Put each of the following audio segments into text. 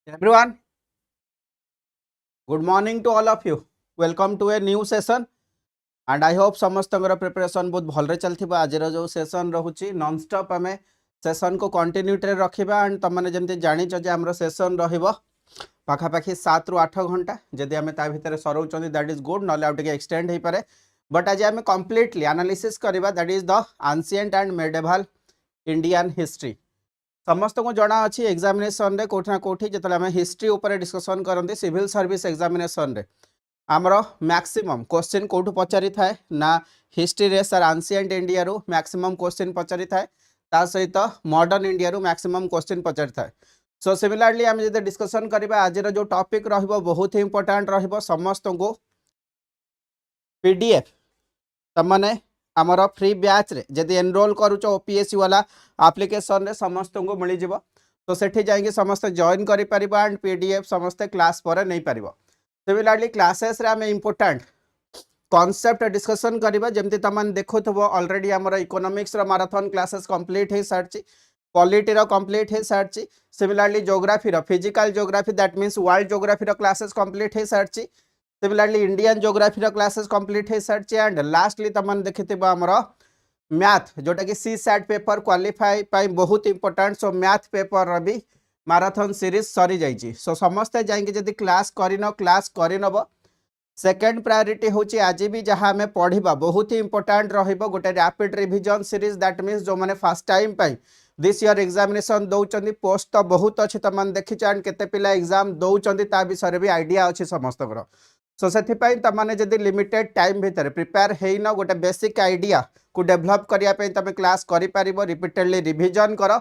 Everyone, good morning to all of you. Welcome to a new session and I hope समस्तଙ୍କର preparation बहुत भलरे चलथिबा। आजर जो सेशन रहुची नॉन स्टॉप आमे सेशन को कंटिन्यूटी रे रखिबा एंड तमने जेमति जानि छ जे हमरो सेशन रहिबो पाखा पाखी 7 रु 8 घंटा। जदि आमे ता भितरे सरौचंदी दैट इज गुड, नले आउ टिके एक्सटेंड हे पारे, बट आज आमे कंप्लीटली एनालिसिस करिबा that is the ancient and medieval Indian history. समस्त को जना अच्छी एग्जामिनेशन रे कोठना कोठी जतले हम हिस्ट्री ऊपर डिस्कशन करंती सिविल सर्विस एग्जामिनेशन रे आमर मैक्सिमम क्वेश्चन कोठु पचारि थाए ना हिस्ट्री रे सर एंशिएंट इंडिया रू मैक्सिमम क्वेश्चन पचारि थाए ता सहित मॉडर्न इंडिया रू मैक्सिमम क्वेश्चन पचारि थाए। सो सिमिलरली हम जदि डिस्कशन करबा आज जो टॉपिक रहइबो बहुत ही इंपोर्टेंट रहइबो समस्त को पीडीएफ तमने आमर फ्री बैच रे जदि एनरोल करूच ओपीएससी वाला एप्लिकेशन रे समस्त को मिल जिवो तो सेठी जाइए समस्त जॉइन करि परिबो एंड पीडीएफ समस्त क्लास पर नहीं परिबो। सिमिलरली क्लासेस रे हम इंपोर्टेंट कॉन्सेप्ट डिस्कशन करिबा जेमति तमन देखुथबो ऑलरेडी हमर इकोनॉमिक्स रो मैराथन क्लासेस कंप्लीट हे सारची, पॉलिटी रो कंप्लीट हे सारची, सिमिलरली ज्योग्राफी रो physical geography that means world geography रो क्लासेस कंप्लीट हे सारची, सिमिलरली इंडियन ज्योग्राफी रो क्लासेस कंप्लीट हे सारची एंड लास्टली तमन देखिथिबो हमर मैथ जोटा कि सी सैट पेपर क्वालिफाई पाई बहुत इंपोर्टेंट। सो मैथ पेपर रो भी मैराथन सीरीज सरी जाइए। सो समस्ते जाइए जदि क्लास करिनब सेकेंड प्रायोरिटी होची आज भी जहाँ आम पढ़ा बहुत ही इंपोर्टेंट रहिबो गोटे rapid revision series that means जो मैंने first time pi this year examination दौरान पोस्ट तो बहुत अच्छी तुम देखिच एंड केते पिला एग्जाम दौरान ता विषय भी आइडिया अच्छी समस्त। सो से तुमने जदि लिमिटेड टाइम भितर प्रिपेयर हेन गोटे बेसिक आइडिया को डेभलप करने तुम क्लास कर रिपीटेडली रिविजन कर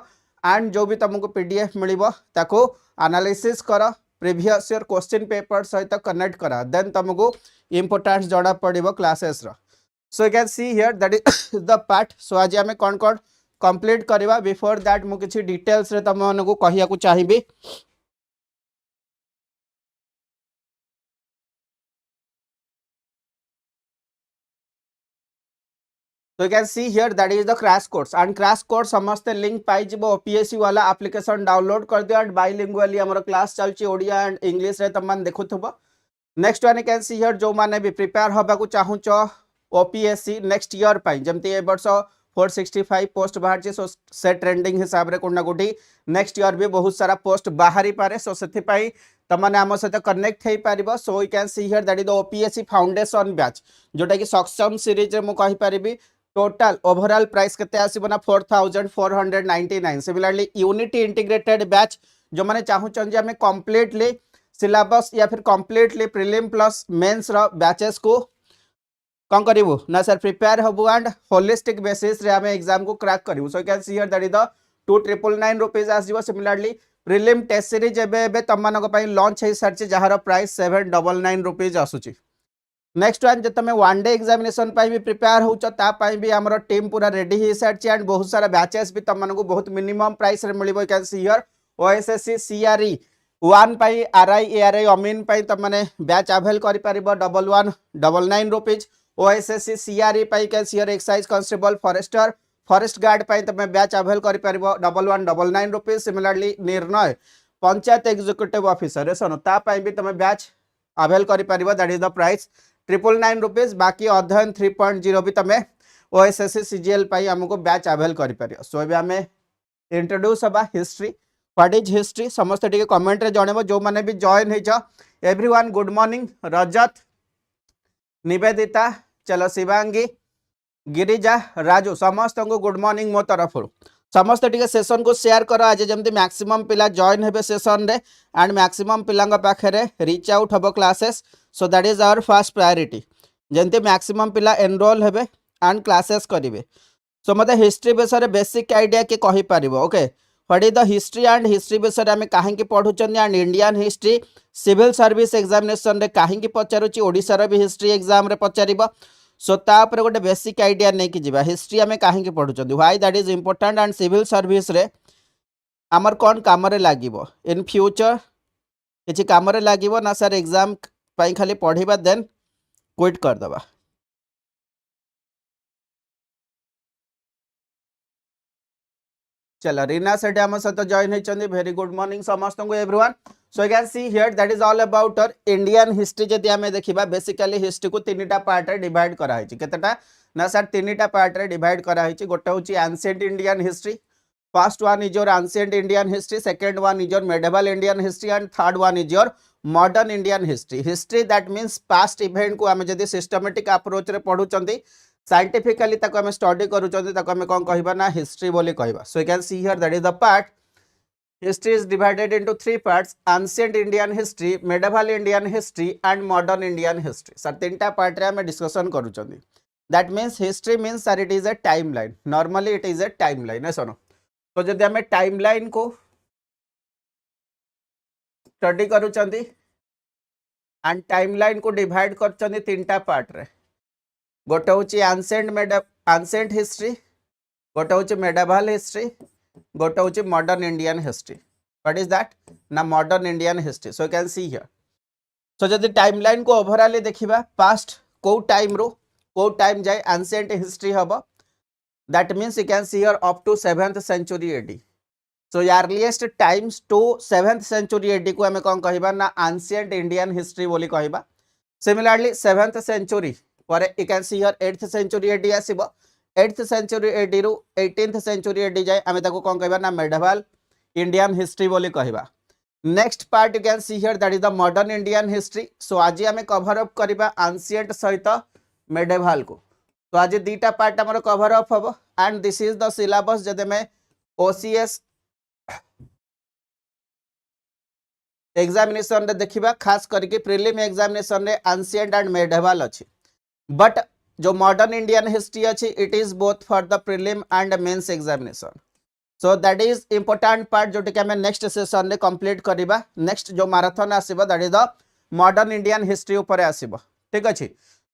एंड जो भी तुमको पीडीएफ मिलिबो ताको एनालिसिस कर प्रीवियस ईयर क्वेश्चन पेपर सहित कनेक्ट करा देन तुमको इंपोर्टेंस जଣା पड़िबो क्लासेस रो। So you can see here that is the part. सो आज हमें कौन कौन कंप्लीट करवा बिफोर दैट मु किछि डिटेल्स रे तुमको कहिया को चाहिबी। So you can see here that is the crash course and crash course समस्ते लिंक पाई जिवो ओपीएससी वाला एप्लिकेशन डाउनलोड कर दियो एंड बाइलिंगुअली हमर क्लास चलची ओडिया एंड इंग्लिश रे तमन देखुथबो। Next one can see here जो माने भी प्रिपेयर होबा को चाहूच ओपीएससी नेक्स्ट ईयर पाई जेमति ए वर्ष 465 पोस्ट बाहर सो से ट्रेंडिंग हिसाब रे कोना कोठी नेक्स्ट ईयर भी बहुत सारा पोस्ट बाहरी पारे। सो सेथि पाई तमने आम सहित कनेक्ट हो पारिबो। So you can see here that is the OPSC foundation batch जोटा कि सक्षम सीरीज रे मु कहि पारिबी टोटल ओवरऑल प्राइस केते आसीबो ना 4499। सिमिलरली यूनिटी इंटीग्रेटेड बैच जो माने चाहूचन जे हमें कंप्लीटली सिलेबस या फिर कंप्लीटली प्रीलिम प्लस मेंस रो बैचेस को कौन करिवो ना सर प्रिपेयर होबो एंड होलिस्टिक बेसिस रे हमें एग्जाम को क्रैक करिवो। So you can see here that is the 2999 rupees आसीबो। सिमिलरली प्रीलिम टेस्ट सीरीज एबे तमनको पई लॉन्च हे सरची जहार प्राइस 799 रुपीस आसुची। नेक्स्ट वन जब तुम वन डे एग्जामिनेशन भी प्रिपेयर हो भी आमर टीम पूरा रेडी हो सारी एंड बहुत सारा बैचेस भी तुमको बहुत मिनिमम प्राइस रे मिलिबो। You can see here OSSC CRE 1 पाई आरआई एआरआई अमीन पाई तुमने बैच अवेल कर परिबो 1199 रुपीस। ओएसएससी सीआरई पाई can see here excise constable forester forest guard पाई तुम बैच अवेल कर परिबो 1199 रुपीस। सिमिलरली निर्णय पंचायत एग्जीक्यूटिव ऑफिसर रेसन ता पाई भी तुम बैच अवेल कर परिबो that is the price 999 rupees. बाकी अध्ययन 3.0 भी तुम ओएसएससी सीजीएल पाई हमको बैच अवेल कर परियो। सो अबे हमें इंट्रोड्यूस हबा हिस्ट्री व्हाट इज हिस्ट्री समस्त टिके कमेंट रे जणेबो जो माने भी जॉइन हेछ। एवरीवन गुड मॉर्निंग रजत निवेदिता चलो शिवांगी गिरिजा राजू समस्त को गुड मॉर्निंग मो तरफ समस्त टिके सेशन को शेयर करो आज जमती मैक्सिमम पिला जॉइन हेबे सेशन रे एंड मैक्सिमम पिलांग पाखरे रीच आउट हबो classes. So that is our first priority जमती मैक्सिमम पिला एनरोल हेबे एंड क्लासेस करिवे। सो मते हिस्ट्री विषय बेसिक आइडिया के कहि पारिबो okay what is the history and history विषय आमे काहेकि पढुचन and Indian history civil service examination रे काहेकि पचारुची ओडिसा रे भी हिस्ट्री एग्जाम रे पचारिबो। सो तापर गोटे बेसिक आइडिया नहीं कि जीवा हिस्ट्री आमे काहेकि पढुचन why that is important and civil service रे आमर कोन काम रे लागिवो इन फ्यूचर किछि काम रे लागिवो ना सर एग्जाम पाई खाली पढ़िबा देन क्विट कर दबा। चलो रीना सेठी आम सहित जॉइन होती वेरी गुड मॉर्निंग समस्त को everyone so you can see here that is all about our Indian history जदि आम देखा बेसिकली हिस्ट्री को तीन टा पार्ट रे डिवाइड कराई केतेटा ना सर तीन टा पार्ट रे डिवाइड कराई गोटे हूँ ancient Indian history first one is your ancient Indian history second one is your medieval Indian history and third one is your modern Indian history history that means past event को आम जब systematic approach रे पढ़ुचंती scientifically ताको हम study करूचंती ताको हम कोन कहबा ना हिस्ट्री बोली कहबा so you can see here that is the part history is divided into three parts ancient Indian history medieval Indian history and modern Indian history sir तीनटा पार्ट रे हम डिस्कशन करूचंती that means history means sir it is a timeline normally it is a timeline है सुनो तो जदि हम timeline को स्टडी करूचंती एंड टाइमलाइन को डिवाइड करचंती तीनटा पार्ट रे गोटे हूँ एंशिएंट हिस्ट्री गोटे हूँ मेडिवल हिस्ट्री गोटे हूँ modern Indian history what is that ना modern Indian history so you can see here so जदि टाइमलाइन को ओवरऑल देखिबा पास्ट को टाइम रो को टाइम जाए एंशिएंट हिस्ट्री हबो that means you can see here up to 7th century AD so earliest times to 7th century AD को हमें कौन कहबा ना एंशिएंट इंडियन हिस्ट्री बोली कहबा सिमिलरली 7th सेंचुरी पर you can see here 8th century AD आसीबो 8th century AD रु 18th सेंचुरी एडी जाए आमे ताको कोन कहबा ना मेडिवल इंडियन हिस्ट्री बोली कहबा next part you can see here that is the modern Indian history so आज आमे कवर अप करबा एंशिएंट सहित मेडिवल को तो आज दीटा पार्ट हमर कवर अप हबो and this is the syllabus जदे में ओसीएस एग्जामिनेशन रे देखिबा खास करके प्रीलिम एग्जामिनेशन रे एंशिएंट एंड मेडिवल अछि बट जो मॉडर्न इंडियन हिस्ट्री अच्छी it is both for the prelim and mains examination so that is important part जो कि हमें नेक्स्ट सेशन रे कंप्लीट करिबा नेक्स्ट जो मैराथन आसीबो that is the modern Indian history ऊपर आसीबो ठीक अछि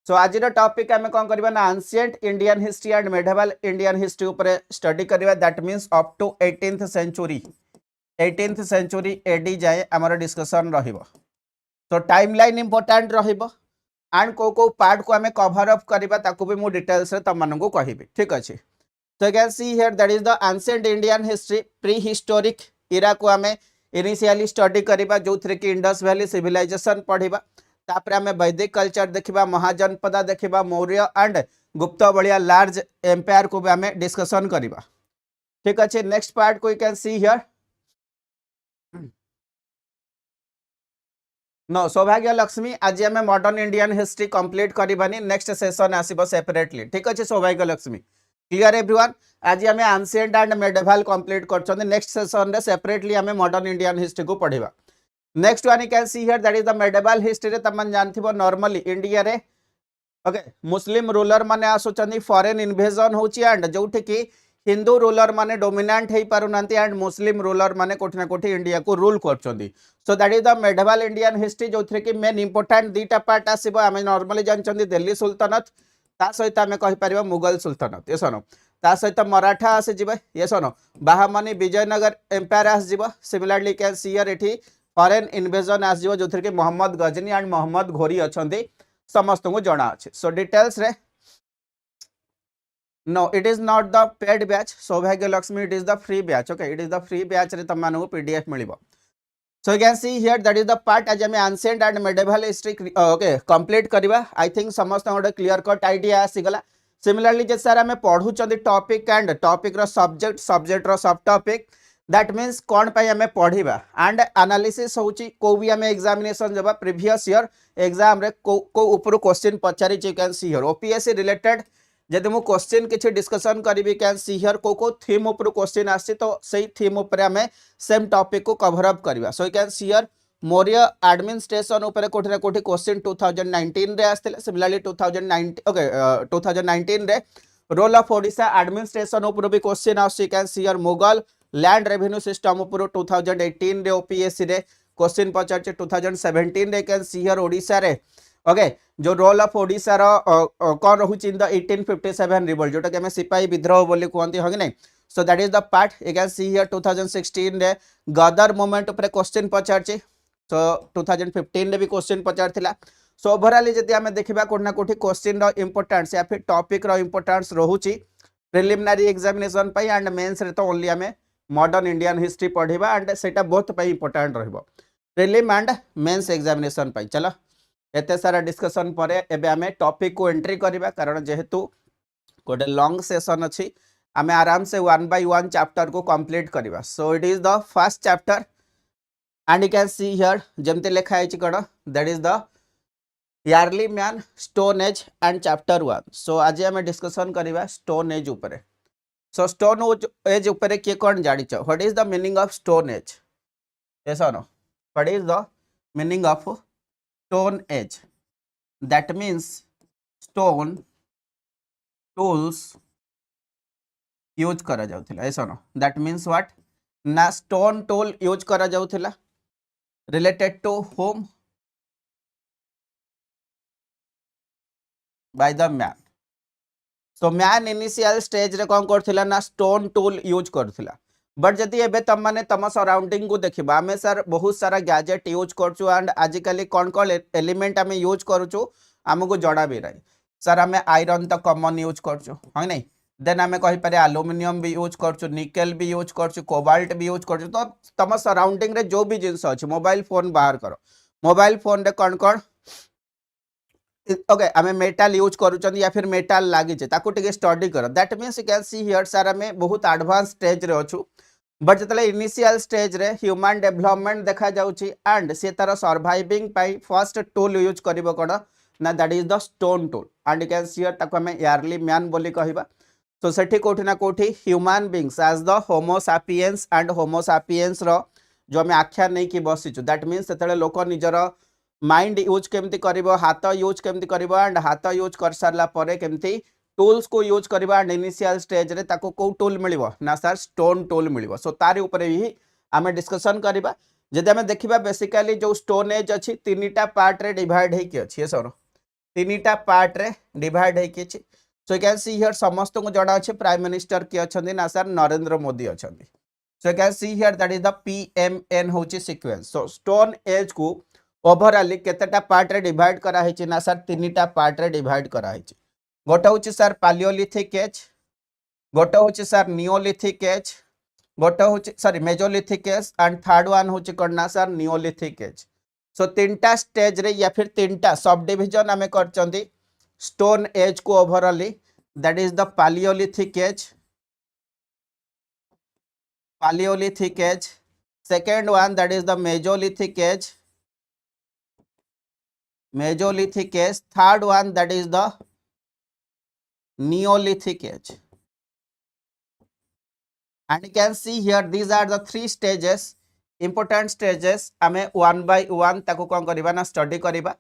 सो आज रो टॉपिक हमें कोन करबा ना ancient Indian history and medieval Indian history ऊपर स्टडी करबा that means up to 18th century AD जाए हमर डिस्कशन रहिबो तो टाइमलाइन इंपोर्टेंट रहिबो एंड को पार्ट को हमें कवर अप करबा ताको भी मु डिटेल्स रे तमन को कहिबी ठीक अछि तो you can see here that is the ancient Indian history prehistoric era को हमें इनिशियली स्टडी करबा जो थरे कि इंडस वैली सिविलाइजेशन पढ़िबा तापर हमें वैदिक कल्चर देखिबा महाजनपदा देखिबा मौर्य एंड गुप्त बलिया लार्ज एम्पायर को भी हमें डिस्कशन करबा ठीक अछि नेक्स्ट पार्ट को you can see here no Saubhagya Lakshmi आज आम मॉडर्न इंडियन हिस्ट्री कंप्लीट करबानी नेक्स्ट सेशन आसीबो सेपरेटली ठीक अच्छे सौभाग्य लक्ष्मी क्लियर एवरीवन आज आम एंशिएंट एंड मेडिवल कंप्लीट करछन नेक्स्ट सेशन रे सेपरेटली आम मॉडर्न इंडियन हिस्ट्री को पढ़िबा next one you can see here that is the medieval history रे तमन जानथिबो नॉर्मली इंडिया रे ओके मुस्लिम रूलर माने आसुचंदी फॉरेन इन्वेजन होची एंड जोठी कि हिंदू रूलर माने डोमिनेंट हे पारुनांती एंड मुस्लिम रूलर माने कोठी ना कोठी इंडिया को रूल करचंदी so that is the medieval Indian history जो थरे कि मेन इंपोर्टेंट दीटा पार्ट आसीबो आमे नॉर्मली जानचंदी दिल्ली सुल्तानत ता सहित आमे कहि परिबो मुगल सुल्तानत येसनो ता सहित मराठा आसे जिबे येसनो बाहामनी विजयनगर एम्पायर आस जिबो सिमिलरली कैन सी हियर एठी फॉरेन इन्वेजन आस जिबो जो थरे कि मोहम्मद गजनी एंड मोहम्मद घोरी अछंदी समस्त को जणा अछि सो डिटेल्स रे No, it is not the paid batch. Saubhagya Lakshmi, it is the free batch. Okay, it is the free batch. रे तमनु PDF मिलिबो. So you can see here that is the part आज हमें ancient and medieval history okay complete करिबा. I think समस्त गोटे clear cut idea आसीगला. Similarly जे सारा हमें पढ़ू चंदी topic and topic row subject रो सब topic that means कौन पाई हमें पढ़िबा and analysis होची को भी हमें examination जबा previous year exam रे को ऊपर question पचारि you can see here OPSC related जदि मु क्वेश्चन किछि डिस्कशन करिवि कैन सी हियर को थीम ऊपर क्वेश्चन आसी तो सही थीम ऊपर हमें सेम टॉपिक को कवर अप करबा सो you can see here Maurya administration ऊपर कोठी ना कोठी क्वेश्चन 2019 रे आस्थिले सिमिलरली 2019 ओके 2019 रे रोल ऑफ ओडिशा एडमिनिस्ट्रेशन ऊपर भी क्वेश्चन आसी can see here Mughal land revenue system ऊपर 2018 रे ओपीएससी रे क्वेश्चन पचार 2017 रे कैन सी हियर ओडिशा रे ओके जो रोल ऑफ ओडिशा रो कौन रहू इन द 1857 रिवोल्ट जोटा कि हमें सिपाही विद्रोह बोली कहते हो कि नहीं so that is the part you can see here 2016 रे गदर मूवमेंट ऊपर क्वेश्चन पचारछि सो 2015 रे भी क्वेश्चन पचारथिला सो ओवरऑल जदि हमें देखिबा कोठना कोठी क्वेश्चन रो इंपोर्टेंस या फिर टॉपिक रो इंपोर्टेंस रहूची प्रिलिमिनरी एग्जामिनेशन पई एंड मेंस रे तो ओनली हमें मॉडर्न इंडियन हिस्ट्री पढ़िबा एंड सेटा बहुत पई इंपोर्टेंट रहबो प्रिलिम एंड मेंस एग्जामिनेशन पई। चलो एते सारा डिस्कशन परे एबे हमें टॉपिक को एंट्री करबा कारण जेहेतु गोटे लॉन्ग सेशन अछि आमे आराम से वन बाय वन चैप्टर को कंप्लीट करबा। So it is the first chapter and you can see here जेमते लिखा है कण that is the early man stone age and chapter 1। सो आज आम डिस्कसन करबा स्टोन एज उपरे। सो स्टोन एज उपरे किए कौन जानिच what is the meaning of stone age? yes or no? What is the meaning of stone age? That means stone tools use करा जाउथिला। yes or no? That means what? ना stone tool use करा जाउथिला related to whom? By the man. So man initial stage रे कौन करथिला ना stone tool use करथिला। But जदि एबे तम माने तम सराउंडिंग को देखिबा आमे सर बहुत सारा गैजेट यूज करछु एंड आजिकली कौन कौन एलिमेंट आमे यूज करछु हमको जड़ा भी रही। सर आमे आयरन तो कॉमन यूज करछु है नहीं, देन आमे कहि पारे एल्युमिनियम भी यूज करछु, निकेल भी यूज करछु, कोबाल्ट भी यूज करछु। तो तम सराउंडिंग रे जो भी जिंस अछि मोबाइल फोन बाहर करो, मोबाइल फोन रे कौन कौन ओके आमे मेटल यूज करूछन या फिर मेटल लागी छे ताको टिके स्टडी करो। That means you can see here sir आमे बहुत एडवांस स्टेज रे अछु बट जतले इनिशियल स्टेज रे ह्यूमन डेवलपमेंट देखा जाउची एंड से तार सर्वाइविंग पाई फर्स्ट टूल यूज करिवो कोन ना that is the stone tool and you can see here ताको हमें यार्ली मैन बोली कहिबा। तो सेठी कोठी ना कोठी human beings as the homo sapiens and homo sapiens रो जो हमें आख्या नै कि बसिचु दैट मींस सेतले लोक निजर माइंड यूज केमती करिवो, हाथ यूज केमती करिवो एंड हाथ यूज कर सारला परे केमती टूल्स को यूज करबा एंड इनिशियल स्टेज रे ताको को टूल मिलिवो ना सर स्टोन टूल मिलिवो। सो तारी ऊपर ही आमे डिस्कशन करबा। जदि आमे देखिबा बेसिकली जो स्टोन एज अछि तीनटा पार्ट रे डिवाइड हे कि अछि सर, तीनटा पार्ट रे डिवाइड हे कि अछि। So you can see here समस्त को जडा अछि प्राइम मिनिस्टर के अछंदी ना सर नरेंद्र मोदी अछंदी। So you can see here that is the पीएमएन होची सीक्वेंस। सो स्टोन एज को ओवरऑल केतेटा पार्ट रे डिवाइड करा हेछि ना सर तीनटा पार्ट रे डिवाइड करा हेछि। गोटे हूँ सर पालियोलिथिक एज, गोटे हूँ सर नियोलिथिक एज, गोटे हूँ sorry mesolithic age and third one हूँ कौन ना सर नियोलिथिक एज। सो तीनटा स्टेज रे या फिर तीनटा सब डिवीजन आमे करचंदी स्टोन एज को overall that is the palaeolithic age, palaeolithic age, second one that is the mesolithic age, mesolithic age, third one that is the Neolithic age. And you can see here these are the three stages, important stages. आमे one by one ताको कौन करिबा ना study करिबा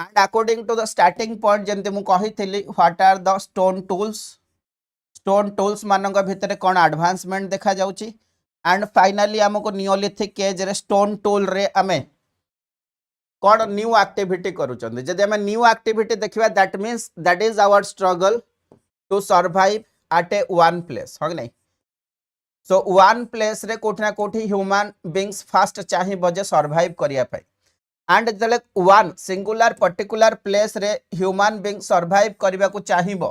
and according to the starting point जेंते मु कहिथिली what are the stone tools, stone tools मानक भितरे कौन एडवांसमेंट देखा जाउची and finally हमको Neolithic age रे stone tool रे आमे कौन न्यू एक्टिविटी करूचंदी। जदि हमें न्यू एक्टिविटी देखिबा that means that is our struggle to survive at a one place हो नहीं। सो वन प्लेस रे कोठी ना कोठी ह्यूमन बीइंग्स फास्ट चाहि बजे सर्वाइव करिया पाई एंड जले वन सिंगुलर पर्टिकुलर प्लेस रे ह्यूमन बीइंग सर्वाइव करबा को चाहिबो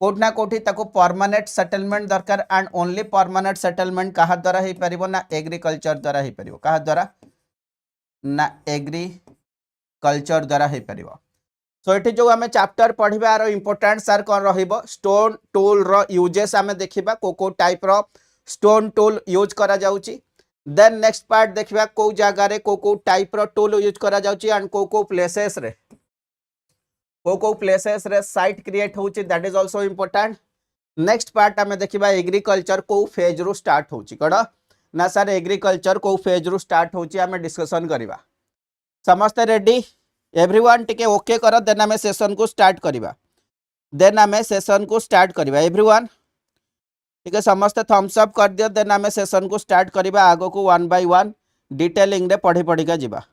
कोठी ना कोठी ताको परमानेंट सेटलमेंट दरकार एंड ओनली परमानेंट सेटलमेंट कहा द्वारा ही परिबो ना एग्रीकल्चर द्वारा ही परिबो, कहा द्वारा ना एग्रीकल्चर द्वारा ही परिबो। सो एठी जो हमें चैप्टर पढ़िबा आरो इंपोर्टेंट सर कोन रहिबो स्टोन टूल रो यूजेस हमें देखिबा को टाइप रो स्टोन टूल यूज करा जाउची। देन नेक्स्ट पार्ट देखिबा को जगह रे को टाइप रो टूल यूज करा जाउची एंड को प्लेसेस रे को प्लेसेस रे साइट क्रिएट होउची that is also important. Next part हमें देखिबा एग्रीकल्चर को फेज रो स्टार्ट होउची कड़ा ना सर एग्रीकल्चर को फेज रो स्टार्ट होउची हमें डिस्कशन करिबा। समस्त रेडी एवरीवन टिके ओके करो देन हमें सेशन को स्टार्ट करिबा, देन हमें सेशन को स्टार्ट करिबा। एवरीवन टिके समस्त थम्स अप कर दियो देन हमें सेशन को स्टार्ट करिबा। आगो को वन बाय वन डिटेलिंग रे पढ़ी पढ़ी का जिबा।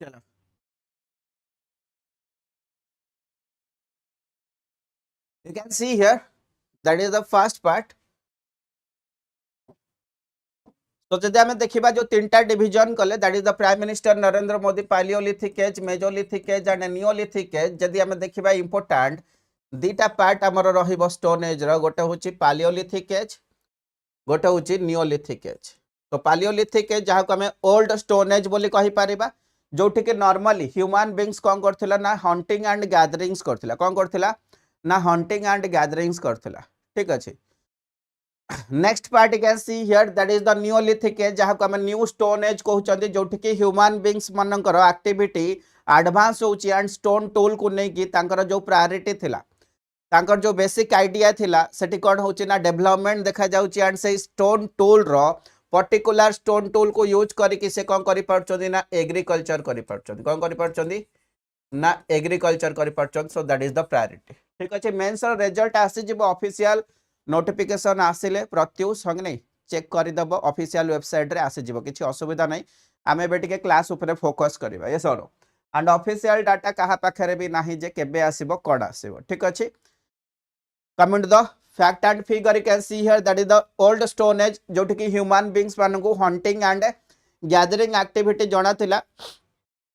चलो you can see here that is the first part. तो जदि आम देखा जो तीन टा डिविजन कले that is the prime minister Narendra Modi palaeolithic age mesolithic age and neolithic age जदि आम देखा इंपोर्टाट दीटा पार्ट आमर रहिबो स्टोन एज रो गोटे होची पैलियोलिथिक एज गोटे होची नियोलिथिक एज तो पैलियोलिथिक एज जहां को हमें ओल्ड स्टोन एज बोली कहि परिबा जोठी के नॉर्मली ह्यूमन बीइंग्स कोन करथिला ना हंटिंग एंड गैदरिंग्स करथिला कोन करथिला ना हंटिंग एंड गैदरिंग्स करथिला ठीक अछि next part you can see here that is the neolithic age जहां को हम न्यू स्टोन एज कहउचंदी जोठी के ह्यूमन बीइंग्स मनकर एक्टिविटी एडवांस होची एंड स्टोन टूल को नै कि तांकर जो प्रायोरिटी थिला तांकर जो बेसिक आइडिया थिला सेठी कोन होची ना डेवलपमेंट देखा जाउची एंड से स्टोन टूल रो पर्टिकुलर स्टोन टूल को यूज करी से कोन करि परचोंदी ना एग्रीकल्चर करि परचोंदी कोन करि परचोंदी ना एग्रीकल्चर करि परचोंदी so that is the priority ठीक अछि मेंस रो रिजल्ट आसी जिवो ऑफिशियल नोटिफिकेशन आसिले प्रत्युष संग नहीं चेक कर दब ऑफिशियल वेबसाइट रे आसी जिवो किछि असुविधा नहीं आमे एबे टिके क्लास ऊपर फोकस करबा ये सरो एंड ऑफिशियल डाटा कहा पाखरे भी नाही जे केबे आसीबो कोड आसीबो ठीक अछि comment the fact and figure you can see here that is the old stone age जोठी कि ह्यूमन बीइंग्स मानन को हंटिंग एंड गैदरिंग एक्टिविटी जणा थिला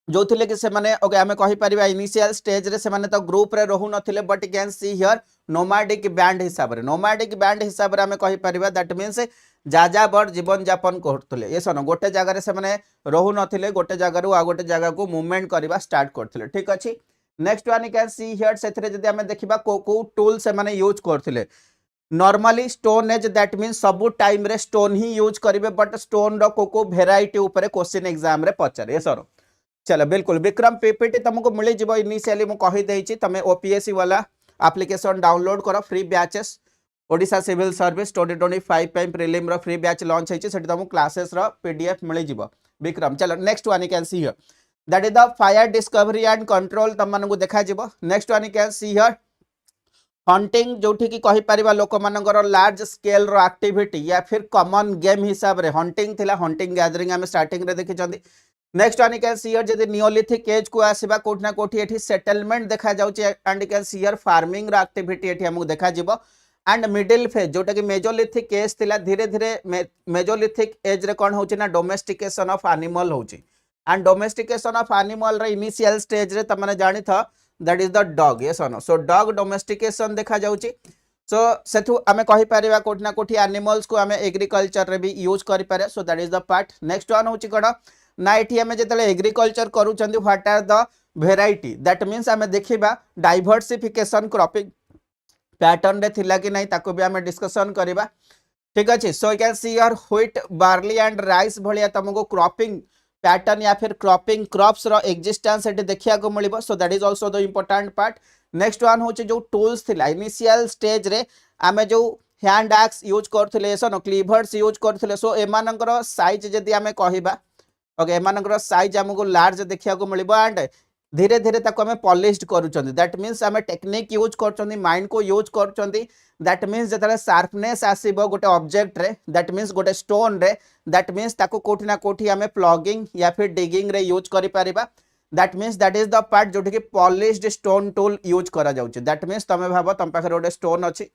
जो थिले कि से माने ओके हमें कहि परिबा इनिशियल स्टेज रे से माने तो ग्रुप रे रहु नथिले but can see here nomadic band हिसाब रे हमें कहि परिबा दैट मींस जाजा बर जीवन यापन करथले ये सन गोटे जगह रे से माने रहु नथिले गोटे जगह रु आ गोटे जगह को मूवमेंट करबा स्टार्ट करथले ठीक अछि next one you can see here सेथरे जदी हमें देखिबा को टूल से माने यूज करथले normally stone age that means सब टाइम रे स्टोन ही यूज करिवे बट स्टोन रो को वेराइटी ऊपर क्वेश्चन एग्जाम रे पचारे ये सर चलो बिल्कुल विक्रम पीपीटी तुमको मिल जिवो इनिशियली मु कहि देछि तमे ओपीएससी वाला एप्लिकेशन डाउनलोड करो free batches Odisha civil service 2025 पे प्रीलिम रो फ्री बैच लॉन्च होइछि सेठी तुमको क्लासेस रो पीडीएफ मिल जिवो विक्रम चलो next one you can see here that is the fire discovery and control तम मानकु देखा जिवो next one you can see here hunting जोठी की कहि परिबा लोक मानकर लार्ज स्केल रो एक्टिविटी या फिर कॉमन गेम हिसाब रे हंटिंग थिला हंटिंग गैदरिंग हम स्टार्टिंग रे देखि चंदी next one you can see here जदी नियोलिथिक एज को आसीबा कोठना कोठी एठी सेटलमेंट देखा जाउची and you can see here farming रो एक्टिविटी एठी हमकु देखा जिवो एंड मिडिल फेज जोटा कि मेजोलिथिक एज थिला धीरे धीरे मेजोलिथिक एज रे कोन होची ना डोमेस्टिकेशन ऑफ एनिमल होची एंड डोमेस्टिकेशन ऑफ एनिमल रे इनिशियल स्टेज रे तमने जानि था that is the dog yes no so dog domestication देखा जाउची सो सेथु आमे कहि परिबा कोठना कोठी एनिमल्स को आमे एग्रीकल्चर रे भी यूज करि पारे so that is the part next one होची कोन ना एठी आमे जेतले एग्रीकल्चर करूचंदी what are the variety that means आमे देखिबा डाइवर्सिफिकेशन क्रॉपिंग पैटर्न रे थिला कि नहीं ताको भी आमे डिस्कशन करिबा ठीक अछि so you can see here wheat barley and rice भलिया तमको क्रॉपिंग पैटर्न या फिर क्रॉपिंग क्रॉप्स रो एग्जिस्टेंस एटी देखिया को मिलिबो so that is also the important part next one होची जो टूल्स थिला इनिशियल स्टेज रे आमे जो हैंड एक्स यूज करथिले सो नो क्लीवर्स यूज करथिले सो एमानकर साइज जदी आमे कहिबा ओके एमानकर साइज हमको लार्ज देखिया को मिलिबो एंड धीरे धीरे ताको हमें पॉलिश्ड करूचंदी दैट मींस हमें टेक्निक यूज करचंदी माइंड को यूज करचंदी दैट मींस जतले शार्पनेस आसीबो गोटे ऑब्जेक्ट रे दैट मींस गोटे स्टोन रे दैट मींस ताको कोठी ना कोठी हमें प्लगिंग या फिर डिगिंग रे यूज करि परिबा that means that is the part जोठी कि पॉलिश्ड स्टोन टूल यूज करा जाउची दैट मींस तमे भाबो तम पाखरे गोटे स्टोन अछि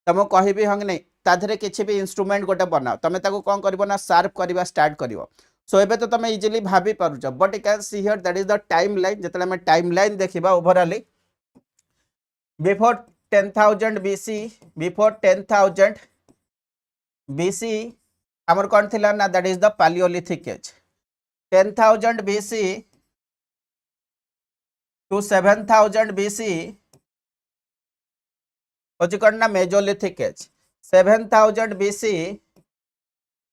तमो कहिबी हंग नै ता धरे किछि भी इंस्ट्रूमेंट गोटे बनाओ तमे ताको कोन करबो ना शार्प करबा स्टार्ट करिवो सो एबे तो तमे इजीली भाबी पारुछ but you can see here that is the timeline जतले हम टाइमलाइन देखिबा ओवरऑली बिफोर 10000 BC हमर कोन थिला ना that is the palaeolithic age 10000 BC to 7000 BC होची कोन ना mesolithic age 7000 BC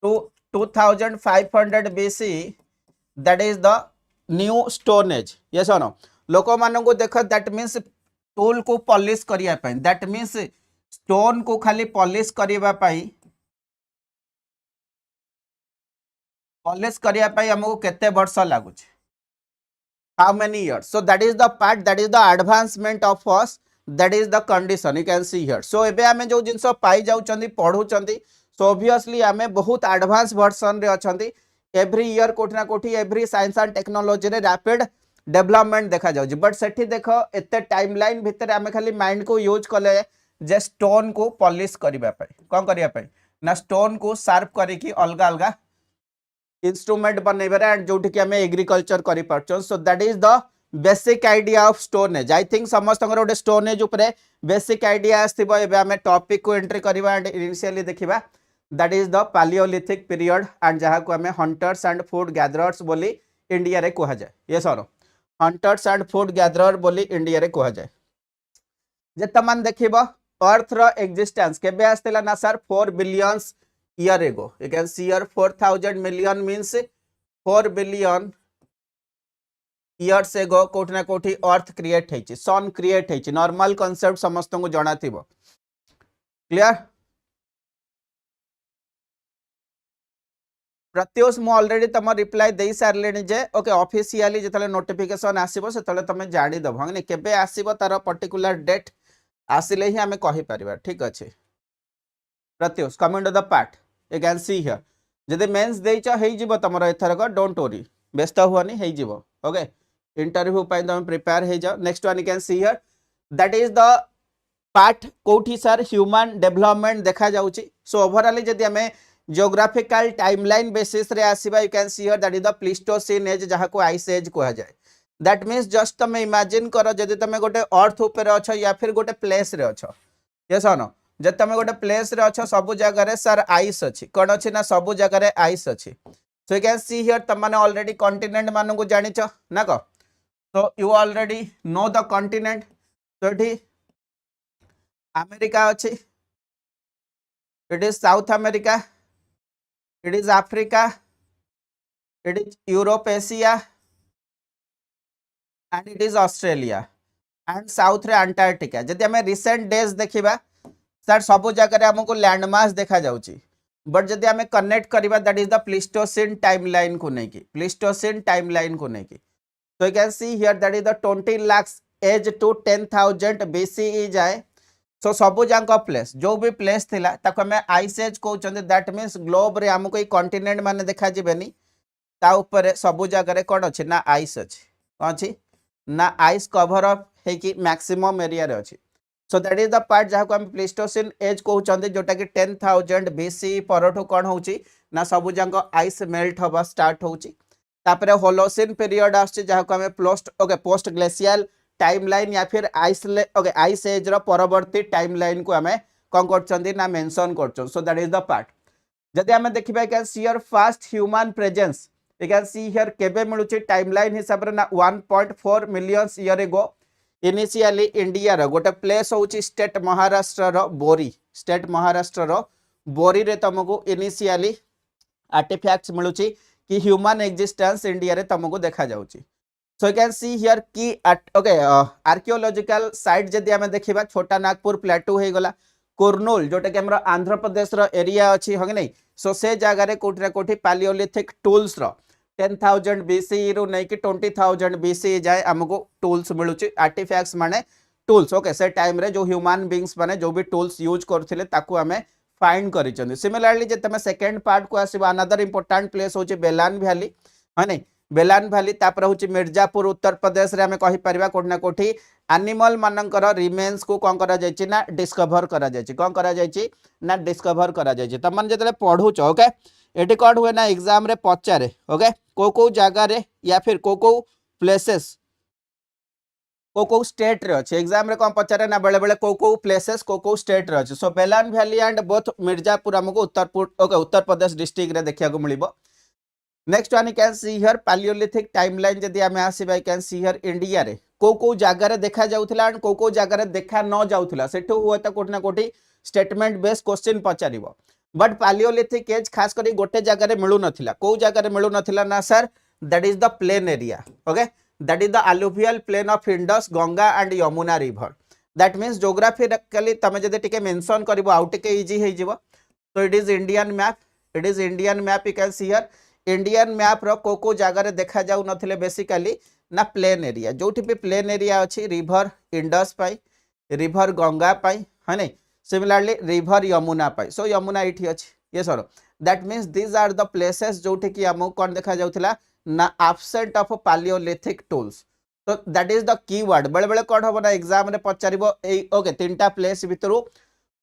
to 2500 BC that is the new stone age yes or no लोक मानन को देख दैट मींस टूल को पॉलिश करिया पई दैट मींस स्टोन को खाली पॉलिश करिवा पई हमको केते वर्ष लागु छ how many years so that is the part that is the advancement of us that is the condition you can see here so एबे हमें जो जिंस पाई जाउचंदी पढुचंदी सो ऑब्वियसली हमें बहुत एडवांस वर्जन रे अछंती एवरी ईयर कोठी ना कोठी एवरी साइंस एंड टेक्नोलॉजी रे रैपिड डेवलपमेंट देखा जाउची बट सेठी देखो एते टाइमलाइन भितर आमे खाली माइंड को यूज कले जे स्टोन को पॉलिश करिबा पय कोन करिया पय ना स्टोन को शार्प करी की अलगा अलगा इंस्ट्रूमेंट बनैबरे एंड जोठी कि हमें एग्रीकल्चर करि परछन so that is the basic idea of stone age I think समस्त गोटे स्टोनेज उपरे बेसिक आइडिया आस्थिबो एबे हमें टॉपिक को एंट्री करबा एंड इनिशियली देखिबा that is the Palaeolithic period and जहा को हमें हंटर्स एंड फूड गैदरर्स बोली इंडिया रे कहा जाए ये sir hunters and food gatherer बोली इंडिया रे कहा जाए जेता मान देखिबो अर्थ रो एक्जिस्टेंस केबे आस्तेला ना sir 4 billion year ago you can see here 4000 million means 4 billion years ago कोठी ना कोठी अर्थ क्रिएट हेची सन क्रिएट हेची नॉर्मल कांसेप्ट समस्त को जणा थिबो क्लियर प्रत्युष मु ऑलरेडी तम रिप्लाई दे सारलेनी जे ओके ऑफिशियली जेतले नोटिफिकेशन आसीबो सेतले तमे जानि दब हने केबे आसीबो तार पर्टिकुलर डेट आसिले ही हमें कहि परिबा ठीक अछि Pratyush comment the part you can see here जदि मेंस देइछ हेइ जिवो तमर एथरक डोंट वरी व्यस्त हुआनी हेइ जिवो ओके इंटरव्यू पय तमे प्रिपेयर हे जाओ next one you can see here that is the part कोठी सर ह्यूमन डेवलपमेंट देखा जाउची सो ओवरऑल जदि हमें जियोग्राफिकल टाइमलाइन बेसिस रे आसीबा you can see here that is the pleistocene age जहा को आइस एज कहा जाए दैट मीन्स जस्ट तुम इमेजिन करो जदि तुम गोटे अर्थ ऊपर अच्छ या फिर गोटे प्लेस रे अच्छ यस नो जब तुम गोटे प्लेस रे अच्छ सब जगह रे सर आइस अच्छी कौन अच्छी ना सब जगह रे आइस अच्छी सो यू कैन सी हियर तुम माने ऑलरेडी कॉन्टिनेंट मान को जानिछ ना को तो you already know the continent तो एठी अमेरिका अच्छी it is south America it is Africa it is Europe Asia and it is Australia and south रे अंटार्कटिका जदि हमें रिसेंट डेज देखिबा सर सब जगह रे हमको लैंडमास देखा जाउची बट जदि हमें कनेक्ट करबा that is the Pleistocene timeline को नहीं की प्लीस्टोसिन टाइमलाइन को नहीं की so you can see here that is the 20 lakhs age to 10,000 BCE जाए so सबु जांक प्लेस जो भी प्लेस थिला ताको हमें आइस एज कहउछन दैट मींस ग्लोब रे हमको ई कॉन्टिनेंट माने देखा जिबेनी ता ऊपर सबु जगह रे कोन अछि ना आइस अछि कोन अछि ना आइस कवर अप है कि मैक्सिमम एरिया रे अछि so that is the part जहा को हम प्लीस्टोसिन एज कहउछन जोटा कि 10,000 BCE परठो कोन होउची ना सबु जांक आइस मेल्ट होबा स्टार्ट होउची तापरे होलोसिन पीरियड आछे जहा को हमें पोस्ट ग्लेशियल टाइमलाइन या फिर आइस एज रो परवर्ती टाइमलाइन को हमें कोन करछंदी ना मेंशन करछन so that is the part जदि हमें देखिबा can see here first human presence you can see here केबे मिलुची टाइमलाइन हिसाब रे ना 1.4 million year ago initially India रो गोटे प्लेस होउची स्टेट महाराष्ट्र रो बोरी रे तुमको इनिशियली आर्टिफैक्ट्स मिलुची कि ह्यूमन एग्जिस्टेंस इंडिया रे तुमको देखा जाउची so you can see here कि ओके आर्कियोलॉजिकल साइट जदि हमें देखिबा छोटा नागपुर प्लेटू हे गला कुर्नूल जोटा कि हमरा आंध्र प्रदेश रो एरिया अछि हगे नै सो से जगह रे कोठी ना कोठी पैलियोलिथिक टूल्स रो 10,000 BCE रो नै कि 20,000 BCE जाए हमको टूल्स मिलुची आर्टिफैक्ट्स माने टूल्स ओके से टाइम रे जो ह्यूमन बीइंग्स माने जो भी टूल्स यूज करथिले ताकू हमें फाइंड करिचंदी सिमिलरली जे तमे सेकंड पार्ट को आसीबा अनदर इंपोर्टेंट प्लेस होची बेलान वैली है नै बेलान वैली तापर होची मिर्जापुर उत्तर प्रदेश रे हमें कहि परिबा कोठी ना कोठी एनिमल मानकर रिमेन्स को कोन करा जायछि ना डिस्कवर करा जायछि कोन करा जायछि ना डिस्कवर करा जायछि त मन जेतले पढुछ ओके एटी कोड हुए ना एग्जाम रे पचारे ओके को जगह रे या फिर को प्लेसेस को स्टेट रे अछि एग्जाम रे कोन पचारे ना बेले बेले को प्लेसेस को स्टेट रे अछि so Belan valley and both Mirzapur हमको उत्तर प्रदेश डिस्ट्रिक्ट रे देखिया को मिलिबो next one you can see here paleolithic timeline जदि हमें आसीबा you can see here India रे को जगह रे देखा जाउथिला एंड को जगह रे देखा न जाउथिला सेठो हुए त कोठी ना कोठी स्टेटमेंट बेस क्वेश्चन पचारिबो बट पैलियोलिथिक एज खास करी गोटे जगह रे मिलु नथिला को जगह रे मिलु नथिला ना sir that is the plain area okay that is the alluvial plain of Indus Ganga and Yamuna river that means geographically तमे जदि टिके मेंशन करबो आउट टिके इजी हे जिवो तो it is Indian map you can see here Indian map रो को जगह रे देखा जाउ नथिले बेसिकली ना प्लेन एरिया जोठी भी प्लेन एरिया अछि रिवर इंडस पाई रिवर गंगा पाई है नै सिमिलरली रिवर यमुना पाई सो यमुना इठी अछि yeah sir that means these are the places जोठी कि हमको कौन देखा जाउथिला ना absent of Paleolithic tools. तो दैट इज द कीवर्ड बेले बेले कौन हम ना एग्जाम रे पचारिबो ए ओके तीनटा प्लेस भितरु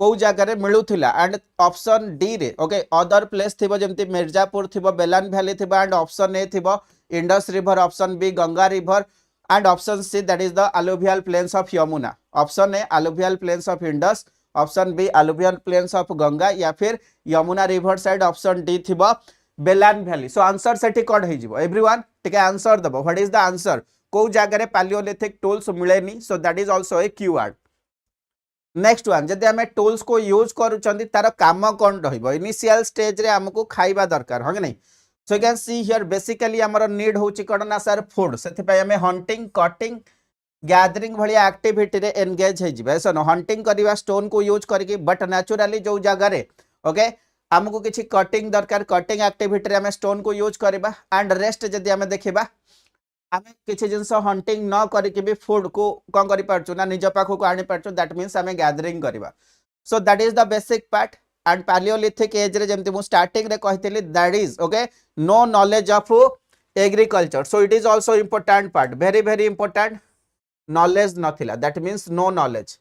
को जगह रे मिलुथिला एंड ऑप्शन डी रे ओके अदर प्लेस थिबो जेमति मिर्जापुर थिबो बेलान वैली थिबो एंड ऑप्शन ए थिबो Indus river option B Ganga river and option C that is the alluvial plains of Yamuna option A alluvial plains of Indus option B alluvial plains of Ganga या फिर Yamuna river side option D थिबो Belan valley so answer सेठी code हे जिवो everyone ठीक है answer दबो what is the answer को जगह रे Paleolithic टूल्स मिलेनी so that is also a keyword next one जदि आमे टूल्स को यूज करूचंदी तार काम कोन रहइबो इनिशियल स्टेज रे हमको खाइबा दरकार हो कि नहीं so you can see here basically हमर नीड होची कोन ना सर फूड सेति पय हमें हंटिंग कटिंग गैदरिंग भली एक्टिविटी रे एंगेज हे जिबे सो हंटिंग करबा स्टोन को यूज करके बट नेचुरली जो जगह रे ओके हमको किछि कटिंग दरकार कटिंग एक्टिविटी रे हमें स्टोन को यूज करबा एंड रेस्ट जदि हमें देखिबा हमें किसी जिनस हंटिंग न करके भी फूड को कौन करि पारछु ना निज पाखो को आनी पारछु दैट मींस हमें गैदरिंग करबा so that is the basic part and Paleolithic age रे जेमति मु स्टार्टिंग रे कहितली that is okay no knowledge of agriculture so it is also important part very important knowledge नथिला that means no knowledge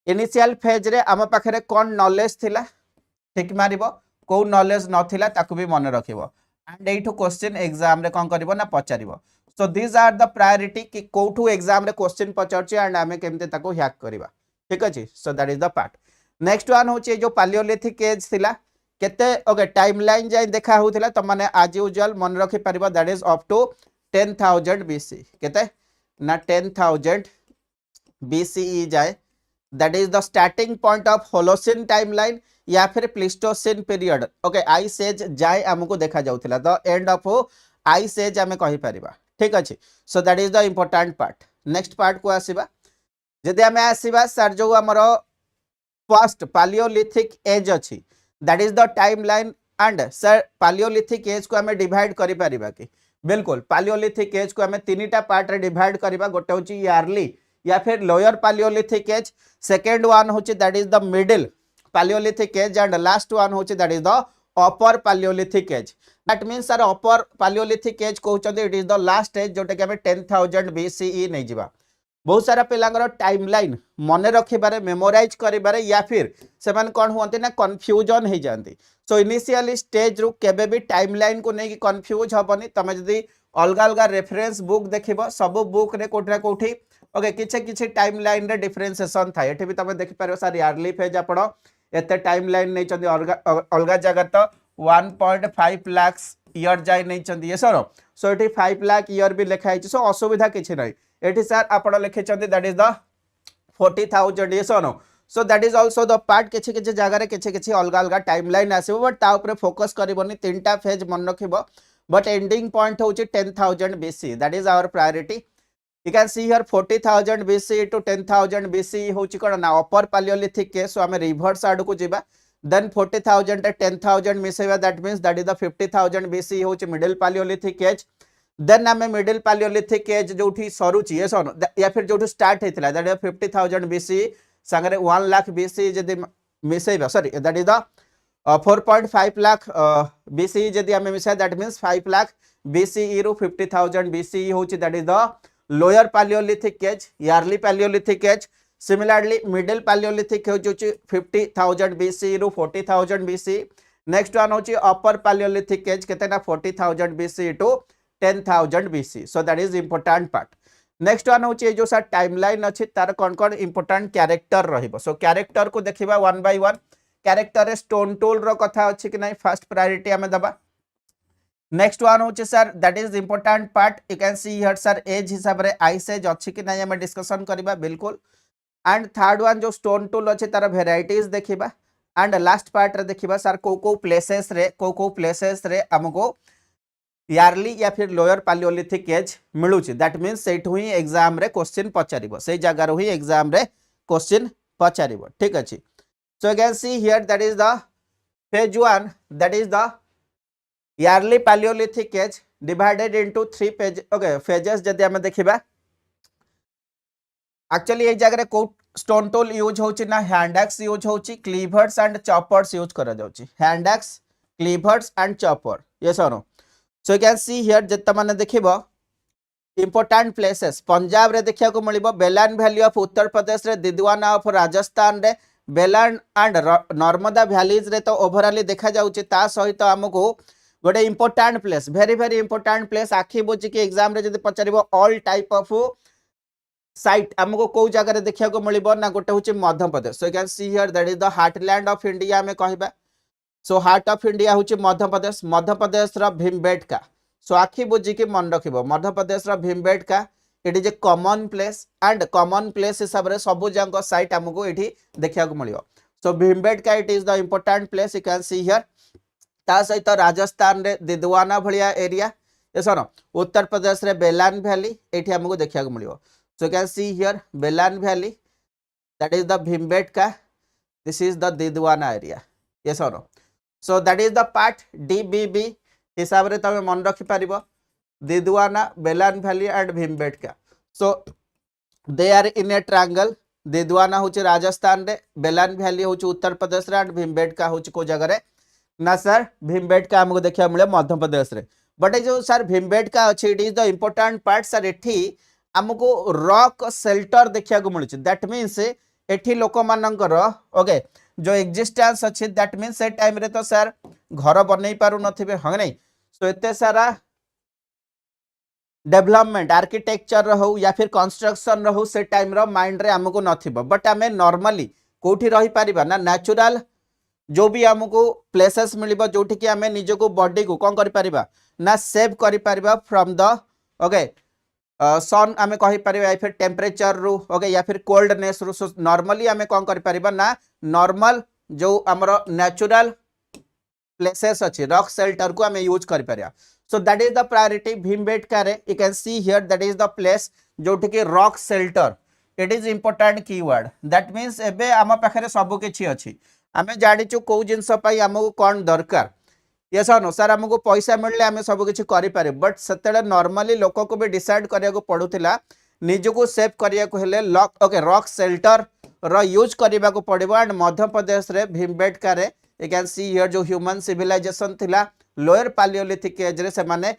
initial phase रे हम पाखरे कोन knowledge थिला ठीक मारिबो को नॉलेज नथिला ताकू भी मन रखिबो एंड एठो क्वेश्चन एग्जाम रे कोन करिवो ना पचारिवो so these are the priority कि कोठू एग्जाम रे क्वेश्चन पचारछि एंड हमें केमते ताको हैक करबा ठीक अछि so that is the part next one होछि जो Paleolithic एज थिला केते ओके टाइमलाइन जाय देखा होथिला त माने आज यूजुअल मन रखि परिबो that is up to 10000 BC केते ना 10000 BCE जाय that is the starting point of holocene timeline या फिर pleistocene period okay ice age जाय हमको देखा जाउथिला the end of ice age हमें कहि परिबा ठीक अछि so that is the important part next part को आसीबा जदि हमें आसीबा सर जो हमरो फर्स्ट Paleolithic एज अछि that is the timeline and sir Paleolithic as को हमें डिवाइड करि परिबा कि बिल्कुल Paleolithic एज को हमें तीनटा पार्ट रे डिवाइड करबा गोटे होची ईयरली या फिर lower Paleolithic age second one होची that is the middle Paleolithic age and last one होची that is the upper Paleolithic age that means sir upper Paleolithic age कहउचंदी it is the last age Jote के हमें 10000 BCE नै जिबा बहुत सारा पिलांगर timeline मने रखिबारे memorise करिबारे या फिर सेमान कोन होंते ना कंफ्यूजन हे जानती सो इनिशियल स्टेज रु केबे भी टाइमलाइन को नै कि कंफ्यूज हबनी तमे जदी अलगा अलगा रेफरेंस बुक देखिबो सब बुक रे कोठरा कोठी ओके किछि टाइमलाइन रे डिफरेंशिएशन था एठी भी तमे देखि पारो सर ईयरली फेज आपण एते टाइमलाइन नै चंदी अलगा जगह तो 1.5 लाख ईयर जाय नै चंदी ये सर सो एठी 5 लाख ईयर भी लिखा है सो असुविधा किछि नै एठी सर आपण लिखे चंदी दैट इज द 40000 ये sir so that is also the part किछि जगह रे किछि अलगा अलगा टाइमलाइन आसीबो बट ता ऊपर फोकस करबोनी तीनटा फेज मन रखिबो बट एंडिंग पॉइंट होची 10000 BC that is our priority You can see here 40,000 BC to 10,000 BC होची कोन ना अपर Paleolithic के सो हमें रिवर्स आड को जिबा देन 40,000 to 10,000 मिसेबा that means that is the 50,000 BC होची मिडिल Paleolithic एज देन हमें मिडिल Paleolithic एज जोठी सरुची ये सन या फिर जोठी स्टार्ट हेतिला दैट इज 50,000 BC संगरे 1 लाख BC जदी मिसेबा sorry that is the 4.5 lakh BC जदी हमें मिसा दैट मींस 5 लाख BCE रो 50,000 BCE होची that is the lower Paleolithic age yearly Paleolithic age similarly middle Paleolithic होची 50,000 BC रो 40,000 BC नेक्स्ट वन होची अपर Paleolithic एज केतेना 40,000 BC to 10,000 BC so that is important part next one होची जो sir timeline अछि तार कोन important character रहिबो सो character को देखिबा वन बाय वन कैरेक्टर रे स्टोन टूल रो कथा अछि कि नै फर्स्ट प्रायोरिटी हमें दबा नेक्स्ट वन होची sir that is important part you can see here sir age हिसाब रे आइस एज अछि कि नै हमें डिस्कशन करबा बिल्कुल एंड थर्ड वन जो स्टोन टूल अछि तार वेराइटीज देखिबा एंड लास्ट पार्ट रे देखिबा सर को प्लेसेस रे हमको ईयरली या फिर लोअर Paleolithic एज मिलुची दैट मींस सेठु ही एग्जाम रे क्वेश्चन पचारिबो से जगह रो ही एग्जाम रे क्वेश्चन पचारिबो ठीक अछि so you can see here that is the phase 1 that is the early Paleolithic age divided into 3 phase okay phases जदी हम देखिबा एक्चुअली ए जगह रे को स्टोन टूल यूज होची ना हैंड एक्स यूज होची क्लीवर्स एंड चॉपर्स यूज करा जाउची hand axe cleavers and chopper. Yes or no? So you can see here jetta mane dekhibo important places Punjab रे देखिया को मिलिबो बेलान वैली ऑफ उत्तर प्रदेश रे दिदवाना ऑफ राजस्थान रे बेलान एंड नर्मदा वैलीज रे तो ओवरऑल देखा जाउची ता सहित हमको गोटे important place very very important place आखि बुझी कि एग्जाम रे जदि पचारिबो ऑल टाइप ऑफ साइट हमको को जगह रे देखिया को मिलिबो ना गोटे होची Madhya Pradesh. So you can see here that is the heartland of India हमें कहबा. सो हार्ट ऑफ इंडिया होची मध्य प्रदेश रा भीमबेटका. सो आखि बुझी कि मन रखिबो मध्य प्रदेश रा Bhimbetka it is A common place and common place हिसाब रे सबु जंग साइट हमको एठी देखिया को मिलियो. So Bhimbetka it is the important place you can see here. ता सहित राजस्थान रे दिदवाना भलिया एरिया ये सर उत्तर प्रदेश रे बेलान वैली एठी हमको देखिया को मिलियो. So you can see here Belan valley that is the Bhimbetka this is the Didwana area. Yeah sir so that is the part DBB हिसाब रे तमे मन रखि परिबो Didwana Belan valley and Bhimbetka. So they are in a triangle. Didwana होची राजस्थान रे बेलान वैली होची उत्तर प्रदेश रे एंड भीमबेटका होची को जगह रे ना सर भीमबेटका हमको देखिया मिले मध्य प्रदेश रे. बट जो सर भीमबेटका अछि it is the important part sir. एठी हमको रॉक शेल्टर देखिया को मिलुची दैट मींस एठी लोक मानकर ओके जो एग्जिस्टेंस अछि दैट मींस से टाइम रे तो सर घर बनै पारु नथिबे ह नै. सो एते सारा डेवलपमेंट आर्किटेक्चर रहू या फिर कंस्ट्रक्शन रहू से टाइम रो माइंड रे हमको नथिबो. बट हमें नॉर्मली कोठी रही पारिबा ना नेचुरल जो भी हमको प्लेसेस मिलिबो जोठी कि हमें निज को बॉडी को कोन करि पारिबा ना सेव करि पारिबा फ्रॉम द ओके सन आमे कहि पारिबा या फिर टेम्परेचर रु ओके या फिर कोल्डनेस रु. सो नॉर्मली हमें कोन करि पारिबा ना नॉर्मल जो हमरो नेचुरल प्लेसेस अछि रॉक शेल्टर को हमें यूज करि पारिबा. So that is the priority Bhimbetka रे. You can see here that is the place जोठी कि rock shelter it is important keyword. That means एबे हम पाखरे सब किछि अछि आमे जानिचु को जिंस पई हमको कोन दरकार. यस और नो सर हमको पैसा मिलले हमें सब किछि करि पारे. बट सतेले नॉर्मली लोक को भी डिसाइड करिया को पडुथिला निज को सेव करिया को हेले लॉक ओके रॉक शेल्टर रो यूज करिबा को पड़िबो. एंड मध्य प्रदेश रे भीमबेटका रे यू कैन सी हियर जो ह्यूमन सिविलाइजेशन थिला लोअर पालियोलिथिक एज रे से माने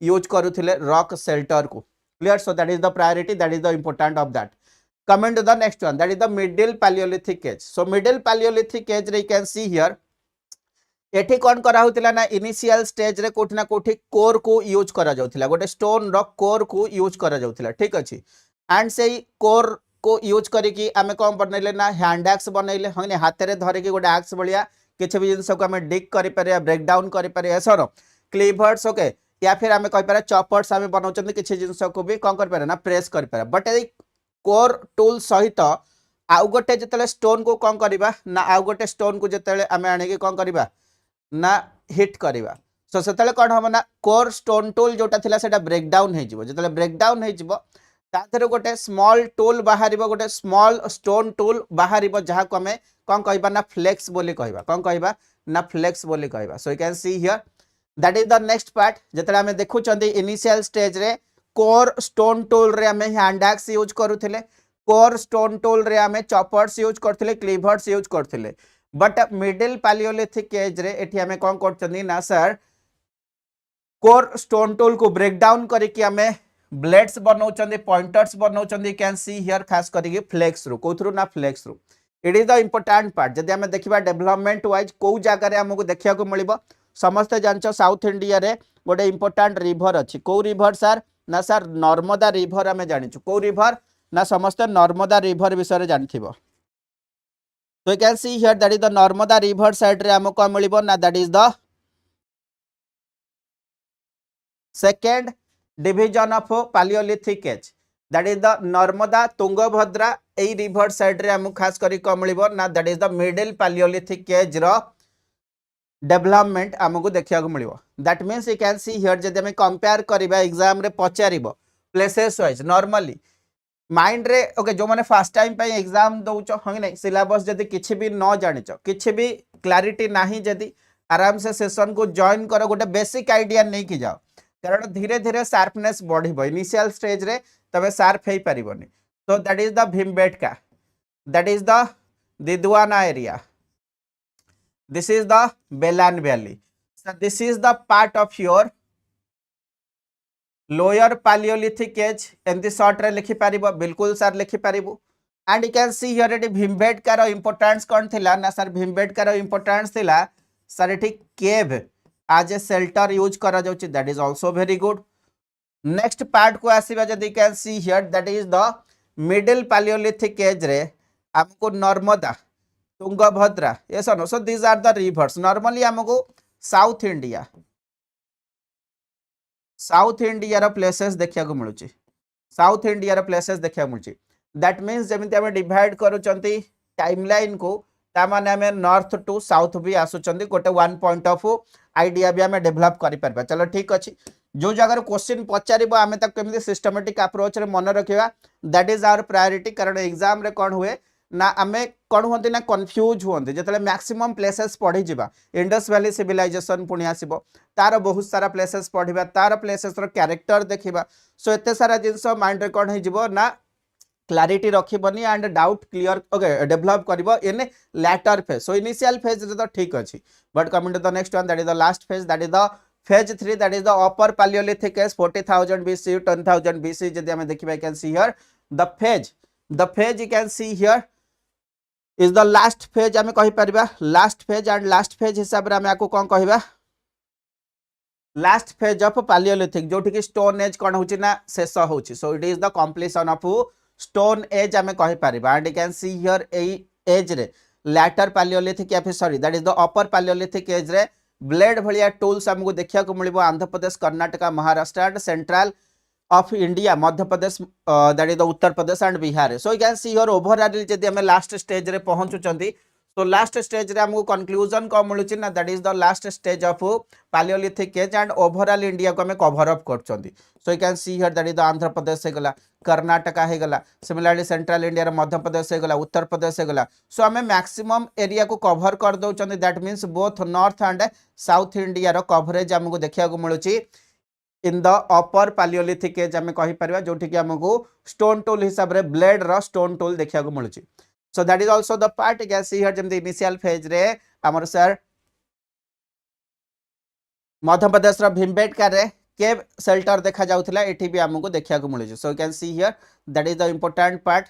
यूज करूथिले रॉक शेल्टर को. Clear. So that is the priority that is the important of that. Coming to the next one that is the middle Paleolithic age. So middle Paleolithic age रे you can see here एठी कोन करा होतिला ना initial stage रे कोठी ना कोठी core को use करा जाउथिला गोटे स्टोन रो कोर को यूज करा जाउथिला. ठीक अछि. एंड से कोर को यूज करी कि हमें कोन बनैले ना हैंड एक्स बनैले हने हाथ रे धरे कि गोटे एक्स बलिया किछि भी जिंस को हमें डिग करि पारे ब्रेक डाउन करि पारे एसरो क्लीवर्स ओके या फिर हमें कहि पारे चॉपर्स हमें बनाउचंदी किछि जिंस को भी कोन करि पारे ना प्रेस करि पारे. बट कोर टूल सहित आउ गोटे जतले स्टोन को कौन करबा ना आउ गोटे स्टोन को जतले आमे आने के कौन करबा ना हिट करबा. सो सेतले कोन हम ना कोर स्टोन टूल जोटा थिला सेटा ब्रेक डाउन हे जिवो. जतले ब्रेक डाउन हे जिवो ताथरे गोटे स्मॉल टूल बाहरिबो गोटे स्मॉल स्टोन टूल बाहरिबो जहा को हमें कौन कहबा ना फ्लेक्स बोली कहबा. कौन कहबा ना फ्लेक्स बोली कहबा. So you can see here that is the next part जतले हमें देखु चंदी इनिशियल स्टेज रे कोर स्टोन टूल रे हमें हैंड एक्स यूज करूथिले. कोर स्टोन टूल रे हमें चॉपर्स यूज करथिले क्लीवर्स यूज करथिले. बट मिडिल पैलियोलिथिक एज रे एठी हमें कोन करचंदी ना सर कोर स्टोन टूल को ब्रेक डाउन करके हमें ब्लेड्स बनाउचंदी पॉइंटर्स बनाउचंदी. कैन सी हियर खास करके फ्लेक्स रु कोथरु ना फ्लेक्स रु. It is the important part. जदि हमें देखिबा डेवलपमेंट वाइज को जगह रे हमको देखिया को मिलिबो समस्त जानचो साउथ इंडिया रे गोटे इंपोर्टेंट रिवर अछि. को रिवर सर ना सर नर्मदा रिवर हमें जानिछु. को रिवर ना समस्त नर्मदा रिवर विषय जानिथिबो. तो you can see here that is the Narmada river side रे हमको मिलिबो ना that is the second division of paleolithic age that is the Narmada Tungabhadra ए रिवर साइड रे हमको खास करी को मिलिबो ना that is the middle paleolithic age रो डेवलपमेंट हमको देखिया को मिलिबो. That means you can see here जदि हम कंपेयर करबा एग्जाम रे पचारिबो प्लेसेस वाइज नॉर्मली माइंड रे ओके जो माने फर्स्ट टाइम पे एग्जाम दउचो हंग नै सिलेबस जदि किछि भी न जानिचो किछि भी क्लैरिटी नाही जदि आराम से सेशन को जॉइन करो गोटे बेसिक आइडिया नै कि जाओ कारण धीरे धीरे शार्पनेस बढ़िबो. इनिशियल स्टेज रे तबे शार्प हेई परिबोनी. तो that is the Bhimbetka that is the Didwana area this is the Belan valley. This is the part of your lower Paleolithic age एमती शॉर्ट रे लिखि पारिबो बिल्कुल सर लिखि पारिबो and you can see here एटी भीमबेटका रो इंपोर्टेंस कोन थिला ना सर भीमबेटका रो इंपोर्टेंस थिला सर एटी cave as a shelter use करा जाउची that is also very good next part को आसीबा जदी can see here that is the middle Paleolithic age रे हमको Narmada Tungabhadra yes no so these are the rivers normally हमको south India रो places देखिया को मिलुची साउथ इंडिया रो प्लेसेस देखिया मिलुची दैट मीन्स जमिति हमें डिवाइड करूचंती टाइमलाइन को ता माने हमें नॉर्थ टू साउथ भी आसुचंती गोटे वन पॉइंट ऑफ आइडिया भी हमें डेवलप करि परबा चलो ठीक अछि जो जगह क्वेश्चन पचारिबो हमें तक केमिति सिस्टमैटिक अप्रोच रे मन रखिबा दैट इज आवर प्रायोरिटी कारण एग्जाम रे कोन हुए ना आमे कोन होंती ना कंफ्यूज होंती जेतले मैक्सिमम प्लेसेस पढ़ी जिबा इंडस वैली सिविलाइजेशन पुणी आसीबो तार बहुत सारा प्लेसेस पढ़िबा तार प्लेसेस रो कैरेक्टर देखिबा सो एते सारा जिंस माइंड रे कोन हे जिवो ना क्लैरिटी रखिबनी and doubt clear okay develop करिवो in later phase so initial phase रे तो ठीक अछि but coming to the next one that is the last phase that is the phase 3 that is the upper Paleolithic age 40000 BC 10000 BC जदि हम देखिबा can see here the phase you can see here is the last phase हमें कहि परबा last phase and last phase हिसाब रे हमें आको कोन कहबा लास्ट फेज ऑफ Paleolithic जोठी कि स्टोन एज कोन होची ना शेष होची so it is the completion of stone age हमें कहि परबा and you can see here age रे लैटर Paleolithic या फिर sorry that is the upper Paleolithic age रे ब्लेड भलिया टूल्स हमको देखिया को मिलिबो Andhra Pradesh Karnataka Maharashtra and central of India Madhya Pradesh that is the Uttar Pradesh and Bihar so you can see here overall जदी हमें लास्ट स्टेज रे पहुंचुचंती तो लास्ट स्टेज रे हमको कंक्लूजन को मिलुची ना that is the last stage of Paleolithic age and overall India को हमें कवर अप करचंती so you can see here that is the Andhra Pradesh से गला कर्नाटक है गला सिमिलरली सेंट्रल इंडिया रे मध्य प्रदेश से गला उत्तर प्रदेश से गला सो हमें मैक्सिमम एरिया को कवर कर दउचंती that means both north and south India रो कवरेज हमको देखिया को मिलुची in the upper Paleolithic age हमें कहि परबा जोठी कि हमको स्टोन टूल हिसाब रे ब्लेड रो स्टोन टूल देखिया को मिलुची so that is also the part you can see here जेम द इनिशियल फेज रे हमर सर मध्य प्रदेश रो भीमबेटका रे केव शेल्टर देखा जाउथला एठी भी हमको देखिया को मिलुची so you can see here that is the important part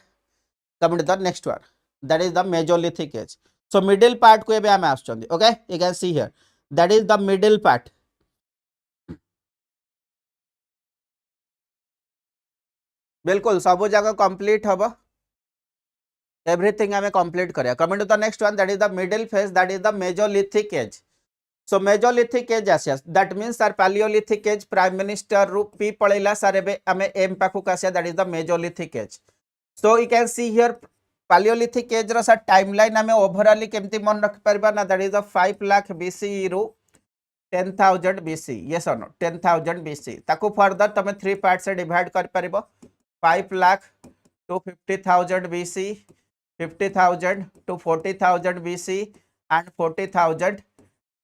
coming to the next one that is the Mesolithic age so middle part को एबे हम आछचंदी okay you can see here that is the middle part बिल्कुल सब जगह complete हबो everything हमें complete करिया coming to the next one that is the middle phase that is the Mesolithic age so Mesolithic age Asia that means sir Paleolithic age prime minister रू पी पळैला sir एबे हमें एम पाखु कासिया that is the Mesolithic age so you can see here Paleolithic age रो sir timeline हमें ओवरऑल केमती मन रख परबा ना that is the 5 lakh BC रू 10000 BC यस और नो 10000 BC ताको फर्दर तमे 3 पार्ट से डिवाइड कर परबो 5 lakh to 50,000 BC, 50,000 to 40,000 BC and 40,000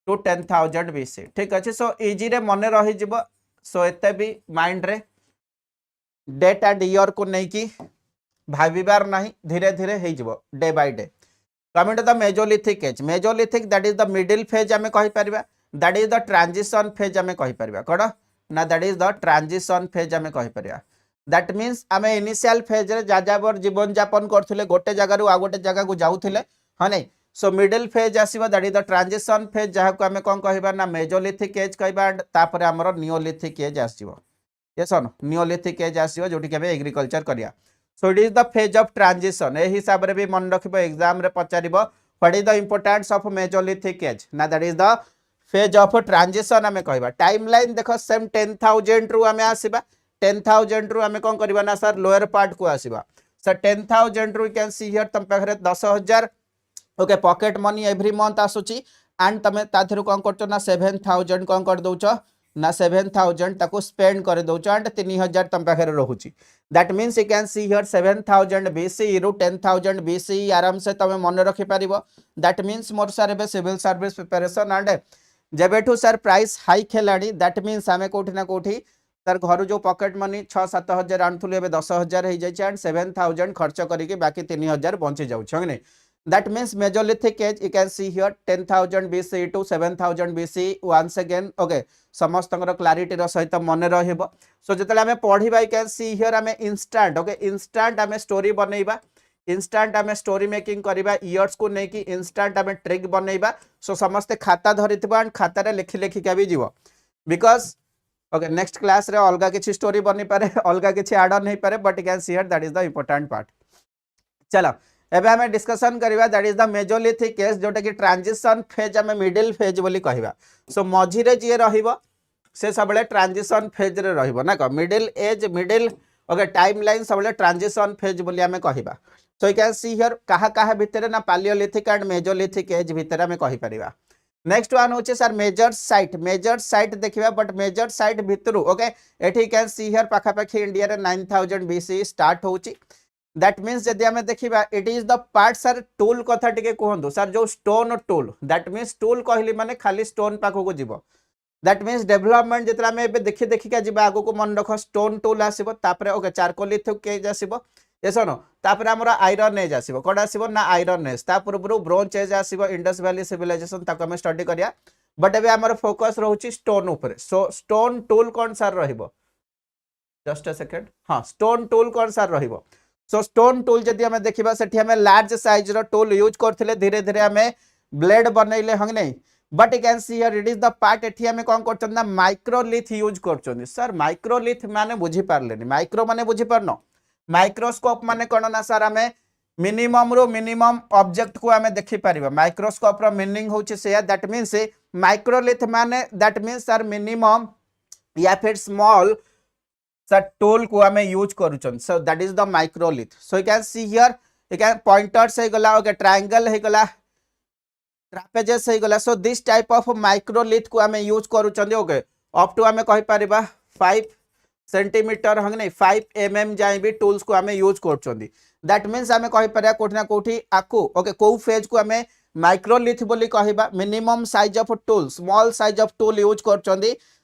to 10,000 BC ठीक अच्छे सो इजी रे मन रही जिवो सो एते भी माइंड रे डेट एंड ईयर को नहीं कि भाबिबार नहीं धीरे धीरे हे जिवो day by day coming to the Mesolithic that is the middle phase हमें कहि परबा that is the transition phase हमें कहि परबा कोन ना that is the transition phase हमें कहि परबा दैट मीन्स आम इनिशियल फेज रे जाजाबर जीवन यापन करथुले गोटे जगह रु आ गोटे जगह को जाउथुले ह नै सो मिडिल फेज आसीबा that is the transition phase जहा को हमें कोन कहबा ना Mesolithic एज कहबा तापर हमर Neolithic एज आसीबो यस नो Neolithic एज आसीबो जोठी के हमें एग्रीकल्चर करिया so it is the phase of transition ए हिसाब रे भी मन रखिबो एग्जाम रे पचारिबो what is the importance of Mesolithic age ना that is the phase of transition हमें कहबा टाइमलाइन देखो सेम 10000 रु हमें आसीबा 10,000 रु हमें कौन करबा ना सर लोअर पार्ट को आसीबा सर 10,000 रु कैन सी हियर तम पाखरे 10,000 okay pocket money every month आसुची एंड तमे ताथरु कौन करचो ना 7,000 कौन कर दउचो ना 7,000 ताको स्पेंड कर दउचो एंड 3,000 तम पाखरे रहूची that means you can see here 7,000 BC रु 10,000 BC आराम से तमे मन रखि पारिबो दैट मींस मोर सर एबे सिविल सर्विस प्रिपरेशन एंड जेबेठू सर प्राइस हाई खेलाडी दैट मींस हमें कोठी ना कोठी सर घर जो पॉकेट मनी 6-7 हजार आणुले 10,000 हो जाए एंड 7,000 खर्च करके बाकी 3,000 बंची जाऊँ That means Mesolithic age you can see here 10,000 BC to 7,000 BC once again okay समस्तंगर क्लारिटी रो सहित मन रहिबो सो जतले हमें पढिबा you can see here हमें instant okay instant हमें स्टोरी बनैबा instant हमें स्टोरी मेकिंग करिबा इयर्स को नै कि instant हमें ट्रिक बनैबा सो समस्त खाता धरितबा एंड खाता रे लिखि लिखि का भी जीवो बिकॉज़ ओके नेक्स्ट क्लास रे अलगा किछि स्टोरी बनि पारे अलगा किछि ऐड ऑन नै पारे but you can see here that is the important part चलो एबे हमें डिस्कशन करिबा that is the mesolithic age जोटा कि ट्रांजिशन फेज हमें मिडिल फेज बोली कहिबा सो मझी रे जे रहिबो से सबले ट्रांजिशन फेज रे रहिबो ना को middle age middle okay timeline सबले ट्रांजिशन फेज बोली हमें कहिबा so you can see here कहा कहा भितरे ना पालियोलिथिक एंड मेजोलिथिक एज भितरे हमें कहि परिबा नेक्स्ट वन होचे सर मेजर साइट देखिबा बट मेजर साइट भितरु ओके एठी कैन सी हियर पाखा पाखी इंडिया रे 9000 बीसी स्टार्ट होची दैट मीन्स जदि हमें देखिबा it is the part sir tool कथा टिके कहंदो सर जो stone tool that means tool कहली माने खाली स्टोन पाखो को जीवो दैट मीन्स डेवलपमेंट जितला हमें एबे देखि देखि का जीवा आगो को मन रखो स्टोन टूल आसीबो तापरे ओके चारकोलिथिक के आसीबो एसनो तापरे हमरा आयरन एज आसीबो कोड आसीबो ना आयरन एज ता पूर्व ब्रोंज एज आसीबो इंडस वैली सिविलाइजेशन ताको हमें स्टडी करिया बट एबे हमर फोकस रहउची स्टोन ऊपर सो स्टोन टूल कोन सर रहिबो जस्ट अ सेकंड हां स्टोन टूल कोन सर रहिबो सो स्टोन टूल जदि हमें देखिबा सेठी हमें लार्ज साइज रो टूल यूज करथिले धीरे धीरे हमें ब्लेड बनैले हंग नै but you can see here it is the part एठी हमें कोन करछन ना माइक्रोलिथ यूज करछन सर माइक्रोलिथ माने बुझी पारलेनी माइक्रो माने बुझी पारनो माइक्रोस्कोप माने कोन ना सर हमें मिनिमम रो मिनिमम ऑब्जेक्ट को हमें देखि परिबा माइक्रोस्कोप रो मीनिंग होचे से दैट मींस माइक्रोलिथ माने दैट मींस सर मिनिमम या फिर स्मॉल सर टूल को हमें यूज करूछन so that is the microlith so you can see here you can pointers हे गला ओके ट्रायंगल हे गला ट्रापेजेस हे गला so this type of microlith को हमें यूज करूछन ओके अप टू हमें कहि परिबा 5 सेंटीमीटर हंग नै 5 mm जाय भी टूल्स को हमें यूज करछन दैट मींस हमें कहि परिया कोठना कोठी आकु ओके को फेज को हमें माइक्रोलिथ बोली कहिबा minimum size of tool small size of tool use करछन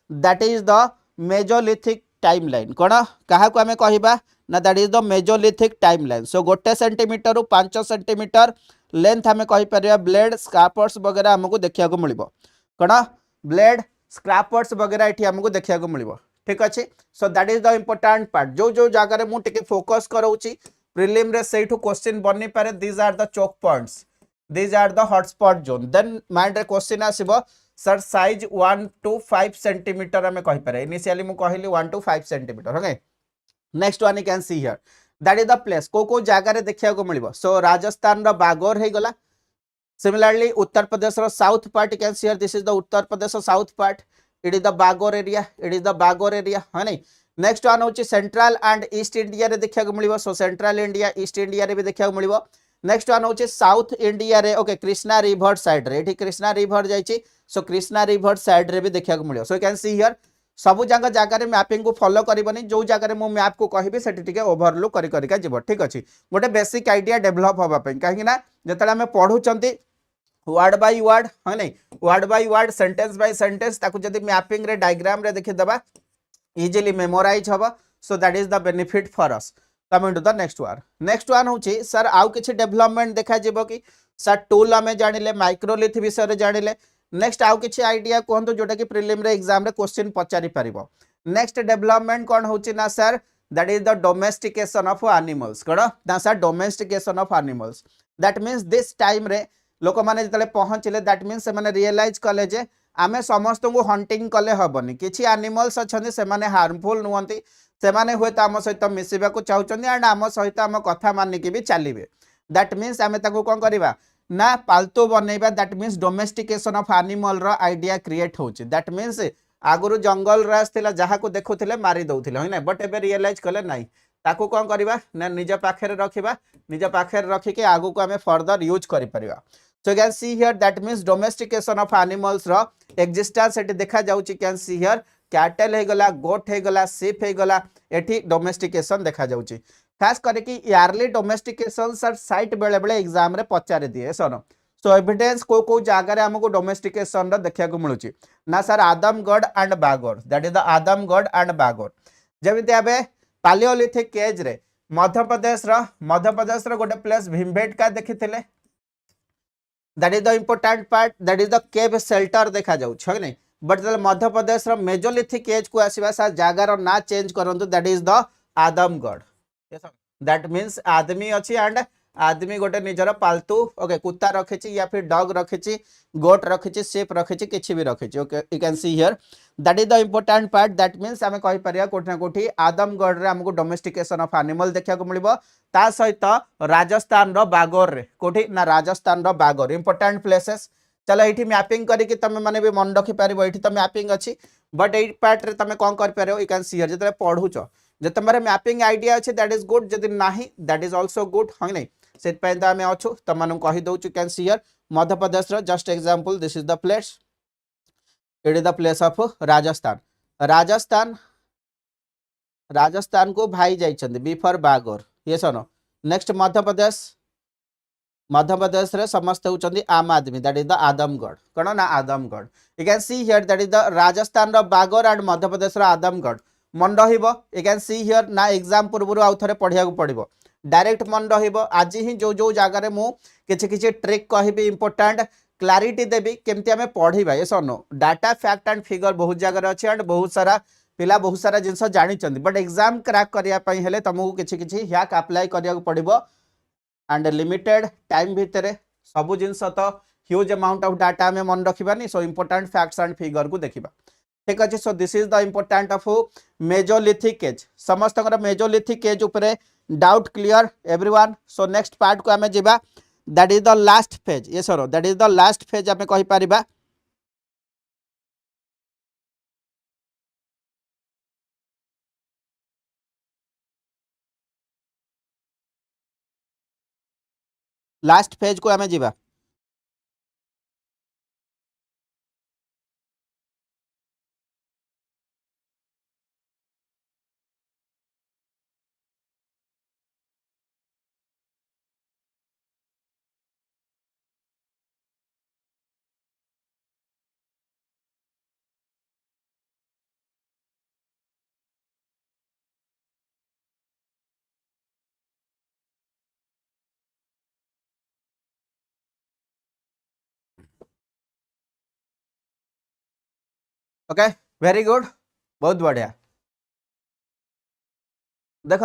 that is the mesolithic timeline कोन कहा को हमें कहिबा ना that is the mesolithic timeline so गोटे सेंटीमीटर रु 5 सेंटीमीटर लेंथ हमें कहि परिया ब्लेड स्क्रैपर्स वगैरह हमको देखिया को मिलिबो कोन ब्लेड स्क्रैपर्स वगैरह एठी हमको देखिया को मिलिबो ठीक अछि so that is the important part जो जो जगह रे मु टिके फोकस करउची प्रीलिम रे सेठू क्वेश्चन बनि पारे these are the choke points these are the hotspot zone then mind रे क्वेश्चन आसीबो सर साइज 1 to 5 सेंटीमीटर हमें कहि पारे इनिशियली मु कहली 1 to 5 centimetre okay next one you can see here that is the place को जगह रे देखिया को मिलिबो सो राजस्थान रो बागोर हे गला सिमिलरली उत्तर प्रदेश रो south part you can see here this is the Uttar Pradesh रो south part it is the Bagor area है नहीं नेक्स्ट वन होची सेंट्रल एंड ईस्ट इंडिया रे देखिया को मिलिबो सो सेंट्रल इंडिया ईस्ट इंडिया रे भी देखिया को मिलिबो नेक्स्ट वन होची साउथ इंडिया रे ओके कृष्णा रिवर साइड रे एठी कृष्णा रिवर जाईची सो कृष्णा रिवर साइड रे भी देखिया को मिलियो so you can see here सबु जगह रे मैपिंग को फॉलो करबनी जो जगह रे मु मैप को कहबी सेठी टिके ओवरलुक करि करिका जिवो ठीक अछि गोटे बेसिक आईडिया डेवलप होबा पे काहे ना जतले हमें पढुचंती वर्ड बाय वर्ड है नहीं word by word sentence by sentence ताकू जदी मैपिंग रे डायग्राम रे देखि दबा इजीली मेमोराइज होबा so that is the benefit for us coming to the next one होची सर आउ किछि डेवलपमेंट देखा जिवो कि सर टूल हमें जानिले माइक्रोलिथ विषय रे जानिले नेक्स्ट आउ किछि आईडिया कोहंतो जोटा कि प्रीलिम रे एग्जाम रे क्वेश्चन पचारि परिबो नेक्स्ट डेवलपमेंट कोन होची ना sir that is the domestication of animals कोन ना sir domestication of animals that means this time रे लोक माने जतले पहुंचले दैट मींस से माने रियलाइज कले जे आमे समस्त को हंटिंग कले हबनी किछि एनिमल्स अछनी से माने हार्मफुल नुहंती से माने होय त आम सहित मिसिबा को चाहुचंदी एंड आम सहित आम कथा मानि के भी चलिबे दैट मींस आमे ताको कोन करिबा ना पालतू बनैबा that means domestication of animal रो आईडिया क्रिएट होची दैट मींस आगुरु जंगल रास थिला जहा को देखुथिले मारी दउथिले होय ना बट एबे रियलाइज कले नाही ताको कोन करिबा ना निज पाखरे रखिबा निज पाखरे रखि के आगु को हमें फर्दर यूज करि परिबा so can see here that means domestication of animals रो एक्जिस्टेंस एटी देखा जाउची कैन सी हियर कैटल हे गला गोट हे गला शीप हे गला एठी डोमेस्टिकेशन देखा जाउची खास करे कि इयरली डोमेस्टिकेशन सर साइट बेले बेले एग्जाम रे पचारे दिए सनो सो एविडेंस को जगह रे हमको डोमेस्टिकेशन रो देखा को मिलुची ना sir Adamgarh and Bagor that is the Adamgarh and Bagor जेमिति आबे पालियोलिथिक एज रे मध्य प्रदेश रो गोटे प्लेस भीमबेटका देखिथिले that is the important part, that is the cave shelter देखा जाउ छ नै। बट मध्य प्रदेश रो मेजोलिथिक एज को आसीबा सा जागार ना चेंज करंतु, that is the Adamgarh. That means आदमी अच्छी एंड आदमी गोटे निजर पालतू ओके कुत्ता रखी या फिर डॉग रखी, गोट रखी, शिप रखी, किसी भी रखी। Okay you can see here that is the important part, that means आम कहीपर कोठी ना कोठी आदमगढ़ रे हमको डोमेस्टिकेशन ऑफ एनिमल देखा मिलिबो। ता सहित राजस्थान रो बागोर रे कोठी ना राजस्थान रो बागोर इंपोर्टेंट प्लेसेस। चलो ये मैपिंग करके तुम मैंने भी मन रखी पार, ये तो मैपिंग अच्छी। बट ये पार्ट रे तुम कौन कर पारो, यू कैन सी हियर जो पढ़ुच जो तुम मैपिंग आइडिया अच्छे दैट इज गुड, जदि नाही दैट इज आल्सो गुड हाँ नहीं से तो आम अच्छु तुम कही दौचु। Can see here Madhya Pradesh just example, this is the place, it is the place of Rajasthan. Rajasthan Rajasthan को भाई जाइछन्ति बी फॉर बागोर, यस और नो। नेक्स्ट मध्य प्रदेश रे समस्त होचन्ति आम आदमी, दैट इज द आदमगढ़ कौन ना Adamgarh. You can see here that is the Rajasthan रो बागोर एंड मध्य प्रदेश रो आदमगढ़। मन रहिबो यू कैन सी हियर ना एग्जाम पूर्व आउ थे पढ़िया पड़ो, डायरेक्ट मन रहिबो। आज ही जो जो जगार मु किछि किछि ट्रिक कहबी इंपोर्टेंट क्लारिटी देबी केमती आमे पढ़िबा, यस और no. Data fact and figure बहुत जगह अच्छी एंड बहुत सारा पिला बहुत सारा जिनस जानी, बट एग्जाम क्रैक करने हेले तुमको किछि किछि हैक अप्लाई करिया पड़िबो एंड लिमिटेड टाइम भितर सब जिनस तो ह्यूज अमाउंट ऑफ डाटा आमे मन रखिबानी। So important facts and figure को देखिबा, ठीक अच्छे। So this is the important of mesolithic age. समस्त मेजोलिथिक एज उपरे doubt clear everyone. So next part को आमे जिबा, that is the last phase, ये sir that is the last phase आमे कहि परिबा। लास्ट फेज को आमे जिबा। ओके वेरी गुड, बहुत बढ़िया। देख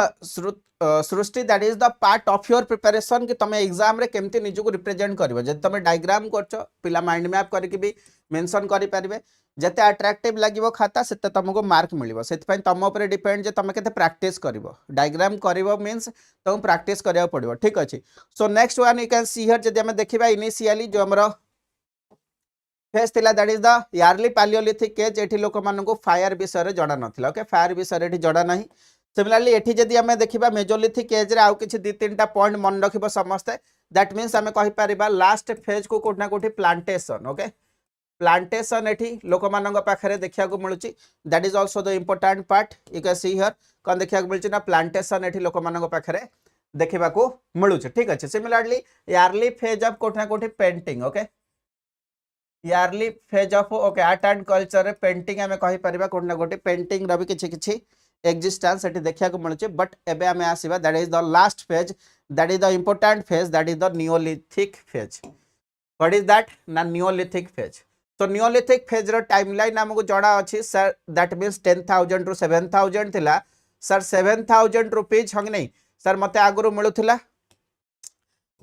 Srishti that is the part of your preparation कि तुम एग्जाम रे केमती निजको रिप्रेजेंट करबो। जदि तुम डायग्राम करछो पिला माइंड मैप करके भी मेंशन करि परिबे, जते अट्रैक्टिव लागिवो खाता सेते तुमको मार्क मिलिवो। सेति पय तुम ऊपर डिपेंड जे तुम केते प्रैक्टिस करबो। डायग्राम करबो मींस तुम प्रैक्टिस करिया पड़िबो, ठीक अछि। So next one you can see here जदि हम देखिबा इनिशियली जो हमरो फेज थिला that is the early paleolithic age. एठी लोक मानको फायर विषय रे जडा नथिला, ओके फायर विषय रे एठी जडा नाही। सिमिलरली एठी जदि हमें देखिबा मेजोलिथिक एज रे आउ किछि 2-3टा पॉइंट मन रखिबो समस्त, दैट मींस हमें कहि परिबा लास्ट फेज को कोठना कोठी प्लांटेशन, ओके प्लांटेशन एठी लोक मानक पाखरे देखिया को मिलुची, that is also the important part. You can see here कोन देखिया को मिलुची ना प्लांटेशन एठी लोक मानक पाखरे देखिबा को मिलुची, ठीक अछि। सिमिलरली यारली फेज ऑफ कोठना कोठी painting, okay early phase of okay art and culture रे पेंटिंग हमें कहि परिबा कोठना कोठी पेंटिंग रो भी किछि किछि एक्जिस्टेंस एटी देखिया को मिलुचे। बट एबे हमें आसीबा that is the last phase, that is the important phase, that is the neolithic phase. What is that ना नियोलिथिक फेज। तो नियोलिथिक फेज रो टाइमलाइन हमको जणा अछि सर, दैट मींस 10,000 टू 7,000 थिला सर। 7,000 रुपीज हंग नहीं सर मते आगुरु मिलुथिला,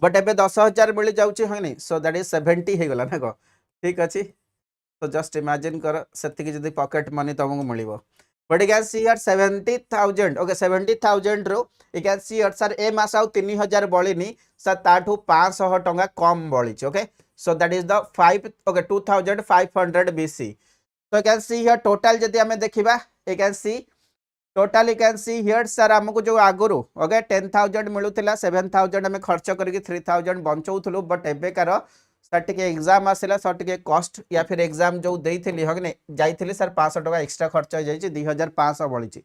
बट एबे 10,000 मिल जाउची हंग नहीं। सो दैट इज 70 हे गला ना को, ठीक अछि। तो जस्ट इमेजिन कर सेति कि जदी पॉकेट मनी तुमको मिलिबो। But you can see here 70,000, okay 70,000 रो you can see here sir ए मास आउ 3,000 बळिनी सर ताठू 500 टंका कम बळिछ, okay so that is the 5 okay 2,500 BC। तो you can see here total जदी हमें देखिबा you can see total you can see here sir हमको जो आगुरु ओके 10,000 मिलुथिला 7,000 हमें खर्च करके 3,000 बंचौथुलु। बट एबे कार सर टिके एग्जाम आसिला सर टिके कॉस्ट या फिर एग्जाम जो देइथिली हगने जाइथिली सर 500 टका एक्स्ट्रा खर्च हो जाइछि 2,500 बळिछि।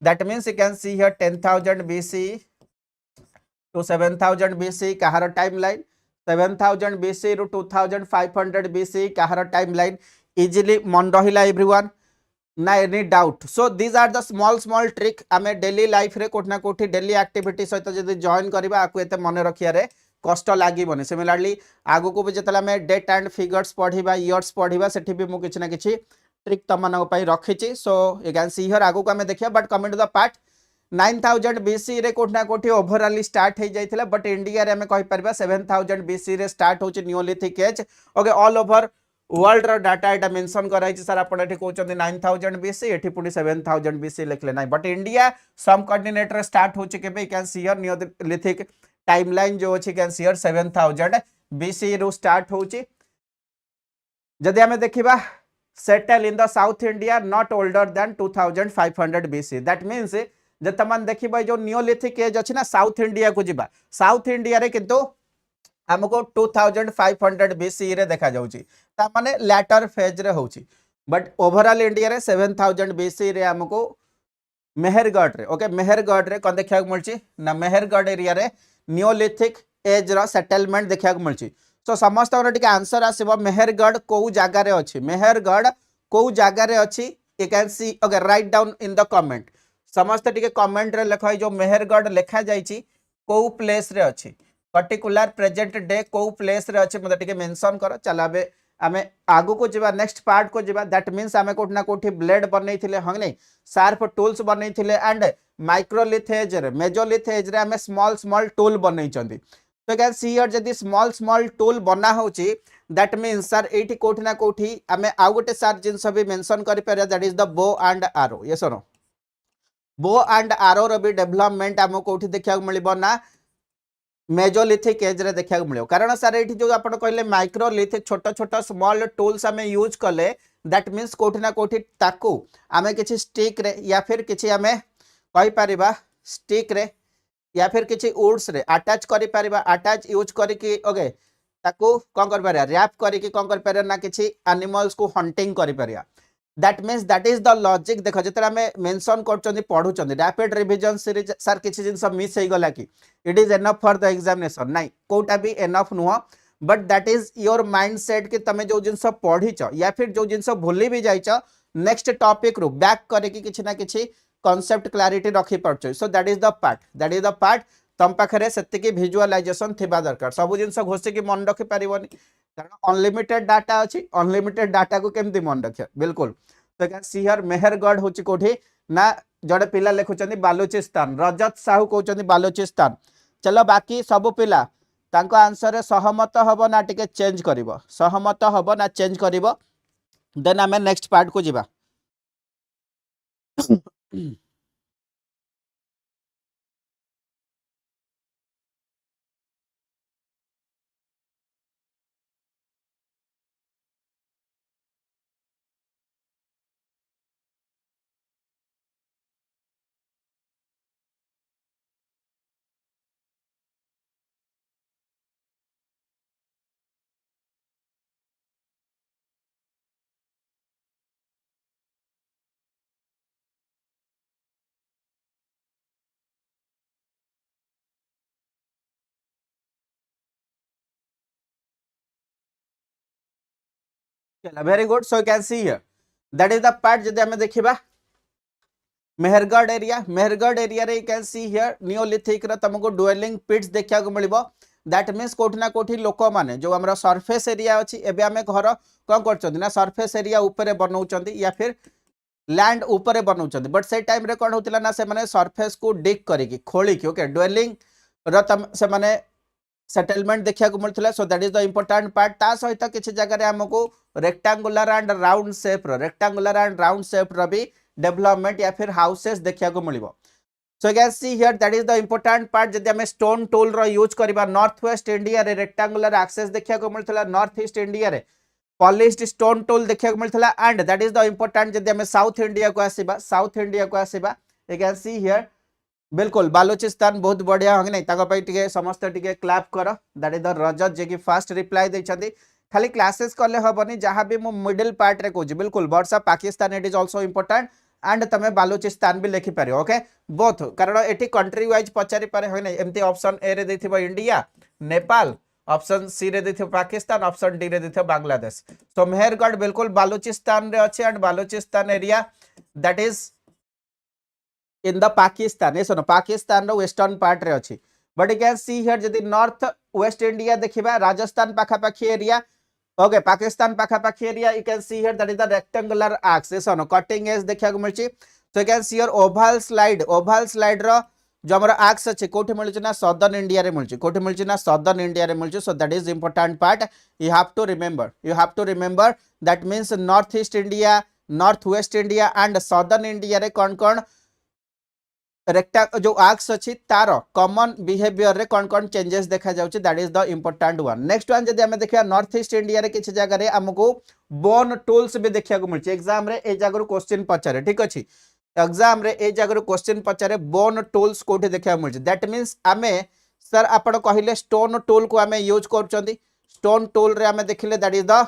That means you can see here 10,000 BC to 7,000 BC कहार टाइमलाइन, 7,000 BC रु 2,500 BC कहार टाइमलाइन इजीली मन रहिला एवरीवन ना any doubt. So these are the small small trick आमे डेली लाइफ रे कोठना कोठी डेली एक्टिविटी सहित जदी जॉइन करबा आकु एते मन रखिया रे कष्ट लागबनी सिमिलरली आगु को भी जतले हमें डेट एंड फिगर्स पढ़िबा इयर्स पढ़िबा सेठी भी मु किछि ना किछि ट्रिक तम मानक पई रखिछि so you can see here आगु को हमें देखिया but coming to the part 9000 BC रे कोठना कोठी ओवरऑल स्टार्ट हे जाइथिला बट इंडिया रे हमें कहि परबा 7000 बीसी रे स्टार्ट होछि neolithic age okay all over world रो डाटा एटा मेंशन कराई छी सर आपण एठी कहउछन 9000 बीसी एठी पुडी 7000 बीसी लिखले नाही बट इंडिया सम कोऑर्डिनेट रे स्टार्ट होछि केबे you can see here neolithic timeline जो अछि कैन सी हियर 7000 बीसी रो स्टार्ट होछि जदि हमें देखिबा settle in the south India not older than 2500 BC that means जत मन देखिबा जो नियोलिथिक एज अछि ना साउथ इंडिया को जिबा साउथ इंडिया रे किंतु हमको 2500 बीसी रे देखा जाउची ता माने लैटर फेज रे होउची बट ओवरऑल इंडिया रे 7000 बीसी रे हमको मेहरगढ़ रे ओके मेहरगढ़ रे कोन देखा मिलची ना मेहरगढ़ एरिया रे नियोलिथिक एज रो सेटलमेंट देखा मिलची सो समस्त टिके आंसर आसीबो मेहरगढ़ को जागा रे अछि मेहरगढ़ को जागा रे अछि you can C okay write down in the comment समस्त टिके कमेंट रे लिखाई जो मेहरगढ़ लिखा जाइची को प्लेस रे अछि पर्टिकुलर प्रेजेंट डे को प्लेस रे अछि मते टिके मेंशन करो चलाबे आमे आगु को जिबा नेक्स्ट पार्ट को जिबा दैट मींस आमे कोठना कोठी ब्लेड बनैथिले हंग नै शार्प टूल्स बनैथिले एंड माइक्रोलिथ एज रे मेजोलिथ एज रे आमे स्मॉल स्मॉल टूल बनैचंदी तो कैन सी हियर जदी स्मॉल स्मॉल टूल बना होची दैट मींस सर एठी कोठना कोठी आमे आ गोटे सर जिंस भी मेंशन करि परया that is the bow and आरो यस और नो बो एंड आरो रो भी डेवलपमेंट हमको कोठी देखिया मिलिबो ना मेजोलिथिक एज रे देखिया मिलियो कारण सर एठी जो आपण कहले माइक्रोलिथिक छोट छोट स्मॉल टूल्स हमें यूज कले दैट मींस कोठी ना कोठी ताकू हमें किछि स्टिक रे या फिर किछि हमें कहि परिबा स्टिक रे या फिर किछि वुड्स रे अटैच करि परिबा अटैच यूज करि कि ओके ताकू कोन कर परिया रैप करि कि कोन कर परिया ना किछि एनिमल्स को हंटिंग करि परिया that means that is the logic देखो जेतरा हमें mention करचंदी पढुचंदी rapid revision series sir किछि जिंस मिस हे गला कि it is enough for the examination नाही कोटा भी एनफ नुह but that is your mindset कि तमे जो जिंस पढिच या फिर जो जिंस भूली भी जाइच नेक्स्ट टॉपिक रु बैक करे कि किछि ना किछि कांसेप्ट क्लैरिटी रखि पड़छ so that is the part तम पाखरे सेति कि विजुअलाइजेशन थिबा दरकार सब जिंस घोषि कि मन रखि परिबनी कारण अनलिमिटेड डाटा अछि अनलिमिटेड डाटा को केमति मन रखे बिल्कुल तो कैन सी हियर मेहरगढ़ होची कोठी ना जड़े पिला लिखुचंदी बालूचिस्तान रजत साहू कहउचंदी बालूचिस्तान चलो बाकी सब पिला तांको आंसर रे सहमत हबो ना टिके चेंज करिवो सहमत हबो ना चेंज करिवो देन हमें नेक्स्ट पार्ट को जिबा very good so you can see here that is the part जदि हमें देखिबा मेहरगढ़ एरिया रे you can see here Neolithic रा तुमको ड्वेलिंग पिट्स देखिया को मिलिबो दैट मींस कोठी ना कोठी लोक माने जो हमरा सरफेस एरिया अछि एबे हमें घर कोन करचंदी ना सरफेस एरिया ऊपर बनौचंदी या फिर लैंड ऊपर बनौचंदी बट से टाइम रे कोन होतिला ना से माने सरफेस को डिग करिकि खोली कि ओके ड्वेलिंग रा से माने सेटलमेंट देखिया को मिलथिला so that is the important part ता सहित किछि जगह रे हमको रेक्टेंगुलर एंड राउंड शेप रो भी डेवलपमेंट या फिर हाउसेस देखिया को मिलिबो so you can see here that is the important part जदि हमें स्टोन टूल रो यूज करबा नॉर्थ वेस्ट इंडिया रे रेक्टेंगुलर एक्सेस देखिया को मिलथिला नॉर्थ ईस्ट इंडिया रे पॉलिश्ड स्टोन टूल देखिया को मिलथिला and that is the important जदि हमें साउथ इंडिया को आसीबा यू कैन सी हियर बिल्कुल बालूचिस्तान बहुत बढ़िया हंग नहीं ताको पई टिके समस्त टिके क्लैप करो दैट इज द रजत जे की फास्ट रिप्लाई दैछंदी खाली क्लासेस कले हबनी जहां भी मु मिडिल पार्ट रे कोजी बिल्कुल वर्षा Pakistan it is also important and तमे बालूचिस्तान भी लिखि पारे ओके बोथ कारण एटी कंट्री वाइज पचारि पारे होय नै एमती ऑप्शन ए रे दैथिबो इंडिया नेपाल ऑप्शन सी रे दैथिबो पाकिस्तान ऑप्शन डी रे दैथिबो बांग्लादेश सो मेहरगढ़ बिल्कुल बालूचिस्तान रे अछि and Baluchistan area that is in the Pakistan ये सुनो पाकिस्तान रो वेस्टर्न पार्ट रे अछि but you can see here जदि नॉर्थ वेस्ट इंडिया देखिबा राजस्थान पाखापाखी एरिया ओके पाकिस्तान पाखापाखी area you can see here that is the rectangular axes एसन कटिंग एज देखा मिलची so you can see here oval slide रो जो हमर आर्क्स अछि कोठी मिलची ना सदर्न इंडिया रे मिलची कोठी मिलची ना सदर्न इंडिया रे मिलची so that is important part you have to remember that means north east India north west India and southern India रे कौन कौन रेक्टा जो आर्क्स अछि तार कॉमन बिहेवियर रे कौन कौन चेंजेस देखा जाउछि that is the important one next one जदि हमें देखिया नॉर्थ ईस्ट इंडिया रे किछ जगह रे हमको बोन टूल्स भी देखिया को मिलछि एग्जाम रे ए जगह क्वेश्चन पचारे ठीक अछि एग्जाम रे ए जगह क्वेश्चन पचारे बोन टूल्स कोठी देखिया मिलछि दैट मींस हमें सर आपण कहिले स्टोन टूल को हमें यूज करछंती स्टोन टूल रे हमें देखिले that is the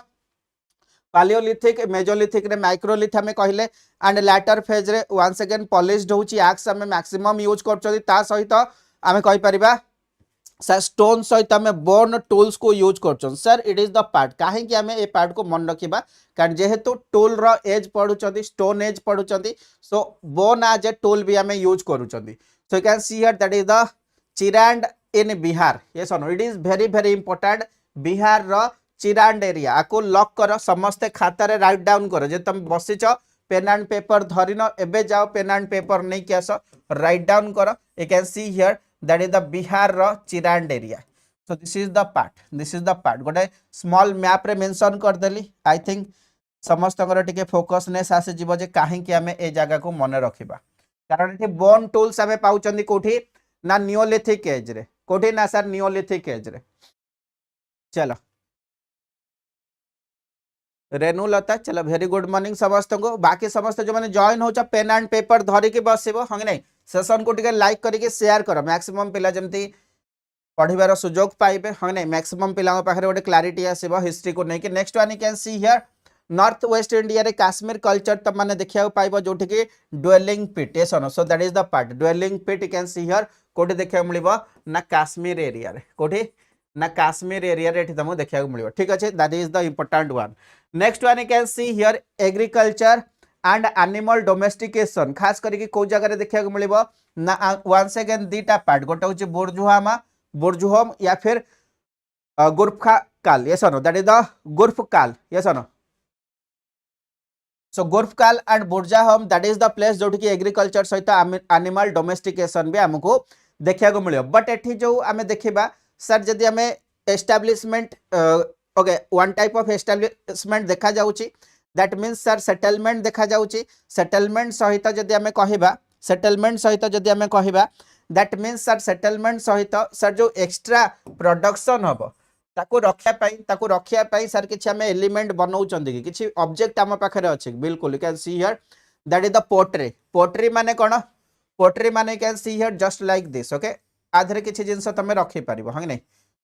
Paleolithic, Mesolithic रे माइक्रोलिथ हमें कहले एंड लैटर फेज रे वंस अगेन पॉलिश्ड होची आक्स हमें मैक्सिमम यूज करछोदी ता सहित हमें कहि परिबा सर स्टोन सहित हमें बोन टूल्स को यूज करछन sir it is the part काहे कि हमें ए पार्ट को मन रखिबा कारण जेहेतु टूल रो एज पढुचंदी स्टोन एज पढुचंदी सो बोन एज ए टूल भी हमें यूज करूचंदी so you can see here that is the Chirand in Bihar yes no it is very important Bihar रो चिरांड एरिया आपको लॉक कर समस्ते खाता रे राइट डाउन कर जे तुम बसिच पेन एंड पेपर धरिन एबे जाओ पेन एंड पेपर नहीं कि आस राइट डाउन कर you can see here that is the Bihar रो Chirand area so this is the part गोटे स्मॉल मैप रे मेंशन कर देली आई थिंक समस्त टिके फोकसनेस आसे जीव जे काहे कि हमें ए जगह को मन रखिबा कारण एठी बोन टूल्स हमें पाउचंदी कोठी ना नियोलिथिक एज रे कोठी ना सर नियोलिथिक एज रे चलो रेणुलता चलो वेरी गुड मॉर्निंग समस्त को बाकी समस्त जो मैंने जॉइन हो पेन एंड पेपर धरी की बसबो हाँ नहीं सेशन को टिके लाइक करके शेयर कर मैक्सिमम पिला जमती पढ़िबार सुजोग पाइबे हाँ नहीं मैक्सिमम पिला पाखरे गोटे क्लारिटी आसीबो हिस्ट्री को नहीं कि next one you can see here north west India रे काश्मीर कल्चर तब माने देखिया पाइबो जोठी कि ड्वेलिंग पिट एसन so that is the part dwelling pit you can see here कोठी देखिया मिलिबो ना काश्मीर एरिया रे कोठी ना काश्मीर एरिया रे एठी तुमको देखिया मिलिबो ठीक अछि that is the important one next one you can see here agriculture and animal domestication खास करके को जगह रे देखिया मिलिबो ना वंस अगेन दीटा पार्ट गोटे होची बुर्जुहोम या फिर Gufkral yes no that is the Gufkral yes no so Gufkral and Burzahom that is the place जोठी कि एग्रीकल्चर सहित एनिमल डोमेस्टिकेशन भी हमको देखिया को मिलियो बट एठी जो आमे देखिबा सर जदि हमें establishment okay one type of establishment देखा जाउची दैट मींस सर सेटलमेंट देखा जाउची सेटलमेंट सहित जदि हमें कहिबा दैट मींस सर सेटलमेंट सहित सर जो एक्स्ट्रा प्रोडक्शन हबो ताको रखिया पाई सर किछि हमें एलिमेंट बनाउचंदी कि किछि ऑब्जेक्ट हम पाखरे अछि बिल्कुल you can see here that is the pottery माने कोन पोट्री माने can see here just like this okay आधरे किछि जिंस तमे रखि परिबो हां नै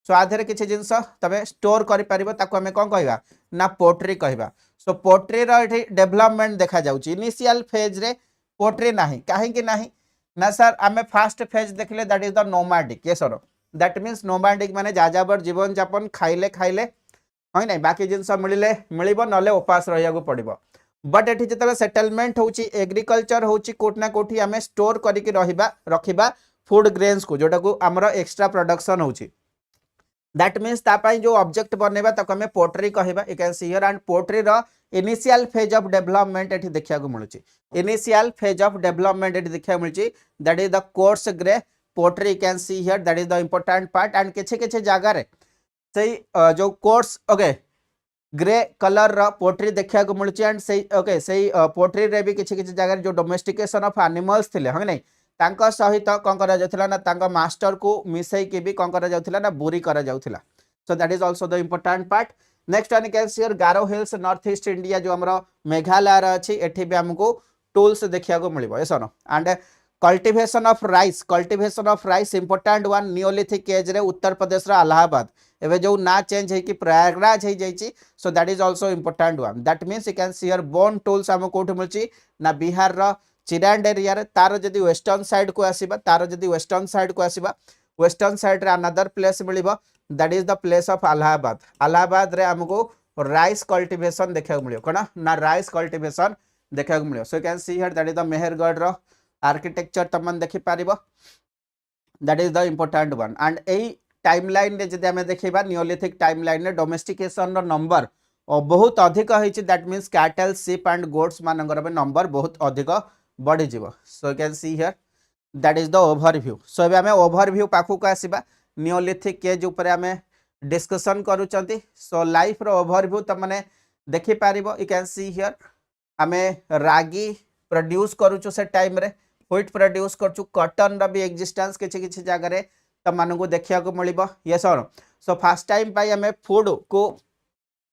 सो आधरे किछि जिंस तमे स्टोर करि परिबो ताको हमें कोन कहबा ना पोट्री कहबा सो पोट्री रो एठी डेवलपमेंट देखा जाउची इनिशियल फेज रे पोट्री नाही काहे कि नाही ना सर हमें फर्स्ट फेज देखले that is the nomadic yes sir that means nomadic माने जाजाबर जीवन यापन खाइले हां नै बाकी जिंस मिलिले मिलिबो नले उपास रहिया को पड़िबो बट एठी जतले सेटलमेंट होची एग्रीकल्चर होची कोटना कोठी हमें स्टोर करिके रखिबा फूड ग्रेन्स को जोटा को हमर एक्स्ट्रा प्रोडक्शन होची दैट मीन्स ता पई जो ऑब्जेक्ट बनेबा ताको हमें पोट्री कहबा you can see here and pottery रो इनिशियल फेज ऑफ डेवलपमेंट एठी देखिया को मिलुची इनिशियल फेज ऑफ डेवलपमेंट एठी देखिया मिलुची that is the coarse grey pottery you can see here that is the important part and किछि जगह रे सही जो कोर्स ओके ग्रे कलर रो पोट्री देखिया को मिलुची एंड सही ओके सही पोट्री रे भी किछि जगह जो डोमेस्टिकेशन ऑफ एनिमल्स थिले हां नै तांका सहित कोन करा जाउथला ना तांका मास्टर को मिसई के भी कोन करा जाउथला ना बुरी करा जाउथला सो that is also the important part next one can see here Garo hills north east India जो हमरो मेघालय रा अछि एठी भी हमको टूल्स देखिया को मिलिबो एसनो and cultivation of rice important one neolithic age रे उत्तर प्रदेश रा इलाहाबाद एबे जो ना चेंज है कि प्रयागराज है जाईची so that is also important one that means you can see here bone tools हम कोठी मिलची ना बिहार रा चिरांड एरिया रे तार जदी वेस्टर्न साइड को आसीबा वेस्टर्न साइड रे अनदर प्लेस मिलिबो that is the place of Allahabad रे हमको राइस कल्टीवेशन देखा मिलियो कोना ना राइस कल्टीवेशन देखा मिलियो so you can see here that is the Mehrgarh रो आर्किटेक्चर तमन देखि पारिबो that is the important one and एई टाइमलाइन रे जदि हमें देखिबा नियोलिथिक टाइमलाइन रे डोमेस्टिकेशन रो नंबर बहुत अधिक होइछि that means cattle sheep and goats मानकर बे नंबर बहुत अधिक बढ़ी जीवो so you can see here that is the overview so एबे हमें ओवरव्यू पाखु को आसीबा नियोलिथिक एज ऊपर हमें डिस्कशन करूचंती सो लाइफ रो ओवरव्यू त माने देखि पारिबो यू कैन सी हियर हमें रागी प्रोड्यूस करूचु से टाइम रे व्हीट प्रोड्यूस करचु कॉटन रा भी एग्जिस्टेंस किछि किछि जगह रे त मानु को देखिया को मिलिबो यस और सो फर्स्ट टाइम पाई हमें फूड को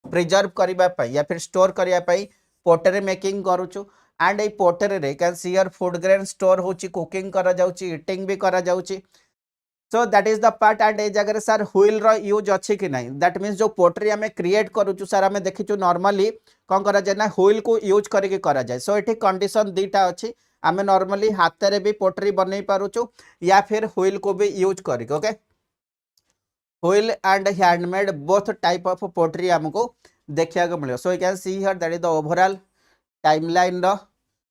प्रिजर्व करिबा पाई या फिर स्टोर करिया पाई पोटरी मेकिंग करूचु एंड ए पोटरी रे can see here food grain store होची कुकिंग करा जाउची ईटिंग भी करा जाउची so that is the part and ए जगह रे सर व्हील रो यूज अछि कि नहीं दैट मींस जो पोटरी हमें क्रिएट करूचु सर हमें देखिचु नॉर्मली कोन करा जाय ना व्हील को यूज करके करा जाय सो एठी कंडीशन दीटा अछि हमें नॉर्मली हाथ रे भी पोटरी बनै पारुचु या फिर व्हील को भी यूज करके okay wheel and handmade both type of pottery हमको देखिया को मिले so you can see here that is the overall timeline रो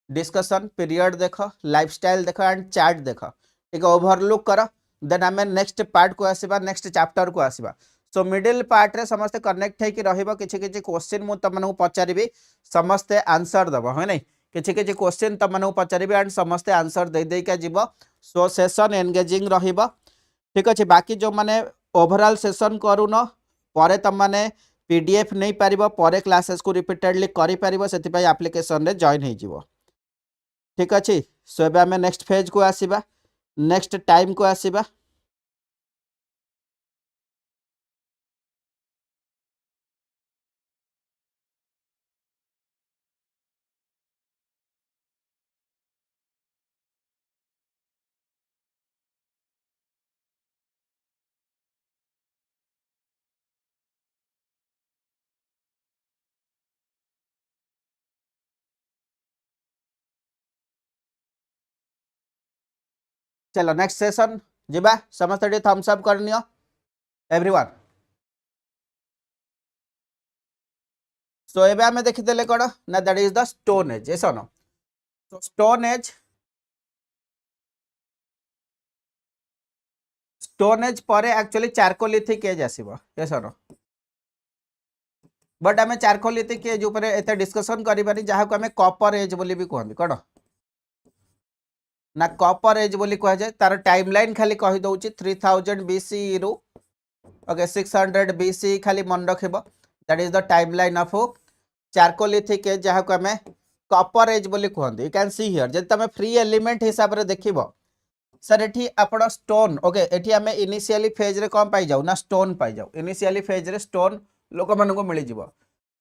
डिस्कशन पीरियड देखो लाइफस्टाइल देखो एंड चार्ट देखो ठीक है ओवरलुक करो देन हमें नेक्स्ट पार्ट को आसीबा नेक्स्ट चैप्टर को आसीबा सो मिडिल पार्ट रे समस्त कनेक्ट है कि रहइबो किछि किछि क्वेश्चन मु तमनु पचारिबी समस्त आंसर दबो है नै किछि किछि क्वेश्चन तमनु पचारिबी एंड समस्त आंसर दे दे के जीवो सो सेशन एंगेजिंग रहइबो ठीक अछि बाकी जो माने ओवरऑल सेशन करूनो परे तम माने पीडीएफ नहीं पारिबो परे क्लासेस को रिपीटेडली करि पारिबो सेति पई एप्लीकेशन रे जॉइन हे जीवो ठीक अछि सो एबे हमें नेक्स्ट फेज को आसीबा नेक्स्ट टाइम को आसीबा चलो नेक्स्ट सेशन जिबा समस्त डी थम्स अप करनियो एवरीवन सो एबे हमें देखि देले कोन ना that is the stone age एसो नो सो स्टोन एज परे एक्चुअली चारकोलिथिक एज आसीबो एसो नो बट हमें चारकोलिथिक एज ऊपर एते डिस्कशन करिबानी जहा को हमें कॉपर एज बोली भी कहंदी कोन ना कॉपर एज बोली कह जाए तार टाइमलाइन खाली कहि दउची 3000 बीसी रु ओके 600 बीसी खाली मन रखिबो that is the timeline of chalcolithic age जहा को हमें कॉपर एज बोली कहंदी यू कैन सी हियर जे तमे फ्री एलिमेंट हिसाब रे देखिबो सर एठी आपण स्टोन ओके एठी हमें इनिशियली फेज रे कम पाई जाऊ ना स्टोन पाई जाऊ इनिशियली फेज रे स्टोन लोक मन को मिली जिवो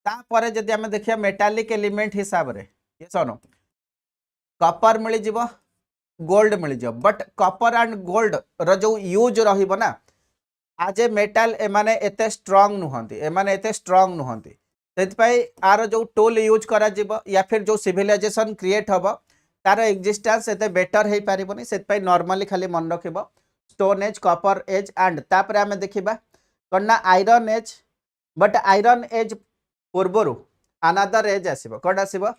ता परे जदी हमें देखिया मेटालिक एलिमेंट हिसाब रे ये सुनो कॉपर मिली जिवो गोल्ड मिल जाओ बट कॉपर एंड गोल्ड रो जो यूज रहिबो ना आज ए मेटल ए माने एते स्ट्रांग नुहंती ए माने एते स्ट्रांग नुहंती सेति पई आरो जो टूल यूज करा जिवो या फिर जो सिविलाइजेशन क्रिएट हबो तार एग्जिस्टेंस एते बेटर हे पारिबोनी सेति पई नॉर्मली खाली मन रखिबो stone age copper age and तापर हमें देखिबा कोना iron age but iron age पूर्वरु अनदर एज आसीबो कोड आसीबो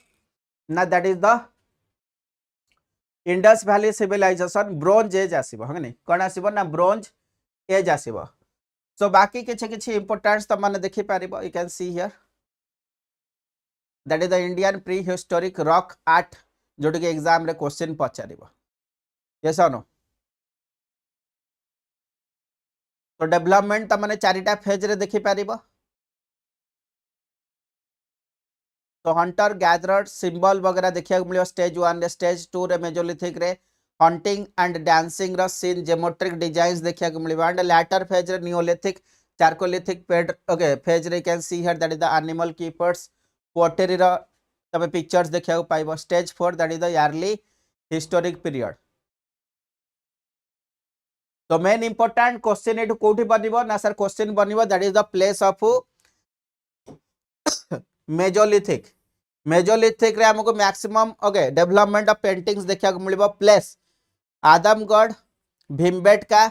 ना that is the Indus valley civilization bronze age आसीबो हने कोन आसीबो ना ब्रोंज एज आसीबो सो बाकी किछि इंपोर्टेंस त माने देखि पारिबो you can see here that is the Indian prehistoric rock art जोटी के एग्जाम रे क्वेश्चन पचारिबो यस और नो तो डेवलपमेंट त माने चारिटा फेज रे देखि पारिबो तो हंटर गैदरर सिंबल वगैरह देखिया मिलियो स्टेज 1 रे स्टेज 2 रे मेजोलिथिक रे हंटिंग एंड डांसिंग रो सीन ज्योमेट्रिक डिजाइंस देखिया मिलियो एंड लैटर फेज रे नियोलिथिक चारकोलिथिक पेड ओके फेज रे can see here that is the animal keepers pottery रो तबे पिक्चर्स देखिया पाइबो stage 4 that is the early historic period तो मेन इंपोर्टेंट क्वेश्चन एटू कोठी बनिबो ना सर क्वेश्चन बनिबो that is the place of mesolithic रे हमको maximum okay development of paintings देखिया को मिलिबो place Adamgarh Bhimbetka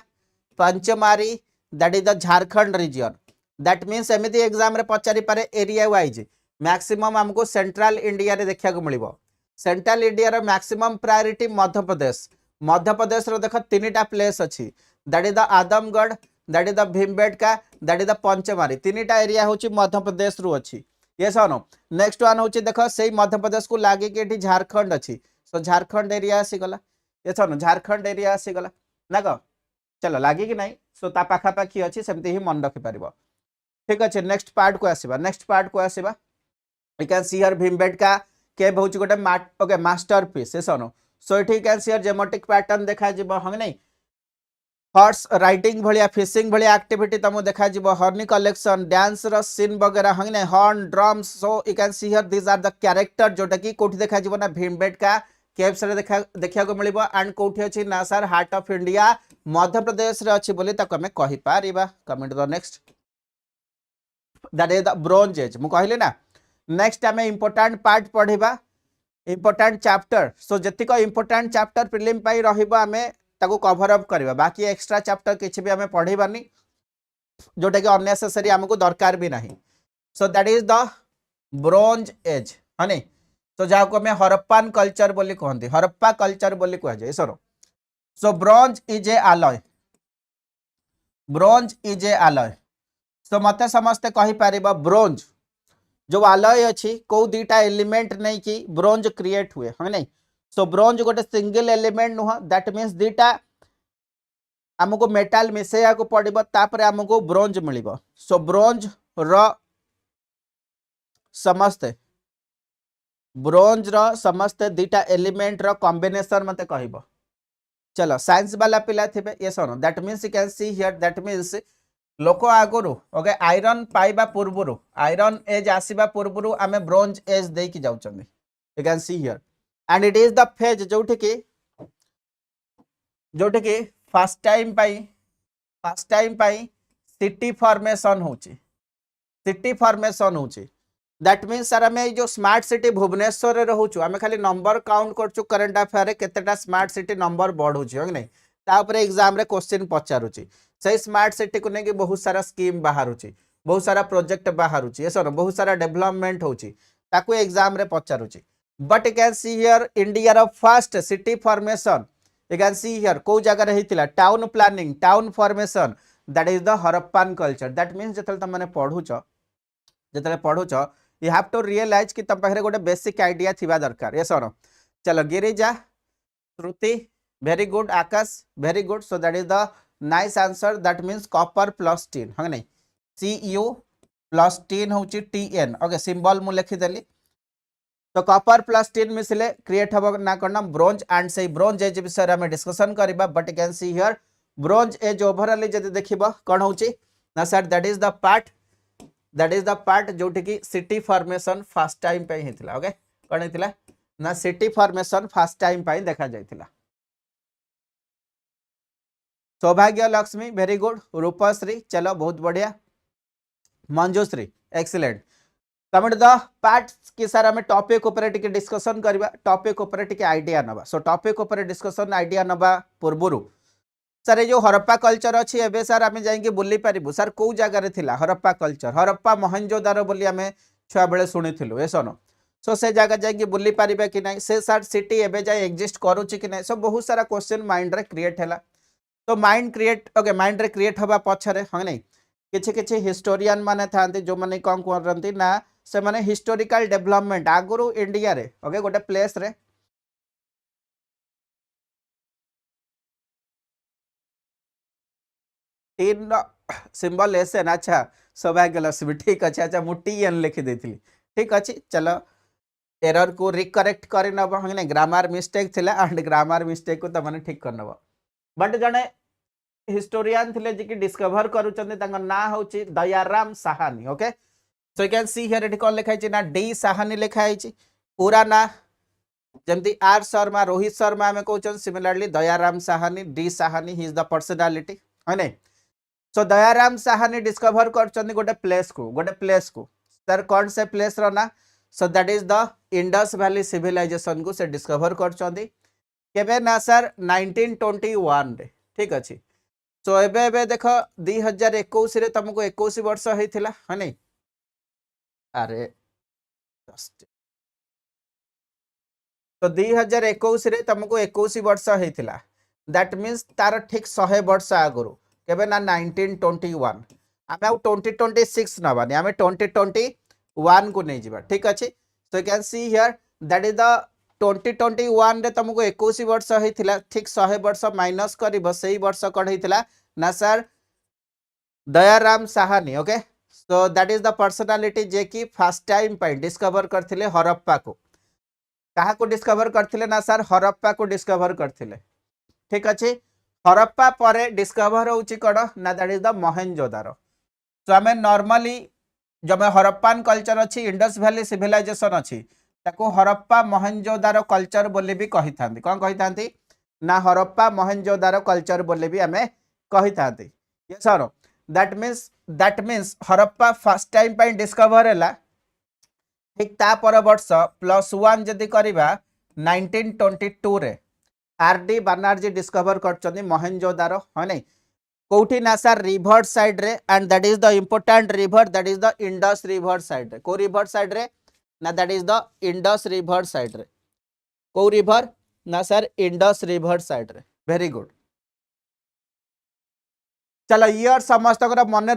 Pachmarhi that is the Jharkhand region that means एमिति एग्जाम रे पचारि पारे एरिया वाइज मैक्सिमम हमको सेंट्रल इंडिया रे देखिया को मिलिबो सेंट्रल इंडिया रो मैक्सिमम प्रायोरिटी मध्य प्रदेश मध्य प्रदेश रो देखो तीनटा प्लेस अछि that is the Adamgarh that is the Bhimbetka that is the Pachmarhi तीनटा एरिया होची मध्य प्रदेश रु अछि यस और नो नेक्स्ट वन होची देखो सेही मध्य प्रदेश को लागे कि एठी झारखंड अछि सो झारखंड एरिया आसी गला यस और नो झारखंड एरिया आसी गला ना को चलो लागे कि नहीं सो ता पाखा पाखी अछि सेमती ही मन रखि परिबो ठीक अछि नेक्स्ट पार्ट को आसीबा you can see here Bhimbetka cave होची गोटे ओके मास्टरपीस यस और no so it can see geometric pattern देखा जिवो हम नहीं हॉर्स राइडिंग भलिया फिशिंग भलिया एक्टिविटी तमो देखा जिवो हॉर्नी कलेक्शन डांस रो सीन वगैरह हम नहीं horn drums so you can see here this are the character जोटा की कोठी देखा जिवो ना भीमबेटका केव्स रे देखा को मिलिबो एंड कोठी अछि ना sir heart of India Madhya Pradesh रे अछि बोली तक हमें कहि पारिबा comment the next that is the bronze age मु कहले ना नेक्स्ट हमें इंपोर्टेंट पार्ट पढ़िबा इंपोर्टेंट चैप्टर सो जतिक इंपोर्टेंट चैप्टर प्रीलिम पाई रहिबा हमें ताको कवर अप करबा बाकी एक्स्ट्रा चैप्टर किछि भी हमें पढ़िबानी जोटा कि अननेसेसरी हमको दरकार भी नहीं so that is the bronze age हनी तो जाको हमें हरप्पान कल्चर बोली कहंती हरप्पा कल्चर बोली कह जाय सो ब्रोंज इज ए अलॉय सो मते समस्ते कहि पारिबा ब्रोंज जो आलय अच्छी कौ दीटा एलिमेंट नहीं कि ब्रोंज क्रिएट हुए हम नहीं सो ब्रोंज गोटे सिंगल एलिमेंट नुह दैट मीन्स दीटा आमको मेटाल मिसेया को पड़िबो तापर आमको ब्रोंज मिलिबो सो ब्रोंज रो समस्ते दीटा एलिमेंट रो कॉम्बिनेशन मते कहइबो चलो साइंस वाला पिला थिबे यस और no that means you can see here that means लोक आगुरु ओके आयरन पाइबा पूर्वरु आयरन एज आसीबा पूर्वरु आमे ब्रोंज एज दे की जाउचंदी you can see here and it is the phase जोठी की फर्स्ट टाइम पाई सिटी फॉर्मेशन होची दैट मीन्स सर आमे जो स्मार्ट सिटी भुवनेश्वर रे रहउछु आमे खाली नंबर काउंट करछु करंट अफेयर केतेटा स्मार्ट सिटी नंबर बढ़उछु हो नै ता ऊपर एग्जाम रे क्वेश्चन पचारुची सही स्मार्ट सिटी को लेके बहुत सारा स्कीम बाहरुची बहुत सारा प्रोजेक्ट बाहरुची ये सर बहुत सारा डेवलपमेंट होची ताकू एग्जाम रे पचारुची but you can see here India रो first city formation you can see here को जगह रे हितिला town planning town formation that is the Harappan culture that means जतले तमने पढुच यू हैव टू रियलाइज कि तम पाखरे गोटे बेसिक आइडिया थिबा दरकार ये सर चलो Girija Shruti very good Akash very good so that is the nice answer that means copper plus tin हम नहीं Cu प्लस टीन हूँ Tn ओके सिंबल मु लिखिदेली तो कॉपर प्लस टीन मिसले क्रिएट हम ना करना ब्रोंज एंड से ब्रोंज एज विषय में डिस्कशन करबा but can see here bronze age overall जदि देखिबो कोन होची ना sir that is the part जोठी की सिटी फॉर्मेशन फर्स्ट टाइम पे हितला ओके कोन हितला ना सिटी फॉर्मेशन फर्स्ट टाइम पे देखा जायतिला सौभाग्य लक्ष्मी वेरी गुड रूपश्री चलो बहुत बढ़िया Manjushree excellent comment the part कि सर हमें टॉपिक ऊपर टिके डिस्कशन करबा टॉपिक ऊपर टिके आइडिया नबा सो टॉपिक ऊपर डिस्कशन आइडिया नबा पूर्वरु सर जो हरप्पा कल्चर अच्छी एबे सर आमे जाइके बुली पारिबु सर को जगह रे थिला हरप्पा कल्चर हरप्पा मोहनजोदारो बोली आमे छुआ बेले सुनिथिलु एसनो सो से जगह जाइके बुली पारिबे कि नहीं से सर सिटी एबे जाय एग्जिस्ट करूची कि नहीं सो बहुत सारा क्वेश्चन माइंड रे क्रिएट हैला तो माइंड रे क्रिएट हवा पछरे हम नहीं किछि हिस्टोरियन माने थांती जो माने कोन करंती ना से माने हिस्टोरिकल डेवलपमेंट आगुरु इंडिया रे ओके गोटे प्लेस रे टीन सिंबल एसएन अच्छा सौभाग्य लक्ष्मी ठीक अच्छे अच्छा मु टीएन लिखि देथिली ठीक अच्छे चलो एरर को रिकरेक्ट करि नब हने ग्रामर मिस्टेक थिला एंड ग्रामर मिस्टेक को तमने ठीक कर नब बट जने हिस्टोरियन थिले जे कि डिस्कवर करूचंदी तांका ना होची Dayaram Sahni okay so you can see here एटी कोन लिखाई छी ना डी साहानी लिखाई छी पूरा ना जमती आर शर्मा रोहित शर्मा में कहउचन similarly Dayaram Sahni D Sahni he is the personality हने सो दयाराम साहानी डिस्कवर करचंदी गोटे प्लेस को सर कौन से प्लेस रो ना so that is the Indus valley civilization को से डिस्कवर करचंदी केबे ना सर 1921 रे ठीक अछि सो एबे देखो 2021 रे तुमको 21 वर्ष हेतिला हने अरे तो 2021 रे तुमको 21 वर्ष होता दैट मीन्स तार ठीक 100 वर्ष आगु केबे ना 1921 आम आउ 2026 नबानी आम 2021 को नहीं जीवा ठीक अच्छे so you can see here that is the 2021 रे तुमको 21 वर्ष होता ठीक 100 वर्ष माइनस कर से वर्ष कौन होता ना sir Dayaram Sahni okay so that is the personality जे कि फर्स्ट टाइम पे डिस्कवर करथिले हरप्पा को कहा को डिस्कवर करथिले ना सर हरप्पा को डिस्कवर करथिले ठीक अच्छे हरप्पा परे डिस्कवर होची कौन ना दैट इज द मोहेंजोदारो तो आम नॉर्मली जब हरप्पान कल्चर अच्छी इंडस वैली सिविलाइजेशन अच्छी ताको हरप्पा मोहेंजोदारो कल्चर बोली भी कही था कौन कही था ना हरप्पा मोहेंजोदारो कल्चर बोली भी आम कही था yes sir that means Harappa first time पे डिस्कवर है ठीक ता पर वर्ष +1 जदि करवा 1922 रे आरडी बनर्जी डिस्कवर कर मोहेंजोदारो है नहीं कौटी ना सर रिवर साइड रे and that is the important river that is the Indus river side रे को रिवर साइड रे ना that is the Indus river side रे को रिवर ना सर इंडस रिवर साइड रे वेरी गुड चलो ईयर समस्त मन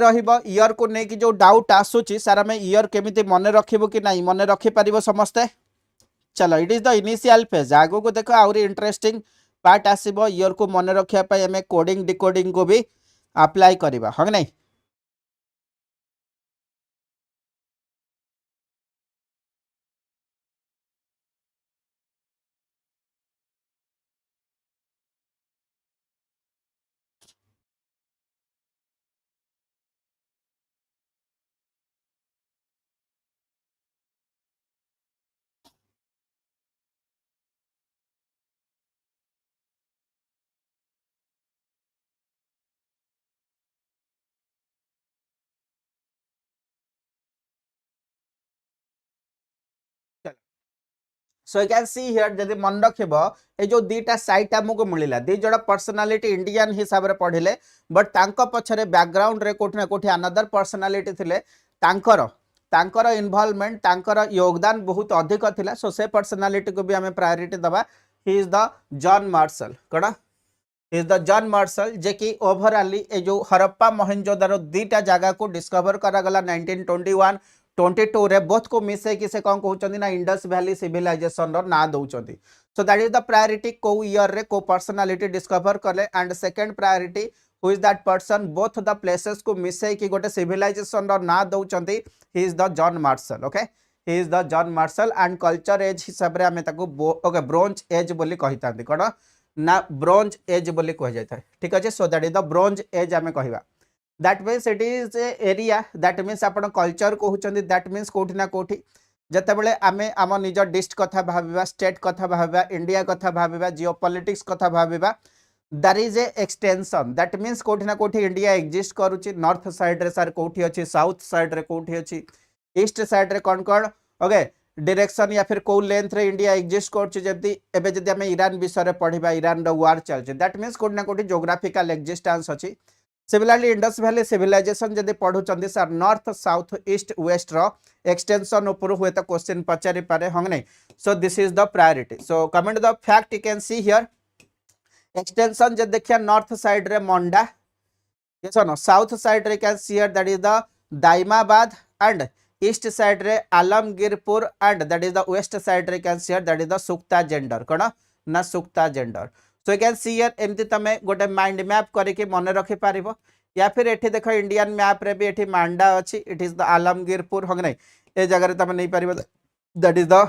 ईयर को लेकिन जो डाउट आसूची सर आम ईयर केमी मन रखिबो कि नहीं मन रखि पारिबो समस्ते चलो it is the initial phase आगो को देखो आउरी इंटरेस्टिंग पार्ट आसीबो ईयर को मन रखिया पई हमें कोडिंग डिकोडिंग को भी अप्लाई करबा हो नहीं so you can see here जदि मन रखिबो ए जो दीटा साइट हमको मिलला दी जोड़ा पर्सनालिटी इंडियन हिसाब रे पढ़िले बट तांको पछरे बैकग्राउंड रे कोठी ना कोठी अनदर पर्सनालिटी थिले तांकर इन्वॉल्वमेंट तांकर योगदान बहुत अधिक थिला सो से पर्सनालिटी को भी हमें प्रायोरिटी दबा ही इज द जॉन मार्शल कोना इज द जॉन मार्शल जे कि ओवरऑली ए जो हरप्पा मोहेंजोदारो दीटा जगह को डिस्कवर करा गला 1921 22 रे बोथ को मिसे कि से कौन कहउचंदी ना इंडस वैली सिविलाइजेशन रो ना दउचंदी so that is the priority को ईयर रे को पर्सनालिटी डिस्कवर करले and second priority who is that person both the places को मिसे कि गोटे सिविलाइजेशन रो ना दउचंदी he is the John Marshall okay he is the John Marshall and culture age हिसाब रे हमें ताको ओके ब्रोंज एज बोली कहितांदी कोन ना ब्रोंज एज बोली कह जाय था ठीक अछि so that is the bronze age हमें कहिबा that means it is a area that means आपण कल्चर कहउचंदी दैट मीन्स कोठी ना कोठी जते बेले आमे आम निज डिस्ट कथा भाबिबा स्टेट कथा भाबिबा इंडिया कथा भाबिबा जियोपॉलिटिक्स कथा भाबिबा that is a extension that means कोठी ना कोठी इंडिया एग्जिस्ट करूची नॉर्थ साइड रे सर कोठी अछि साउथ साइड रे कोठी अछि ईस्ट साइड रे कोन कोन ओके डायरेक्शन या फिर को लेंथ रे इंडिया एग्जिस्ट करछि जति एबे जति हम ईरान विषय रे पढिबा ईरान रो वार चलछि दैट मीन्स कोठी ना कोठी ज्योग्राफिकल एग्जिस्टेंस अछि सिमिलरली इंडस वैली सिविलाइजेशन जदि पढ़ुचंदी sir north south east west रो एक्सटेंशन ऊपर हुए तो क्वेश्चन पचारि पारे हंग नहीं so this is the priority so comment the fact you can see here extension जब देखिए नॉर्थ साइड रे मंडा यस नो साउथ साइड रे can see here that is the Daimabad and east side रे Alamgirpur and that is the west side रे can see here that is the सुक्ता जेंडर कोन ना सुक्ता Dor so you can see here एमती तमे गोटे माइंड मैप करके मन रखि पारिबो या फिर एठी देखो इंडियन मैप रे भी एठी मांडा अछि इट इज द आलमगीरपुर हंग नहीं ए जगह रे तमे नहीं पारिबो that is the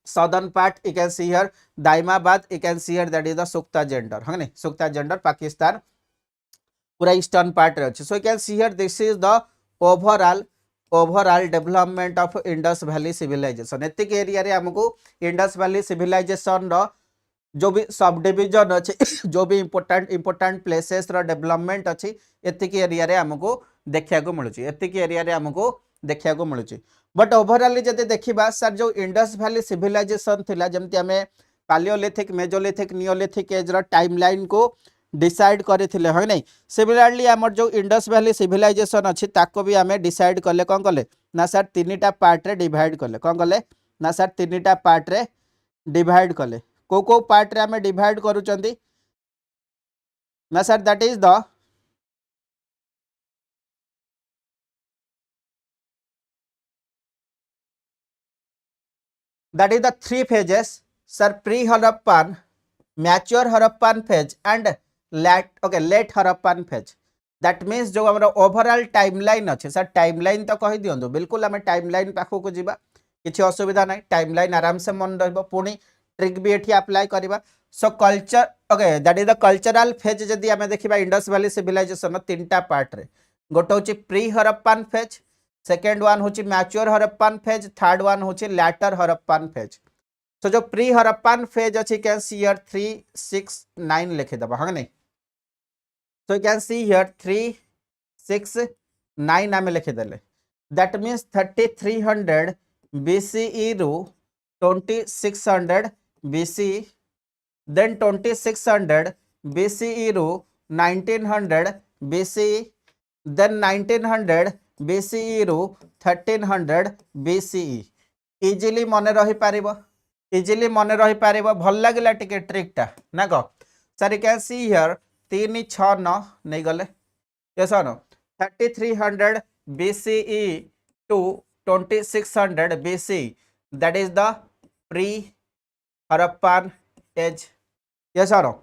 southern part you can see here Daimabad you can see here that is the Sukta gender है नहीं Sukta gender Pakistan पूरा ईस्टर्न पार्ट रे अछि so you can see here this is the overall development of Indus Valley civilization एतिक area रे हमको Indus Valley civilization रो जो भी सब डिवीजन अछि जो भी इंपोर्टेंट प्लेसेस रो डेवलपमेंट अछि एतिक एरिया रे हमको देखिया को मिलुची एतिक एरिया रे हमको देखिया को मिलुची बट ओवरऑल जदि देखिबा सर जो इंडस वैली सिविलाइजेशन थिला जेमति हमें पालियोलिथिक मेजोलिथिक नियोलिथिक एज रो टाइमलाइन को डिसाइड करथिले है नहीं सिमिलरली हमर जो इंडस वैली सिविलाइजेशन अछि ताको भी हमें डिसाइड करले कोन करले ना सर तीनटा पार्ट रे डिवाइड करले कोन करले ना सर तीनटा पार्ट रे डिवाइड कले को पार्ट रे आमे डिवाइड करूचंदी ना sir that is the three phases sir pre Harappan mature Harappan phase and late Harappan phase that means जो हमर ओवरऑल टाइमलाइन अच्छे सर टाइमलाइन तो कहि दियंतु बिल्कुल आम टाइमलाइन पाखो को जीवा किसी असुविधा ना टाइमलाइन आराम से मन रहिबो पुणी ट्रिक भी एठी अप्लाई करबा सो culture okay that is the cultural phase जदी आम देखिबा इंडस वैली सिविलाइजेशन तीनटा पार्ट रे गोटे होची प्री हरप्पान फेज सेकेंड वन होची mature Harappan phase third one होची लैटर हरप्पान फेज सो जो प्री हरप्पान फेज अच्छी कैन सी हियर 369 लिखि दबा हां नहीं so you can see here 369 आमे लिखि देले that means 3300 BCE ru 2600 BCE then 2600 BCE ru 1900 BCE then 1900 BCE ru 1300 BCE easily मने रही पारिबो इजिली मने रही पारिबो भल लागिला टिके ट्रिक टा ना को sir you can see here 369 नहीं गले यस और no 3300 BCE to 2600 BCE that is the pre Harappan age yes or no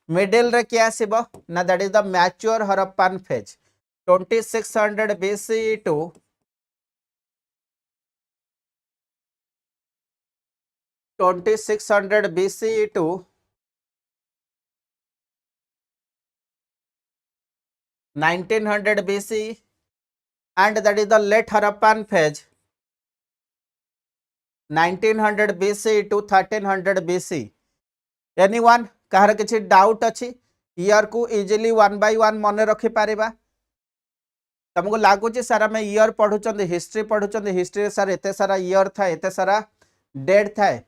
middle रे क्या आसीबो ना that is the mature Harappan phase 2600 BCE to 2600 BCE to 1900 BCE and that is the late Harappan phase 1900 BCE to 1300 BCE anyone कहार किछि doubt अछि year को easily 1 by 1 मन रखि Paribas तुमको लागुची sir आम ईयर पढ़ुचंद हिस्ट्री पढ़ुचंद हिस्ट्री सर एते सारा year था एते सारा डेट थाए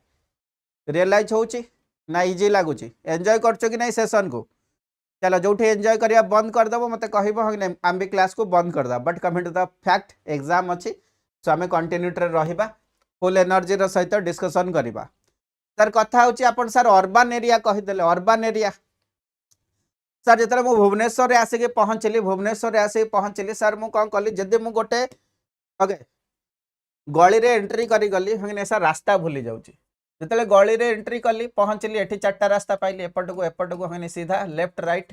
रियलाइज होची ना इजी लागुची एंजॉय करछो कि नहीं सेशन को चलो जो एंजॉय करिया बंद कर दबो मते कहबो हम आम भी क्लास को बंद कर दा but coming to the fact exam अछि सो आम कंटिन्यूटी रे रहिबा फुल एनर्जी रो सहित डिस्कशन करिबा सर कथा होची अपन सर अर्बन एरिया कहि देले अर्बन एरिया सर जेतले मु भुवनेश्वर रे आसी के पहुंचली भुवनेश्वर रे आसी पहुंचली सर मु कोन कली जदी मु गोटे ओके गली रे एंट्री करी गली हने सर रास्ता भूली जाउची जेतले गली रे एंट्री कली पहुंचली एठी चारटा रास्ता पाइली एपट को हने सीधा लेफ्ट राइट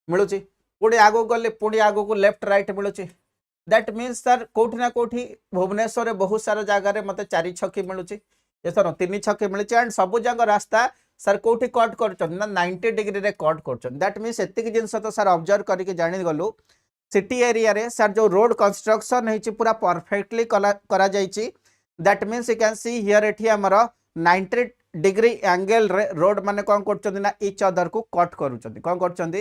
मिलुची पुणी आगो गली पुणी आगो को लेफ्ट राइट मिलुची दैट मीन्स सर कोठी ना कोठी भुवनेश्वर रे बहुत सारा जगह रे मते 4 छकी मिलुची ये सर 3 छकी मिलुची एंड सब जगह रास्ता सर कोठी कट करछन ना 90 डिग्री रे कट करछन दैट मीन्स एतिक जिंस तो सर ऑब्जर्व करके जानि गलु सिटी एरिया रे सर जो रोड कंस्ट्रक्शन हेची पूरा परफेक्टली करा जाईची that means you can see here एठी हमर 90 डिग्री एंगल रे रोड माने कोन करछन ना ईच अदर को कट करूछन कोन करछन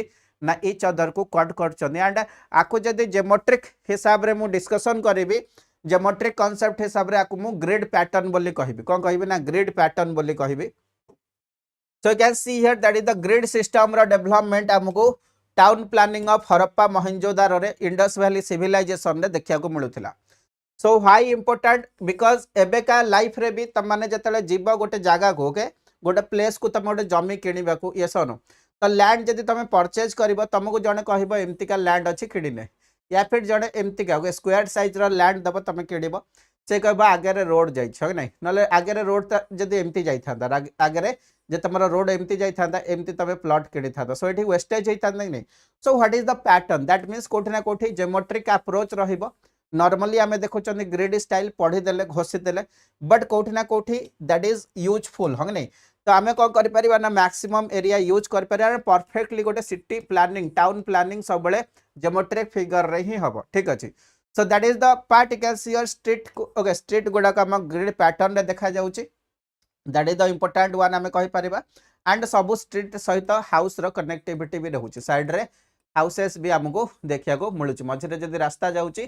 ना ईच अदर को कट करछन एंड आको जदी ज्योमेट्रिक हिसाब रे मु डिस्कशन करिवि ज्योमेट्रिक कांसेप्ट हिसाब रे आको मु ग्रिड पैटर्न बोली कहिबि कोन कहिबि ना ग्रिड पैटर्न बोली कहिबि so you can see here that is the grid system ro development हमको town planning of Harappa Mohenjodaro रे इंडस वैली सिविलाइजेशन रे देखिया को मिलुथिला सो हाई इंपोर्टेंट बिकॉज एबे का लाइफ रे भी तम माने जतले जीव गोटे जागा को के गोटे प्लेस को तम गोटे जमी किनिबा को ये सनो तो लैंड जदी तमे परचेज करबो तमको जने कहबो एमती का लैंड अछि किडिने या फिर जने एमती का स्क्वायर साइज रो लैंड दबो तमे किडिबो से कहबा आगे रे रोड जाई छ नै नले आगे रे रोड जदी एमती जाई थांदा आगे रे जे तमरा रोड एमती जाई थांदा एमती तमे प्लॉट किडी थांदा सो एठी वेस्टेज होई थांदा नै so what is the pattern that means कोठी ना कोठी ज्योमेट्रिक अप्रोच रहिबो नॉर्मली आमे देखो चंदी ग्रिड स्टाइल पढ़ी देले घोषि देले बट कोठी ना कोठी दैट इज यूजफुल हंग नै तो आमे कोन करि परिबा ना मैक्सिमम एरिया यूज कर परिबा परफेक्टली गोटे सिटी प्लानिंग टाउन प्लानिंग सब बळे ज्योमेट्रिक फिगर रे ही हबो ठीक अछि so that is the part you can see your street okay street गुडा का हम ग्रिड पैटर्न रे देखा जाउची that is the important one आमे कहि परिबा एंड सब स्ट्रीट सहित हाउस रो कनेक्टिविटी भी रहउची साइड रे हाउसेस भी हमको देखिया को मिलुची मझे रे जदी रास्ता जाउची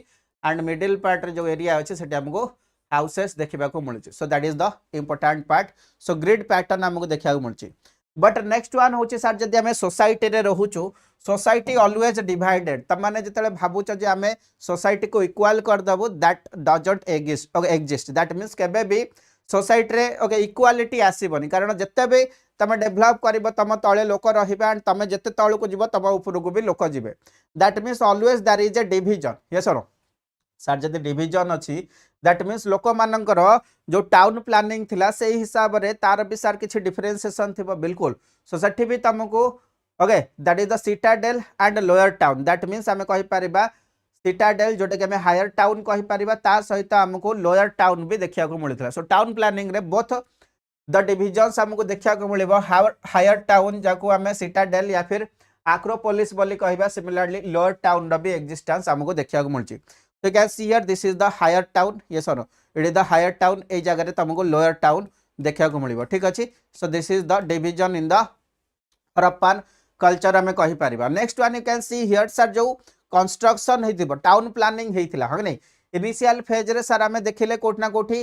एंड मिडिल पार्ट रे जो एरिया अछि सेठी हमको हाउसेस देखिबा को मिलुची so that is the important part so grid pattern हमको देखिया को मिलुची बट नेक्स्ट वन होची सर जदी हमें सोसाइटी रे रहूचु सोसाइटी ऑलवेज डिवाइडेड त माने जतले भाबुच जे हमें सोसाइटी को इक्वल कर दबो that doesn't exist that means केबे भी सोसाइटी रे ओके इक्वालिटी आसीबनी कारण जत्ते भी तमे डेभलप करिवो तम तळे लोक रहिबे एंड तमे जत्ते तळकु जीवो तम उपरकु भी लोक जिवे that means always there is a division yes or sir जदि डिवीजन अछि दैट मीन्स लोक मानकर जो टाउन प्लानिंग थिला से हिसाब रे तार भी सर किछि डिफरेंशिएशन थिबो बिल्कुल सो सेठी भी तुमको okay that is the Citadel and lower town that means आमे कहि परिबा सिटाडेल जोटे के हमें हायर टाउन कहि परिबा ता सहित हमको लोअर टाउन भी देखिया को मिलथिला सो टाउन प्लानिंग रे बोथ द डिविजन्स हमको देखिया को मिलिबो हायर टाउन जाको हमें सिटाडेल या फिर आक्रोपोलिस बोली कहिबा सिमिलरली लोअर टाउन रो भी एग्जिस्टेंस हमको देखिया को मिलची तो can see here this is the higher town yes और no it is the higher town ए जगह रे तुमको लोअर टाउन देखिया को मिलिबो ठीक अछि so this is the division in the Harappan culture हमें कहि परिबा next one you can see here sir जो कंस्ट्रक्शन हेतिबो टाउन प्लानिंग हेतिला ह नै इनिशियल फेज रे सर हमें देखिले कोठ ना कोठी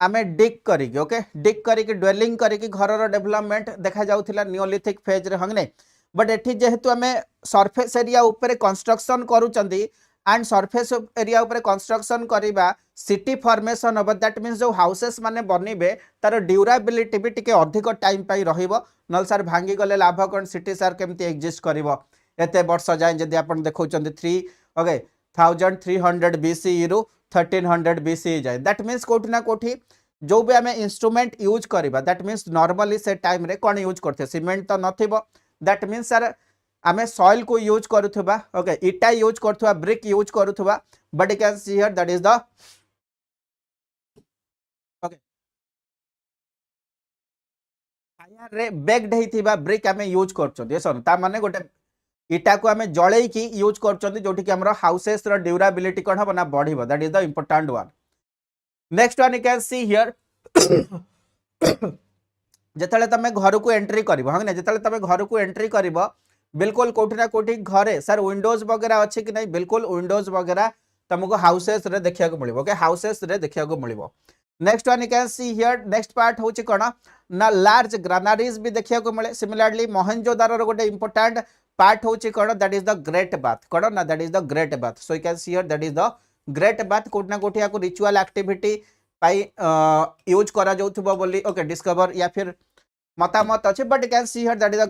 आमे डिग करिके ओके डिग करिके ड्वेलिंग करिके घर रो डेवलपमेंट देखा जाउथिला नियोलिथिक फेज रे ह नै बट एठी जेहेतु हमें सरफेस एरिया ऊपर कंस्ट्रक्शन करूचंदी एंड सरफेस एरिया ऊपर कंस्ट्रक्शन करिबा सिटी फॉर्मेशन अब दैट मीन्स जो हाउसेस माने बनिबे तार ड्यूरेबिलिटी भी टिके अधिक टाइम पाई रहिबो नल सर भांगी गले लाभ कोन सिटी सर केमती एग्जिस्ट करिवो एते वर्ष जाय जदि आपण देखौचंदी 3 ओके 1300 बीसी रु 1300 बीसी जाय दैट मीन्स कोठी ना कोठी जो भी हमें इंस्ट्रूमेंट यूज करिबा दैट मीन्स नॉर्मली से टाइम रे कोन यूज करथे सीमेंट तो नथिबो दैट मीन्स सर आमे सॉइल को यूज करूथबा ओके इटा यूज करथबा ब्रिक यूज करूथबा but you can see here that is the okay fire रे बेक्ड हेतिबा ब्रिक आमे यूज करछन ये सन ता माने गोटे इटा को आमे जळै की यूज करछन जोठी कि हमरो हाउसेस रो ड्यूरेबिलिटी कोन हबना बढ़िबो that is the important one next one you can see here जेतले तमे घर को एंट्री करिवो हने जेतले तमे घर को एंट्री करिवो बिल्कुल कोठी ना कोठी घरे सर विंडोज वगैरह अच्छी कि नहीं बिल्कुल विंडोज वगैरह तुमको हाउसेस रे देखिया को मिलिबो ओके हाउसेस रे देखिया को मिलिबो next one you can see here next part होची कोन ना लार्ज ग्रानारीज भी देखिया को मिले सिमिलरली मोहनजोदारो रो गोटे इंपोर्टेंट पार्ट होची कोन that is the great bath कोन ना that is the great bath so you can see here that is the great bath कोठी ना कोठी को रिचुअल एक्टिविटी पाई यूज करा जाउथबो बोली ओके डिस्कवर या फिर मतामत अच्छे but can see here that is a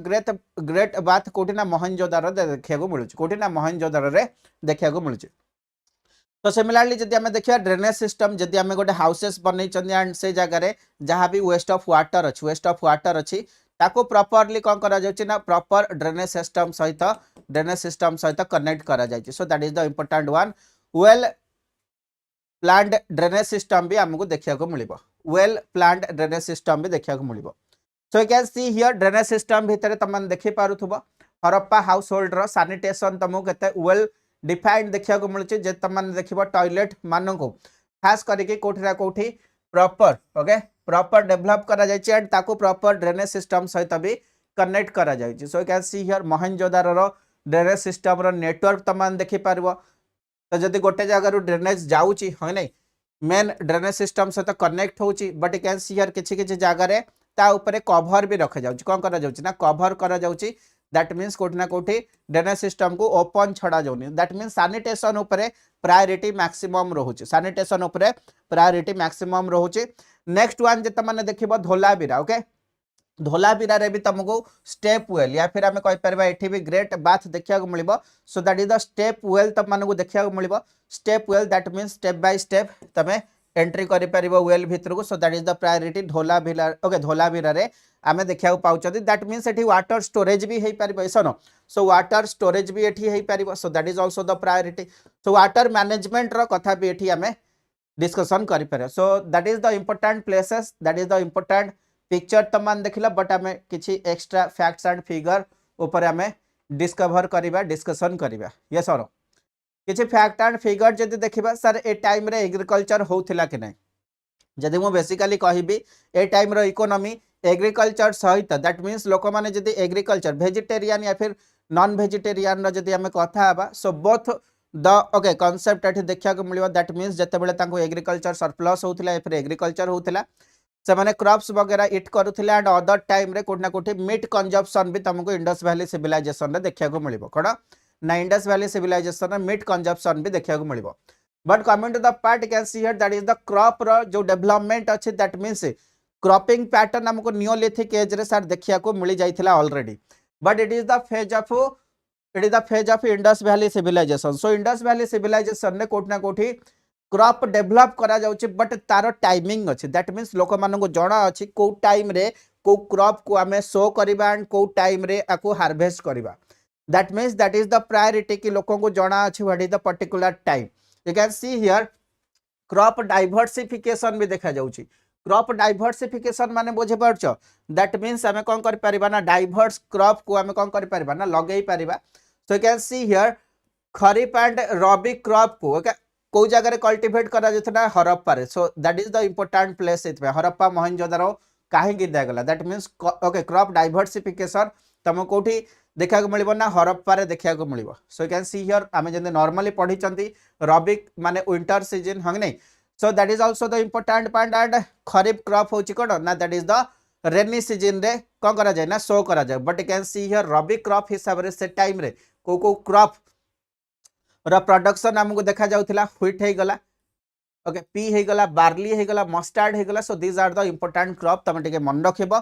great bath कोठी ना मोहनजोदारो देखिया को मिलुछ कोठी ना मोहनजोदारो रे देखिया को मिलुछ तो सिमिलरली जदि हमें देखिया ड्रेनेज सिस्टम जदि हमें गोटे हाउसेस बनै चंदी एंड से जगह रे जहां भी वेस्ट ऑफ वाटर अछि ताको प्रॉपर्ली कोन करा जाउछि ना प्रॉपर ड्रेनेज सिस्टम सहित कनेक्ट करा जाइछि so that is the important one well planned drainage system भी हमको देखिया को मिलिबो वेल प्लान्ड ड्रेनेज सिस्टम भी देखिया को मिलिबो so you can see here drainage system भितर तुम देखि पारुथबो हरप्पा हाउस होल्ड रो सैनिटेशन तुमको केते वेल डिफाइंड देखिया को मिलुछि जे तुम देखिबो टॉयलेट मानन को खास करके कोठी ना कोठी प्रॉपर ओके प्रॉपर डेवलप करा जाइछि एंड ताको प्रॉपर ड्रेनेज सिस्टम सहित भी कनेक्ट करा जाइछि so you can see here Mohenjodaro रो ड्रेनेज सिस्टम रो नेटवर्क तुम देखि पारबो तो जदि गोटे जगह रो ड्रेनेज जाउछि ह नै मेन ड्रेनेज सिस्टम सहित कनेक्ट होउछि but you can see here किछि किछि जगह रे ता ऊपर कवर भी रखा जाउछि कोन करा जाउछि ना कवर करा जाउछि दैट मीन्स कोठी ना कोठी ड्रेनेज सिस्टम को ओपन छडा जाउनी दैट मीन्स सैनिटेशन ऊपर प्रायोरिटी मैक्सिमम रहउछि सैनिटेशन ऊपर प्रायोरिटी मैक्सिमम रहउछि नेक्स्ट वन जे तमने देखिबो धोलाबिरा ओके धोलाबिरा रे भी तुमको स्टेप वेल या फिर हमें कहि परबा एठी भी ग्रेट बाथ देखिया को मिलिबो so that is the step well तम मानको देखिया को मिलिबो step well that means step by step तमे एंट्री करि परिबो वेल भितर को so that is the priority Dholavira okay Dholavira रे आमे देखिया को पाउचदी दैट मीन्स एठी वाटर स्टोरेज भी हेई परिबो एसनो सो वाटर स्टोरेज भी एठी हेई परिबो so that is also the priority so water management रो कथा भी एठी आमे डिस्कशन करि परिबो so that is the important places that is the important picture तमान देखिला बट आमे किछि एक्स्ट्रा फैक्ट्स एंड फिगर ऊपर आमे डिस्कवर करिबा डिस्कशन करिबा यस सर किछि फैक्ट एंड फिगर जदि देखिबा सर ए टाइम रे एग्रीकल्चर होउथिला कि नै जदि मो बेसिकली कहिबी ए टाइम रो इकोनॉमी एग्रीकल्चर सहित दैट मीन्स लोक माने जदि एग्रीकल्चर वेजिटेरियन या फिर नॉन वेजिटेरियन रो जदि हमें कथा हबा so both the okay concept एठी देखिया को मिलिबो दैट मीन्स जते बेले तांको एग्रीकल्चर सरप्लस होउथिला या फिर एग्रीकल्चर होउथिला से माने क्रॉप्स वगैरह इट करूथिले एंड अदर टाइम रे कोठना कोठी मीट कंजम्पशन भी तुमको इंडस वैली सिविलाइजेशन रे देखिया को मिलिबो कोडा ना इंडस वैली सिविलाइजेशन रे मीट कंजम्पशन भी देखिया को मिलिबो but coming to the part you can see here that is the crop रो जो डेवलपमेंट अच्छे दैट मीन्स क्रॉपिंग पैटर्न हमको नियोलिथिक एज रे सर देखिया को मिल जाइथिला already but it is the phase of Indus valley civilisation so Indus valley civilisation ने कोठ ना कोठी क्रॉप डेवलप करा जाउची बट तार टाइमिंग अछि दैट मीन्स लोक मानको जणा अछि को टाइम रे को क्रॉप को हमें शो करबा एंड को टाइम रे आको हार्वेस्ट करबा that means that is the priority कि लोकों को जणा अछि what is the particular time you can see here crop diversification भी देखा जाउची क्रॉप डाइवर्सिफिकेशन माने बुझे परछो दैट मीन्स हमें कोन कर परिबा ना डाइवर्स क्रॉप को हमें कोन कर परिबा ना लगेई परिबा so you can see here kharif and rabi crop को को जगह कल्टिवेट करा जतना हरप्पा रे so that is the important place इतमे हरप्पा मोहनजोदारो काहे कि दिगला that means okay crop diversification तम कोठी देखा को मिलिबो ना हरप्पा रे देखा को मिलिबो so you can see here आमे जने नॉर्मली पढी चंती रबी माने विंटर सीजन हंग नै so that is also the important point and kharif crop होची कोन ना that is the rainy season रे कोन करा जाय ना शो करा जाय but you can see here rabi crop हिसाब रे से टाइम रे को क्रॉप रा प्रोडक्शन हमको देखा जाउथिला व्हीट हे गला ओके पी हे गला बार्ली हे गला मस्टर्ड हे गला so these are the important crop तमे टिके मन रखिबो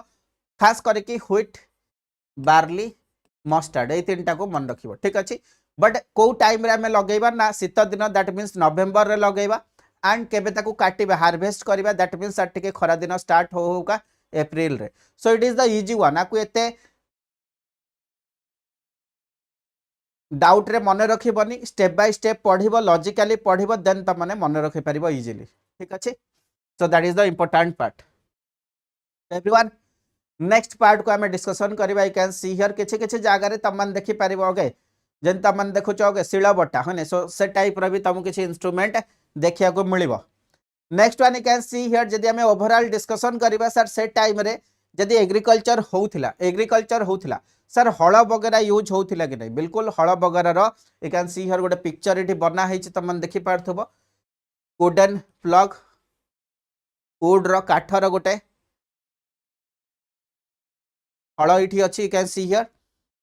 खास करके व्हीट बार्ली मस्टर्ड ए तीनटा को मन रखिबो ठीक अछि बट को टाइम रे हमें लगेबा ना शीत दिन दैट मीन्स नवंबर रे लगेबा एंड केबे ताको काटिबा हार्वेस्ट करबा दैट मीन्स टिके खरा दिन स्टार्ट होगा अप्रैल रे so it is the easy one आकु एते डाउट रे मन रखिबनी स्टेप बाय स्टेप पढ़िबो लॉजिकली पढ़िबो देन त माने मन रखि परिबो इजीली ठीक अछि so that is the important part everyone next part को हमें डिस्कशन करबा यू कैन सी हियर किछि किछि जागा रे तमन देखि परिबो ओके जेन तमन देखुछ ओके शिला बट्टा हने सो से टाइप रे भी तमु किछि इंस्ट्रूमेंट देखिया को मिलिबो next one you can see here जदी हमें ओवरऑल डिस्कशन करबा सर से टाइम रे जदी एग्रीकल्चर होउथिला सर हल वगैरह यूज होउथिला कि नहीं बिल्कुल हल वगैरह रो यू कैन सी हियर गोटे पिक्चर इठी बना हेछि तमन देखि पारथबो वुडन प्लग वुड रो काठ रो गोटे हल इठी अछि यू कैन सी हियर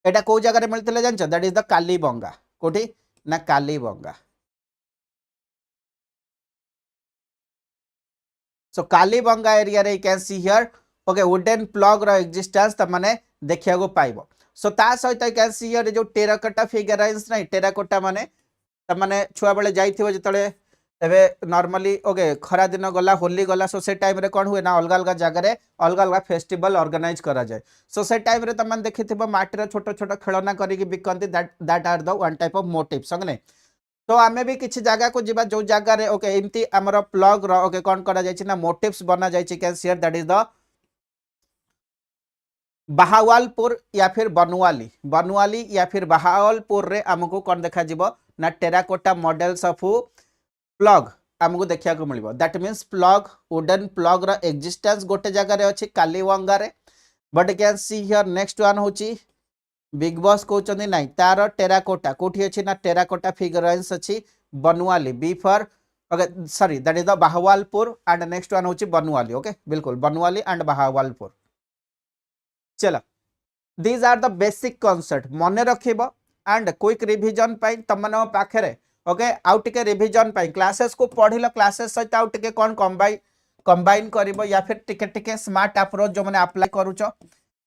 एटा को जगह रे मिलतले जानछ दैट इज द कालीबंगा कोठी ना कालीबंगा सो कालीबंगा एरिया रे you can see here okay wooden plough रो एग्जिस्टेंस त माने देखिया को पाइबो सो ता सहित यू कैन सी हियर जो टेराकोटा फिगराइन्स नै टेराकोटा माने त माने छुआ बेले जाइथिबो जतले एबे नॉर्मली ओके खरा दिन गला होली गला सो से टाइम रे कोन हुए ना अलग अलग जगह रे अलग अलग फेस्टिवल ऑर्गेनाइज करा जाय सो से टाइम रे तमन देखिथिबो माटी रे छोटो छोटो खेलना करी कि बिकंती that are the one type of motive संगने तो आमे भी किछि जगह को जिबा जो जगह रे ओके एमती हमर प्लग रो ओके कोन करा जाय छि ना मोटिव्स बना जाय छि can share that is the Bahawalpur या फिर बनवाली या फिर बहावलपुर रे हमको कोन देखा जिवो ना टेराकोटा मॉडल्स ऑफ प्लग हमको देखिया को मिलिबो that means plough wooden plough रो एग्जिस्टेंस गोटे जगह रे अछि कालीबंगा रे but you can see here next one होची बिग बॉस कहउचंदी नाही तार टेराकोटा कोठी अछि ना टेराकोटा फिगराइन्स अछि Banawali before okay sorry that is the Bahawalpur and next one होची बनवाली ओके बिल्कुल बनवाली एंड बहावलपुर चलो these are the basic concept मन रखिबो एंड क्विक रिवीजन पई तमन पाखरे ओके आउ टिके रिवीजन पई क्लासेस को पढिलो क्लासेस सहित आउ टिके कोन कंबाइन करिवो या फिर टिके टिके स्मार्ट अप्रोच जो माने अप्लाई करूचो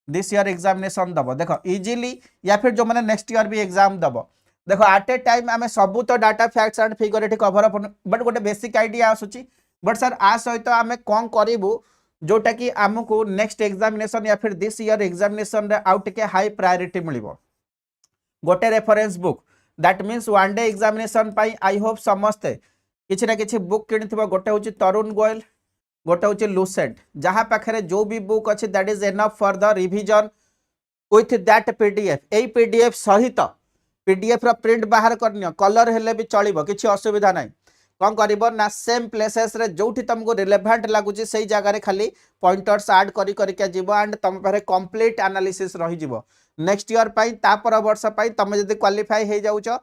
दिस ईयर एग्जामिनेशन दबो देखो इजीली या फिर जो माने नेक्स्ट ईयर भी एग्जाम दबो देखो एट ए टाइम आमे सब तो डाटा फैक्ट्स एंड फिगर एठी कवर अप बट गोटे बेसिक आईडिया आसुची बट सर आ सहित आमे कोन करिवो जोटा कि आमको नेक्स्ट एग्जामिनेशन या फिर दिस ईयर एग्जामिनेशन रे आउ टिके हाई प्रायोरिटी मिलिबो गोटे reference book that means one day examination pi I hope समस्ते किछि ना किछि बुक किनिथिबो गोटे होची तरुण गोयल गोटे होची लुसेंट जहां पाखरे जो भी बुक अछि that is enough for the revision with that PDF AE PDF सहित पीडीएफ रो प्रिंट बाहर करनियो कलर हेले भी चलिबो किछि असुविधा नाही कौन करिबो ना सेम प्लेसेस रे जोठी तुमको रिलेवेंट लागुची सही जगह रे खाली पॉइंटर्स ऐड करी करी के जीवो एंड तुम पारे कंप्लीट एनालिसिस रही जीवो नेक्स्ट ईयर पाई ता पर वर्ष पाई तमे जदी क्वालीफाई हे जाउचो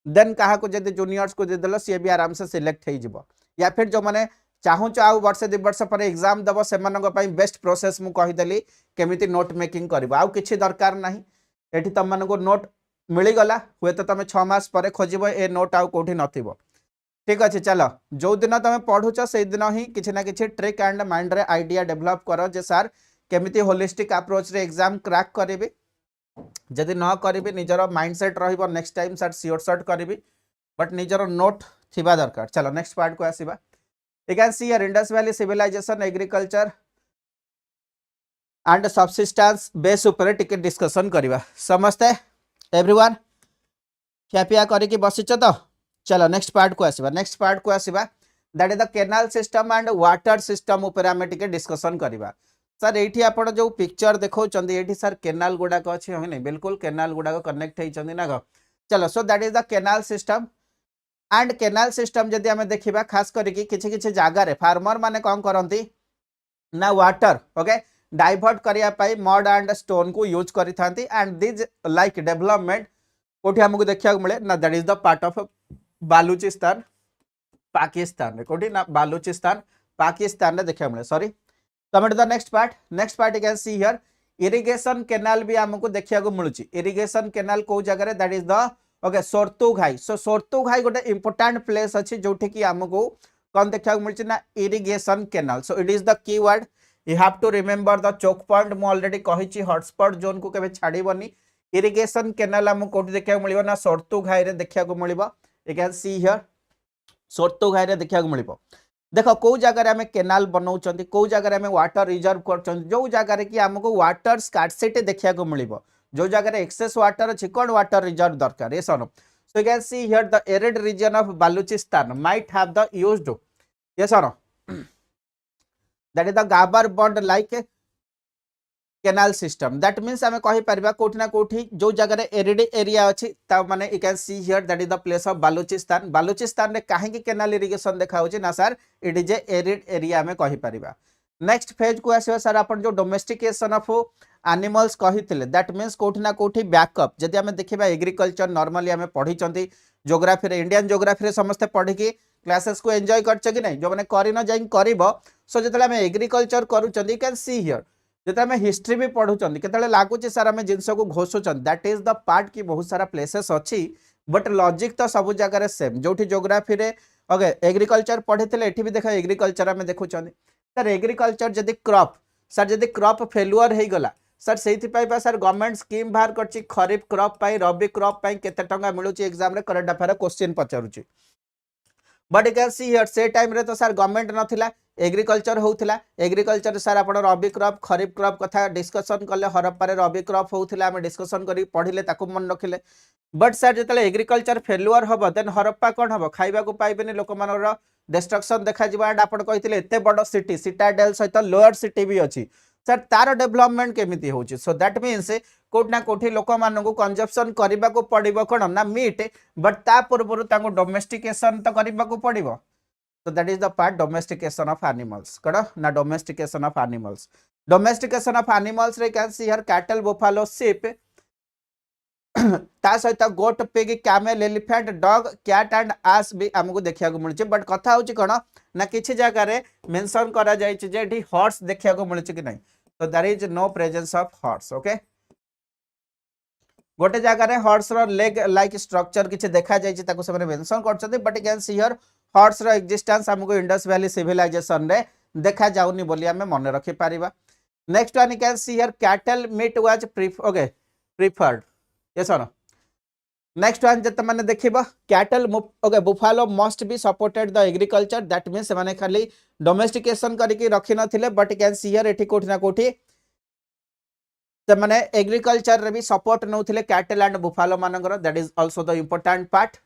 देन काहा को जदी जूनियर्स को दे देलो से भी आराम से सिलेक्ट हे जीवो या फिर जो माने चाहूच आउ वर्ष दि वर्ष पर एग्जाम दबो सेमानक पाई बेस्ट प्रोसेस मु कहि देली केमिति नोट मेकिंग करबो आउ किछि दरकार नाही एठी तमन को नोट मिली गला हुए तो तमे 6 मास पर खोजिबो ए नोट आउ कोठी नथिबो ठीक अच्छे चलो जो दिन तुम पढ़ुच से दिन ही किसी ना किसी ट्रिक एंड माइंड रे आइडिया डेभलप कर जे सर केमिति होलिस्टिक अप्रोच रे एग्जाम क्रैक करेबी जदि न करेबी निजर माइंडसेट रहिबो next time sir sure shot करेबी बट निजर नोट थिबा दरकार चलो नेक्स्ट पार्ट को आसीबा you can see here Indus valley civilisation agriculture and subsistence base ऊपर टिके डिस्कशन करबा समस्ते एवरीवन ख्यापिया करिकी बसिच तो चलो नेक्स्ट पार्ट को आसीबा that is the canal system and water system ऊपर आमे टिके डिस्कशन करबा सर एठी आपण जो पिक्चर देखौ चंदी एठी सर कैनाल गुडा को अछि हो नै बिल्कुल कैनाल गुडा को कनेक्ट हेइ चंदी ना ग चलो so that is the canal system and canal system जदि आमे देखिबा खास करिकी किछि किछि जागा रे फार्मर माने कोन करंती ना वाटर ओके डाइवर्ट करिया पाई मड एंड स्टोन को यूज करि थांती एंड दिस लाइक डेवलपमेंट कोठी हमको देखिया मिले ना that is the part of Baluchistan Pakistan रे कोठी ना बालूचिस्तान पाकिस्तान रे देखिया मिले sorry comment the next part you can see here irrigation canal भी हमको देखिया को मिलुची इरिगेशन कैनाल को जगह रे दैट इज द ओके सोरतुघाई सो सोरतुघाई गोटे इंपोर्टेंट प्लेस अछि जोठी कि हमको कोन देखिया को मिलची ना irrigation canal so it is the keyword you have to remember the choke point मु ऑलरेडी कहिची हॉटस्पॉट जोन को केबे छाड़ीबनी इरिगेशन कैनाल हमको कोठी देखिया को मिलिबो ना सोरतुघाई रे देखिया को मिलिबो यू कैन सी हियर सोरतुघाई रे देखिया को मिलिबो देखो को जगह आम केनाल बनाऊँ कौ जगह आम वाटर रिजर्व कर जो जगह कि आमको वाटर स्कार्सिटी देखा मिल जो जगह एक्सेस वाटर अच्छी कौन वाटर रिजर्व दरकार ये सन so you can see here the arid region of Baluchistan might have the used ये सन that is the gabar bond like canal system that means आम कहि परिबा कोठी ना कोठी जो जगह एरिड एरिया अछि ता माने you can see here that is the place of Baluchistan रे काहे कि कैनाल इरिगेशन देखा होछि ना sir it is a arid area में कहि परिबा नेक्स्ट फेज को आसीबा सर अपन जो डोमेस्टिकेशन ऑफ एनिमल्स कहिथिले दैट मीन्स कोठी ना कोठी बैकअप जदि आम देखिबा एग्रीकल्चर नॉर्मली आम पढ़ी चंती ज्योग्राफी रे इंडियन ज्योग्राफी रे समस्त पढ़ी की क्लासेस को एंजॉय करछ कि नहीं जो माने करि न जाई करबो सो जतले आम एग्रीकल्चर करू चंती यू कैन सी हियर जब आम हिस्ट्री भी पढ़ुं के लगुच सर आम जिनस को घोषुन दैट इज द पार्ट की बहुत सारा प्लेसेस अच्छी बट लॉजिक तो सब जगह सेम जो ज्योग्राफी रे ओके एग्रीकल्चर पढ़ी ये भी देखा एग्रीकल्चर आम देखुं सर एग्रीकल्चर जदि क्रॉप सर जदि क्रॉप फेलुअर हो गला सर से सर गवर्नमेंट स्कीम बाहर कर खरीफ क्रॉप रबी क्रॉप केते टंका मिलूँ एग्जाम रे करंट अफेयर क्वेश्चन पचारुची but you can see here से टाइम रे तो सर गवर्नमेंट नथिला एग्रीकल्चर होउथिला एग्रीकल्चर सर आपण रबी क्रॉप खरीफ क्रॉप कथा डिस्कशन कले हरप्पा रे रबी क्रॉप होउथिला हम डिस्कशन करी पढ़िले ताको मन रखिले बट सर जतले एग्रीकल्चर फेलुअर हबो देन हरप्पा कोन हबो खाइबा को पाइबेनी लोक मानर डिस्ट्रक्शन देखा जिबा एंड आपण कहिथिले एते बड़ सिटी सिटाडेल सहित लोअर सिटी भी अछि सर तार डेवलपमेंट केमिति होउची सो दैट मीन्स कोट ना कोठी लोक मानकु कंजप्शन करबा को पड़िबो कोन ना मीट बट ता पूर्वरु ताको डोमेस्टिकेशन तो करबा को पड़िबो so that is the part domestication of animals कड़ा ना domestication of animals रे can see here cattle buffalo sheep ता सहित goat pig camel elephant dog cat and ass भी हमको देखिया को मिलचे बट कथा होची कोन ना किछि जगह रे मेंशन करा जाय छि जे एठी हॉर्स देखिया को मिलचे कि नहीं so there is no presence of horse okay गोटे जगह रे हॉर्स रो लेग लाइक स्ट्रक्चर किछि देखा जाय छि ताको सबने मेंशन करछथि but you can see here horse रो एक्जिस्टेंस हमको इंडस वैली सिविलाइजेशन रे देखा जाउनी बोली हमें मन रखि पारिबा next one you can see here cattle meat was preferred yes or no next one जत माने देखिबा cattle okay buffalo must be supported the agriculture that means माने खाली डोमेस्टिकेशन करके रखि नथिले बट कैन सी हियर एठी कोठी ना कोठी त माने एग्रीकल्चर रे भी सपोर्ट नउथिले कैटल एंड बुफालो मानकर that is also the important part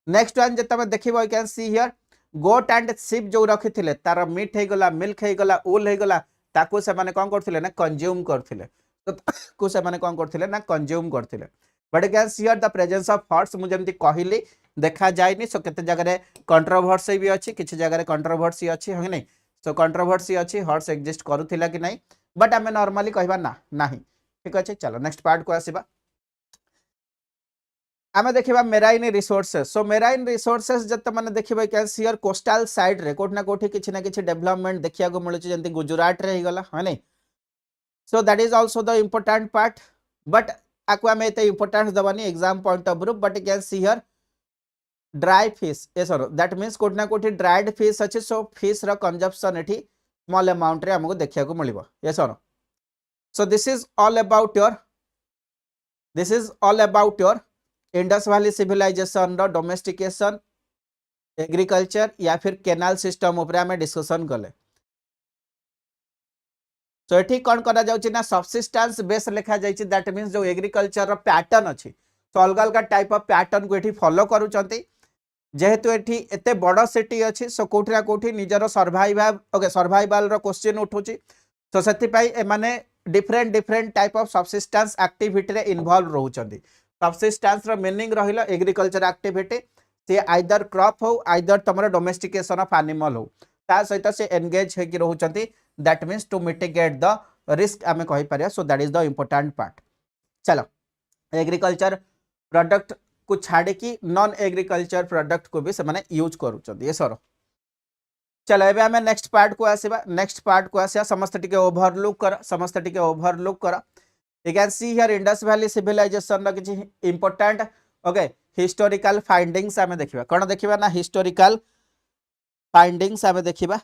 next one जत माने देखिबा you can see here goat and sheep जो रखिथिले तार मीट हे गला मिल्क हे गला ऊल हे गला ताको से माने कोन करथिले ना कंज्यूम करथिले तो को से माने कोन करथिले ना कंज्यूम करथिले but can see here the presence of horse मु जेमति कहिली देखा जायनी सो केते जगह रे कंट्रोवर्सी भी अछि किछि जगह रे कंट्रोवर्सी अछि ह नै सो कंट्रोवर्सी अछि हॉर्स एग्जिस्ट करूथिला कि नै बट हमें नॉर्मली कहबा ना नाही ठीक अछि चलो नेक्स्ट पार्ट को आसीबा आमे देखिबा मेराइन रिसोर्सेस सो मेराइन रिसोर्सेस जत माने देखिबा can see here coastal side रे कोठ ना कोठी किछि ना किछि डेवलपमेंट देखिया को मिलुछि जेंति गुजरात रे हिगला ह नै so that is also the important part but आपको आम एत इंपोर्टेंस दबानी exam point of view but can see here dry fish ए सर दैट मीन्स कोठी ना कोठी ड्राइड फिश अच्छे सो फिश रो कंजप्शन एठी स्मॉल अमाउंट रे हमको देखिया को मिलिबो ए sir so this is all about your Indus valley civilisation रो डोमेस्टिकेशन एग्रीकल्चर या फिर केनाल सिस्टम ऊपर हमें डिस्कशन कले सो एठी कौन करा जाउची ना सबसिस्टेंस बेस लिखा जाइची दैट मीन्स जो एग्रीकल्चर रो पैटर्न अछि तो अलग अलग टाइप ऑफ पैटर्न को एठी फॉलो करूचंती जेहेतु एठी एते बड़ सिटी अछि सो कोठी ना कोठी निजरो सर्वाइवल रो क्वेश्चन उठुची तो सेति पई ए माने different type of subsistence activity रे इन्वॉल्व रहउचंती सबसिस्टेंस रो मीनिंग रहिला एग्रीकल्चर एक्टिविटी से आइदर क्रॉप हो आइदर तमरो डोमेस्टिकेशन ऑफ एनिमल हो ता सहित से एंगेज हे कि रहउचंती that means to mitigate the risk आमे कहि पारिया so that is the important part चलो एग्रीकल्चर प्रोडक्ट को छाड़े कि नॉन एग्रीकल्चर प्रोडक्ट को भी से माने यूज करूचंती ये सर चलो एबे हमें नेक्स्ट पार्ट को आसिया समस्त टिके ओवरलुक कर you can see here Indus valley civilisation रो किछि इंपोर्टेंट ओके हिस्टोरिकल फाइंडिंग्स हमें देखिबा कोन देखिबा ना हिस्टोरिकल फाइंडिंग्स हमें देखिबा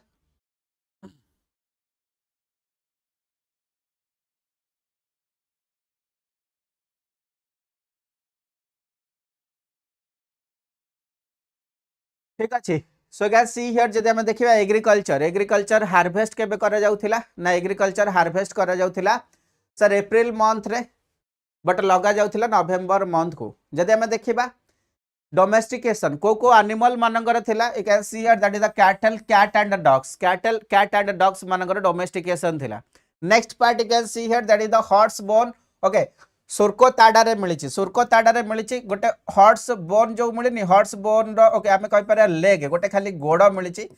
ठीक अछि so you can see here जदि हमें देखिबा एग्रीकल्चर हार्वेस्ट केबे करा जाउथिला ना एग्रीकल्चर हार्वेस्ट करा जाउथिला सर एप्रिल मंथ रे बट लगा जाउथिला नवेंबर मंथ को जदि हमें देखिबा डोमेस्टिकेशन को एनिमल मानकर थिला you can see here that is the cat and dogs मानकर डोमेस्टिकेशन थिला next part you can see here that is the horse bone okay Surkotada रे मिलिची गोटे हॉर्स बोन जो मिलनी हॉर्स बोन रो ओके हमें कहि पारे लेग गोटे खाली गोड़ मिलिची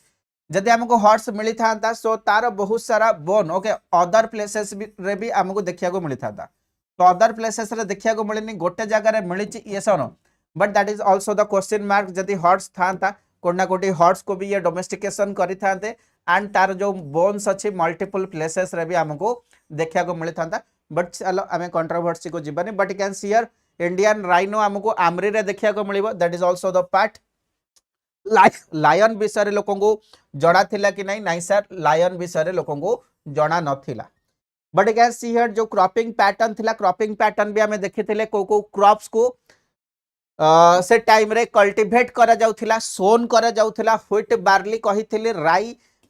जदि हमको हॉर्स मिली था सो तार बहुत सारा बोन ओके अदर प्लेसेस रे भी हमको देखिया को मिली था तो अदर प्लेसेस रे देखिया को मिलनी गोटे जगह रे मिलिची ये सनो but that is also the question mark जदि हॉर्स था कोना कोटी हॉर्स को भी ये डोमेस्टिकेशन करि थाते एंड तार जो बोन्स अछि मल्टीपल प्लेसेस रे भी हमको देखिया को मिली था बट चलो आमे कंट्रोवर्सी को जीवानी but you can see here Indian rhino हमको आमरी रे देखिया को मिलिबो that is also the part lion विषय लोकों को जड़ा थिला कि नहीं सर लायन विषय लोकों को जड़ा नथिला but you can see here जो क्रॉपिंग पैटर्न भी हमें देखिथिले को क्रॉप्स को से टाइम रे कल्टीवेट करा जाउथिला सोन करा जाउथिला व्हीट बार्ली कहिथिले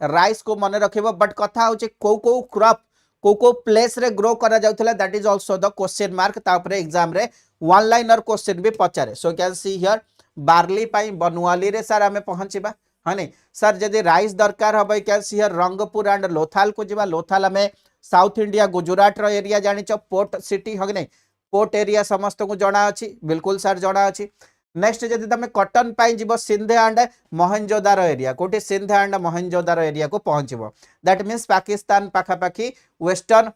राइस को मन रखिबो बट कथा होचे को क्रॉप को प्लेस रे ग्रो करा जाउथिला that is also the question mark ता ऊपर एग्जाम रे वन लाइनर क्वेश्चन भी पचारे so can see here barley पाई बनवाली रे सर हमें पहुंचीबा हनी सर जदि राइस दरकार हबे can see here Rangpur and Lothal को जीवा लोथाल में साउथ इंडिया गुजरात रो एरिया जानिचो पोर्ट सिटी हग नहीं पोर्ट एरिया समस्त को जणा अछि बिल्कुल सर जणा अछि नेक्स्ट जदि तमे कॉटन पाई जीवो सिंधे एंड मोहनजोदारो एरिया कोठी सिंधे एंड मोहनजोदारो एरिया को पहुंचबो दैट मींस पाकिस्तान पाखापाखी वेस्टर्न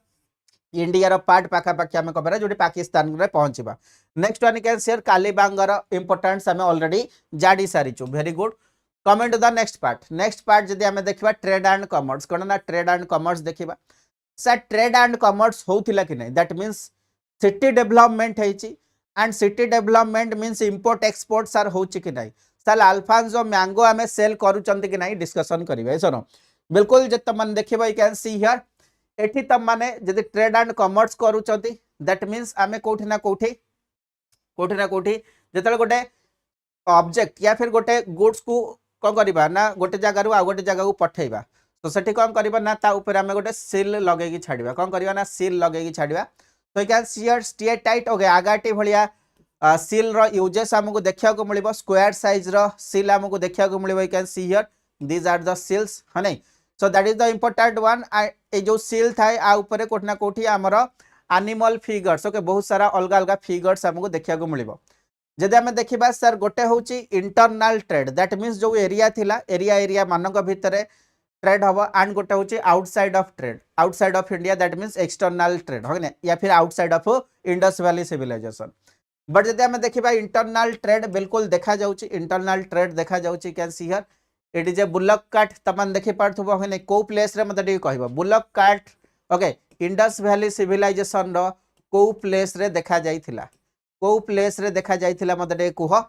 इंडिया रो पार्ट पाखापाखी हमें कबरा जोटी पाकिस्तान रे पहुंचबा नेक्स्ट वन कैन शेयर कालीबांगर इंपोर्टेंस हमें ऑलरेडी जाडी सारिचु very good comment the next part जदि हमें देखिबा ट्रेड एंड कॉमर्स कोन ना ट्रेड एंड कॉमर्स देखिबा सर ट्रेड एंड कॉमर्स होथिला कि नहीं दैट मींस सिटी डेवलपमेंट हेची and city development means import export sir होची कि नहीं सर अल्फांसो मैंगो हमें सेल करूचंती कि नहीं डिस्कशन करिवे सुनो बिल्कुल जे तमन देखिबा यू कैन सी हियर एठी तम माने जदि ट्रेड एंड कॉमर्स करूचंती दैट मीन्स हमें कोठी ना कोठी जेतले गोटे ऑब्जेक्ट या फिर गोटे गुड्स को कोन करबा ना गोटे जगह रु आ गोटे जगह को पठेबा तो सेठी कोन करबा ना ता ऊपर हमें गोटे सील लगे की छाड़ीबा कोन करबा ना सील लगे की छाड़ीबा तो you can see here stay tight okay आगाटी भलिया सील रो यूजेस हमको देखिया को मिलिबो स्क्वायर साइज रो सील हमको देखिया को मिलिबो you can see here these are the seals हने so that is the important one ए जो सील थाए आ ऊपर कोठना कोठी हमरो एनिमल फिगर्स ओके बहुत सारा अलग फिगर्स हमको देखिया को मिलिबो जदि हमें देखिबा सर गोटे होची इंटरनल ट्रेड दैट मींस जो एरिया थिला एरिया मानक भितरे ट्रेड हबो एंड गोटे होची outside of India that means external trade होने या फिर outside of Indus valley civilisation but जदि हमें देखिबा इंटरनल ट्रेड बिल्कुल देखा जाउची can see here it is a bullock cart तमन देखि पारथबो होने को प्लेस रे मते डी कहबो bullock cart okay Indus valley civilisation रो को प्लेस रे देखा जाइथिला मते डी कुह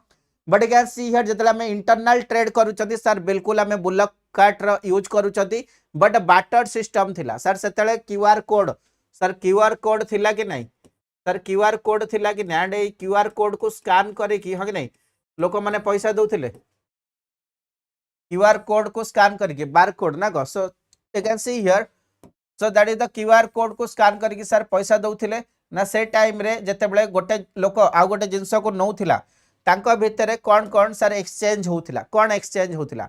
but you can see here जतले हम इंटरनल ट्रेड करूचंती सर बिल्कुल हम बुलक कार्ट रो यूज करूचंती बट बाटर सिस्टम थिला सर सेतले QR code sir QR code थिला कि नहीं सर क्यूआर कोड थिला कि नहीं एंड ए क्यूआर कोड को स्कैन करे कि ह कि नहीं लोक माने पैसा दउथिले क्यूआर कोड को स्कैन करके बार कोड ना गो so you can see here so that is the QR code को स्कैन करके सर पैसा दउथिले ना से टाइम रे जते बेले गोटे लोक आ गोटे जिंस को नउथिला तांको भितरे कोन कोन सर एक्सचेंज होउथिला कोन एक्सचेंज होउथिला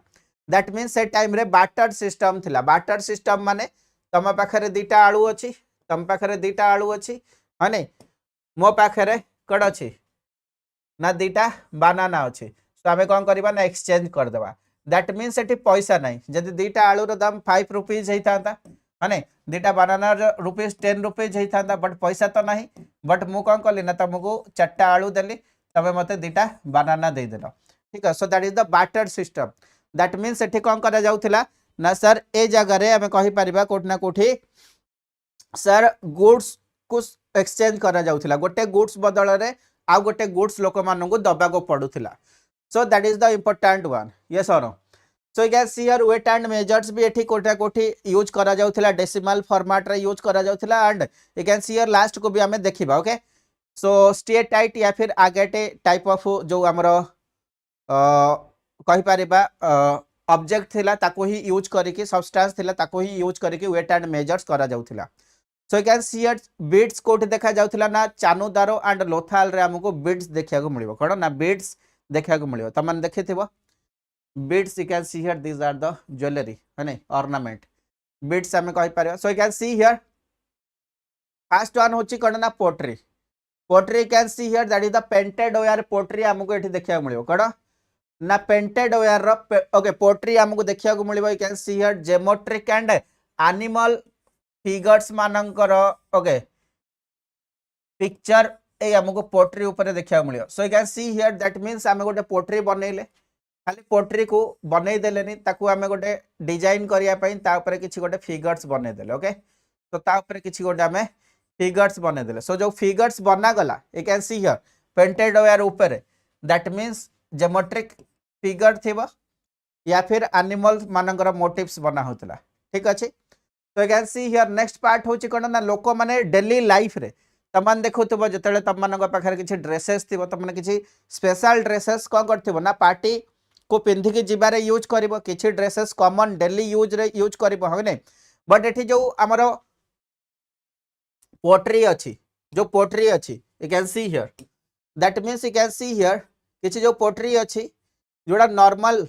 दैट मींस से टाइम रे बाटर सिस्टम थिला बाटर सिस्टम माने तम पाखरे दीटा आलू अछि तम पाखरे दीटा आलू अछि हने मो पाखरे कड अछि ना दीटा बनाना अछि सो आमे कोन करबा ना एक्सचेंज कर देबा दैट मींस सेठी पैसा नाही जदी दीटा आलू रो दाम 5 रुपीस हेतांता हने दीटा बनाना रुपीस 10 रुपीस हेतांता बट पैसा तो नाही बट मु कोन करली ना तुमको चारटा आलू देली तबे मते दीटा बनाना दे देलो ठीक है so that is the barter system that means सेठी कोन करा जाउथिला ना सर ए जगह रे हमें कहि परिबा कोठ ना कोठी सर गुड्स को एक्सचेंज करा जाउथिला गोटे गुड्स बदल रे आ गोटे गुड्स लोक मानन को दबा को पडुथिला so that is the important one yes और no so you can see here weight and measures भी एठी कोठा कोठी यूज करा जाउथिला डेसिमल फॉर्मेट रे यूज करा जाउथिला and you can see here last को भी हमें देखिबा ओके सो स्टेटाइट या फिर आगेटे टाइप ऑफ जो हमरो कहि परिबा ऑब्जेक्ट थिला ताको ही यूज करिके सब्सटेंस थिला ताको ही यूज करिके वेट एंड मेजर्स करा जाउथिला so you can see here beads कोठी देखा जाउथिला ना चानुदारो एंड लोथाल रे हमको बीट्स देखिया को मिलिबो कोन ना बीट्स देखिया को मिलिबो त मन देखिथिबो beads you can see here these are the jewellery हने ऑर्नामेंट बीट्स हमें कहि पारियो so you can see here first one होची कोन ना pottery pottery can see here that is the painted ware pottery हमको एठी देखिया को मिलिबो कोन ना पेंटेड वेयर रो ओके पोट्री हमको देखिया को मिलिबो you can see here geometric and animal figures मानकर ओके पिक्चर ए हमको पोट्री ऊपर देखिया मिलियो so you can see here that means हमें गोटे पोट्री बनैले खाली पोट्री को बनै देलेनी ताकू हमें गोटे डिजाइन करिया पई ता ऊपर किछि गोटे फिगर्स बनै देले ओके तो ता ऊपर किछि गोटे हमें फिगर्स बनै देले सो जो फिगर्स बना गला you can see here painted ware ऊपर दैट मींस ज्योमेट्रिक फिगर थिबो या फिर एनिमल मानकर मोटिव्स बना होतला ठीक अछि तो you can see here next part होची कोन ना लोक माने डेली लाइफ रे तमन देखुथबो जतले तमन पाखर किछि ड्रेसेस थिबो तमन किछि स्पेशल ड्रेसेस को करथिबो ना पार्टी को पिंधि के जिबारे यूज करिवो किछि ड्रेसेस कॉमन डेली यूज रे यूज करिवो ह नै बट एठी जो हमरो पोट्री अछि जो पोट्री अछि you can see here that means you can see here किछि जो पोट्री अछि जोडा नॉर्मल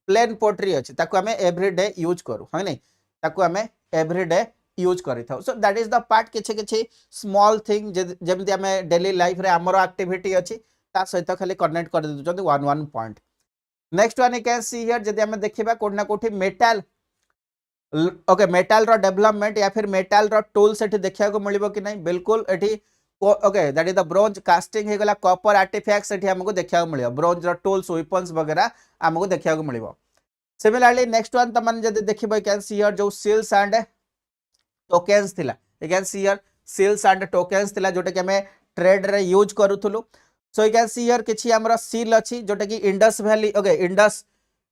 प्लेन पोट्री अछि ताको हमें एवरीडे यूज करू ह नै ताको हमें एवरीडे यूज करि थाउ so that is the part किछि किछि स्मॉल थिंग जेमति हमें डेली लाइफ रे हमरो एक्टिविटी अछि ता सहित खाली कनेक्ट कर दउचंती one point next one you can see here जदि हमें देखिबा कोड ना कोठी मेटल ओके मेटल रो डेवलपमेंट या फिर मेटल रो टूल्स एठी देखिया को मिलिबो कि नहीं बिल्कुल एठी okay that is the bronze casting हे गला कॉपर आर्टिफैक्ट्स एठी हमको देखिया को मिलियो ब्रोंज रो टूल्स वेपन्स वगैरह हमको देखिया को मिलिबो सिमिलरली नेक्स्ट वन तमन जदि देखिबो यू कैन सी हियर जो सील्स एंड टोकेन्स थिला you can see here seals and tokens थिला जोटे कि हमें ट्रेड रे यूज करूथुलु so you can see here किछि हमरा सील अछि जोटे कि Indus Valley okay Indus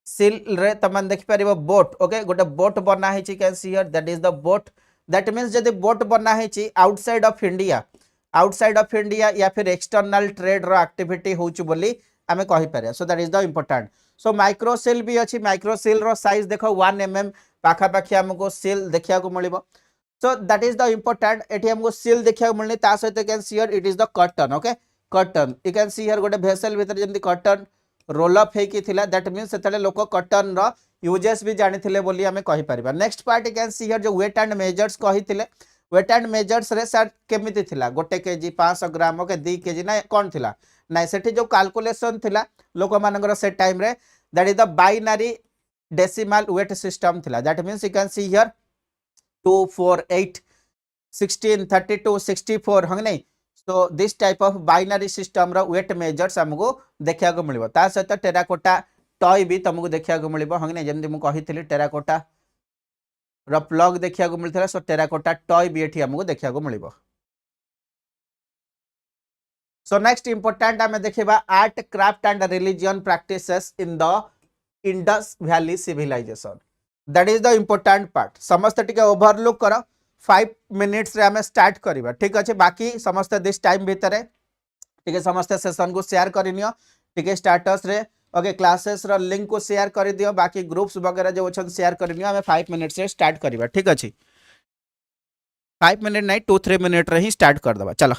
seal रे तमन देखि परिबो बोट ओके गोटे बोट बना हेछि can see here that is the boat that means जदि बोट बना हेछि आउटसाइड ऑफ इंडिया या फिर एक्सटर्नल ट्रेड रो एक्टिविटी होउछु बोली हमें कहि पारे so that is the important so micro seal भी अछि माइक्रो सील रो साइज देखो 1 mm पाखा पाखी हमको सील देखिया को मिलिबो so that is the important एठी हमको सील देखिया को मिलनी ता सहित can see here it is the curtain okay curtain you can see here गोटे भेसल भीतर जेंति कर्टन रोल अप हे की थिला दैट मींस सेतले लोक कर्टन रो यूजेस भी जानि थिले बोली हमें कहि परिबा next part you can see here जो वेट एंड मेजर्स कहि थिले वेट एंड मेजर्स रे सर केमिति थिला गोटे केजी 500 ग्राम ओके 2 केजी ना कोन थिला ना सेठी जो कैलकुलेशन थिला लोक मानकर से टाइम रे that is the binary decimal weight system थिला that means you can see here 2 4 8 16 32 64 हंग नहीं so this type of binary system रो वेट मेजर्स हमको देखिया को मिलिबो ता सहित टेराकोटा टॉय भी तुमको देखिया को मिलिबो हंग नहीं जेंति मु कहिथिली टेराकोटा रो प्लग देखिया को मिलथला सो टेराकोटा टॉय भी एठी हमको देखिया को मिलिबो सो नेक्स्ट इंपोर्टेंट आम देखा art craft and religion practices in the Indus valley civilisation that is the important part समस्त टिके ओवरलुक कर 5 मिनिट्स रे आमे स्टार्ट करिबा ठीक अछि बाकी समस्त दिस टाइम भितरे टिके समस्त सेशन को शेयर करिनियो टिके स्टेटस रे ओके क्लासेस रो लिंक को शेयर कर दियो बाकी ग्रुप्स वगैरह जो अछन शेयर करिनियो आमे 5 मिनिट्स रे स्टार्ट करिबा ठीक अछि 5 मिनिट नहीं 2-3 मिनिट रे ही स्टार्ट कर दबा चलो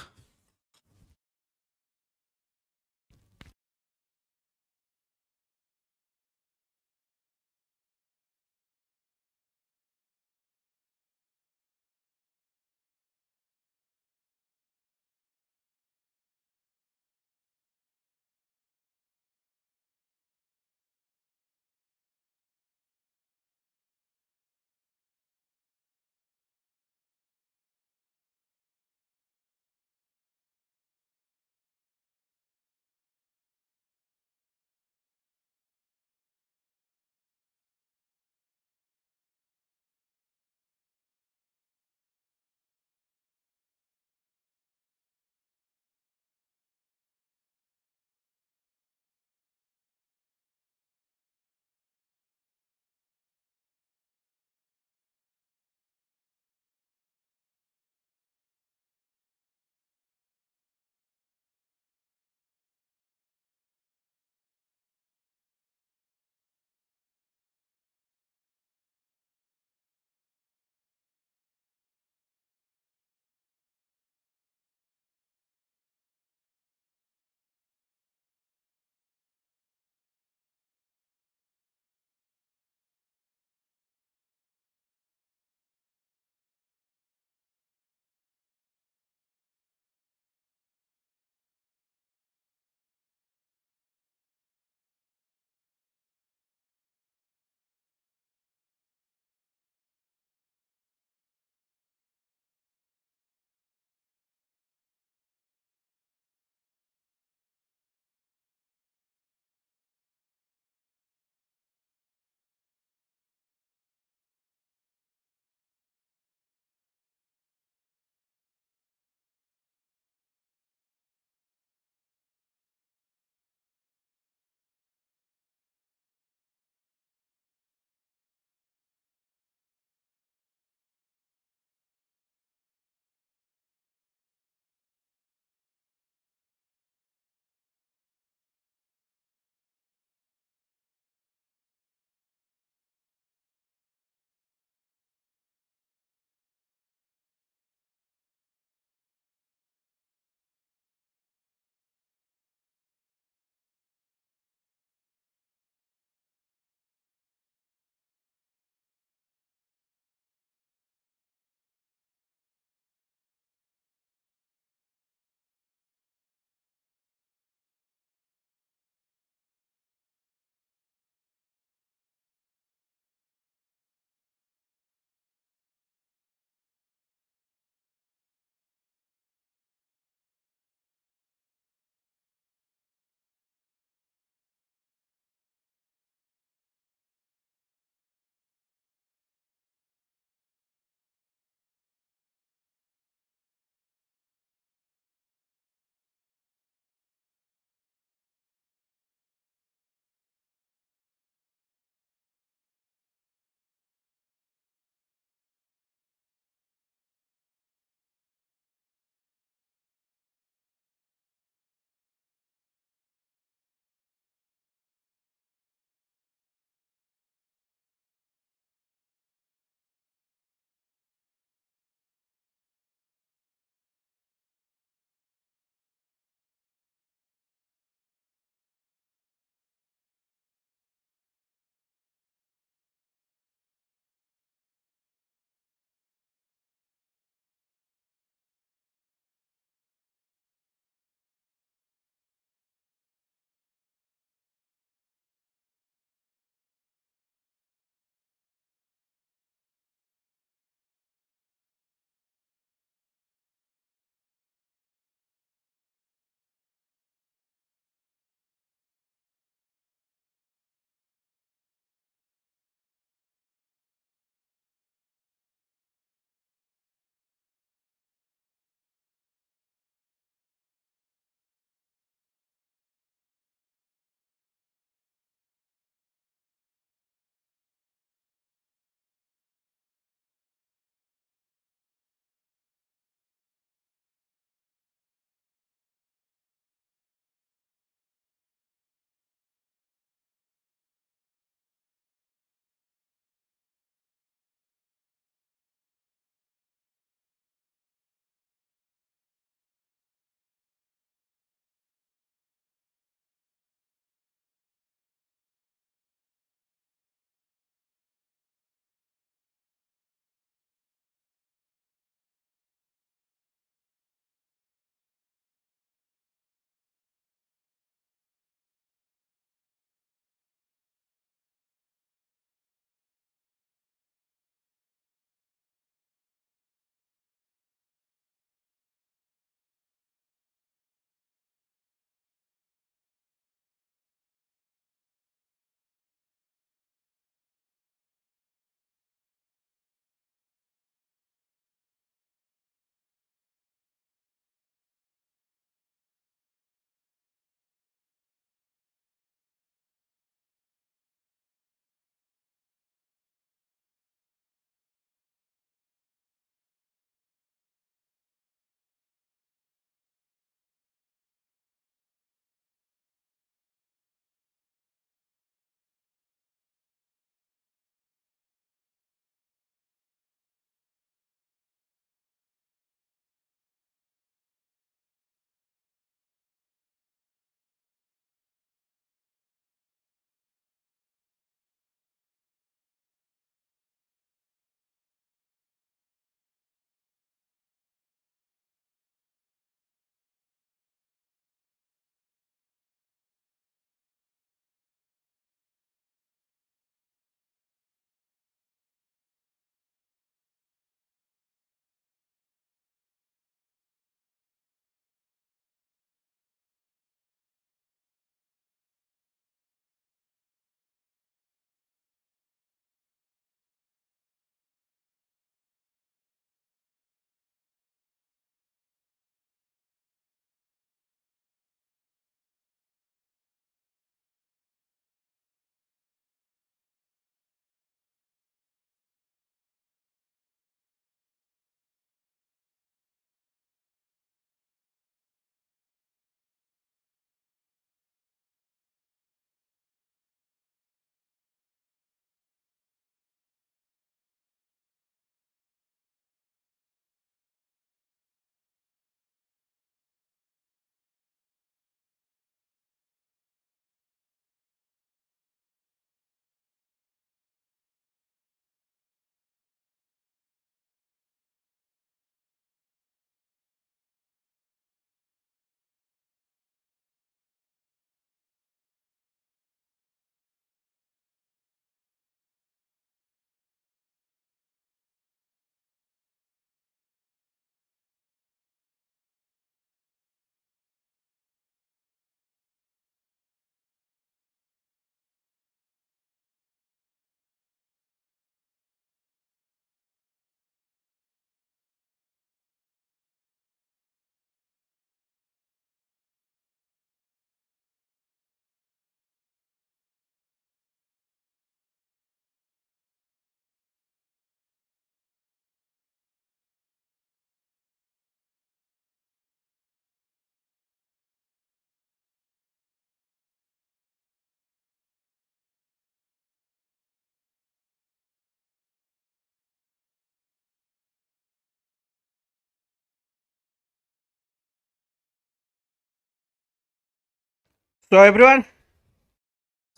तो एवरीवन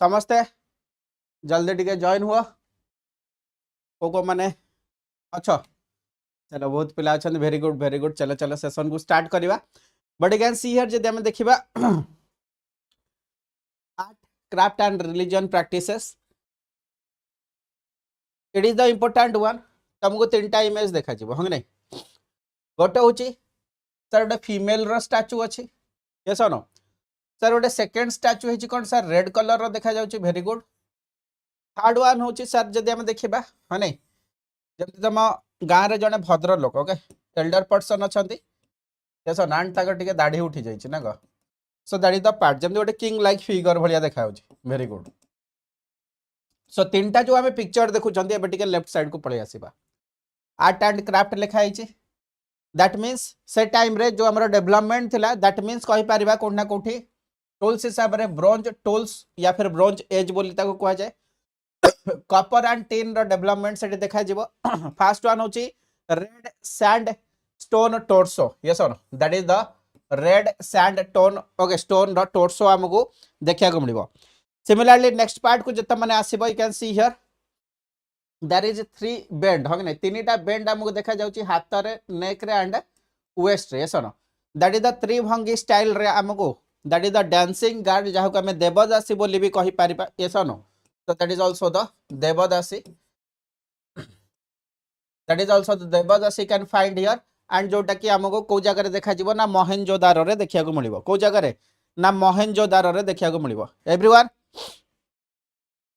समस्ते जल्दी टिके जॉइन हुआ को माने अच्छा चलो बहुत पिला अच्छा वेरी गुड चलो चलो सेशन को स्टार्ट करवा बट अगेन सी हियर जदि हमें देखिबा art craft and religion practices it is the important one तुमको तीनटा इमेज देखा जीवो हंग नहीं गोटे होची सर गोटे फीमेल रो स्टैचू अछि यस और नो सर गोटे सेकंड स्टैचू है कौन सर रेड कलर रो देखा जाउची वेरी गुड थर्ड वन होची सर जदि हम देखिबा ह नहीं जब तुम गाँव रे जने भद्र लोक ओके एल्डर पर्सन अछंती यस नान ताकर टिके दाढ़ी उठी जाइछि ना ग so that is the part जब गोटे किंग लाइक फिगर भलिया देखा जाउची वेरी गुड सो तीनटा जो हमें पिक्चर देखुचंती एबे टिके लेफ्ट साइड को पळे आसीबा आर्ट एंड क्राफ्ट लिखा है दैट मीन्स से टाइम रे जो हमारा डेवलपमेंट थिला दैट मीन्स कहि परिबा कोना कोठी टूल्स हिसाब रे ब्रोंज टूल्स या फिर ब्रोंज एज बोली ताको कहआ जाय कॉपर एंड टिन रो डेवलपमेंट से देखा जीवो फर्स्ट वन होची red sand stone torso yes or that is the red sand stone okay stone रो टोर्सो हमको देखिया को मिलिबो सिमिलरली नेक्स्ट पार्ट को जत माने आसीबो you can see here there is 3 bend हगने तीनटा बेंड हमको देखा जाउची हाथ रे नेक रे एंड वेस्ट रे yes or that is the tribhangi style रे हमको that is the dancing girl जहाँ को हमें देवदासी बोली भी कहि परिबा यस और no so that is also the devadasi that is also the devadasi can find here and जोटा कि हमको को जगह रे देखा जीवो ना मोहेनजोदारो रे देखिया को मिलिबो को जगह रे ना मोहेनजोदारो रे देखिया को मिलिबो एवरीवन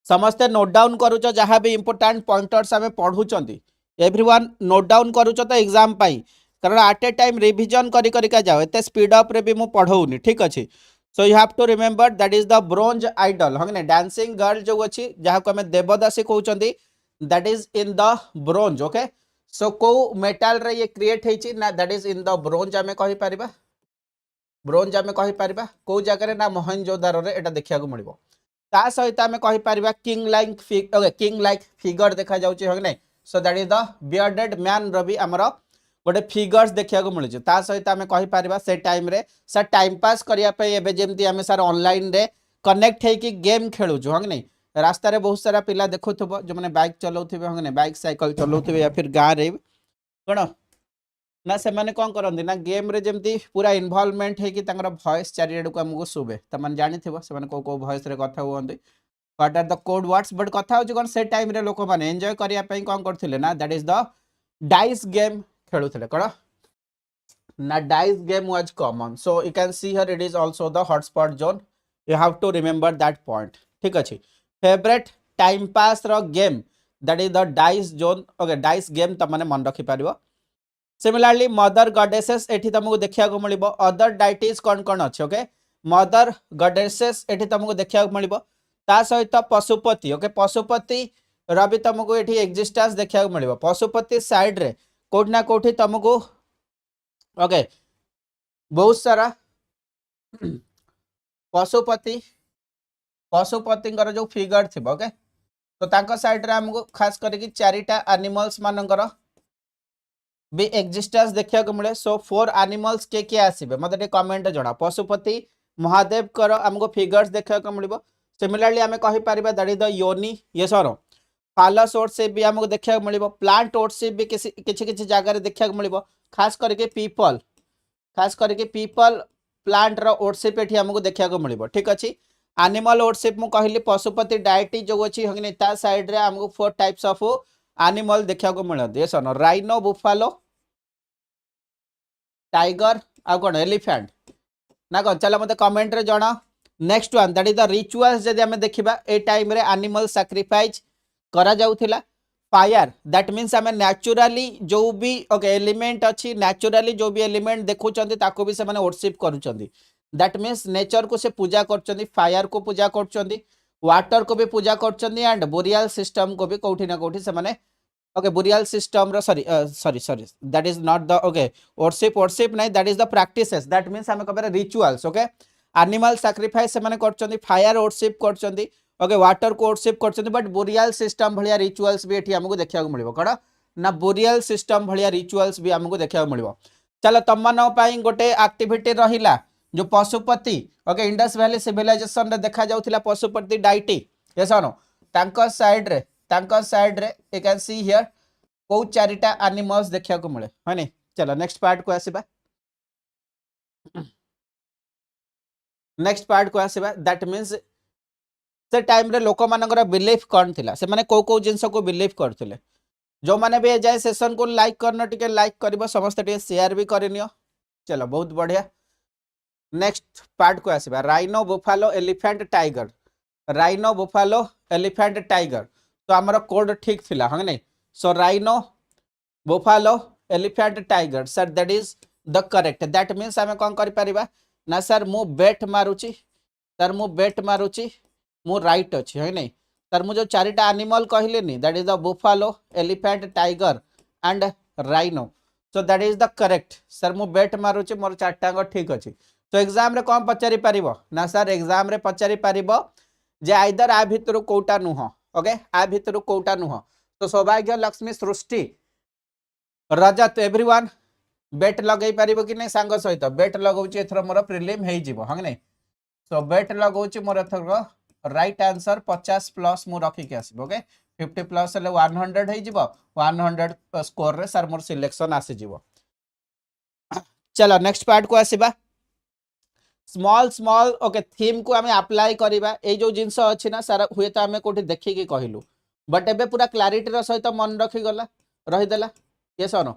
समस्त नोट डाउन करूचो जहां भी इंपोर्टेंट पॉइंटर्स हमें पढुचंती एवरीवन नोट डाउन करूचो तो एग्जाम पाई कारण एट ए टाइम रिवीजन करी करी का जाओ एते स्पीड अप रे भी मु पढौनी ठीक अछि so you have to remember that is the bronze idol हंगने डांसिंग गर्ल जो अछि जहा को हमें देवदासी कहउचंती that is in the bronze okay so को मेटल रे ये क्रिएट हेछि ना that is in the bronze हमें कहि परिबा ब्रोंज हमें कहि परिबा को जगह रे ना मोहनजोदारो रे एटा देखिया को मिलिबो ता सहित हमें कहि परिबा किंग लाइक फिगर देखा जाउछि हंगने so that is the bearded man रवि हमरो गोटे फिगर्स देखिया को मिलुछि ता सहित हमें कहि परिबा से टाइम रे सर टाइम पास करिया पे एबे जेमती हमें सर ऑनलाइन रे कनेक्ट है कि गेम खेलु छु हंग नहीं रास्ता रे बहुत सारा पिला देखुथबो जो माने बाइक चलाउथिबे हंग नहीं बाइक साइकिल चलाउथिबे या फिर गां रे कोन ना से माने कोन करंदी ना गेम रे जेमती पूरा इन्वॉल्वमेंट है कि तांगर वॉइस चारिएड को हमको सुबे त माने जानिथिबो से माने को वॉइस रे कथा हुअंदी what are the code words but कथा हो कोन से टाइम रे लोक माने एन्जॉय करिया पे कोन करथिले ना that is the dice game खेलुथिले कोन ना dice game was common so you can see here it is also the hotspot zone you have to remember that point ठीक अछि फेवरेट टाइम पास रो game that is the dice zone okay dice game त माने मन रखि परिबो similarly mother goddesses एठी तुमको देखिया को मिलिबो अदर डाइटीज कोन कोन अछि ओके मदर गॉडेसेस एठी तुमको देखिया को मिलिबो ता सहित पशुपति ओके पशुपति रवि तुमको एठी एग्जिस्टेंस देखिया को मिलिबो पशुपति साइड रे कोठ ना कोठी तुमको ओके बहुत सारा पशुपति जो फिगर थी ओके तो तांको साइड रे हमको खास करके चारिटा एनिमल्स मानकर भी एग्जिस्टेंस देखिया को मिले सो 4 एनिमल्स के आसीबे मते टे कमेंट जणा पशुपति महादेव कर हमको फिगर्स देखिया को मिलिबो सिमिलरली हमें कहि परिबा दैट इज द योनि यस और फालस ओर्शिप भी हमको देखिया को मिलिबो प्लांट ओर्शिप भी किछि जगह रे देखिया को मिलिबो खास करके पीपल प्लांट रो ओर्शिप एठी हमको देखिया को मिलिबो ठीक अछि एनिमल ओर्शिप मु कहली पशुपति डायटी जो अछि हगने ता साइड रे हमको 4 टाइप्स ऑफ एनिमल देखिया को मिलत यस और राइनो बुफालो टाइगर आ कोन एलिफेंट ना कोन चला मते कमेंट रे जणा next one that is the rituals जदि हमें देखिबा ए टाइम रे एनिमल सैक्रिफाइस करा जाउथिला फायर दैट मीन्स हमें नेचुरली जो भी ओके एलिमेंट अच्छी नेचुरली जो भी एलिमेंट देखुचंती ताको भी से माने वर्शिप करूचंती दैट मीन्स नेचर को से पूजा करचंती फायर को पूजा करचंती वाटर को भी पूजा करचंती एंड बोरियल सिस्टम को भी कोठी ना कोठी से माने ओके बोरियल सिस्टम रो sorry that is not the okay worship नहीं that is the practices that means हमें कहबे रिचुअल्स ओके एनिमल सैक्रिफाइस से माने करचंती फायर वर्शिप करचंती ओके वाटर को वर्शिप करचंती बट बोरियल सिस्टम भलिया रिचुअल्स भी एठी हमको देखिया को मिलिबो कड़ा ना बोरियल सिस्टम भलिया रिचुअल्स भी हमको देखिया को मिलिबो चलो तमनो पाई गोटे एक्टिविटी रहिला जो Pashupati okay Indus valley civilisation रे देखा जाउथिला पशुपति डाइटी यस और नो तांको साइड रे यू कैन सी हियर को चारिटा एनिमल्स देखा को मिले है नहीं। चलो नेक्स्ट पार्ट को आसीबा दैट मींस से टाइम रे लोक मानकर बिलीफ कौन थिला से माने को जिंस को बिलीव करथिले जो माने भी जाय सेशन को लाइक करना टिके लाइक करबो समस्त टिके शेयर भी करनियो। चलो बहुत बढ़िया नेक्स्ट पार्ट को आसीबा राइनो बुफालो एलिफेंट टाइगर तो हमर कोड ठीक थिला हंग नहीं। So rhino buffalo elephant tiger sir that is the correct that means हमें कोन करि परिबा ना सर मु बेट मारुची मु राइट अछि है नहीं। सर मु जो चारिटा एनिमल कहले नी that is the buffalo elephant tiger and rhino so that is the correct sir मु बेट मारुची मोर चारटांग ठीक अछि। तो एग्जाम रे कोन पचारि परिबो ना सर एग्जाम रे पचारि परिबो जे आइदर आ भितरु कोटा नुह ओके आ भितरु कोटा नुह। तो सौभाग्य लक्ष्मी सृष्टि रजत एवरीवन बेट लगै परिबो कि नै सांग सहित बेट लगौची एथरो मोर प्रिलिम हेइ जिवो हंग नै। सो बेट लगौची मोर एथरो राइट आंसर 50 प्लस मु रखी के आसीबो ओके 50 प्लस ले 100 हेइ जिवो 100 स्कोर रे सर मोर सिलेक्शन आसी जिवो। चलो नेक्स्ट पार्ट को आसीबा स्मॉल ओके थीम को हमें अप्लाई करिबा ए जो जिंस अछि ना सर हुए तो हमें कोठी देखि के कहिलु बट एबे पूरा क्लैरिटी रो सहित मन रखी गला रहि देला यस और नो।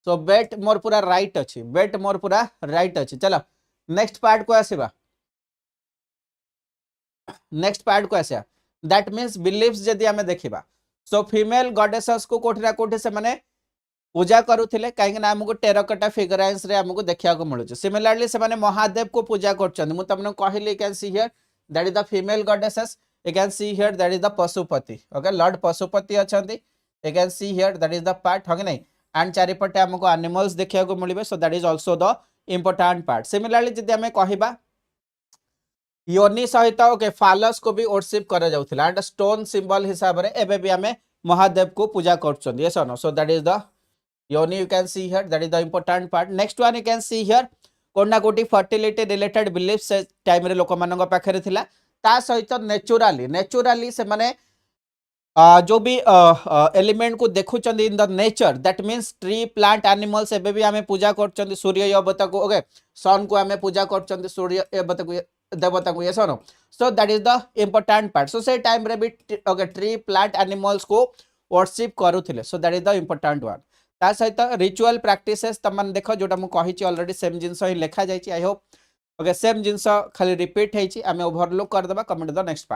सो बेट मोर पूरा राइट अछि चलो नेक्स्ट पार्ट को आसीबा दैट मींस बिलीव्स जदी हमें देखिबा सो फीमेल गॉडेसेस को कोठी ना कोठी से माने पूजा करूथिले काहे ना हमको टेराकोटा फिगरांस रे हमको देखिया को मिलु। सिमिलरली से माने महादेव को पूजा करछन मु तमने कहली can see here that is the female goddesses you can see here that is the Pashupati okay lord Pashupati अछंती you can see here that is the part हगे नै एंड चारिपटे हमको एनिमल्स देखिया को मिलिबे so that is also the important part. Similarly जदी हमें कहिबा योनि सहित ओके फालस को भी वर्शिप करा जाउथिला एंड स्टोन सिंबल हिसाब रे एबे भी हमें महादेव को पूजा करछन यस और no. So that is the yoni you can see here that is the important part. Next one you can see here कोना कोटी फर्टिलिटी रिलेटेड बिलीफ्स टाइम रे लोक मानक पाखरे थिला ता सहित नेचुरली से माने जो भी एलिमेंट को देखुचंद in the nature that means tree plant animals एबे भी हमें पूजा करचंद सूर्य देवता को ओके सन को हमें पूजा करचंद सूर्य देवता को yes no. So that is the important part. So से टाइम रे भी ओके ट्री प्लांट एनिमल्स को वर्शिप करूथिले so that is the important one. ता सहित रिचुअल प्रैक्टिसेस तमन देखो जोटा मु कहि छि ऑलरेडी सेम जिंस ही लेखा जाय छि आई होप ओके सेम जिंस खाली रिपीट है छि हमें ओवरलुक कर देबा comment the next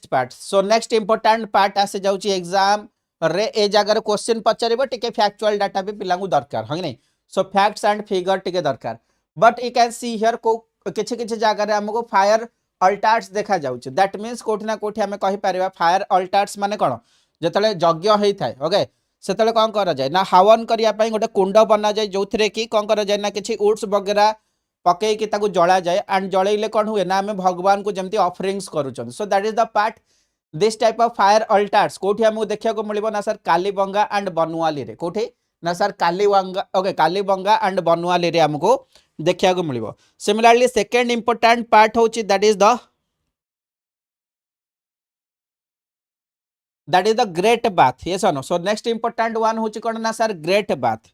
part. So next important part आसे जाउ छि एग्जाम रे ए जगह क्वेश्चन पचारिबो टिके फैक्चुअल डाटा भी पिला को दरकार हंग नै। सो फैक्ट्स एंड फिगर टिके दरकार but you can see here को किछि किछि जगह रे हमको फायर अल्टार्स देखा जाउ छि दैट मींस कोठी ना कोठी हमें कहि परिबा फायर अल्टार्स माने कोन जतले यज्ञ होई थाए ओके सेतले कोन करा जाय ना हवन करिया पई गोटे कुंड बना जाय जोथरे की कोन करा जाय ना किछि वुड्स वगैरह पके की ताकू जळा जाय एंड जळैले कोन हुए ना हमें भगवान को जेमती ऑफरिंग्स करूछन। So that is the part this type of fire altars कोठी हमको देखिया को मिलिबो ना सर कालीबंगा एंड बनवाली रे कोठी ना sir Kalibangan okay Kalibangan and Banawali रे हमको देखिया को मिलिबो। सिमिलरली सेकंड इंपोर्टेंट पार्ट होची that is the great bath yes or no. So next important one होची कोन ना sir great bath.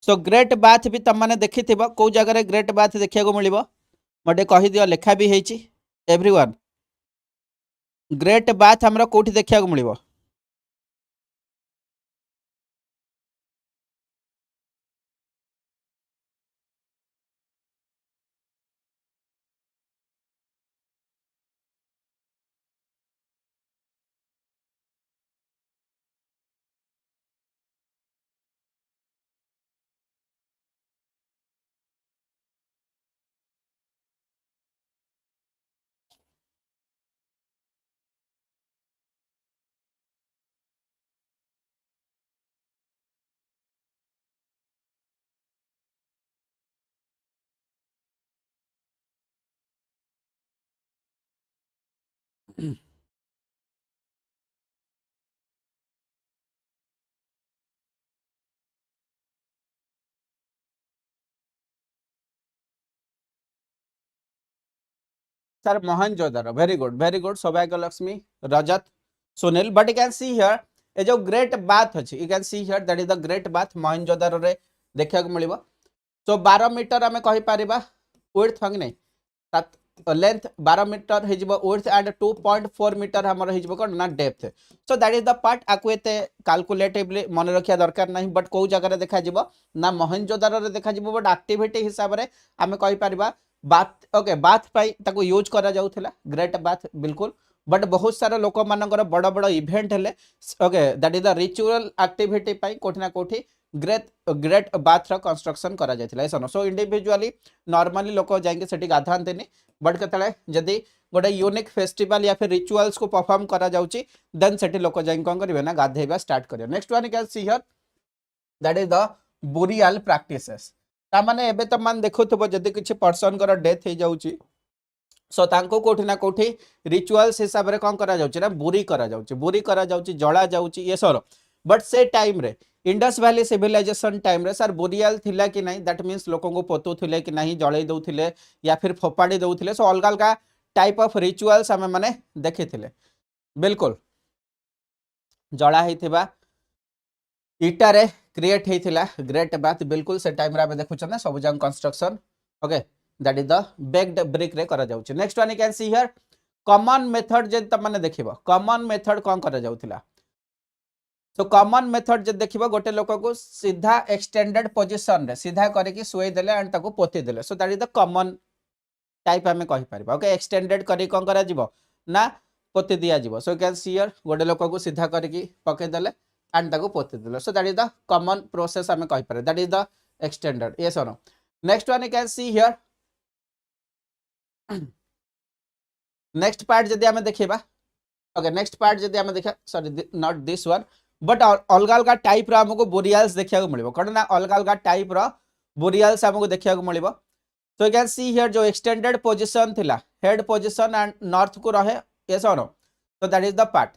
So great bath भी तम माने देखि थिबो को जगह रे great bath देखिया को मिलिबो मटे कहि दियो लेखा भी हेची एवरीवन great bath हमरा कोठी देखिया को मिलिबो sir Mohenjodaro, very good Saubhagya Lakshmi, Rajat, Sunil. But you can see here ए जो ग्रेट बाथ अच्छी, you can see here that is the great bath Mohenjodaro रे देखा मिलिबो। तो 12 मीटर आम कहि परिबा विड्थ हंग नहीं, लेंथ 12 मीटर हो विड्थ एंड 2.4 मीटर हमर हो कोन ना depth. So that is the part आकु एते कैलकुलेटिवली मन रखिया दरकार नहीं। बट को जगह देखा जिवो ना मोहनजोदारो रे देखा जिवो, बट एक्टिविटी हिसाब रे आम कहि परिबा बाथ, ओके बाथ पाई ताको यूज करा जाउथिला ग्रेट बाथ बिल्कुल। बट बहुत सारा लोक मानकर बड़ बड़ इवेंट हेले, okay that is the ritual activity पाई कोठी ना कोठी ग्रेट बाथ रो कंस्ट्रक्शन करा जायथिला ऐसा। सो इंडिविजुअली नॉर्मली लोक जाइके सेठी गाधांतेनी, बट केतले जदी गोटे यूनिक फेस्टिवल या फिर रिचुअल्स को परफॉर्म करा जाउची देन सेठी लोक जाइके कोन करिवे ना गाधेबा स्टार्ट करिवे। Next one you can see here that is the burial practices. ता माने एबे त मान देखुथबो जदी किछि पर्सन कर डेथ हे जाउची, सो तांको कोठी ना कोठी रिचुअल्स हिसाब रे कोन करा जाउची ना बुरी करा जाउची जळा जाउची ये सर। बट से टाइम रे इंडस वैली सिविलाइजेशन टाइम रे सर बुरियाल थिला कि नहीं, दैट मीन्स लोकों को पोतु थिले कि नहीं, जळै दउथिले या फिर फोपाड़ी दउथिले। सो अलग अलग टाइप ऑफ रिचुअल्स हमें माने देखिथिले बिल्कुल। जळा हेथिबा इटारे क्रिएट हेथिला ग्रेट बाथ बिल्कुल से टाइम रे हमें देखुछन ना सब जंग construction, okay that is the baked brick रे करा जाउची। Next one you can see here common method जे त माने देखिबो कॉमन मेथड कोन करा जाउथिला। तो कॉमन मेथड जे देखिबो गोटे लोक को सीधा एक्सटेंडेड पोजीशन रे सीधा करके सुई देले एंड ताको पोती देले। So that is the common type हमें कहि परिबा, ओके एक्सटेंडेड करी कोन करा जिवो ना पोती दिया जिवो। सो यू कैन सी हियर गोटे लोक को सीधा करके पके देले एंड ताको पोती देले। So that is the common process हमें कहि परिबा, that is the extended yes और no. Next one you can see here next part जदी हमें देखिबा, ओके नेक्स्ट पार्ट जदी हमें देखा sorry not this one, but अलग अलग टाइप रो हमको बुरियाल्स देखा मिलिबो कौन ना अलग अलग टाइप रो बुरियाल्स हमको देखा मिलिबो। तो यू कैन सी हियर जो एक्सटेंडेड पोजीशन थिला हेड पोजीशन एंड नॉर्थ को रहे यस और नो, तो that is the part.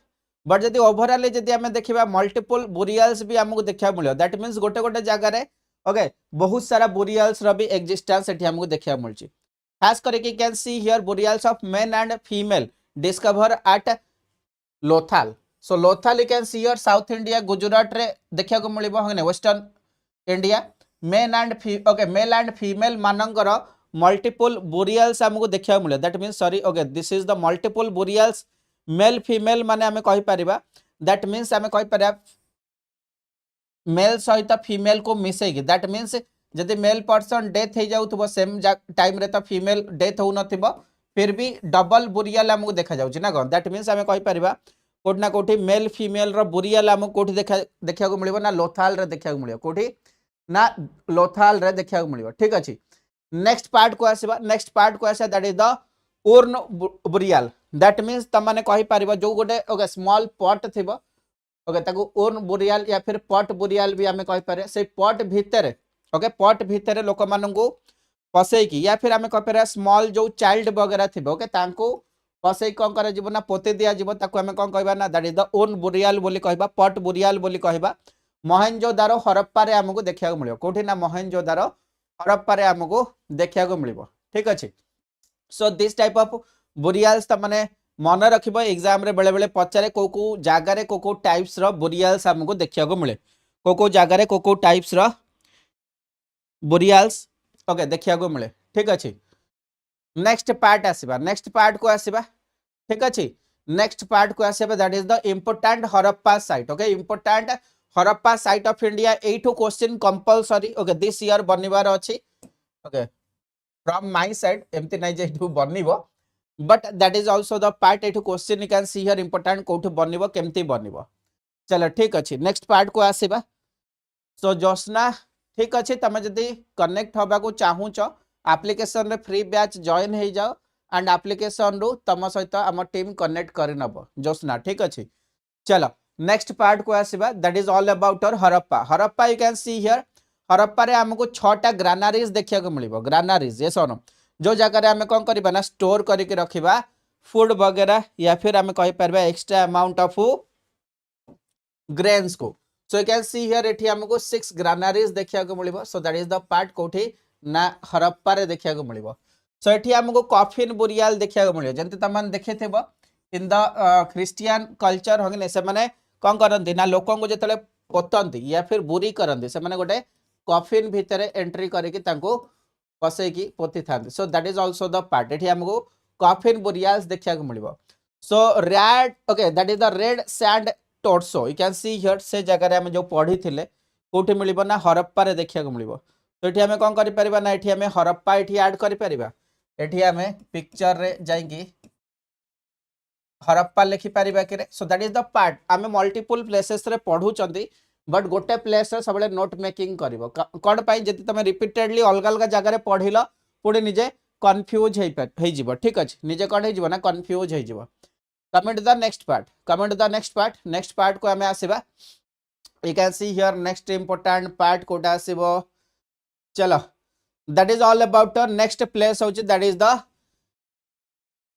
But जदी ओवरऑल जदी हमें देखिबा मल्टीपल बुरियाल्स भी हमको देखा मिलियो, दैट मींस गोटे गोटे जगह रे ओके बहुत सारा बुरियाल्स रो भी एग्जिस्टेंस एठी हमको देखा मिलची। खास करके can see here burials of men and female discover at Lothal. So Lothal you can see here south India Gujarat रे देखा को मिलिबो हने western India men and female मानकर मल्टीपल बुरियाल्स हमको देखा मिले, that means sorry okay this is the multiple burials male female माने हमें कहि परिबा, दैट मींस हमें कहि परिबा मेल सहित फीमेल को मिसेगी, दैट मींस जदि मेल पर्सन डेथ हो जाउथबो सेम टाइम रे तो फीमेल डेथ हो नथिबो फिर भी डबल बुरियाल हमको देखा जाउची ना कोन, दैट मींस हमें कहि परिबा कोठी ना कोठी मेल फीमेल रो बुरियाल हमको कोठी देखा को मिलिबो ना लोथाल रे देखा को मिलिबो कोठी ना लोथाल रे देखा को मिलिबो। ठीक अछि नेक्स्ट पार्ट को आसीबा, नेक्स्ट पार्ट को आसा that is the urn burial, that means त माने कहि परिबो जो गोटे ओके स्मॉल पॉट थिबो ओके ताको उर्न बुरियाल या फिर पॉट बुरियाल भी हमें कहि पारे। से पॉट भीतर ओके पॉट भीतर लोक माननकू पसई की या फिर हमें कहि पारे स्मॉल जो चाइल्ड वगैरह थिबो ओके तांको पसई कोन करे जीवो ना पोते दिया जीवो ताको हमें कोन कहबा ना दैट इज द उर्न बुरियाल बोली कहबा पॉट बुरियाल बोली कहबा। मोहनजोदारो हड़प्पा रे हमको देखा को मिलियो कोठी ना मोहनजोदारो हड़प्पा रे हमको देखा को मिलियो। ठीक अछि सो दिस टाइप ऑफ बुरियाल्स त माने मन रखिबो एग्जाम रे बेले बेले पचारे को जागा रे को टाइप्स रो बुरियाल्स हमको देखा को मिले, को जागा रे को टाइप्स रो बुरियाल्स ओके देखा को मिले। ठीक अछि नेक्स्ट पार्ट आसीबा, नेक्स्ट पार्ट को आसीबा। ठीक अछि नेक्स्ट पार्ट को आसीबा that is the important Harappa site okay important Harappa site of India. एठो question compulsory okay this year बनिबार अछि ओके फ्रॉम माय साइड एमती नै जे एठो बनिबो but that is also the part एठो question you can see here important कोठो बनिबो केमती बनिबो। चलो ठीक अछि नेक्स्ट पार्ट को आसीबा। सो जोस्ना ठीक अच्छे तुम जदि कनेक्ट हवा को चाहूच एप्लिकेशन रे फ्री बैच जॉइन हो जाओ एंड एप्लिकेशन रु तुम सहित आम टीम कनेक्ट कर नब जोस्ना। ठीक अच्छे चलो नेक्स्ट पार्ट को आसीबा दैट इज ऑल अबाउट और Harappa. Harappa you can see here Harappa रे हमको 6टा ग्रानारीज देखा को मिलिबो ग्रानारीज ये सोनो जो जगह आम कौन करबा ना स्टोर करके रखिबा फूड वगैरह या फिर आम कहि परबा एक्स्ट्रा अमाउंट ऑफ ग्रेन्स को। So you can see here एठी हमको 6 ग्रानारीज देखा को मिलिबो। So that is the part कोठी ना हड़प्पा रे देखा को मिलिबो। सो एठी हमको कॉफिन बुरियाल देखिया को मिले जंतु तमन देखे थेबो इन द क्रिश्चियन कल्चर हगने से माने कोन करंती ना लोकन को जतले पोतंती या फिर बुरी करंती से माने गोटे कॉफिन भितरे एंट्री करके तांको बसै की पोती थांती so that is also the part एठी हमको कॉफिन बुरियाल्स देखिया को मिलिबो so red okay that is the red sand torso you can see here से जगह रे हम जो पढ़ी थिले कोठी मिलिबो ना हरप्पा रे देखिया को मिलिबो तो एठी हमें कोन करि परिबा ना एठी हमें हरप्पा एठी ऐड करि परिबा एठी हमें पिक्चर रे जाइंगी हरप्पा लिखि परिबा के सो दैट इज द पार्ट आमे मल्टीपल प्लेसेस रे पढु चंदी बट गोटे प्लेस रे सबले नोट मेकिंग करिवो कोड पई जति तमे रिपीटेडली अलग अलग जगह रे पढिलो पुडी निजे कंफ्यूज हे जिवो ठीक अछि निजे कोड हे जिवो ना कंफ्यूज हे जिवो कमेंट द नेक्स्ट पार्ट को हमें आसीबा you can see here next important part कोटा आसीबो चलो that is all about next place होची that is the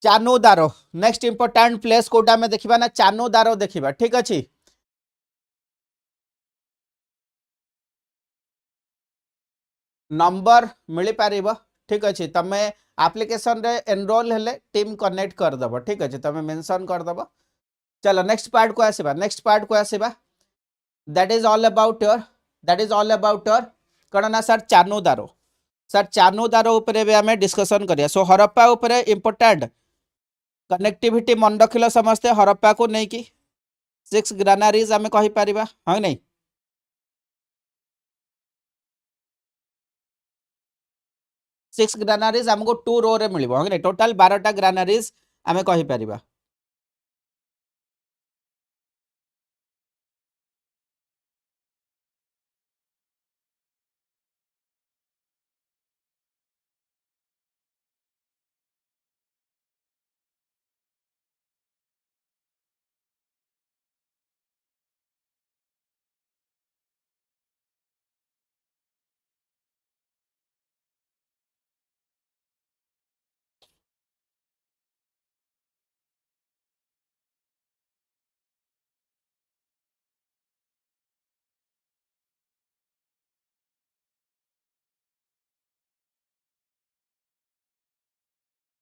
Chanhudaro next important place कोटा में देखिबा ना चानुदारो देखिबा ठीक अछि नंबर मिली पारिबो ठीक अछि तमे एप्लीकेशन रे एनरोल हेले टीम कनेक्ट कर दबो ठीक अछि तमे मेंशन कर दबो चलो नेक्स्ट पार्ट को आसीबा that is all about your कणना सर चानुदारो ऊपर भी हमें डिस्कशन करिया सो हरप्पा ऊपर इंपोर्टेंट कनेक्टिविटी मन रखिलो समस्ते हरप्पा को नहीं कि 6 ग्रानारीज हमें कहि परिबा हां नहीं 6 ग्रानारीज हमको 2 रो रे मिलिबो हां नहीं टोटल 12टा ग्रानारीज हमें कहि परिबा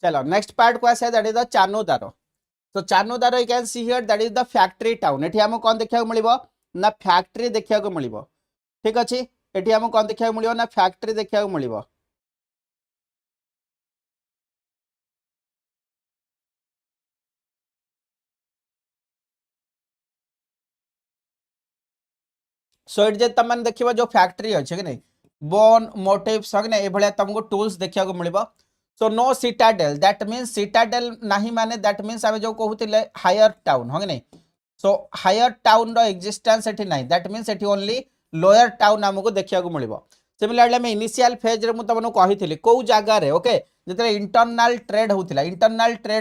चलो नेक्स्ट पार्ट को आसे दैट इज द चानुदारो तो Chanhudaro you can see here that is the factory town एठी हम कोन देखिया को मिलिबो ना फैक्ट्री देखिया को मिलिबो ठीक अछि एठी हम कोन देखिया को मिलिबो ना फैक्ट्री देखिया को मिलिबो सो इट जे तमन देखिबो जो फैक्ट्री अछि कि नहीं बोन मोटिव्स हग ने ए भले तुमको टूल्स देखिया को मिलिबो so no citadel that means citadel नाही माने दैट मींस आबे जो कहउतिले हायर टाउन हग नहीं सो हायर टाउन रो एग्जिस्टेंस एठी नाही दैट मींस एठी ओनली लोअर टाउन हमको देखिया को मिलिबो सिमिलरली हम इनिशियल फेज रे मु तमनो कहिथिली को जागा रे ओके जतरे इंटरनल ट्रेड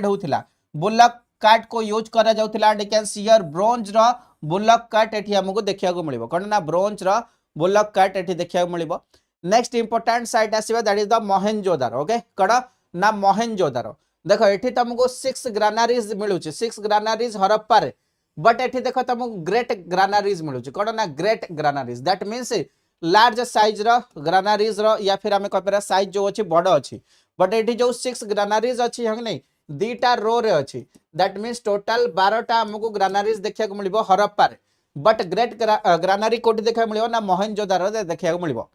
होतिला बुलक कार्ट को यूज करा जाउतिला and you can see here bronze रो बुलक कार्ट एठी हमको देखिया को मिलिबो कोन ना ब्रोंज रो बुलक कार्ट एठी देखिया को मिलिबो नेक्स्ट इंपोर्टेंट साइट आसीबा that is the Mohenjodaro okay कड़ा ना मोहेंजोदारो देखो एठी तुमको 6 ग्रानारीज मिलुची 6 ग्रानारीज हरप्पा रे बट एठी देखो तुमको ग्रेट ग्रानारीज मिलुची कड़ा ना great granaries that means large size रो ग्रानारीज रो या फिर हमें कहपरा साइज जो अछि बड़ अछि बट एठी जो 6 ग्रानारीज अछि हंग नहीं दीटा रो रे अछि दैट मींस टोटल 12टा हमको ग्रानारीज देखिया को मिलिबो हरप्पा रे बट ग्रेट ग्रानारी कोठी देखिया मिलिबो ना मोहेंजोदारो रे देखिया को मिलिबो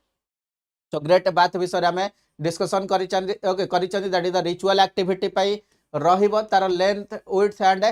तो ग्रेट बात विषय हमें डिस्कशन करिचंदी that is the ritual activity पई रहिबो तार लेंथ विड्थ एंड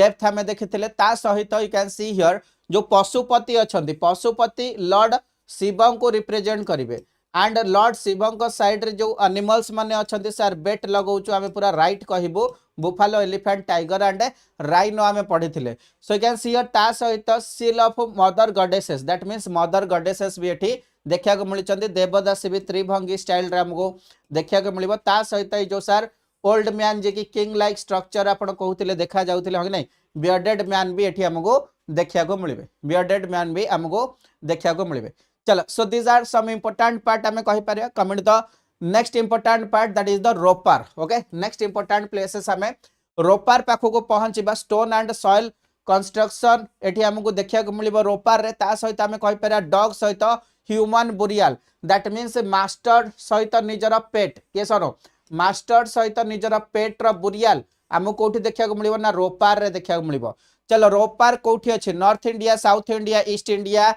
डेप्थ हमें देखिथिले ता सहित यू कैन सी हियर जो पशुपति अछंती पशुपति लॉर्ड शिवं को रिप्रेजेंट करिवे एंड लॉर्ड शिवं को साइड रे जो एनिमल्स माने अछंती सर बेट लगाउछु हमें पूरा राइट कहिबो buffalo elephant tiger and rhino हमें पढ़िथिले so you can see here ता सहित seal of mother goddesses that means mother goddesses भी एठी देखिया को मिली चंदी देवदासी भी त्रिभंगी स्टाइल रे हमको देखिया को मिलिबो ता सहित जो सर ओल्ड मैन जे की किंग लाइक स्ट्रक्चर आपण कहउतिले देखा जाउतिले हग नै बियर्डेड मैन भी एठी हमको देखिया को मिलिबे बियर्डेड मैन भी हमको देखिया को मिलिबे चलो so these are some important part हमें कहि परिया comment the next important part that is the Ropar okay next important places हमें रोपर पाखो को पहुंचीबा स्टोन एंड सॉइल कंस्ट्रक्शन एठी हमको देखिया को मिलिबो रोपर रे ता सहित हमें कहि परिया डॉग सहित ह्यूमन बुरियाल दैट मींस मास्टर सहित निजर पेट के सरो मास्टर सहित निजर पेट रो बुरियाल आमको कोठी देखा मिलिबो ना रोपार रे देखा मिलिबो। चलो रोपार कोठी अछि north India south India east India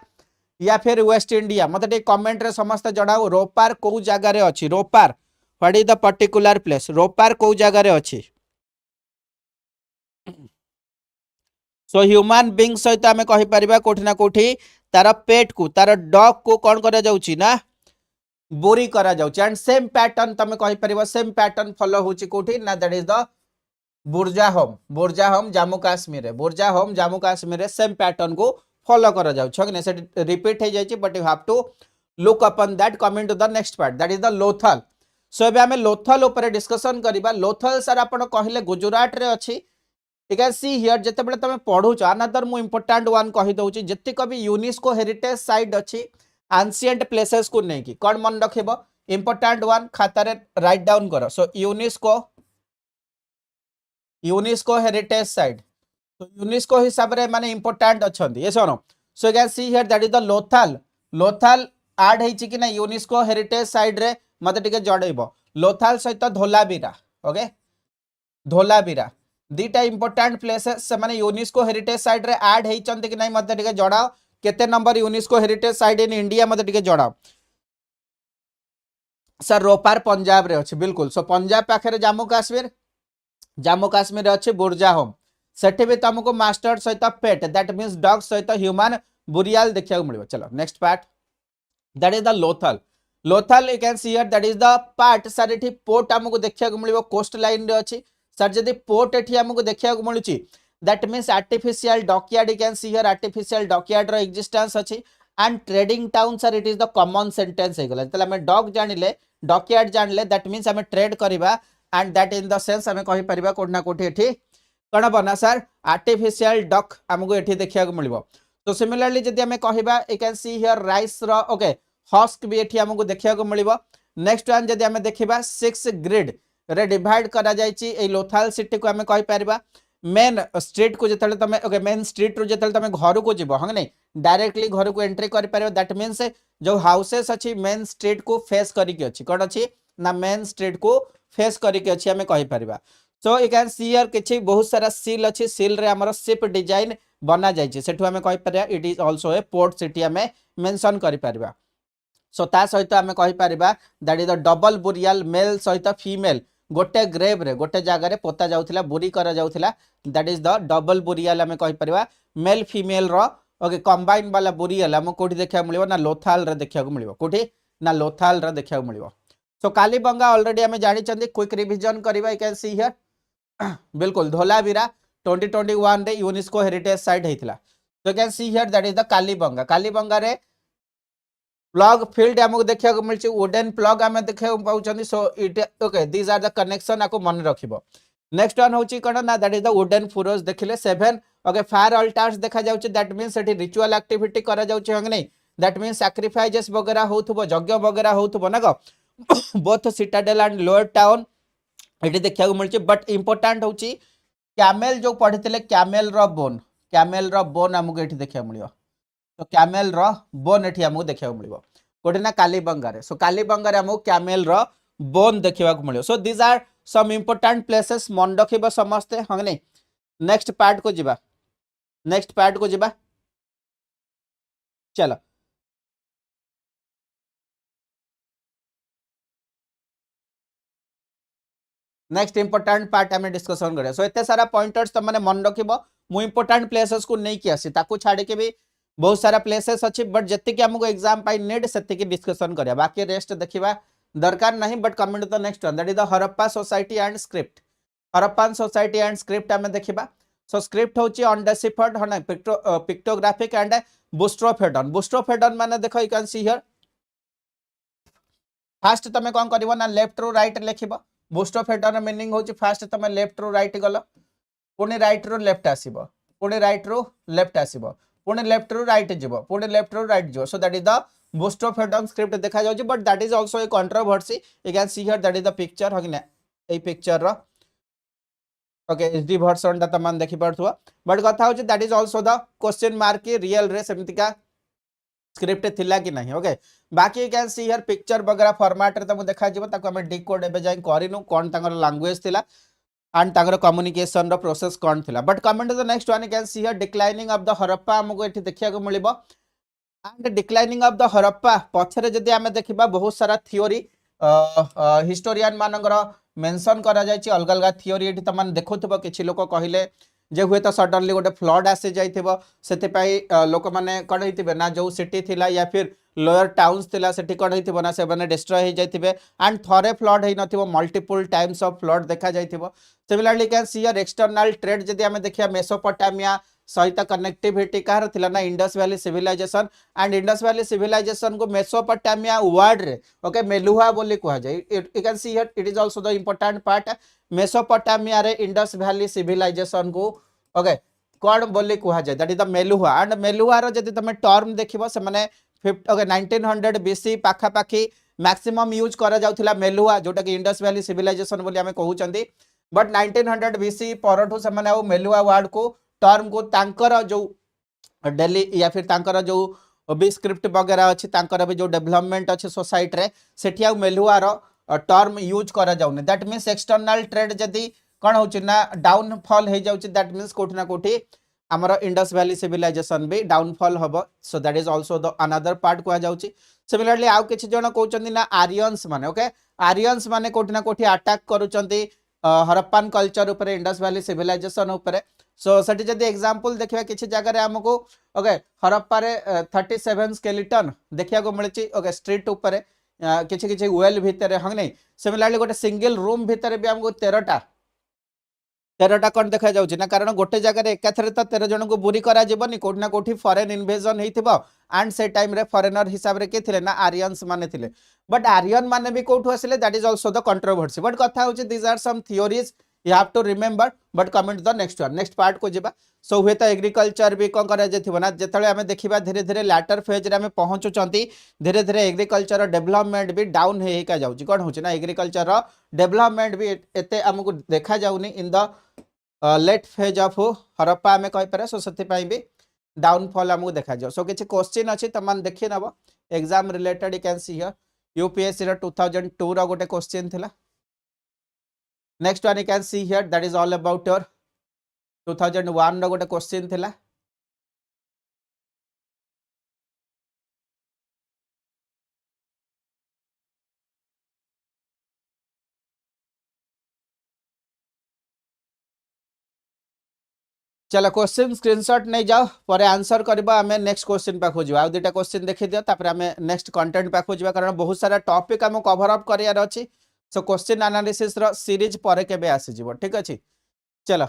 या फिर वेस्ट इंडिया मते टे कमेंट रे समस्त जणाओ रोपार को जगह रे अछि Ropar what is the particular place Ropar को जगह रे अछि। सो ह्यूमन बीइंग सहित आमे कहि परिबा कोठी ना कोठी तार पेट को तार डॉग को कोन करा जाउची ना बोरी करा जाउची एंड सेम पैटर्न तमे कहि परिबा सेम पैटर्न फॉलो होची कोठी ना that is the Burzahom Jammu Kashmir Burzahom Jammu Kashmir same pattern को फॉलो करा जाउछ ने से रिपीट हो जाइछि but you have to look अपन that coming to the next part that is the Lothal. So एबे हमें लोथल ऊपर डिस्कशन करिबा। लोथल सर आपण कहिले गुजरात रे अछि यू कैन सी हियर जते बेले तमे पढुछ अनदर मु इंपोर्टेंट वन कहि दउछि जते कभी यूनेस्को हेरिटेज साइट अछि एंशिएंट प्लेसेस को नै कि कोन मन रखिबो इंपोर्टेंट वन खाता रे राइट डाउन करो। सो यूनेस्को हेरिटेज साइट तो यूनेस्को हिसाब रे माने इंपोर्टेंट अछंती ये सुनो। So you can see here that is the Lothal add हेछि कि ना यूनेस्को हेरिटेज साइट रे मते टिके जडैबो लोथल सहित धोलाबीरा ओके धोलाबीरा दीटा इंपोर्टेंट प्लेसेस से माने यूनेस्को हेरिटेज साइट रे ऐड हेचंती कि नै मते टिके जडाओ केते number UNESCO heritage site in India मते टिके जडाओ। सर रोपार पंजाब रे अछि बिल्कुल। सो पंजाब पाखरे जम्मू काश्मीर अच्छे बुर्जा होम सेठी भी तुमको मास्टर सहित पेट दैट मींस डॉग सहित ह्यूमन बुरियाल देखा मिलिबो। चलो next part that is the Lothal you can see here that is the part sir एठी पोर्ट हमको देखा मिलिबो कोस्ट लाइन रे अछि सर जदी पोर्ट एठी हमको देखा मिलुची that means artificial dockyard you can see here artificial dockyard रो एग्जिस्टेंस अछि and trading town sir it is the common sentence हे गेला तले हमें डॉग जानिले डॉकयार्ड जानिले दैट मींस हमें ट्रेड करबा and that in the sense हमें कहि परिबा कोठना कोठी एठी कण बना सर आर्टिफिशियल डॉक हमको एठी देखिया मिलिबो। तो सिमिलरली जदी हमें कहिबा you can see here rice रो ओके हस्क भी एठी हमको देखिया मिलिबो। नेक्स्ट वन जदी हमें देखिबा 6 ग्रिड रे डिवाइड करा जायछि ए लोथल सिटी को हमें कहि परिबा मेन स्ट्रीट को जतले तमे ओके मेन स्ट्रीट रो जतले तमे घर को जिवो हंग नै डायरेक्टली घर को एंट्री करि परिबो दैट मींस जो हाउसेस अछि मेन स्ट्रीट को फेस करी के अछि कोन अछि ना मेन स्ट्रीट को फेस करी के अछि हमें कहि परिबा। So you can see here किछि बहुत सारा सील अछि सील रे हमर शिप डिजाइन बना जायछि सेठु हमें कहि परिबा it is also a port city हमें मेंशन करि परिबा। सो ता सहित हमें कहि परिबा that is the double burial male सहित फीमेल गोटे ग्रेव रे गोटे जगह रे पोता जाउथिला बुरी करा जाउथिला that is the double burial हमें कहि परिबा मेल फीमेल रो ओके कंबाइन वाला बुरियाल हम कोठी देखा मिलिबो ना लोथल रे देखा मिलिबो कोठी ना लोथल रे देखा मिलिबो। सो कालीबंगा ऑलरेडी हमें जानि चंदी क्विक रिवीजन करबा यू कैन सी हियर बिल्कुल धोलाबीरा 2021 रे यूनेस्को हेरिटेज साइट हेतिला। So you can see here that is the Kalibangan रे प्लग फील्ड हमको देखा मिलछि वुडन प्लग हमें देखा पाउचंदी। So it okay these are the connection आपको मन रखिबो। नेक्स्ट वन होची कोन ना that is the wooden furrows देखिले 7 ओके फायर अल्टार्स देखा जाउछि दैट मींस सेठी रिचुअल एक्टिविटी करा जाउछि हंग नै दैट मींस सैक्रिफाइसेस वगैरह होथबो यज्ञ वगैरह होथबो ना गो both Citadel and lower town एठी देखा मिलछि। बट इंपोर्टेंट होची कैमल जो पढ़ितले कैमल रो बोन हमको एठी देखा मिलियो। तो कैमल रो बोन एठी हमको देखा मिलियो कोठी ना कालीबंगा रे। सो कालीबंगा रे हमको कैमल रो बोन देखा मिलियो। So these are some important places मन रखिबो समस्ते हंग नै। नेक्स्ट पार्ट को जिबा चलो नेक्स्ट इंपोर्टेंट पार्ट हमें डिस्कशन करिया। सो एते सारा पॉइंटर्स त माने मन रखिबो मु इंपोर्टेंट प्लेसेस को नै कि आसी ताकू छाडी के भी बहुत सारा प्लेसेस अछि बट जत्ते कि हमको एग्जाम पाई नीड सेत्ते कि डिस्कशन करिया बाकी रेस्ट देखिबा दरकार नहीं। But comment the next one that is the Harappa society and script Harappan society and script हमें देखिबा। सो स्क्रिप्ट होची अनडेसिफर्ड हने पिक्टोग्राफिक एंड बुस्ट्रोफेडन माने देखो you can see here fast तमे कोन करबो ना लेफ्ट रो राइट लिखिबो बुस्ट्रोफेडन मीनिंग होची फास्ट तमे लेफ्ट रो राइट गलो पुणी राइट रो लेफ्ट आसीबो पुणी राइट रो लेफ्ट आसीबो पुणी लेफ्ट रो राइट जिवो पुणी लेफ्ट रो राइट जिवो। So that is the boustrophedon script देखा जाउची but that is also a controversy you can see here that is the picture हगिना ए पिक्चर रो ओके एचडी वर्जन ता तमान देखि पड़थुवा बट कथा होची that is also the question mark की रियल रे सेमितिका स्क्रिप्ट थिला कि नहीं ओके बाकी you can see here picture वगैरह फॉर्मेट रे तुमको देखा जिवो ताको हम डिकोड एबे जाय करिनु कोन तांगर लैंग्वेज थिला एंड तांगर कम्युनिकेशन रो प्रोसेस कोन थिला but comment the next one you can see here declining of the Harappa हमको एठी देखिया को मिलिबो and declining of the Harappa पछरे जदी हमें देखिबा बहुत सारा थियोरी हिस्टोरियन मानकर मेंशन करा जायछि अलग अलग थियोरी एठी तमान देखुथबो किछि लोक कहिले जे हुए तो सडनली गोटे फ्लड आसी जाइथिबो सेते लोक माने कण हितिबे ना जो सिटी थिला या फिर लोअर टाउन्स थिला सेठी कण हितिबो ना से माने डिस्ट्रॉय हो जाइथिबे एंड थरे फ्लड हेइ नथिबो मल्टीपल टाइम्स ऑफ फ्लड देखा जाइथिबो similarly can see here external trade जदी हमें देखिया मेसोपोटामिया सहित कनेक्टिविटी कार थिला ना Indus valley civilization and Indus valley civilization को मेसोपोटामिया वर्ड रे ओके मेलुहा बोली कहा जाय you can see here it is also the important part Mesopotamia रे इंडस वैली सिविलाइजेशन को ओके कोन बोली कहा जाय that is the Meluha and Meluha रो जदी तमे टर्म देखिबो से माने 50 ओके 1900 बीसी पाखा पाखी मैक्सिमम यूज करा जाउथिला मेलुहा जोटा कि इंडस वैली सिविलाइजेशन बोली हमें कहउचंदी बट 1900 बीसी परठू से माने मेलुहा वर्ड को टर्म को तांकर जो डेली या फिर तांकर जो भी स्क्रिप्ट वगैरह अच्छी तांकर भी जो डेवलपमेंट अच्छे सोसाइटी रे सेठी आ मेलुआर टर्म यूज करा जाउनी दैट मींस एक्सटर्नल ट्रेड जदी कोन होची ना डाउनफॉल हे जाउची दैट मींस कोठी ना कोठी हमर इंडस वैली सिविलाइजेशन भी डाउनफॉल हबो so that is also the another part को जाउची सिमिलरली आउ किछि जण कहउचंदी ना आर्यंस माने ओके आर्यंस माने कोठी ना कोठी अटैक करूचंदी हरप्पन कल्चर ऊपर इंडस वैली सिविलाइजेशन ऊपर सो सेठी जदी एग्जांपल देखिबा किछि जगह रे हमको ओके हरप्पा रे 37 स्केलेटन देखिया को मिलची ओके स्ट्रीट ऊपर किछि किछि वेल भितर हंग नै सिमिलरली गोटे सिंगल रूम भितर भी हमको 13टा कोन देखा जाउची ना कारण गोटे जगह रे एकाथरे तो 13 जन को बुरी करा जेबनी कोठी ना कोठी फॉरेन इन्वेजन हेइथिबो एंड से टाइम रे फॉरेनर हिसाब रे के थिले ना आर्यंस माने थिले बट आर्यन माने भी कोठु आसिले that is also the controversy but कथा होची these are some theories you have to remember but comment the next one next part को जिबा सो हुए तो एग्रीकल्चर भी कोन करा जेथिबो ना जेतळे हमें देखिबा धीरे धीरे लैटर फेज रे हमें पहुंचुचंती धीरे धीरे एग्रीकल्चर डेवलपमेंट भी डाउन हे का जाउची कोन होची ना एग्रीकल्चर डेवलपमेंट भी एते हमको देखा जाउनी in the late phase of Harappa हमें कहि पारे सो सति पई भी डाउनफॉल हमको देखा जाउ सो किछि क्वेश्चन अछि तमान देखि नबो exam related you can see here UPSC रे 2002 रो गोटे क्वेश्चन थिला next one you can see here that is all about your 2001 रो गोटे क्वेश्चन थिला चलो क्वेश्चन स्क्रीनशॉट नहीं जाओ पर आंसर करबा हमें नेक्स्ट क्वेश्चन पे खोजबा आ दुटा क्वेश्चन देखि दियो तापर हमें नेक्स्ट कंटेंट पे खोजबा कारण बहुत सारा टॉपिक हम कवर अप करियार अछि सो क्वेश्चन एनालिसिस रो सीरीज पर केबे आसी जीवो ठीक अछि चलो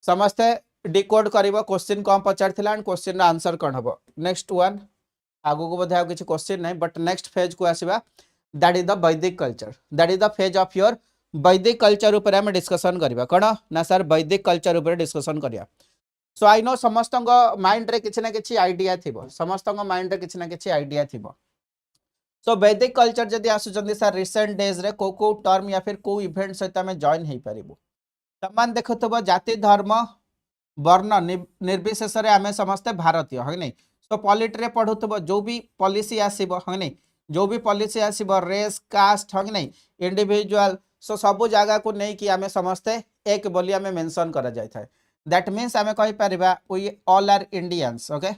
समस्त डिकोड करिवो क्वेश्चन कम पचार थिला एंड क्वेश्चन रो आंसर कोन हबो नेक्स्ट वन आगु को बधा किछ क्वेश्चन नहीं बट नेक्स्ट फेज को आसीबा दैट इज द वैदिक culture that is the phase of your वैदिक कल्चर ऊपर हम डिस्कशन करिबा कोन ना सर वैदिक कल्चर ऊपर डिस्कशन करिया सो आई नो समस्त माइंड रे किछ ना किछ आईडिया थिबो समस्त माइंड रे किछ ना किछ आईडिया थिबो सो वैदिक कल्चर जदी आसुचंदी सर रिसेंट डेज रे को टर्म या फिर को इवेंट सहित हम जॉइन हेइ परिबो समान देखथबो जाति धर्म वर्ण निर्विशेष रे हमें समस्त भारतीय है नहीं सो पॉलिटी रे पढुथबो जो भी पॉलिसी आसीबो है नहीं जो भी पॉलिसी आसीबो रेस कास्ट है नहीं इंडिविजुअल सो सब जगह को नहीं कि हमें समस्ते एक बोली हमें मेंशन करा जाय थाए दैट मींस हमें कहि परिबा we all are Indians okay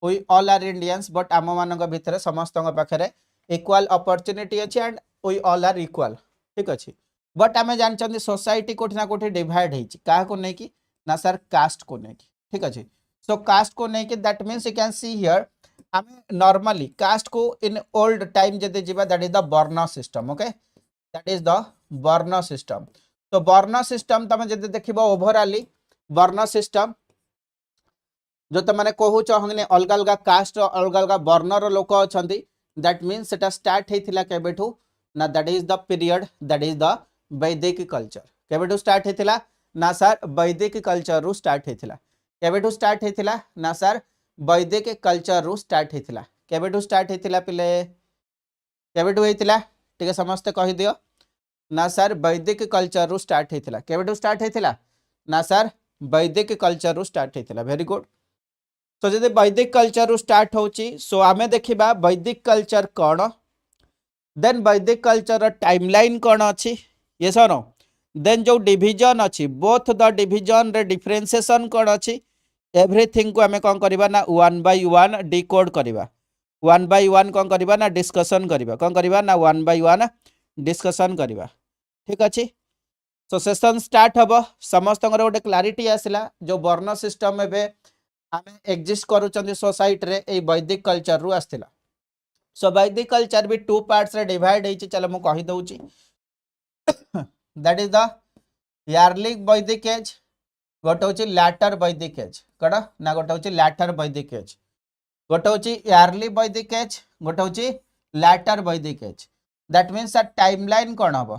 we all are Indians but आम मानक भितर समस्त पाखरे इक्वल अपॉर्चुनिटी अछि and we all are equal ठीक अछि बट हमें जानचंदी सोसाइटी कोठी ना कोठी डिवाइड हेछि का को नहीं कि ना सर कास्ट को नहीं कि ठीक अछि सो कास्ट को नहीं कि that means you can see here हमें नॉर्मली कास्ट को इन ओल्ड टाइम जदि जिबा दैट इज द वर्ण system okay that is the वर्ण सिस्टम तो वर्ण सिस्टम तमे जदि देखिबो ओवरऑली वर्ण सिस्टम जो त माने कहू चहंगने अलग अलग कास्ट अलग अलग वर्ण रो लोक अछंती दैट मींस सेटा स्टार्ट हेथिला केबेठू ना that is the period that is the वैदिक कल्चर केबेठू स्टार्ट हेथिला ना सर वैदिक कल्चर रू स्टार्ट हेथिला केबेठू स्टार्ट हेथिला ना सर वैदिक कल्चर रू स्टार्ट हेथिला केबेठू स्टार्ट हेथिला पिले केबेठू हेथिला ठीक है समस्त कहि दियो ना सर वैदिक कल्चर रू स्टार्ट हेथिला केबेठू स्टार्ट हेथिला ना सर वैदिक कल्चर रू स्टार्ट हेथिला वेरी गुड सो जदि वैदिक कल्चर रु स्टार्ट होची सो आमे देखिबा वैदिक कल्चर कौन देन वैदिक कल्चर टाइमलाइन कौन अच्छी ये सर देन जो डिविजन अच्छी बोथ द डिविजन रे डिफरेंशिएशन कौन अच्छी एवरीथिंग को आमे कौन करबा ना वन बाय वन डिकोड करबा वन बाय वन कौन करबा ना डिस्कशन करबा कौन करबा ना वन बाय वन डिस्कशन करबा ठीक अच्छे। सो सेशन स्टार्ट हम समस्त गोटे क्लारिटी आसला जो वर्ण सिस्टम एवं आम एक्जिस्ट करूँ सोसाइटी रे ए वैदिक कल्चर रु आसला। सो वैदिक कल्चर भी टू पार्ट्स रे डिवाइड होती चलो मुझे कहीदे दैट इज द यार्ली वैदिक एज गोटे हूँ लैटर वैदिक एज कड़ा ना गोटे हूँ लैटर वैदिक एज गोटे हूँ यार्ली वैदिक एज गोटे हूँ letter Vedic as that means timeline कौन हम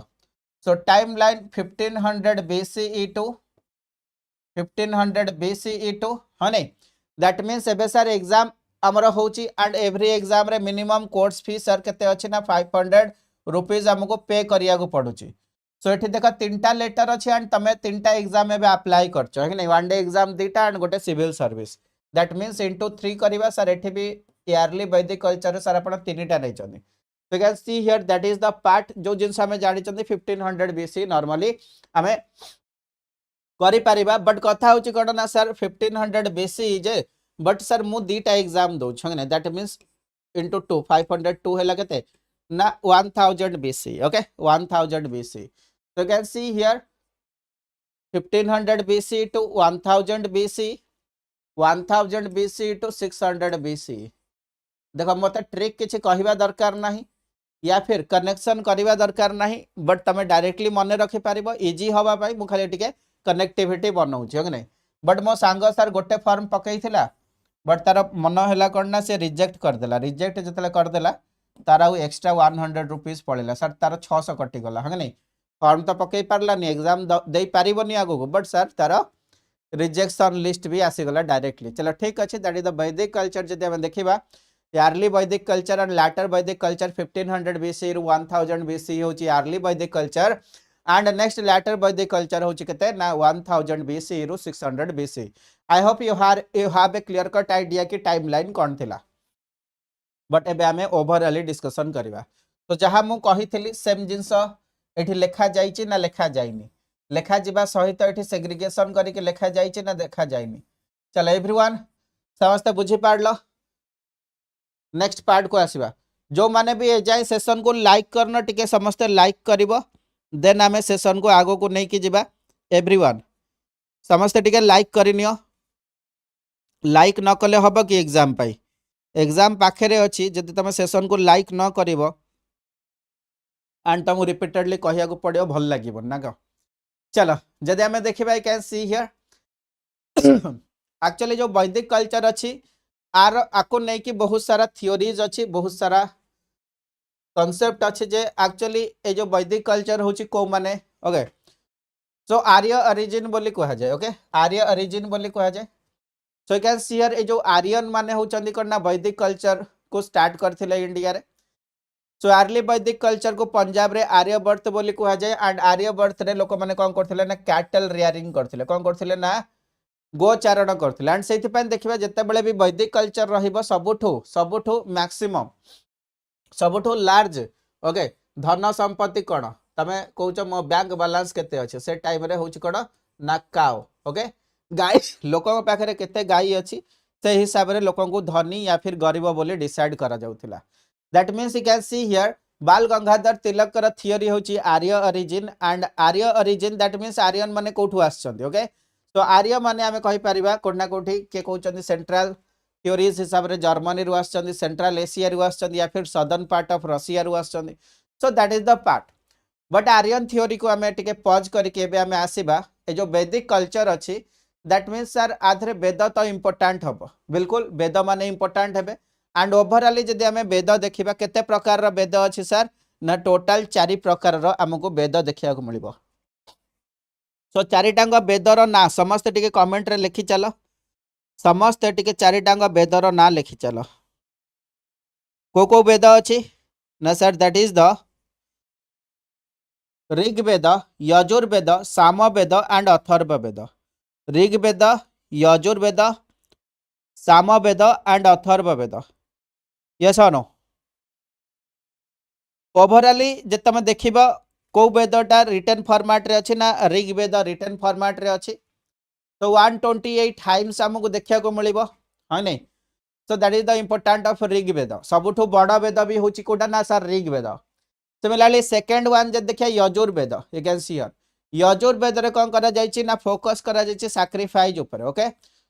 so timeline 1500 BCE to 1500 BCE to हाँ नहीं दैट मीन्स एबे सर एग्जाम आमर होची एंड एवरी एग्जाम रे मिनिमम कोर्स फी सर केते अछि ना 500 रुपीस हमको पे करिया को पड़ुची। सो एठी देखा तीनटा लेटर अछि एंड तमे तीनटा एग्जाम एबे अप्लाई करछो है नहीं वन डे एग्जाम दीटा एंड गोटे civil service that means into 3 करिवा सर एठी भी इयरली वैदिक कल्चर सर आपण तीनटा नै चंदी। So you can see here that is the part जो जिनस हमें जानी चंदी 1500 BC नॉर्मली हमें करि परिबा बट कथा होची कोन ना sir 1500 BC J but sir मु दीटा एग्जाम दो छने दैट मींस इनटू 2 502 हैला केते ना 1000 BC okay 1000 BC so you can see here 1500 BC to 1000 BC 1000 BC to 600 BC देखो मत ट्रिक किसी कहवा दरकार नहीं या फिर कनेक्शन करवा दरकार नहीं बट तुम डायरेक्टली मन रखि पार इजी हवाई मुझे खाली टिके कनेक्टिविटी बनाऊँ नहीं बट मो सांग सर गोटे फॉर्म पकई बट तार मन है कौन ना से रिजेक्ट करदेला रिजेक्ट जो करदेला तार आउ एक्सट्रा 100 रुपीज पड़ेगा सर तार 600 कटिगला हाँ नहीं फॉर्म तो पकई पारानी एग्जाम दे पारनी आगू बट सर तार रिजेक्शन लिस्ट भी आसीगला डायरेक्टली चलो ठीक अच्छे दैट इज द वैदिक कल्चर जब देखा यार्ली वैदिक culture and letter Vedic culture 1500 BC रु 1000 BC होची यार्ली वैदिक culture and next letter Vedic culture होची केते ना 1000 BC रु 600 BC। I hope you have a clear cut idea कि टाइमलाइन कोन थिला बट एबे हमें ओवरऑल डिस्कशन करबा। तो जहां मु कहितली सेम जिंस एठी लेखा जाईची ना लेखा जाईनी लेखा जिबा सहित एठी सेग्रीगेशन करके लेखा जाईची ना देखा जाईनी चलो एवरीवन समस्त बुझी पारलो। नेक्स्ट पार्ट को आसीबा जो माने भी ए जाय सेशन को लाइक करना टिके समस्त लाइक करिवो देन आमे सेशन को आगो को नै कि जिबा एवरीवन समस्त टिके लाइक करिनियो लाइक न कले हबो कि एग्जाम पाई एग्जाम पाखे रे अछि जदि तमे सेशन को लाइक न करिवो एंड तमु रिपीटेडली कहिया को पड़ियो भल लागिवो ना ग चलो जदि आमे देखिबा आई कैन सी हियर एक्चुअली जो वैदिक कल्चर अछि आर आको नहीं कि बहुत सारा थियोरीज अच्छी बहुत सारा कॉन्सेप्ट अच्छे जे एक्चुअली ए जो वैदिक कल्चर होची को माने ओके सो आर्य ओरिजिन बोली कहा जाए ओके आर्य ओरिजिन बोली कहा जाए so you can see here ए जो आर्यन माने होचंदी करना वैदिक कल्चर को स्टार्ट करथिले इंडिया रे सो आर्ली वैदिक कल्चर को पंजाब रे आर्यवर्त बोली कहा जाए एंड आर्यवर्त रे लोक माने कोन करथिले ना कैटल रियरिंग करथिले कोन करथिले ना गोचारण करथिले एंड सेति पन देखिबा जत्ते बेले भी वैदिक कल्चर रहिबो सबुठो मैक्सिमम सबुठो लार्ज ओके धन संपत्ति कोन तमे कहउछ मो बैंक बैलेंस केते अछि से टाइम रे होछि कोन ना काओ ओके गाय लोकन पाखरे केते गाय अछि से हिसाब रे लोकन को धनी या फिर गरीब बोली डिसाइड करा जाउथिला that means you can see here Bal Gangadhar Tilak कर थियोरी होछि Arya origin and Arya origin that means Aryan माने कोठु आछछन्ती ओके तो आर्य माने आमे कहि परिबा कोना कोठी के कहउछन्ती सेंट्रल थियोरीज हिसाब रे जर्मनी रु आछछन्ती सेंट्रल एशिया रु आछछन्ती या फिर सदर्न पार्ट ऑफ रशिया रु आछछन्ती so that is the part but Aryan theory को आमे टिके पॉज करके एबे आमे आसीबा ए जो वैदिक कल्चर अछि दैट मींस सर आधरे वेद तो इंपोर्टेंट हबो बिल्कुल वेद माने इंपोर्टेंट हेबे एंड ओवरऑल जदि आमे वेद देखिबा केते प्रकार रो वेद अछि सर ना टोटल 4 प्रकार रो हमको वेद देखिया को मिलिबो सो चारिटांग वेदर ना समस्त टिके कमेंट रे लिखि चलो समस्त टिके चारिटांग वेदर ना लिखि चलो को वेद अछि ना sir that is the Rigveda Yajurveda Samaveda and Atharvaveda Rigveda Yajurveda Samaveda and Atharvaveda, yes और नो। ओवरऑली जे तुम देखिबा को वेदटा रिटन फॉर्मेट रे अछि ना ऋग्वेद रिटन फॉर्मेट रे अछि, तो 128 टाइम्स हमको देखिया को मिलिबो है नै। So that is the important of Rigveda. सबुठु बड़ वेद भी होची कोटा ना sir Rigveda. Similarly second one जे देखिया Yajurveda, you can see here Yajurveda रे कोन करा जायछि ना फोकस करा जायछि सैक्रिफाइस ऊपर। ओके,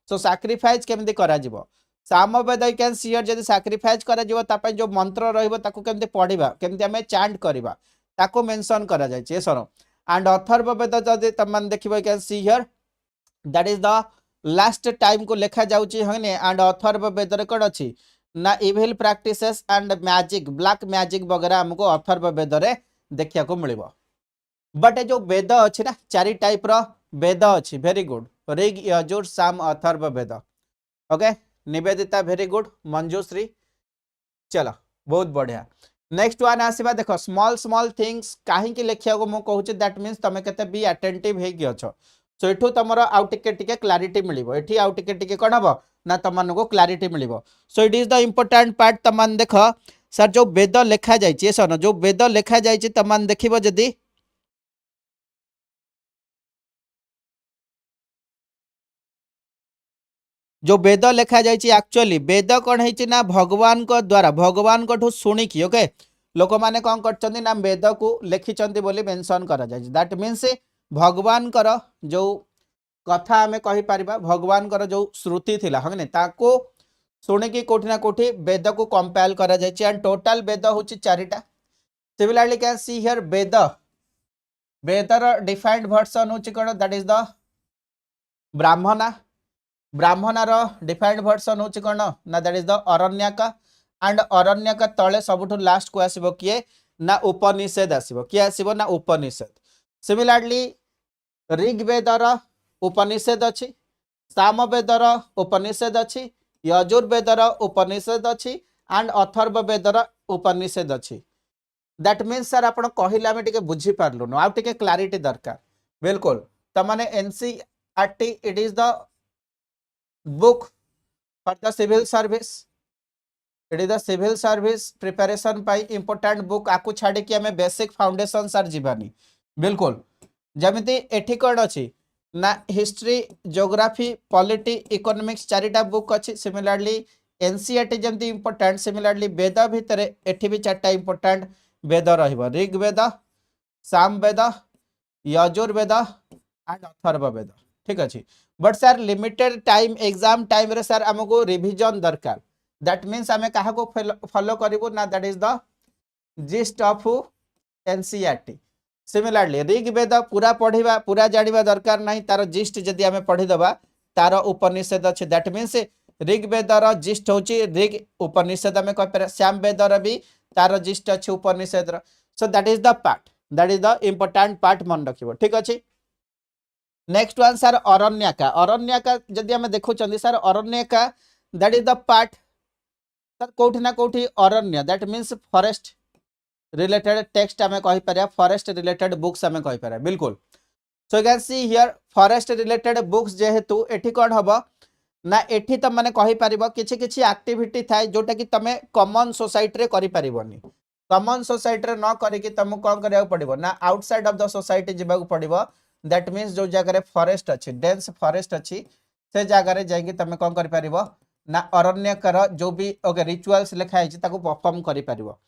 सो सैक्रिफाइस केमति करा जिवो, Samaveda you can see here जदि सैक्रिफाइस करा जिवो तापय जो मंत्र रहइबो ताकू केमति पढिबा केमति हमें चैंट करबा ताको मेंशन करा जायछि सर। एंड अथर्ववेद जदि तमन देखिबो you can see here that is the last time को लिखा जाउछि हने। एंड अथर्ववेद रे कोन अछि ना evil practices and magic black magic वगैरह हमको अथर्ववेद रे देखिया को मिलिबो। बट जो वेद अछि ना चारि टाइप रो वेद अछि, very good, Rig Yajur Sama Atharvaveda. Okay, Nivedita very good, Manjushree, चलो बहुत बढ़िया। नेक्स्ट वन आसीबा देखो स्मॉल स्मॉल थिंग्स काहे कि लेखिया को मो कहूची दैट मींस तमे केते बी अटेंटिव हे कि अछो। सो एठू तमरो आउ टिके क्लैरिटी मिलिबो, एठी आउ टिके कोन हबो ना तमन को क्लैरिटी मिलिबो। So it is the important part. तमन देखो सर जो वेद लेखा जायछि सर जो वेद लेखा जायछि तमन देखिबो जदी जो वेद लेखा जायछि एक्चुअली वेद कोन हेछि ना भगवान को द्वारा भगवान को ठु सुनी कि ओके लोक माने कोन करचंदी ना वेद को लेखिचंदी बोली मेंशन करा जायछि। दैट मींस भगवान कर जो कथा हमें कहि परिबा भगवान कर जो श्रुति थिला हने ताको सुनी कि कोठी ना कोठी वेद को कंपाइल करा जायछि। एंड टोटल वेद होछि चारिटा। सिमिलरली कैन सी हियर वेद वेदर डिफाइंड वर्जन होछि कोन दैट इज द ब्राह्मणा। ब्राह्मणार डिफाइंड वर्जन होछि कोन ना that is the Aranyaka. And Aranyaka तळे सबुठु लास्ट को आसीबो किए ना उपनिषद आसीबो, किए आसीबो ना उपनिषद। सिमिलरली ऋग्वेदर उपनिषद अछि, सामवेदर उपनिषद अछि, यजुर्वेदर उपनिषद अछि एंड अथर्ववेदर उपनिषद अछि। दैट मींस सर आपण कहिले हम टिके बुझी पारलु न आ टिके क्लैरिटी दरकार। बिल्कुल तमाने NCERT it is the book for the civil service, it is the civil service preparation पाई इंपोर्टेंट बुक। आकु छाड़ी कि हमें बेसिक फाउंडेशन सर जीवानी। बिल्कुल जमिति एठी कोन अछि ना हिस्ट्री ज्योग्राफी पॉलिटी इकोनॉमिक्स चारिटा बुक अछि। सिमिलरली एनसीईआरटी जमती इंपोर्टेंट, सिमिलरली वेद भितर एठी भी चारटा इंपोर्टेंट वेद रहिबो, ऋग्वेद, सामवेद, यजुर्वेद एंड अथर्ववेद। ठीक अछि, but sir limited time exam time रे सर हमको रिवीजन दरकार। दैट मींस हमें काहा को फॉलो करिवो ना that is the gist of NCERT. Similarly Rigveda पूरा पढ़िबा पूरा जानिबा दरकार नहीं, तार जिस्ट जदि हमें पढ़ी दबा तार उपनिषद अछि। दैट मींस ऋग्वेदर जिस्ट होची ऋग उपनिषद हमें कह पर, सामवेदर भी तार जिस्ट अछि Upanishad. So that is the part, that is the important part मन रखिबो। ठीक अछि, next one sir Aranyaka. Aranyaka जदि हमें देखु चंदी sir Aranyaka that is the part sir कोठी ना कोठी अरण्य that means forest related text हमें कहि परिया, फॉरेस्ट रिलेटेड बुक्स हमें कहि परिया। बिल्कुल, सो you can see here forest related books जेहेतु एठी कोन हबो ना एठी त माने कहि परिबो किछि किछि एक्टिविटी थाए जोटा कि तमे कॉमन सोसाइटी रे करि परिबोनी। कॉमन सोसाइटी रे न करि कि तमु कोन करिया पड़िबो ना आउटसाइड ऑफ द सोसाइटी जिबाकू पड़िबो। दैट मींस जो जगह रे फॉरेस्ट अछि डेंस फॉरेस्ट अछि से जगह रे जाई कि तमे कोन करि परिबो ना अरण्य कर जो भी ओके रिचुअल्स लिखा है ताको परफॉर्म करि परिबो।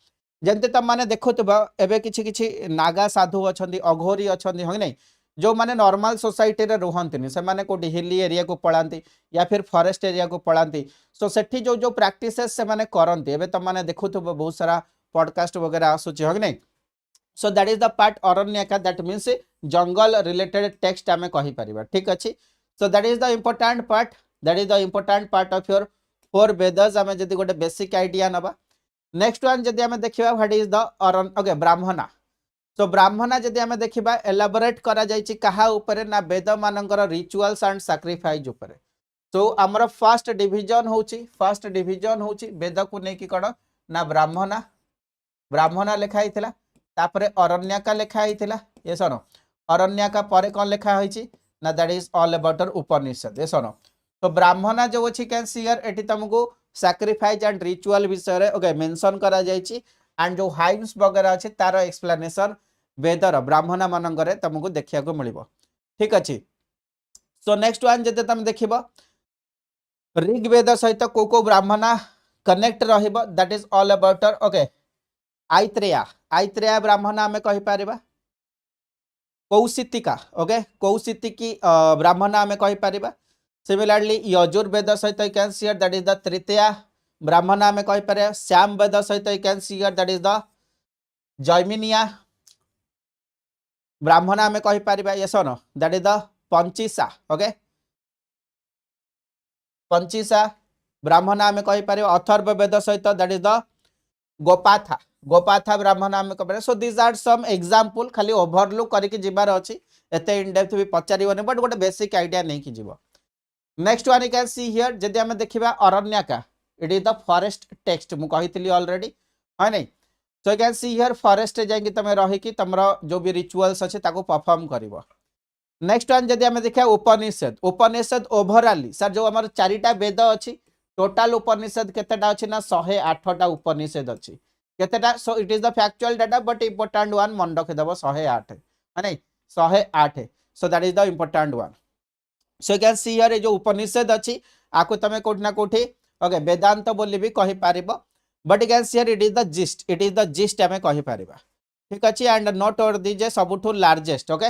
जंते तम माने देखुतबा एबे किछि किछि नागा साधु अछंदी अघोरी अछंदी हो नै जो माने नॉर्मल सोसाइटी रे रहंतिनी से माने कोठी हिली एरिया को पळांती या फिर फॉरेस्ट एरिया को पळांती। सो सेठी जो जो प्रैक्टिसेस से माने करंती एबे तम माने देखुतबा बहुत सारा पॉडकास्ट वगैरह आसुची हो नै। So that is the part Aranyaka that means जंगल रिलेटेड टेक्स्ट हमें कहि परिबा। ठीक अछि, so that is the important part, that is the important part of your four Vedas. हमें जदी गोटे बेसिक आईडिया नबा। नेक्स्ट वन जदी हमें देखिबा व्हाट इज द ओके ब्राह्मणा। सो ब्राह्मणा जदी हमें देखिबा एलाबोरेट करा जायछि कहा ऊपर ना वेद मानकर रिचुअल्स एंड सैक्रिफाइस ऊपर। सो हमर फर्स्ट डिवीजन होछि वेद को नै कि कोन ना ब्राह्मणा, ब्राह्मणा लिखा हितला तापरे अरण्यका लिखा हितला। ये सुनो अरण्यका परे कोन लिखा होइछि ना दैट इज ऑल अबाउट उपनिषद। ये सुनो तो ब्राह्मण जो अच्छी कैन सी हियर एटी तुमको सैक्रिफाइस एंड रिचुअल विषय ओके मेंशन करा जायछि एंड जो हाइम्स वगैरह अच्छे तार एक्सप्लेनेशन वेदर ब्राह्मण मानकर तुमको देखा मिल ठीक अच्छे। सो नेक्स्ट वन जब तुम देख ऋग्वेद सहित को ब्राह्मण कनेक्ट रहिबो that is all about okay Aitareya Brahmana आम कहीपर कौशितिका ओके कौशितिकी ब्राह्मण आम कहीपर सिमिलरली यजुर्वेद सहित you can see here that is the Taittiriya Brahmana आम कहीपर श्याम वेद सहित you can see here that is the Jaiminiya Brahmana आम कहीपर yes no that is the Panchisa okay Panchisa Brahmana आम कहीपर अथर्व वेद सहित दैट इज द गोपाथा ब्राह्मण आम कह। So this are some example खाली ओवरलुक करके जिबार अछि एते इन डेप्थ भी पचारिबनी बट गोटे बेसिक आइडिया नहीं कि जीवो। Next one you can see here जदि हम देखिबा Aranyaka it is the forest text मु कहितली ऑलरेडी है नहीं। So you can see here forest जाई तमे रही कि तमरो जो भी रिचुअल्स अछि ताको परफॉर्म करिवो। नेक्स्ट वन जदि हम देखिया उपनिषद ओवरऑल सर जो हमर चारिटा वेद अछि टोटल उपनिषद केतेटा अछि ना 108टा उपनिषद अछि केतेटा। So it is the factual data but important one मन रखि देबो 108 है नहीं 108। So that is the important one. So you can see here जो उपनिषद अछि आको तमे कोठी ना कोठी ओके वेदांत बोली भी कहि पारिबो but you can see here it is the gist हमें कहि पारिबा ठीक अछि। एंड नोट ओवर दी जे सबुठु largest okay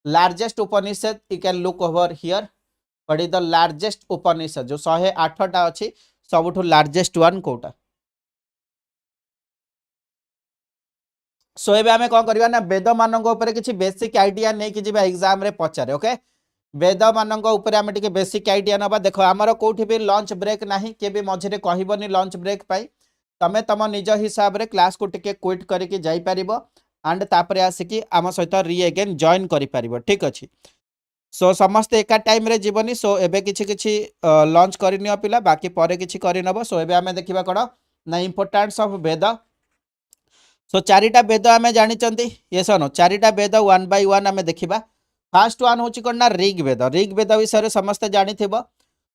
largest Upanishad you can look over here but is the largest Upanishad जो 108टा अछि सबुठु लार्जेस्ट वन कोटा। सो एबे हमें कोन करबा ना वेद मानक ऊपर किछि बेसिक आइडिया नै कि जिबा एग्जाम रे पचारे ओके वेद मानक ऊपर हमें टिके बेसिक आइडिया नबा। देखो हमर कोठी भी लंच ब्रेक नाही के भी मझरे कहिबनी लंच ब्रेक पाई तमे तम निज हिसाब रे क्लास को टिके क्विट करके जाई परिबो एंड तापरे आसिकी आम सहित री अगेन जॉइन करि परिबो ठीक अछि। सो समस्त एका टाइम रे जीवनी। सो एबे किछि किछि लंच करनियो पिला बाकी परे किछि करिनबो। सो एबे हमें देखिबा कोन ना इंपोर्टेंस ऑफ वेद। सो चारिटा वेद आमे जानि चंती यस नो चारिटा वेद वन बाय वन आमे देखिबा। फर्स्ट वन होची कोन ना ऋग्वेद विषय रे समस्त जानि थिबो।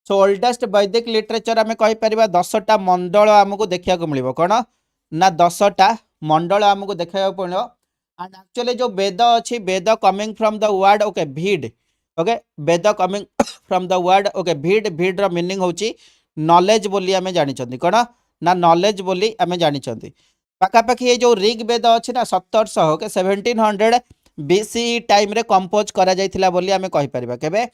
सो ओल्डेस्ट वैदिक लिटरेचर आमे कहि परिबा 10टा मंडल हमकु देखिया को मिलिबो कोन ना 10टा मंडल हमकु देखिया को मिलिबो। एंड एक्चुअली जो वेद अछि Veda coming from the word okay भीड okay Veda coming from the word okay भीड रो मीनिंग होची नॉलेज बोली आमे जानि चंती कोन ना नॉलेज बोली आमे जानि चंती। पाखापाखि ये जो ऋग्वेद अच्छी ना 1700 के 1700 BC टाइम रे कंपोज करा जाइथिला बोली आमे कहि परिबा केबे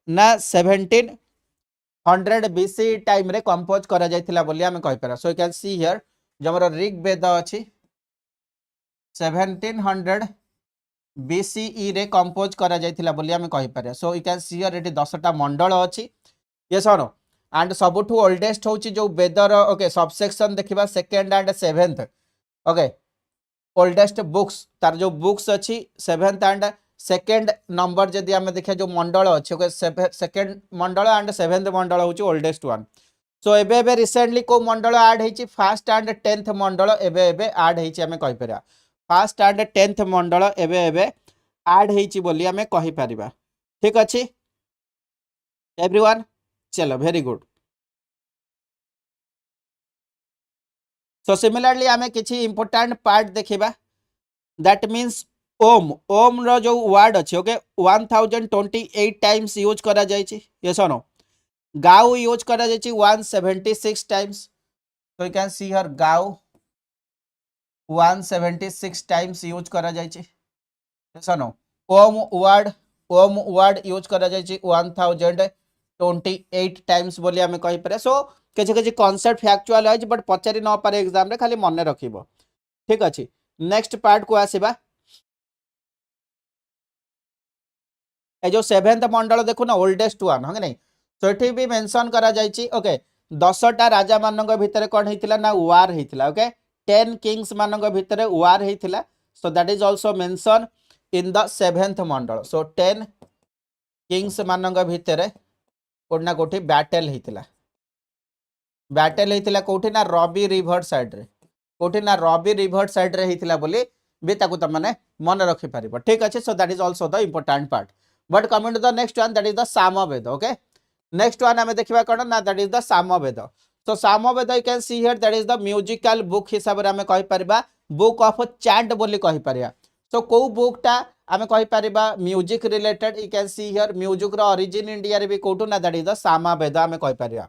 ना 1700 BC टाइम रे कंपोज करा जाइथिला बोली आमे कहि परिबा। So you can see here जो हमर ऋग्वेद अछि 1700 BCE रे कंपोज करा जाइथिला बोली आमे कहि परिबा। So you can see here एटी 10टा मंडल अछि यस और नो एंड सबुठु ओल्डेस्ट होची जो वेदर ओके सबसेक्शन देखिबा second and 7th okay oldest books तार जो बुक्स अच्छी 7th एंड सेकंड नंबर जदि आमे देखिया जो मंडल अच्छे okay second Mandal and 7th मंडल होची ओल्डेस्ट वन। सो एबे एबे रिसेंटली को मंडल ऐड हेची फर्स्ट एंड 10th मंडल एबे एबे ऐड हेची आमे कहि परिया फर्स्ट एंड 10th मंडल एबे एबे ऐड हेची बोली आमे कहि परिबा ठीक अछि एवरीवन। चलो वेरी गुड। सो सिमिलरली आमे किछि इंपोर्टेंट पार्ट देखिबा दैट मीन्स ओम रो जो वर्ड अछि ओके 1028 टाइम्स यूज करा जायछि यस और नो गाउ यूज करा जायछि 176 times. So you can see here गाउ 176 टाइम्स यूज करा जायछि यस और नो ओम वर्ड यूज करा जायछि 1028 टाइम्स बोली आमे कहि परे। सो किछि किछि कांसेप्ट फैक्चुअल है बट पचारि न पारे एग्जाम रे खाली मन रखिबो ठीक अछि। नेक्स्ट पार्ट को आसीबा ए जो 7th मंडल देखु ना ओल्डेस्ट वन है नहीं। सो एठी भी मेंशन करा जायछि ओके 10टा राजा मानक भितरे कोन हेतिला ना वार हेतिला ओके 10 किंग्स मानक भितरे वार हेतिला। So that is also mention in the 7th मंडल। सो 10 किंग्स मानक भितरे कोना कोठी बैटल हेतिला कोठी ना रवि रिवर साइड रे कोठी ना रवि रिवर साइड रे हेतिला बोली भी ताकू त माने मन रखि परिबो ठीक अछि। So that is also the important part but coming to the next one that is the Samaveda okay next one आम देखा कौन ना that is the Samaveda. So Samaveda you can see here that is the musical book हिसाब से आम कहि परिबा book of chant बोली कहि परिया। सो को बुकटा आम कहि परिबा music related you can see here music रो ओरिजिन इंडिया रे भी कोठू ना दैट इज द सामवेद आम कहि परिया।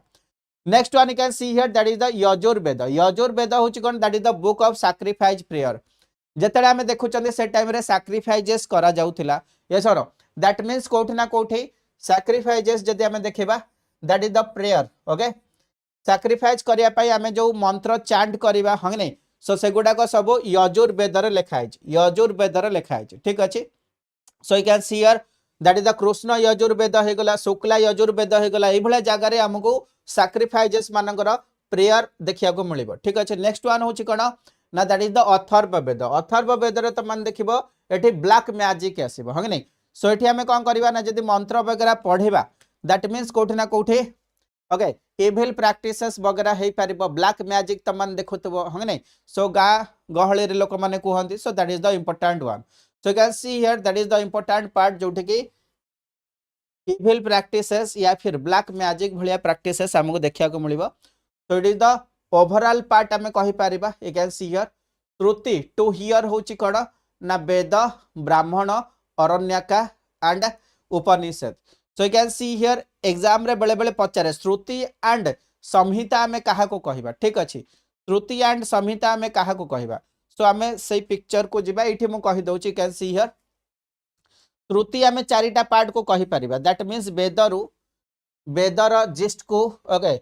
Next one you can see here that is the Yajurveda. Yajurveda होची कोन that is the book of sacrifice prayer. जेतडा आम देखुचंदी से टाइम रे सैक्रिफाइसेस करा जाउथिला यस और दैट मींस कोठी ना कोठी सैक्रिफाइसेस जदि आम देखिबा that is the prayer. Okay sacrifice करिया पई आम जो मंत्र चैंट करिबा हंग नै सो सेगुडा को सब यजुर्वेद रे लिखा है यजुर्वेद रे लिखा है ठीक अछि। So you can see here that is the Krishna Yajurveda हे गला शुक्ला यजुर्वेद हे गला ए भला जगह रे हमको सैक्रिफाइसेस मानकर प्रेयर देखिया को मिलिबो ठीक अछि। नेक्स्ट वन होची कोन ना that is the Atharvaveda. Atharvaveda रे त मान देखिबो एठी ब्लैक मैजिक आसीबो हंग नै सो एठी हमें कोन करबा ना जदी मंत्र वगैरह पढिबा दैट मींस कोठी ना कोठी ओके इविल प्रैक्टिसेस वगैरह हे पारिबो ब्लैक मैजिक त मान देखुतबो हंग नै सो गा गहळे रे लोक माने कहंती so that is the important one. So you can see here that is the important part जोठी की इविल प्रैक्टिसेस या फिर ब्लैक मैजिक भलिया प्रैक्टिसेस हमको देखिया को मिलिबो। So it is the overall part आम कहि पारिबा you can see here Shruti to here होची कोन ना Veda Brahmana Aranyaka and Upanishad. So you can see here exam रे बेले बेले पचारे श्रुति एंड संहिता आम कहा को कहिबा ठीक अछि श्रुति एंड संहिता आम कहा को कहिबा। सो आम से पिक्चर को जिबा इठी मु कहि दउची you can see here Shruti आम चारिटा पार्ट को कहि पारिबा दैट मींस वेदर जिस्ट को ओके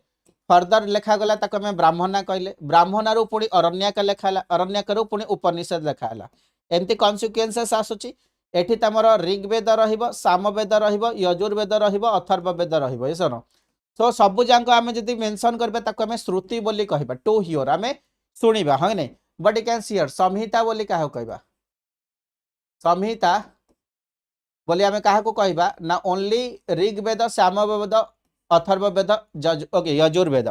फर्दर लिखा गला तक में ब्राह्मणा कहले ब्राह्मण रू पुणी अरण्यक लिखाला अरण्यक रू पुणी उपनिषद लिखाला एमती कॉन्सिक्वेंसेस आसुची एठी तमर ऋग्वेद रहिबो सामवेद रहिबो यजुर्वेद रहिबो अथर्ववेद रहिबो ये सुनो। सो सब जांक आमे जदी मेंशन करबे ताको आमे श्रुति बोली कहबा टू हियर आमे सुनिबा ह नै but you can see here Samhita बोली काहे कहबा संहिता बोली आमे काहे को कहबा ना only Rigveda Samaveda Atharvaveda okay Yajurveda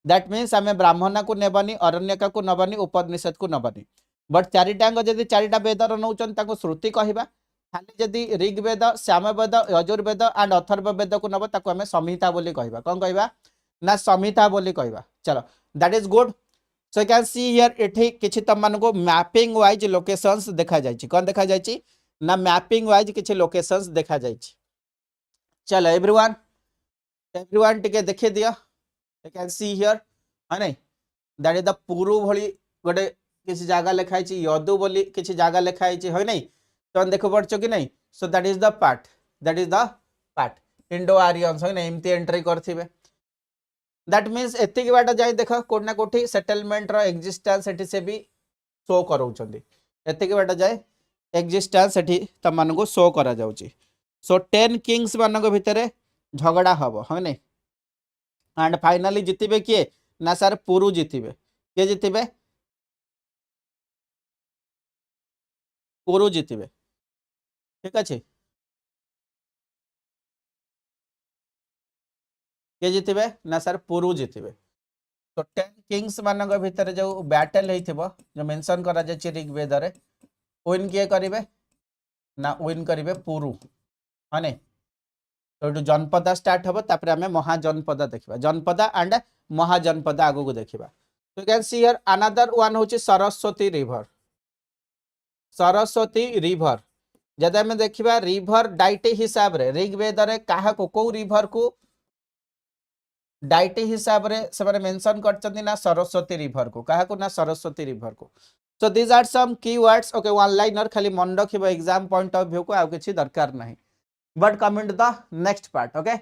that means आमे ब्राह्मण को नेबनी अरण्यक को नबनी उपनिषद को नबनी बट चारिटांग जदी चारिटा वेदर नौचन ताको श्रुति कहबा खाली जदी ऋग्वेद सामवेद यजुर्वेद एंड अथर्ववेद को नब ताको आमे संहिता बोली कहबा कोन कहबा ना संहिता बोली कहबा। चलो that is good. So you can see here एठी किछि तमन को मैपिंग वाइज लोकेशंस देखा जायछि कोन देखा जायछि ना मैपिंग वाइज किछि लोकेशंस देखा जायछि। चलो एवरीवन टिके देखि दियो यू कैन सी हियर है नै दैट इज द पुरु भली गोटे किसी जगह लिखाई छि यदु बोली किसी जगह लिखाई छि होय नै तो देखो पड़छो कि नै। So that is the part Indo Aryans होय नै एमती एंट्री करथिबे दैट मींस एतिक बाट जाय देखो कोड ना कोठी सेटलमेंट रो एग्जिस्टेंस एठी से भी शो करउछंदी एतिक बाट जाय एग्जिस्टेंस एठी तमन को शो करा जाउची। सो 10 किंग्स मानक भितरे झगड़ा हबो है नै एंड फाइनली जितिबे किए ना सर पुरु जितिबे के जितिबे पुरु जितिबे ठीक अछि के जितिबे ना सर पुरु जितिबे। तो 10 किंग्स मानक भितर जो बैटल हेथिबो जो मेंशन करा जाय छि ऋग्वेद रे विन किए करिवे ना विन करिवे पुरु है नै। तो जनपदा स्टार्ट हम तापर आमे महाजनपदा देखिबा जनपदा एंड महाजनपदा आगु को देखिबा। तो you can see here another one होची सरस्वती रिवर जदि आमे देखिबा रिवर डाइटी हिसाब रे ऋग्वेद रे काहा को रिवर को डाइटी हिसाब रे से मेंशन करचंदी ना सरस्वती रिवर को काहा को ना सरस्वती रिवर को। So this are some keywords okay one liner खाली मन रखिबो एग्जाम पॉइंट ऑफ व्यू को आ किछि दरकार नाही but coming to the next part okay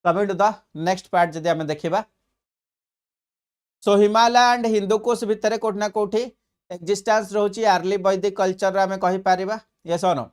coming to the next part जदि आमे देखिबा सो हिमालय एंड हिंदुकुश भितर कोठना कोठी एक्जिस्टेंस रहउची अर्ली वैदिक कल्चर आमे कहि पारिबा यस और नो।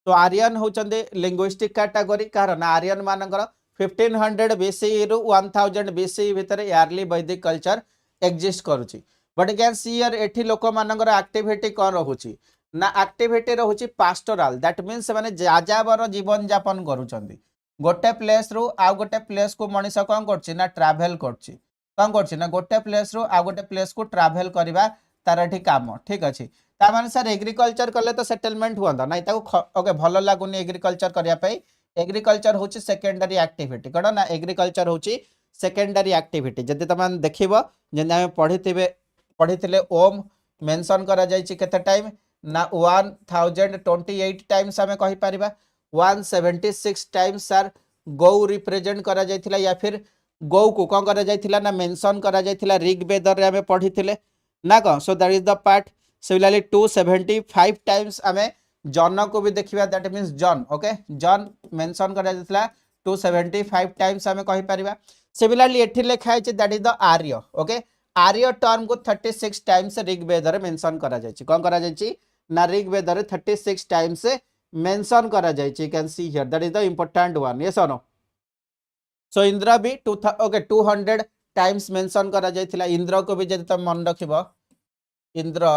तो आर्यन होचंदे लिंग्विस्टिक कैटेगरी कारण आर्यन मानकर 1500 बीसी रु 1000 बीसी भितर अर्ली वैदिक कल्चर एग्जिस्ट करूची बट कैन सी हियर एठी लोक मानकर एक्टिविटी कोन रहउची ना एक्टिविटी रहउची पास्टोरल दैट मींस माने जाजाबर जीवन यापन करूचंदी गोटे प्लेस रु आ गोटे प्लेस को मनीष कोन करची ना ट्रैवल करची कोन करची ना गोटे प्लेस रु आ गोटे प्लेस को ट्रैवल करबा तार एठी काम ठीक अछि ता माने सर एग्रीकल्चर करले तो सेटलमेंट हुंदा नै ताको ओके भलो लागुनी एग्रीकल्चर करिया पई एग्रीकल्चर होची सेकेंडरी एक्टिविटी कौन ना एग्रीकल्चर होची सेकेंडरी एक्टिविटी जदि तुम देखिबो जेन हम पढ़िथिले ओम मेंशन करा जायछि केते टाइम ना 1028 टाइम्स हमें कहि परिबा 176 टाइम्स सर गौ रिप्रेजेंट करा जायथिला या फिर गौ को कौन करा जायथिला ना मेंशन करा जायथिला ऋग्वेद रे हमें पढ़िथिले ना कौन सो that is the part similarly 275 times हमें जन को भी देखिबा दैट मींस जन ओके जन मेंशन करा जायथिला 275 टाइम्स हमें कहि परिबा सिमिलरली एठी लिखा है that is the Arya okay Arya term को 36 टाइम्स ऋग्वेद रे मेंशन करा जायछि कोन करा जायछि ना ऋग्वेद रे 36 टाइम्स मेंशन करा जायछि you can see here that is the important one yes और नो सो इंद्र भी 200 टाइम्स मेंशन करा जायथिला इंद्र को भी जदि तुम मन रखिबो इंद्र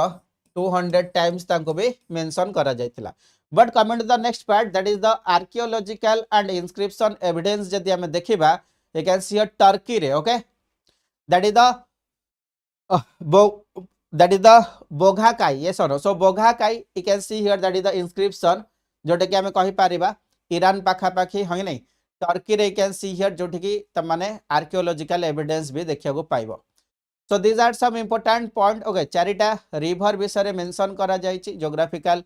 200 टाइम्स ताको भी मेंशन करा जायथिला but comment the next part that is the archaeological and inscription evidence जदि हम देखिबा you can see here Turkey रे okay that is the Boghazkoi yes और no so Boghazkoi you can see here that is the inscription जोटे कि हमें कहि परिबा Iran पाखा पाखी हय नै टर्की रे यू कैन सी हियर जोटे कि त माने आर्कियोलॉजिकल एविडेंस भी देखिया को पाइबो so this are some important point okay चारिटा रिवर विषय रे मेंशन करा जायछि ज्योग्राफिकल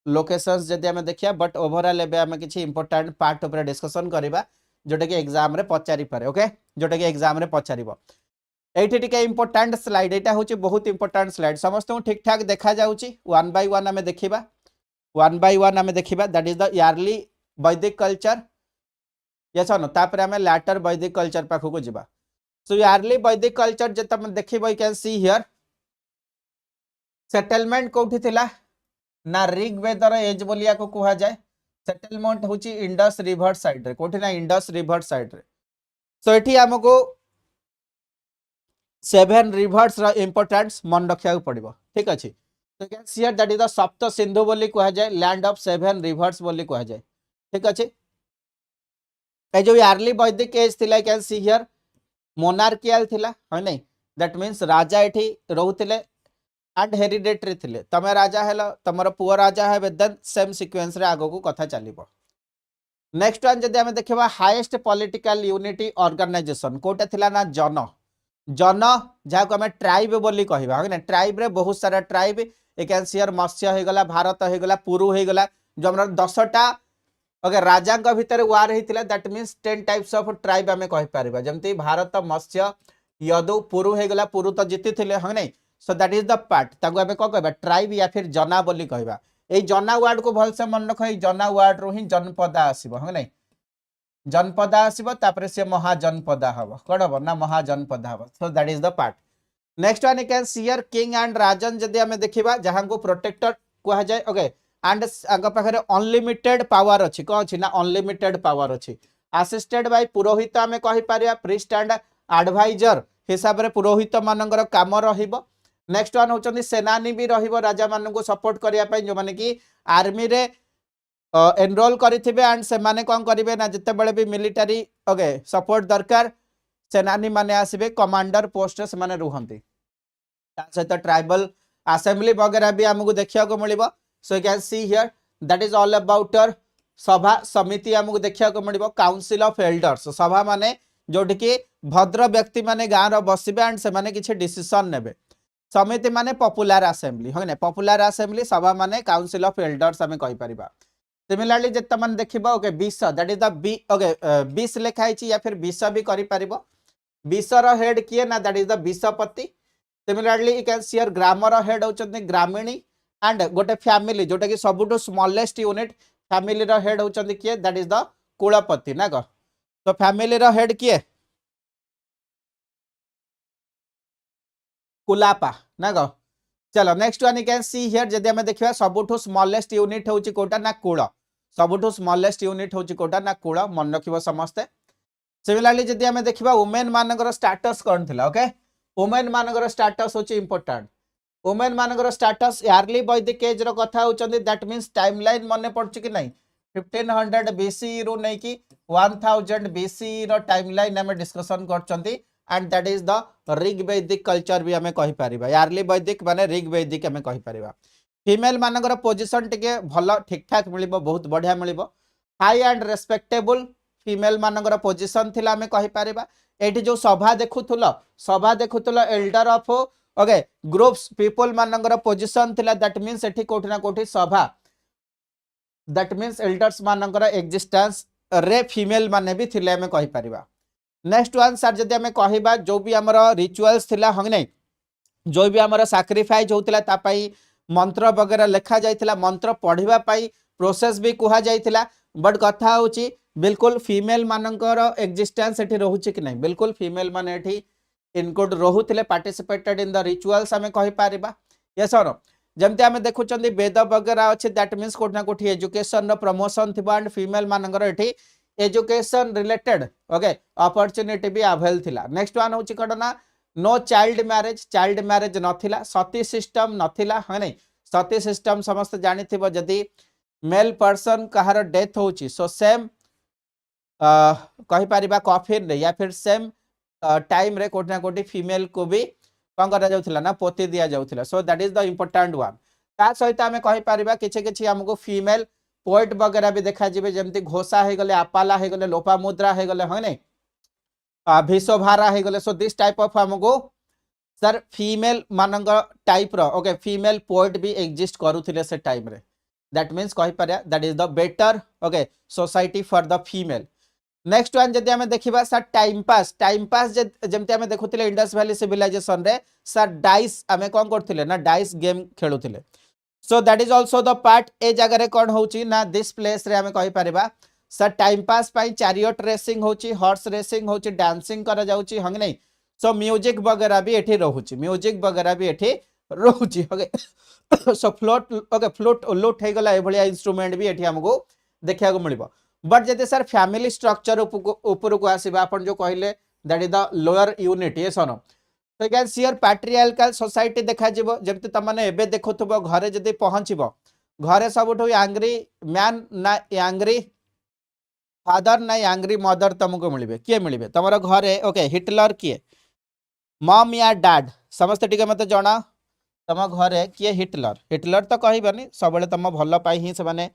लोकेशंस जदि हमें देखिया बट ओवरऑल एबे हमें किछि इंपोर्टेंट पार्ट ऊपर डिस्कशन करिबा जोटे कि एग्जाम रे पचारि पारे ओके जोटे कि एग्जाम रे पचारिबो एठी टिके इंपोर्टेंट स्लाइड एटा होची बहुत इंपोर्टेंट स्लाइड समस्त ठीक ठाक देखा जाउची वन बाय वन हमें देखिबा वन बाय वन हमें देखिबा दैट इज द इयरली वैदिक कल्चर यस नो तापर हमें लैटर वैदिक कल्चर पाखु को जिबा सो इयरली वैदिक कल्चर जे तुम देखिबो you can see here settlement कोठी थिला ना ऋग्वेद रो एज बोलिया को कहा जाय सेटलमेंट होची इंडस रिवर साइड रे कोठी ना इंडस रिवर साइड रे सो एठी हमको 7 रिवर्स रो इंपोर्टेंस मन रखिया पड़िबो ठीक अछि तो can see here that is the सप्त सिंधु बोली कहा जाय लैंड ऑफ 7 रिवर्स बोली कहा जाय ठीक अछि ए जो इयरली वैदिक एज थिला कैन सी हियर मोनार्कियल थिला है नै दैट मींस राजा एठी रहउथिले एंड हेरिडेटरी थिले तमे राजा हेलो तमरो पुओ राजा हेबे देन सेम सीक्वेंस रे आगो को कथा चलिबो नेक्स्ट वन जदि हमें देखिबा हाईएस्ट पॉलिटिकल यूनिटी ऑर्गेनाइजेशन कोटा थिला ना जन जन जहाँ को हमें ट्राइब बोली कहबा है ना ट्राइब रे बहुत सारा tribe a can see here Matsya हो गला भारत हो गला पुरु हो गला जो हमरा 10टा ओके राजा का भीतर वार हेतिला that means 10 types of tribe हमें कहि परबा जेमति भारत मत्स्य यदु पुरु हो गला पुरु तो जीति थिले है नै so that is the part ताको हमें को कहबा ट्राइब या फिर जना बोली कहबा ए जना वर्ड को भल से मन रख ए जना वर्ड रो ही जनपदा आसीबो है नै जनपदा आसीबो तापर से महाजनपदा हबो कोन हबो ना महाजनपदा हबो so that is the part next one you can see here king and Rajan जदि हमें देखिबा जहां को प्रोटेक्टर कहा जाय ओके एंड आग पाखरे अनलिमिटेड पावर अछि को अछि ना अनलिमिटेड पावर अछि असिस्टेड बाय पुरोहित हमें कहि पारिया प्रीस्ट एंड एडवाइजर हिसाब रे पुरोहित मानकर काम रहिबो नेक्स्ट वन होचंदी सेनानी भी रहिबो राजा मानन को सपोर्ट करिया पय जो माने कि आर्मी रे एनरोल करिथिबे एंड से माने कोन करिवे ना जते बेले भी मिलिटरी ओके सपोर्ट दरकार सेनानी माने आसीबे कमांडर पोस्ट से माने रुहंती ता सहित ट्राइबल असेंबली वगैरह भी हमको देखिया को मिलिबो so you can see here that is all about Sabha Samiti हमको देखिया को मिलिबो काउंसिल ऑफ एल्डर्स सभा माने जोठी कि भद्र व्यक्ति माने गांव रो बसिबे एंड से माने किछि डिसीजन नेबे समिति माने पॉपुलर असेंबली होने पॉपुलर असेंबली सभा माने काउंसिल ऑफ एल्डर्स हमें कहि परिबा सिमिलरली जत्ता मन देखिबा okay 20 that is the B okay 20 लिखाई छी या फिर 20 भी करि परिबो 20 रो हेड किए ना that is the Vishpati similarly you can see here ग्रामर हेड होचंदी ग्रामीणी एंड गोटे फैमिली जोटा कि सबुटो स्मॉलेस्ट यूनिट फैमिली रो हेड होचंदी किए दैट इज द कुलपति ना को तो फैमिली रो हेड किए कुलापा ना को चलो next one you can see here जदि हमें देखिबा सबुटो स्मॉलेस्ट यूनिट होची कोटा ना कुल सबुठु स्मॉलेस्ट यूनिट होची कोटा ना कुल मन रखिबो समस्ते सिमिलरली जदि हमें देखिबा वुमेन मानकर स्टेटस कोन थिला ओके वुमेन मानकर स्टेटस होची इंपोर्टेंट वुमेन मानकर स्टेटस इयरली वैदिक एज रो कथा होचंदी दैट मींस टाइमलाइन मने पड़छ कि नहीं 1500 बीसी रो नै कि 1000 बीसी रो टाइमलाइन हमें डिस्कशन करचंती and that is the Rig Vedic culture भी हमें कहि परिबा इयरली वैदिक माने ऋग वैदिक हमें कहि परिबा फीमेल मानकर पोजीशन टिके भलो ठीक ठाक मिलिबो बहुत बढ़िया मिलिबो हाई एंड रेस्पेक्टेबल फीमेल मानकर पोजिशन थिला हमें कहि परिबा एठी जो सभा देखुथुलो elder of okay groups people मानकर पोजिशन थिला दैट मींस एठी कोठी ना कोठी सभा दैट मींस एल्डर्स मानकर एग्जिस्टेंस रे फीमेल माने भी थिले हमें कहि परिबा नेक्स्ट वन सर जदि हमें कहिबा जो भी हमर रिचुअल्स थिला हंग नै जो भी हमर सैक्रिफाइस होतिला ता पई मंत्र वगैरह लिखा जाइथिला मंत्र पढ़िबा पई प्रोसेस भी कुहा जाइथिला बट कथा होची बिल्कुल फीमेल मानकर एग्जिस्टेंस एठी रहूची कि नै बिल्कुल फीमेल माने एठी इनक्लूड रहूथिले पार्टिसिपेटेड इन द रिचुअल्स हमें कहि पारिबा यस और जमते हमें देखुचंदी वेद वगैरह अछि दैट मींस कोठ ना कोठी एजुकेशन रो प्रमोशन थिबा एंड फीमेल मानकर एठी एजुकेशन रिलेटेड ओके अपॉर्चुनिटी भी अवेल थिला नेक्स्ट वन होची कडना नो चाइल्ड मैरिज नथिला सती सिस्टम नथिला है नै सती सिस्टम समस्त जानि थिबो जदी मेल पर्सन कहार डेथ होची सो सेम कहि परिबा कॉफिन रे या फिर सेम टाइम रे कोठना कोठी फीमेल को भी कौन करा जाउथिला ना पोती दिया जाउथिला so that is the important one ता सहित हमें कहि परिबा किछि किछि हमको फीमेल पोएट वगैरह भी देखा जिबे जेमति घोषा हे गले आपाला हे गले लोपामुद्रा हे गले है नै भिशोभारा हे गले सो दिस टाइप ऑफ हमको सर फीमेल मानंग टाइप रो ओके फीमेल पोएट भी एग्जिस्ट करूथिले से टाइम रे दैट मींस कहि परिया that is the better okay society for the female next one जदि हमें देखिबा सर टाइम पास जेमति हमें देखुथिले इंडस वैली सिविलाइजेशन रे सर डाइस हमें कोन करथिले ना डाइस गेम खेलुथिले so that is also the part ए जगह रे कोन होची ना दिस प्लेस रे हमें कहि परिबा सर टाइम पास पाई चैरियट रेसिंग होची हॉर्स रेसिंग होची डांसिंग करा जाउची हंग नै सो म्यूजिक वगैरह भी एठी रहूची म्यूजिक वगैरह भी एठी रहूची okay so flute okay flute lute हे गला ए भलिया इंस्ट्रूमेंट भी एठी हमको देखिया को मिलिबो बट जदि सर फैमिली स्ट्रक्चर ऊपर को आसीबा अपन जो कहले that is the lower unit ये सनो तो कैन सियर पैट्रियार्कल सोसाइटी देखा जिवो जेमति त माने एबे देखुथबो घरे जदि पहुंचबो घरे सबठो एंग्री मैन ना एंग्री फादर ना एंग्री मदर तुमको मिलिबे किए मिलिबे तमरो घरे ओके हिटलर किए मम या डैड समस्त टिके मते जणा तम घरे किए हिटलर तो कहबनी सबले तम भल पाई ही से माने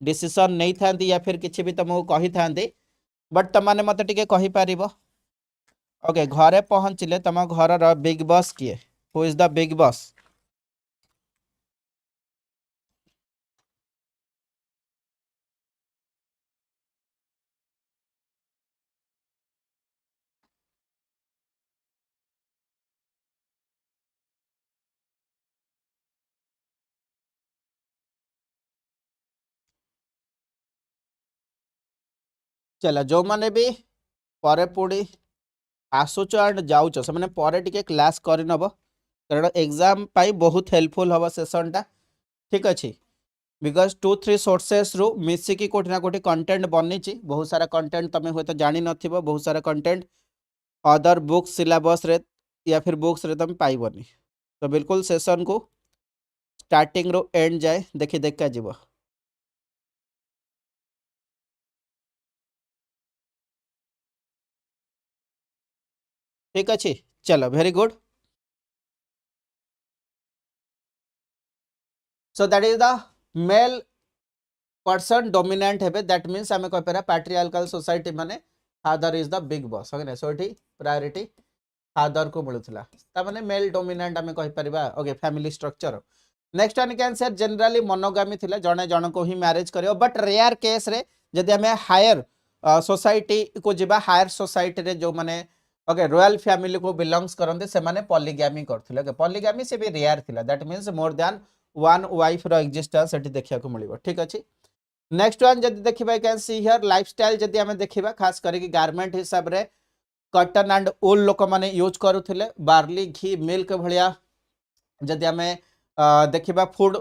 डिसीजन नहीं थांती या फिर किछि भी तुमको कहि थांती बट तमाने मते टिके कहि पारिबो ओके घरे पहुंचले तम घर रो बिग बॉस किए who is the big boss चला जो माने भी परे पुडी आसुच एंड जाउच से माने परे टिके क्लास करि नबो कारण एग्जाम पाई बहुत हेल्पफुल हबो सेशन टा ठीक अछि बिकॉज 2-3 सोर्सेस रु मिसी की कोठी ना कोठी कंटेंट बनिची बहुत सारा कंटेंट तमे होय तो जानि नथिबो बहुत सारा कंटेंट अदर बुक्स सिलेबस रे या फिर बुक्स रे तमे पाइबनी तो बिल्कुल सेशन को स्टार्टिंग रो एंड जाए देखि देखा जीवो ठीक अच्छे चलो very good so that is the male person dominant हेबे दैट मींस हमें कह पारा पैट्रियार्कल सोसाइटी माने father is the big boss okay so एठी प्रायोरिटी फादर को मिलुथला ता माने मेल डोमिनेंट हमें कह परिबा okay family structure next one can sir generally monogamy थिला जणे जण को ही मैरिज करियो बट रेयर केस रे जदि हमें हायर सोसाइटी को जिबा हायर सोसाइटी रे जो माने ओके रॉयल फैमिली को बिलोंग्स करते से माने पॉलीगैमी करथिले ओके पॉलीगैमी से भी रेयर थिला that means more than one wife रो एग्जिस्टेंस एठी देखिया को मिलिबो ठीक अछि नेक्स्ट वन जदि देखिबा कैन सी हियर लाइफस्टाइल जदि हमें देखिबा खास करके गारमेंट हिसाब रे कॉटन एंड वूल लोक माने यूज करूथिले बार्ली घी मिल्क भलिया जदि हमें देखिबा फूड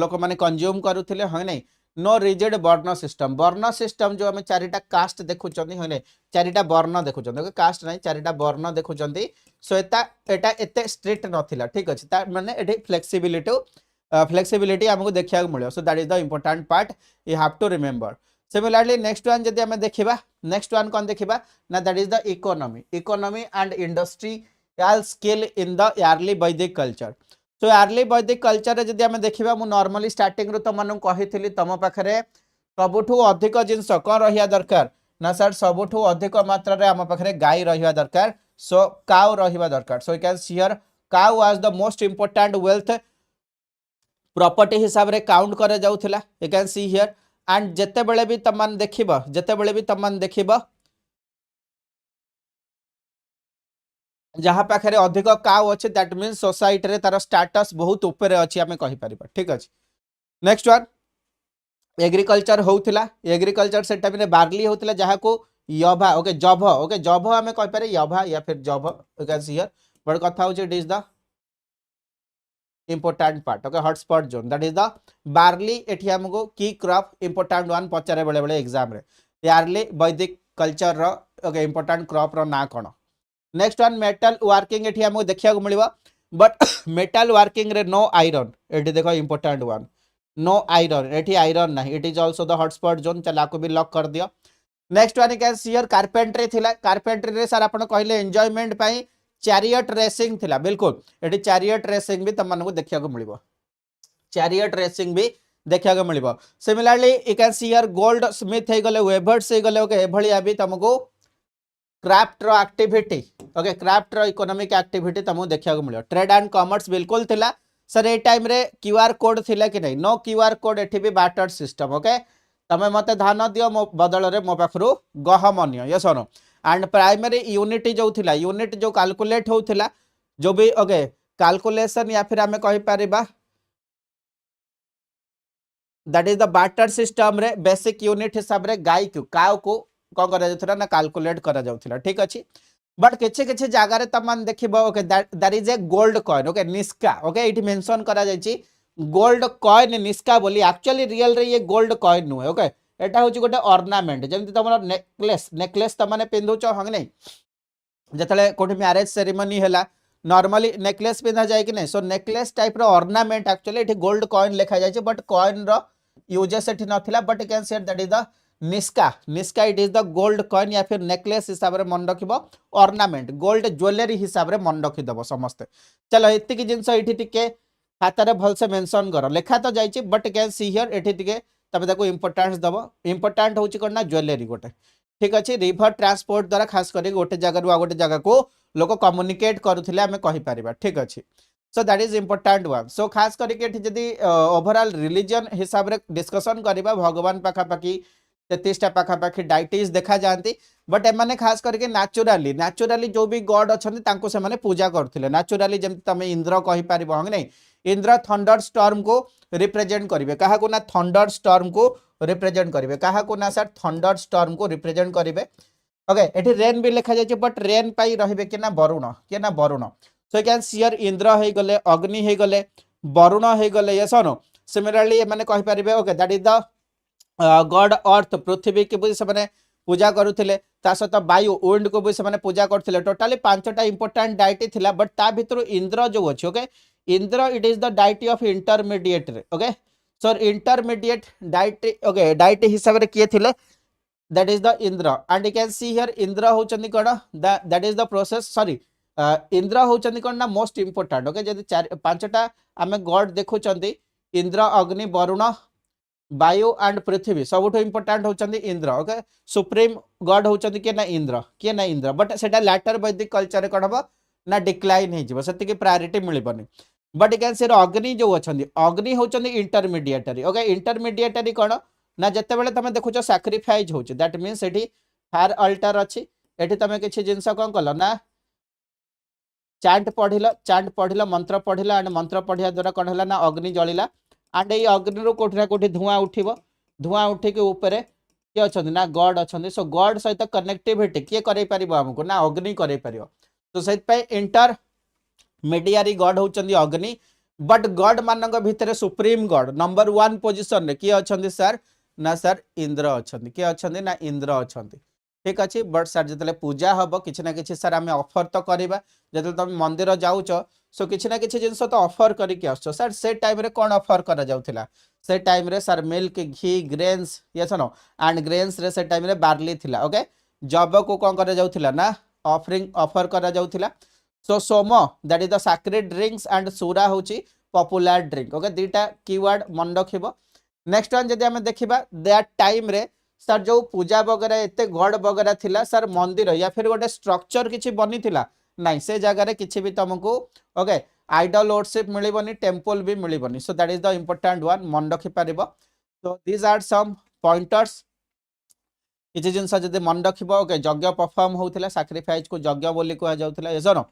लोक माने कंज्यूम करूथिले होय नै नो रिजिड वर्ण सिस्टम जो हमें चारिटा कास्ट देखुचंदी होय नै चारिटा वर्ण देखुचंदी ओके कास्ट नै चारिटा वर्ण देखुचंदी सो एटा एते स्ट्रिक्ट नथिला ठीक अछि ता माने एठी फ्लेक्सिबिलिटी हमको देखिया को मिलियो so that is the important part you have to remember similarly next one जदि हमें देखिबा नेक्स्ट वन कोन देखिबा ना that is the economy and industrial skill in the early Vedic culture so early Vedic culture जदि हमें देखिबा मु नॉर्मली स्टार्टिंग रो त मानु कहिथिली तम पाखरे सबुठु अधिक जिनस कौन रहिया दरकार ना सर सबुठु अधिक मात्रा रे आम पाखरे गाय रहिया दरकार सो काउ रहिबा दरकार so you can see here cow was the most important wealth property हिसाब रे काउंट करे जाउथिला you can see here and जेते बेले भी तमान देखिबो जहाँ पाखे अधिक काउ अच्छे दैट मीन्स सोसाइटी रे तार स्टेटस बहुत ऊपर अच्छी आम कहीपर ठीक अच्छे नेक्स्ट वन एग्रीकल्चर होउथिला एग्रीकल्चर से टाइम रे बार्ली होउथिला जहाँ को यभा ओके जभ आम कहीपर यभा या फिर जभ you can see here but कथा होची it is the important part okay hotspot zone that is the barley एठी हमको की क्रॉप important one पचारे बेले बेले एग्जाम रे यारली वैदिक कल्चर रो ओके important क्रॉप रो ना कोन नेक्स्ट वन मेटल वर्किंग एठी हमको देखिया को मिलिबा बट मेटल वर्किंग रे नो आयरन एठी देखो important one नो आयरन एठी आयरन नहीं it is also the hotspot zone चला को भी लॉक कर दियो next one can see here carpentry थिला कारपेंटरी रे सर आपण कहले एन्जॉयमेंट पई चैरियट रेसिंग थिला बिल्कुल एटी चैरियट रेसिंग भी तमन को देखिया को मिलिबो चैरियट रेसिंग भी देखिया को मिलिबो similarly you can see here goldsmith हे गले वेबर्स हे गले ओके एभलिया भी तमको क्राफ्ट रो एक्टिविटी ओके क्राफ्ट रो इकोनॉमिक एक्टिविटी तमको देखिया को मिलियो ट्रेड एंड कॉमर्स बिल्कुल थिला सर ए टाइम रे क्यूआर कोड थिला कि नहीं नो क्यूआर कोड एठी भी बाटर सिस्टम ओके तमे मते धान दियो मो बदल रे मो पाखरु गहम नियो yes no and primary unit जो थिला यूनिट जो कैलकुलेट होउथिला जो भी ओके कैलकुलेशन या फिर हमें कहि परिबा that is the barter system रे बेसिक यूनिट हिसाब रे गाय को काउ को कोन करा जाउथिला ना कैलकुलेट करा जाउथिला ठीक अछि बट किछि किछि जागा रे तमन देखिबो okay that is a gold coin okay nishka okay it mention करा जायछि गोल्ड कॉइन निस्का बोली एक्चुअली रियल रे ये गोल्ड कॉइन नु ओके एटा होची गोटे ऑर्नामेंट जेमति तमरा नेकलेस तमने पिंधुच हंग नै जतले कोठी मैरिज सेरेमनी हैला नॉर्मली नेकलेस पिंधा जाय कि नै सो नेकलेस टाइप रो ऑर्नामेंट एक्चुअली एठी गोल्ड कॉइन लिखा जाय छै बट कॉइन रो यूजेस एठी नथिला but can say that is the nishka it is the gold coin या फिर नेकलेस हिसाब रे मन रखिबो ऑर्नामेंट गोल्ड ज्वेलरी हिसाब रे मन रखि दबो समस्त चलो एति की जिंस एठी टिके खातारे भल से मेंशन करो लेखा तो जाय छै बट कैन सी हियर एठी टिके तबे ताको इंपोर्टेंस दबो इंपोर्टेंट होची कोन ना ज्वेलरी गोटे ठीक अछि रिवर ट्रांसपोर्ट द्वारा खास करी गोटे जगह रु गोटे जगह को लोक कम्युनिकेट करूथिले हमें कहि परिबा ठीक अछि so that is important one सो खास करी के जदी ओवरऑल रिलीजन हिसाब रे डिस्कशन करिबा भगवान पाखा पाखी 33 टा पाखा पाखी डाइटीज देखा जानती बट एमाने खास करके नेचुरली जो भी गॉड अछंती तांको से माने पूजा करथिले नेचुरली जेम तमे इंद्र कहि पारिबो हंग नै इंद्र थंडर स्टॉर्म को रिप्रेजेंट करिवे काहा को ना थंडर स्टॉर्म को रिप्रेजेंट करिवे काहा को ना सर थंडर स्टॉर्म को रिप्रेजेंट करिवे ओके एठी रेन भी लिखा जाय बट रेन पाई रहिबे के ना Varuna so can see here Indra हे गले अग्नि हे गले वरुण हे गले यस नो सिमिलरली माने कहि पारिबे okay that is the god earth Prithvi के भी से पूजा करुथिले ता सहित वायु विंड को भी से पूजा करथिले टोटली 5टा इंपोर्टेंट डाइटी थिला बट ता भितर इंद्र जो अछि okay Indra it is the deity of intermediate okay so intermediate deity okay deity हिसाब रे किए थिले that is the Indra and you can see here Indra होचंदी कोन that is the process sorry Indra होचंदी कोन ना मोस्ट इंपोर्टेंट ओके जदी 5टा आमे गॉड देखुचंदी इंद्र अग्नि वरुण वायु एंड पृथ्वी सबुठो इंपोर्टेंट होचंदी इंद्र ओके सुप्रीम गॉड होचंदी के ना इंद्र बट सेटा लैटर वैदिक कल्चर रे कोन ना डिक्लाइन हे जिवो सेति के प्रायोरिटी मिलिबनी बट कैन से अग्नि जो अछंदी अग्नि होचंदी इंटरमीडिएटरी ओके इंटरमीडिएटरी कोन ना जते बेले तमे देखुचो सैक्रिफाइस होच दैट मींस एठी फायर अल्टर अछि एठी तमे किछि जिंस कोन कलो ना चांट पढिलो मंत्र पढिलो एंड मंत्र पढिया द्वारा कोन हला ना अग्नि जलिला एंड ए अग्नि रो कोठी ना कोठी धुआं उठी के ऊपर के अछंदी ना गॉड अछंदी सो गॉड सहित कनेक्टिविटी के करै परिबो हमको ना अग्नि करै परिबो तो सहित पे इंटर मीडियारी गॉड होचंदी अग्नि बट गॉड मानक भितर सुप्रीम गॉड नंबर 1 पोजीशन रे के अछंदी सर ना सर इंद्र अछंदी के अछंदी ना इंद्र अछंदी ठीक अछि बट सर जतले पूजा हबो किछ ना किछ सर हमें ऑफर तो करबा जतले तुम मंदिर जाउचो सो किछ ना किछ जिंस तो ऑफर करी के आछो सर से टाइम रे कोन ऑफर करा जाउथिला से टाइम रे sir milk ghee grains yes no and grains रे से टाइम रे बार्ली थिला ओके जब को कोन करा जाउथिला ना ऑफरिंग ऑफर करा जाउथिला सो सोमो that is the sacred drinks and सूरा होची पॉपुलर ड्रिंक ओके दीटा कीवर्ड मन रखिबो नेक्स्ट वन जदि आम देखा दैट टाइम रे सर जो पूजा वगैरह एते गड वगैरह थिला सर मंदिर या फिर गोटे स्ट्रक्चर किछि बनी थिला नहीं से जगह किछि भी तुमको ओके आइडल वर्शिप मिलिबनी टेम्पल भी मिलिबनी so that is the important one मन रखि पारिबो so these are some pointers किछि जिंस जदि मन रखिबो ओके यज्ञ परफॉर्म होउथिला सैक्रिफाइस को यज्ञ बोली कहा जाउथिला एसो no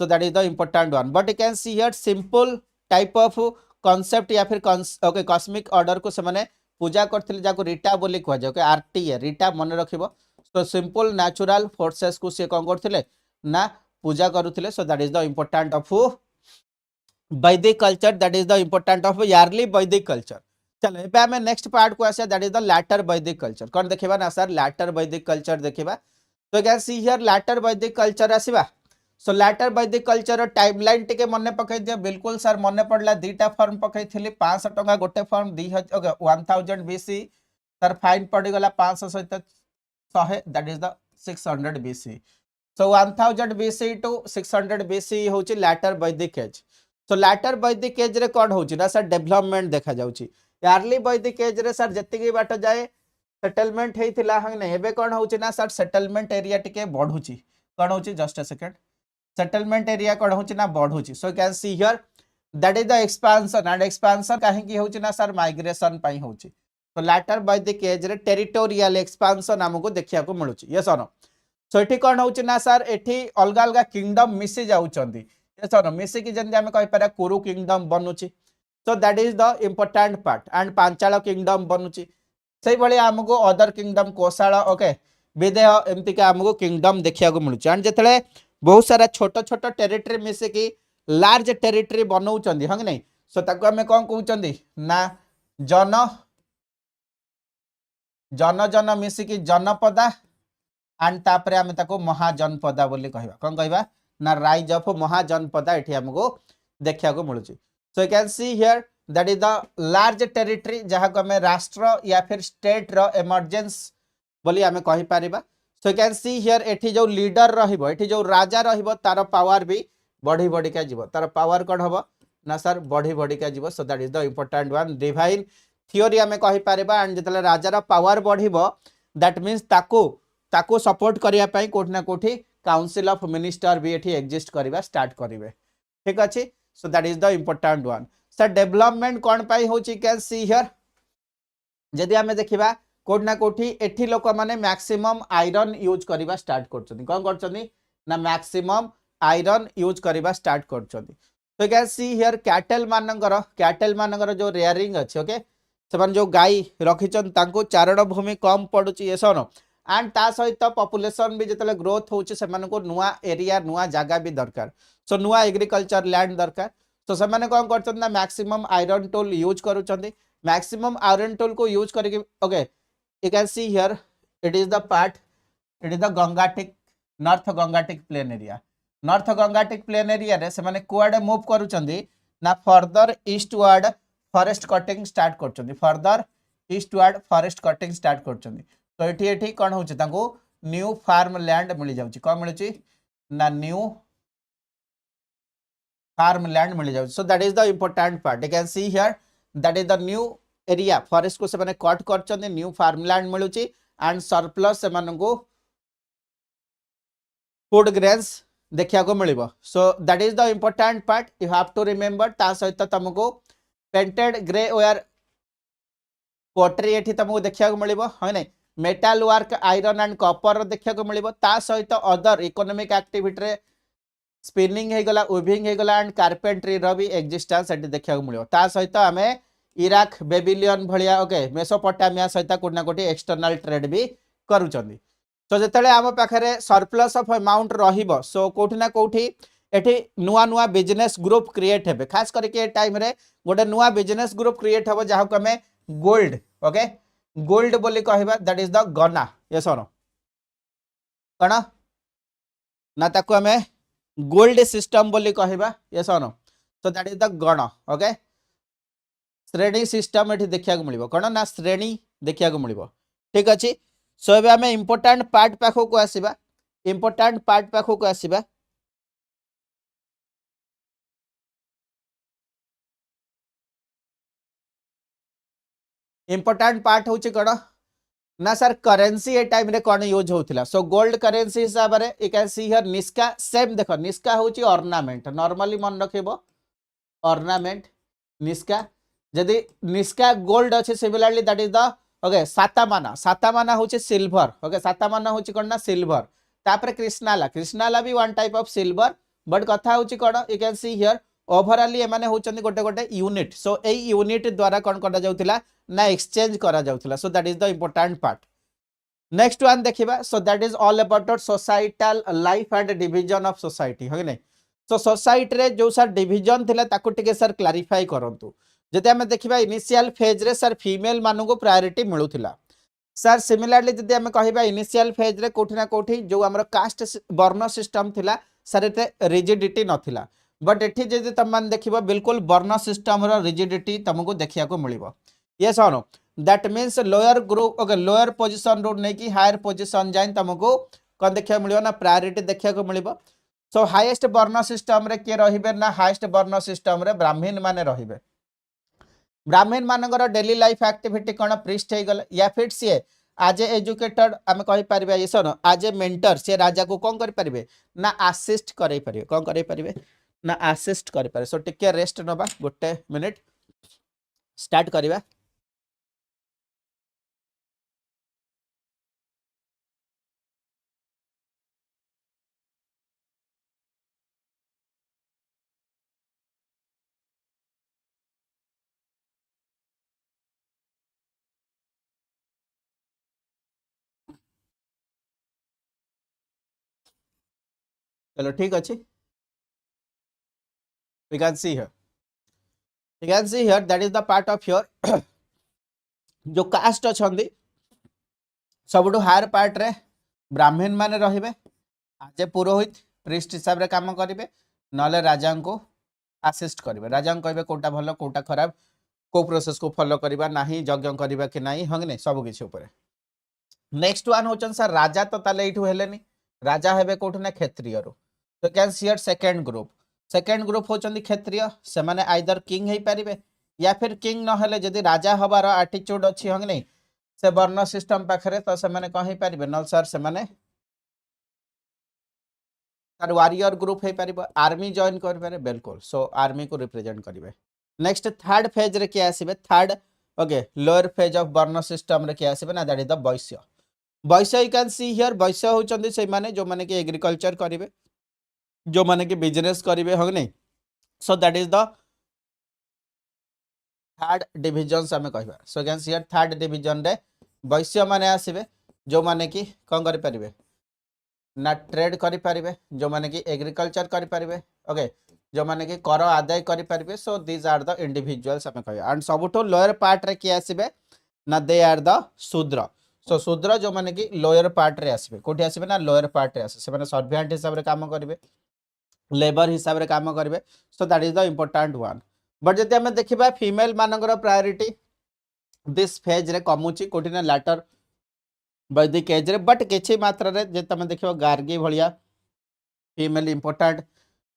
so that is the important one but you can see here simple type of concept या फिर ओके कॉस्मिक ऑर्डर को से पूजा करथिले जाको रिटा बोली कहा जाय ओके आरटीए रिटा मन रखिबो सो सिंपल नेचुरल फोर्सेस को से कोन करथिले ना पूजा करूथिले so that is the important of Vedic culture that is the important of early Vedic culture चलो एबे हमें नेक्स्ट पार्ट को आसे that is the later Vedic culture कोन देखिबा ना सर लैटर वैदिक कल्चर देखिबा तो can see here later Vedic culture आसीबा so later Vedic culture timeline टिके मने पकई दिया बिल्कुल सर मने पड़ला दीटा फॉर्म पकई थिली 500 टका गोटे फॉर्म 1000 बीसी सर फाइन पड़ी गला 500 सहित 100 that is the 600 BC so 1000 BC to 600 BC होची later Vedic age so later Vedic age रे कोन होची ना सर डेवलपमेंट देखा जाउची यारली वैदिक एज रे सर जति बाट जाए सेटलमेंट हेतिला हंग नै एबे कोन होची ना सर सेटलमेंट एरिया टिके बढ़ुची कोन होची just a second settlement area कोन होची ना बढ़ुची so can see here that is the expansion and expansion काहे की होची ना सर माइग्रेशन पई होची तो लैटर वैदिक एज रे टेरिटोरियल एक्सपेंशन हमको देखिया को मिलुची यस और नो सो एठी कोन होची ना सर एठी अलगा अलगा किंगडम मिसी जाउचंदी यस और नो मिसी की जंदी हम कहि पारा कुरु किंगडम बनुची so that is the important part and Panchal kingdom बनुची सेही भली हमको other kingdom Kosala okay Videha एमती का हमको किंगडम देखिया को मिलुची एंड जेतले बहुत सारा छोट छोट टेरिटरी मिसे की लार्ज टेरिटरी बनाउचंदी हंग नै सो ताको हमें कोन कहउचंदी ना जन जन जन मिसी की जनपदा एंड तापरे हमें ताको महाजनपदा बोली कहबा कोन कहबा ना राइज ऑफ महाजनपदा एठी हमको देखिया को मिलुची so you can see here that is the large territory जहाँ को हमें राष्ट्र या फिर स्टेट रो इमर्जेंस बोली हमें कहि Paribas so you can see here एठी जो लीडर रहिबो एठी जो राजा रहिबो तार पावर भी बढ़ी बढ़ी का जीवो तार पावर कोन हबो ना सर बढ़ी बढ़ी का जीवो सो that is the important one divine theory हमें कहि पारिबा एंड जतले राजार पावर बढ़िबो दैट मींस ताको सपोर्ट करिया पई कोठ ना कोठी काउंसिल ऑफ मिनिस्टर भी एठी एग्जिस्ट करिबा स्टार्ट करिवे ठीक अछि so that is the important one sir development कोन पाई होची कैन सी हियर जदि हमें देखिबा कोठ ना कोठी एठी लोक माने मैक्सिमम आयरन यूज करिबा स्टार्ट करछथि कोन करछथि ना मैक्सिमम आयरन यूज करिबा स्टार्ट करछथि तो कैन सी हियर कैटल मानकर जो रेयरिंग अछि ओके सेवन जो गाय रखिछन तांको चारण भूमि कम पडुची एसनो एंड ता सहित पॉपुलेशन भी जतले ग्रोथ होची सेमान को नुआ एरिया नुआ जागा भी दरकार सो नुआ एग्रीकल्चर लैंड दरकार तो से मैंने कौन कर ना मैक्सिमम आयरन टूल यूज करूछंदी मैक्सिमम आयरन टूल को यूज करके okay you can see here it is the part it is the Gangetic north Gangetic plain area रे से माने कुआडे मूव करूछंदी ना further eastward forest cutting start करछंदी further eastward forest cutting start करछंदी तो एठी कोन होची ताको न्यू फार्म लैंड मिल जाउची कोन मिलुची ना न्यू फार्म लैंड मिल जाउची so that is the important part you can see here that is the new area forest को से माने कट करछंदी न्यू फार्म लैंड मिलुची एंड सरप्लस से माने को फूड ग्रेन्स देखिया को मिलिबो so that is the important part you have to remember ता सहित तुमको पेंटेड ग्रे वेयर पोट्री एठी तुमको देखिया को मिलिबो है नै metal work iron and copper देखिया को मिलिबो ता सहित अदर इकोनॉमिक एक्टिविटी रे स्पिनिंग हे गला वीविंग हे गला एंड कार्पेंट्री रो भी एग्जिस्टेंस एठी देखिया को मिलिबो ता सहित हमें इराक बेबीलोन भलिया ओके मेसोपोटामिया सहित कोना कोटी एक्सटर्नल ट्रेड भी करूचंदी तो जेतले आम पाखरे सरप्लस ऑफ अमाउंट रहिबो सो कोठी ना कोठी एठी नुआ नुआ बिजनेस ग्रुप क्रिएट हेबे खास करके ए टाइम रे गोटे नुआ बिजनेस ग्रुप क्रिएट हबो जहा को हमें गोल्ड ओके गोल्ड बोली कहबा दैट इज द गना यस और कणा ना ताको हमें गोल्ड सिस्टम बोली कहबा यस और तो दैट इज द गण ओके श्रेणी सिस्टम एठी देखिया को मिलिबो कणा ना श्रेणी देखिया को मिलिबो ठीक अछि सो एबे हमें इंपोर्टेंट पार्ट पाखो को आसीबा इंपोर्टेंट पार्ट होची कोन ना सर करेंसी ए टाइम रे कोन यूज होतिला सो गोल्ड करेंसी हिसाब रे you can see here Nishka same देखो निष्का होची ऑर्नामेंट नॉर्मली मन रखिबो ऑर्नामेंट निष्का जदि निष्का गोल्ड अच्छे similarly that is the okay सातामाना होची सिल्वर ओके सातामाना होची कोन ना सिल्वर तापर कृष्णाला भी one type of silver but कथा होची कोन यू कैन सी हियर ओवरऑली ए माने होचंदी गोटे गोटे यूनिट सो ए यूनिट द्वारा कोन करा जाउतिला ना एक्सचेंज करा जाउतिला so that is the important part next one देखिबा so that is all about societal life and division of society हो नै सो सोसाइटी रे जो सर डिवीजन थिला ताकू टिके सर क्लैरिफाई करंतु जदि हमें देखिबा इनिशियल फेज रे सर फीमेल मानु को प्रायोरिटी मिलुथिला सर सिमिलरली जदि हमें कहिबा इनिशियल फेज रे कोठी ना कोठी जो हमर कास्ट वर्ण सिस्टम थिला सर एते रिजिडिटी नथिला बट एठी जदि तुम मान देखिबो बिल्कुल वर्ण सिस्टम रो रिजिडिटी तुमको देखिया को मिलिबो यस और no that means lower group okay lower position रो नै कि हायर पोजीशन जाइन तुमको कोन देखिया मिलिबो ना प्रायोरिटी देखिया को मिलिबो सो हाईएस्ट वर्ण सिस्टम रे के रहिबे ना हाईएस्ट वर्ण सिस्टम रे ब्राह्मण माने रहिबे ब्राह्मण मानकर डेली लाइफ एक्टिविटी कौन प्रिस्ट हो गले या फिर सी आज ए एजुकेटेड आम कहीपर ये सर आज ए मेंटर सी राजा को कौन करें ना आसिस्ट करें कौन करें ना आसिस्ट करें सो टिके रेस्ट नवा गोटे मिनिट स्टार्ट करवा चलो ठीक अच्छे we can see here that is the part of your जो कास्ट अच्छी सबुठ हायर पार्ट रे ब्राह्मण माने रहिबे आज पुरोहित प्रिस्ट हिसाब रे काम करेंगे नले राजा को आसिस्ट करेंगे राजा कहे कोटा भल कोटा खराब को प्रोसेस को फॉलो करबा नाही यज्ञ करबा कि नाही हंगने सब किछि ऊपर नेक्स्ट वन होचन सर राजा तो ताले इठु हेलेनी राजा हेबे कोठु ना क्षत्रिय रो तो can see here second group होचंदी क्षत्रिय से माने आइदर किंग हे परिबे या फिर किंग न हेले जदी राजा हबार एटीट्यूड अछि हंगने से वर्ण सिस्टम पाखरे तो से माने कहि परिबे न सर से माने सर वॉरियर ग्रुप हे परिबो आर्मी जॉइन कर पारे बिल्कुल सो आर्मी को रिप्रेजेंट करिवे नेक्स्ट थर्ड फेज रे के आसीबे third okay lower phase of varna system रे के आसीबे ना that is the Vaishya you can see here Vaishya होचंदी से माने जो माने कि एग्रीकल्चर करिवे जो माने कि बिजनेस करिवे हगने so that is the third division हमें कहबा so can see here third division रे वैश्य माने आसीबे जो माने कि कोन करि परिबे ना ट्रेड करि परिबे जो माने कि एग्रीकल्चर करि परिबे ओके जो माने कि कर आदाय करि परिबे so these are the individuals हमें कहबा एंड सबुठो लोअर पार्ट रे कि आसीबे ना दे आर द शूद्र सो शूद्र जो माने कि लोअर पार्ट रे आसीबे कोठी आसीबे ना लोअर पार्ट रे आसे से माने सर्वेंट हिसाब रे काम करिवे लेबर हिसाब रे काम करिवे सो that is the important one but जति हमें देखिबा फीमेल मानकर प्रायोरिटी दिस फेज रे कमुची कोठी ना लैटर वैदिक एज रे बट किछि मात्रा रे जे तमे देखिबो गार्गी भलिया फीमेल इंपोर्टेंट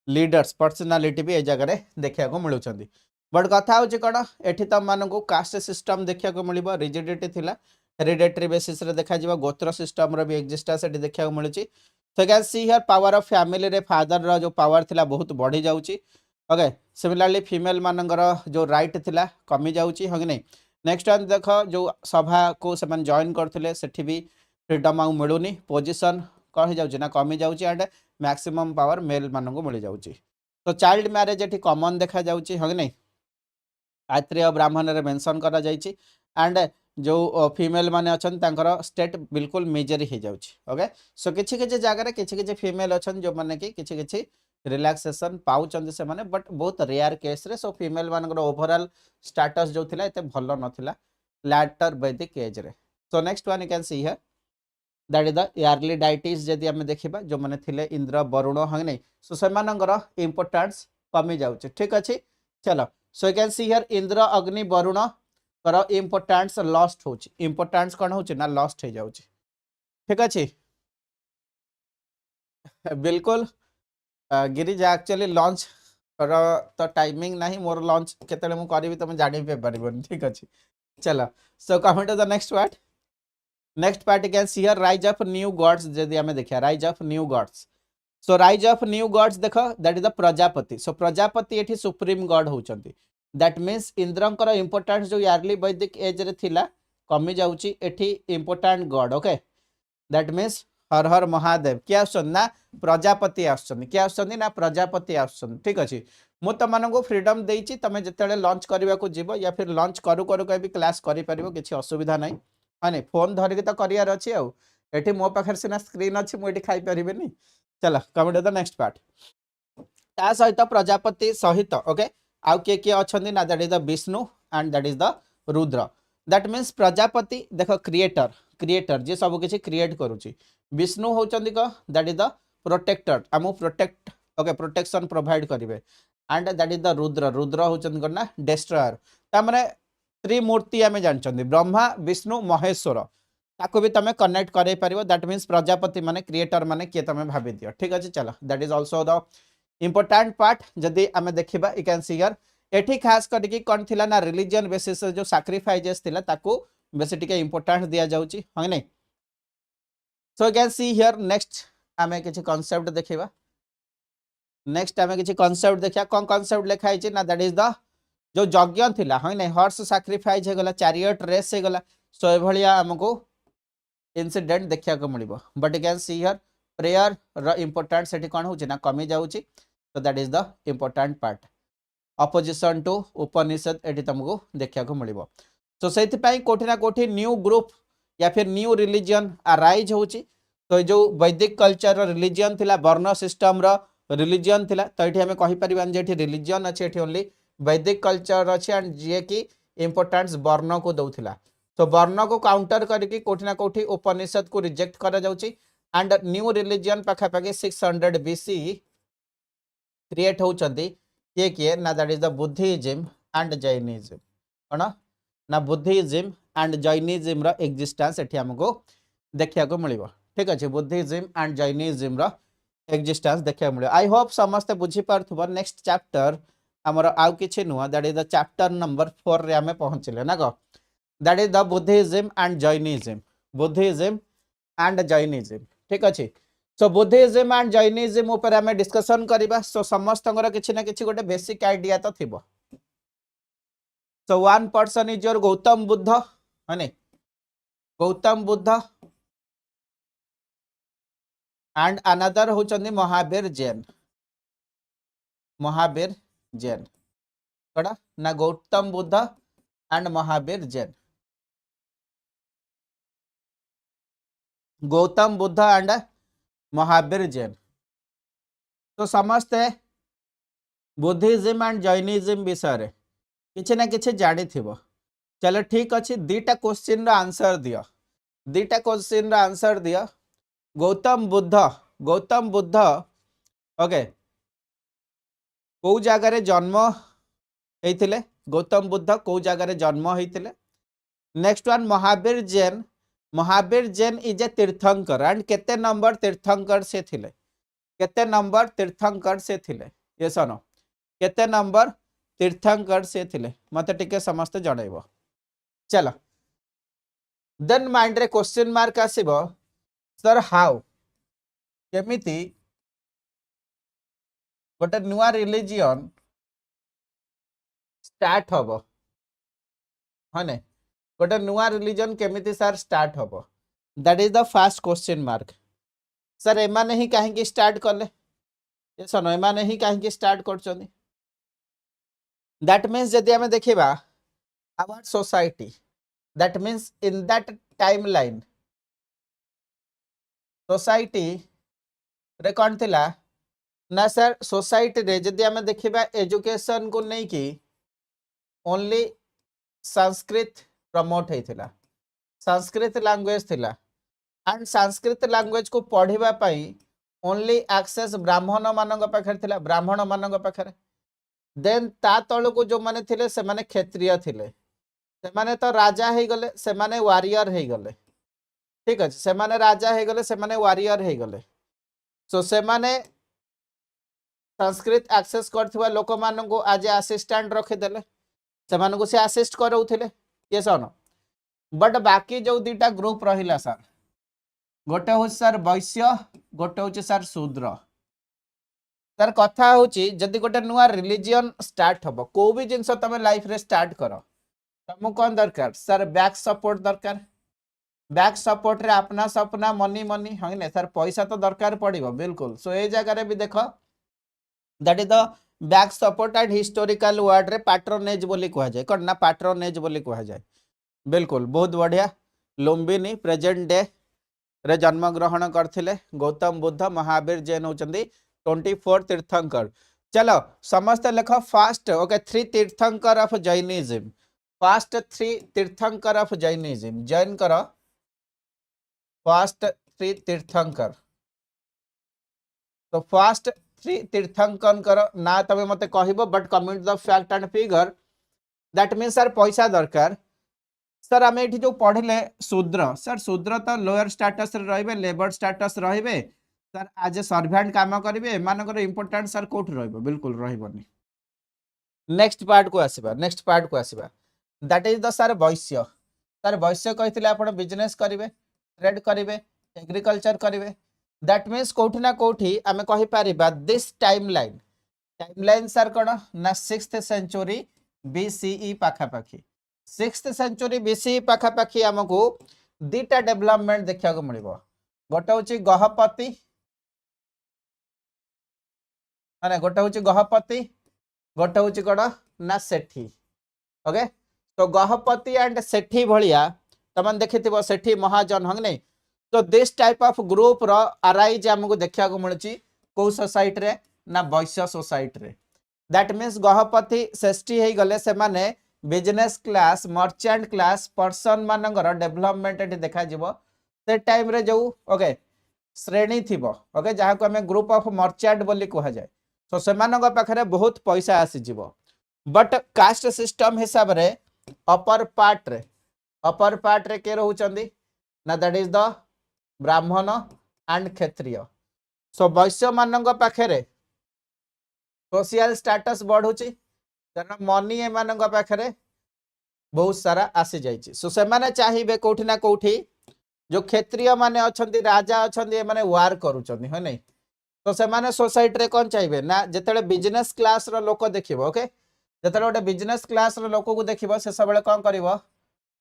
लीडर्स पर्सनालिटी भी ए जगह रे देखिया को मिलुचंदी बट कथा होची कोन एठी तम मानको कास्ट सिस्टम देखिया को मिलिबो रिजिडिटी थिला हेरिडेटरी बेसिस रे देखा जिवो गोत्र सिस्टम रो भी एक्जिस्टेंस एठी देखिया को मिलुची तो can see here power of family रे फादर रो जो पावर थिला बहुत बढ़ी जाउची ओके सिमिलरली फीमेल मानकर जो राइट थिला कमी जाउची हगने नेक्स्ट टाइम देखो जो सभा को से जॉइन करथिले सेठी भी फ्रीडम आउ मिलुनी पोजीशन कहि जाउची ना कमी जाउची एंड मैक्सिमम पावर मेल माननको मिल जाउची तो चाइल्ड मैरिज एठी कॉमन देखा जाउची हगने आत्रेय ब्राह्मण रे मेंशन करा जाइची एंड जो फीमेल माने अछन तांकर स्टेट बिल्कुल मेजर ही जाउची ओके सो किछि किछि जागा रे किछि फीमेल अछन जो माने कि किछि रिलैक्सेशन पाउचंदी से माने बट बहुत रेयर केस रे सो फीमेल मानकर ओवरऑल स्टेटस जो थिला एते भलो नथिला लैटर वैदिक एज रे सो next one you can see here that is the yearly deities जदी हम देखिबा जो माने थिले इंद्र वरुण हंगने सो से मानकर इंपोर्टेंस कमी जाउची ठीक अछि चलो सो you can see here Indra Agni Varun तर इंपोर्टेंस लॉस्ट होची इंपोर्टेंस कोन होची ना लॉस्ट हो जाउची ठीक अछि बिल्कुल गिरिज एक्चुअली लॉन्च तो टाइमिंग नहीं मोर लॉन्च केतले मु करबी तुम जानि पे परबोनी ठीक अछि चलो so coming to the next part. Next part you can see here rise of new gods. जदि हमें देखिया rise of new gods. So rise of new gods देख that is the Prajapati. So Prajapati एठी सुप्रीम गॉड होचंती. That means इंद्रंकर importance जो early Vedic age रे थिला कमी जाउची एठी important god. Okay that means हर हर महादेव किए आसुन ना प्रजापति आसुन. किए आसुन ना प्रजापति आसुन. ठीक अच्छे मु तुमको फ्रीडम देती तुम जिते लंच करने को जीव या फिर लंच करू करू भी क्लास कर किसी असुविधा ना हाँ नहीं फोन धरिकी तो करार अच्छी आठी मो पाखे सीना स्क्रीन अच्छी मुझे खाई पारे. चलो coming to the next part. ता सहित प्रजापति सहित ओके आउ किए किए अच्छा ना that is the Vishnu and that is the Rudra. That means Prajapati देख क्रिएटर क्रिएटर जी सब किसी क्रिएट करुच्ची. विष्णु होचंदी को दैट इज द प्रोटेक्टर आमु प्रोटेक्ट ओके प्रोटेक्शन प्रोवाइड करेंगे. And that is the Rudra Rudra होचंदी को ना डेस्ट्रॉयर. तामने त्रिमूर्ति आम जानते ब्रह्मा विष्णु महेश्वर ताको भी तुम कनेक्ट कर पार. दैट मीन्स प्रजापति माने क्रिएटर माने किए तुम भाभी दियो. ठीक अच्छे चलो that is also the important part. जदि आम देखा यू कैन सी हियर एठी खास करके कौन थिला ना रिलीजन बेसिस जो सैक्रिफाइसेस थिला ताको बेसी टिके इंपोर्टेंट दिया जाउची हां नहीं. So you can see here next आम किसी कॉन्सेप्ट देखा. नेक्स्ट आम किसी कॉन्सेप्ट देखा कौन कॉन्सेप्ट लिखाई ना दैट इज द जो यज्ञ थिला हां नहीं हॉर्स सैक्रिफाइस हो गला चैरियट रेस हो गला. सो ए भलिया हमको इंसिडेंट देखा को मिलिबो. But you can see here prayer रो इंपोर्टेंट सेठी कोन होची ना कमी जाउची. So that is the important part. Opposition to Upanishad एठी तुमको देखा को मिलिबो. सो सेति पई कोठी ना कोठी न्यू ग्रुप या फिर न्यू रिलीजन अराइज होची. तो जो वैदिक कल्चर रिलीजन थिला वर्ण सिस्टम रो रिलीजन थिला तो एठी हमें कहि परिबान जे एठी रिलीजन अछि एठी ओनली वैदिक कल्चर अछि एंड जे की इंपोर्टेंस वर्ण को दउथिला. तो वर्ण को काउंटर करके कोठी ना कोठी उपनिषद को रिजेक्ट करा जाउची. एंड न्यू रिलीजन पाखा पाखी 600 बीसी क्रिएट होचंदी किए किए ना that is the Buddhism and Jainism. कौन ना बुद्धिज्म एंड जैनिज्म रो एक्जिस्टेंस एठी हमको देखिया को मिलिबो. ठीक अच्छे बुद्धिज्म एंड जैनिज्म रो एक्जिस्टेंस देखिया मिलिबो. आई होप समस्त बुझी पारथुबो. नेक्स्ट चैप्टर हमर आउ किछि नुवा that is the chapter number 4 रे हमें पहुंचले ना को that is the Buddhism and Jainism. Buddhism and Jainism. ठीक अच्छे. सो बुद्धिज्म एंड जैनिज्म ऊपर हमें डिस्कशन करिबा. सो समस्त किछि ना किछि गोटे बेसिक आइडिया तो थिबो. So one person is your Gautam Buddha हाने गौतम बुद्ध एंड अनदर होचंदी महावीर जैन. महावीर जैन कड़ा ना गौतम बुद्ध एंड महावीर जैन. गौतम बुद्ध एंड महावीर जैन. तो समस्ते बुद्धिज्म एंड जैनिज्म विषय किसी ना किसी जानी थिबो. चलो ठीक अच्छे दीटा क्वेश्चन रो आंसर दियो. दीटा क्वेश्चन रो आंसर दियो. गौतम बुद्ध ओके को जगार जन्म होइथिले. गौतम बुद्ध को जगार जन्म होइथिले. Next one Mahavir Jain is a Tirthankar and केते नंबर तीर्थंकर से थिले. केते नंबर तीर्थंकर से थिले. ये सुनो केते नंबर तीर्थंकर से थिले मते टिके समस्त जणाइबो. चलो देन माइंड रे क्वेश्चन मार्क आसीबो सर हाउ केमिति गोटे नुआ रिलीजियन स्टार्ट हबो हाने गोटे नुआ रिलीजन केमिति सर स्टार्ट हबो. That is the first question mark. Sir एमाने ही काहे स्टार्ट कले. ये सुनो एमाने ही काहे स्टार्ट करछोनी. दैट मीन्स जदि हमें देखिबा our society that means in that timeline society रे कौन थिला ना सर सोसाइटी रे जदि हमें देखिबा एजुकेशन को नहीं कि ओनली संस्कृत प्रमोट होइथिला. संस्कृत लैंग्वेज थिला एंड संस्कृत लैंग्वेज को पढ़िबा पई ओनली एक्सेस ब्राह्मण मानक पाखर थिला. ब्राह्मण मानक पाखर देन ता तळ को जो माने थिले से माने क्षत्रिय थिले. से माने तो राजा हे गले से माने वारियर हे गले. ठीक अछि से माने राजा हे गले से माने वारियर हे गले. सो से माने संस्कृत एक्सेस करथिबा लोक मान को आज असिस्टेंट रखि देले से मान को से असिस्ट करउथिले. ये सन बट बाकी जो दुटा ग्रुप रहिला सर गोटे हूँ सर वैश्य गोटे हूँ सर शूद्र सर कथा हूँ जदि गोटे नुआ रिलीजियन स्टार्ट हम को भी जिनस तुम लाइफ रे स्टार्ट कर तुमको कौन दरकार सर बैक सपोर्ट दरकार बैक सपोर्ट रे अपना सपना मनी मनी हाँ ना सर पैसा तो दरकार पड़ो बिल्कुल सो ये जगह भी देख that is the back support and historical word रे पैट्रोनेज बोली कह जाए कौन ना पैट्रोनेज बोली कह जाए बिल्कुल बहुत बढ़िया लुम्बिनी प्रेजेंट डे रे जन्म ग्रहण करथिले गौतम बुद्ध महावीर जैन होचंदी 24 तीर्थंकर चलो समस्त लेख फास्ट ओके 3 तीर्थंकर ऑफ जैनिज्म फास्ट 3 तीर्थंकर ऑफ जैनिज्म जैन कर फास्ट 3 तीर्थंकर तो फास्ट 3 तीर्थंकन कर ना तबे मते कहबो but comment the fact and figure that mean sir पैसा दरकार सर आम ये जो पढ़ले शूद्र सर शूद्र तो लोअर स्टेटस रे लेबर स्टेटस रे सर आज ए सर्वेंट काम करेंगे एम इंपोर्टेंट सर कौट बिल्कुल रही नेक्स्ट पार्ट को आसवा नेक्स्ट पार्ट को आसवा that is the sir Vysya sir वैश्य कहते आप बिजनेस करेंगे ट्रेड करेंगे एग्रीकल्चर करेंगे दैट मीन्स कौटी ना कौटी आम कहीपर दिस टाइमलाइन सर कौन ना 6th सेंचुरी BCE पाखापाखी 6th सेंचुरी BCE पाखापाखी आमको दीटा डेवलपमेंट देखा मिल गोटे हूँ गहपति माने गोटे हूँ गहपति गोटे हूँ कौन ना सेठी ओके तो गहपति एंड सेठी भाया तुम देखि सेठी महाजन हंग नहीं तो दिस टाइप ऑफ ग्रुप रो अराइज आमको देखा मिलूँ कौ सोसाइटी रे ना वैश्य सोसाइटी रे दैट मीन्स गहपति सेठी हो गले से माने business class merchant class person मानकर डेवलपमेंट देखा से टाइम रे जो ओके श्रेणी थी ओके जहाँ को आम ग्रुप ऑफ मर्चेंट बोली कह जाए तो से पाखे बहुत पैसा आसीज बट कास्ट सिस्टम हिसाब रे अपर पार्ट रे के रोचंदी ना that is the Brahmin and क्षत्रिय सो वैश्य मान पाखे सोशल स्टेटस बढ़ुची कारण मनी एम पाखे बहुत सारा आसी जाइए सो से माने चाहिए कौटी ना कौटी जो क्षत्रिय माने अच्छी राजा अच्छा माने वार करुँच है नहीं तो से माने सोसाइटी रे कौन चाहिए ना जिते बिजनेस क्लास रो लोक देखिबो ओके जिते गोटे बिजनेस क्लास रो लोक को देखिबो से सब कौन करिवो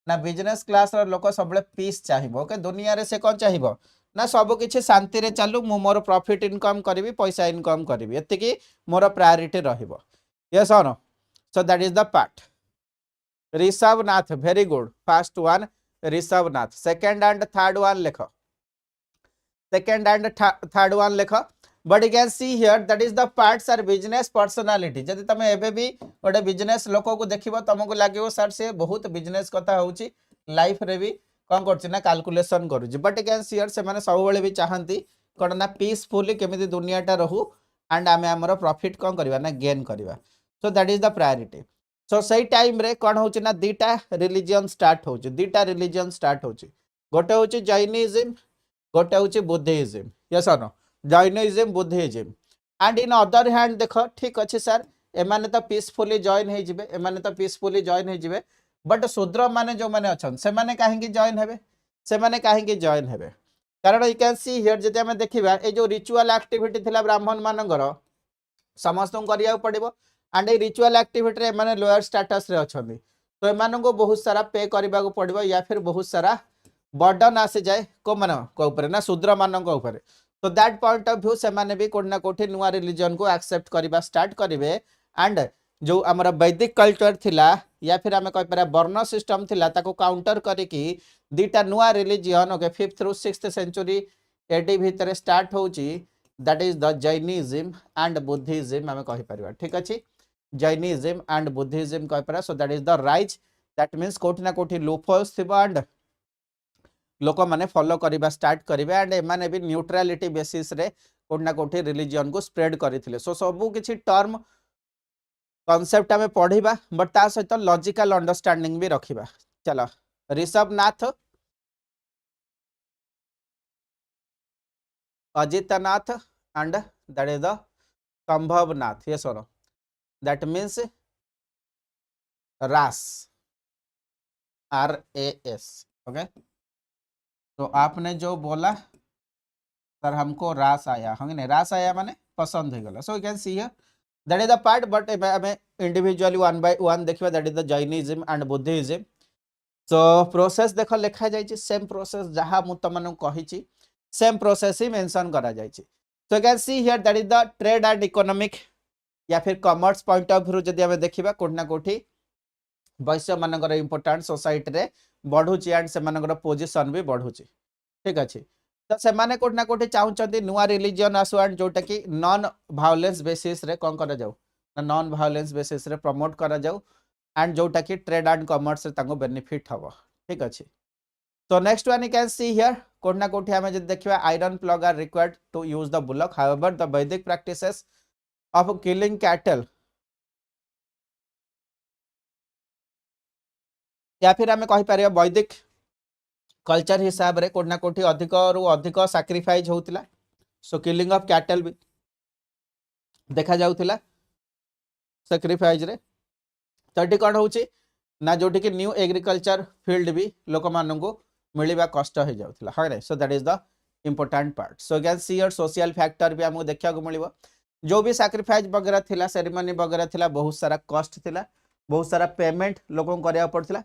ना बिजनेस क्लास रो लोक सब पीस चाहिए ओके दुनिया रे से कौन चाहिए ना सब किछि शांति रे चालू मु मोर प्रॉफिट इनकम करी पैसा इनकम करी एतिकी मोर प्रायोरिटी रहिबो यस और no so that is the part Rishabhanath very good first one Rishabhanath second and third one लेख सेकंड एंड थर्ड वन लेख but you can see here that is the parts are business personality जदि तुम एबे भी गोटे business लोक को देखिबो तुमको लागिवो सर से बहुत बिजनेस कथा होउची लाइफ रे भी कौन कर ना कैलकुलेशन करुच्ची बट कैन सीयर से मैंने सब भी चाहती कौन ना पीसफुली केमी दुनियाटा रहू एंड आम आमर प्रॉफिट कौन करवा ना गेन करवा सो दैट इज द प्रायोरिटी सो सही टाइम रे कौन हो ना दीटा रिलीजियन स्टार्ट हो दीटा रिलीजियन स्टार्ट हो गोटे हूँ जैनिज्म गोटे हूँ Buddhism yes no Jainism Buddhism and in other hand देख ठीक अच्छे सर एमाने तो पीसफुली जॉइन हो एमाने तो पीसफुली जॉइन हो बट शूद्र माने जो माने अच्छन से माने काहेकि जॉइन हेबे से माने काहेकि जॉइन हेबे कारण यू कैन सी हियर जदि हम देखिबा ए जो रिचुअल एक्टिविटी थिला ब्राह्मण मानकर समस्त करिया पड़िबो एंड ए रिचुअल एक्टिविटी रे माने लोअर स्टेटस रे अछंदी तो एमान को बहुत सारा पे करबा को पड़िबो या फिर बहुत सारा बर्डन आसी जाए को माने को ऊपर ना शूद्र मान को ऊपर तो दैट पॉइंट ऑफ व्यू से माने भी कोड ना कोठी नुआ रिलीजन को एक्सेप्ट करबा स्टार्ट करिवे एंड जो आमर वैदिक कल्चर थिला या फिर आम कह वर्ण सिस्टम थिला ताको काउंटर करिकी दीटा नुआ religion okay 5th through 6th century AD भितर स्टार्ट होची that is the Jainism and Buddhism आम कहि परबा ठीक अछि जैनिज्म एंड बुद्धिज्म कहि परबा so that is the rise that means कोठी ना कोठी लूपहोल्स थिबा एंड लोक माने फॉलो करबा स्टार्ट करिवे एंड एमाने भी न्यूट्रलिटी बेसिस रे कोठी ना कोठी रिलीजियन को स्प्रेड करथिले सो सबु किछि टर्म कॉन्सेप्ट आम पढ़ा बट ता सहित लॉजिकल अंडरस्टैंडिंग भी रखिबा चलो Rishabhanath Ajitnath and that is the Sambhavnath ये सर दैट मीन्स रास RAS। ओके, तो आपने जो बोला सर हमको रास आया, हाँ नहीं, रास आया माने पसंद हो गला। सो you can see here that is the part, but हमें इंडिविजुअली वन बाय वन देखिबा, that is the Jainism and Buddhism. So process देख लिखा जाइए, सेम प्रोसेस जहाँ मु तुमको कही सेम प्रोसेस ही मेंशन करा जाइए। सो you can see here that is the trade and economic या फिर कॉमर्स पॉइंट ऑफ व्यू जदि हमें देखिबा कोठना कोठी वैश्य मानकर इंपोर्टेंट सोसाइटी रे बढ़ुची एंड से मानकर पोजीशन भी बढ़ुची। ठीक अच्छे, तो से माने कोठना कोठी चाहउचंती नुआ रिलीजन आसु एंड जोटा कि नॉन वायलेंस बेसिस रे कोन करा जाऊ ना नॉन वायलेंस बेसिस रे प्रमोट करा जाऊ एंड जोटा कि ट्रेड एंड कॉमर्स रे तांको बेनिफिट हबो। ठीक अच्छे, तो next one you can see here कोठना कोठी हमें जब देखिबा iron plough are required to use the bullock, however the Vedic practices of killing cattle या फिर हमें कहि पारे वैदिक कल्चर हिसाब रे कोठना कोठी अधिक रु अधिक सैक्रिफाइस होउतिला। सो किलिंग ऑफ कैटल भी देखा जाउतिला सैक्रिफाइस रे। तो ये कौन होउची ना जोटी कि न्यू एग्रीकल्चर फील्ड भी लोक माननकु मिलिबा कष्ट हो जाउतिला, हां रे। So that is the important part. So can see your social factor भी हमको देखा को मिलिबो, जो भी सैक्रिफाइस वगैरह थिला, सेरेमनी वगैरह थिला, बहुत सारा कॉस्ट थिला, बहुत सारा पेमेंट लोगों को करिया पड़थिला।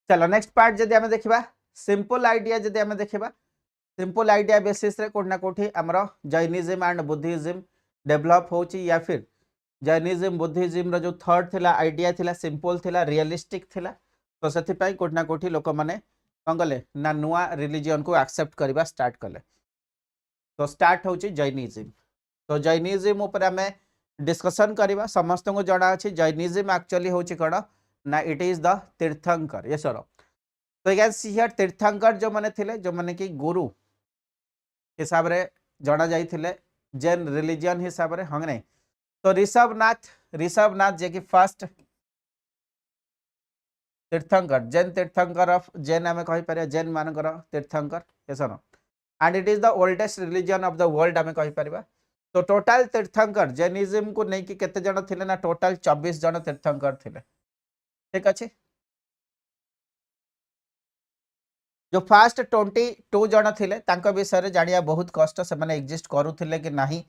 चलो नेक्स्ट पार्ट जदि हमें देखिबा सिंपल आइडिया, जदि हमें देखिबा सिंपल आइडिया बेसिस रे कोठना कोठी हमर जैनिज्म एंड बुद्धिज्म डेवलप होची, या फिर जैनिज्म बुद्धिज्म रो जो थर्ड थिला आइडिया थिला सिंपल थिला, रियलिस्टिक थिला। तो सेति पई कोठना कोठी लोक माने कोन गले ना नुआ रिलीजन को एक्सेप्ट करबा स्टार्ट कले। तो स्टार्ट होची जैनिज्म। तो जैनिज्म ऊपर हमें डिस्कशन करबा, समस्त को जणा अछि जैनिज्म एक्चुअली होची कोन ना इट इज द तीर्थंकर। यस सर, तो यू सी हियर तीर्थंकर जो माने थिले, जो माने कि गुरु हिसाब रे जणा जाई थिले जैन रिलीजन हिसाब रे, हंग नहीं। तो ऋषभनाथ जे कि फर्स्ट तीर्थंकर, जैन तीर्थंकर ऑफ जैन हमें कहि पारे जैन मानकर तीर्थंकर। Yes sir, and it is the oldest religion of the world हमें कहि पारिबा। तो टोटल तीर्थंकर जैनिज्म को नहीं कि केते जण थिले ना टोटल 24 जण तीर्थंकर थिले। ठीक अच्छे, जो फास्ट 22 जण थिले तांको विषय रे जानिया बहुत कष्ट, से माने एग्जिस्ट करूथिले कि नाही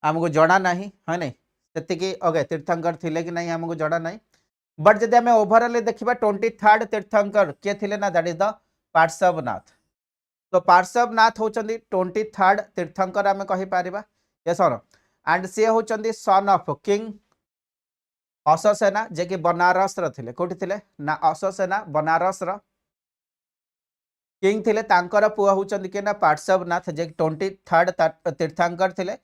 हमको जणा नाही, है नहीं सेति कि ओके तीर्थंकर थिले कि नहीं हमको जणा नहीं। बट जदि हमें ओवरऑल देखिबा 23rd तीर्थंकर के थिले ना दैट इज द पार्श्वनाथ। तो पार्श्वनाथ होचंदी 23rd तीर्थंकर हमें कहि पारिबा। यस सर, एंड से होचंदी सन ऑफ किंग अशोसेना जे कि बनारस र थिले, कोठी थिले ना अशोसेना बनारस र किंग थिले। तांकर पुआ होचंदी के ना पार्श्वनाथ जे 23rd तीर्थंकर थिले।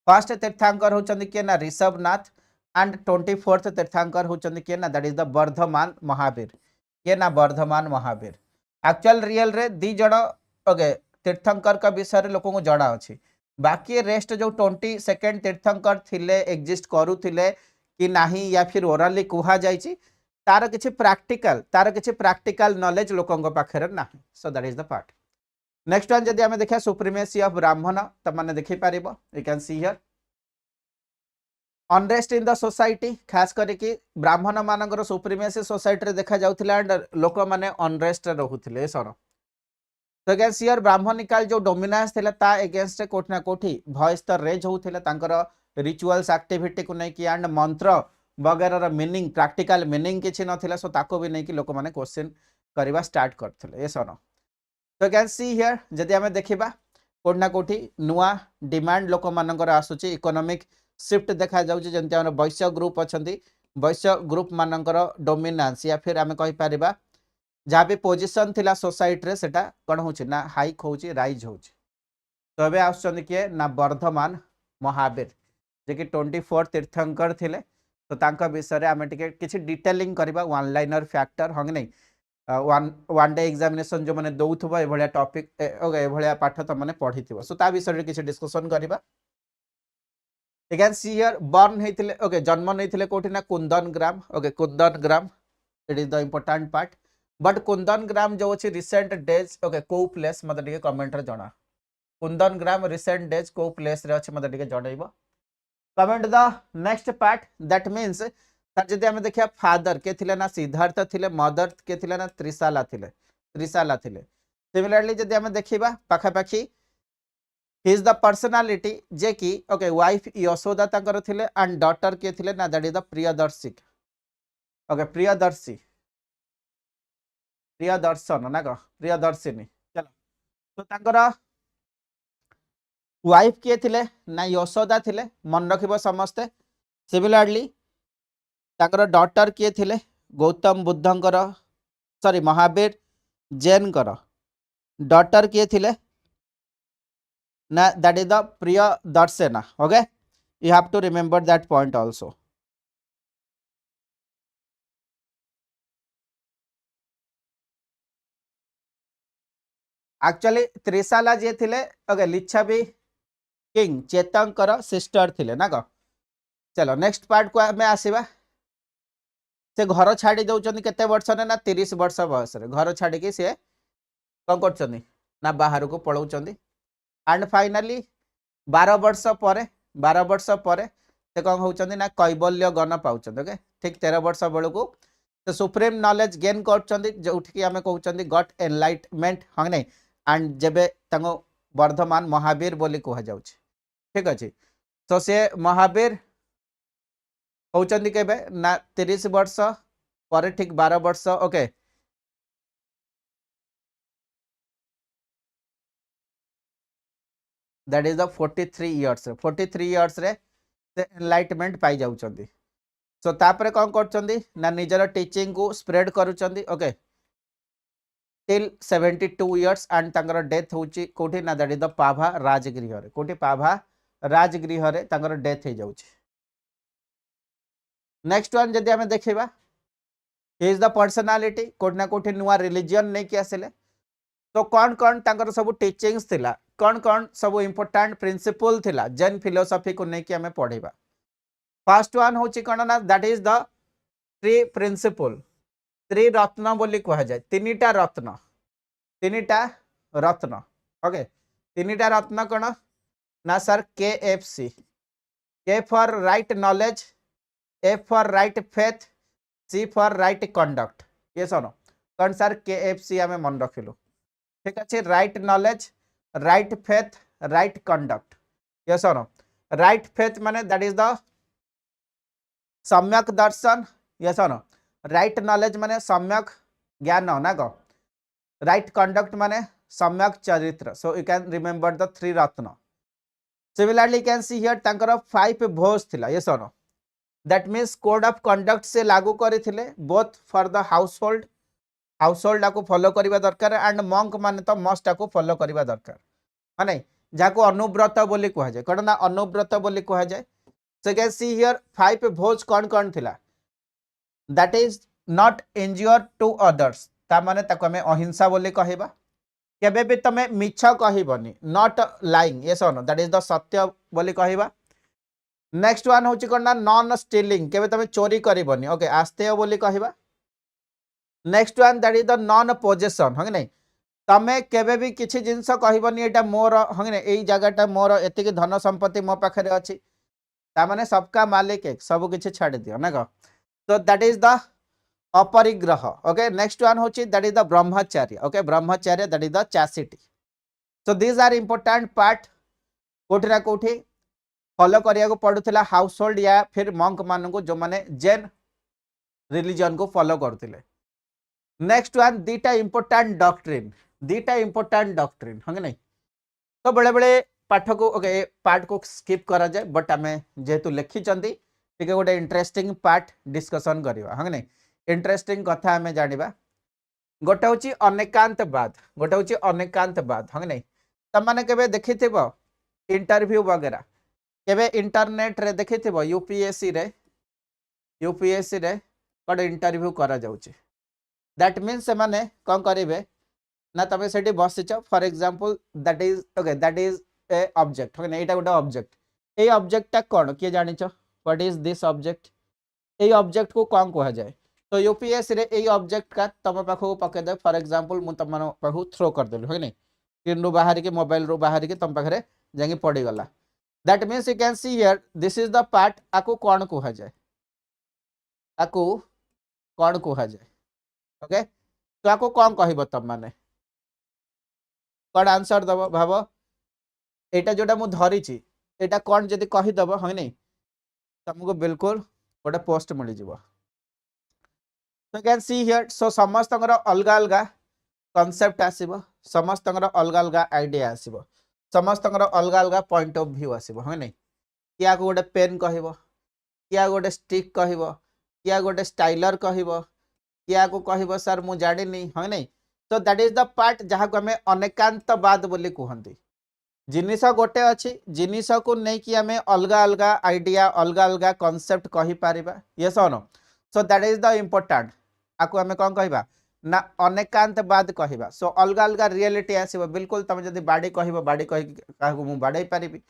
फर्स्ट तीर्थंकर होचंदी के ना ऋषभनाथ एंड 24th तीर्थंकर होचंदी के ना that is the Vardhaman Mahavir. के ना वर्धमान महावीर एक्चुअल रियल रे दी जण ओके तीर्थंकर का विषय रे लोगों को जणा अछि, बाकी रेस्ट जो 22nd तीर्थंकर थिले एग्जिस्ट करू थिले कि नाही या फिर ओरली कुहा जाइछि तार किछि प्रैक्टिकल नॉलेज लोकन पाखरे नाही। So that is the part. Next one जदि हमें देखा सुप्रीमेसी ऑफ ब्राह्मण, त माने देखि पारिबो, you can see here unrest in the society, खास करके ब्राह्मण मानकर सुप्रीमेसी सोसाइटी रे देखा जाउथिला एंड लोक माने अनरेस्ट रहउथिले। सर, तो कैन सी हियर ब्राह्मणिकल जो डोमिनेंस थिला ता अगेंस्ट कोठना कोठी वॉइस त रेज होउथिला, तांकर रिचुअल्स एक्टिविटी को नहीं कि एंड मंत्र वगैरह मीनिंग प्रैक्टिकल मीनिंग किछि नथिला। सो ताको भी नहीं कि लोक माने क्वेश्चन करबा स्टार्ट करथिले। यस सर, तो कैन सी हियर जदि हमें देखिबा कोठना कोठी नुआ डिमांड लोक मानकर आसुची, इकोनॉमिक शिफ्ट देखा जाउची, जंती हमर वैश्य ग्रुप अछंती, वैश्य ग्रुप मानकर डोमिनेंस या फिर हमें कहि पारिबा जहाँ भी पोजिशन थिला सोसाइटी रे सेटा कोन होची ना हाइक होची, राइज होची। तो एबे आसुचंदी के ना वर्धमान महावीर जे कि 24 तीर्थंकर थिले। तो तांका विषय रे हमें टिके किछि डिटेलिंग करबा, वन लाइनर फैक्टर हंग नहीं वन डे एग्जामिनेशन जो माने दउथबो ए भलिया टॉपिक ओके ए भलिया पाठ त माने पढिथिबो। सो ता विषय रे किछि डिस्कशन करबा। You can see here born हेथिले ओके जन्म नैथिले कोठी ना Kundan Gram. Okay Kundan Gram it is the important part, but Kundan Gram जो अछि रिसेंट डेज ओके को प्लेस मते टिके कमेंट रे जणा। कुंदन ग्राम रिसेंट डेज को प्लेस रे अछि मते टिके जणैबो comment the next part that means sir जदि हम देखिया फादर के थिले ना सिद्धार्थ थिले मदर के थिले ना त्रिशाला थिले सिमिलरली जदि हम देखिबा पाखा पाखी ही इज द पर्सनालिटी जे कि ओके वाइफ यशोदा ताकर थिले एंड डॉटर के थिले ना that is the Priyadarshi okay Priyadarshan ना को प्रियदर्शिनी चलो तो ताकर वाइफ किए थिले ना यशोदा थिले मन रखिबो समस्ते सिमिलरली ताकर डॉटर किए थिले गौतम बुद्धंकर सॉरी महावीर जैन कर डॉटर किए थिले ना that is the Priyadarshana okay you have to remember that point also actually Trishala जे थिले ओके लिच्छवी किंग चेतंकर सिस्टर थिले ना को चलो नेक्स्ट पार्ट को हमें आसीबा से घर छाड़ी दउचंदी केते वर्ष ने ना 30 वर्ष बयस रे घर छाड़ी के से कोन करचंदी ना बाहर को पळौचंदी एंड फाइनली 12 वर्ष परे से कौन होचंदी ना कैबल्य गण पाउचंदी ओके ठीक 13 वर्ष बेलू से सुप्रीम नॉलेज गेन करचंदी जोठी की हमें कहउचंदी गॉट एनलाइटमेंट हां नै एंड जेबे तंगो वर्धमान महावीर बोली कहा जाउछ ठीक अछि तो से महावीर होचंदी केबे ना 30 वर्ष परे ठीक 12 वर्ष okay that is the 43 years रे से एनलाइटमेंट पाई जाउचंदी सो तापरे कोन करचंदी ना निजर टीचिंग को स्प्रेड करूचंदी ओके टिल 72 इयर्स एंड तांगर डेथ होची कोठी ना that is the Pava Rajgriha रे कोठी पाभा राजगृह रे तांगर डेथ हे जाउची नेक्स्ट वन जदि हमें देखिबा ही इज द पर्सनालिटी कोठी ना कोठी नुवा रिलीजन नै कि आसिले तो कौन कौन तांकर सब टीचिंग्स थिला कौन सब इंपोर्टेंट प्रिंसिपल थिला जैन फिलोसफी को नै कि हमें पढिबा फर्स्ट वन होची कोन ना that is the three principle त्रिरत्न बोली कहा जाए तीनिटा रत्न ओके तीनिटा रत्न कोन ना sir KFC K for right knowledge A for right faith C for right conduct ये सुनो कौन सर KFC हमें मन रखिलु ठीक अच्छे right knowledge right faith right conduct ये सुनो राइट फेथ माने दैट इज द सम्यक दर्शन ये सुनो राइट नॉलेज माने सम्यक ज्ञान ना को राइट कंडक्ट माने सम्यक चरित्र सो you can remember the three Ratna similarly you can see here तांकर 5 भोज थिला ये सुनो that means code of conduct से लागू करथिले बोथ फॉर द हाउसहोल्ड को फॉलो करबा दरकार एंड मंक माने तो मस्ट को फॉलो करबा दरकार माने जाको अनुव्रत बोली कहा जाय कोन ना अनुव्रत बोली कहा जाय सो कैन सी हियर 5 भोज कौन थिला that is not injure to others ता माने ताको हमें अहिंसा बोली कहबा केबे भी तमे मिछ कहबनी नॉट लाइंग ये सुनो दैट इज द सत्य बोली कहबा नेक्स्ट वन होची कोन ना नॉन स्टीलिंग केबे तमे चोरी करबनी ओके आस्तेय बोली कहबा next one that is the non possession हंग नै तमे केबे भी किछि जिंस कहबनी एटा मोर हंग नै एई जगहटा मोर एतिक धन संपत्ति मो पाखरे अछि ता माने सबका मालिक एक सब किछि छाड़ दियो ना को तो दैट इज द अपरिग्रह ओके नेक्स्ट वन होची दैट इज द ब्रह्मचर्य ओके ब्रह्मचर्य that is the chastity so these are important part कोठी ना कोठी फॉलो करिया को पडुथिला हाउसहोल्ड या फिर मंक मान को जो माने जैन रिलीजन को फॉलो करथिले नेक्स्ट वन दीटा इंपोर्टेंट डॉक्ट्रिन हंग नहीं तो बेले बेले पाठ को ओके पार्ट को स्किप करा जाए बट आमे जेहेतु लिखी चंदी टिके गोटे इंटरेस्टिंग पार्ट डिस्कशन करबा हंग नहीं इंटरेस्टिंग कथा आमे जानिबा गोटे होची अनेकांतवाद हंग नहीं तमाने केबे देखिथिबो इंटरव्यू वगैरह केबे इंटरनेट रे देखिथिबो यूपीएससी रे कोड इंटरव्यू करा जाउची दैट मीन्स से माने कोन करिवे ना तमे सेठी बसिच for example that is a object okay एटा गोटे ऑब्जेक्ट ए ऑब्जेक्ट ता कोन के जानिच what is this object a object को कोन कहा जाए तो यूपीएससी रे ए ऑब्जेक्ट का तम पाखो पके दे फॉर एग्जांपल मु तमन पाखो थ्रो कर देलु है नै स्क्रीन रू बाहर के मोबाइल रू बाहर के तुम पाखे जाकि पड़ी गला that means you can see here this is the part आकु कौन कह जाए आकु कौन कह जाए ओके तो आकु कौन कह तुम मैंने कौन आंसर दब भाव एटा जोटा मु धरी एटा कौन जदि कहीदब हाँ नहीं तुमको बिल्कुल गोटे पोस्ट मिल जाव so can see here so समस्त अलग अलग कॉन्सेप्ट आसीबो समस्त अलग अलग आइडिया आसीबो समस्त अलग अलग पॉइंट ऑफ व्यू आसीबो हाँ नहीं किया को गोटे पेन कहबो किया गोटे स्टिक कहबो किया गोटे स्टाइलर कहबो किया को कहबो सर मु जानि नहीं हाँ नहीं so that is the part जहाँ को हमें अनेकांतवाद बोली कहंती जिनिस गोटे अच्छी जिनिस को लेकिन आम अलग अलग आइडिया अलग अलग कॉन्सेप्ट कहि पारिबा यस और no so that is the important आपको आम कौन कहबा ना अनेकांतवाद कहबा सो अलग अलग रियलिटी आसीबो बिल्कुल तुम जदि बाड़ी कहबो बाड़ी कहि काहू मु बाड़ाई पारिबी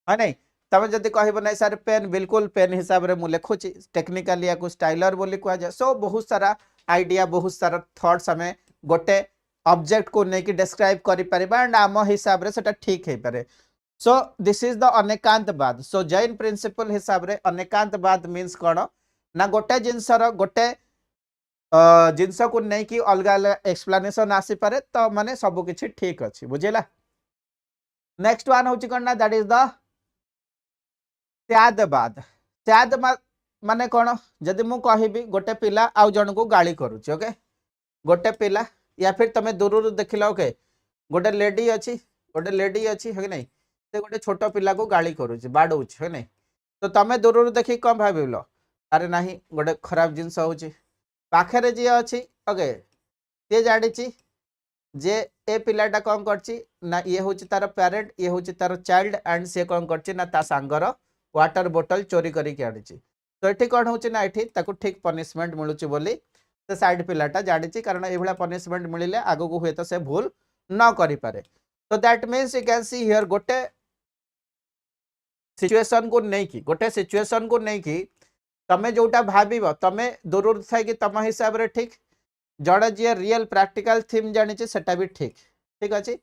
हाँ नहीं तुम जदि कहबो नहीं सर पेन बिल्कुल पेन हिसाब रे मु लिखुची टेक्निकली या स्टाइलर बोली कह जाए सो बहुत सारा आइडिया बहुत सारा थॉट्स आम गोटे ऑब्जेक्ट को लेकिन डिस्क्राइब करि परिबा एंड आम हिसाब रे सेटा ठीक हे पारे सो दिस इज द अनेकांतवाद सो जैन प्रिंसिपल हिसाब रे अनेकांतवाद मीन्स कोन ना गोटे जिनसर गोटे जिनस को लेकिन अलग अलग एक्सप्लेनेशन आसी पारे तो माने सब किछि ठीक अछि बुझेला नेक्स्ट वन होछि कोन ना दैट इज द त्यादवाद त्याद माने कोन जदि मु कहिबी गोटे पिला आउ जन को गाली करूछि ओके गोटे पिला या फिर तुम दूर देख लो ओके गोटे लेडी अच्छी है नहीं से गोटे छोट पिला को गाली करुच्ची बाड़ौ है नहीं तो तुम दूर देखी कौन भाविल अरे ना गोटे खराब जिनस होखे जी अच्छी ओके सी जानी जे ए पिलाटा कौन करना ये हूँ तार पेरेंट ये हूँ तार चाइल्ड एंड सी कौन कर सांगर वाटर बोतल चोरी करके आनी तो ये कौन होना ये ठीक पनिशमेंट मिलूँ बोली से साइड पिलाटा जानी कारण ये पनिशमेंट मिले आग को हुए तो से भूल न करि पारे तो that means you can see here गोटे सिचुएशन को नहीं तमे जोटा भाव तमे दूर थी तुम हिसाब रे ठीक जड़े जी रियल प्रैक्टिकल थीम जानी सेटा भी ठीक ठीक अच्छे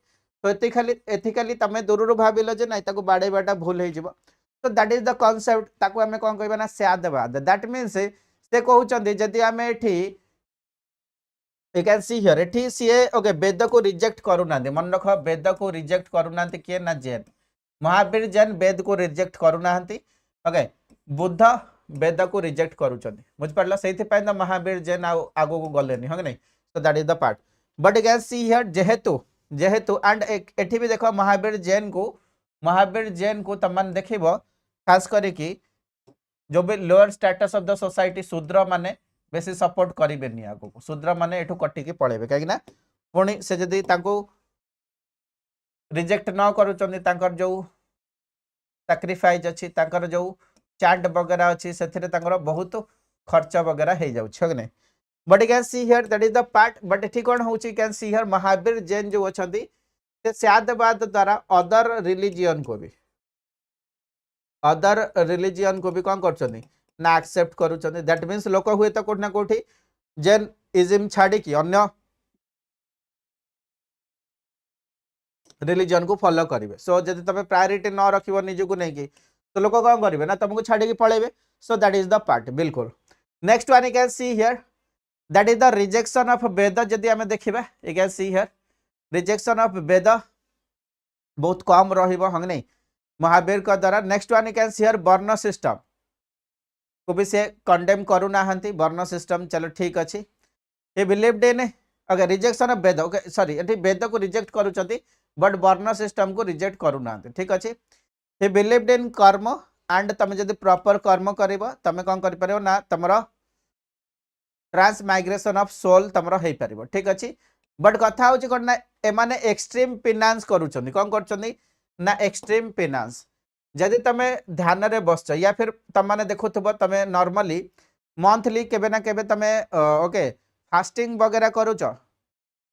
तो एथिकली तुम दूर भाविल जे ना बाड़ेबाटा भूल हो तो दैट इज द कॉन्सेप्ट ताको आमे कौन कहबा ना स्यादवाद दैट मीन्स से कहउचंदी जदि आमे एठी यू कैन सी हियर एठी सी ओके वेद को रिजेक्ट करूना मन रख वेद को रिजेक्ट करूना किए ना जैन महावीर जैन वेद को रिजेक्ट करूना ओके बुद्ध वेद को रिजेक्ट करूचंदी बुझ पड़ला सेति पय ना महावीर जैन आगो को गलेनी हो नहीं so that is the part but you can see here जेहेतु एंड एठी भी देखो महावीर जैन को तमन देखिबो खास करी कि जो भी lower status of the society शूद्र माने बेसी सपोर्ट करेंगे आगो शूद्र माने एठू कटिकी पळेबे कहीं पुणी से जदि रिजेक्ट न कर जो सैक्रिफाइस अच्छी जो चांट वगैरह अच्छी से बहुत खर्च वगैरह हो जाए but can see here that is the part but एठी कौन हो can see here Mahavir Jain जो अच्छा स्यादवाद द्वारा अदर रिलीजियन को भी कौन कर ना एक्सेप्ट करूछन दैट मीन्स लोक हुए तो कोठना कोठी जैन इज्म छाड़ी की अन्य रिलीजन को फॉलो करेंगे सो जब तुम प्रायोरिटी न रखिबो निज को नहीं तो लोक कौन करेंगे ना तुमको छाड़ी पळेबे so that is the part बिल्कुल next one you can see here that is the rejection of Veda जदि आमे देखिबा you can see here rejection of Veda बहुत कम रहिबो हंग नहीं महावीर का द्वारा next one you can see here varna system को भी से कंडेम करूना वर्ण सिस्टम चलो ठीक अच्छी ये believed in okay rejection of Veda okay sorry एठी वेद को रिजेक्ट करूचंती बट वर्ण सिस्टम को रिजेक्ट करूना ठीक अच्छे ये बिलीव्ड इन कर्म एंड तुम जब प्रॉपर कर्म करिबो तुम कौन कर परिबो ना तुमरो ट्रांस माइग्रेशन ऑफ सोल तुमरो हे परिबो ठीक अच्छे बट कथा होची कोन ना ए माने एक्सट्रीम पिनांस करूचंती कौन करचंती ना एक्सट्रीम पिनांस जदि तुम ध्यान रे बसच या फिर तुम मैंने देखुब तुम नॉर्मली मंथली केबे ना केबे तुम ओके फास्टिंग वगैरह करूच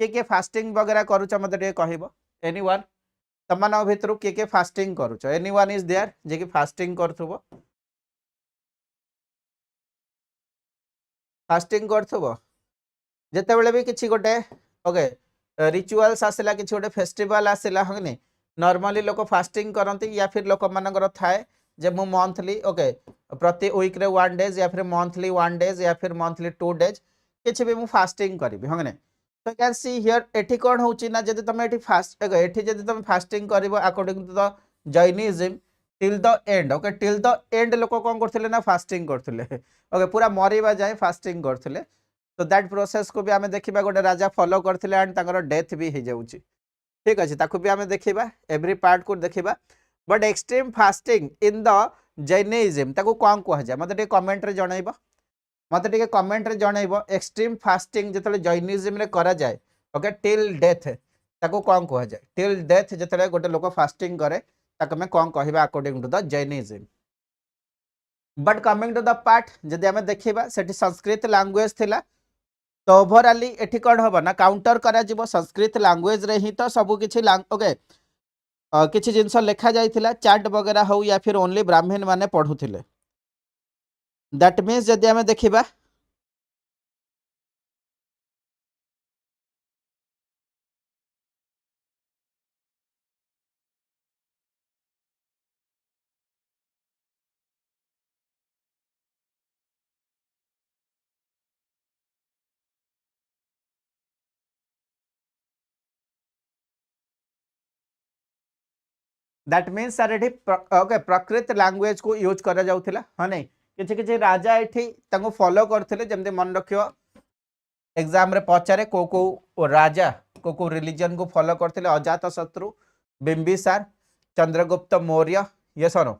किए फास्टिंग वगैरह करूच मत कहब एनीवन तुम भितर किए फास्टिंग करूच एनीवन इज देयर जे कि फास्टिंग करथुबो फास्टिंग करथुबो जेते बेले भी किछि गोटे ओके रिचुअल्स आसला कि गोटे फेस्टिवल आसला हनी नॉर्मली लोक फास्टिंग करती या फिर लोक मानकर थाए जे मु मंथली ओके प्रति वीक रे 1 डेज या फिर मंथली 1 डेज या फिर मंथली 2 डेज किछि भी मु फास्टिंग करिवि हने तो कैन सी हियर एठी कोन होची ना जदि तुम एठी फास्ट एठी जदि तुम फास्टिंग करिवो according to the Jainism till the end okay till the end लोक कोन करथिले ना फास्टिंग करथिले ओके पूरा मरिबा जाय फास्टिंग करथिले तो दैट प्रोसेस को भी आमे देखिबा गोटे राजा फॉलो करथिले एंड तांगर डेथ भी हे जाउची ठीक अछि ताकू भी आमे देखिबा एवरी पार्ट को देखिबा but extreme fasting in the Jainism ताकू कोन कहै जाय मते कमेंट रे जणाइबा मत कमेंट रे जनइब एक्सट्रीम फास्टिंग जो जैनिज्म रे करा जाए ओके टिल डेथ ताको कौन कह जाए टिल डेथ जो गोटे लोक फास्टिंग करे ताको मैं कौन कहबा according to the Jainism but coming to the part जदि आमे देखिबा सेठी संस्कृत लैंग्वेज थिला तो ओवरऑली एठी कोन होबा ना काउंटर करा जिवो संस्कृत लैंग्वेज रे ही तो सब किछि ओके किछि जिंस लिखा जाइथिला चार्ट वगैरह हो या फिर ओनली ब्राह्मण माने पढुथिले दैट मीन्स जदि आमे देखिबा दैट मीन्स सर एठी ओके प्रकृत लैंग्वेज को यूज करा जाउथिला ह नै किछि किछि राजा एठी तांको फॉलो करथिले जेमते मन रखियो एग्जाम रे पचारे को राजा को रिलीजन को फॉलो करथिले अजात शत्रु बिंबिसार चंद्रगुप्त मौर्य ये सनो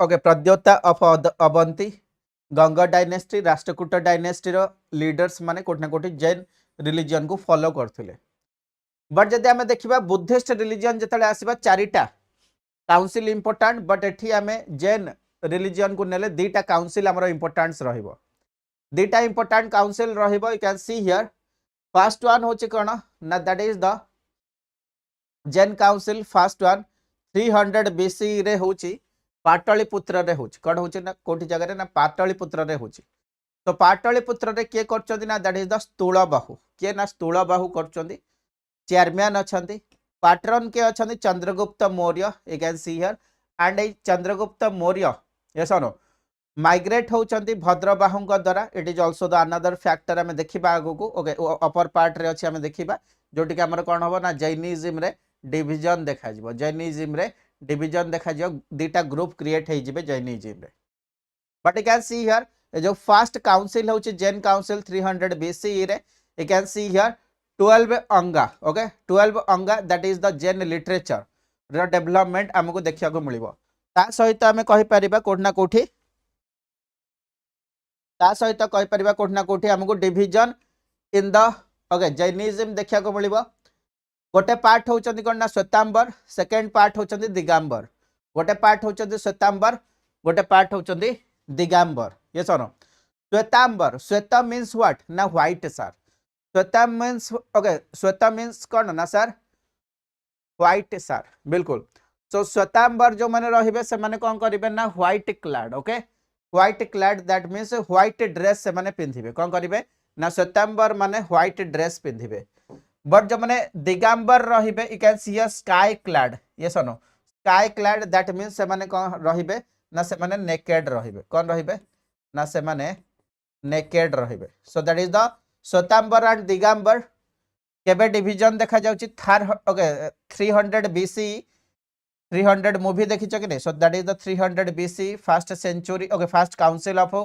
okay Pradyota of Avanti Ganga dynasty Rashtrakuta dynasty रो लीडर्स माने कोठना कोठी जैन रिलीजन को फॉलो करथिले बट जदि आमे देखिबा बुद्धिस्ट रिलीजन जतले आसीबा चारिटा काउंसिल इंपोर्टेंट बट एठी आमे जैन रिलीजन को नेले दीटा काउंसिल हमरो इंपोर्टेंस रहिबो दीटा इंपोर्टेंट काउंसिल रहिबो you can see here first one होची कोन ना that is the Jain council first one 300 BC रे होची पाटलिपुत्र रे होची कोन होची ना कोठी जगह रे ना पाटलिपुत्र रे होची तो पाटलिपुत्र रे के करचोंदी ना दैट इज द स्थूल बाहु के ना स्थूल बाहु करचोंदी चेयरमैन अछंती पैटर्न के अछंती Chandragupta Maurya you can see here and a Chandragupta Maurya yes no migrate होचंती भद्रबाहुंक द्वारा it is also the another factor हमें देखिबा आगो को ओके अपर पार्ट रे अछि हमें देखिबा जोटी के हमर कोन होबो ना जैनिज्म रे डिवीजन देखा जिवो जैनिज्म रे डिवीजन देखा जिवो दीटा ग्रुप क्रिएट हे जिवे जैनिज्म रे but you can see here जो फर्स्ट काउंसिल होची जैन काउंसिल 300 बीसी रे you can see here 12 Anga okay 12 Anga that is the Jain literature रो डेवलपमेंट हमको देखिया को मिलिबो ता सहित हमें कहि परिबा कोठना कोठी ता सहित कहि परिबा कोठना कोठी हमको division in the okay Jainism देखिया को मिलिबो गोटे पार्ट होचंदी कोन ना श्वेतांबर सेकंड पार्ट होचंदी दिगंबर गोटे पार्ट होचंदी श्वेतांबर गोटे पार्ट होचंदी दिगंबर ये सुनो श्वेतांबर श्वेत मींस व्हाट ना white sir Shweta means okay Shweta means कौन ना सर व्हाइट सर बिल्कुल सो श्वेतांबर जो माने रहिबे से माने कोन करिवे ना white clad okay white clad that means white dress से माने पिंधिबे कोन करिवे ना श्वेतांबर माने व्हाइट ड्रेस पिंधिबे बट जो माने दिगंबर रहिबे you can C a sky clad ये सुनो स्काई क्लैड दैट मीन्स से माने कोन रहिबे ना से माने नेकेड रहिबे कोन रहिबे ना से माने नेकेड रहिबे so that is the Shwetambar and Digambar केबे डिवीजन देखा जाउची थार ओके 300 बीसी 300 मूवी देखि छ कि नै so that is the 300 BC first century okay first council of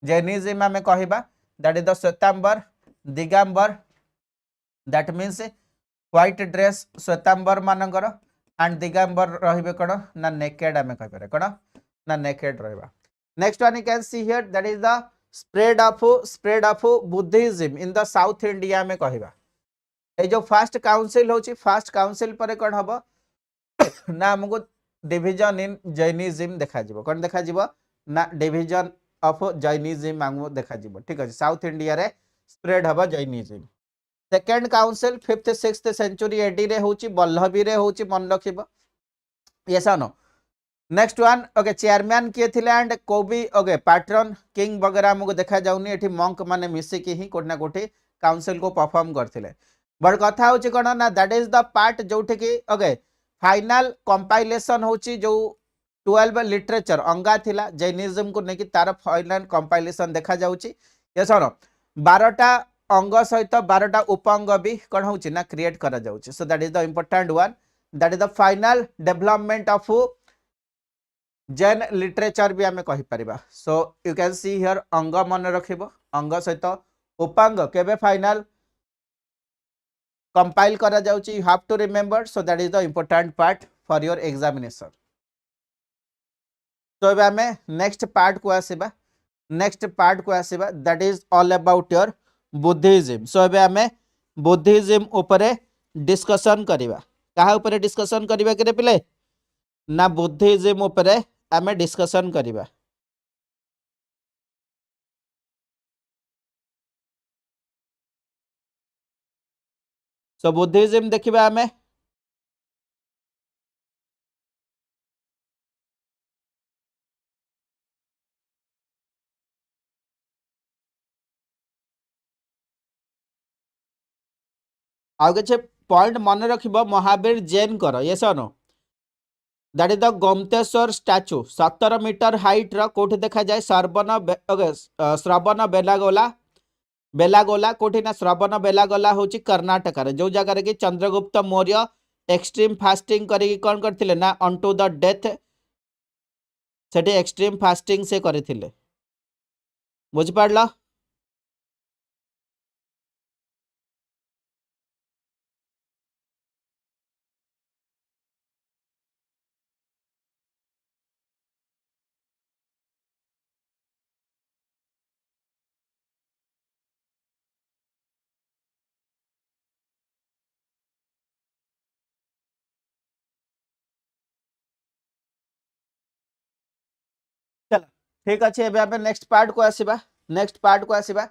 Jainism में कहिबा that is the Shvetambar Digambar that means white dress Shvetambar मानकर एंड दिगंबर रहिबे कोन ना नेकेड हमें कहि पारे कोन ना नेकेड रहबा next one you can see here that is the spread of Buddhism in the south India में कहिबा ए जो फर्स्ट काउंसिल होची फर्स्ट काउंसिल पर कोन हबो ना हमको डिवीजन इन जैनिज्म देखा जिवो कोन देखा जिवो ना डिवीजन ऑफ जैनिज्म हमको देखा जिवो ठीक अछि साउथ इंडिया रे स्प्रेड हबो Jainism second council 5th 6th century AD रे होची बल्लभी रे होची मन रखिबो yes no next one okay chairman किए थिले एंड को भी ओके पैटर्न किंग वगैरह हमको देखा जाउनी एठी मंक माने मिसी की ही कोठना कोठी काउंसिल को परफॉर्म करथिले बट कथा होची कोन ना दैट इज द पार्ट जोठी की ओके फाइनल कंपाइलेशन होची जो 12 लिटरेचर अंगा थिला जैनिज्म को नेकी तार फाइनल कंपाइलेशन देखा जाउची यस और 12टा अंग सहित 12टा उपअंग भी कोन होची ना क्रिएट करा जाउची so that is the important one that is the final development of Jain literature भी आमे कहि परिबा so you can see here Anga मन रखिबो अंग सहित उपांग केबे फाइनल कंपाइल करा जाउची you have to remember so that is the important part for your examination तो एबे आमे नेक्स्ट पार्ट को आसीबा that is all about your Buddhism so एबे आमे बुद्धिज्म ऊपर डिस्कशन करिबा काहा ऊपर डिस्कशन करिबा केरे पिले ना बुद्धिज्म ऊपर आमे डिस्कशन करिबा सो बुद्धिज्म देखिबा आमे आउ के पॉइंट मन रखिबो महावीर जैन कर यस और no that is the Gomateshwara statue 17 metre height रा कोठी देखा जाए श्रवण बेलागोला कोठी ना श्रवण बेलागोला होची कर्नाटक रे जो जगह रे कि चंद्रगुप्त मौर्य एक्सट्रीम फास्टिंग करी कोन करथिले ना unto the death Sethi extreme fasting से करथिले बुझ पाडला चल ठीक अच्छे एबे आमे नेक्स्ट पार्ट को आसीबा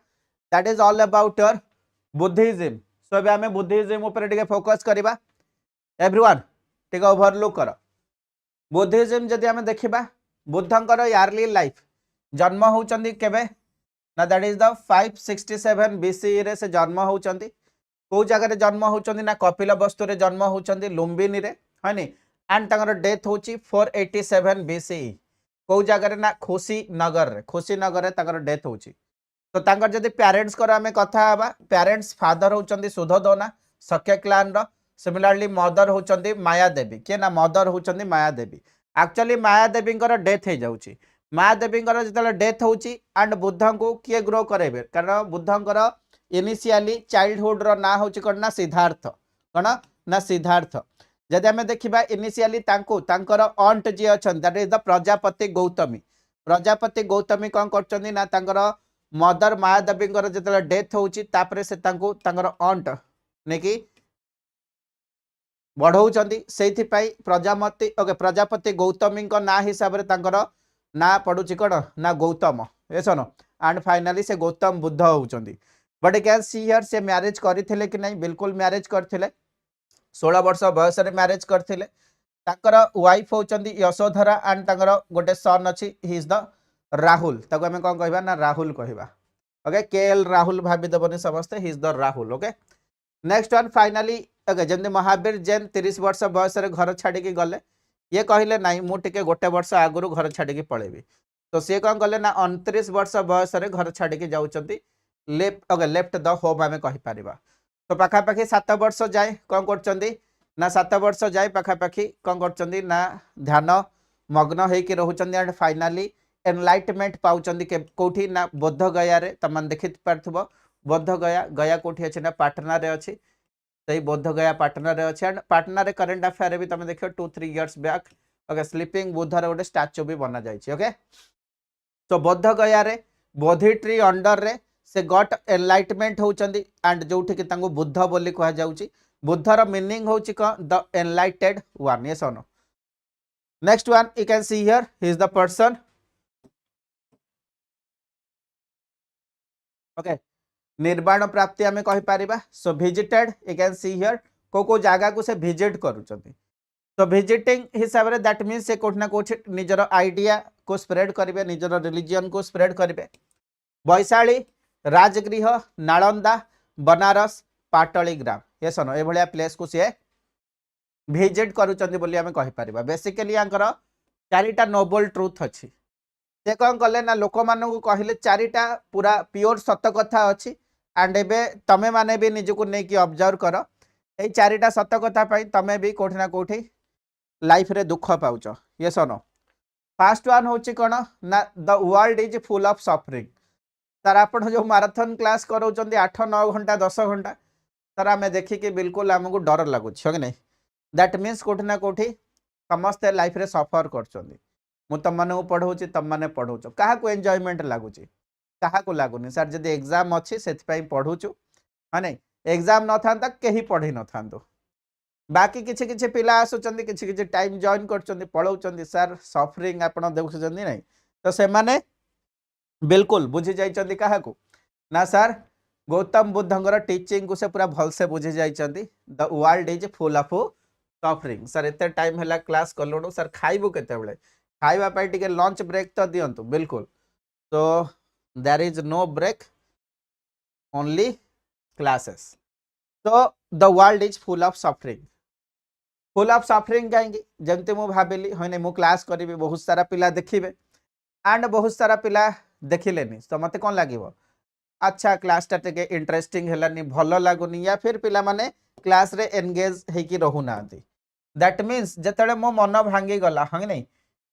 that is all about your Buddhism so एबे आमे बुद्धिज्म ऊपर टिके फोकस करिबा एवरीवन टिके ओवरलुक कर बुद्धिज्म जदि आमे देखिबा बुद्धंकर यारली लाइफ जन्म होचंदी केबे ना दैट इज द 567 बीसी रे से जन्म होचंदी को जगह रे जन्म होचंदी ना कपिलवस्तु रे जन्म होचंदी लुम्बिनी रे हनी एंड तंगर डेथ होची 487 बीसी को जगह ना खुशी नगर रे तंगर डेथ होची तो तंगर जदि पेरेंट्स कर आमे कथा हबा पेरेंट्स फादर होचंदी सुधोदना सख्य क्लान रो सिमिलरली मदर होचंदी माया देवी के ना मदर होचंदी माया देवी एक्चुअली माया देवी डेथ हो जाउची माया देवी जो डेथ होची एंड बुद्ध को किए ग्रो करेबे कारण बुद्धंकर इनिशियली चाइल्डहुड रो ना होची कोन ना सिद्धार्थ कोन ना सिद्धार्थ जदि आमे देखिबा इनिशियली तांको तांकर ऑन्ट जे अछन that is the Prajapati Gautami कोन करचंदी ना तांकर मदर माया देवी जतले डेथ होची तापरे से तांको तांकर ऑन्ट नेकी बढ़ौचंदी सेथि पई प्रजापति गौतमी को ना हिसाब रे तांकर ना पडुची कोन ना गौतम एसनो एंड फाइनली से गौतम बुद्ध होचंदी but you can see here से मैरिज करथिले कि नहीं बिल्कुल मैरिज करथिले 16 वर्ष बयस रे मैरिज करथिले तांकर वाइफ होचंदी यशोधरा एंड तांकर गोटे सन अछि ही इज द राहुल ताको हमें कोन कहबा ना राहुल कहबा ओके केएल राहुल भाबी देबनी समस्त ही is the Rahul okay next one finally okay जंदे महावीर जैन 30 वर्ष बयस रे घर छाडी के गले ये कहले नहीं मु टिके गोटे वर्ष आगुरु घर छाडी के पळेबी तो से कोन गले ना 29 वर्ष बयस रे घर छाडी के जाउचंती लेफ्ट द होम आमे कहि परिबा तो पाखा पाखी 7 वर्ष जाए कोन करचंदी ना 7 वर्ष जाए पाखा पाखी कोन करचंदी ना ध्यान मग्न हे के रहउचंदी एंड फाइनली एनलाइटमेंट पाउचंदी के कोठी ना बोध गया रे तमन देखित परथबो बोध गया कोठी अछि ना पाटना रे अछि सही बोध गया पाटना रे अछि एंड पाटना रे करंट अफेयर भी तमे देखियो 2-3 years back okay sleeping Buddha रे गोटे स्टैच्यू भी बना जाय छी ओके तो बोध गया रे बोधि ट्री अंडर रे से गॉट एनलाइटमेंट होचंदी एंड जोठी के तांगो बुद्ध बोली कहा जाउची बुद्धर मीनिंग होची को द एनलाइटेड वन यस और no next one you can see here he is the person okay निर्वाण प्राप्ति आमे कहि परिबा सो visited you can see here को जागा को से विजिट करूचंती तो विजिटिंग हिसाब रे दैट मींस से कोठना कोठ निजर आइडिया को स्प्रेड करिवे निजर रिलीजन को स्प्रेड करिवे वैशाली राजगृह नालंदा बनारस पाटलीग्राम ये सन ए भलिया प्लेस को सी विजिट करूचंदी बोली आमे कहि परिबा बेसिकली यांकर चारिटा नोबल ट्रुथ अछि से कौन कले ना लोक मानू कहले चारिटा पूरा प्योर सत कथा अच्छी एंड एबे तमे माने भी निजको नहीं कि ऑब्जर्व कर ए चारिटा सत कथा पाई तमे भी कोठी ना कोठी लाइफ रे दुख पाउच ये सुनो फास्ट वन होची कोन ना the world is full of suffering sir आपण जो मैराथन क्लास कराउचंदी 8-9 घंटा 10 घंटा सर आमे देखि कि बिल्कुल हमको डर लागुछ कि नहीं दैट मीन्स कोठी ना कोठी समस्त लाइफ रे सफर करचंदी मु तुम मानू पढ़ाऊँ तुम मैंने पढ़ाऊच क्या एंजॉयमेंट लगुच क्या लगुनि सर जब एग्जाम अच्छी से पढ़ुचु हाँ नहीं एग्जाम न था कहीं पढ़ी न था बाकी किसी किसी पिला आसुचंदी किसी किसी टाइम जॉइन कर पढ़ाऊँ सर सफरिंग आप देखुं नहीं तो से माने बिल्कुल बुझी जाइए क्या ना सर गौतम बुद्धंकर टीचिंग को से पूरा भलसे बुझी जाइए the world is full of suffering sir एत टाइम है क्लास कलुणु सर खाइबु केतेबेले खाइबा पाई टिके लंच ब्रेक तो दियंतु बिल्कुल तो there is no break only classes तो the world is full of suffering कहीं जमती मु भाविली हाँ नहीं मु क्लास करी बहुत सारा पिला देखिए एंड बहुत सारा पिला देखिलेनी तो मते कौन लगे अच्छा क्लासटा टे इंटरेस्टिंग है भल लगुनि या फिर पिला माने क्लास रे एंगेज होगी रहूना दैट मीन्स जिते मो मन भांगी गला हाँ नहीं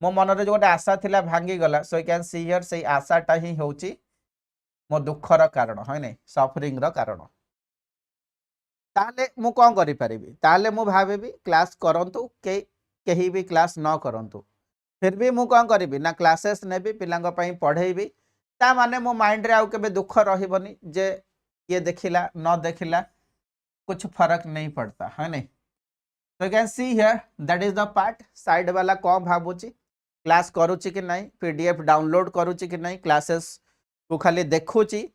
मो मन जो गोटे आशा थिला भांगी गला सो कैन सी हियर से आशाटा ही होची मो दुखर कारण है नहीं सफरिंग रो कारण ताले मु कौन करि परिबी ताले मु भाबेबी क्लास करंतु कहीं भी क्लास न करंतु फिर भी मु कौन करी ना क्लासेस नेबी पिलांग पई पढ़ेबी ता माने मो माइंड रे आउ केबे दुख रहिबनी जे ये देखिला न देखिला कुछ फर्क नहीं पड़ता है नहीं तो you can see here that is the part side वाला कौन भाबुची क्लास करूची कि नहीं पीडीएफ डाउनलोड करूची कि नहीं क्लासेस को खाली देखुची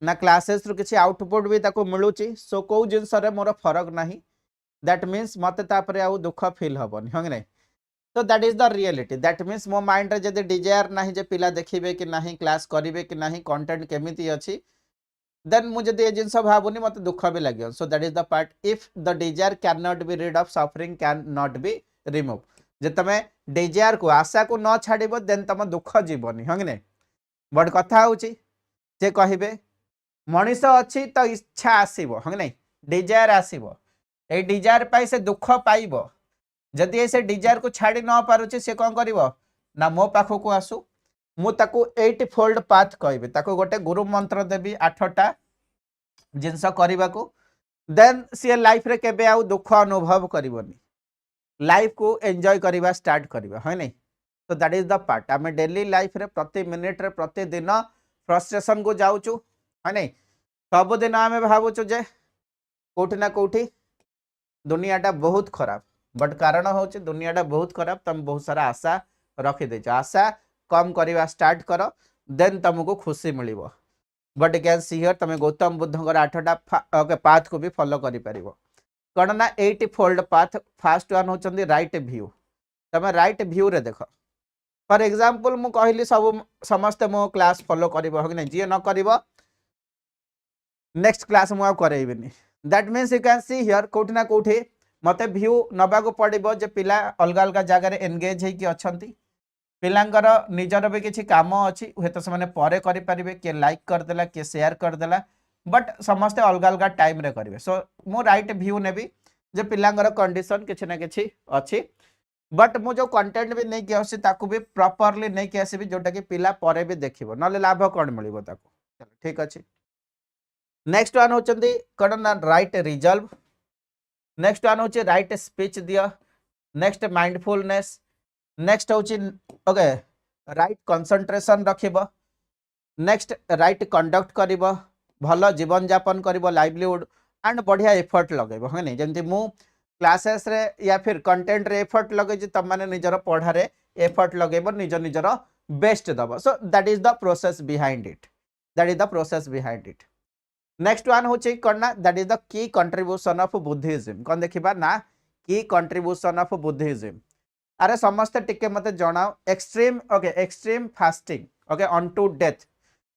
ना क्लासेस रु किसी आउटपुट भी ताको मिलूची सो को जिनस रे मोर फरक नहीं दैट मीन्स मते तापरे आउ दुख फील हबनी हंग नहीं तो that is the reality that means मो माइंड रे जदि डिजायर नहीं जे पिला देखिबे कि नहीं क्लास करिवे कि नहीं कंटेंट केमिति अछि देन मुझे ए जिनस भाबुनी मते दुख भी लगे so that is the part if the desire can not be rid of suffering can not be remove जे तमे डिजायर को आशा को न छाड़िबो देन तम दुख जीवनी हंग नहीं बट कथा होची से कहिबे मनीष अच्छी तो इच्छा आसीबो हंग नहीं डिजायर आसीबो ए डिजायर पाई से दुख पाइबो जदि से डिजायर को छाड़ी न पारुचे से कौन करिवो ना मो पाखो को आसु मु ताको 8 फोल्ड पाथ कहबे ताको गोटे गुरु मंत्र देबी 8टा जिंस करबा को देन सी लाइफ रे केबे आउ दुख अनुभव करिवोनी लाइफ को एंजॉय करबा स्टार्ट करबा है नहीं तो दैट इज द पार्ट आमे डेली लाइफ रे प्रति मिनिट रे प्रति दिन फ्रस्ट्रेशन को जाउचु है नहीं सब दिन आमे भाबुचु जे कोठी ना कोठी दुनियाटा बहुत खराब बट कारण हूँ दुनियाटा बहुत खराब तुम बहुत सारा आशा रखी देच आशा कम करवा स्टार्ट कर देन तुमको खुशी मिल बट कैन सी हियर तुम गौतम बुद्धंकर 8टा पाथ को भी फॉलो कर कौन ना 8 फोल्ड पाथ फास्ट वन होचंदी राइट व्यू तुम राइट व्यू रे देख फॉर एग्जांपल मु कहली सब समस्ते मो क्लास फॉलो करिवो कि नहीं जी न करिवो नेक्स्ट क्लास मु करैबिनी that means you can see here कोठी ना कोठी मते व्यू नबा को पड़िबो जे पिला अलग अलग जगह रे एंगेज हे कि अछंती पिलांकर निजर भी किसी काम अच्छी हे तो से परे करि परिबे के लाइक कर देला के शेयर कर देला बट समस्ते अलग अलग टाइम रे करिवे सो मो राइट व्यू नेबी जे पिलांकर कंडीशन किछि ना किछि अछि बट मु जो कंटेंट भी नहीं कि आसी ताकू भी प्रॉपर्ली नहीं कि आसी जोटा कि पिला परे भी देखिबो नले लाभ कोन मिलिबो ताकू चलो ठीक अछि नेक्स्ट वन होचंदी कोन ना राइट रिजल्व नेक्स्ट वन होची राइट स्पीच दिया नेक्स्ट माइंडफुलनेस नेक्स्ट होची ओके राइट कंसंट्रेशन रखिबो नेक्स्ट राइट कंडक्ट करिबो भलो जीवन यापन करिबो लाइवलीहुड एंड बढ़िया एफर्ट लगेबो है नहीं जेंति मु क्लासेस रे या फिर कंटेंट रे एफर्ट लगे जे तम माने निजर पढ़ा रे एफर्ट लगेबो निजर बेस्ट दबो so that is the process behind it that is the process behind it next one होची करना that is the key contribution of Buddhism कौन देखिबा ना की कंट्रीब्यूशन ऑफ बुद्धिज्म अरे समस्त टिके मते जणाओ extreme fasting okay on to death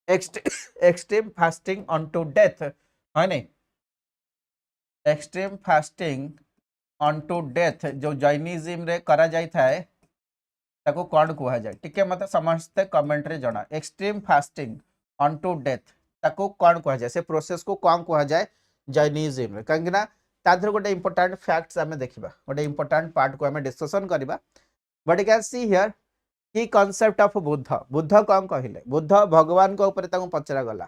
extreme fasting on to death है नहीं extreme fasting on to death जो जैनिज्म रे करा जाय थाए ताको कौन कहा जाए टिके मत समस्ते कमेंट रे जणा extreme fasting on to death ताको कौन कहा जाए से प्रोसेस को कौन कहा जाए जैनिज्म रे कांगिना ना ताधर गोटे इंपोर्टेंट फैक्ट्स आमे देखिबा गोटे इंपोर्टेंट पार्ट को आमे डिस्कशन करबा but you can see here की कांसेप्ट ऑफ बुद्ध बुद्ध कौन कहले बुद्ध भगवान को ऊपर ताको पचरा गला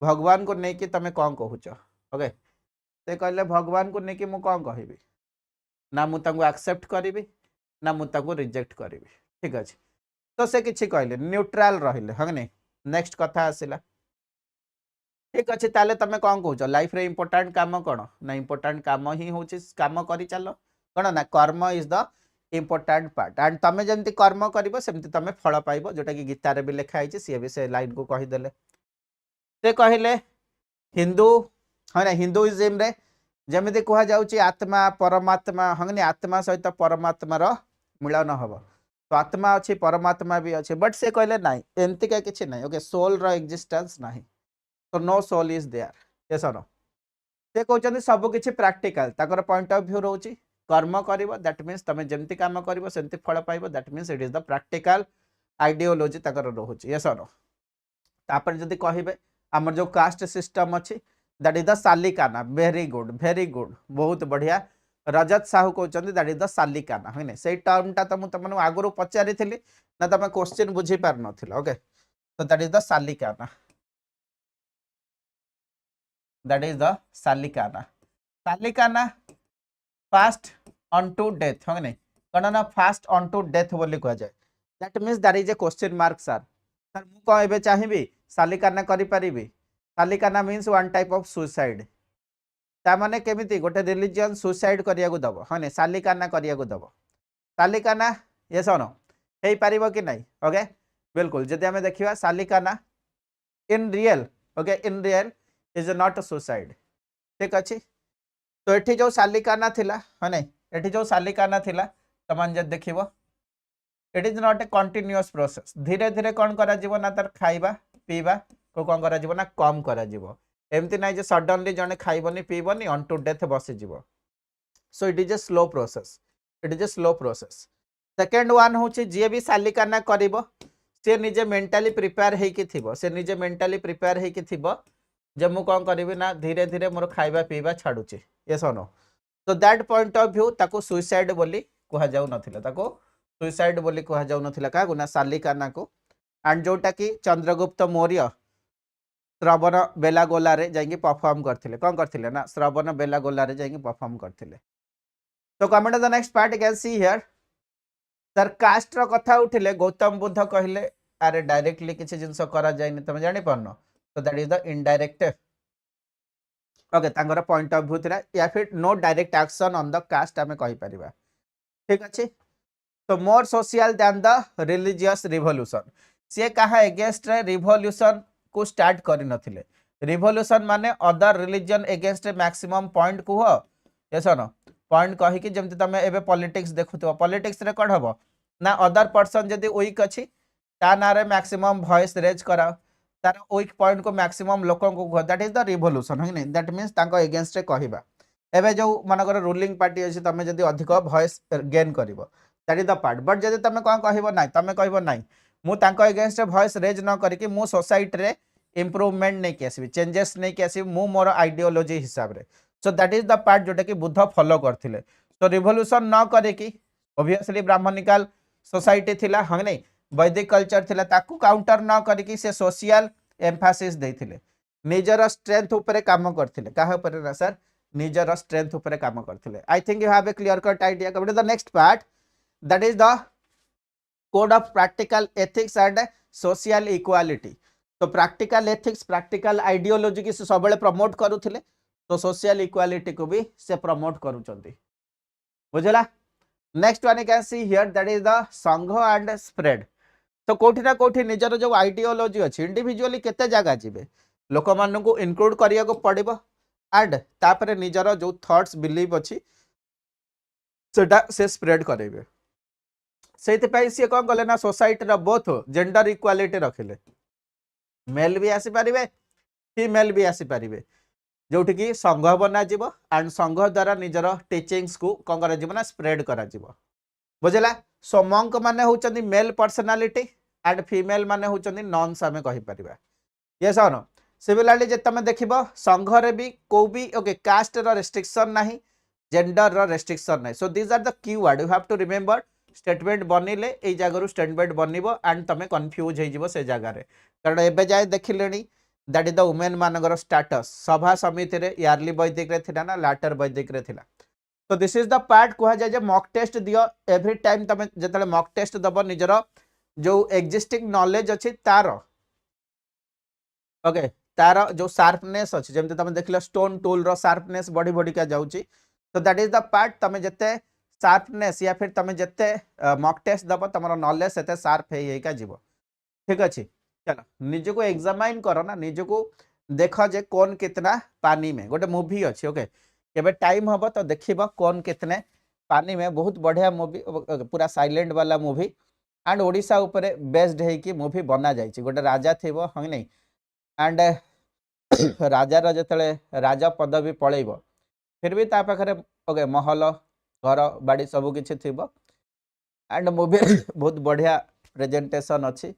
भगवान को नहीं कि तमे कौन कहूच ओके से कहले भगवान को नहीं कि मु कौन कहबी ना मु ताको एक्सेप्ट करिवि ना मु ताको रिजेक्ट करिवि ठीक अच्छे तो से किसी कहले न्यूट्रल रहिले हाँ नहीं नेक्स्ट कथा आसला ठीक अच्छे ताले तमे कौन कहूच लाइफ रे इंपोर्टेंट काम कौन ना इंपोर्टेंट काम ही हूँ काम करी चलो कौन ना कर्म is the important part and तमे जमती कर्म करिवो सेमती तमे फल पाइबो जोटा कि गीता रे भी लिखा है सी भी से लाइन को कहीदेले से कहले हिंदू हाँ ना हिंदुइज्म रे जमी कह जाऊँगी आत्मा परमात्मा हाँ नहीं आत्मा सहित परमात्मार मिलन हम तो आत्मा अच्छी परमात्मा भी अच्छे बट से कहले ना एमती का किसी ना ओके सोल रो एक्जिस्टेंस ना तो no soul is there yes no से कहते सब किसी practical Takar point of view रोचे कर्म करिवो दैट मीन्स तमे जेमती काम करिवो सेमती फल पाइबो that means it is the practical ideology ताकर रोचे यस नो तापर जदी कहिबे हमर जो कास्ट सिस्टम अच्छी that is the sallekhana very good बहुत बढ़िया रजत साहू कहते दैट इज द सालिकाना है से टर्मटा तो मुझे आगुरी पचारि ना तुम क्वेश्चन बुझी पार नथिल ओके तो that is the sallekhana sallekhana fast on to death हाँ नहीं कौन ना फास्ट ऑन टू डेथ बोली कह जाए that means that is a question mark sir sir मु कौन एबे चाहिए सालिकाना करि परिबी sallekhana means one type of suicide तामाने केमिति गोटे रिलीजियन सुसाइड करिया को दबो हाँ सालिकाना करिया को दबो सालिकाना ये नो हे पारिबो कि नहीं ओके बिल्कुल जदि हमें देखिबा sallekhana in real okay in real is not suicide ठीक अच्छे तो एठी जो सालिकाना थिला हाँ नहीं एठी जो सालिकाना थिला तमान जब देखिबो it is not a continuous process धीरे धीरे कौन करा जीवो ना तार खाइबा पीबा को कौन करा जीवो ना कम करा जीवो एमती ना सडनली जने खाइबनी पीबनी ऑन टू डेथ बसी जीवो सो it is a slow process second one होची जे भी सालिकाना करिवो से निजे मेंटली प्रिपेयर हेकी थिबो से निजे मेंटली प्रिपेयर हेकी थिबो जे मु कौन करिवि ना धीरे धीरे मोर खाइबा पीबा छाडुची यस नो तो दैट पॉइंट ऑफ व्यू ताको सुसाइड बोली कहा जाउ नथिला ताको सुसाइड बोली कहा जाउ नथिला का गुना सालिकाना को एंड जोटा कि चंद्रगुप्त मौर्य श्रवण बेलागोला रे जाइए परफॉर्म करथिले कौन करथिले ना श्रवण बेलागोला रे जाइए परफॉर्म करथिले तो comment the next part can see here sir caste रो कथा उठिले गौतम बुद्ध कहले अरे डायरेक्टली किसी जिंस करा जायनि तुम जानि पारनो तो that is the indirect okay तांगर पॉइंट ऑफ व्यू थिला या फिर no direct action on the caste हमें कहि परिबा ठीक अछि तो more social than the religious revolution से कहा अगेंस्ट रिवॉल्यूशन को स्टार्ट करि नथिले रिवॉल्यूशन माने other religion against maximum point को हो यस नो पॉइंट कहि कि जेमति तमे एबे पॉलिटिक्स देखुतो पॉलिटिक्स रे कोन हबो ना अदर पर्सन जदी वीक अछि ता नारे मैक्सिमम वॉइस रेज करा तार वीक पॉइंट को मैक्सिमम लोकन को दैट इज द रिवॉल्यूशन है नहीं दैट मींस तांको अगेंस्ट रे कहिबा एबे जो मानकर रूलिंग पार्टी अछि तमे जदी अधिक वॉइस गेन करिवो that is the part but जदी तमे कोन कहिबो नाही तमे कहिबो नाही मु तांको अगेंस्ट वॉइस रेज न करिकि मु सोसाइटी रे इंप्रूवमेंट नहीं किसी चेंजेस नहीं किसी मु मोर आइडियोलॉजी हिसाब रे so that is the part जोटा कि बुद्ध फॉलो करथिले तो रिवॉल्यूशन न करे कि ऑब्वियसली ब्राह्मणिकल सोसाइटी थिला हाँ नहीं वैदिक कल्चर थिला ताकू काउंटर न करिकि से सोशल एम्फासिस देथिले निजर स्ट्रेंथ ऊपर काम करथिले काहे ऊपर ना सर निजर स्ट्रेंथ ऊपर काम करथिले I think you have a clear cut idea come to the next part that is the code of practical ethics and social equality तो प्रैक्टिकल एथिक्स प्रैक्टिकल आइडियोलॉजी की सब प्रमोट करुथिले तो सोशल इक्वालिटी को भी से प्रमोट करूचंती बुझला next one can see here that is the संघ and spread तो कोठी ना कोठी निजर जो आइडियोलॉजी अछि इंडिविजुअली केते जगह जिवे लोक मानन को इंक्लूड करिया को पड़िबो एंड तापरे निजर जो थॉट्स बिलीव अछि सेटा से स्प्रेड करेबे सेति पई से कोन गले ना सोसाइटी रा बोथ जेंडर इक्वालिटी रखिले मेल भी आसी पारिबे फीमेल भी आसी पारिबे जोठी की संघ बना जीवो एंड संघ द्वारा निजर टीचिंग्स को कौन करा जीवो ना स्प्रेड करा जीवो बुझला। सो मंक माने होचंदी मेल पर्सनालिटी एंड फीमेल माने होचंदी नॉन्स आमे कहि परिबा। यस और नो। सिमिलरली जे तमे देखिबो संघ रे भी को भी ओके कास्ट रो रेस्ट्रिक्शन नाही, जेंडर रो रेस्ट्रिक्शन नाही। So these are the keyword you have to remember. Statement बनिले ए जगह स्टेटमेंट बनिबो एंड तमे कंफ्यूज हे जिवो से जगह रे, कारण एबे जाय देखिलेनी दैट इज द वुमेन मानकर स्टेटस सभा समिति रे इयरली वैदिक रे थिला ना लाटर वैदिक रे थिला। तो दिस इज द पार्ट कहा जाय जे मॉक टेस्ट दियो एवरी टाइम तमे जतले मॉक टेस्ट दबो निजर जो एग्जिस्टिंग नॉलेज अछि तार ओके तार जो शार्पनेस अछि जेमते तमे देखले स्टोन टूल रो शार्पनेस बढ़ी बढ़ी का जाउची। तो दैट इज द पार्ट तमे जते शार्पनेस या फिर तमे जते मॉक टेस्ट दबो तमरो नॉलेज सेते शार्प हे का जीवो। ठीक अछि चलो निज को एग्जामाइन करो ना, निज को देखो जे कौन कितना पानी में गोटे मूवी अच्छी ओके केबे टाइम हम तो देखिबा कौन कितने पानी में बहुत बढ़िया मूवी पूरा साइलेंट वाला मूवी एंड ओडिशा ऊपर बेस्ड है कि मूवी बना जाइए गोटे राजा थीबो हाँ नहीं एंड राजार जतले राजा पदवी पलैब फिर भी ता पाखरे ओके महल घर बाड़ी सब किछि थीबो एंड मूवी बहुत बढ़िया प्रेजेंटेशन अच्छी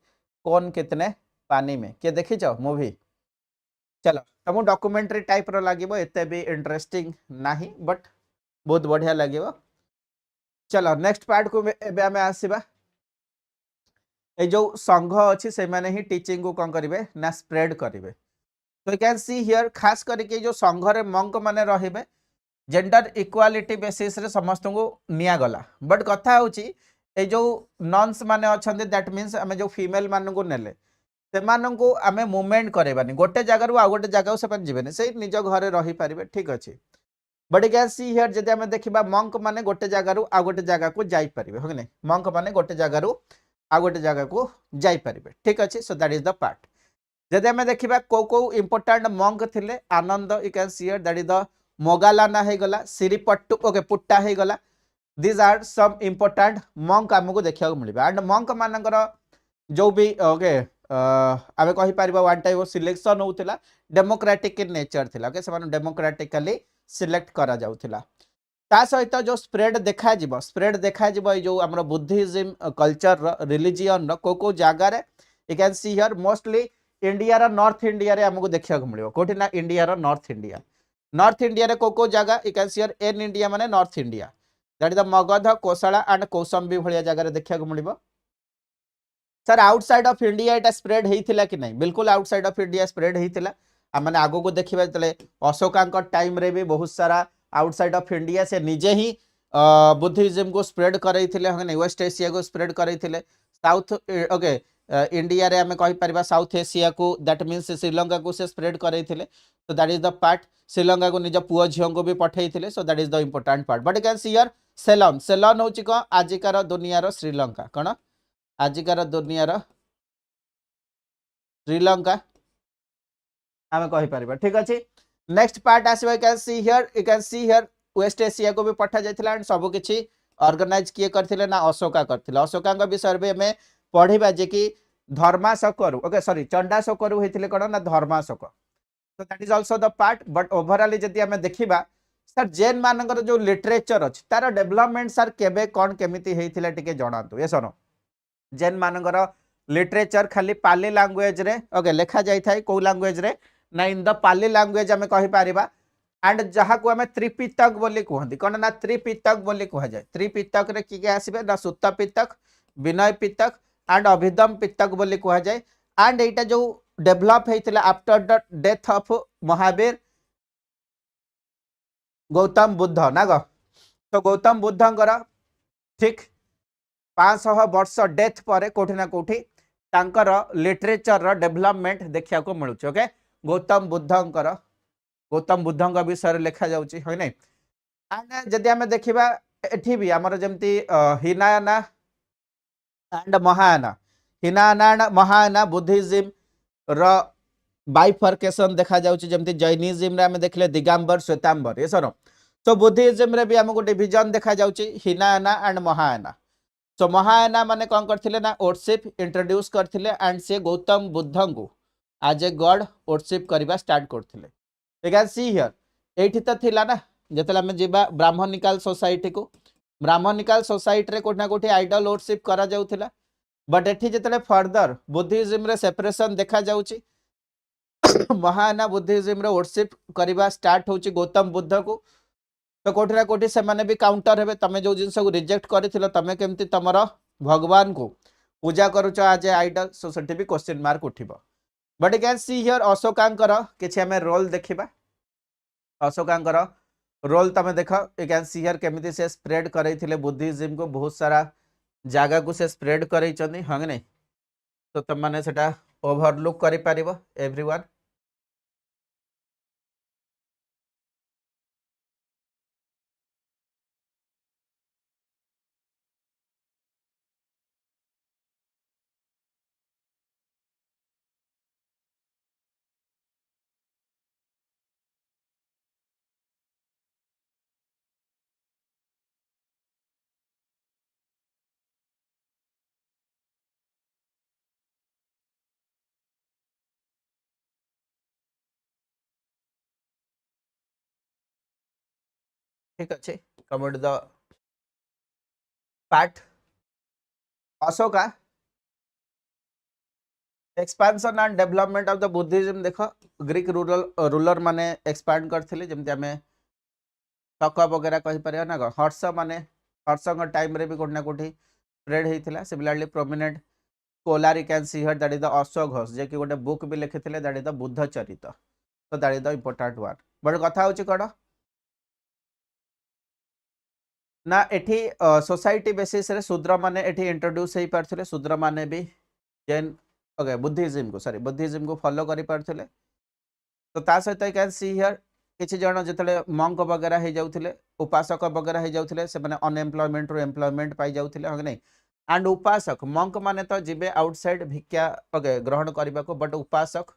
कौन कितने पानी में किए देखी मूवी। चलो तुमको डॉक्यूमेंट्री टाइप रो लागिबो एते भी इंटरेस्टिंग नाही बट बहुत बढ़िया लागिबो। चलो नेक्स्ट पार्ट को एबे हमें आसीबा ए जो संघ अछि से माने ही टीचिंग को कोन करिवे ना स्प्रेड करिवे। तो यू कैन सी हियर खास करके जो संघ रे मंक माने रहिबे जेंडर इक्वालिटी बेसिस रे समस्त को निया गला बट कथा होची ए जो नॉन्स माने अछंदे दैट मींस हमें जो फीमेल मान को नेले सेमानंको आमे मूवमेंट करेबानी गोटे जगह आ गोटे जगह से जीवेनि से निज घरे रही पारे। ठीक अच्छे but you can see here जदि आमे देखिबा मंक माने गोटे जगह आ गोटे जगह को जाई परिबे हो कि नहीं मंक माने गोटे जगह आ गोटे जगह को जाई परिबे। ठीक अच्छे so that is the part जदि आमे देखिबा को इंपोर्टेंट मंक थिले Ananda you can see here that is the Moggallana हे गला सिरिपट्टू ओके पुट्टा हे गला this are some important monk हमको देखिया को मिलबा एंड मंक मानकर जो भी ओके आमे कहि परिबा वन टाइम सिलेक्शन होउतिला डेमोक्रेटिक इन नेचर थिला ओके समान डेमोक्रेटिकली सिलेक्ट करा जाउतिला। ता सहित जो स्प्रेड देखा जिवो जो हमर बुद्धिज्म कल्चर रिलीजियन को जगह रे you can see here mostly India रा नॉर्थ इंडिया रे हमको देखिया को मिलियो कोठी ना इंडिया रा नॉर्थ इंडिया रे को जगह you can see here an India माने north India that is the Magadha Kosala and Kausambi भलिया जगह रे देखिया को मिलिबो। सर आउटसाइड ऑफ इंडिया एटा स्प्रेड हेइथिला कि नहीं बिल्कुल आउटसाइड ऑफ इंडिया स्प्रेड हेइथिला माने आगो को देखिबा तले अशोकांक टाइम रे भी बहुत सारा आउटसाइड ऑफ इंडिया से निजे ही बुद्धिज्म को स्प्रेड करैथिले हने वेस्ट एशिया को स्प्रेड करैथिले साउथ ओके इंडिया रे हमें कहि परिबा साउथ एशिया को दैट मींस श्रीलंका को से स्प्रेड करैथिले तो that is the part Sri Lanka को निज पुओ झियो को भी पठैथिले so that is the important part but you can see here Ceylon होची को आजिकार दुनिया रो श्रीलंका कोन आजिकार दुनिया रो श्रीलंका आमे कहि परिबा। ठीक अछि नेक्स्ट पार्ट आसीबा you can see here west Asia को भी पठा जायथिला एंड सब किछि ऑर्गेनाइज किए करथिले ना अशोका करथिले अशोकांग विषय में हमें पढ़िबा जे कि धर्माशोकरु ओके सॉरी चंडाशोकरु हेतिले कोन ना धर्माशोक तो that is also the part but overall जदि हमें देखिबा सर जैन मानकर जो लिटरेचर अछि तार डेवलपमेंट सर केबे कोन केमिति हेतिला टिके जणातु ये सनो जैन मानकर लिटरेचर खाली पाली लैंग्वेज रे ओके लिखा जाय थाए को लैंग्वेज रे ना इन द पाली लैंग्वेज हमें कहि पारिबा एंड जहा को हमें त्रिपिटक बोली कहंदी कोन ना त्रिपिटक बोली कहा जाय त्रिपिटक रे की आसीबे ना सुत्त पिटक विनय पिटक एंड अभिधम पिटक बोली कहा जाय एंड एटा जो डेवलप हेतिला after the death of Mahavir Gautam Buddha ना गो तो गौतम बुद्धंकर ठीक 500 वर्ष डेथ पर कोठी ना कोठी तांकर लिटरेचर रो डेवलपमेंट देखिया को मिलुछ ओके गौतम बुद्धंक विषय लिखा जाउची होय नै एंड जदि हमें देखिबा एठी भी हमर जेमती हिनायाना एंड महायाना बुद्धिज्म रो बाइफर्केशन देखा जाउची जेमती जैनिज्म रे हमें देखले दिगंबर श्वेतांबर ये सरो तो बुद्धिज्म रे भी हमको डिवीजन देखा जाउची हिनायाना एंड महायाना तो महायाना माने कौन करथिले ना वर्शिप इंट्रोड्यूस करथिले एंड से गौतम बुद्धंकु आज ए गॉड वर्शिप करबा स्टार्ट करथिले यू कैन सी हियर एठी तो थिला ना जेतले हम जेबा ब्राह्मणिकल सोसाइटी को ब्राह्मणिकल सोसाइटी रे कोठना कोठी आइडल वर्शिप करा जाउथिला बट एठी जेतले फर्दर बुद्धिज्म रे सेपरेशन देखा जाउची महायाना बुद्धिज्म रे वर्शिप करबा स्टार्ट होची गौतम बुद्ध को तो कोठी ना कोठी से माने भी काउंटर हेबे तमे जो जिंस को रिजेक्ट करथिलो तमे केमती तमरो भगवान को पूजा करूछ आज आइडल सो सेठी भी क्वेश्चन मार्क उठिबो but you can see here अशोकांकर किछि हमें रोल देखिबा अशोकांकर रोल तमे देख यू कैन सी हियर केमिति से स्प्रेड करैथिले बुद्धिज्म को बहुत सारा जागा को से स्प्रेड करैचंदी हंग नै तो तुम माने सेटा ओवरलुक करि परिबो एवरीवन ठीक अछि come to the part Ashoka expansion and development of the Buddhism देखो ग्रीक रूलर माने एक्सपैंड करथिले जेमति हमें शक वगैरह कहि परिया ना हर्ष माने हर्षंग टाइम रे भी कोठना कोठी स्प्रेड हेतिला similarly prominent scholar you can see here that is the Ashok Ghosh जे कि गोटे बुक भी लिखिथिले that is the Buddha Charita तो that is the important one but कथा होची कोन ना एठी सोसाइटी बेसिस रे शूद्र माने एठी इंट्रोड्यूस हेई पारथिले शूद्र माने भी जैन ओके बुद्धिज्म को सॉरी बुद्धिज्म को फॉलो करि पारथिले तो ता सहित आई कैन सी हियर किछि जण जतले मंक वगैरह हे जाउथिले उपासक वगैरह हे जाउथिले से माने अनएम्प्लॉयमेंट रो एम्प्लॉयमेंट पाई जाउथिले हगे नै एंड उपासक मंक माने तो जिबे आउटसाइड भिक्षा ओके ग्रहण करबा को बट उपासक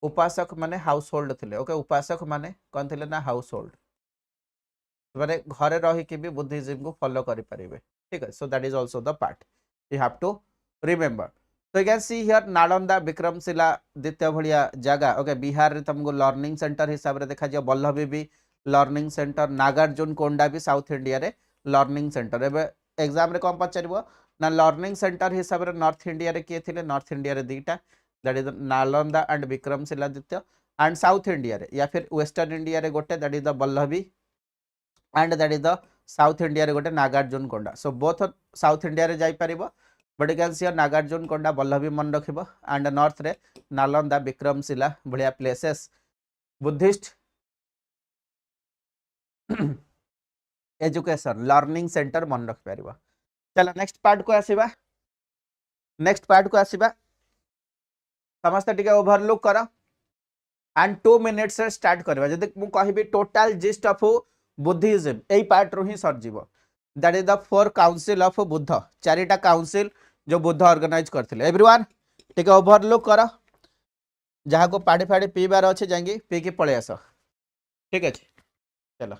उपासक माने हाउस होल्ड थिले ओके उपासक माने कोन थिले ना हाउस होल्ड माने घरे रही के भी बुद्धिज्म को फॉलो करि परिबे ठीक है so that is also the part you have to remember तो you can see here Nalanda Vikramshila द्वितीय भलिया जगह ओके बिहार रे तुमको लर्निंग सेंटर हिसाब रे देखा जे बल्लभी भी लर्निंग सेंटर नागार्जुन कोंडा भी साउथ इंडिया रे लर्निंग सेंटर एबे एग्जाम रे कोन पचारिबो ना लर्निंग सेंटर हिसाब रे नॉर्थ इंडिया रे के थिले नॉर्थ इंडिया रे दीटा that is Nalanda and Vikramshila द्वितीय एंड साउथ इंडिया रे या फिर वेस्टर्न इंडिया रे गोटे that is the Vallabhi and that is the south India रे गोटे Nagarjunakonda so both south India रे जाई परिबो but you can see Nagarjunakonda Vallabhi मन रखिबो एंड नॉर्थ रे नालंदा विक्रमशिला भलिया places Buddhist education learning centre मन रख परिबो चला नेक्स्ट पार्ट को आसीबा नेक्स्ट पार्ट को आसीबा समस्त टिके ओवरलुक करा एंड 2 मिनिट्स रे स्टार्ट करबा जदि मु कहिबी टोटल जिस्ट ऑफ बुद्धिज्म एई पार्ट रो ही सर जीवो that is the 4 council of Buddha चारिटा काउंसिल जो बुद्ध ऑर्गेनाइज करथिले एवरीवन टिके ओवरलुक करा जहाँ को पाड़ी फाड़ी पीबार अच्छे जाएंगे पी के पळे आस ठीक है चलो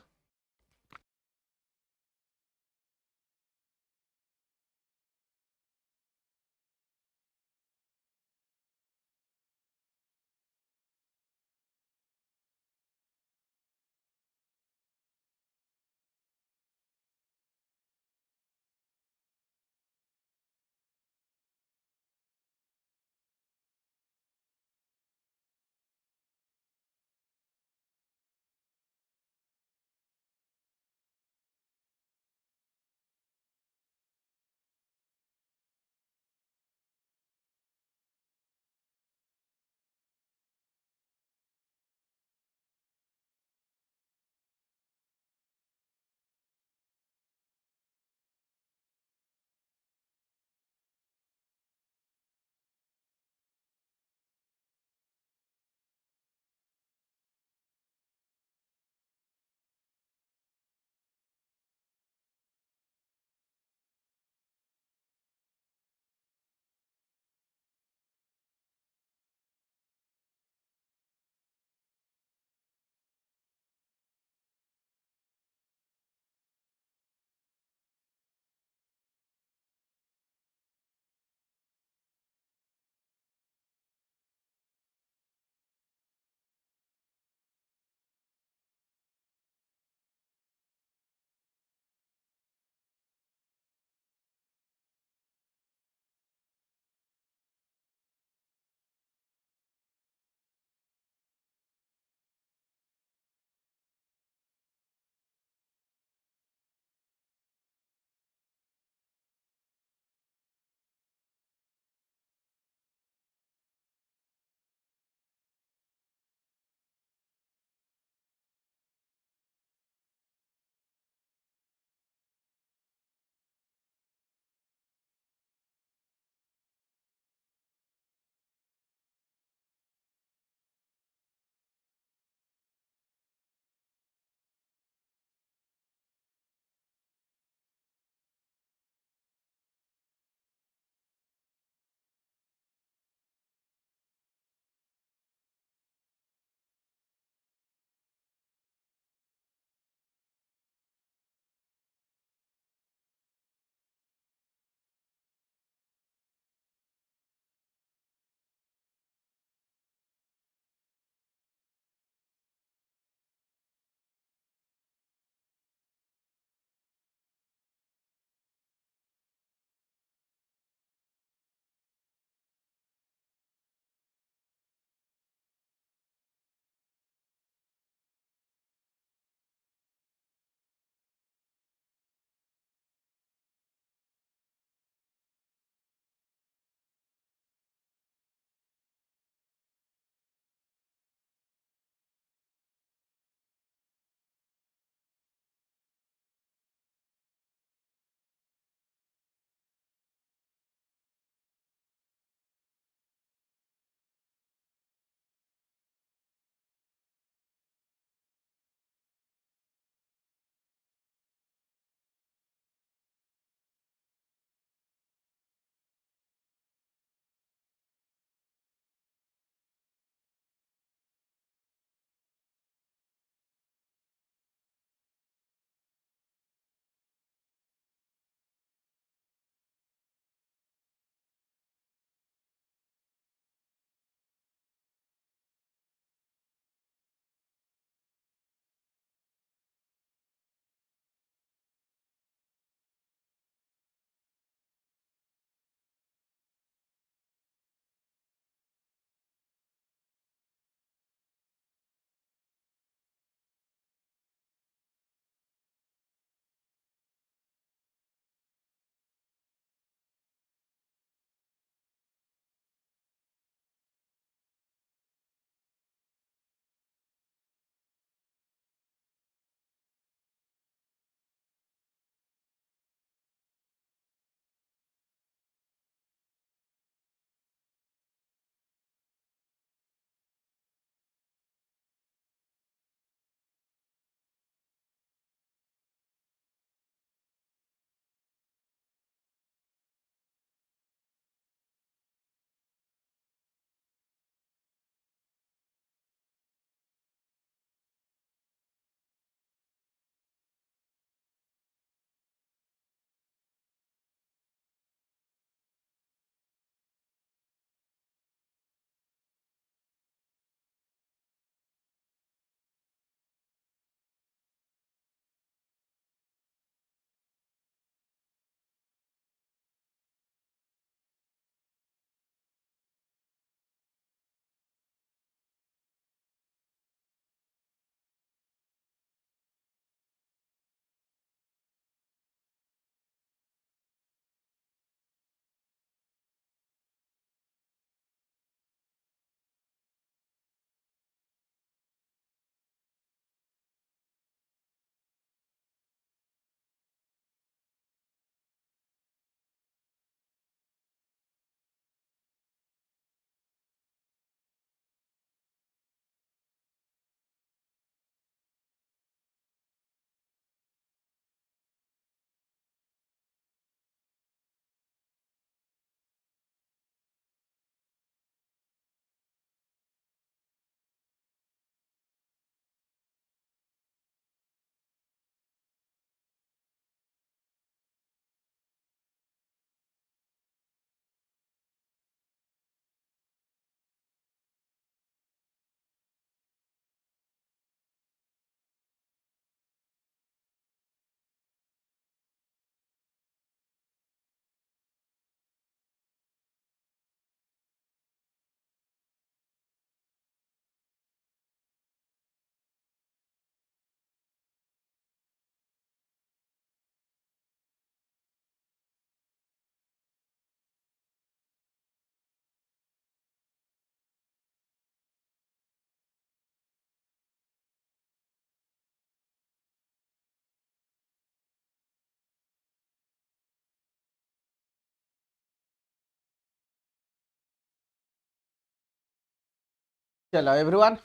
चलो एवरीवन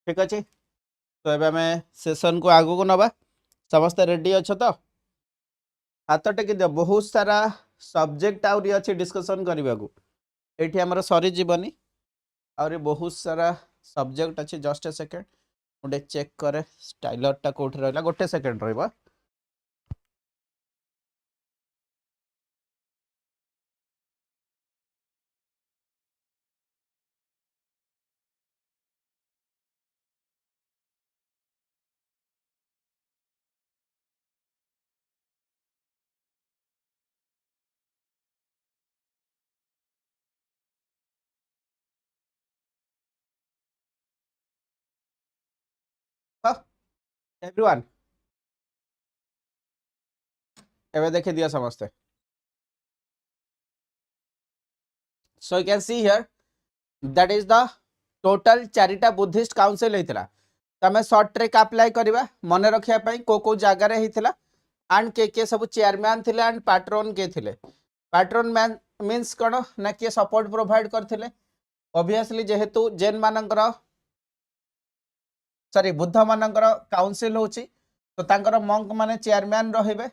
ठीक अच्छे तो एबे हमें सेशन को आगू को नबा समस्त रेडी अच्छो तो हाथ टेक दियो बहुत सारा सब्जेक्ट आउरी अच्छे डिस्कशन करने को ये आमर सरी जीवनी आउरी बहुत सारा सब्जेक्ट अच्छे जस्ट ए सेकेंड गोटे चेक करे स्टाइलरटा कौट रहा गोटे सेकेंड रहा एवरीवन एवं देखिए दिया समस्ते सो you can see here that is the total चारिटा बुद्धिस्ट काउंसिल होता तो आम सर्ट ट्रिक अप्लाई करवा मन रखापी को जगार होता एंड के सब चेयरमैन थे एंड पैट्रोन के थे पैट्रोन मैन मीन्स कौन ना किए सपोर्ट प्रोवाइड करते ऑब्वियसली जेहेतु जैन मानकर सॉरी बुद्ध मानकर काउंसिल होची तो तांकर मंक माने चेयरमैन रहिबे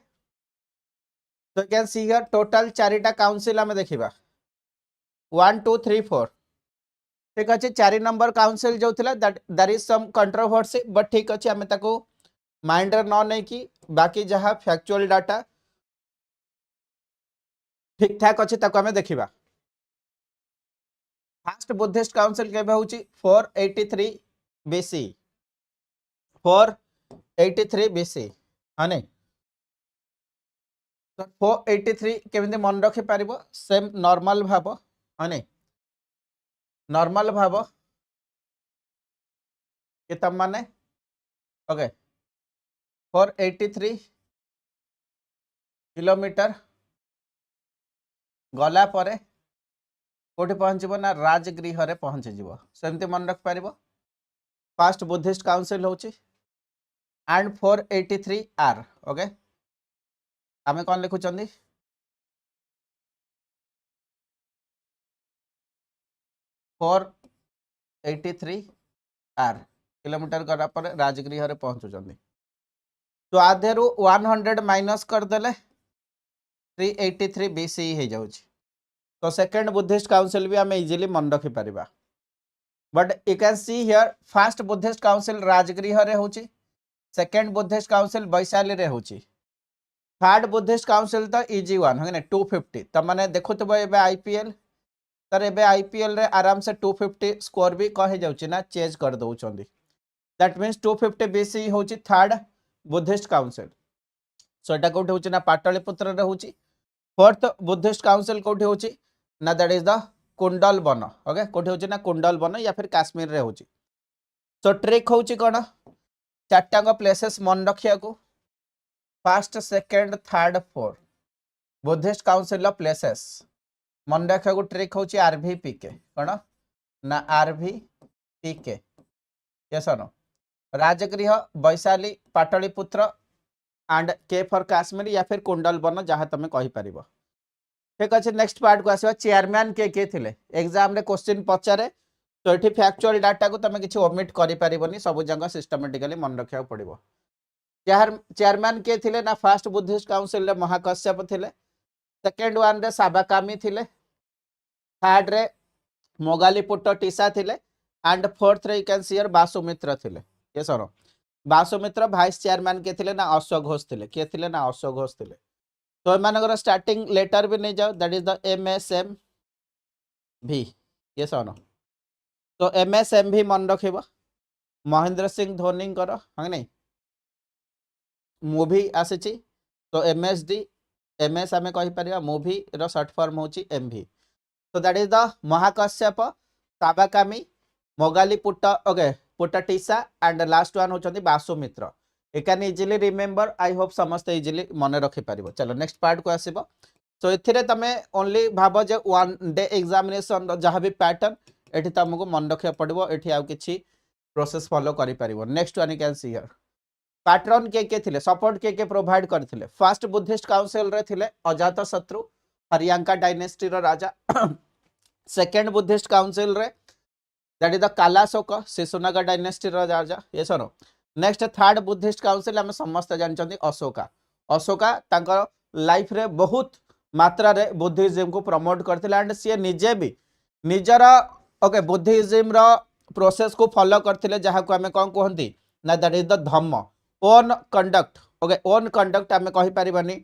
तो कैन सी हियर टोटल चारिटा काउंसिल आमे देखिबा 1 2 3 4 ठीक अच्छे 4 नंबर काउंसिल जो थिला that is some controversy but ठीक अच्छे आमे ताको माइंड रे न नै कि बाकी जहा फैक्चुअल डाटा ठीक ठाक अच्छे ताको आमे देखिबा फर्स्ट बुद्धिस्ट काउंसिल केबे होची 483 बीसी 483 बीसी हाने तो 483 केमिति मन रखि पारिबो सेम नॉर्मल भाव हाने नॉर्मल भाव के तम माने ओके 483 किलोमीटर गला परे कोठी पहुंचबो ना राजगृह रे पहुंच जिवो सेमति मन रख पारिबो फर्स्ट बुद्धिस्ट काउंसिल होची एंड 483 आर ओके आमे कौन लिखु 483 आर किलोमीटर गला पर राजगृह रे पहुंचुचंदी तो आधेरु 100 माइनस कर देले 383 बीसी हो जाउची तो सेकंड बुद्धिस्ट काउंसिल भी आमे इजीली मन रखि परिबा but you can see here first Buddhist council Rajagriha रे होची सेकंड बुद्धिस्ट काउंसिल वैशाली रे होची थर्ड बुद्धिस्ट काउंसिल तो इजी वन है 250 त माने देखुतबो एबे आईपीएल तर एबे आईपीएल रे आराम से 250 स्कोर भी कहे जाउची ना चेंज कर दउचंदी दैट मींस 250 बीसी होची थर्ड बुद्धिस्ट काउंसिल सो एटा कोठी होची ना पाटलिपुत्र रे होची फोर्थ बुद्धिस्ट काउंसिल कोठी होची ना दैट इज द कुंडल वन ओके कोठी होची ना कुंडल वन या फिर काश्मीर रे होची सो ट्रिक होची कोन चारटांग प्लेसेस मन रखिया को first second third fourth Buddhist council places मन रखा को ट्रिक होची आरवीपीके कोन ना RVPK yes no Rajagriha Vaishali Pataliputra and K for Kashmir या फिर कुंडल वन जहाँ तुम कहि परिबो ठीक अच्छे नेक्स्ट पार्ट को आसीबा चेयरमैन के थिले एग्जाम रे क्वेश्चन पचारे तो ये फैक्चुअल डाटा को तुम किसी ओमिट करि परिबोनी सब जंग सिस्टमेटिकली मन रखा पड़ो चेयरमैन के थिले ना फर्स्ट बुद्धिस्ट काउंसिल रे महाकश्यप थिले सेकंड वन रे साबाकामी थिले थर्ड रे मोगालीपुट्ट टीसा थिले एंड फोर्थ रे यू कैन सी हियर बासुमित्र थिले ये सर बासुमित्र भाइस चेयरमैन के थिले ना अश्व घोष थिले के थिले ना अश्व घोष थिले तो एमानकर स्टार्टिंग लेटर भी नहीं जाओ दैट इज द एमएसएम भी ये सर तो एमएसएम भी मन रखिबो महेंद्र सिंह धोनी हाँ नहीं मूवी आसी तो एमएसडी एमएस आम कहीपर मूवी रो शॉर्ट फॉर्म होची एमवी तो that is the Mahakashyap Sabakami Moggaliputta okay पुट्टटीसा एंड लास्ट वन होचंदी Vasumitra you can easily remember I hope समस्त इजीली मन रखि पारिबो चलो नेक्स्ट पार्ट को आसीबो सो एथिरे तमे ओनली भाबो जे वन डे एग्जामिनेशन जहाँ भी पैटर्न एठी तुमको मन रखिया पड़िबो एठी आउ किछि प्रोसेस फॉलो करि पारिबो next one you can see here pattern के थिले सपोर्ट के प्रोवाइड करथिले फर्स्ट बुद्धिस्ट काउंसिल रे थिले अजातशत्रु हरियांका डायनेस्टी रो राजा सेकंड बुद्धिस्ट काउंसिल रे that is the Kalashoka Shishunaga dynasty रो राजा यस और no next third Buddhist council हम समस्त जानछंती अशोका अशोका तांकर लाइफ रे बहुत मात्रा रे बुद्धिज्म को प्रमोट करथिला एंड सी निजे भी निजर ओके बुद्धिज्म रो प्रोसेस को फॉलो करथिले जहा को हमें कोन कहंती ना that is the Dhamma own conduct okay own conduct हमें कहि परिबानी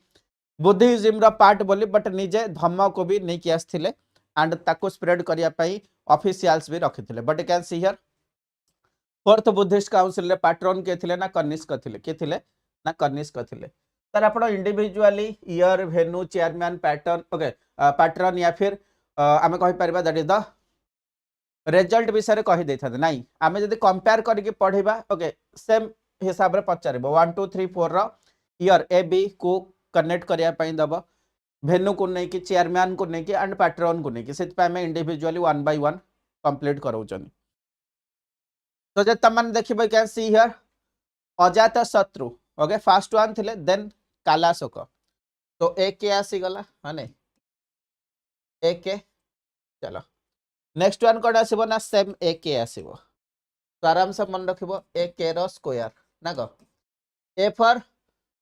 बुद्धिज्म रो पार्ट बोली बट निजे धम्म को भी नहीं कि आस्थिले एंड ताको स्प्रेड करिया पई ऑफिशियल्स भी रखिथिले but you can see here fourth Buddhist council रे पैट्रन के थिले ना कनिष्क थिले के थिले ना कनिष्क थिले सर आपण individually year venue chairman pattern okay pattern या फिर आमे कहि परबा दैट इज द रिजल्ट विषय रे कहि देथाते नाही आमे जदी कंपेयर करके पढिबा ओके सेम हिसाब रे पचारिबो 1 2 3 4 रो ईयर ए बी को कनेक्ट करिया पई दबो वेन्यू को नहीं कि चेयरमैन को नहीं कि एंड पैटर्न को नहीं कि सेत पे हमें इंडिविजुअली 1 बाय 1 कंप्लीट करौचनी तो जे तमन देखिबो कैन सी हियर अजात शत्रु ओके फर्स्ट वन थिले देन कालाशोक तो ए के आसी गला माने ए के चलो नेक्स्ट वन कोड आसीबो ना सेम ए के आसीबो तो आराम से मन रखिबो ए के रो स्क्वायर ना को ए फॉर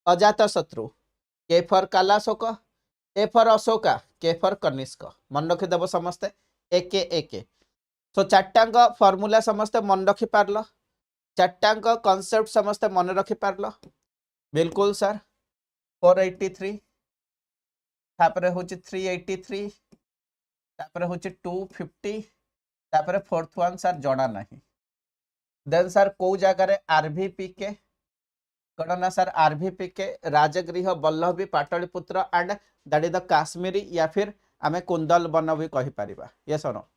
अजात शत्रु के for Kalashoka A for Ashoka के फॉर कनिष्क मन रखि देबो समस्ते ए के तो चारटांक फार्मूला समस्ते मन रखि पारलो चारटांक कांसेप्ट समस्ते मन रखि पारलो बिल्कुल सर 483 तापरे होची 383 तापरे होची 250 तापरे फोर्थ वन सर जणा नाही देन सर को जगह रे आरवीपी के गणना सर आरवीपी के Rajagriha Vallabhi Pataliputra and that is the Kashmiri या फिर आमे कुंदल वन भी कहि परिबा यस और नो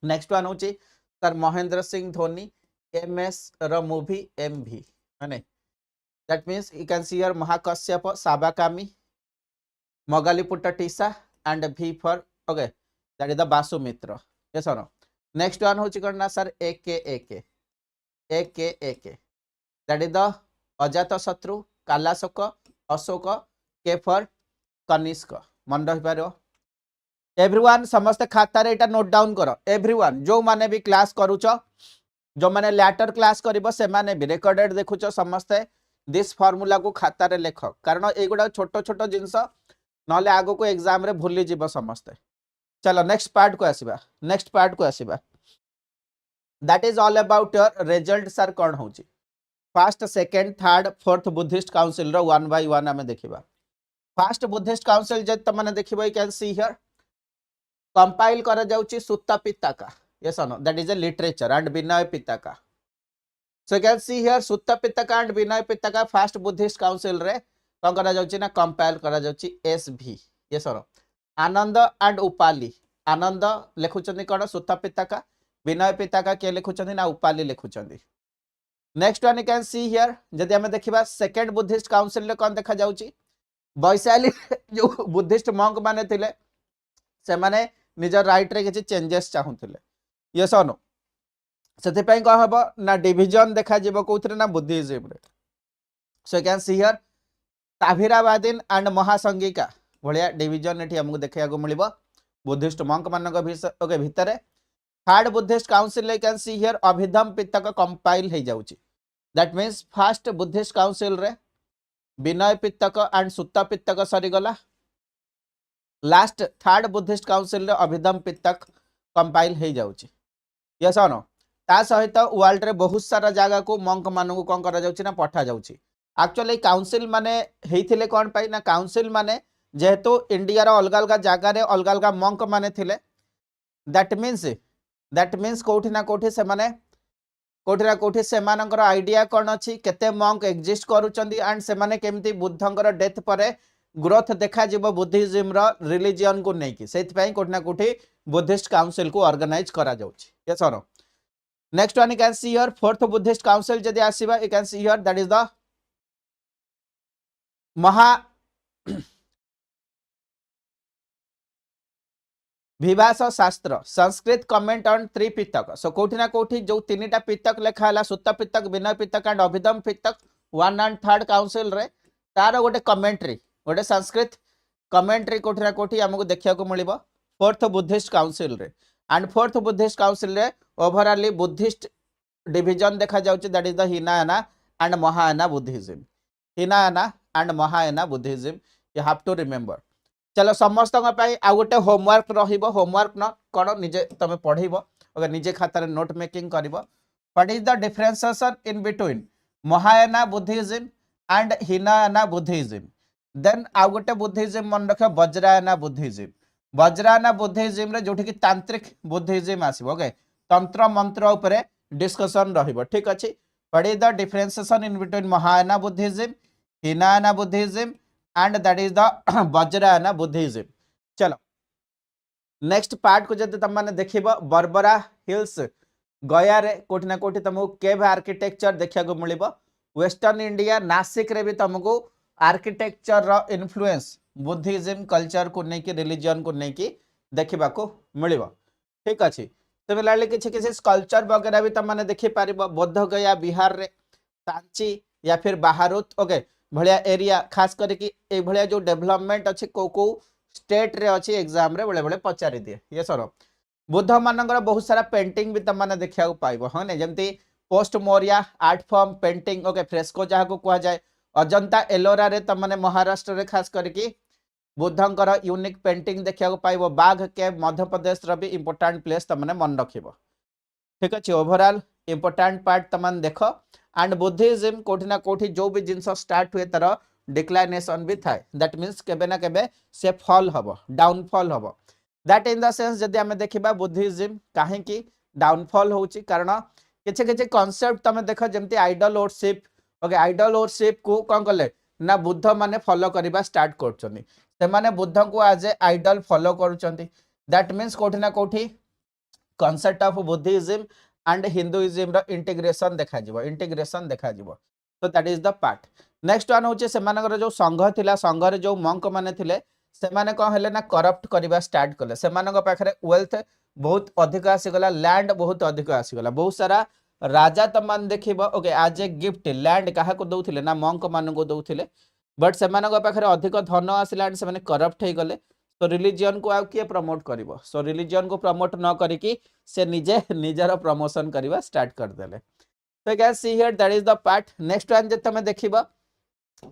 नेक्स्ट वन होची सर महेंद्र सिंह धोनी एमएस रो मूवी एमवी माने that means you can see here Mahakashyap Sabakami Moggaliputta Tissa and भी for okay that is the Vasumitra yes और नो नेक्स्ट वन होची गणना sir AK that is the Ajatashatru Kalashoka Ashok के फॉर कनिष्क मन रही पारो एवरीवन समस्त खाता रे एटा नोट डाउन करो एवरीवन जो माने भी क्लास करूछ जो माने लैटर क्लास करिवो से माने भी रिकॉर्डेड देखुछ समस्त दिस फार्मूला को खाता रे लेख कारण एगुडा छोटो छोटो जिंस नले आगो को एग्जाम रे भूली जीवो समस्त चलो नेक्स्ट पार्ट को आसीबा that is all about your result sir कोन होची first second third fourth Buddhist council रो 1 बाय 1 हमें देखिबा फर्स्ट बुद्धिस्ट काउंसिल जे त माने देखिबो you can see here compile करा जाउची Sutta Pitaka yes no that is a literature and Vinaya Pitaka so can see here Sutta Pitaka and Vinaya Pitaka first Buddhist council रे कोन करा जाउची ना कंपाइल करा जाउची एसभी yes no Ananda and Upali Ananda लेखुचंदी कोन सुत्ता पिताका विनय पिताका के लेखुचंदी ना उपाली लेखुचंदी next one you can see here जदि हमें देखिबा सेकंड बुद्धिस्ट काउंसिल रे कोन देखा जाउची वैशाली जो बुद्धिस्ट मंक माने थिले से माने निजर राइट रे किछि चेंजेस चाहुथिले यस और नो सेते पई को हबो ना डिवीजन देखा जेबो कोथरे ना बुद्धिज्म रे सो कैन सी हियर ताभिरावादीन एंड महासंगिका भलिया डिवीजन एठी हमकु देखिया को मिलिबो बुद्धिस्ट मंक मानक ओके भितरे थर्ड बुद्धिस्ट काउंसिल रे can see here Abhidhamma Pitaka compile हे जाउची that means first Buddhist council रे विनय पितक एंड सुत्ता पितक सरी गला लास्ट थर्ड बुद्धिस्ट काउंसिल रे अभिधम पितक कंपाइल हे जाउची यस और नो ता सहित वर्ल्ड रे बहुत सारा जगह को मंक मानू कोन करा जाउची ना पठा जाउची एक्चुअली काउंसिल माने हेइथिले कोन पाई ना काउंसिल माने जेहेतु इंडिया रो अलग अलग जगह रे अलग अलग मंक माने थिले दैट मींस कोठी ना कोठी से मानकर आइडिया कौन अच्छी केते मंक एग्जिस्ट करूचंदी एंड से माने केमती बुद्धंकर डेथ परे ग्रोथ देखा जीवो बुद्धिज्म रो रिलीजियन को नहीं कि सेति पई कोठी ना कोठी बुद्धिस्ट काउंसिल को ऑर्गेनाइज करा जाउची यस और no next one you can see here fourth Buddhist council जदी आसीबा you can see here that is the Maha Vibhasha Shastra Sanskrit comment on Tripitaka so कोठी ना कोठी जो तीनटा पिटक लेखा हला Sutta Pitaka Vinaya Pitaka and Abhidhamma Pitaka 1 and 3 council रे तार गोटे कमेंट्री गोटे संस्कृत कमेंट्री कोठी ना कोठी हमको देखिया को मिलिबो फोर्थ बुद्धिस्ट काउंसिल रे एंड फोर्थ बुद्धिस्ट काउंसिल रे ओवरऑली बुद्धिस्ट डिविजन देखा जाउची that is the Hinayana and Mahayana Buddhism. Hinayana and Mahayana Buddhism you have to remember. चलो समस्त आ गोटे होमवर्क रहिबो। होमवर्क न कोन निजे तमे पढिबो, ओके निजे खातार नोट मेकिंग करिबो। What is the differentiation in between Mahayana Buddhism and Hinayana Buddhism. Then आ गोटे बुद्धिज्म मन रख वज्रायना बुद्धिज्म। वज्रायना बुद्धिज्म रे जोठी कि तांत्रिक बुद्धिज्म आसीबो, ओके तंत्र मंत्र ऊपर डिस्कशन रहिबो, ठीक अछि। What is the differentiation in between Mahayana Buddhism, Hinayana Buddhism and that is the Vajrayana Buddhism. चलो नेक्स्ट पार्ट को जब तुम मैंने देखिबो बर्बरा हिल्स गया रे कोठी ना कोठी तुमको केव आर्किटेक्चर देखा को मिलिबो। वेस्टर्न इंडिया नासिक रे भी तुमको आर्किटेक्चर रो इन्फ्लुएंस बुद्धिज्म कल्चर को नहीं कि रिलीजन को नहीं कि देखा को मिलिबो, ठीक अछि। सिमिलरली किछि किछि स्कल्पचर वगैरह भी तुम मैंने देखि पारिबो बोध गया बिहार रे, सांची या फिर बाहरुत, ओके भलिया एरिया खास करके ए भलिया जो डेवलपमेंट अछि को स्टेट रे अछि एग्जाम रे बळे बळे पचारि दिए। ये सर बुद्ध मानकर बहुत सारा पेंटिंग भी तुम मैंने देखा पाइबो, हाँ नहीं जमती post Maurya art form painting, okay fresco जहाँ को कह जाए। अजंता एलोरा रे तुम मैंने महाराष्ट्र रे खास करके बुद्धंकर यूनिक पेंटिंग देखा पाइबो। बाघ के मध्य प्रदेश रो भी इंपोर्टेंट प्लेस तुम मन रखिबो, ठीक अच्छे। ओवरऑल इंपोर्टेंट पार्ट तुम देख एंड बुद्धिज्म कोठी ना कोठी जो भी जिनस स्टार्ट हुए तार डिक्लाइनेशन भी थाए, दैट मीन्स केबे ना केबे से फॉल हबो, डाउनफॉल हबो। दैट इन द सेंस जदि आमे देखिबा बुद्धिज्म काहे की डाउनफॉल होउची कारण किछि किछि कांसेप्ट तुम देख जेमती idol worship, okay idol worship को कोन करले ना बुद्ध माने फॉलो करबा स्टार्ट करछनी, से माने बुद्ध को एज ए आइडल फॉलो करछंती। दैट मीन्स कोठी ना कोठी concept of Buddhism and Hinduism रो इंटीग्रेशन देखा जिवो, इंटीग्रेशन देखा जिवो। तो that is the part. Next one होचे सेमानकर जो संघ थिला, संघ रे जो मंक माने थिले सेमाने कौन हेले ना करप्ट करबा स्टार्ट कले। सेमानक पाखरे वेल्थ बहुत अधिक आसीगला, लैंड बहुत अधिक आसीगला। बहुत सारा राजा तमान देखिबो, okay as a gift land काहा को दउथिले ना मंक मान को दउथिले, बट सेमानक पाखरे अधिक धन आसिला एंड सेमाने करप्ट हे गले। तो रिलीजन को आउ किए प्रमोट करिवो, सो रिलीजन को प्रमोट न करिकी से निजे निजर प्रमोशन करबा स्टार्ट कर देले। तो you can see here that is the part. Next one जे तमे देखिबो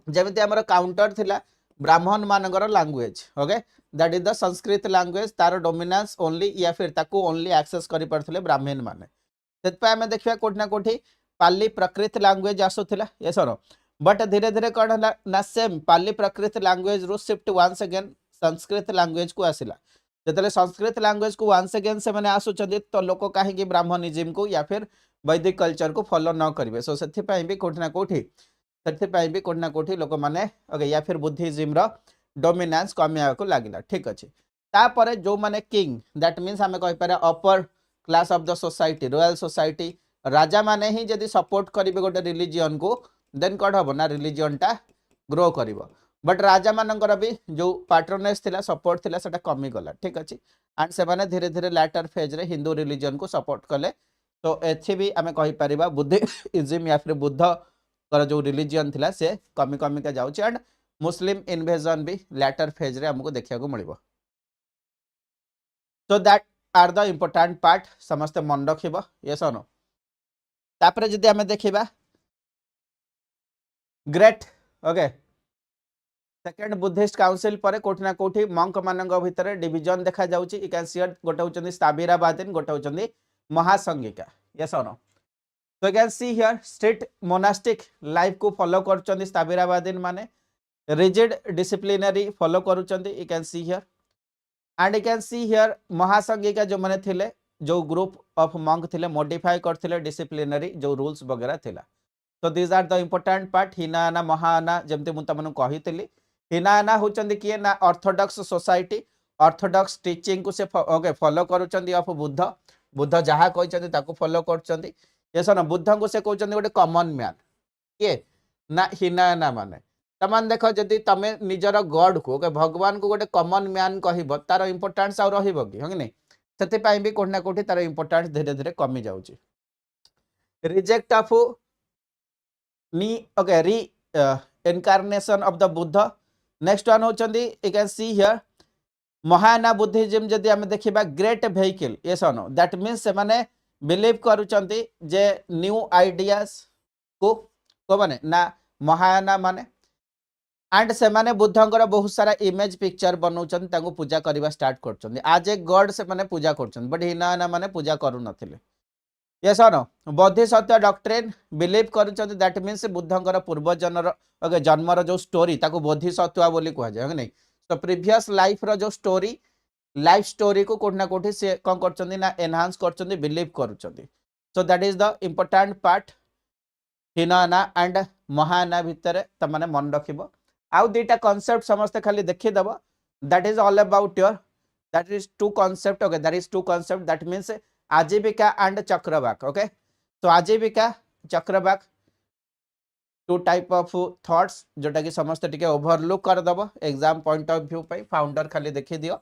जेमिति हमर काउंटर थिला ब्राह्मण मानकर language, okay that is the Sanskrit language, तार डोमिनेंस ओनली या फिर ताको ओनली एक्सेस करि परथिले ब्राह्मण माने। सेत हमें देखिया कोठी ना कोठी पाली प्रकृत लैंग्वेज आसुथिला, ये सर बट धीरे धीरे कौन है ना सेम पाली प्रकृत लैंग्वेज रू shift once again Sanskrit language को आसिला। जतले संस्कृत लैंग्वेज को वंस अगेन से माने आसुचंदी तो लोक काहे ब्राह्मणिज्म को या फिर वैदिक कल्चर को फॉलो न करिवे। सो सेथि पई भी कोठी ना कोठी लोक माने ओके या फिर बुद्धिज्म रो डोमिनेंस कमिया को लागिला, ठीक अछि। तापरे जो माने किंग दैट मींस हमें कहि पारे upper class of the society, royal society, राजा माने ही जदी सपोर्ट करिवे गोटे रिलीजन को देन कड हबो ना रिलीजन टा ग्रो करिवो। बट राजा मानकर भी जो पैट्रोनेज थिला सपोर्ट थिला सेटा कमी गला, ठीक अछि। एंड से माने धीरे धीरे लैटर फेज रे हिंदू रिलीजन को सपोर्ट कले। तो एथि भी हमें कहि परिबा बुद्धिज्म या फिर बुद्ध कर जो रिलीजन थिला से कमी कमी का जाउछ एंड मुस्लिम इन्वेजन भी लैटर फेज रे हमको देखिया को मिलिबो। So that are the important part, समस्त मन रखिबो, यस और नो। तापरे जदी हमें देखिबा great, okay second Buddhist council पर कोठी ना कोठी मंक मानक भितर डिवीजन देखा जाउची। यू कैन सी गोटे होचंदी स्थाबीराबादिन, गोटे होचंदी महासंगिका, यस और नो। तो you can see here strict monastic life को फॉलो करचंदी स्थाबीराबादिन माने, रिजिड डिसिप्लिनरी फॉलो करूचंदी, you can see here. And you can see here Mahasanghika जो माने थिले जो ग्रुप ऑफ मंक थिले मॉडिफाई करथिले डिसिप्लिनरी जो रूल्स वगैरह थिला। तो these are the important part. Hinayana Mahayana जेमते मु तमनु कहितली, हिनायाना होचंदी किए ना ऑर्थोडॉक्स सोसाइटी, ऑर्थोडॉक्स टीचिंग को से ओके फॉलो करूचंदी ऑफ बुद्ध, बुद्ध जहा कहचंदी ताको फॉलो करचंदी, यस ना। बुद्ध को से कहचंदी गोटे कॉमन मैन किए ना हिनायाना माने। तमान देखो जदी तमे निजर गॉड को ओके भगवान को गोटे कॉमन मैन कहिबो तार इंपोर्टेंस आ रहिबो कि हंगने, सेते पई भी कोठना कोठी तार इंपोर्टेंस धीरे धीरे कमी जाउची। रिजेक्ट ऑफ नी okay reincarnation of the Buddha. Next one होचंदी you can see here Mahayana Buddhism जदि आम देखा great vehicle yes no that means से माने बिलीव करूचंती जे न्यू आइडियाज को माने ना महायाना माने एंड से माने बुद्धंकर बहुत सारा इमेज पिक्चर बनाउछन तांको पूजा करबा स्टार्ट करछन आज ए गॉड से माने पूजा करछन बट हिनायाना माने पूजा करू नथिले yes no Bodhisattva doctrine believe करूचंती दैट मीन्स बुद्धंकर पूर्व जनर ओके जन्मर जो स्टोरी ताको बोधिसत्व बोली कहा जाय नहीं तो प्रीवियस लाइफ रो जो स्टोरी लाइफ स्टोरी को कोठना कोठी से कोन करचंदी ना एनहांस करचंदी बिलीव करूचंदी so that is the important part Hinayana and Mahayana भितर तमाने मन रखिबो आउ दुटा कांसेप्ट समस्त खाली देखि दबो that is all about your that is two concept okay that is two concept that means Ajivika and Chakravaka okay तो Ajivika Chakravaka two type of thoughts जोटा कि समस्त टिके ओवरलुक कर दबो एग्जाम पॉइंट ऑफ व्यू पे फाउंडर खाली देखि दियो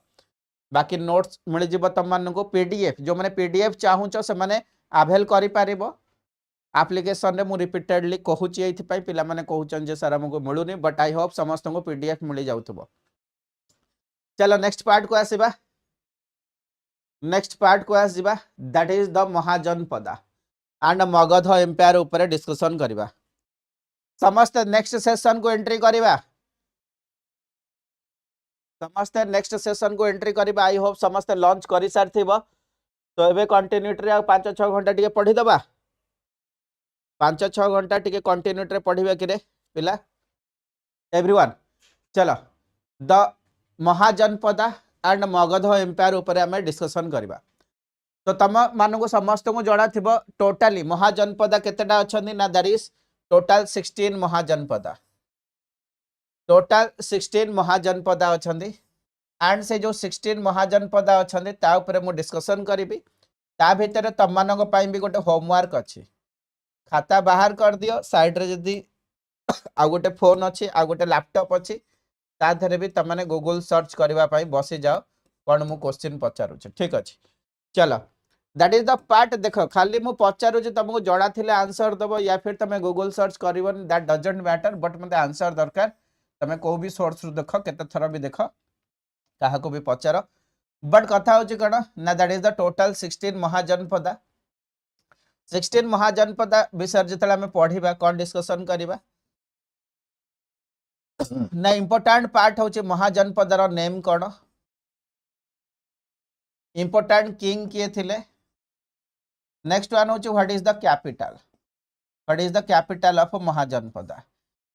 बाकी नोट्स मिल जिवो तम मान को पीडीएफ जो माने पीडीएफ चाहूचो से माने अवेल करि पारिबो एप्लिकेशन रे मु रिपीटेडली कहूची एथि पई पिला माने कहउचन जे सर हमको मिलुनी बट आई होप समस्त को पीडीएफ मिल जाउथबो चलो नेक्स्ट पार्ट को आसीबा नेक्स्ट पार्ट को आसीबा that is the Mahajanapada and Magadha empire ऊपर डिस्कशन करबा समस्त नेक्स्ट सेशन को एंट्री करबा समस्त नेक्स्ट सेशन को एंट्री करबा आई होप समस्त लॉन्च करि सारथिबो तो एबे कंटिन्यूटी रे 5-6 घंटा टिके पढी दबा 5-6 घंटा टिके कंटिन्यूटी रे पढिबे कि रे पिला एवरीवन चलो the Mahajanapada and Magadha empire ऊपर हमें डिस्कशन करबा तो तम मान को समस्त को जणा थिबो टोटली महाजनपदा केतेटा अछंदी ना that is total 16 Mahajanapada total 16 Mahajanapada अछंदी एंड से जो 16 महाजनपदा अछंदी ता ऊपर मु डिस्कशन करिबी ता भितर तम मान को पई भी गोटे होमवर्क अछि खाता बाहर कर दियो साइड रे जदी आ गोटे फोन अछि आ गोटे लैपटॉप अछि ता धरे भी तमने गूगल सर्च करबा पई बसी जाओ कोन मु क्वेश्चन पचारू छ ठीक अछि चलो दैट इज द पार्ट देखो खाली मु पचारू छ तुमको जड़ा थिले आंसर दबो या फिर तमे गूगल सर्च करिवन दैट डजंट मैटर बट मते आंसर दरकार तमे को भी सोर्स रु देखो केते थरा भी देखो काहा को भी पचारो बट कथा होची कोन ना that is the total 16 Mahajanapada 16 Mahajanapada विषय जतला में पढिबा कोन डिस्कशन करिबा ना इंपोर्टेंट पार्ट होची महाजनपदर नेम कोन इंपोर्टेंट किंग किए थिले नेक्स्ट वन होची what is the capital of Mahajanapada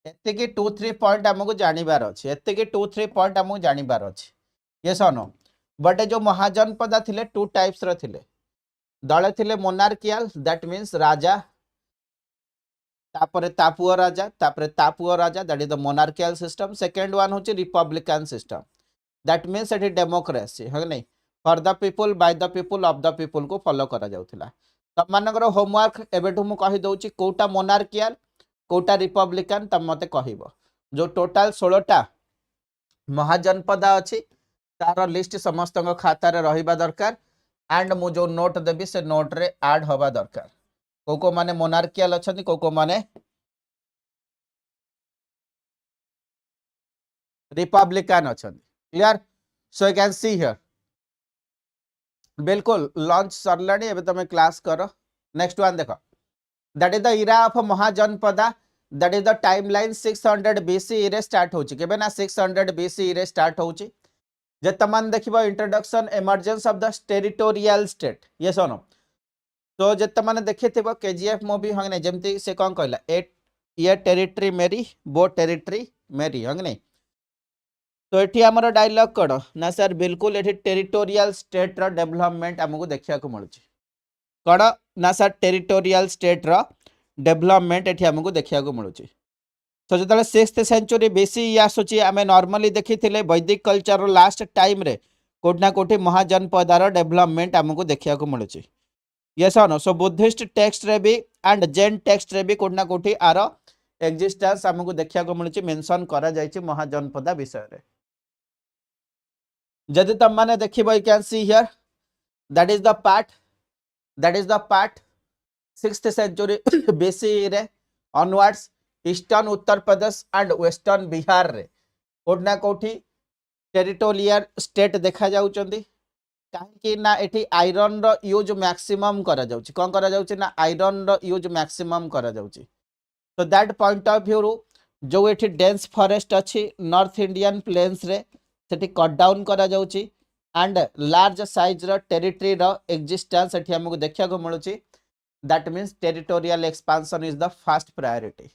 एते के 2-3 पॉइंट हमको जानिबार अछि एते के 2-3 पॉइंट हमको जानिबार अछि यस और नो बट जो महाजनपदा थिले टू टाइप्स र थिले दले थिले मोनार्कियल दैट मींस राजा तापरे तापुआ राजा that is the monarchial system second one होची रिपब्लिकन सिस्टम दैट मींस एटी डेमोक्रेसी है नहीं for the people by the people of the people को फॉलो करा जाउथिला तब मानकर होमवर्क एबेठु मु कहि दउची कोटा मोनार्कियल कोटा रिपब्लिकन तब मते कहिबो जो टोटल 16टा महाजनपदा अछि तार लिस्ट समस्त खाता रे रहिबा दरकार एंड मु जो नोट देबी से नोट रे ऐड होबा दरकार को माने मोनार्कियल अछंती को माने रिपब्लिकन अछंती clear so you can see here बिल्कुल लॉन्च सरलाणी एबे तमे क्लास करो नेक्स्ट वन देखो that is the era of Mahajanapada that is the timeline 600 BC रे स्टार्ट होची केबे ना 600 बीसी रे स्टार्ट होची जे तमन देखिबो introduction emergence of the territorial state yes और नो तो जत माने देखिथिबो केजीएफ मूवी हंगने जेमती से कोन कहला ये टेरिटरी मेरी वो टेरिटरी मेरी हंगने तो एठी हमर डायलॉग कड़ ना सर बिल्कुल एठी टेरिटोरियल स्टेट रो डेवलपमेंट हमको देखिया को मिलुची कड़ ना सर टेरिटोरियल स्टेट रो डेवलपमेंट एठी हमको देखिया को मिलुची तो जतले 6th सेंचुरी बीसी आसुची आमे नॉर्मली देखिथिले वैदिक कल्चर रो लास्ट टाइम रे कोठना कोठी महाजनपदार डेवलपमेंट हमको देखिया को मिलुची यस और नो सो बुद्धिस्ट टेक्स्ट रे भी एंड जैन टेक्स्ट रे भी कोठना कोठी आरो एग्जिस्टेंस हमको देखिया को मिलुची मेंशन करा जायछि महाजनपदा विषय रे जदि तम माने देखिबो you can see here that is the part 6th century BC रे onwards eastern Uttar Pradesh and western Bihar रे कोठना कोठी टेरिटोरियल स्टेट देखा जाउचंदी कहीं ना एठी आयरन रो यूज मैक्सिमम करा जाउची कोन करा जाउची ना आयरन रो यूज मैक्सिमम करा जाउची तो दैट पॉइंट ऑफ व्यू रू जो एठी डेंस फॉरेस्ट अछि नॉर्थ इंडियन प्लेन्स रे सेठी कट डाउन करा जाउची एंड लार्ज साइज रो टेरिटरी रो एक्जिस्टेंस एठी हमको देखिया को मिलुची that means territorial expansion is the first priority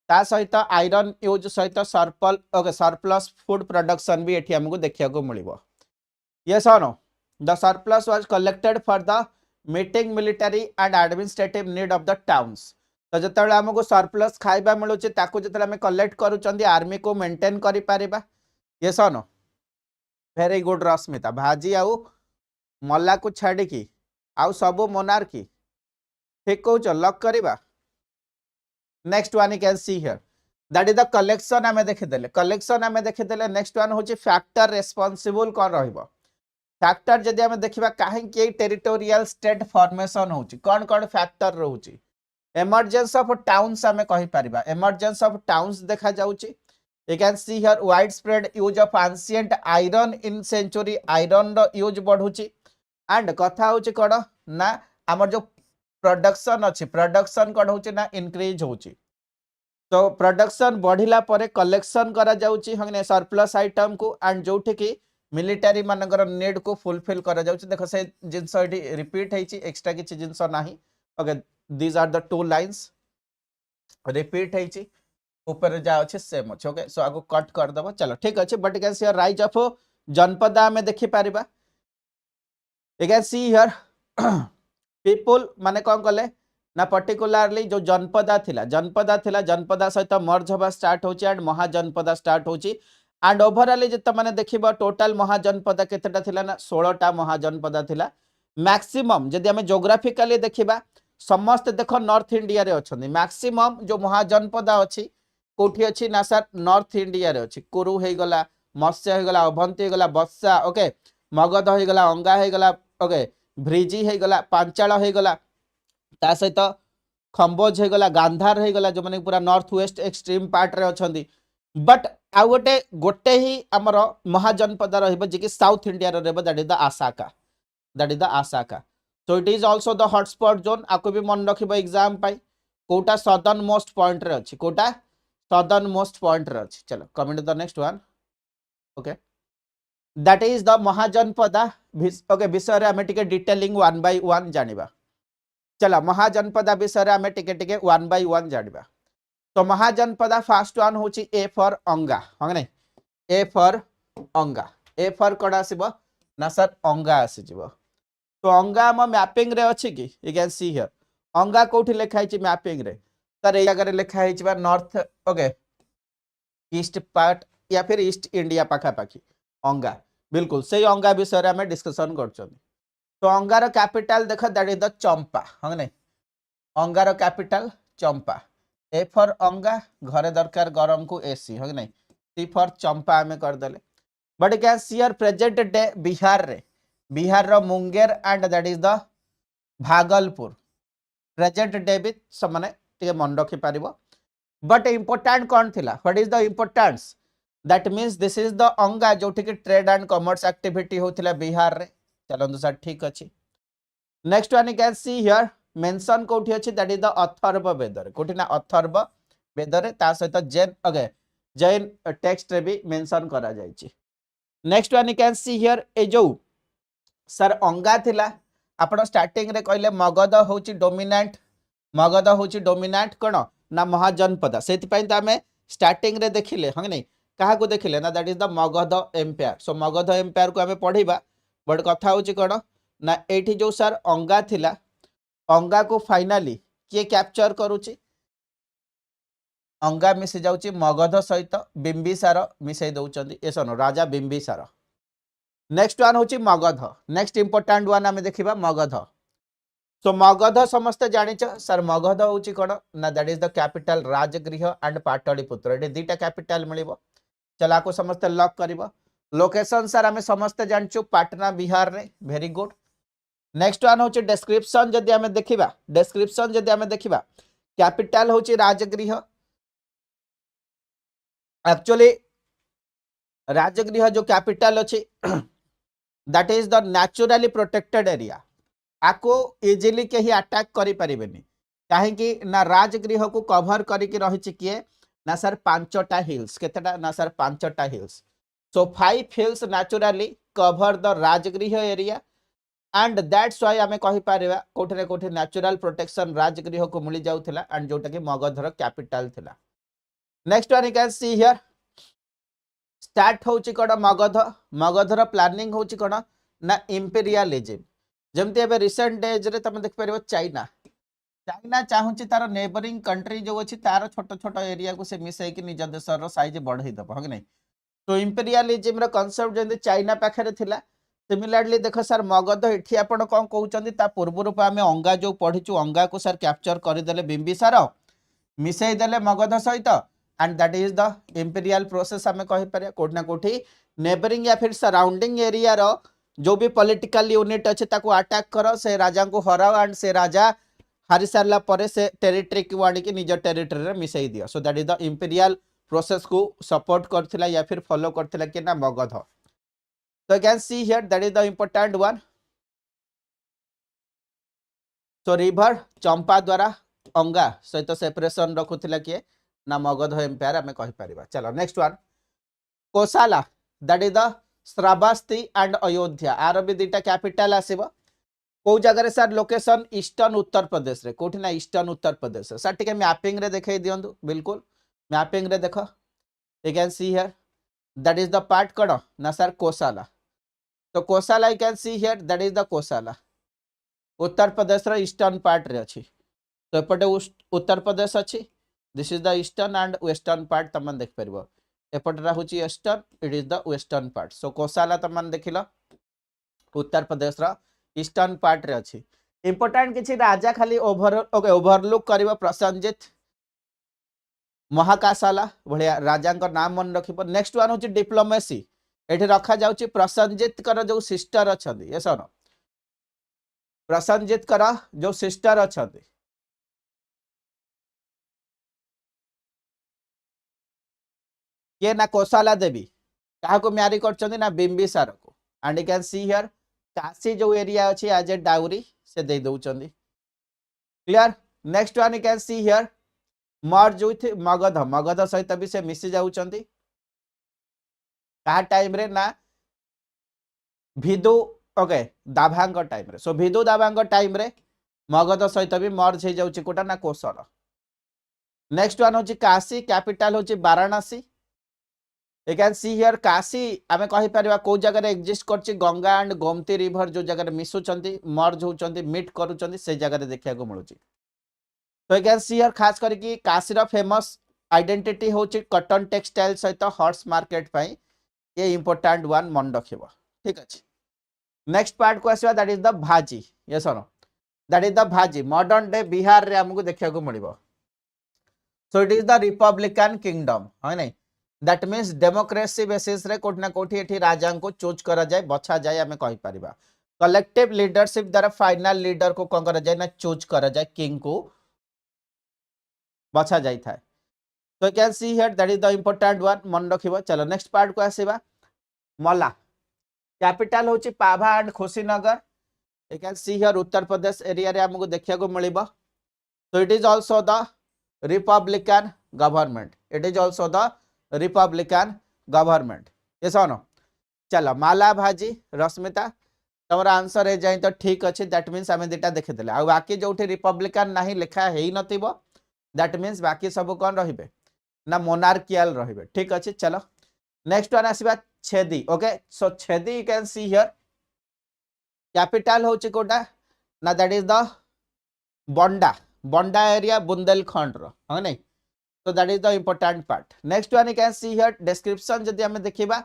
ता सहित आयरन यूज सहित सरप्लस फूड प्रोडक्शन भी एठी हमको देखिया को मिलिबो यस और no the surplus was collected for the meeting military and administrative need of the towns तो जिते आमको सरप्लस खाइबा मिलूँ ताकू जिते आम कलेक्ट करूँ आर्मी को मेंटेन करि परिबा यस और नो वेरी गुड रश्मिता भाजी आउ मला को छाड़ी की आउ सबो मोनार्की ठीक कहूच लक करवा next one you can see here that is the collection आमे देखिदेले नेक्स्ट वन होची फैक्टर रेस्पोंसिबल कौन रहिबो फैक्टर जदि आमे देखिबा काहे कि टेरिटोरियल स्टेट फॉर्मेशन होची कौन फैक्टर रहउची एमर्जेंस ऑफ टाउन्स आमे कहि परिबा एमर्जेंस ऑफ टाउन्स देखा जाउची you can see here wide spread use of ancient iron in century iron रो यूज बढ़ुची एंड कथा होची कोड ना हमर जो प्रोडक्शन अच्छी प्रोडक्शन कौन होची ना इंक्रीज होची तो प्रोडक्शन बढ़िला परे कलेक्शन करा जाउची हने सरप्लस आइटम को एंड जोठी की मिलिटरी मानकर नीड को फुलफिल करा जाउची देखो से जिंस एडी रिपीट हेची एक्स्ट्रा किछि जिंस नाही okay these are the two lines repeat हेची ऊपर जा अच्छे सेम अच्छे ओके सो आगो कट कर दबो चलो ठीक अच्छे but can see rise of Janapada में देखि परिबा you can see here people माने कौन कले ना पर्टिकुलरली जो जनपदा जनपदा सहित मर्ज हवा स्टार्ट होची एंड महाजनपदा स्टार्ट होची एंड ओवरऑल जिते माने देखिबा टोटल महाजनपदा केतेटा थिला ना 16टा महाजनपदा थिला मैक्सिमम जदि हमें ज्योग्राफिकली देखिबा समस्त देखो नॉर्थ इंडिया रे अछंदी मैक्सिमम जो महाजनपदा अछि कोठी अछि ना सर नॉर्थ इंडिया रे अछि कुरु हे गला मत्स्य हे गला अभंती हे गला बत्सा ओके मगध हे गला अंगा हे गला ओके भ्रीजी हे गला पांचाल हे गला ता सहित खंबोज हे गला गांधार हे गला जो माने पूरा नॉर्थ वेस्ट एक्सट्रीम पार्ट रे अछंदी बट आ गोटे ही हमर महाजनपद रहइबो जे कि साउथ इंडिया रे रहइबो that is the Assaka so it is also the hotspot zone आपको भी मन रखिबो एग्जाम पाई कोटा सदर्न मोस्ट पॉइंट रे अछि कोटा सदर्न मोस्ट पॉइंट रे अछि चलो coming to the next one okay that is the Mahajanapada okay विषय रे हमें टिके डिटेलिंग वन बाय वन जानिबा चला महाजनपदा विषय रे हमें टिके वन बाय वन जानिबा तो महाजनपदा फर्स्ट वन होची ए फॉर अंगा हंग नै ए फॉर अंगा ए फॉर कोडा आसीबो ना सर अंगा आसी जिवो तो अंगा हम मैपिंग रे अछि कि यू कैन सी हियर अंगा कोठी लिखा हिची मैपिंग रे तर ए जगह रे लिखा हिची बा नॉर्थ ओके ईस्ट पार्ट या फिर ईस्ट इंडिया पाखा पाखी अंगा बिल्कुल सही अंगा विषय रे हमें डिस्कशन करछन तो अंगार कैपिटल देखो दैट इज द चंपा हंग नै अंगार कैपिटल चंपा ए फॉर अंगा घरे दरकार गरम को एसी हंग नै सी फॉर चंपा हमें कर देले but can see here present day Bihar रो Munger and that is the Bhagalpur present day भी समने टिके मन रखि पारिबो बट इंपोर्टेंट कौन थिला what is the importance that means this is the Anga जोठी कि ट्रेड एंड कॉमर्स एक्टिविटी होथिला बिहार रे चलंतु सर ठीक अछि next one you can see here mention कोठी अछि that is the Atharva Veda रे कोठी ना अथर्व वेद रे ता सहित जैन टेक्स्ट रे भी मेंशन करा जायछि next one you can see here ए जो सर अंगा थिला आपण स्टार्टिंग रे कहले मगध होची डोमिनेंट कोन ना महाजनपदा सेति पई त हमें स्टार्टिंग रे देखिले हंग नै कहा को देखिले ना that is the Magadha empire so Magadha empire को हमें पढिबा बट कथा होची कोन ना एठी जो सर अंगा थिला अंगा को फाइनली किए कैप्चर करूची अंगा मिसी जाउची मगध सहित बिंबिसार मिसै दउचंदी एसन राजा बिंबिसार नेक्स्ट वन होची मगध नेक्स्ट इंपोर्टेंट वन हमें देखिबा मगध सो मगध समस्त जानिच सर मगध होची कोन ना that is the capital Rajgriha and Pataliputra एटे दीटा कैपिटल मिलिबो चला को समस्त लॉक करिबो लोकेशन सर हमें समस्त जानचु पाटना बिहार रे वेरी गुड नेक्स्ट वन होची डिस्क्रिप्शन जदि हमें देखिबा कैपिटल होची राजगृह एक्चुअली राजगृह जो कैपिटल अच्छी that is the naturally protected area आको इजिली कहीं अटैक करि परिबेनी काहेकि ना राजगृह को कवर करिक रही किए ना सर पांचटा हिल्स केतेटा ना सर पांचटा hills so 5 hills naturally cover the Rajgriha area and that's why आमे कहि पारिबा कोठे ने कोठे नेचुरल प्रोटेक्शन राजगृह को मिली जाउथिला एंड जोटा कि मगधर कैपिटल थिला next one you can see here start होची कोन मगध मगधर प्लानिंग होची कोन ना इंपीरियलिज्म जमती एबे रिसेंट डेज रे तमे देख परिबो चाइना चाइना चाहूची तार नेबरिंग कंट्री जो अच्छी तार छोट छोट एरिया को से मिसई कि निज देशर साइज बढ़ई दब हाँ कि नहीं तो इंपीरियलिज्म रो कांसेप्ट जंदी चाइना पाखरे थिला सिमिलरली देखो सर मगध एठी आपण कोन कहउचंदी ता पूर्व रूप आमे अंगा जो पढिचु अंगा को सर कैप्चर कर देले बिंबिसार मिसई देले मगध सहित and that is the imperial process आमे कहि पारे कोठना कोठी नेबरिंग या फिर सराउंडिंग एरिया रो जो भी पॉलिटिकल यूनिट अच्छे ताको अटैक करो से राजा को हराओ एंड से राजा हारी सारा पर से टेरिटरी को आनिक निज टेरिटरी रे मिसई दियो सो that is the imperial process को सपोर्ट करथिला या फिर फॉलो करथिला कि ना Magadh so you can see here that is the important one so river चंपा द्वारा अंगा सहित सेपरेशन रखुथिला कि ना मगध एम्पायर आमे कहि परिबा चलो next one Kosala that is the Shravasti and Ayodhya आर भी दुटा कैपिटल आसीबो को जगह sir location eastern Uttar Pradesh रे कोठी ना ईस्टर्न उत्तर प्रदेश सर टिके मैपिंग रे देखै दियंदु बिल्कुल मैपिंग रे देखो you can see here that is the part कोन ना सर कोसाला तो Kosala you can see here that is the Kosala Uttar Pradesh रो ईस्टर्न पार्ट रे अछि तो एपटे उत्तर प्रदेश अछि this is the eastern and western part तमन देख परबो एपटे होची eastern it is the western part so Kosala तमन देखिलो उत्तर प्रदेश रो ईस्टर्न पार्ट रे अछि इंपोर्टेंट किछि राजा खाली ओवरलुक करबो प्रसंजित महाकाशाला भलिया राजा का नाम मन रखिबो नेक्स्ट वन होची डिप्लोमेसी एठी रखा जाउची प्रसंजित कर जो सिस्टर अछंदी यस नो प्रसंजित कर जो सिस्टर अछंदी के ना कोसाला देवी काहा को म्यारी करचंदी ना बिंबिसार को and you can see here Kashi जो एरिया अच्छी एज ए डाउरी से दे दउचंदी clear next one you can see here merge with Magadha Magadha सहित भी से मिसी जाउचंदी का टाइम रे ना भिदु ओके दाभांग टाइम रे सो भिदु दाभांग टाइम रे मगध सहित भी मर्ज हे जाउची कोटा ना कोसल नेक्स्ट वन होची काशी कैपिटल होची Varanasi you can see here Kashi आमे कहि परबा को जगह रे एग्जिस्ट करची गंगा एंड गोमती रिवर जो जगह रे मिसुचंती मर्ज होचंती मीट करूचंती से जगह रे देखिया को मिलुची तो यू कैन सी हियर खास करके काशी रो फेमस आइडेंटिटी होची कॉटन टेक्सटाइल सहित हॉर्स मार्केट पई ये इंपोर्टेंट वन मन रखिबो ठीक अछि नेक्स्ट पार्ट को आसीबा that is the Vajji yes no that is the Vajji modern day Bihar रे हमको देखिया को मिलिबो so it is the republican kingdom है नै दैट मीन्स डेमोक्रेसी बेसिस रे कोठना कोठी एठी राजा को चूज करा जाए बछा जाए हमें कहि परिबा कलेक्टिव लीडरशिप द्वारा फाइनल लीडर को कोन करा जाए ना चूज करा जाए किंग को बछा जाई थाए तो can see here that is the important one मन रखिबो चलो नेक्स्ट पार्ट को आसीबा मला कैपिटल होची Pava and Kushinagar you can see here Uttar Pradesh area रे हमको देखिया को मिलिबो तो it is also the republican government it is also the republican government yes no चलो माला भाजी रश्मिता तमरा आंसर हे जाई तो ठीक अछि दैट मींस हमें दुटा देखि देले आ बाकी जोठी रिपब्लिकन नाही लिखा हेई नथिबो दैट मींस बाकी सब कोन रहिबे ना मोनार्कियल रहिबे ठीक अछि चलो नेक्स्ट वन आसीबा Chedi okay so Chedi you can see here capital होची कोटा ना that is the Banda Banda area Bundelkhand रो ह नै so that is the important part next one you can see here description जदि हमें देखिबा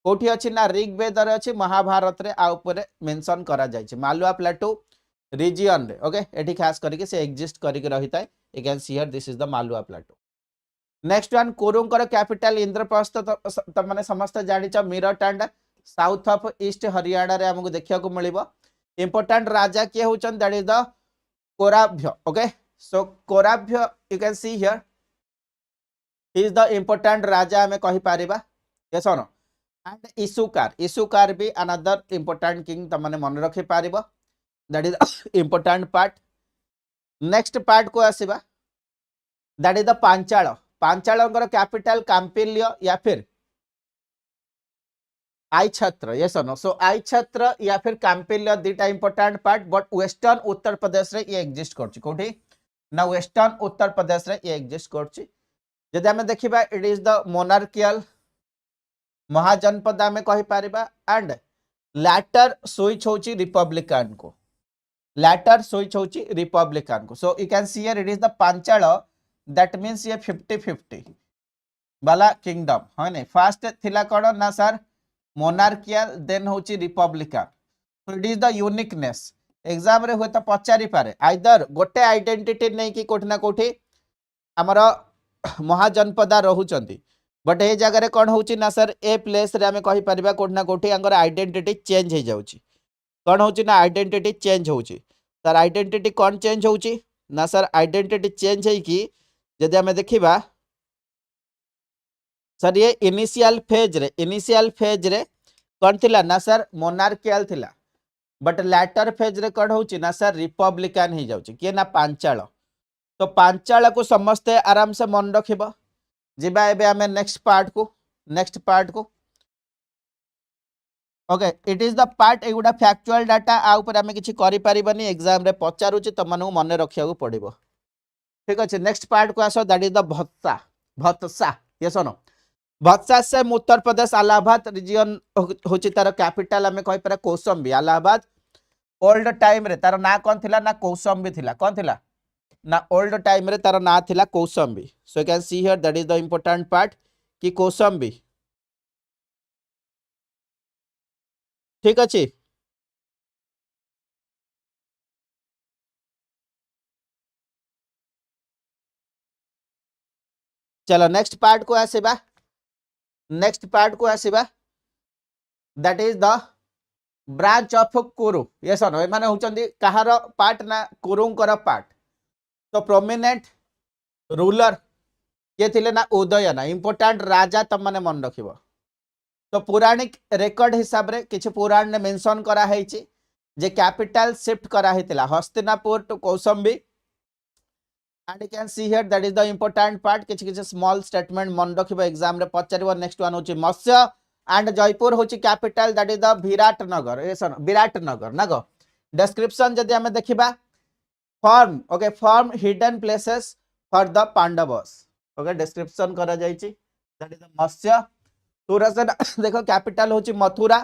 कोठी अछि ना ऋग्वेद रे अछि महाभारत रे आ ऊपर मेंशन करा जाय छै मालवा प्लेटू रीजन रे ओके एठी खास करके से एग्जिस्ट करके रहिता है you can see here this is the Malwa plateau next one कोरुंकर कैपिटल इंद्रप्रस्थ त माने समस्त जानि छ Meerut and south of east Haryana रे हमको देखिया को मिलिबो इंपोर्टेंट राजा के होचन that is the Kauravya okay so Kauravya you can see here is the important राजा हमें कहि पारिबा yes or no and Ishukar भी अनदर इंपोर्टेंट किंग तमने मन रखि पारिबो that is important part next part को आसीबा that is the Panchal capital Kampilya या फिर आई छत्र यस नो सो आई छत्र या फिर कांपिल्य दीटा important part but western Uttar Pradesh रे ये एग्जिस्ट करछि कोठी ना वेस्टर्न उत्तर प्रदेश रे ये एग्जिस्ट करछि जदि हमें देखिबा इट इज द मोनार्कियल महाजनपद आम कहि पारिबा एंड लैटर स्विच होची रिपब्लिकन को लैटर स्विच होची रिपब्लिकन को so you can see here it is the Panchal that means ये 50-50 वाला किंगडम है नै फर्स्ट थिला कोन ना सर मोनार्कियल देन होची Republican so it is the uniqueness exam रे होय त पचारि पारे आइदर गोटे आइडेंटिटी नै कि कोठी ना कोठी हमर महाजनपदा रहुचंती बट ए जगह रे कोन होची ना सर ए प्लेस रे हमें कहि परिबा कोठी ना कोठी अंगर आइडेंटिटी चेंज हो जाउची कोन होची ना आइडेंटिटी चेंज होची सर आइडेंटिटी कोन चेंज होची ना सर आइडेंटिटी चेंज है कि जदि हमें देखिबा सर ये इनिशियल फेज रे कोन थिला ना सर मोनार्कियल थिला बट लैटर फेज रे कोन होची ना सर रिपब्लिकन ही जाउची के ना पांचाल तो पांचाल को समस्ते आराम से मन रखिबा जिबा एबे हमें नेक्स्ट पार्ट को okay it is the part एगुडा फैक्चुअल डाटा आ ऊपर हमें किछि करि परिबनी एग्जाम रे पचारुची त मनहु मन रखिया को पड़िबो ठीक अछि नेक्स्ट पार्ट को आसो that is the Vatsa yes no Vatsa से उत्तर प्रदेश इलाहाबाद रीजन होची तार कैपिटल हमें कहि परा कौशाम्बी इलाहाबाद ओल्ड टाइम रे तार ना कोन थिला ना कौशाम्बी थिला कोन थिला ना ओल्ड टाइम रे तार ना थिला Kaushambi so you can see here that is the important part कि कौशाम्बी ठीक अछि चलो नेक्स्ट पार्ट को आसीबा that is the branch of Kuru yes no ए माने होचंदी कहार पार्ट ना कुरुंकर पार्ट तो प्रोमिनेंट रूलर ये थिले ना उदयन इंपोर्टेंट राजा तम माने मन रखिबो तो पौराणिक रेकर्ड हिसाब रे किछि पुराण ने मेंशन करा हैछि जे कैपिटल शिफ्ट करा हेतिला Hastinapur to Kaushambi and you can see here that is the important part किछि स्मॉल स्टेटमेंट मन रखिबो एग्जाम रे पचारिबो नेक्स्ट वन होछि मत्स्य एंड जयपुर होछि capital that is the Viratnagar Viratnagar ना गो डिस्क्रिप्शन जदि हमें देखिबा form hidden places for the Pandavas okay description करा जायछि that is the Matsya Shurasena देखो कैपिटल होची Mathura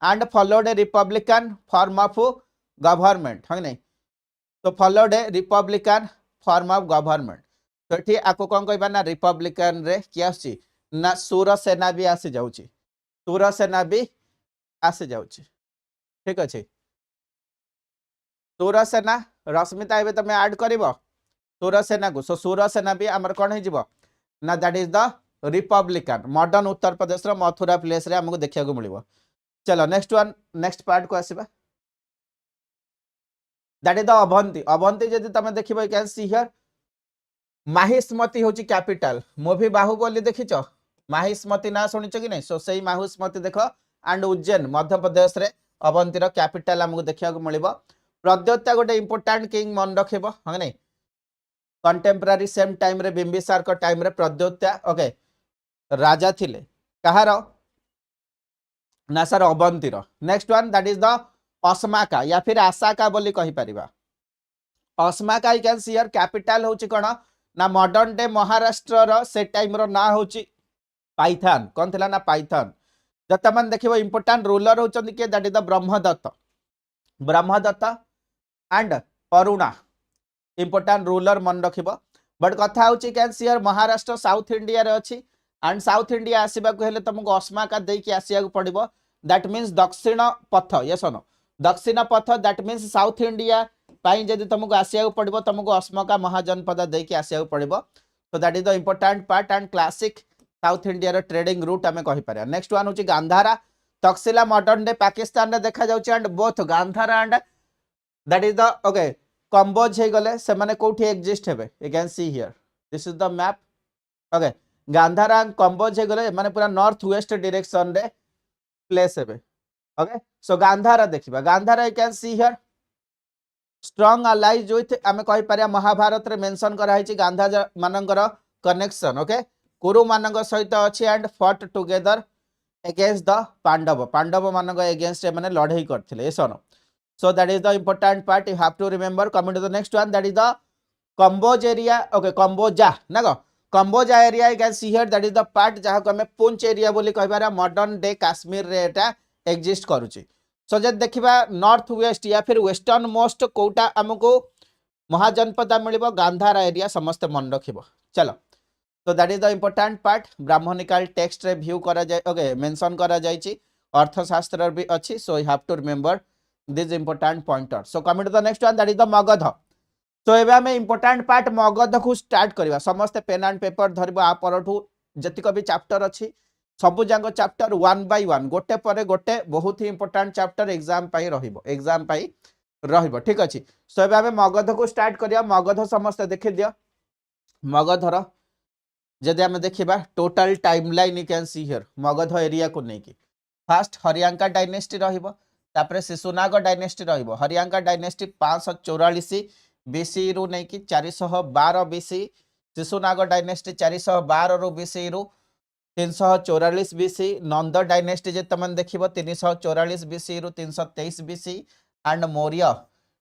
and followed a republican form of government है नहीं तो followed a republican form of government तो एठी आको कोन कहबा ना रिपब्लिकन रे कि आसी ना सूर सेना भी आसी जाउची सूर सेना भी आसी जाउची ठीक अछि सूर सेना रश्मिता एबे तमे ऐड करबो सूर सेना को सो सूर सेना भी हमर कोन हे जिवो ना that is the republican modern Uttar Pradesh रो मथुरा प्लेस रे हमको देखिया को मिलिबो चलो नेक्स्ट पार्ट को आसीबा दैट इज द अवंती जदि तमे देखिबो you can see here Mahishmati होची कैपिटल मूवी बाहुबली देखिचो माहिष्मती ना सुनिचो कि नै सो सेही माहिष्मती देखो एंड उज्जैन मध्य प्रदेश रे अवंती रो कैपिटल हमको देखिया को मिलिबो प्रद्योत्या गोटे इंपोर्टेंट किंग मन रखिबो ह नै कंटेम्पररी सेम टाइम रे बिंबिसार को टाइम रे प्रद्योत्या ओके राजा थिले कहार ना सर अवंतीर next one that is the Ashmaka या फिर आसाका बोली कहि परिबा Ashmaka you can see here capital होची कोन ना मॉडर्न डे महाराष्ट्र रो से टाइम रो ना होची पाइथन कोन थिला ना पाइथन जत मन देखिबो इंपोर्टेंट रूलर होचंदी के that is the Brahmadatta and Aruna important ruler मन रखिबो बट कथा होची can see here Maharashtra south India रे अछि एंड साउथ इंडिया आसीबा को हेले तुमको अस्माका दे कि आसिया को पड़िबो दैट मींस दक्षिण पथ यस नो दक्षिण पथ दैट मींस साउथ इंडिया पाई जदि तुमको आसिया को पड़िबो तुमको अस्माका महाजनपद दे कि आसिया को पड़िबो तो that is the important part and classic south India रो ट्रेडिंग रूट हमें कहि पारे नेक्स्ट वन होची गांधारा तक्षशिला मॉडर्न डे पाकिस्तान रे देखा जाउची and both Gandhara and that is the okay Kamboja हे गले से माने कोठी एग्जिस्ट हेबे you can see here this is the map okay Gandhara Kamboja हे गले माने पूरा नॉर्थ वेस्ट डायरेक्शन रे प्लेस हेबे ओके सो गांधार देखिबा Gandhara you can see here strong allies with आमे कहि पारिया महाभारत रे मेंशन करा हिची गांधा मानकर कनेक्शन ओके कुरु मानक सहित अछि and fought together against the Pandava Pandava मानक अगेंस्ट माने लड़ाई करथिले एसन so that is the important part you have to remember coming to the next one that is the Kamboj area okay Kamboja na go Kamboja area you can see here that is the part jaha ko hame Punch area boli kहि पारा modern day Kashmir रे एटा exist करूची so जब देखिबा north west या फिर western most Kota हमको महाजनपद मिलिबो Gandhara area समस्त मन रखिबो चलो तो that is the important part brahmanical text रे व्यू करा जाय ओके मेंशन करा जायची अर्थशास्त्र भी अछि so you have to remember this important pointer so coming to the next one that is the Magadha so एबे हमें इंपोर्टेंट पार्ट मगध को स्टार्ट करबा समस्त पेन एंड पेपर धरबा आ परठू जतिक भी चैप्टर अछि सबु जांग चैप्टर वन बाय वन गोटे परे गोटे बहुत ही इंपोर्टेंट चैप्टर एग्जाम पाई रहिबो ठीक अछि सो एबे हमें मगध को स्टार्ट करिया मगध समस्त देखि दियो मगधर जदि आम देखा total timeline you can see here Magadh area को लेकिन फास्ट हरियांका डायनेस्टी रहिबो शिशुनाग डायनेस्टी रहिबो हरियांका डायनेस्टी 544 बीसी रु नहीं 412 बीसी शिशुनाग डायनेस्टी 412 रु बीसी रु 344 बीसी नंद डायनेस्टी जे तमन देखिबो 344 बीसी रु 323 बीसी एंड मौर्य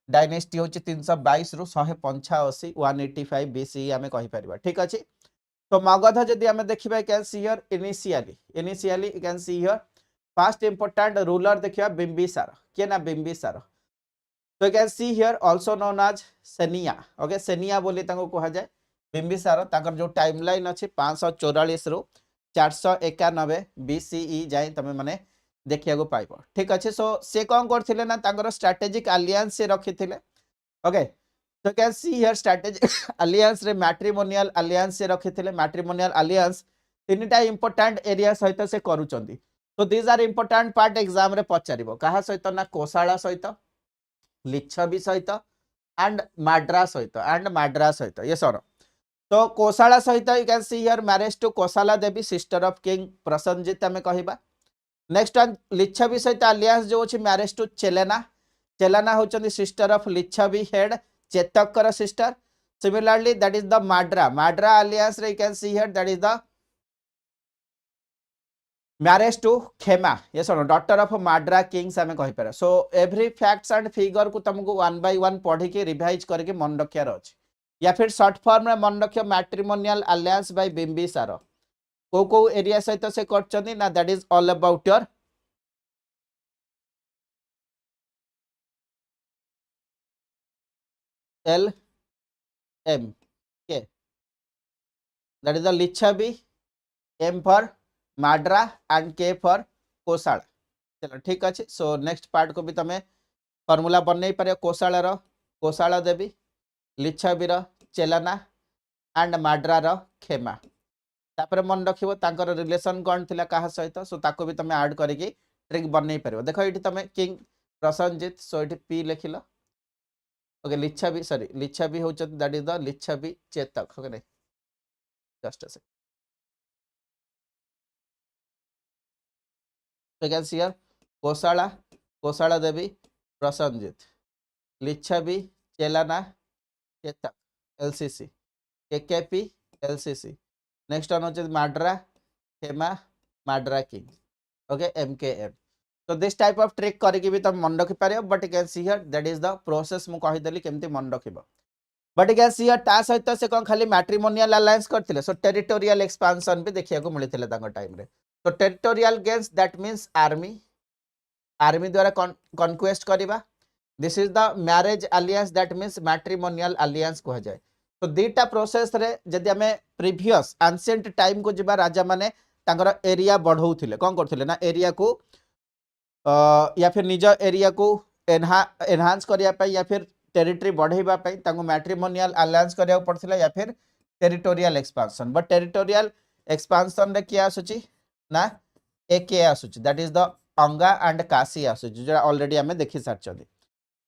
डायनेस्टी होची 322 रु 185 185 बीसी आमे कहि परिबा ठीक अछि तो मगध जदि आमे देखिबा can see here initially you can see here first important ruler देखिबा बिंबिसार के ना बिंबिसार तो you can see here also known as Seniya okay Seniya बोली ताको कहा जाय बिंबिसार ताकर जो टाइमलाइन अछि 544 रु 491 बीसीई जाय तमे माने देखिया को पाइबो ठीक अछि सो से कोन करथिले ना ताकर स्ट्रेटेजिक अलायंस से रखिथिले ओके तो can see here strategic alliance रे मैट्रिमोनियल अलायंस से रखिथिले मैट्रिमोनियल अलायंस तीनटा इंपोर्टेंट एरिया सहित से करूचंदी तो these are important part exam रे पचारिबो कहा सहित ना कोसाला सहित लिच्छवी सहित एंड माड्रा सहित ये सर तो कोसाला सहित you can see here marriage to Kosala Devi sister of king Prasenajit हमें कहिबा नेक्स्ट वन लिच्छवी सहित अलायंस जो अछि मैरिज टू चेलेना होचंदी सिस्टर ऑफ लिच्छवी हेड चेतकर sister similarly that is the Madra alliance रे you can see here that is the marriage to Khema ये sir daughter of Madra kings हमें कहि पारे so every facts and figure को तुमको वन बाय वन पढ़ी के रिवाइज करके मन रखियार अछि या फिर शॉर्ट फॉर्म में मन रखियो मैट्रिमोनियल अलायंस बाय बिंबिसार को एरिया सहित से करचंदी ना that is all about your L M K that is the Lichchhavi M for Madra and K for Kosala चलो ठीक अच्छे सो नेक्स्ट पार्ट को भी तमें फॉर्मूला बनई पारे कोसाल देवी लिच्छवी चेलाना एंड माड्रा खेमा तापर मन रखिबो तांकर रिलेशन कौन थिला कहा सहित सो ताको भी तमें ऐड करके ट्रिक बनई पारिबो देखो एठी तमें किंग प्रसन्नजित सो एठी पी लिखिलो ओके लिच्छवी होचत that is the Lichchhavi Chetaka okay नहीं जस्ट अ सेकंड तो can see here Kosala Devi Prasenajit Lichchhavi Chellana Chetaka LCC KKP LCC next one होचत Madra Khema Madra king okay MKM तो दिस टाइप ऑफ ट्रिक करके भी तुम मन रखि पारे but you can see here that is the process मु कहि देली केमती मन रखिबो but you can see here ता सहित से कोन खाली मैट्रिमोनियल अलायंस करथिले सो टेरिटोरियल एक्सपांशन भी देखिया को मिलिथिले तांको टाइम रे तो territorial gains that means army द्वारा कॉन्क्वेस्ट करबा this is the marriage alliance that means matrimonial alliance कह जाय तो दीटा प्रोसेस रे जदि हमें प्रीवियस एंशिएंट टाइम को जिबा राजा माने तांकर एरिया बढ़ौथिले कोन करथिले ना एरिया को या फिर निज एरिया को एनहांस करिया या फिर टेरिटरी बढ़ेबा मैट्रिमोनियल अलायंस करिया पड़थिला या फिर territorial expansion but territorial expansion रे क्या आसुची ना एके आसुची that is the Anga and Kashi आसुची जो ऑलरेडी हमें देखि सारचदी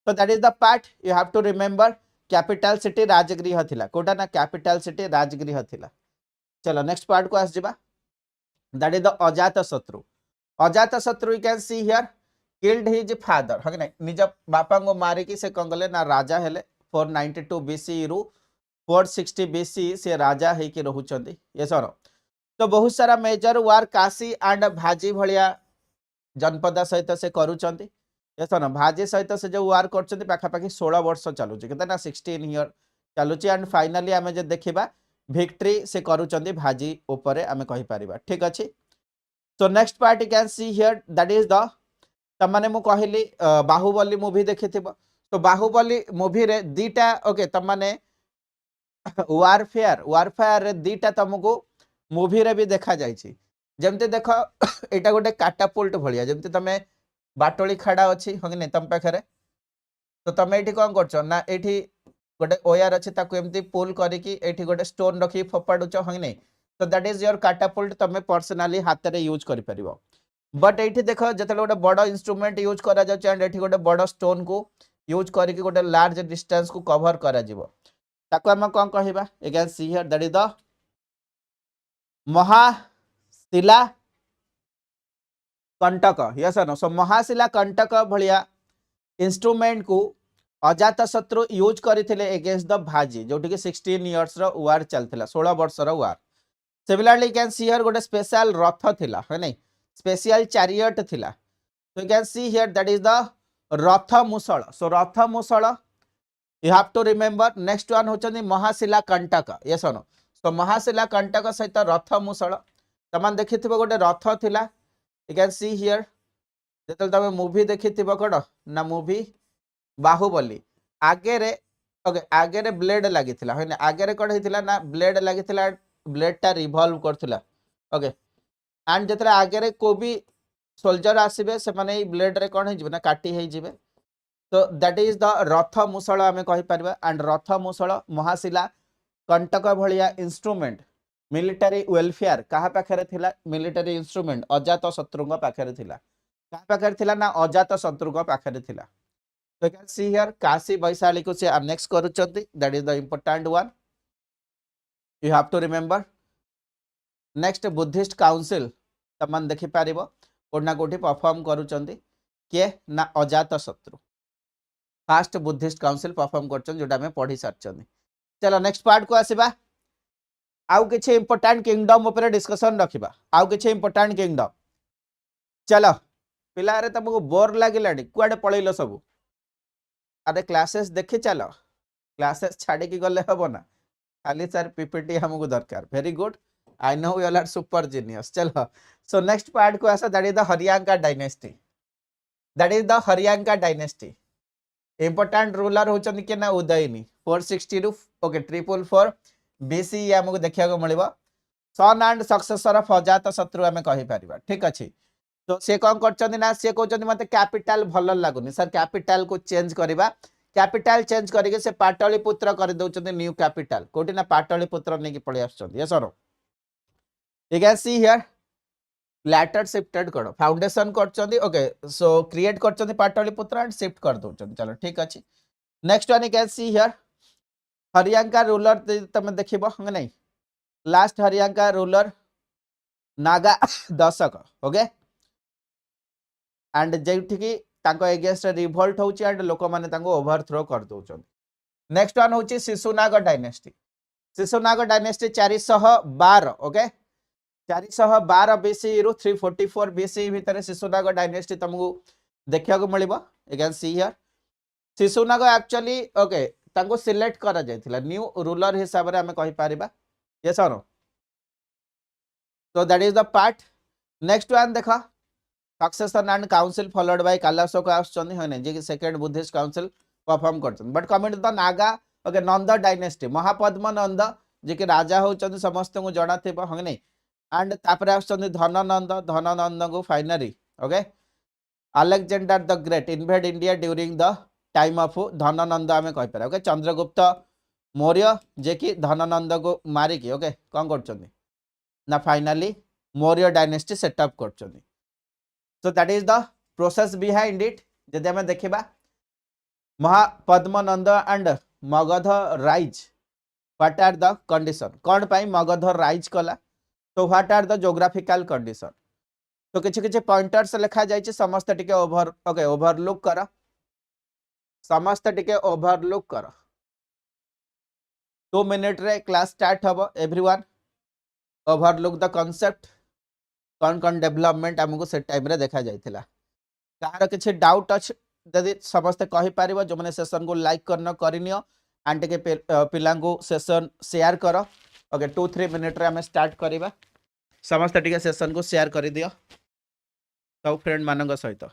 तो that is the part you have to remember capital city Rajagriha थिला कोटा ना कैपिटल सिटी राजगृह थिला चलो नेक्स्ट पार्ट को आस जिबा दैट इज द अजात शत्रु अजात शत्रु you can see here killed his father है ना निज बापा को मारिकी से कौन कले ना राजा हेले 492 बीसी रु 460 बीसी से राजा होकर रोचंदी ये सर तो बहुत सारा मेजर वार काशी एंड भाजी भलिया जनपद सहित से करूचंदी ये सर भाजी सहित से जो वार करचंदी पाखापाखि 16 वर्ष चलुची केते ना 16 ईयर चलुची एंड फाइनली आमे जे देखिबा विक्ट्री से करूचंदी भाजी ऊपर आमे कहि परिबा ठीक अछि so next part you can see here that is the तमने मु कहली बाहुबली मूवी देखिथिबो तो बाहुबली मूवी रे दीटा ओके तमने वारफेयर रे दीटा तुमको मूवी रे भी देखा जाइछि जमते देख एटा गोटे काटापुल्ट भलिया जमते तमे बाटोली खड़ा अछि हंग नै तम पाखरे तो तमे एठी कोन करछो ना एठी गोटे ओयार अछि ताकू एमती पुल करिकि एठी गोटे स्टोन रखि फोपाडुछ हंग नै तो दैट इज योर काटापुल्ट तमे पर्सनली हाथ रे यूज करि परिबो बट एठी देखो जतले गोटे बड़ इंस्ट्रूमेंट यूज करा जाछ एंड एठी गोटे बड़ स्टोन को यूज करिकि गोटे लार्ज डिस्टेंस को कवर करा जिवो ताको हम कोन कहिबा you can see here that is the Mahashilakantaka yes no so Mahashilakantaka भलिया इंस्ट्रूमेंट को अजात शत्रु यूज करथिले अगेंस्ट द भाजी जोटी कि 16 इयर्स रो वार चलथिला 16 वर्ष रो वार सिमिलरली कैन सी हियर गोटे स्पेशल रथ थिला है नै स्पेशल चैरियट थिला so you can see here that is the रथ मुसळ so रथ मुसळ you have to remember next one होचनी महाशिला कंटक yes or no so महाशिला कंटक सहित रथ मुसळ तमान देखिथिबो गोटे रथ थिला you can see here जेतल तमे मूवी देखिथिबो कोड ना मूवी बाहुबली आगे रे ओके आगे रे ब्लेड लागिथिला है ना आगे रे कोड हिथिला ना ब्लेड लागिथिला ब्लेड टा रिवॉल्व करथिला ओके एंड जेतरे आगे रे को भी सोल्जर आसीबे से माने ई ब्लेड रे कोन हे जिवे ना काटी हे जिवे तो दैट इज द रथ मुसळ आमे कहि परबा एंड रथ मुसळ महाशिला कंटक भलिया इंस्ट्रूमेंट मिलिटरी वेलफेयर कहा पाखरे थिला मिलिटरी इंस्ट्रूमेंट अजात शत्रुंग पाखरे थिला कहा पाखरे थिला ना अजात शत्रुंग पाखरे थिला तो can see here Kashi Vaishali को से अनेक्स करूचंती that is the important one you have to remember next buddhist council तमन देखि पारिबो कोना कोठी परफॉर्म करूचंती के ना अजात शत्रु फास्ट बुद्धिस्ट काउंसिल परफॉर्म करछन जोटा में पढ़ी सारछन चलो नेक्स्ट पार्ट को आसीबा आउ किछ इंपोर्टेंट किंगडम ऊपर डिस्कशन रखिबा आउ किछ इंपोर्टेंट किंगडम चलो पिला रे तुमको बोर लागिलाडी कुआडे पळैलो सब अरे क्लासेस देखि चलो क्लासेस छाडी की गले हबो ना खाली सर पीपीटी हमको दरकार very good I know you are super genius चलो सो नेक्स्ट पार्ट को आसा that is the Haryanka dynasty that is the Haryanka dynasty important ruler होचन के ना उदयनी 460 रु ओके 444 बीसी हमको देखिया को मिलिबो सन एंड सक्सेसर ऑफ अजात शत्रु हमें कहि परिबा ठीक अछि तो से कोन करचंदी ना से कहचंदी मते कैपिटल भल लागुनी सर कैपिटल को चेंज करबा कैपिटल चेंज करके से पाटलिपुत्र कर दउचंदी न्यू कैपिटल कोठी ना पाटलिपुत्र नै कि पळि आछंदी yes sir you can see here later shifted कर फाउंडेशन करचंदी ओके सो क्रिएट करचंदी पाटलिपुत्र एंड शिफ्ट कर दउचंदी चलो ठीक अछि next one you can see here Haryanka ruler तमे देखिबो हंग नै लास्ट हरियांका रूलर नागा दशक ओके एंड जेठी की तांको अगेंस्ट रिवोल्ट होची एंड लोक माने तांको ओवरथ्रो कर दउचन नेक्स्ट वन होची शिशुनाग डायनेस्टी 412 ओके 412 बीसी रु 344 बीसी भीतर शिशुनाग डायनेस्टी तुमको देखिया को मिलिबो you can see here Shishunaga actually okay तांको सिलेक्ट करा जायथिला न्यू रूलर हिसाब रे हमें कहि पारिबा यस और no so that is the part next one देखा succession and council followed by Kalashoka आछन है जे कि सेकंड बुद्धिस्ट काउंसिल परफॉर्म करछन बट comment the Naga okay Nanda dynasty Mahapadma Nanda जे कि राजा होचन समस्त को जणा थेबो हंग नै एंड तापर आछन धननंद को finally okay Alexander the great invade India during the time of Dhananand हमें कहि पारे ओके चंद्रगुप्त मौर्य जे कि धननंद को मारी की ओके कोन करछन ना फाइनली मौर्य डायनेस्टी सेटअप करछन so that is the process behind it जदि हमें देखिबा Mahapadmananda and Magadha rise what are the condition कोन पाई मगध राइज कला तो what are the geographical condition तो किछि किछि पॉइंटर्स लिखा जाइछि समस्त टिके ओवरलुक कर समस्त टिके ओवरलुक कर 2 मिनिट रे क्लास स्टार्ट हबो एवरीवन ओवरलुक द कांसेप्ट कौन डेवलपमेंट हमको से टाइम रे देखा जाइथिला कार किछि डाउट अछि यदि समस्त कहि पारिबो जो माने सेशन को लाइक करना करिनियो एंड के पिला को सेशन शेयर करो ओके 2-3 मिनिट रे हम स्टार्ट करिबा समस्त टिके सेशन को शेयर कर दियो सब फ्रेंड मानक सहित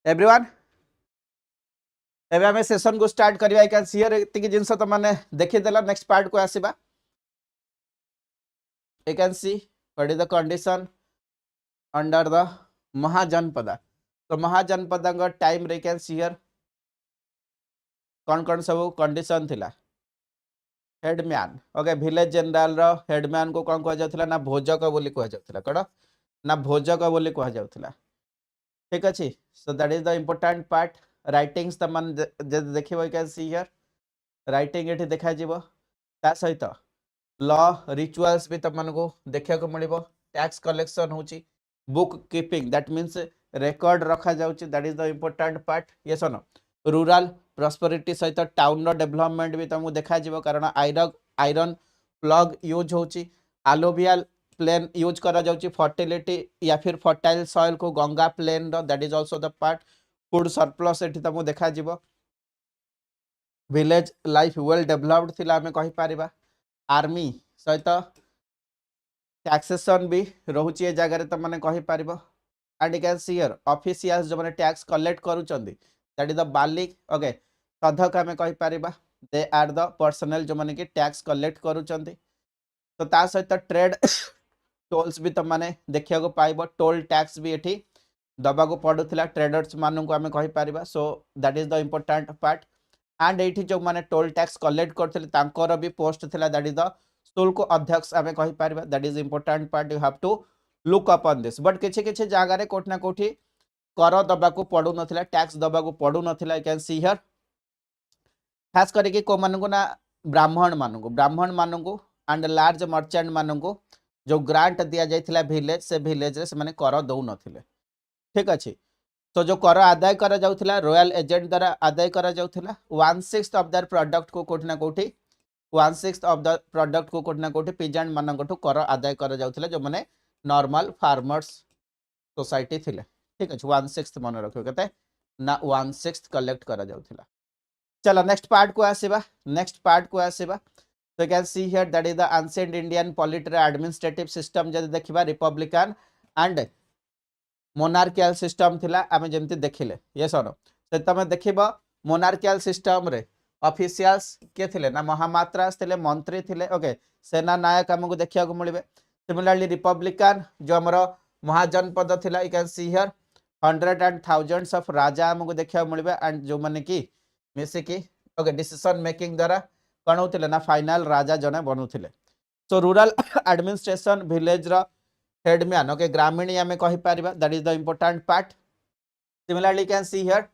एवरीवन एबे हमें सेशन को स्टार्ट करबा आई कैन सी हियर एतिकी जिंस त माने देखि देला नेक्स्ट पार्ट को आसीबा you can see what is the condition under the Mahajanapada तो महाजनपदा का टाइम रे कैन सी हियर कौन सब कंडीशन थिला हेडमैन ओके विलेज जनरल रो हेडमैन को कौन कह जाउथला ना भोजक बोली कह जाउथला कड़ ना भोजक बोली कह जाउथला ठीक अछि so that is the important part writings त मन देखिबो you can see here writing एठी देखा जीवो ता सहित लॉ रिचुअल्स भी तमन को देखिया को मिलिबो टैक्स कलेक्शन होची book keeping that means record रखा जाउची that is the important part yes no rural prosperity सहित टाउन रो डेवलपमेंट भी तुमको देखा जीवो कारण आयरन प्लग यूज होची एलोवियल प्लेन यूज करा जाउची फर्टिलिटी या फिर फर्टाइल सॉइल को गंगा प्लेन रो that is also the part food surplus एठी तुमको देखा जीवो विलेज लाइफ वेल डेवलप्ड थिला हमें कहि पारिबा आर्मी सहित टैक्सेशन भी रोची ए जगह तो मैंने कहि पारिबो and you can see here officials जो माने टैक्स कलेक्ट करूचंदी दैट इज द बालिक ओके साधक आम कहीपर दे आर द पर्सनल जो मैंने कि टैक्स कलेक्ट करुँच तो ता सहित ट्रेड टोल्स भी तुमने देखा पाइब टोल टैक्स भी ये दबा पड़ूला ट्रेडर्स मानक आम कहीपर so that is the important part and ये जो मैंने टोल टैक्स कलेक्ट करते भी पोस्ट थिला दैट इज द शुल्क अध्यक्ष आम कहीपर that is important part you have to look upon this but किसी जगार कोठना कोठी कर दबा पड़ू ना टैक्स दबा पड़ू ना यू कैन सी हियर खास करके को मानू ना ब्राह्मण मानू एंड लार्ज मर्चेंट मानू जो ग्रांट दि जाइथिला विलेज से विलेज रे से माने कर दउ नथिले ठीक अछि तो जो कर आदाय करा जाउथिला रॉयल एजेंट द्वारा आदाय करा जाउथिला 1/6 ऑफ दैट प्रोडक्ट को कोठना कोठी 1/6 ऑफ द प्रोडक्ट को कोठना कोठी पेजेंट मानकठो कर आदाय करा जाउथिला जो माने नॉर्मल फार्मर्स सोसाइटी थिले ठीक अछि 1/6 मन रखियो केते ना 1/6 कलेक्ट करा जाउथिला चलो नेक्स्ट पार्ट को आसीबा तो you can see here that is the ancient Indian political administrative system जब देखिबा रिपब्लिकन एंड मोनार्कियल सिस्टम थिला आमे जेमति देखिले यस और से तमे देखिबा मोनार्कियल सिस्टम रे ऑफिशियल्स के थिले ना महामात्रास थिले मंत्री थिले ओके सेना नायक हमको देखिया को मिलबे सिमिलरली रिपब्लिकन जो हमरो महाजनपद थिला you can see here 100 and thousands of राजा हमको देखिया को मिलबे एंड जो माने की मिसे की ओके डिसीजन मेकिंग द्वारा कौन होते ना फाइनल राजा जने बनूले सो रूरल एडमिनिस्ट्रेशन विलेज रो हेडमैन ओके ग्रामीण आम कहीपर that is the important part similarly can see here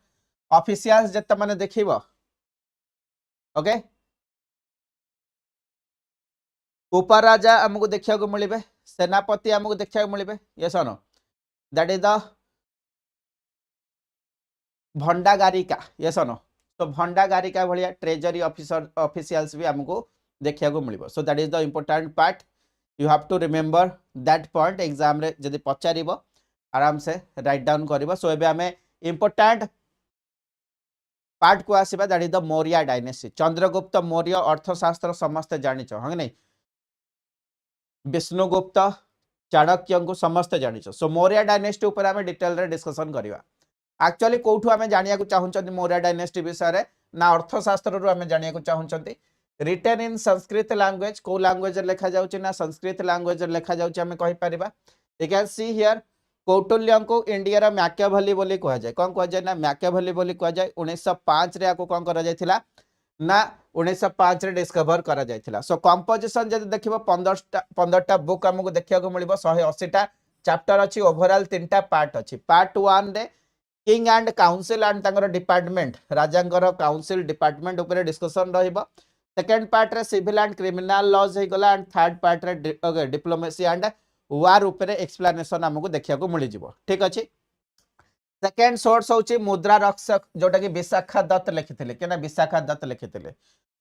officials जत माने देखिबो ओके उपराजा हमको देखिया को मिलबे सेनापति हमको देखिया को मिलबे yes no that is the भंडागारिका यस नो तो भंडागारिका भाया ट्रेजरी ऑफिसर ऑफिशियल्स भी हमको देखा मिल so that is the important part you have to remember that point exam रे जदि पचार आराम से राइट डाउन कर सो एबे हमें इम्पोर्टाट पार्ट को आसीबा that is the Maurya dynasty Chandragupta Maurya Arthashastra समस्त जानिछ हाँ नहीं विष्णुगुप्त चाणक्य को समस्त जानिछ सो मौर्य डायनेस्टी ऊपर हमें डिटेल रे डिस्कशन करबा एक्चुअली कोठू आमे जानिया को चाहुचंती मौर्य डायनेस्टी विषय रे ना अर्थशास्त्र रो आमे जानिया को चाहुचंती रिटन इन संस्कृत लैंग्वेज को लैंग्वेज लिखा जाउची ना संस्कृत लैंग्वेज लिखा जाउची आमे कहि परिबा you can see here Kautilya को इंडिया रा मैकियावेली बोली कहा जाय कोन कहा जाय ना मैकियावेली बोली कहा जाय 1905 रे आको कोन करा जायथिला ना 1905 रे डिस्कवर करा जायथिला सो कंपोजिशन जदि देखिबो 15टा बुक हमको देखिया को मिलिबो 180टा चैप्टर अछि ओवरऑल 3टा पार्ट अछि पार्ट 1 रे किंग एंड काउंसिल एंड तांगर डिपार्टमेंट राजांकर काउंसिल डिपार्टमेंट ऊपर डिस्कशन रहिबो सेकंड पार्ट रे सिविल एंड क्रिमिनल लॉज हे गला एंड थर्ड पार्ट रे डिप्लोमेसी एंड वार ऊपर एक्सप्लेनेशन हमको देखिया को मिली जिवो ठीक अछि सेकंड सोर्स होची मुद्रा रक्षक जोटा कि विशाखा दत्त लिखिथिले केना विशाखा दत्त लिखिथिले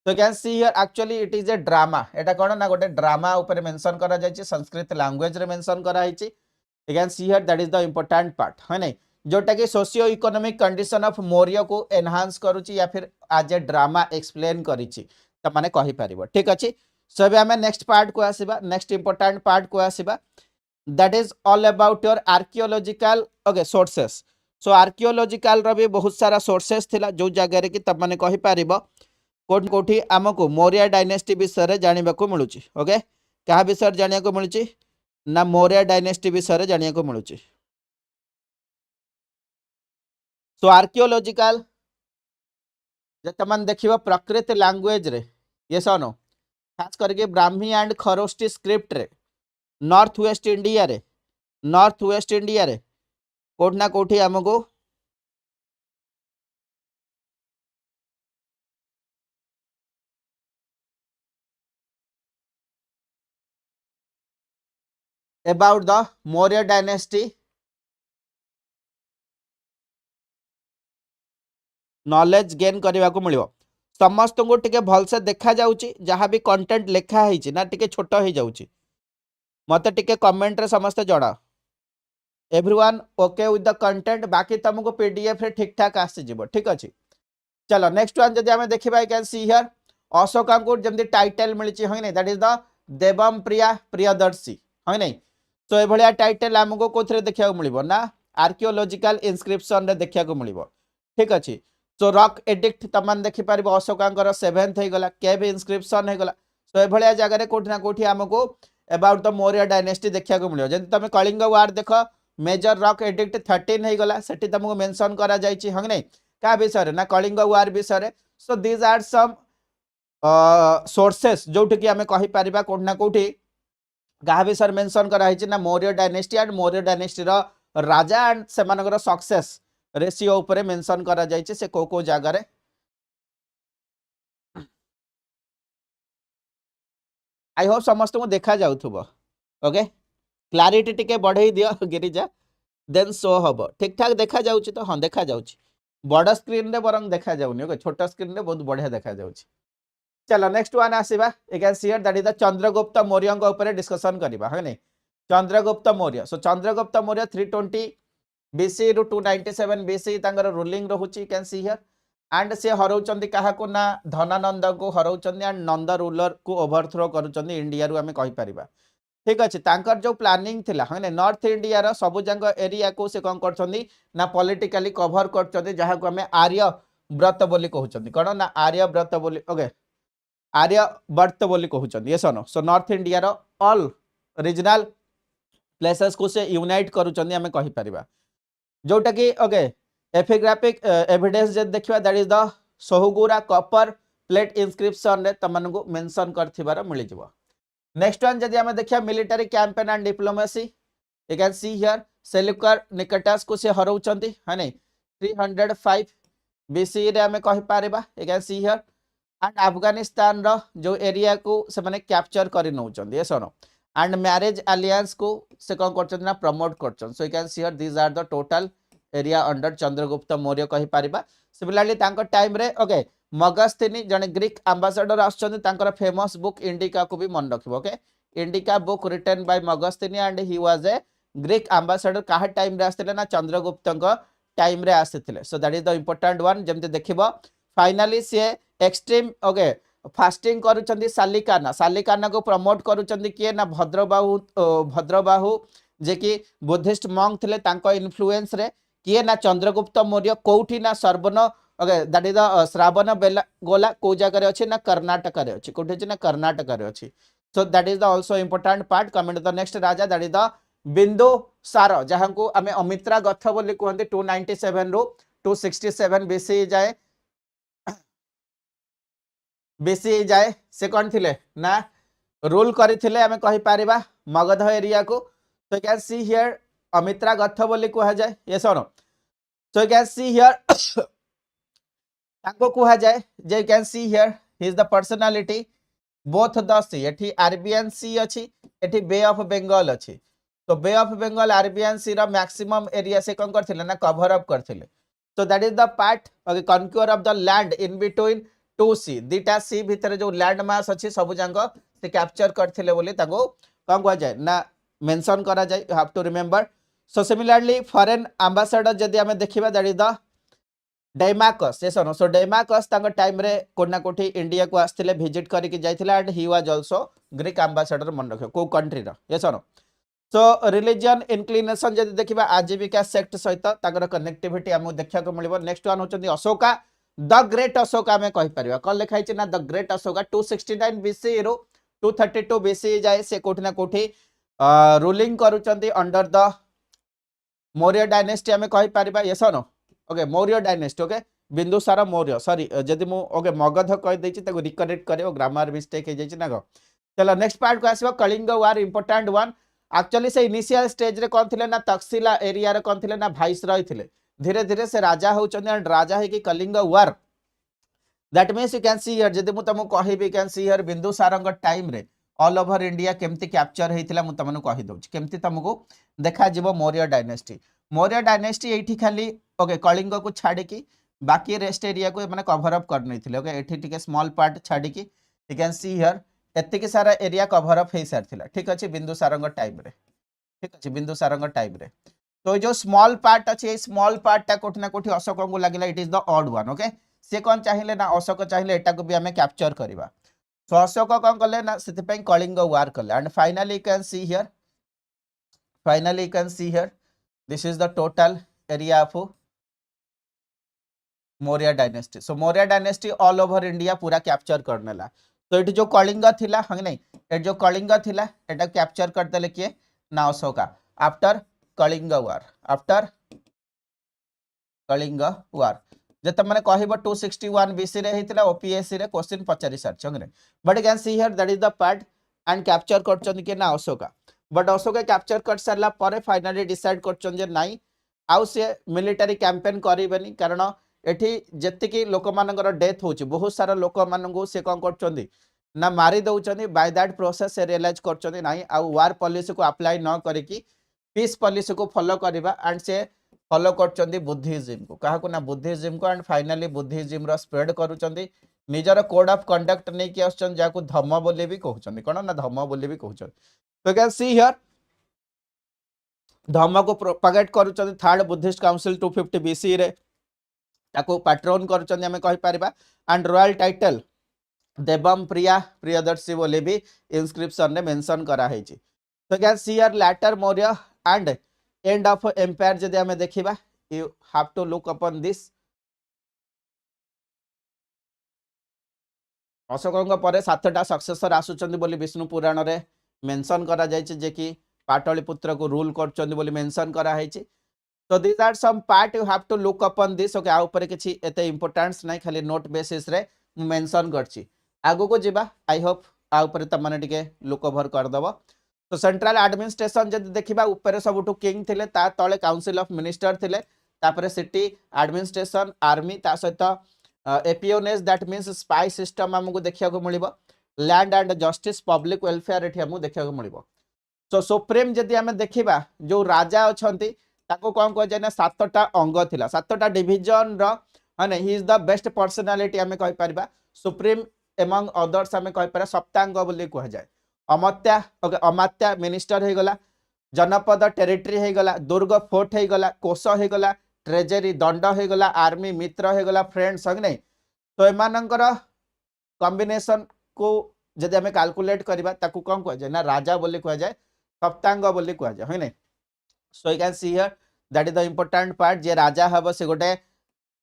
तो can see here actually it is a drama एटा कोन ना गोटे ड्रामा ऊपर मेंशन करा जायछि संस्कृत लैंग्वेज रे मेंशन करा हिछि you can see here that is the important part है नै जोटा कि socio economic condition of Maurya को एनहांस करूची या फिर आज ए ड्रामा एक्सप्लेन करिछि त माने कहि परिबो ठीक अछि सो अबे हमें नेक्स्ट पार्ट को आसीबा नेक्स्ट इंपोर्टेंट पार्ट को आसीबा that is all about your archaeological okay sources so archaeological रो भी बहुत सारा सोर्सेस थिला जो जगह रे कि त माने कहि परिबो कोठ कोठी हमको मौर्य डायनेस्टी विषय रे जानिबा को मिलुची ओके कहा विषय जानिया को मिलुची ना मौर्य डायनेस्टी विषय रे जानिया को मिलुची सो आर्कियोलॉजिकल जत मन देखिबो प्रकृत लैंग्वेज रे यस नो खास करके ब्राह्मी एंड खरोष्टी स्क्रिप्ट रे नॉर्थ वेस्ट इंडिया रे कोठना कोठी हमको about the Maurya dynasty knowledge gain करने को मिल समस्त को टिके भलसे देखा जाउची जहाँ भी कंटेंट लिखा है ना टिके छोट हो जाउची मते टिके कमेंट रे समस्त जड़ा everyone okay with the content बाकी तुमको पीडीएफ रे ठीक ठाक आसी जिवो ठीक अछि चलो नेक्स्ट वन जदि हमें देखिबा you can see here Ashoka को जमदी टाइटल मिलची होय नै दैट इज द देवम प्रिया प्रियदर्शी होय नै सो ए भलिया टाइटल हमको कोथरे देखिया को मिलिबो ना आर्कियोलॉजिकल इंस्क्रिप्शन रे देखिया को मिलिबो ठीक अछि सो रॉक एडिक्ट तमान देखि पारिबो अशोकांकर 7th हे गला केव इनस्क्रिप्शन हे गला सो ए भलिया जगह रे कोठी ना कोठी हमको अबाउट द मौर्य डायनेस्टी देखिया को मिलियो जति तमे कलिंग वार देखो मेजर रॉक एडिक्ट 13 हे गला सेठी तुमको मेंशन करा जायछि हंग नै का विषय रे ना कलिंग वार विषय रे so these are some sources जोठी कि हमें कहि पारिबा कोठी ना कोठी कहा विषय मेंशन करा हिछि ना Maurya dynasty and Maurya dynasty रो राजा एंड सेमानकर सक्सेस रेशियो ऊपर मेंशन करा जायछि से को जगह रे आई होप समस्त को देखा जाउथबो ओके क्लैरिटी टिके बढ़ाई दियो गिरिजा देन शो हबो ठीक ठाक देखा जाउछि तो हां देखा जाउछि बड़ स्क्रीन रे बरंग देखा जाउनी ओके छोट स्क्रीन रे बहुत बढ़िया देखा जाउछि चलो नेक्स्ट वन आसीबा you can see here that is the Chandragupta Maurya को ऊपर डिस्कशन करबा है नै चंद्रगुप्त मौर्य सो चंद्रगुप्त मौर्य 320 BC रु 297 BC तांगर रूलिंग रहुछि you can see here and से हरौचंदी काहा को ना धनानंद को हरौचंदी एंड नंद रूलर को ओवरथ्रो करूचंदी इंडिया रु हमें कहि परिबा ठीक अछि तांकर जो प्लानिंग थिला हने नॉर्थ इंडिया रो सब जंग एरिया को से कोन करचंदी ना पॉलिटिकली कवर करचंदी जहा को हमें आर्य व्रत बोली कहउचंदी कोन ना आर्य व्रत बोली ओके आर्य व्रत बोली कहउचंदी yes no so north India रो ऑल रीजनल प्लेसेस को से यूनाइट करूचंदी हमें कहि परिबा जोटा कि ओके एपिग्राफिक एविडेंस जे देखिबा that is the Sohgaura copper plate inscription रे तमन को मेंशन करथिबार मिलि जिवो नेक्स्ट वन जदि हमें देखिया military campaign and diplomacy you can see here Seleucus Nicator को से हरौचंदी है नै 305 BC रे हमें कहि पारिबा you can see here and Afghanistan रो जो एरिया को से माने कैप्चर करि नउचंदी yes no and marriage alliance को से कोन करचंदी ना प्रमोट करचन so you can see here these are the total area under Chandragupta Maurya कहि पारिबा सिमिलरली तांको टाइम रे ओके मगस्थिनी जने ग्रीक एम्बेसडर आछन तांकर फेमस बुक इंडिका को भी मन रखिबो okay Indica book written by Megasthenes and he was a Greek ambassador काहा टाइम रे आस्थिले ना चंद्रगुप्तଙ୍କ टाइम रे आस्थिले so that is the important one जेमते देखिबो फाइनली से एक्सट्रीम ओके फास्टिंग करूचंदी सालिकाना को प्रमोट करूचंदी किए ना भद्रबाहु जे कि बुद्धिस्ट मंक थिले तांको इन्फ्लुएंस रे किए ना चंद्रगुप्त मौर्य कोठी ना सर्वन okay that is the Shravanabelagola को जगह रे अछि ना कर्नाटक रे अछि कोठी अछि ना कर्नाटक रे अछि so that is the also important part coming to the next राजा दैट इज द बिंदुसार जहां को हमें अमित्रा गथ बोली कहंती 297 रु 267 BC जाए BC जाए से कोन थिले ना रूल करिथिले हमें कहि पारिबा मगध एरिया को so you can see here अमित्रा गथ बोली कहा जाए yes or no so you can see here ताको कहा जाए जे you can see here he is the personality both the sea एठी अरेबियन सी अछि एठी बे ऑफ बंगाल अछि तो बे ऑफ बंगाल अरेबियन सी रा मैक्सिमम एरिया से कोन करथिले ना कवर अप करथिले so that is the part okay conquer of the land in between two sea दीटा सी भितर जो लैंड मास अछि सब जंग से कैप्चर करथिले बोली ताको कोन कहा जाए ना मेंशन करा जाए you have to remember so similarly foreign ambassador जदि हमें देखिबा that is the Deimachus yes or no so Deimachus तांग टाइम रे कोना कोठी इंडिया को आस्थिले विजिट करि कि जाइथिला and he was also Greek ambassador मन रखियो को कंट्री रा yes or no so religion inclination जदि देखिबा आजीविका सेक्ट सहित तागर कनेक्टिविटी हमु देखिया को मिलिबो नेक्स्ट वन होचंदी अशोका द ग्रेट अशोका में कहि परिबा कोन लिखाइ छै ना द ग्रेट अशोका 269 BC रो 232 BC जाय से कोठी ना कोठी रूलिंग करूचंदी अंडर द मौर्य डायनेस्टी हमें कहि परिबा yes or no okay Maurya dynasty okay Bindusara Maurya sorry जदि मु ओके मगध कहि दैछि ताको रिकरेक्ट करियो ग्रामर मिस्टेक हे जाइछि ना गो चलो नेक्स्ट पार्ट को आसीबो कलिंग वार इंपोर्टेंट वन एक्चुअली से इनिशियल स्टेज रे कोन थिले ना तक्षशिला एरिया रे कोन थिले ना वाइसरॉय थिले धीरे धीरे से राजा होचंदी एंड राजा है कि Kalinga war that means you can see here जदि मु तमु कहिबी कैन सी हियर बिंदुसारंग टाइम रे ऑल ओवर इंडिया केमती कैप्चर हेतिला मु तमनु कहि दउछि केमती तमको देखा जिवो मौर्य डायनेस्टी एठी खाली ओके कलिंग को छाडी की बाकी रेस्ट एरिया को माने कवर अप कर नथिले ओके एठी टिके स्मॉल पार्ट छाडी की यू कैन सी हियर एत्ते के सारा एरिया कवर अप हे सारथिला ठीक अछि बिंदुसारंग टाइम रे ठीक अछि बिंदुसारंग टाइम रे तो जो स्मॉल पार्ट अछि ए स्मॉल पार्ट ता कोठी ना कोठी अशोक को लागिला it is the odd one okay से कोन चाहिले ना अशोक चाहिले एटा को भी हमें कैप्चर करबा सो अशोक कोन कले ना सेति पे कलिंग वार कले and finally you can see here this is the total area of Maurya dynasty. So Maurya dynasty all over India पूरा कैप्चर करनेला। तो ये जो कलिंग थिला हाँ नहीं, ये जो कलिंग थिला एटा कैप्चर करदेले किए ना Ashoka after Kalinga war, after Kalinga war जते माने कहबो 261 बीसी रे हेतिला ओपीएससी रे क्वेश्चन पचारि सारचंगरे। But you can see here that is the part and capture करचन के ना अशोका। बट अशोका कैप्चर कर सारला परे फाइनली डिसाइड करचन जे नाही आउ से मिलिटरी कैंपेन करिबेनी, कारण एठी जेतिकी लोक मानकर डेथ होची बहुत सारा लोक माननगु से कोन करचंदी ना मारी दउचंदी। बाय दैट प्रोसेस से रियलाइज करचंदी नाही आउ वार पॉलिसी को अप्लाई न करिकी पीस पॉलिसी को फॉलो करिबा एंड से फॉलो करचंदी बुद्धिज्म को, काहा को ना बुद्धिज्म को, एंड फाइनली बुद्धिज्म रो स्प्रेड करूचंदी। निजर कोड ऑफ कंडक्ट नै कि आछन जाको धम्म बोली भी कहउचंदी, कोन ना धम्म बोली भी कहउचंदी। तो कैन सी हियर धम्म को प्रोपेगेट करूचंदी थर्ड बुद्धिस्ट काउंसिल 250 बीसी रे ताको पैट्रोन करूचंदी हमें कहि परिबा। And royal title Devanampriya Priyadarshi बोली भी इंस्क्रिप्शन ने मेंशन करा है। तो can see here later Maurya and end of empire जदि हमें देखिबा you have to look upon this. अशोकଙ୍କ ପରେ सातटा सक्सेसर आसुचंदी बोली विष्णु पुराण रे मेंशन करा जायछि जे कि पाटलिपुत्र को रूल करचंदी बोली मेंशन करा हैछि। तो this are some part you have to look upon this. Okay आ ऊपर किछि एते इंपोर्टेंस नै, खाली नोट बेसिस रे मेंशन करछि। आगो को जिबा आई होप आ ऊपर त माने टिके लुक ओवर कर दबो। तो सेंट्रल एडमिनिस्ट्रेशन जब देखा ऊपर सबुठू किंग थिले, ता तले काउंसिल ऑफ मिनिस्टर थिले, तापरे सिटी एडमिनिस्ट्रेशन आर्मी ता सहित espionage that means spy system हमको देखिया को मिलिबो। Land and justice public welfare एठी हमको देखिया को मिलिबो। सो सुप्रीम जदि हमें देखिबा जो राजा अछंती ताको कोन को जे ना सातटा अंग थिला, सातटा डिवीजन रो माने ही इज द बेस्ट पर्सनालिटी हमें कहि परिबा। सुप्रीम एमंग अदर्स हमें कहि पारे सप्तांग बोली कह जाय। अमात्या ओके अमात्या मिनिस्टर हो गला, जनपद टेरिटरी हो गला, दुर्ग फोर्ट हो गला, कोष हो गला, ट्रेजरी दंड हो गला, आर्मी मित्र हो गला, फ्रेंड संग नहीं। तो एमानंकर कॉम्बिनेशन को जदि हमें कैलकुलेट करबा ताकू कोन कह जाय ना राजा बोली कह जाय, सप्तांग बोली कह जाय है नै। So you can see here that is the important part जे राजा हबो से गोटे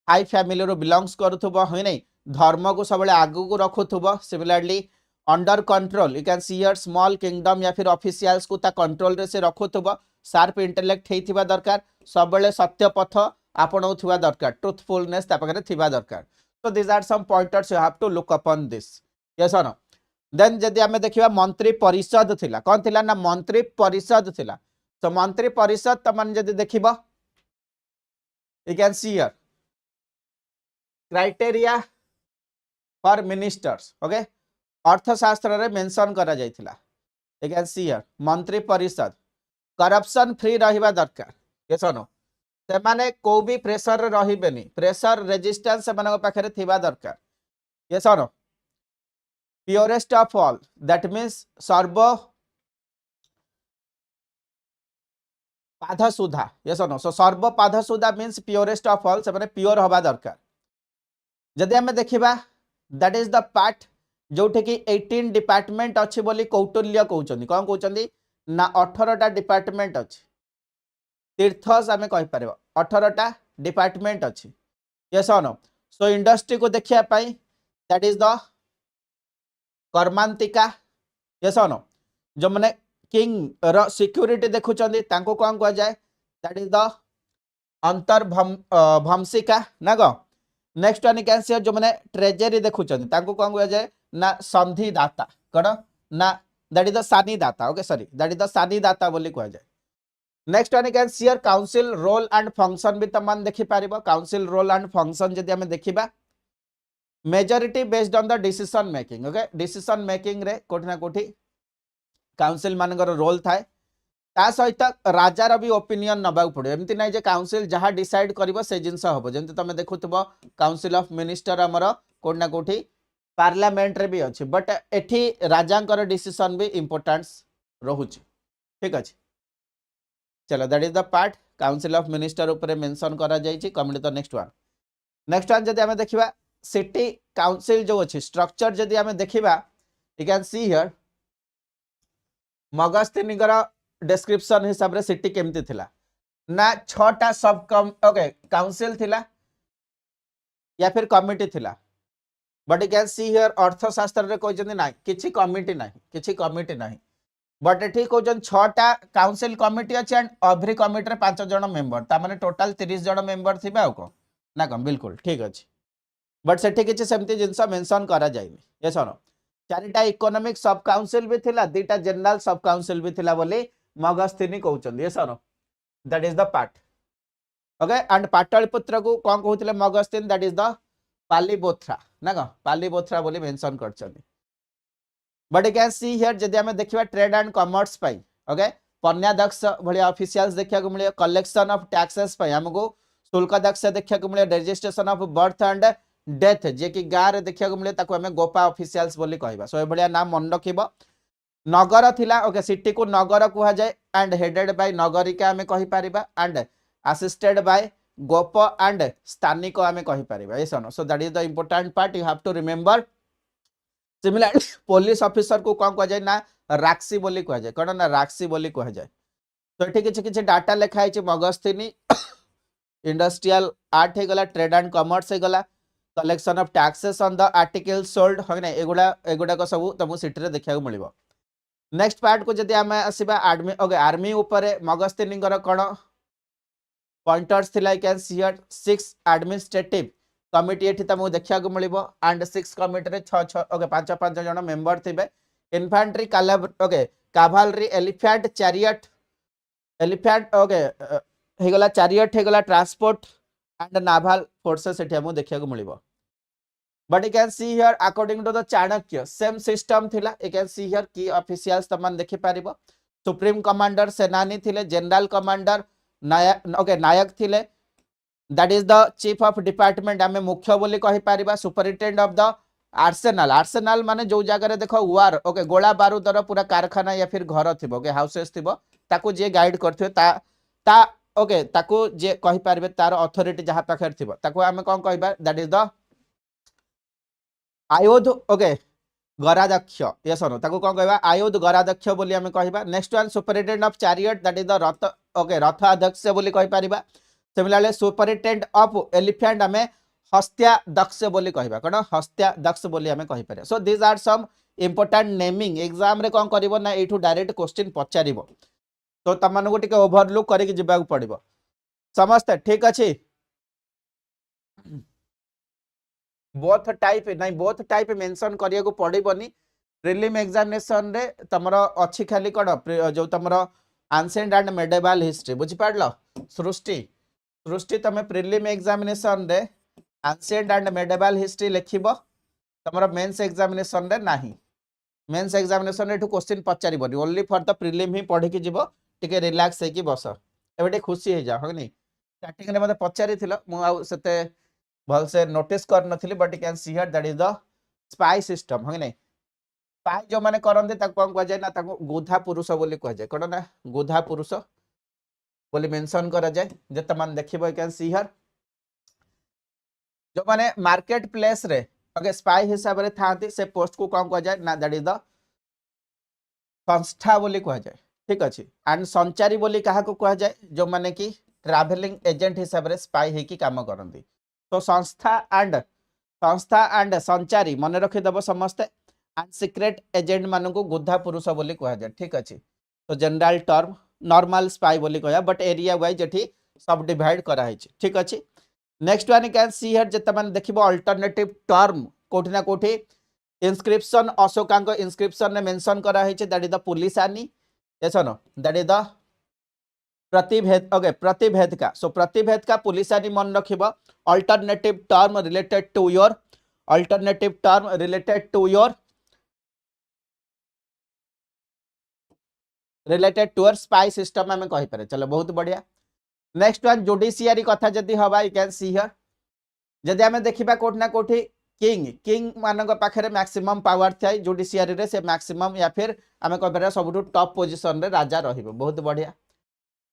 हाई फैमिली रो बिलोंग्स करूथबो है नै, धर्म को सबले आगु को रखुथबो। Similarly under control you can see here small kingdom या फिर ऑफिशियल्स को ता कंट्रोल रे से रखुथबो। शार्प इंटेलेक्ट हेथिबा दरकार, सबले सत्य पथ आपणौथबा दरकार, ट्रुथफुलनेस ता पाखरे थिबा दरकार। तो this are some pointers you have to look upon this. Yes और नो। देन जदि हमें देखिबा मंत्री परिषद थिला, कोन थिला ना मंत्री परिषद थिला। तो मंत्री परिषद तमन जदि देखिबा you can see here criteria for ministers. Okay अर्थशास्त्र रे मेंशन करा जायथिला। यू कैन सी हियर मंत्री परिषद करप्शन फ्री रहिबा दरकार। यस और नो। से माने को भी प्रेशर रे रहिबेनी, प्रेशर रेजिस्टेंस से माने पाखरे थिबा दरकार। यस और no. Purest of all that means सर्व पाधा सुधा। यस और नो। सो सर्व पाधा सुधा मींस प्योरेस्ट ऑफ ऑल से माने प्योर हवा दरकार। जदि हमें देखिबा दैट इज द पार्ट जोठे कि 18 डिपार्टमेंट अच्छी बोली कौटिल्य कहउचंदी। कोन कहउचंदी ना 18टा डिपार्टमेंट अच्छी। तीर्थस हमें कहि परबो 18टा डिपार्टमेंट अच्छी। यस और नो। सो इंडस्ट्री को देखिया पाई दैट इज द कर्मांतिका। यस और नो। जो माने किंग रो सिक्योरिटी देखुचंदी तांको कोन कह जाय दैट इज द अंतर भंसिका ना गो। नेक्स्ट वन कैन सी जो माने ट्रेजरी देखुचंदी तांको कोन कह जाय ना संधि दाता, कोन ना that is the Sannidhata. Okay sorry that is the Sannidhata बोली कह जाय। Next one can see council role and function भी तमान देखि पारिबो। काउंसिल रोल एंड फंक्शन जदि हमें देखिबा majority based on the decision making. Okay decision making रे कोठी ना कोठी काउंसिल मानकर रोल थाए, ता सहित राजार भी ओपिनियन नबा पड़े। एमती ना जे काउंसिल जहाँ डिसाइड करिबो से जिंस हबो। जेमती तमे देखुथबो काउंसिल ऑफ मिनिस्टर हमर कोठी ना कोठी पार्लियामेंट रे भी अछि, बट एठी राजांकर डिसीजन भी इंपोर्टेंस रहुछि। ठीक अछि चलो that is the part council of minister ऊपर मेंशन करा जायछि। कमिंग द नेक्स्ट वन जदि हमें देखिबा सिटी काउंसिल जो अछि स्ट्रक्चर जदि हमें देखिबा यू कैन सी हियर मगस्तिनीकर डिस्क्रिप्शन हिसाब रे सिटी केमती थिला ना 6टा सब कम ओके काउंसिल थिला या फिर कमिटी थिला but you can see here अर्थशास्त्र रे कहउछन ना किछि कमिटी नाही बट एठी कहउछन 6टा काउंसिल कमिटी अछि एंड एवरी कमिटी रे 5 जण मेंबर ता माने टोटल 30 जण मेंबर थिबे आ को ना कम बिल्कुल ठीक अछि बट सेठी किछि सेमती जिंस मेंशन करा जायनी ये सुनो 4टा इकोनॉमिक सब काउंसिल भी थिला 2टा जनरल सब काउंसिल भी थिला बोली मगस्थिनी कहउछन ये सुनो that is the part okay and Pataliputra को कोन कहउतले Megasthenes that is the Palibothra ना को पालीबोथ्रा बोली मेंशन करछन but you can see here जदि हमें देखिबा ट्रेड एंड कॉमर्स पई ओके पन्याध्यक्ष भलिया ऑफिशियल्स देखिया को मिले कलेक्शन ऑफ टैक्सेस पई हमको शुल्काध्यक्ष देखिया को मिले registration of birth and death जे कि गार देखिया को मिले ताको हमें गोपा ऑफिशियल्स बोली कहबा सो ए भलिया नाम मन रखिबो नगर थिला ओके सिटी को नगर कुहा जाय एंड हेडेड बाय नगरिका हमें कहि परिबा एंड असिस्टेड बाय गोप एंड स्थानिक हमें कहि परिबा ये सुनो so that is the important part you have to remember similar police officer को कौन कह जाए ना राक्सी बोली कह जाए कौन ना राक्सी बोली कह जाए तो ये किसी डाटा लिखाई मगस्थिनी इंडस्ट्रियल आर्ट हो गला ट्रेड एंड कॉमर्स हो गला collection of taxes on the article sold हो ना एगुड़ा सब तुमको सिटी देखा मिल नेक्स्ट पार्ट को जब आम आसवा आर्मी ओके आर्मी उपरे मगस्थिनी कौन पॉइंटर्स थिला can see here 6 administrative committee एठी तमु देखिया को मिलिबो एंड 6 कमिटी रे 6 ओके 5 जण मेंबर थिबे infantry okay cavalry elephant chariot elephant okay हेगला चैरियट हेगला ट्रांसपोर्ट एंड नावल फोर्सेस एठी हमु देखिया को मिलिबो but you can see here according to the Chanakya same system थिला यू कैन सी हियर की ऑफिशियल्स तमन देखि पारिबो सुप्रीम कमांडर सेनानी थिले जनरल कमांडर नायक ओके नायक थिले that is the chief of department आमे मुख्य बोली कहि पारिबा सुपरिटेंडेंट ऑफ द आर्सेनल माने जो जगह रे देखो वार ओके गोला बारूदर पूरा कारखाना या फिर घर थिबो ओके हाउसेस थिबो ताको जे गाइड करथिबो ता ओके ताको जे कहि पारिबे तार अथॉरिटी जहा पाखर थिबो ताको आमे कोन कहिबा दैट इज द आयुध ओके गराध्यक्ष ये सुनो ताको कोन कहबा आयुध गराध्यक्ष बोली आमे कहिबा next one superintendent of chariot that is the रथ ओके रथ अध्यक्ष बोली कहि पारिबा सिमिलरली सुपरिटेंडेंट ऑफ एलिफेंट आमे हस्त्याध्यक्ष बोली कहबा कोन हस्त्याध्यक्ष बोली आमे कहि पारे so this are some important naming exam रे कोन करिवो ना एठू डायरेक्ट क्वेश्चन पचारिबो तो तमन को टिके ओवरलुक करि के जिबाक पड़िबो समस्त ठीक अछि बोथ टाइप मेंशन करिया को पड़िबोनी प्रीलिम एग्जामिनेशन रे तमरो अछि खाली कोन जो तमरो एंशिएंट एंड मेडिवल हिस्ट्री बुझि पाडलो सृष्टि तमे प्रीलिम एग्जामिनेशन रे एंशिएंट एंड मेडिवल हिस्ट्री लिखिबो तमरो मेंस एग्जामिनेशन रे नाही मेंस एग्जामिनेशन रे क्वेश्चन पचारिबोनी ओनली फॉर द प्रीलिम ही पढि के जिवो टिके रिलैक्स हे की बस एबे खुशी हे जा होनी स्टार्टिंग रे मते पचारि थिलो मु आ सेते भल से नोटिस कर नथिली but you can see here that is the spy system हो नहीं स्पाई जो माने करंदे ताको कोन कह जाय ना ताको गोधा पुरुष बोली कह जाय कोन ना गोधा पुरुष बोली मेंशन करा जाय जत मान देखिबो यू कैन सी हियर जो माने मार्केट प्लेस रे ओके स्पाई हिसाब रे थांती से पोस्ट को कोन कह जाय ना दैट इज द संस्था बोली कह जाय ठीक अछि एंड संचारी बोली काहा को कह जाय जो माने की ट्रैवलिंग एजेंट हिसाब रे स्पाई हे की काम करंदी तो संस्था एंड संचारी मन रखि दबो समस्ते एंड सीक्रेट एजेंट मान को गुधा पुरुष बोली कह जाय ठीक अछि तो जनरल टर्म नॉर्मल स्पाई बोली कह बट एरिया वाइज एठी सब डिवाइड करा है ठीक अछि next one can see here जत मान देखिबो अल्टरनेटिव टर्म कोठी ना कोठी इंस्क्रिप्शन अशोकांक इंस्क्रिप्शन ने मेंशन करा है दैट इज द पुलिसानी एसनो दैट इज द प्रतिभेद ओके प्रतिभेद का सो प्रतिभेद का पुलिसानी मन रखिबो alternative term related to your spy system में कहि पारे चलो बहुत बढ़िया नेक्स्ट वन जुडिशियरी कथा जदी हवा यू कैन सी हियर जदी हमें देखिबा कोठ ना कोठी किंग मानक पाखरे मैक्सिमम पावर थाई जुडिशियरी रे से मैक्सिमम या फिर हमें कहि पारे सबटू टॉप पोजीशन रे राजा रहिबो बहुत बढ़िया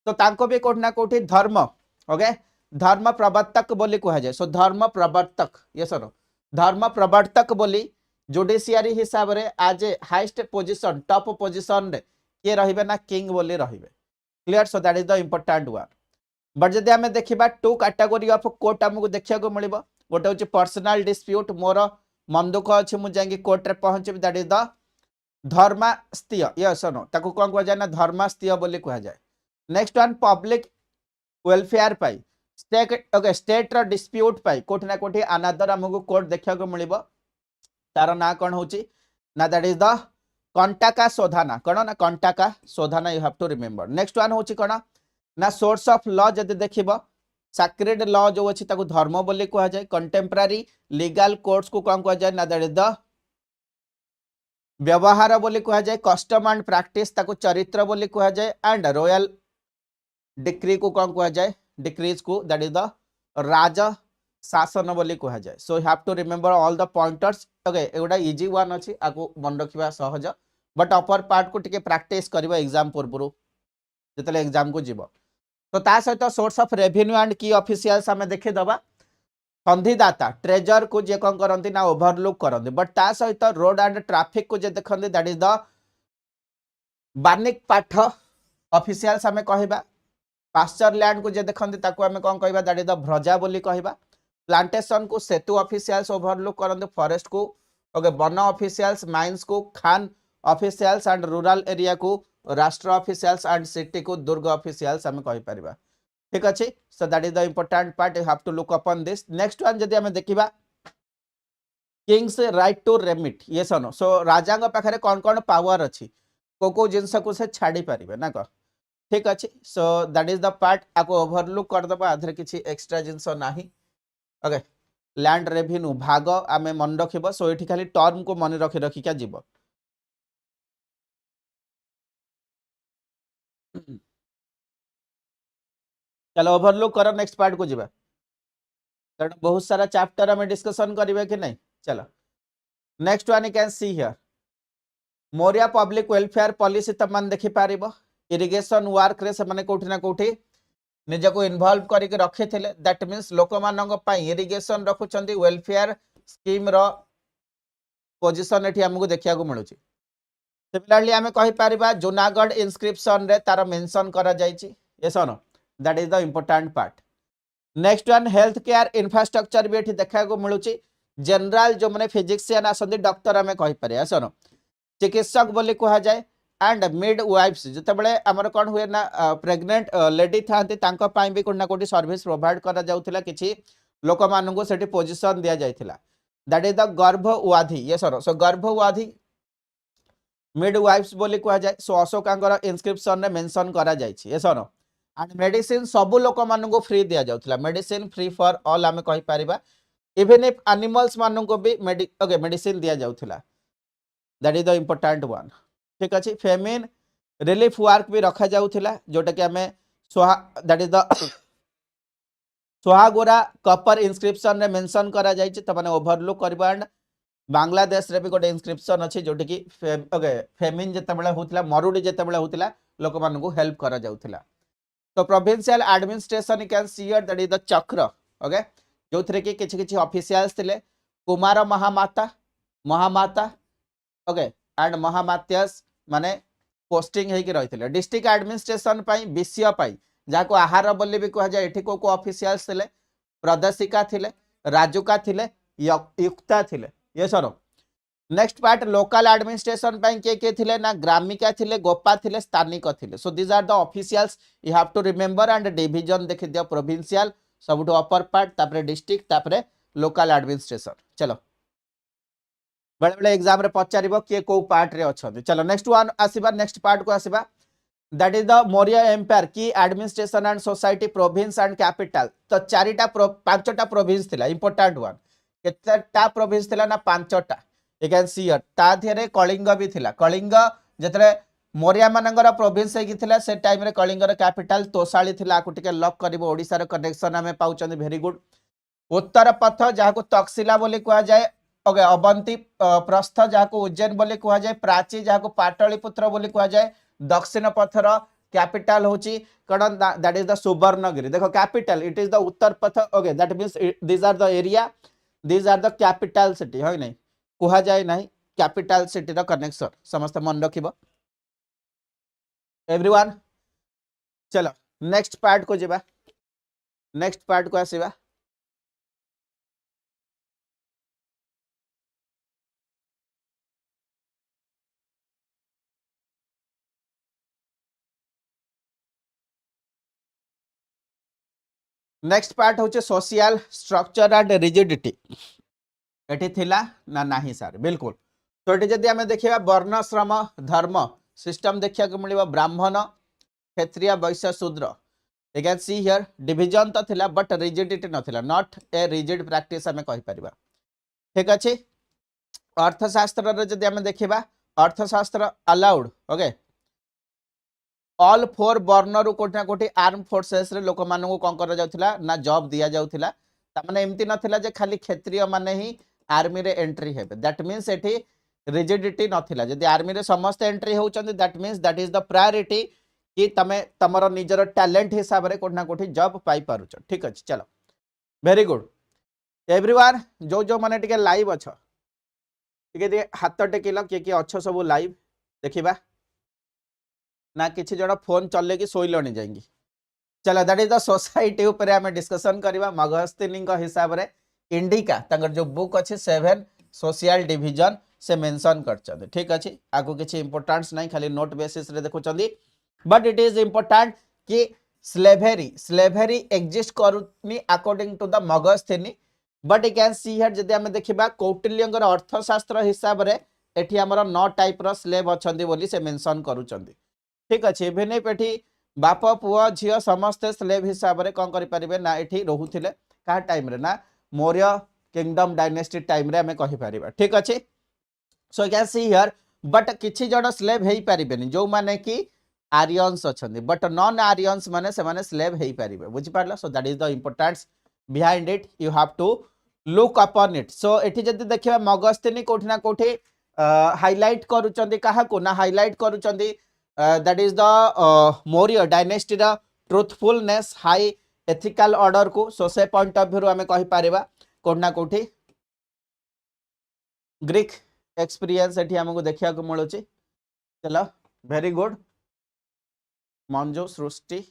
तो तांको भी कोठ ना कोठी धर्म ओके धर्म प्रवर्तक बोली कह जाए सो धर्म प्रवर्तक ये सुनो धर्म प्रवर्तक बोली जुडिशियरी हिसाब रे आज हाईएस्ट पोजीशन टॉप पोजीशन रे के रहिबे ना किंग बोली रहिबे clear so that is the important one but जदि हमें देखिबा टू कैटेगरी ऑफ कोर्ट हमको देखिया को मिलिबो गोटे हूँ पर्सनाल डिस्प्यूट मोर मन दुख अच्छी मुझे जाकि कोर्ट रे पहुंचे दैट इज द धर्मास्तीय यस नो ताको कौन कह जाए ना धर्मास्तीय बोली कह जाए नेक्स्ट वन पब्लिक वेलफेयर पाई स्टेट ओके स्टेट रो डिस्प्यूट पाई कोठी ना कोठी अनादर हमको कोर्ट देखा को मिलिबो तार ना कौन होची ना दैट इज द कंटाका शोधाना कौन ना कंटाका शोधाना you have to remember next one होची कौन ना सोर्स ऑफ लॉ जदि देखिबो सैक्रेड लॉ जो अछि ताको धर्म बोली कह जाए कंटेम्पररी लीगल कोर्ट्स को कौन कह जाए ना दैट इज द व्यवहार बोली कह जाए कस्टम एंड प्रैक्टिस ताको चरित्र बोली कह जाए एंड रॉयल डिक्री को कौन कह जाए डिक्रीज को दैट इज द राज शासन बोली कह जाए so you have to remember all the pointers okay एगुडा इजी वन अछि आको मन रखिबा सहज बट अपर पार्ट को टिके प्रैक्टिस करबा एग्जाम पूर्व जतले एग्जाम को जीव तो ता सहित सोर्स ऑफ रेवेन्यू एंड की ऑफिशियल्स हमें देखे दबा संधिदाता ट्रेजर को जे कौन करती ना ओवरलुक करते बट ता सहित रोड एंड ट्रैफिक को जे देखते दैट इज द बानिक पाठ ऑफिशियल्स हमें कहबा पास्चर लैंड को जे देखते ताको हमें कौन कहबा दैट इज द भ्रजा बोली कहबा प्लांटेशन को सेतु ऑफिशियल्स ओवरलुक करते फॉरेस्ट को ओके वन ऑफिशियल्स माइंस को Khan officials and rural area को राष्ट्र ऑफिशियल्स एंड सिटी को दुर्ग ऑफिशियल्स हमें कहि परिबा ठीक अछि so that is the important part you have to look upon this next one जदि हमें देखिबा kings right to remit yes no so राजांग पाखरे कोन कोन पावर अछि को जिंस को से छाड़ी परिबे ना को ठीक अछि so that is the part आको ओवरलुक कर दबा आधर किछि एक्स्ट्रा जिंस नाही ओके लैंड रेवेन्यू भाग आमे मन रखिबो सो एठी खाली टर्म को मन रखि रखि क्या जीवो चलो ओवरलुक करो नेक्स्ट पार्ट को जीवा कारण बहुत सारा चैप्टर हमें डिस्कशन करिवे कि नहीं चलो next one you can see here Maurya public welfare policy तमान देखि पारिबो इरिगेशन वर्क रे से माने कोठी ना कोठी निजको इन्वॉल्व करके रखे थिले दैट मींस लोक मानक पई इरिगेशन रखुचंदी वेलफेयर स्कीम रो पोजीशन एठी हमको देखिया को मिलुची सिमिलरली हमें कहि पारिबा जूनागढ़ इंस्क्रिप्शन रे तार मेंशन करा जायछि yes no that is the important part next one health care infrastructure भी एठी देखा को मिलुची जनरल जो माने फिजिशियन आसंदी डॉक्टर हमें कहि पारे यस नो चिकित्सक बोली कहा जाए एंड मिड वाइफ्स जते बळे हमर कोन हुए ना प्रेग्नेंट लेडी थांती तांको पाई भी कोना कोटी सर्विस प्रोवाइड करा जाउथिला किछि लोक मानंगो सेठी पोजीशन दिया जायथिला दैट इज द गर्भवाधी यस नो सो गर्भवाधी मिड वाइफ्स बोली कहा जाए सो अशोकांगर इंस्क्रिप्शन रे मेंशन करा जायछि यस नो एंड मेडिसिन सब लोक मानंगो फ्री दिया जाउथिला मेडिसिन फ्री फॉर ऑल हमें कहि पारिबा इवन इफ एनिमल्स मानंगो भी मेडिसिन दिया जाउथिला that is the important one ठीक अच्छे फेमिन रिलीफ वर्क भी रखा जाउथिला जोटा कि हमें that is the सोहागोरा Kapoor inscription रे मेंशन करा जायछि त माने ओवरलुक करबा एंड बांग्लादेश रे भी गोटे इंस्क्रिप्शन अछि जोटा कि ओके फेमिन जते बेला होतिला मरुडी जते बेला होतिला लोक मानन को हेल्प करा जाउथिला तो provincial administration you can see here that is the चक्र ओके जो थरे कि किछि ऑफिशियल्स थिले कुमार महामाता ओके एंड महामात्यस माने पोस्टिंग हेकि रहिथिले डिस्ट्रिक्ट एडमिनिस्ट्रेशन पई विषय पई जाको आहार बोली भी कह जाए एठी को ऑफिशियल्स थिले प्रदर्शिका थिले राजुका थिले युक्ता थिले ये sir next part local administration पई के थिले ना ग्रामिका थिले गोपा थिले स्थानिक थिले so this are the officials you have to remember and division देखि दियो प्रोविंशियल सबटो अपर पार्ट तापरे डिस्ट्रिक्ट तापरे लोकल एडमिनिस्ट्रेशन चलो बड़े बड़े एग्जाम रे पचारिबो के को पार्ट रे अछथि चलो नेक्स्ट वन आसीबा नेक्स्ट पार्ट को आसीबा that is the Maurya empire की administration and society province and capital तो चारिटा पांचटा प्रोविंस थिला इंपोर्टेंट वन केतेटा प्रोविंस थिला ना पांचटा यू कैन सी हियर ता थेरे कलिंग भी थिला कलिंग जतरे मौर्य मानंगर प्रोविंस हेकि थिला से टाइम रे कलिंगर कैपिटल तोसाली थिला आकु टिके लॉक करिवो ओडिसा रे कनेक्शन हमें पाउचंदी वेरी गुड उत्तर पथ जाको तक्षशिला बोली कहा जाए ओके अवंती प्रस्थ जाको उज्जैन बोली कहा जाए प्राची जाको पाटलिपुत्र बोली कहा जाए दक्षिण पथर कैपिटल होची कण दैट इज द सुवर्णगिरी देखो capital it is the Uttarapatha okay that means this are the area this are the capital city है नहीं कहा जाए नहीं कैपिटल सिटी रो कनेक्शन समस्त मन रखिबो एवरीवन चलो नेक्स्ट पार्ट को जेबा नेक्स्ट पार्ट को आसीबा नेक्स्ट पार्ट होचे सोशल स्ट्रक्चर एंड रिजिडिटी एठी थिला ना नाही सर बिल्कुल तो एठी जदि आमे देखिबा वर्ण श्रम धर्म सिस्टम देखिया को मिलिबा ब्राह्मण Kshatriya Vaishya Shudra you can see here division तो थिला बट रिजिडिटी नथिला नॉट ए रिजिड प्रैक्टिस आमे कहि परिबा ठीक अछि अर्थशास्त्र रे जदि आमे देखिबा अर्थशास्त्र अलाउड ओके ऑल फोर वर्ण रु कोठना कोठी आर्म फोर्सेस रे लोक मानन को कोन कर जाउथिला ना जॉब दिया जाउथिला त माने एम्ति नथिला जे खाली क्षत्रिय माने ही आर्मी रे एंट्री हेबे दैट मींस एठी रिजिडिटी नथिला जदि आर्मी रे समस्त एंट्री होउचंदी that means that is the priority कि तमे तमरो निजर टैलेंट हिसाब रे कोठना कोठी जॉब पाई पारुछ ठीक अछि चलो वेरी गुड एवरीवन जो माने टिके लाइव अछ टिके हाथ टेकिला के अछ सब लाइव देखिबा ना किसी जन फोन चले कि शोलणी जाएंगी चलो दैट इज द सोसाइटी ऊपर आम डिस्कसन करवा मगहस्तिनी हिसाब से इंडिका तंगर जो बुक अच्छे 7 सोशल डिवीजन से मेंशन कर ठीक अच्छे आगु किसी इंपोर्टेंस नहीं खाली नोट बेसिस रे देखुं बट इट इज इंपोर्टेंट कि स्लेभेरी एग्जिस्ट करूनी according to the Megasthenes but you can see here जदि आमे देखिबा कौटिल्यंगर अर्थशास्त्र हिसाब से एठी हमर 9 टाइप रो स्लेव अछंदी बोली से मेंशन करूचंदी ठीक अच्छे इभेन पेठी बाप पुआ झील समस्ते स्लेव हिसाब से कौन करें ना ये रोते क्या टाइम रे ना मौर्य किंगडम डायनेस्टी टाइम रे आमे कहि परिबा ठीक अच्छे so you can see here but किछि जण स्लेव हेई परिबेनी जो माने कि आर्यंस अछंदी बट नॉन आर्यंस माने से माने स्लेव हेई परिबे बुझि पारला so that is the importance behind it you have to look upon it so एठी जदी देखिबा मगहस्तिनी कोठी ना कोठी हाइलाइट करूचंदी काहा को ना highlight करूचंदी that is the Maurya dynasty रा truthfulness high ethical order को so से point of view आमे कहि पारिबा कोठना कोठी ग्रीक एक्सपीरियंस एठी हमको देखिया को मिलुची चलो वेरी गुड मंजू सृष्टि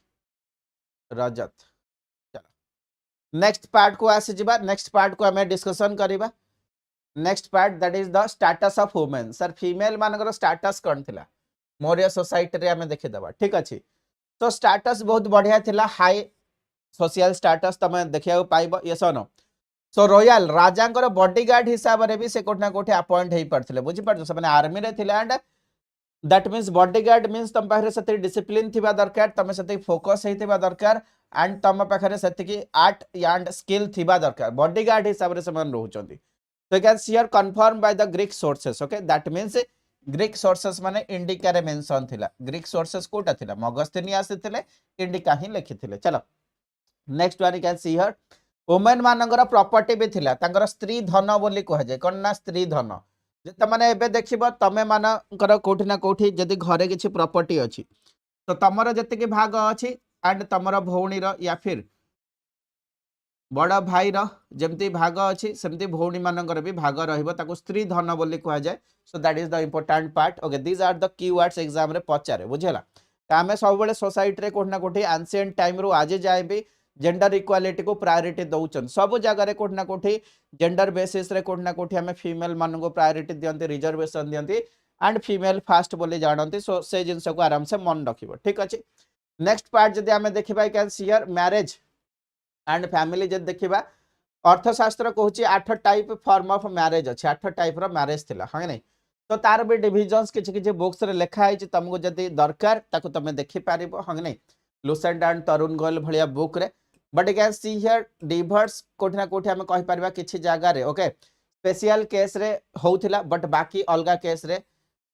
रजत चलो नेक्स्ट पार्ट को आसी जिबा नेक्स्ट पार्ट को आमे डिस्कशन करिबा next part that is the status of women sir female मानकर स्टेटस कोन थिला मौर्य सोसाइटी रे हमें देखिदेबा ठीक अच्छे तो स्टेटस बहुत बढ़िया थिला हाई सोशल स्टेटस तमे देखिया पाइबो यस नो सो रॉयल राजांकर बॉडीगार्ड हिसाब रे भी से कोठना कोठे अपॉइंट हेई परथिले बुझि परछ से माने आर्मी रे थिले and that means bodyguard means तम पाखरे सते डिसिप्लिन थिबा दरकार तमे सते फोकस हेइथिबा दरकार एंड तम पाखरे सते की आर्ट एंड स्किल थिबा दरकार बॉडीगार्ड हिसाब रे समान रहउचंदी तो you can see here confirm by the Greek sources okay that means Greek sources माने इंडिका रे मेंशन थिला ग्रीक सोर्सेस कोटा थिला मगहस्तिनी आसीथिले इंडिका ही लिखिथिले चलो next one you can see here women मानकर प्रॉपर्टी भी थिला तांकर स्त्री धन बोली कह जाय कोन ना स्त्री धन जे माने एबे देखिबो तमे मानकर कोठी ना कोठी जदी घरे किछि प्रॉपर्टी अछि तो तमरो जति के भाग अछि एंड तमरो भौणी रो या फिर बड़ा भाई रो जेमती भाग अछि सेमती भौणी मानकर भी भाग रहइबो ताको स्त्री धन बोली कह जाय so that is the important part okay these are the keywords exam रे पचारे बुझेला आमे सब बेले सोसाइटी रे कोठना कोठी एंशिएंट टाइम रो आज जाय भी जेंडर इक्वालिटी को प्रायोरिटी दउचन सब जगह रे कोठना कोठी जेंडर बेसिस रे कोठना कोठी हमें फीमेल मान को प्रायोरिटी दियंती रिजर्वेशन दियंती एंड फीमेल फास्ट बोली जानती सो से जिंस को आराम से मन रखिबो ठीक अछि नेक्स्ट पार्ट जदी हमें देखिबा can see here marriage and family जदी देखिबा अर्थशास्त्र कहूची 8 टाइप फॉर्म ऑफ मैरिज अछि 8 टाइप रो मैरिज थिला हां नहीं तो तार भी डिविजन्स किछि किछि बुक्स रे लिखा है तुमको जदी दरकार ताको तमे देखि पारिबो हां नहीं लुसेंट एंड तरुण गोयल भलिया बुक रे but you can see here divorce कोठना कोठी हम कहि पारिबा किछि जागा रे ओके स्पेशल केस रे होउथिला बट बाकी अलगा केस रे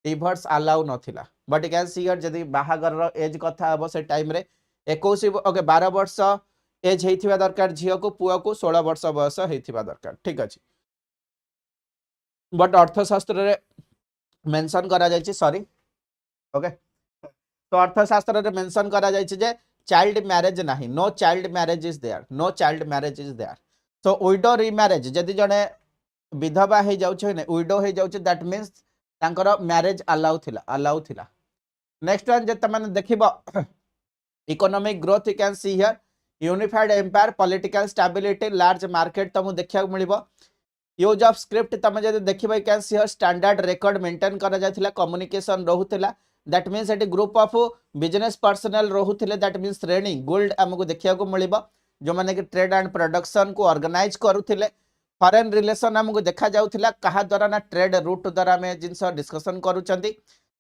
डिवोर्स अलाउ नथिला but you can see here जदी बाहागर रो एज कथा हबो से टाइम रे 21 ओके 12 वर्ष एज हेइथिबा दरकार झियो को पुआ को 16 वर्ष बयस हेइथिबा दरकार ठीक अछि बट अर्थशास्त्र रे मेंशन करा जायछि सॉरी ओके तो अर्थशास्त्र रे मेंशन करा जायछि जे चाइल्ड मैरिज नहीं no child marriage is there no child marriage is there so widow remarriage जदी जने विधवा हे जाउ छै ने विडो हे जाउ छै दैट मींस तांकर मैरिज अलाउ थिला नेक्स्ट वन जे तमने देखिबो economic growth you can see here unified empire political stability large market तमु देखिया मिलिबो यूज ऑफ स्क्रिप्ट तमे जदी देखिबो you can see here standard record maintain करा जाथिला कम्युनिकेशन रहउथिला दैट मीन्स एटी ग्रुप ऑफ बिजनेस पर्सनल रहउथिले दैट मीन्स श्रेणी गोल्ड हमको देखिया को मिलिबो जो माने कि ट्रेड एंड प्रोडक्शन को ऑर्गेनाइज करूथिले फॉरेन रिलेशन हमको देखा जाउथिला कहा द्वारा ना ट्रेड रूट द्वारा में जिंस discussion करूचंदी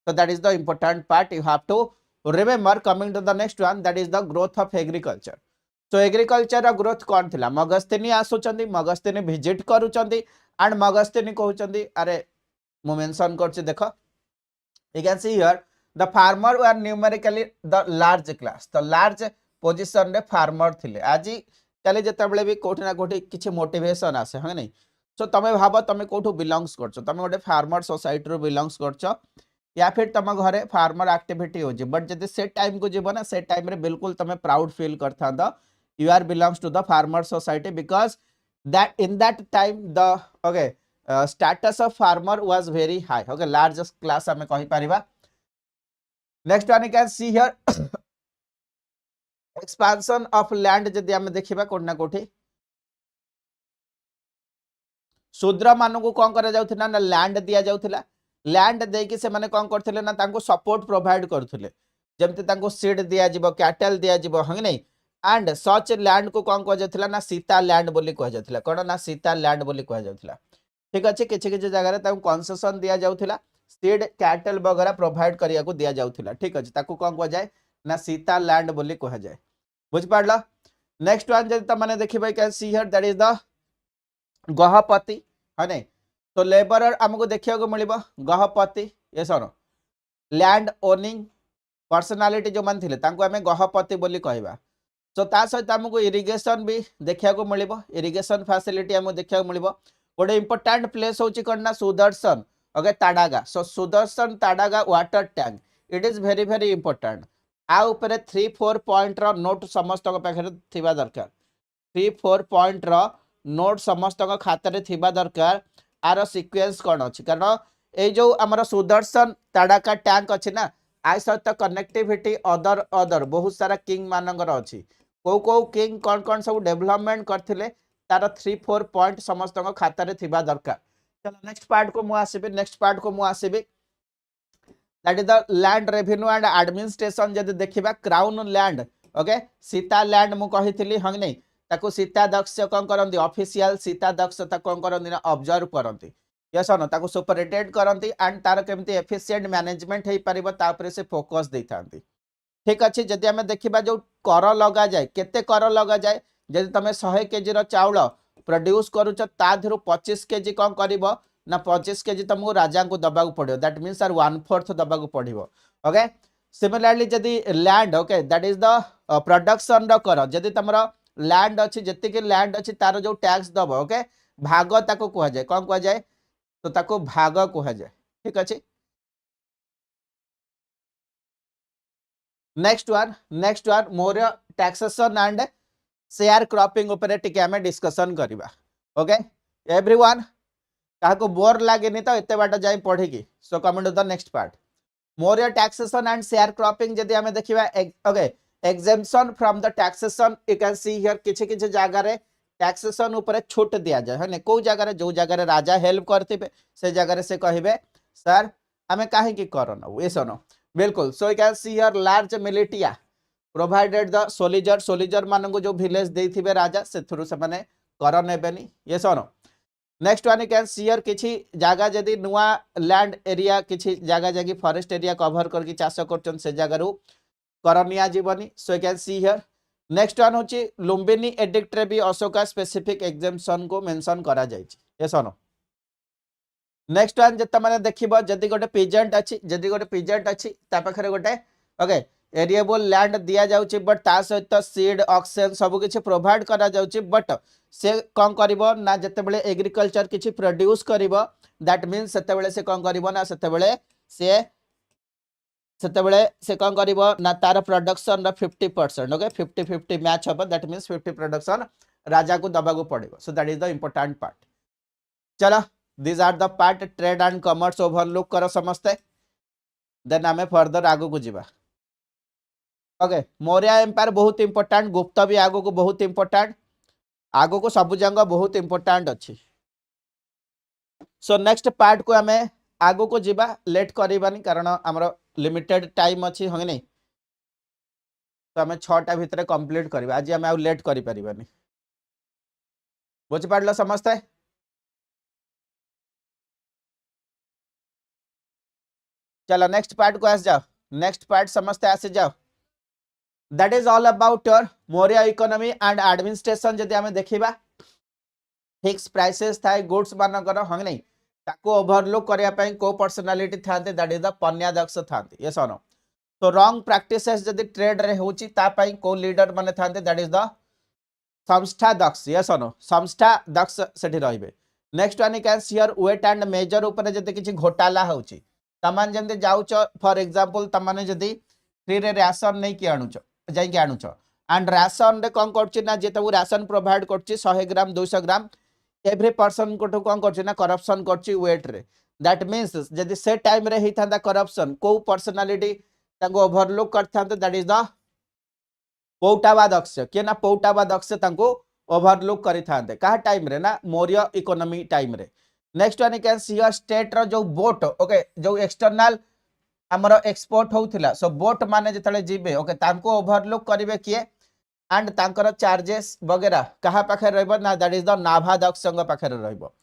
so that is the important part you have to remember coming to the next one that is the growth of agriculture so agriculture growth कौन थिला मगस्तिनी आसुचंदी मगस्तिनी विजिट करूचंदी एंड मगस्तिनी कहउचंदी अरे मु मेंशन करछि देखो you can see here the farmer were numerically the large class the large position रे farmer थिले आजी काले जेतेबेले भी कोठी ना कोठी किछि मोटिवेशन आसे ह नै सो तमे भाबो तमे कोठो बिलोंग्स करछो तमे गोटे फार्मर सोसाइटी रो बिलोंग्स करछो या फिर तम घरे फार्मर एक्टिविटी हो जी बट जदि से टाइम को जीव ना से टाइम रे बिल्कुल तमे प्राउड फील करथा द you are belongs to the farmer society because that in that time the okay status of farmer was very high okay largest class हमें कहि परिबा next one you can see here expansion of land जदि हम देखिबा कोठना कोठी शूद्र मानु को कोन करा जाउथिना ना लैंड दिया जाउथिला लैंड देकी से माने कोन करथिले ना तांको सपोर्ट प्रोवाइड करथिले जेमते तांको सीड दिया जिवो कैटल दिया जिवो हंग नै एंड सच लैंड को कोन कह जाथिला ना सीता लैंड बोली कह जाथिला कोन ना सीता लैंड बोली कह जाथिला ठीक अछि किछि किछि जगह रे तांको कंसेशन दिया जाउथिला सीड कैटल वगैरह प्रोवाइड करिया को दिया जाउथिला ठीक अछि ताको कोन कह जाय ना सीता लैंड बोली कह जाय बुझ पाडला नेक्स्ट वन जदि त माने देखिबा can see here that is the गहपति है नै तो लेबरर हमको देखिया को मिलिबो गहपति ये सर लैंड ओनिंग पर्सनालिटी जो मान थिले तांको हमें गहपति बोली कहबा सो ता सहित हमको इरिगेशन भी देखिया को मिलिबो इरिगेशन फैसिलिटी हमको देखिया को मिलिबो गोटे इंपोर्टेंट प्लेस होची कोन ना सुदर्शन ओके ताडागा सो सुदर्शन ताडागा water tank it is very very important आ ऊपर 3-4 पॉइंट रो नोट समस्त को पाखरे थिबा दरकार 3-4 पॉइंट रो नोट समस्त को खातारे थिबा दरकार आर सीक्वेंस कौन अच्छी कारण ये जो आमर सुदर्शन ताड़ाका टैंक अच्छी ना आ सहित कनेक्टिविटी अदर अदर बहुत सारा किंग मानकर अच्छी कौ किंग कौन कौन सब डेवलपमेंट करथिले तार 3-4 पॉइंट समस्त को खातारे थिबा दरकार चलो नेक्स्ट पार्ट को मु आसीबी that is the land revenue and administration जदि देखिबा crown land okay Sita land मु कहितली हंग नै ताको सीता दक्ष कौन करती ऑफिशियल सीता दक्ष कौन करती ना ऑब्जर्व करती यस न ताको सुपरिटेंड करती एंड तार केमती एफिशिएंट मैनेजमेंट हो पारिबो तापर से फोकस दे थांती ठीक अच्छे जदि आम देखा जो कर लगा जाए केते कर लगा जाए जदि तुम 100 केजी चाउल प्रोड्यूस करुच ता धीरू 25 केजी कौन कर ना 25 केजी तुमको राजा को दबाक पड़ो दैट मीन्स आर 1/4 दबाक पड़ो ओके सिमिलरली जदि land okay that is the production रो कर जदि तुम लैंड अच्छी जी के लैंड अच्छी तार जो टैक्स दब ओके भाग ताको कह जाए कौन कह जाए तो ताको भाग कह जाए ठीक अच्छे next one more taxation and share cropping ऊपर टिके हमें डिस्कशन करबा ओके एवरीवन काको बोर लागेनी तो एते बाट जाई पढ़ी की so coming to the next part more taxation and share cropping जदि हमें देखिबा okay exemption from the taxation you can see here किछि किछि जगह रे टैक्सेशन ऊपर छूट दिया जाय है ने को जगह रे जो जगह रे राजा हेल्प करथिबे से जगह रे से कहिबे सर हमें काहे की करन ये सुनो बिल्कुल सो you can see here large militia provided the soldier मान को जो विलेज देथिबे राजा से थ्रू से माने कर नेबेनी ये सुनो next one you can see here किछि जगह जदी नुवा लैंड एरिया किछि जगह जगी फॉरेस्ट एरिया कवर करके चाष करचन से जगह रू करनिया जीवनी सो you can see here next one होची लुम्बिनी एडिक्ट रे भी अशोका स्पेसिफिक एग्जेम्पशन को मेंशन करा जायछि ये सुनो नेक्स्ट वन जत माने देखिबो जदी गोटे पीजेंट अछि ता पाखरे गोटे ओके एरिएबल लैंड दिया जाउछि बट ता सहित सीड ऑक्सीजन सब किछि प्रोवाइड करा जाउछि बट से कोन करिवो ना जते बेले एग्रीकल्चर किछि प्रोड्यूस करिवो दैट मींस सेते बेले से कोन करिवो ना सेते बेले से कौन करिवो ना तार प्रोडक्शन 50% ओके 50-50 मैच हम दैट मीन्स 50 प्रोडक्शन राजा को दबा को पड़ेगा so that is the important part चलो this are the part trade and commerce overlook करो समझते देन आमे फर्दर आगो को जीवा ओके मौर्य एम्पायर बहुत इंपोर्टेंट गुप्त भी आगो को बहुत इंपोर्टेंट आगो को सब जंग बहुत इंपोर्टेंट अच्छी सो नेक्स्ट पार्ट को हमें आगो को जीवा लेट करबानी कारण हमर लिमिटेड टाइम अच्छी हंगे नहीं तो आम 6टा भितर कंप्लीट करबा आज आम लेट करि परिबानी बुझी पारलो समस्ते चलो नेक्स्ट पार्ट को आस जाओ नेक्स्ट पार्ट समस्ते आसी जाओ that is all about your Maurya economy and administration जदि आम देखिबा फिक्स प्राइसेस थाए गुड्स मानकर हाँ नहीं ताको ओवरलुक करया पई को पर्सनालिटी थांते दैट इज द पन्यादक्ष थांते यस और नो तो रॉन्ग प्रैक्टिसेस जदि ट्रेड रे होची ता पई को लीडर माने थांते दैट इज द संस्था दक्ष यस और नो संस्था दक्ष सेठी रहिबे next one can here weight and measure ऊपर जदि किछि घोटाला होची तमान जंदे जाउच फॉर एग्जांपल तमाने जदि फ्री रे राशन नै कि आणुच जाई कि आणुच एंड राशन रे कोन करछि ना जे तबु राशन प्रोवाइड करछि 100 ग्राम 200 ग्राम एवरी पर्सन को कोन करछि ना करप्शन करछि वेट रे दैट मींस जदि से टाइम रे हिथांदा करप्शन को पर्सनालिटी ताको ओवरलुक करथांते दैट इज द पौटावा दक्ष के ना पौटावा दक्ष ताको ओवरलुक करिथांते का टाइम रे ना मौर्य इकोनॉमी टाइम रे next one can see state रो जो बोट ओके जो एक्सटर्नल हमर एक्सपोर्ट होउथिला सो बोट माने जतले जीबे ओके ताको ओवरलुक करिवे किए एंड तांकर चार्जेस वगैरह कहा पाखे रहबो ना दैट इज द नाभा दक्षंग पाखे रहबो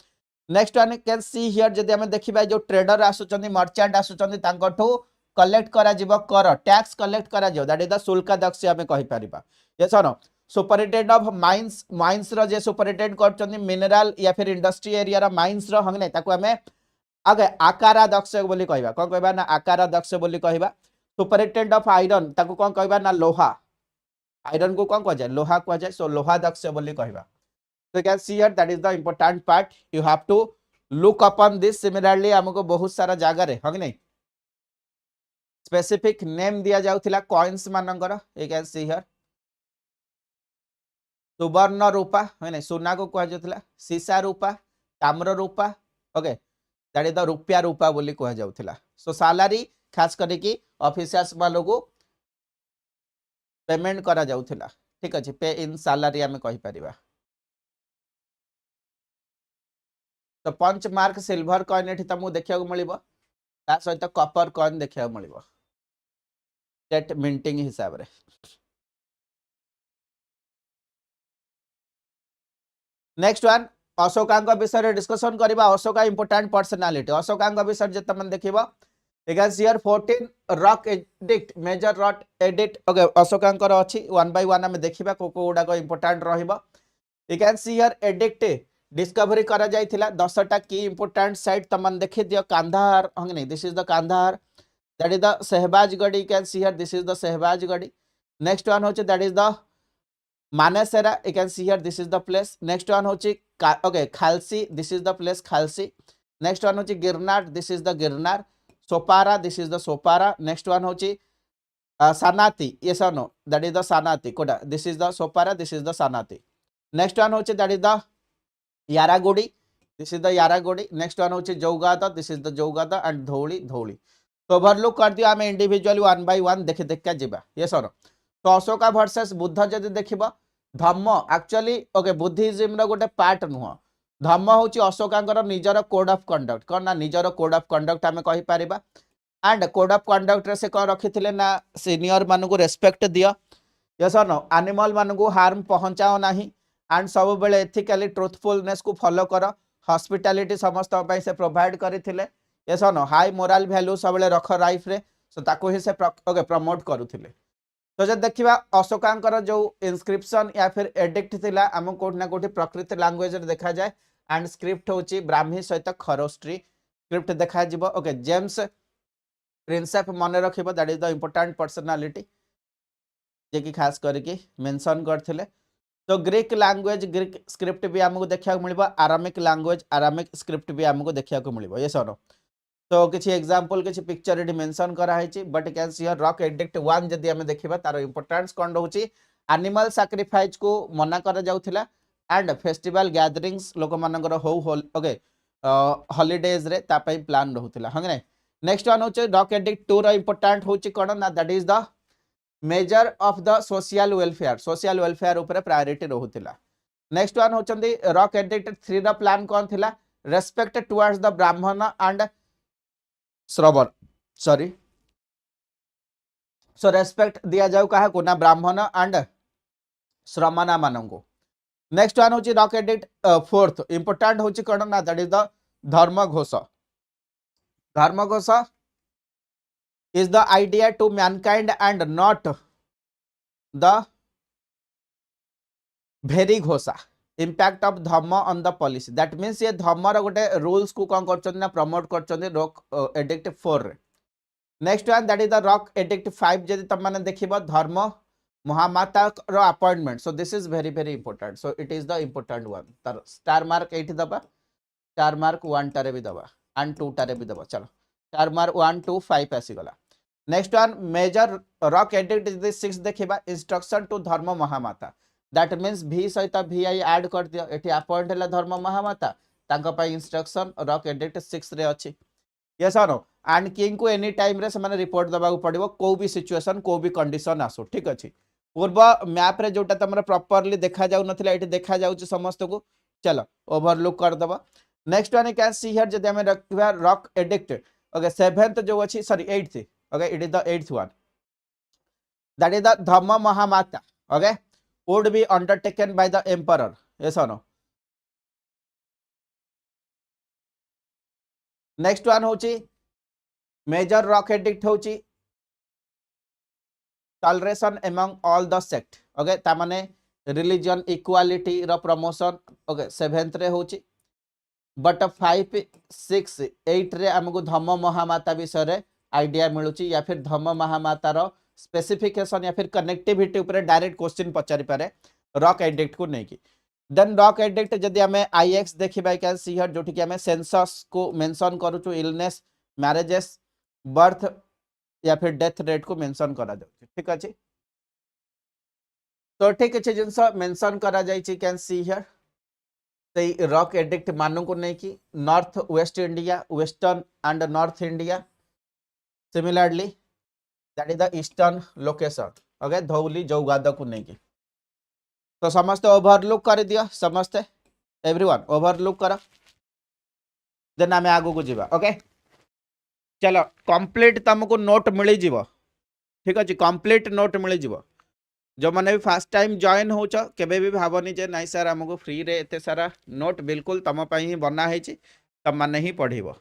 next one can see here जदि हम देखिबा जो ट्रेडर आसुचंदी मर्चेंट आसुचंदी तांकठू कलेक्ट करा जिवो कर टैक्स कलेक्ट करा जिवो दैट इज द शुल्क दक्ष हमें कहि परिबा yes no superintendent of mines रो जे सुपरिटेंडेंट करचंदी मिनरल या फिर इंडस्ट्री एरिया रो माइंस रो हंगने ताको हमें आगे आकारा दक्ष बोली कहबा कोन कहबा ना आकारा दक्ष बोली कहबा सुपरिटेंडेंट ऑफ आयरन ताको कोन कहबा ना लोहा आयरन को कौन कह जाए लोहा कह जाए सो लोहा दक्ष बोली कहबा तो can see here that is the important part you have to look upon this similarly हमको बहुत सारा जगह रे हग नहीं स्पेसिफिक नेम दिया जाउथिला कॉइन्स मानकर यू कैन सी हियर सुवर्ण रूपा है नहीं सोना को कह जाउथिला सीसा रूपा ताम्र रूपा ओके दैट इज द रुपया रूपा बोली कह जाउथिला सो सैलरी खास करके ऑफिसर्स वालों को पेमेंट करा जाउथिला ठीक अछि पे इन सैलरी हमें कहि परिबा तो पंच मार्क सिल्वर कॉइन एठी तमु देखिया को मिलिबो ता सहित कॉपर कॉइन देखिया को मिलिबो डेट मिंटिंग हिसाब रे नेक्स्ट वन अशोकांक विषय डिस्कशन करबा अशोका इंपोर्टेंट पर्सनालिटी अशोकांक विषय जे तमन देखिबो Because here 14 rock edict major rock edit okay अशोकांकर अछि वन बाय वन हम देखिबा को कोडा को इंपोर्टेंट रहइबो you can see here edict discovery करा जाइथिला 10टा की इंपोर्टेंट साइट तमन देखि दियो कांधार हंग नहीं this is the Kandahar that is the Shahbazgarhi you can see here this is the Shahbazgarhi next one होचे that is the Mansehra you can see here this is the place next one होचे okay Kalsi this is the place Kalsi next one होचे Girnar this is the Girnar Sopara this is the Sopara next one होची Sannati yes no that is the Sannati कोडा this is the Sopara this is the Sannati next one होची that is the Yerragudi this is the Yerragudi next one होची Jaugada this is the Jaugada and Dhauli Dhauli तो overlook कर दियो हम individually one by one देख देख के जिबा ये नो तो अशोका वर्सेस बुद्ध जदि देखिबो धम्म एक्चुअली ओके बुद्धिज्म रो गोटे पार्ट नुह धम्म होची अशोकांकर निजर कोड ऑफ कंडक्ट कौन ना निजर कोड ऑफ कंडक्ट आम कहि परिबा एंड कोड ऑफ कंडक्ट रे से कौन रखिथिले ना सीनियर मानु को रेस्पेक्ट दियो यस और नो एनिमल मानु को हार्म पहुंचाओ नाही एंड सब बेले एथिकली ट्रुथफुलनेस को फॉलो करो हॉस्पिटैलिटी समस्त पई से प्रोवाइड करिथिले यस और नो हाई मोरल वैल्यू सब बेले रख लाइफ रे सो ताको ही से ओके प्रमोट करूथिले तो जब देखिबा अशोकांकर जो इनस्क्रिप्शन या फिर एडिक्ट थिला हम कोठ ना कोठी प्रकृति लैंग्वेज रे देखा जाए एंड स्क्रिप्ट होची ब्राह्मी सहित खरोस्ट्री स्क्रिप्ट देखा जिवो ओके जेम्स प्रिंसेप मन रखिबो that is the important personality जे की खास करके मेंशन करथिले तो ग्रीक लैंग्वेज ग्रीक स्क्रिप्ट भी हमको देखा मिलबो आरामिक लैंग्वेज आरामिक स्क्रिप्ट भी हमको देखा मिलबो यस और तो किछि एग्जांपल किछि पिक्चर एडी मेंशन करा है but can see here rock edict 1 जदी हम देखिबा तार इंपोर्टेंस कोन रहउची एनिमल सैक्रिफाइस को मना करा जाउथिला एंड फेस्टिवल गैदरिंग्स लोक मानकर हो ओके हॉलिडेज रे ता पई प्लान रहउथिला हंगने नेक्स्ट वन होचे रॉक एडिक्ट 2 रो इंपोर्टेंट होची कोन ना that is the major of the social welfare ऊपर प्रायोरिटी रहउथिला नेक्स्ट वन होचंदी रॉक एडिक्ट 3 रो प्लान कोन थिला respect towards the Brahmin and Shramana so respect दिया जाऊ क्या ना ब्राह्मण एंड श्रमणा मानू। नेक्स्ट वन हूँ रॉक एडिक्ट फोर्थ इंपोर्टाट हूँ कौन ना that is the Dharmaghosha. Dharmaghosh is the idea to mankind and not the very Ghosha impact of dhamma on the policy that means ये धर्म गोटे रूल्स को कौन कर प्रमोट कर रॉक एडिक्ट 4 रे। Next one that is the rock edict 5 जदि तुम माने देखिबो धर्म महामाता रो appointment so this is very very important so it is the important one तर स्टार मार्क एठी दबा स्टार मार्क 1 टारे भी दबा एंड 2 टारे भी दबा चलो स्टार मार्क 1 2 5 आसी गला। Next one major rock edict is the 6 देखिबा इंस्ट्रक्शन टू धर्म महामाता दैट मींस भी सहित vi ऐड कर दियो एठी अपॉइंट हैला धर्म महामाता तांको पय इंस्ट्रक्शन रॉक एडिक्ट 6 रे अछि यस और नो एंड किंग को एनी टाइम रे से रिपोर्ट दबा पड़ो को भी सिचुएशन को भी कंडीशन आसो ठीक अच्छे। पूर्व मैप रे जोटा तुम प्रॉपर्ली देखा जाउ नथिला एठी देखा जाउछ समस्त को चलो ओवरलुक कर दबा। Next one can see here जदि हम रखबा रॉक एडिक्ट ओके 7th जो अछि sorry 8th okay it is the 8th one that is the Dhamma Mahamatta okay would be undertaken by the emperor yes or no। Next one होची major rock edict होची toleration among all the sect okay ता माने religion equality रो promotion okay 7th रे होची but 5 6 8 रे हमको धम्म महामाता विषय रे आइडिया मिलुची या फिर धम्म महामाता रो स्पेसिफिकेशन या फिर कनेक्टिविटी ऊपर डायरेक्ट क्वेश्चन पचारि पारे रॉक एडिक्ट को नहीं की। देन रॉक एडिक्ट जदि हमें आईएक्स देखिबा कैन सी हियर जोठी कि हमें सेंसस को मेंशन करूछु इलनेस मैरिजेस बर्थ या फिर डेथ रेट को मेंशन करा जाउछि ठीक अछि। तो ठीक अछि जिंस मेंशन करा जाइछि कैन सी हियर सेई रॉक एडिक्ट मानु को नहीं की north west India western and north India similarly that is the eastern location okay Dhauli Jaugada को नहीं की। तो समस्त ओवरलुक कर दियो समस्त एवरीवन ओवरलुक करो देन आमे आगु को जीवा ओके चलो कंप्लीट तुमको नोट मिली जीवो ठीक अछि कंप्लीट नोट मिली जीवो जो माने भी फर्स्ट टाइम जॉइन होच केबे भी भावनी जे नाइ सर हमको फ्री रे एते सारा नोट बिल्कुल तम पई ही बना हेछि तम माने ही पढिबो।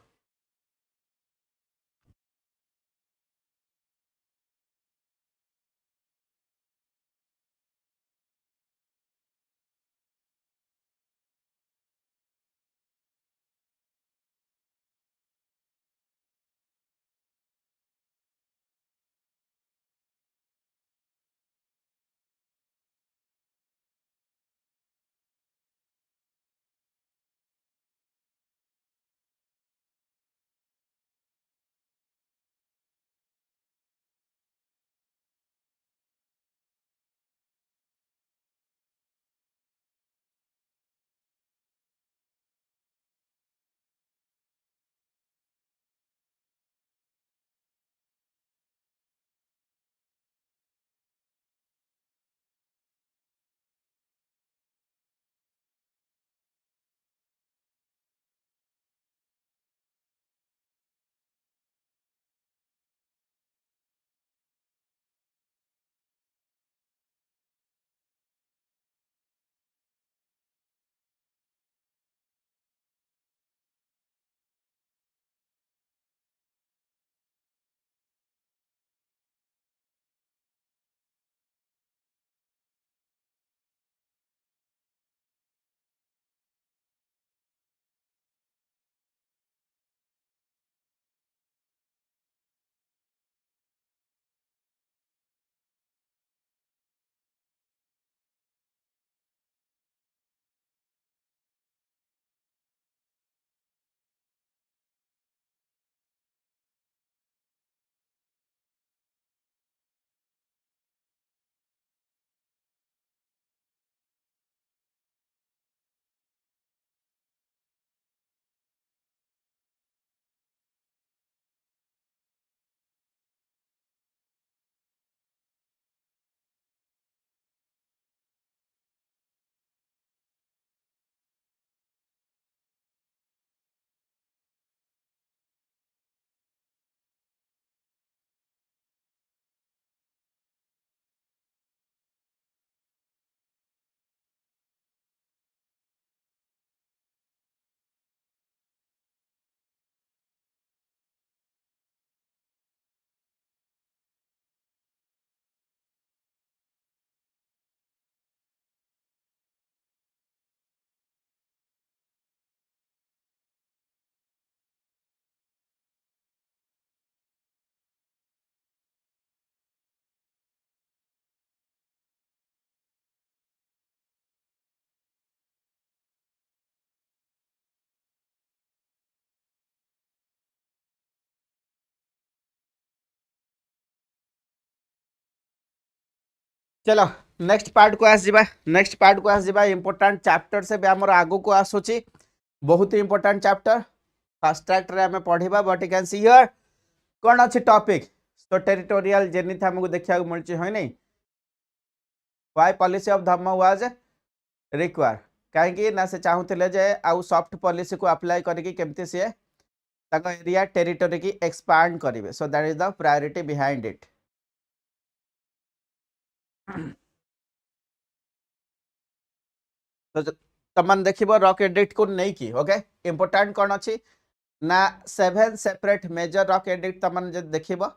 चलो नेक्स्ट पार्ट को आसवा नेक्स्ट पार्ट को आसवा इंपोर्टाट चैप्टर से आम आगु को आसूची बहुत इंपोर्टाट चैप्टर फास्ट ट्रैक रे हमें पढ़िबा but you can see here कौन अच्छी टॉपिक तो टेरिटोरियल जेनिथ हमको देखा मिलची है नहीं व्हाई पॉलिसी ऑफ धर्म वाज रिक्वायर कहीं ना से चाहूले जे आउ सॉफ्ट पॉलिसी को अप्लाई करके केमती सी एरिया टेरिटोरी की एक्सपांड करेंगे सो that is the priority behind it तो तमन देखिबो रॉक एडिक्ट को नहीं की ओके इंपोर्टेंट कौन अच्छी ना 7 सेपरेट मेजर रॉक एडिक्ट तमन जे देखिबो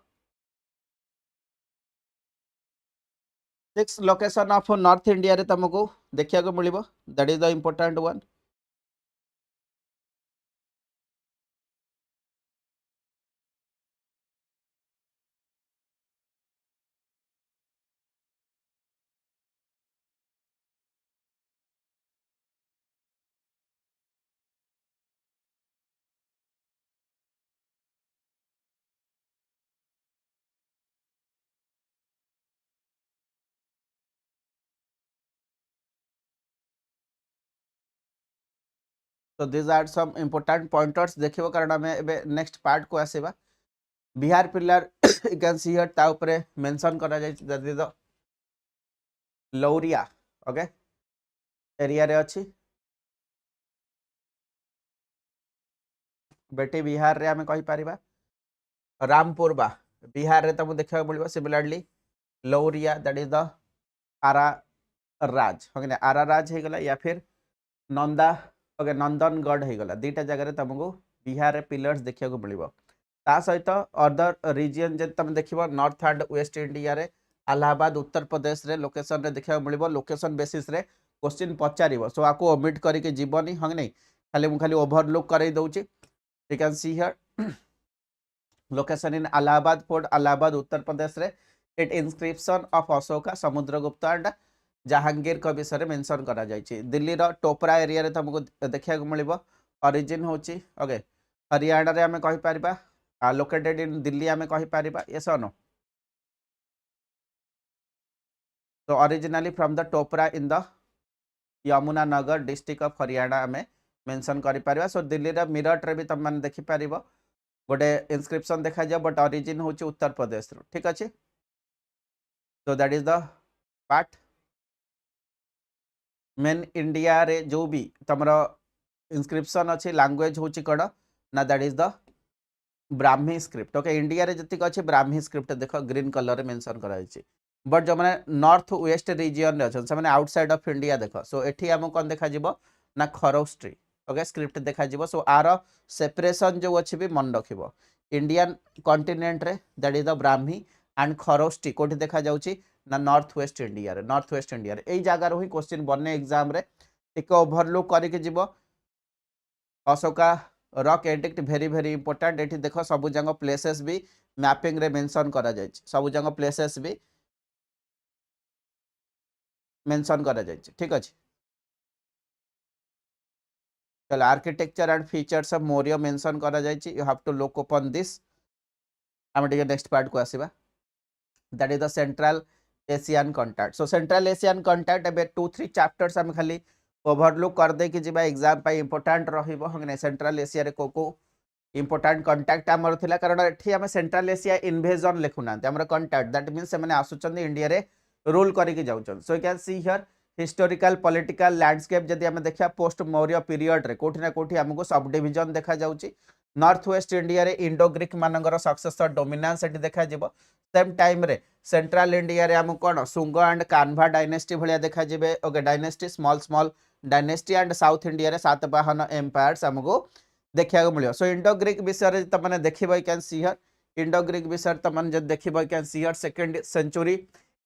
6 लोकेशन ऑफ नॉर्थ इंडिया रे तुमको देखिया को मिलिबो that is the important one तो this are some important pointers देखिबो कारण हमें एबे नेक्स्ट पार्ट को आसीबा Bihar pillar you can see here ता ऊपर मेंशन करा जाय that is the Lauriya okay area रे अछि बेटी बिहार रे हमें कहि परिबा रामपुरबा बिहार रे तुमको देखा मिलिबा similarly Lauriya that is the Araraj okay Araraj हे गला या फिर नंदा ओके नंदनगढ़ हो गला दीटा जगह तुमको बिहार पिलर्स देखा मिल सहित अदर रिजन जे तुम देख नॉर्थ एंड वेस्ट इंडिया रे इलाहाबाद उत्तर प्रदेश रे लोकेशन रे देखा मिल लोकेशन बेसिस रे क्वेश्चन पचार सो आपको ओमिट करके जीवनी हाँ नहीं खाली मुझे खाली ओवरलुक कर दूची you can see here location in Allahabad fort Allahabad Uttar Pradesh रे it inscription of Ashoka Samudragupta and Jahangir का विषय में मेंशन करा जायछि दिल्ली रो टोपरा एरिया रे तुमको देखा मिलिबो ओरिजिन होची ओके हरियाणा रे हमें कहि परिबा लोकेटेड इन दिल्ली हमें कहि परिबा यस और नो तो originally from the Topra in the Yamuna Nagar district of Haryana हमें मेंशन करि परिबा सो दिल्ली रे मिरट रे भी तुम माने देखि परिबो गोटे इंस्क्रिप्शन देखा जाय बट ओरिजिन होची उत्तर प्रदेश रो ठीक अछि so that is the part main India रे जो भी तुम इंस्क्रिप्शन अच्छी लैंग्वेज हूँ कौन ना that is the Brahmi script okay India रे जतिक अच्छे ब्राह्मी स्क्रिप्ट देख ग्रीन कलर रे मेंशन कराई बट जो मैंने नॉर्थ वेस्ट रीजन रे अच्छे से आउटसाइड ऑफ इंडिया देख सो एठी हमको कौन देखा ना खरोस्ट्री ओके स्क्रिप्ट देखा सो आर सेपरेशन जो अच्छी भी मन रख इंडियन कॉन्टिनेंट रे that is the Brahmi and Kharosthi कोठी देखा जाउची ना नॉर्थ वेस्ट इंडिया रे नॉर्थ वेस्ट इंडिया रे एई जगह रो ही क्वेश्चन बने एग्जाम रे एक ओवरलुक करके जीवो Ashoka rock edict very very important एठी देखो सब जंग प्लेसेस भी मैपिंग रे मेंशन करा जाय सब जंग प्लेसेस भी मेंशन करा जाय ठीक अछि चलो architecture and features of Maurya mention करा जाय you have to look upon this हम टिके नेक्स्ट पार्ट को आसीबा that is the central Asian contact so central Asian contact एबे 2-3 चैप्टर्स हम खाली ओवरलुक कर दे कि जिबा एग्जाम पाई इंपोर्टेंट रहिबो हने सेंट्रल एशिया रे को इंपोर्टेंट कॉन्टैक्ट हमर थिला कारण एठी हम सेंट्रल एशिया इन्वेजन लिखुना हमर कॉन्टैक्ट दैट मींस से माने आसुचंदी इंडिया रे रूल करके जाउचन so you can see here historical political landscape जदि हम देखिया पोस्ट मौर्य पीरियड रे कोठी ना कोठी हमको सब डिवीजन देखा जाउची नॉर्थ वेस्ट इंडिया रे इंडो ग्रीक मानकर सक्सेसर डोमिनेंस एटी देखा जिवो सेम टाइम रे सेंट्रल इंडिया रे हम कोन सुंग एंड कान्हा डायनेस्टी भलिया देखा जिवे okay dynasty small small dynasty and south India रे सातवाहन एम्पायर्स हमको देखा मिलियो सो इंडो ग्रीक विषय रे तमने देखिबो you can see here Indo Greek विषय तमने जब देखिबो you can see here second century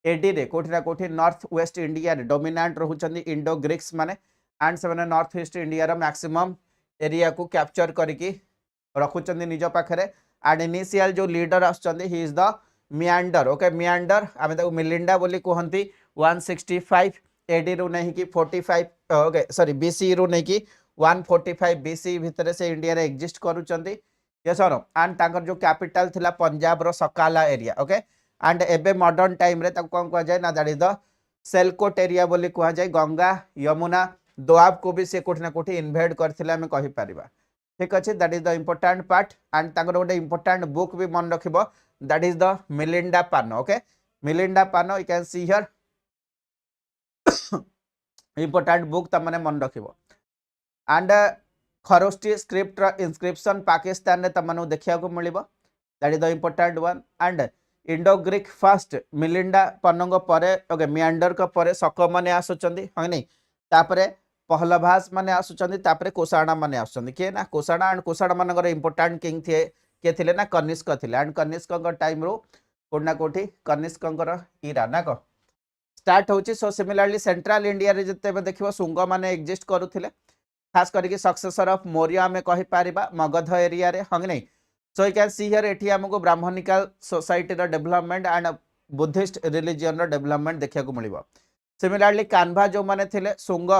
AD रे कोठी ना कोठी नॉर्थ वेस्ट इंडिया रे डोमिनेंट रहउचंदी इंडो ग्रीक्स माने एंड से माने नॉर्थ वेस्ट इंडिया रो मैक्सिमम एरिया को कैप्चर करके रखुचंदी निज पाखरे एंड इनिशियल जो लीडर आछंदी he is the Menander okay Menander आमे ताको मिलिंडा बोली कहंती 165 एडी रो नहीं कि 45 ओके सॉरी बीसी रो नहीं कि 145 बीसी भितर से इंडिया रे एग्जिस्ट करूचंदी यस और एंड ताकर जो कैपिटल थिला पंजाब रो सकाला एरिया ओके एंड एबे मॉडर्न टाइम रे ताको कोन कह जाय ना दैट इज द सेलकोट एरिया बोली कह जाए गंगा यमुना दोआब को भी से कोठी ना कोठी इन्वेड करथिले हमें कहि परिबा ठीक अछि that is the important part and तांगर गोटे इंपोर्टेंट बुक भी मन रखिबो that is the Milinda Panho okay Milinda Panho you can see here important book तमने मन रखिबो एंड खरोष्टी स्क्रिप्ट रो इंस्क्रिप्शन पाकिस्तान रे तमनु देखिया को मिलिबो that is the important one and Indo Greek first Milinda पन्नंग परे ओके मियांडर को परे शक माने आसुचंदी ह नै तापरे पहलभास माने आसुचंदी तापरे कोसाणा माने आसुचंदी के ना कोसाणा एंड कोसाणा मानकर इंपोर्टेंट किंग थे के थिले ना कनिष्क थिले एंड कनिष्क टाइम रो कोना कोठी कनिष्क इरा ना को स्टार्ट होची सो सिमिलरली सेंट्रल इंडिया रे जते देखिबो सुंग माने एग्जिस्ट करूथिले खास करके सक्सेसर ऑफ मौर्य में कहि पारिबा मगध एरिया रे हंग नै so you can see here एठी हमको ब्राह्मणिकल सोसाइटी रो डेवलपमेंट एंड बुद्धिस्ट रिलीजन रो डेवलपमेंट देखिया को मिलिबो सिमिलरली कान्भा जो माने थिले सुंग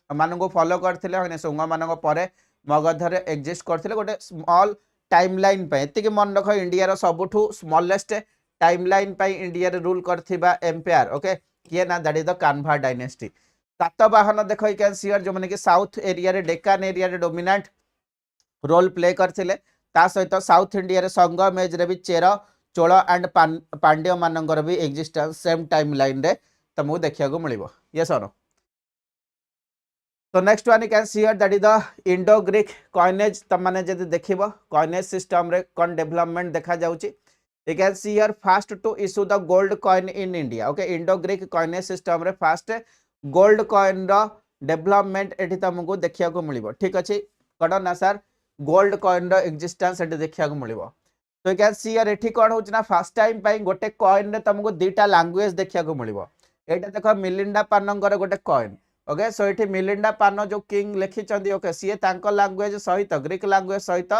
मानको फॉलो करथिले हने सुंग मानको परे मगध रे एग्जिस्ट करथिले गोटे स्मॉल टाइमलाइन पे एति के मन रखो इंडिया रो सबठु स्मॉलेस्ट टाइमलाइन पे इंडिया रे रूल करथिबा एम्पायर ओके किए ना that is the Kanva dynasty Satavahana देखो यू कैन सी हियर जो माने कि साउथ एरिया रे डेक्कन एरिया रे डोमिनेंट रोल प्ले करथिले ता सहित साउथ इंडिया रे संग मेज रे भी चेर चोल एंड पांड्य मानकर भी एग्जिस्टेंस सेम टाइमलाइन रे तमु देखिया को मिलिबो यस और नो तो next one you can see here that is the Indo Greek coinage त माने जदी देखिबो कॉइनेज सिस्टम रे कोन डेवलपमेंट देखा जाउची you can see here first to issue the gold coin in India okay Indo Greek coinage system रे first gold coin रो development एठी तमको देखिया को मिलिबो ठीक अछि कड ना सर गोल्ड कॉइन रो एग्जिस्टेंस एठी देखिया को मिलिबो तो यू कैन सी हियर एठी कोन होची ना फर्स्ट टाइम पई गोटे कॉइन रे तमको दुटा लैंग्वेज देखिया को मिलिबो एटा देखो मिलिंडा पानंगर गोटे कॉइन ओके सो एठी मिलिंडा पानो जो किंग लिखि चंदी ओके सी तांको लैंग्वेज सहित ग्रीक लैंग्वेज सहित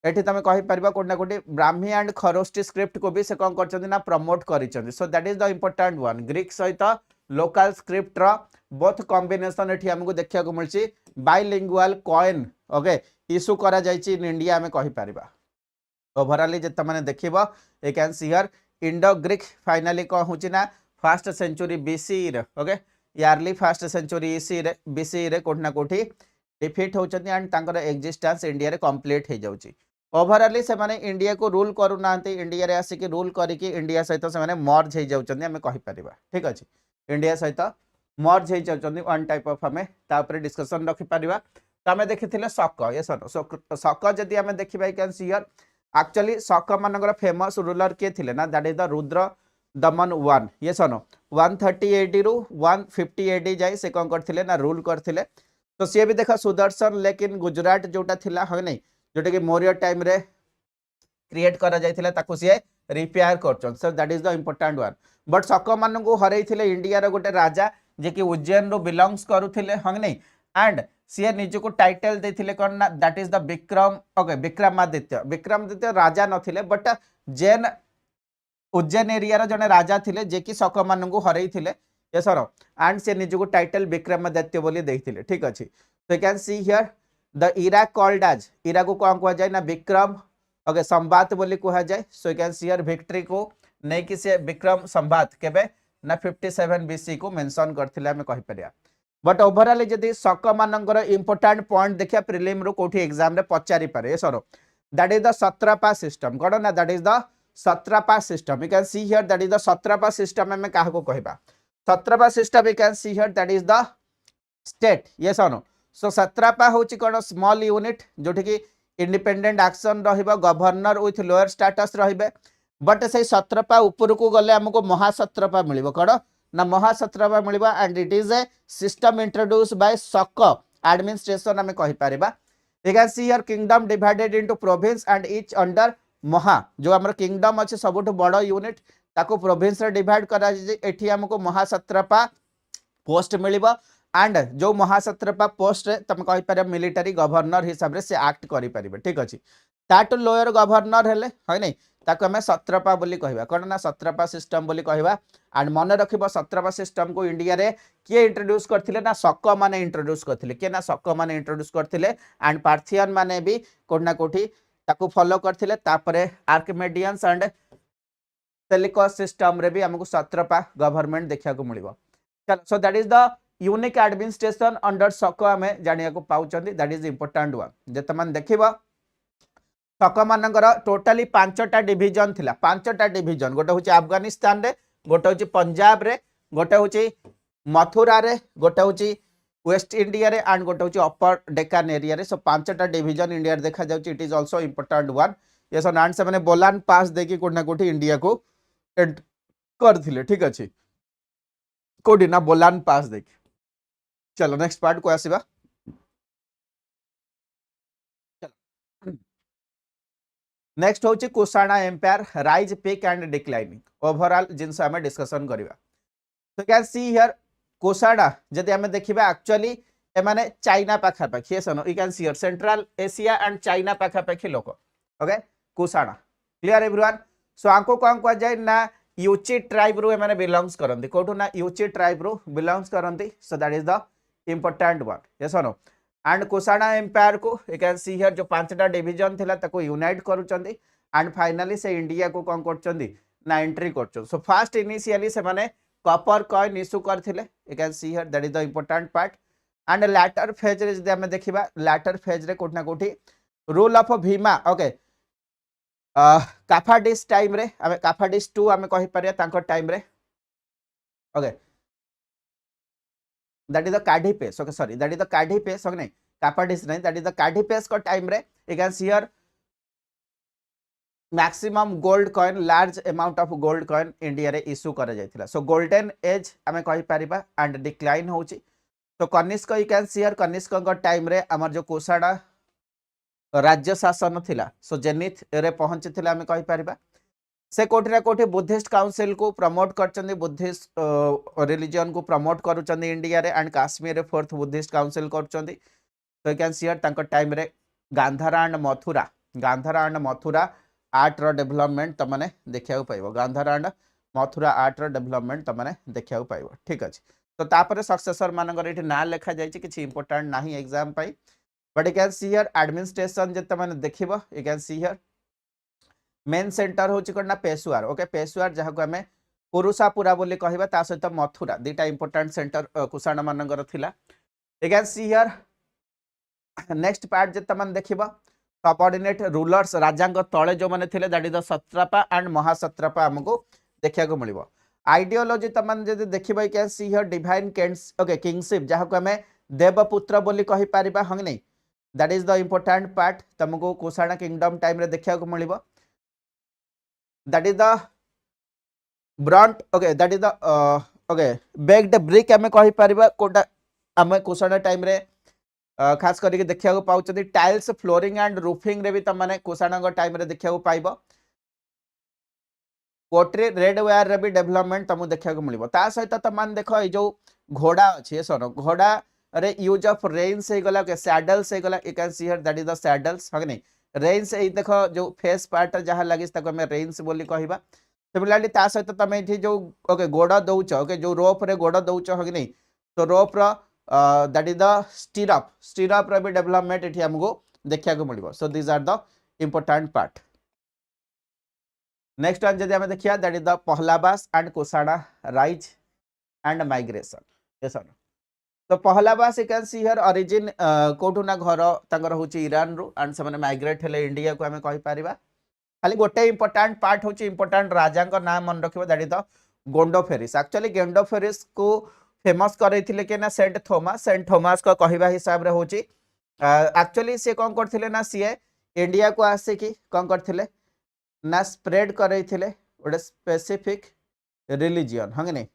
एठी तमे कहि परबा कोना कोटी ब्राह्मी एंड खरोष्टी स्क्रिप्ट को भी से कोन करचंदी ना प्रमोट करिचंदी so that is the important one Greek सहित लोकल स्क्रिप्ट रो बोथ कॉम्बिनेशन एठी हमको देखिया को मिलची बाइलिंगुअल कॉइन ओके इशू करा जायची इन इंडिया में कहि परबा ओवरऑल जत माने देखिबो you can see here Indo Greek finally को होची ना फर्स्ट सेंचुरी बीसी रे ओके यारली फर्स्ट सेंचुरी ईसी रे बीसी रे कोठना कोठी डिफीट होचंती एंड तांकर एग्जिस्टेंस इंडिया रे कंप्लीट हे जाउची ओवरऑल से माने इंडिया को रूल करू नांती इंडिया रे आसी के रूल करी कि इंडिया सहित से माने मर्ज हे जाउचंती हमें कहि परिबा ठीक अछि इंडिया सहित मर्ज हे जाउचंती वन टाइप ऑफ हमें ता ऊपर डिस्कशन रखि परिबा त हमें देखिथिले शक यस शक जदी हमें देखिबा you can see here actually शक मानकर फेमस रूलर के थिले ना that is the Rudra Daman 1 yes no 130 AD रु 150 एडी जाई से कोन करथिले ना रूल करथिले तो सी भी देखा सुदर्शन लेकिन गुजरात जोटा थिला ह नै जोटा कि मौर्य टाइम रे क्रिएट करा जायथिला ताको सी रिपेयर करचन so that is the important one but Shaka मान को हरैथिले इंडिया रो गोटे राजा जे कि उज्जैन रो बिलोंग्स करूथिले ह नै एंड सी निज को टाइटल देथिले कोन ना that is the Vikram okay Vikramaditya राजा नथिले बट जैन उज्जैन एरिया रो जने राजा थिले जे कि शक मान को हरैथिले यस सर एंड से निज को टाइटल विक्रमादित्य बोली देथिले ठीक अछि तो you can see here the era called as era को कोन कहै जाय ना विक्रम ओके संवाद बोली कहै जाय सो you can see here victory को नै कि से विक्रम संवाद केबे ना 57 बीसी को मेंशन करथिले हमें कहि परिया बट ओवरऑल जदी शक मानकर इंपोर्टेंट पॉइंट देखिया प्रीलिम रो कोठी एग्जाम रे पचारि पारे sir that is the satrapa system कोन ना that is the satrapa system you can see here that is the satrapa system में काहा को कहबा satrapa system you can see here that is the state yes और नो सो सत्रपा होची कोन स्मॉल यूनिट जोठी कि इंडिपेंडेंट एक्शन रहिबा गवर्नर विथ लोअर स्टेटस रहिबे बट से सत्रपा ऊपर को गले हमको महासत्रपा मिलिबो कोन ना महासत्रपा मिलिबा and it is a system introduce by Shaka administration हमें कहि परिबा you can see here kingdom divided into province and each under maha जो हमर किंगडम अछि सबुठ बड़ यूनिट ताको प्रोविंस रे डिवाइड करा जे एठी हमको महासत्रपा पोस्ट मिलिबा एंड जो महासत्रपा पोस्ट रे तम कहि पारे मिलिटरी गवर्नर हिसाब रे से एक्ट करि परिबे ठीक अछि ताटो लोअर गवर्नर हेले है नै ताको हमें सत्रपा बोली कहबा कोन ना सत्रपा सिस्टम बोली कहबा एंड मन रखिबो सत्रपा सिस्टम को इंडिया रे के इंट्रोड्यूस करथिले ना शक माने इंट्रोड्यूस करथिले के ना शक माने इंट्रोड्यूस करथिले एंड पार्थियन माने भी कोना कोठी ताको फॉलो करथिले तापरे आर्किमेडियंस एंड सेलिकस सिस्टम रे भी हमको सत्रपा गवर्नमेंट देखा को मिलिबो चलो so that is the unique administration under सक हमें जानिया को पाउचंदी दैट इज इंपोर्टेंट वन जेते मन देखिबो सक मानकर टोटाली 5टा डिवीजन थिला 5टा डिवीजन गोटे होची अफगानिस्तान रे गोटे होची पंजाब रे गोटे होची मथुरा रे गोटे होची वेस्ट इंडिया रे एंड गोटे होची अपर डेक्कन एरिया रे सो 5टा डिवीजन इंडिया रे देखा जाउची it is also important one yes and से माने बोलान पास देकी कोना कोठी इंडिया को करथिले ठीक अछि कोडी ना बोलान पास देखी चलो नेक्स्ट पार्ट को आसीबा नेक्स्ट होची Kushana empire rise peak and declining overall जिनस हमें डिस्कशन करिवा तो कैन सी हियर कुषाणा जदि हमें देखिबा एक्चुअली ए माने चाइना पाखा पाखी ये सनो you can see here central Asia and China पाखा पाखी लोक ओके कुषाणा क्लियर एवरीवन सो आंको कोन को जाय ना यूची ट्राइब रो माने बिलोंग्स करंती कोठो ना यूची ट्राइब रो बिलोंग्स करंती so that is the important one yes no and Kushana empire को यू कैन सी हियर जो 5टा डिवीजन थिला ताको यूनाइट करूचंदी एंड फाइनली से इंडिया को कोन करचंदी ना एंट्री करचो सो फर्स्ट इनिशियली से माने कॉपर कॉइन इशू करथिले you can see here that is the important part and later phase रे जदि हमें देखिबा लैटर फेज रे कोठना कोठी rule of Bhima okay Kadphises time रे हमें काफाडिस 2 हमें कहि परिया तांको टाइम रे okay that is the Kadhi pace okay sorry that is the Kadhi pace okay नहीं Kapadis नहीं that is the Kadhi pace को time रे you can see here maximum gold coin large amount of gold coin India रे issue करा जायथिला so golden age हमें कहि परिबा and decline होची तो Kanishka you can see here Kanishka को time रे हमर जो कुषाणा राज्य शासन थिला so जेनिथ रे पहुंचथिला हमें कहि परिबा से कोठी ना कोठी बुद्धिस्ट काउंसिल को प्रमोट करचंदी बुद्धिस्ट रिलीजन को प्रमोट करूचंदी इंडिया रे एंड काश्मीर रे फोर्थ बुद्धिस्ट काउंसिल करचंदी तो यू कैन सी हियर तांको टाइम रे गांधारा एंड मथुरा आर्ट रो डेवलपमेंट तमने देखिया पाइबो गांधारा एंड मथुरा आर्ट रो डेवलपमेंट तमने देखिया पाइबो ठीक अछि तो तापर सक्सेसर मानकर एठी ना लेखा जायछि किछि इंपोर्टेंट नाही एग्जाम पाई but you can see here administration जे तमने देखिबो you can see here main center होची कोना पेशवार ओके पेशवार जहा को हमें पुरुषापुरा बोली कहबा ता सहित मथुरा दीटा इंपोर्टेंट सेंटर कुषाण मानकर थिला you can see here next part जे तमन देखिबा सबऑर्डिनेट रूलर्स राजांग तळे जो माने थिले that is the satrapa and mahasatrapa हमको देखिया को मिलिबो आइडियोलॉजी तमन जे देखिबा you can see here divine kings okay kingship जहा को हमें देवपुत्र बोली कहि परिबा हंग नहीं that is the important part तुमको कुषाण किंगडम टाइम रे देखिया को मिलिबो that is the brunt okay that is the okay baked brick हमें कहि परिबा कोटा हमें कुषाण टाइम रे खास करके देखिया को पाउचदी टाइल्स फ्लोरिंग एंड रूफिंग रे भी त माने कुषाण को टाइम रे देखिया को पाइबो कोटरी रेड वेयर रे भी डेवलपमेंट तमु देखिया को मिलिबो ता सहित त मान देखो ए जो घोड़ा अछि सनो घोड़ा रे यूज ऑफ रेन्स हे गला के सैडल्स हे गला you can see here that is the saddles हग नहीं रेन्स ए देखो जो फेस पार्ट जहां लगिस तको में रेन्स बोली कहबा सिमिलरली ता सहित तमे एठी जो ओके गोड़ा दउछ ओके जो रोप रे गोड़ा दउछ हग नहीं तो रोप रो दैट इज द स्टीरअप रे भी डेवलपमेंट एठी हमको देखिया को मिलिबो so this are the important part next one जदि हम देखिया that is the Pahlavas and Kushana rise and migration yes sir तो Pahlavas you can see here origin कोठू ना घर तांगर होची ईरान रो एंड से माने माइग्रेट हेले इंडिया को हमें कहि परिबा खाली गोटे इंपोर्टेंट पार्ट होची इंपोर्टेंट राजा का नाम मन रखिबा दैट इज द गोंडोफेरिस एक्चुअली गोंडोफेरिस को फेमस करैथिले के ना सेंट थॉमस का कहबा हिसाब रे होची एक्चुअली से कोन करथिले ना सीए इंडिया को आसे कि कोन करथिले ना स्प्रेड करैथिले ओडे स्पेसिफिक रिलीजन हंगने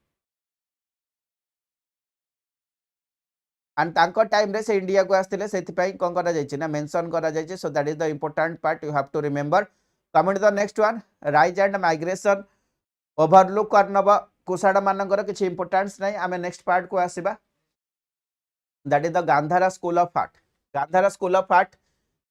एंड तांको टाइम रे से इंडिया को आस्थिले सेति पई कोन करा जायछि ना मेंशन करा जायछि so that is the important part you have to remember coming to the next one rise and migration overlook करनबा कुषाण मानकर किछि इंपोर्टेंस नै आमे नेक्स्ट पार्ट को आसीबा that is the Gandhara school of art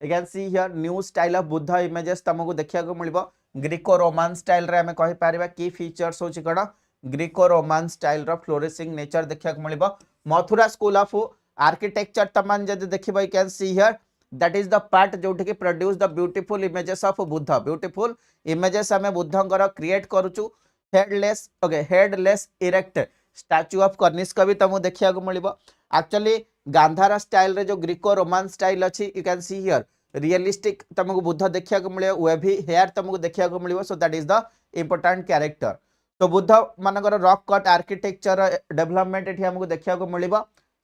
you can see here new style of Buddha images तुमको देखिया को मिलबो ग्रीको रोमान स्टाइल रे हमें कहि पारिबा की फीचर्स होछि कोन ग्रीको रोमान स्टाइल रो फ्लोरिशिंग नेचर देखिया को मिलबो मथुरा स्कूल ऑफ आर्किटेक्चर तमन जदि देखिबो you can see here that is the part जोठी कि produce the beautiful images of Buddha beautiful images हमें बुद्धंकर क्रिएट करूचु headless okay headless erect statue of Kanishka भी तुमको देखा मिलिबो एक्चुअली गांधार स्टाइल रे जो ग्रीको रोमान स्टाइल अच्छी you can see here realistic तुमको बुद्ध देखा मिले वेभी हेयर तुमको देखा मिले सो that is the important character तो बुद्ध मानकर रॉक कट आर्किटेक्चर डेवलपमेंट ये हमको देखा मिले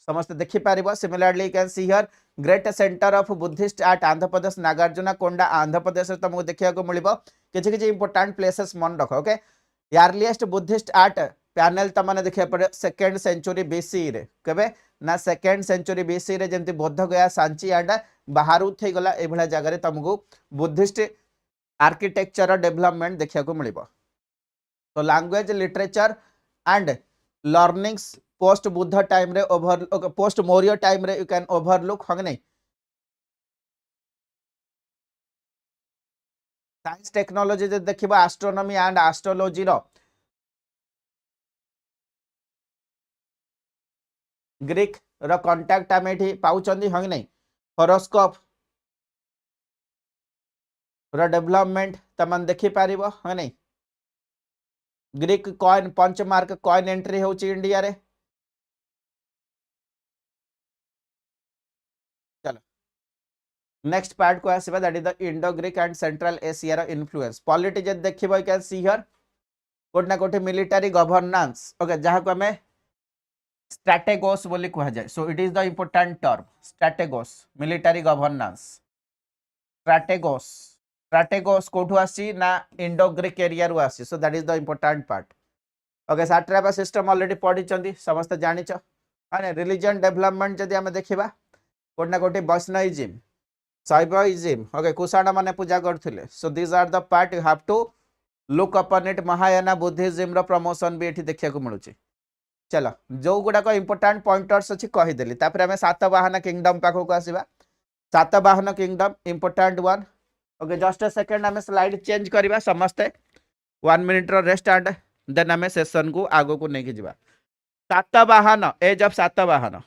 समस्त देखिपार similarly you can see here great center of Buddhist art Andhra Pradesh Nagarjuna Konda Andhra Pradesh तुमको देखा मिले किसी इंपोर्टेंट प्लेसेस मन रख okay earliest Buddhist art panel तमाने देखिया पड़े सेकेंड सेंचुरी बीसी रे केबे ना सेकेंड सेंचुरी बीसी रे जेंति बोध गया सांची एंड बाहरु थई गला ए भला जगह रे तुमको बुद्धिस्ट आर्किटेक्चर डेवलपमेंट देखिया को मिलिबो तो language literature and learnings post Buddha time रे ओवर पोस्ट मौर्य टाइम रे यू कैन ओवरलुक हंग नहीं साइंस टेक्नोलॉजी जे देखिबा एस्ट्रोनॉमी एंड एस्ट्रोलॉजी रो ग्रीक रो कांटेक्ट आमे एठी पाउचंदी हंग नहीं होरोस्कोप रो डेवलपमेंट तमन देखि पारिबो हंग नहीं Greek coin punch mark coin entry होची इंडिया रे चलो नेक्स्ट पार्ट को आसीबा that is the Indo Greek and central Asia रो इन्फ्लुएंस पॉलिटी जे देखिबो यू कैन सी हियर कोटना कोठी मिलिटरी गवर्नेंस ओके जहा को हमें स्ट्रैटेगोस बोली कहा जाए so it is the important term strategos military governance strategos strategos कोठु आसी ना इंडो ग्रीक एरिया रु आसी so that is the important part okay satrapa system already पढ़ी चंदी समस्त जानि छ माने रिलीजन डेवलपमेंट जदी हम देखिबा कोठना कोठी वैष्णविज्म शैविज्म ओके कुषाण माने पूजा करथिले so this are the part you have to look upon it Mahayana Buddhism रो प्रमोशन भी एठी देखिया को मिलुची चलो जो गुड़ाक इंपोर्टेंट पॉइंटर्स अच्छी कहीदेली आम सातवाहन किंगडम पाखक आसवा Satavahana kingdom important one okay just a second आम स्लाइड चेंज करवा समस्ते 1 मिनिट रेस्ट एंड देन आम सेशन को आगो को लेकिन जावा सातवाहन एज ऑफ सातवाहन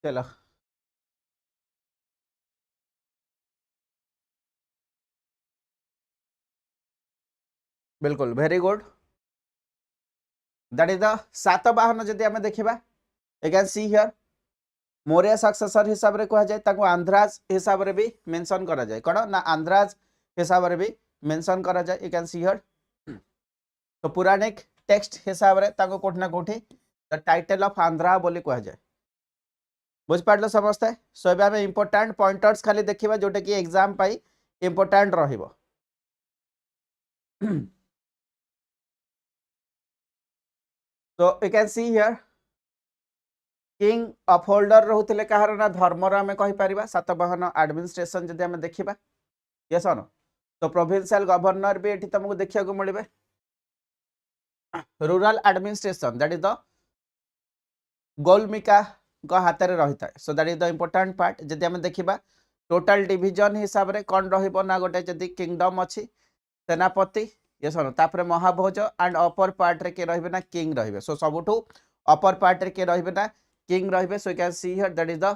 चलो बिल्कुल very good that is the Satavahana जदि आमे देखिबा you can see here Maurya successor हिसाब रे कहा जाय ताको आंध्राज हिसाब रे भी मेंशन करा जाय कोन ना आंध्राज हिसाब रे भी मेंशन करा जाय यू कैन सी हियर तो पुराणिक टेक्स्ट हिसाब रे ताको कोठ ना कोठी द टाइटल ऑफ आंध्रा बोली कहा जाय बुझ पाडलो समझते सो एबे हमें इंपोर्टेंट पॉइंटर्स खाली देखिबा जोटे कि एग्जाम पाई इंपोर्टेंट रहिबो so you can see here king upholder रहउथिले कहार ना धर्मर आमे कहि परिबा सातवाहन एडमिनिस्ट्रेशन जदि आमे देखिबा यस और तो प्रोविंशियल गवर्नर भी एठी तुमको देखिया को मिलबे rural administration that is the गोलमिका को हाथ रे रहिता so that is the important part जदि आमे देखिबा टोटल डिवीजन हिसाब रे कोन रहिबो ना गोटे जदि किंगडम अछि सेनापति यस और तापर महाभोज एंड अपर पार्ट रे के रहिबे ना किंग रहिबे सो सबुठू अपर पार्ट रे के रहिबे ना किंग रहिबे so you can see here that is the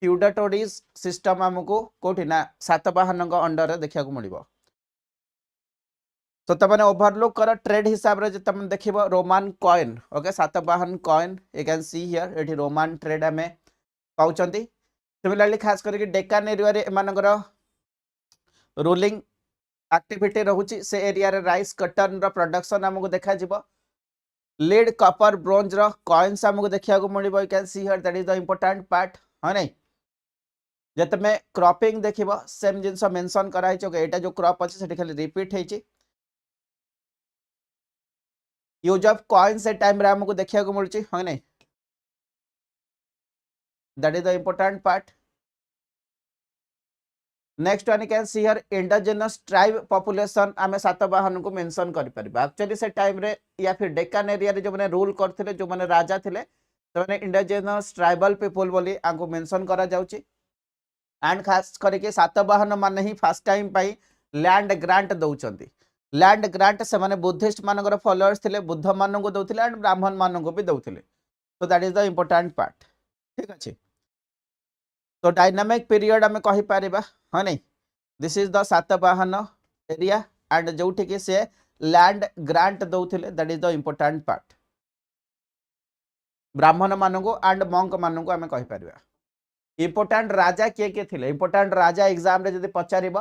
feudatories system हमको कोठी ना सातवाहन को अंडर रे देखिया को मिलिबो तो तमने ओवरलुक कर ट्रेड हिसाब रे जे तमने देखिबो Roman coin okay Satavahana coin you can see here एठी रोमान ट्रेड हमें पाउचंती सिमिलरली खास करके डेकान एरिया रे एमानकर रूलिंग एक्टिविटी रहउची से एरिया रे राइस कॉटन रो प्रोडक्शन हमको देखा जिवो लीड कॉपर ब्रोंज रो कॉइन्स हमको देखिया को मिलिबो you can see here that is the important part ह नै जे तमे क्रॉपिंग देखिबो सेम जिंस मेंशन करा हिचो एटा जो क्रॉप अछि सेठी खाली रिपीट हेची यूज ऑफ कॉइन से टाइम रे हमको देखिया को मिलची ह नै that is the important part next one can see here indigenous tribe population आमे सातवाहन को मेंशन करि परबा एक्चुअली से टाइम रे या फिर डेक्कन एरिया रे जो माने रूल करथिले जो माने राजा थिले तो माने इंडिजिनस ट्राइबल पीपल बोली आंको मेंशन करा जाउची एंड खास करके सातवाहन माने ही फर्स्ट टाइम पाई लैंड ग्रांट दउचंती लैंड ग्रांट से माने बुद्धिस्ट मानकर फॉलोअर्स थिले बुद्ध मानन को दउथिले एंड ब्राह्मण मानन को भी दउथिले तो that is the important part ठीक अछि तो डायनामिक पीरियड हमें कहि पारिबा ह नै this is the Satavahana area and जोठी के से लैंड ग्रांट दउथिले that is the important part ब्राह्मण मानन को एंड मंक मानन को हमें कहि पारिबा इंपोर्टेंट राजा के थिले इंपोर्टेंट राजा एग्जाम रे जदि पचारिबा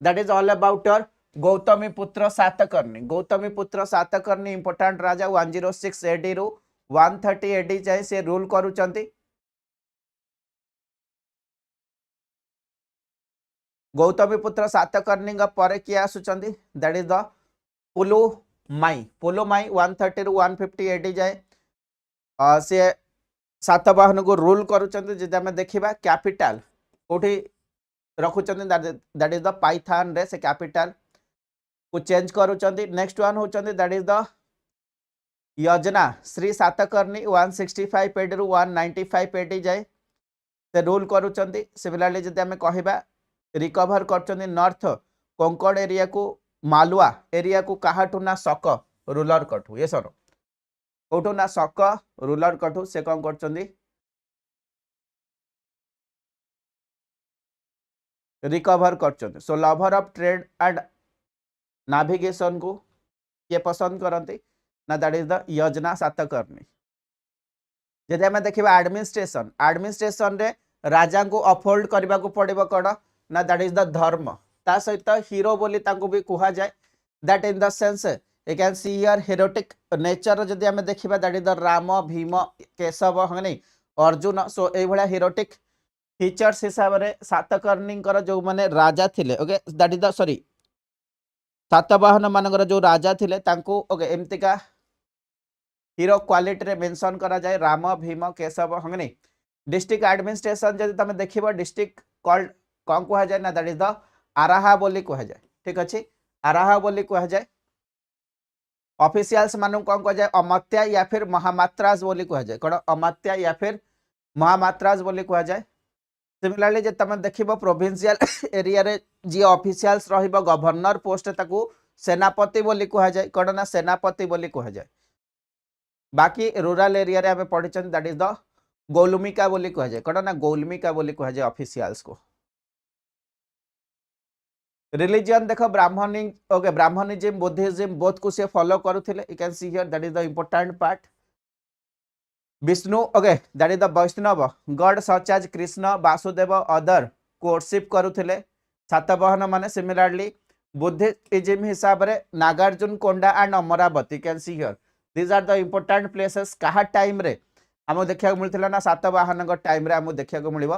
that is all about your Gautamiputra Satakarni important Raja 106 AD रु 130 एडी जाय से रूल करूचंती गौतमी पुत्र सातकर्णी परे किए आसुचंती दैट इज द पुलुमाई 130 रु 150 एडी जाए से सातवाहन को रूल करूचंती जे हमें देखिबा कैपिटल कोठी रखुचंती दैट इज द पाइथन रे से कैपिटल को चेंज करूचंती नेक्स्ट वन होचंती that is the Yajna Shri Satakarni 165 AD रु 195 एडी जाए से रूल करूचंती सिमिलरली जदि हमें कहिबा रिकवर करचंती नॉर्थ कोंकण एरिया को मालवा एरिया को काहाटू ना सक रूलर कठू ये सर कोठू ना सक रूलर कठू से कोन करचंती रिकवर करचंती so lover of trade and navigation को ये पसंद करंती ना दैट इज द योजना सातकर्णी जदि हमें देखिबा एडमिनिस्ट्रेशन रे राजा को अपहोल्ड करबा को पड़िबो कोन ना दैट इज द धर्म ता सहित हीरो बोली ताको भी कहा जाए that in the sense you can see here heroic nature जदि हमें देखिबा that is the Ram Bhim Keshav हने अर्जुन सो ए भला हेरोटिक फीचर्स हिसाब रे सातकर्णी जो माने राजा थिले okay that is the sorry Satavahana मानकर जो राजा थिले तांको ओके एमतिका हीरो क्वालिटी रे मेंशन करा जाए राम भीम केशव हने डिस्ट्रिक्ट एडमिनिस्ट्रेशन जदि तमे देखिबा डिस्ट्रिक्ट कॉल्ड कौन कहा जाए ना दैट इज द आराहा बोली कहा जाए ठीक अच्छे आराहा बोली कहा जाए ऑफिशियल्स मानू कौन कहा जाए अमात्या या फिर महामात्राज बोली कहा जाए कौन अमात्या या फिर महामात्राज बोली कहा जाए सिमिलरली जे तमे देखिबो प्रोविंशियल एरिया रे जी ऑफिशियल्स रहिबो गवर्नर पोस्ट ताकू सेनापति बोली कहा जाए कौन ना सेनापति बोली कहा जाए बाकी रूरल एरिया रे हमें पढ़िचन दैट इज द गौलमिका बोली कह जाए कौन ना गौलमिका बोली कह जाए ऑफिशियल्स को। रिलीजन देखो ब्राह्मणी ओके ब्राह्मणिज्म बुद्धिज्म बोथ को से फॉलो करूथिले you can see here that is the important part. Vishnu okay that is the Vaishnava god such as Krishna Vasudev other worship करूथिले सातवाहन माने सिमिलरली। बुद्धिज्म हिसाब रे Nagarjunakonda and Amaravati you can see here these are the important places कहा time रे आम देखा मिलता ना सातवाहन टाइम रे आम देखा मिल।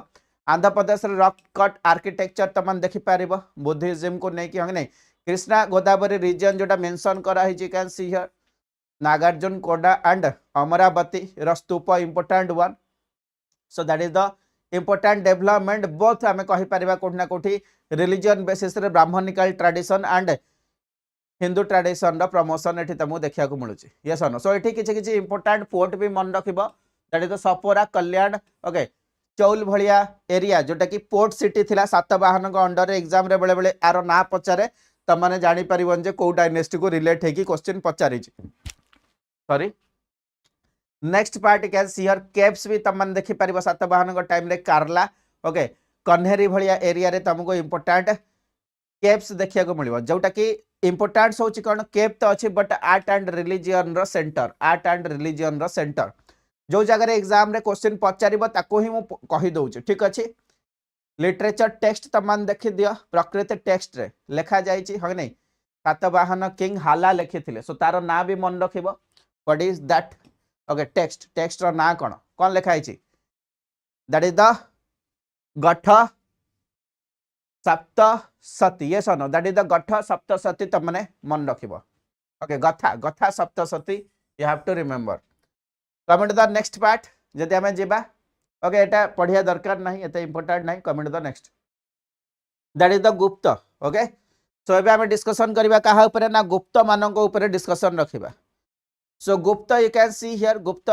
Andhra Pradesh rock cut architecture तुम देखिपर बुद्धिज्म को लेकिन हाँ नहीं कृष्णा गोदावरी रीजन जोटा मेंशन कराई can see here Nagarjunakonda and Amaravati stupa important one. So that is the important development both आम कहीपर कोठना कोठी रिलीजन बेसिस रे brahmanical tradition and Hindu tradition promotion ये तुमको देखा मिलूँ यस नो। सो ये किसी इंपोर्टेंट पोर्ट भी मन रखिबो that is the Sopara Kalyan okay Chaul भलिया एरिया जोटा कि पोर्ट सिटी थिला सातवाहन अंडर एग्जाम रे बेले बेले आरो ना पचारे तमने जानि परिबन जे को डायनेस्टी को रिलेट है कि क्वेश्चन पचारि sorry. Next part can see here caves भी तमने देखि परिबो सातवाहन टाइम रे कार्ला ओके कन्हेरी भलिया एरिया रे तुमको इंपोर्टेंट केव्स देखिया को मिलिबो जोटा कि इंपोर्टेंट होची कोन केव तो अछि बट आर्ट एंड रिलीजन रो सेंटर आर्ट एंड रिलीजन रो सेंटर जो जगह एग्जाम रे क्वेश्चन पचारिबो ताको ही मु कहि दउची ठीक अछि। लिटरेचर टेक्स्ट तमान देखि दियो प्रकृति टेक्स्ट रे लिखा जाईची ह नहीं सातवाहन किंग हाला लिखिथिले सो तारो ना भी मन रखिबो what is that okay text text रो ना कोन कोन लिखा आइची that is the Gatha Saptashati yes no that is the Gatha Saptashati तमने मन रखिबो okay Gatha Gatha Saptashati you have to remember. Comment the next part जदि आमे जेबा ओके एटा पढ़िया दरकार नहीं एते इंपोर्टेंट नहीं comment the next that is the गुप्त ओके। सो एबे आमे डिस्कशन करबा काहा ऊपर ना गुप्त मानक ऊपर डिस्कशन रखिबा। सो गुप्त यू कैन सी हियर गुप्त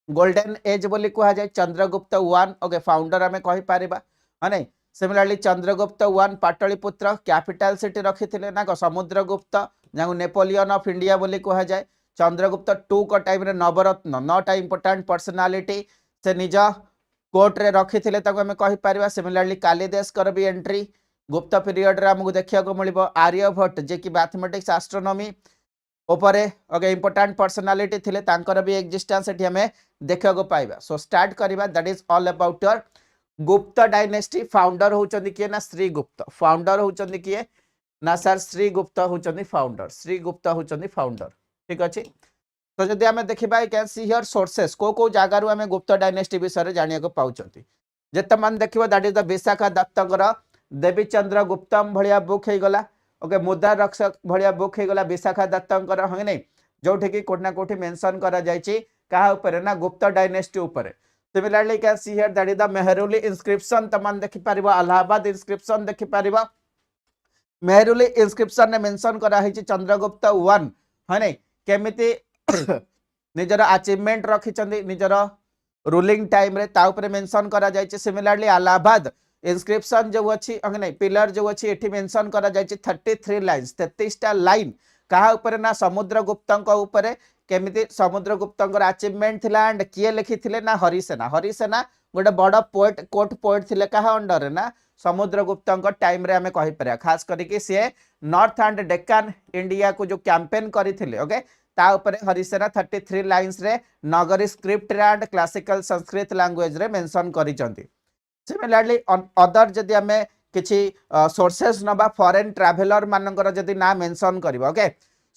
गोल्डन एज बोली कहा जाय चंद्रगुप्त 1 ओके फाउंडर आमे कहि पारिबा ह नै। Similarly Chandragupta 1 Pataliputra capital city रखिथिले ना समुद्रगुप्त जाऊ नेपोलियन ऑफ इंडिया बोली कहा जाय। चंद्रगुप्त 2 को टाइम रे नवरत्न नॉट इंपोर्टेंट पर्सनालिटी से निज कोर्ट रे रखी थिले ताको हमें कहि पारिबा। सिमिलरली कालिदास कर भी एंट्री गुप्त पीरियड रे हमको देखिया को मिलिबो। आर्यभट्ट जे कि मैथमेटिक्स एस्ट्रोनॉमी ऊपर ओके इंपोर्टेंट पर्सनालिटी थिले तांकर भी एग्जिस्टेंस एठी हमें देखिया को पाइबा। सो स्टार्ट करिबा that is all about your गुप्त डायनेस्टी। फाउंडर होचंदी किए ना श्री गुप्त फाउंडर होचंदी किए ना सर श्री गुप्त होचंदी फाउंडर श्री गुप्त होचंदी फाउंडर ठीक अच्छे। तो जदि आमे देखिबा कैन सी हियर सोर्सेस को जागा रु आमे गुप्त डायनेस्टी विषय जानिया को पाउचंती जेते मान देखिबो दैट इज द विशाखा दत्तकर देवीचंद्र गुप्तम भलिया बुक हे गला ओके मुद्रा रक्षक भलिया बुक हे गला विशाखा दत्तकर ह नै जोठी कि कोठना कोठी मेंशन करा जायछि कहा ऊपर ना गुप्त डायनेस्टी ऊपर। Similarly can see here that is the Mehrauli inscription तमान देखि परिबो इलाहाबाद इंस्क्रिप्शन देखि परिबो। मेहरुली इंस्क्रिप्शन ने मेंशन करा हिछि चंद्रगुप्त 1 ह नै केमिति निजर अचीवमेंट रखी निजर रूलिंग टाइम रे ता ऊपर मेंशन करा जायछि। सिमिलरली इलाहाबाद इंस्क्रिप्शन जो अछि नहीं पिलर जो अछि एठी मेंशन करा जायछि 33 लाइन्स 33 टा लाइन कहा ऊपर ना समुद्रगुप्तଙ୍କ ऊपर केमिति समुद्रगुप्तଙ୍କର अचीवमेंट थिला एंड किए लिखि थिले ना हरिसेना हरिसेना गोटे बड़ पोएट कोर्ट पोएट थिले कहा अंडर रे ना समुद्रगुप्तଙ୍କ टाइम रे हमें कहि परिया खास करिके से नॉर्थ एंड डेक्कन इंडिया को जो कैंपेन करिथिले ओके ता ऊपर हरिसेना 33 लाइन्स रे नगरी स्क्रिप्ट रे एंड क्लासिकल संस्कृत लैंग्वेज रे मेंशन करिसंती। सिमिलरली अदर जदि हमें किछि सोर्सेस नबा फॉरेन ट्रैवलर मानकर जदि ना मेंशन करबो ओके।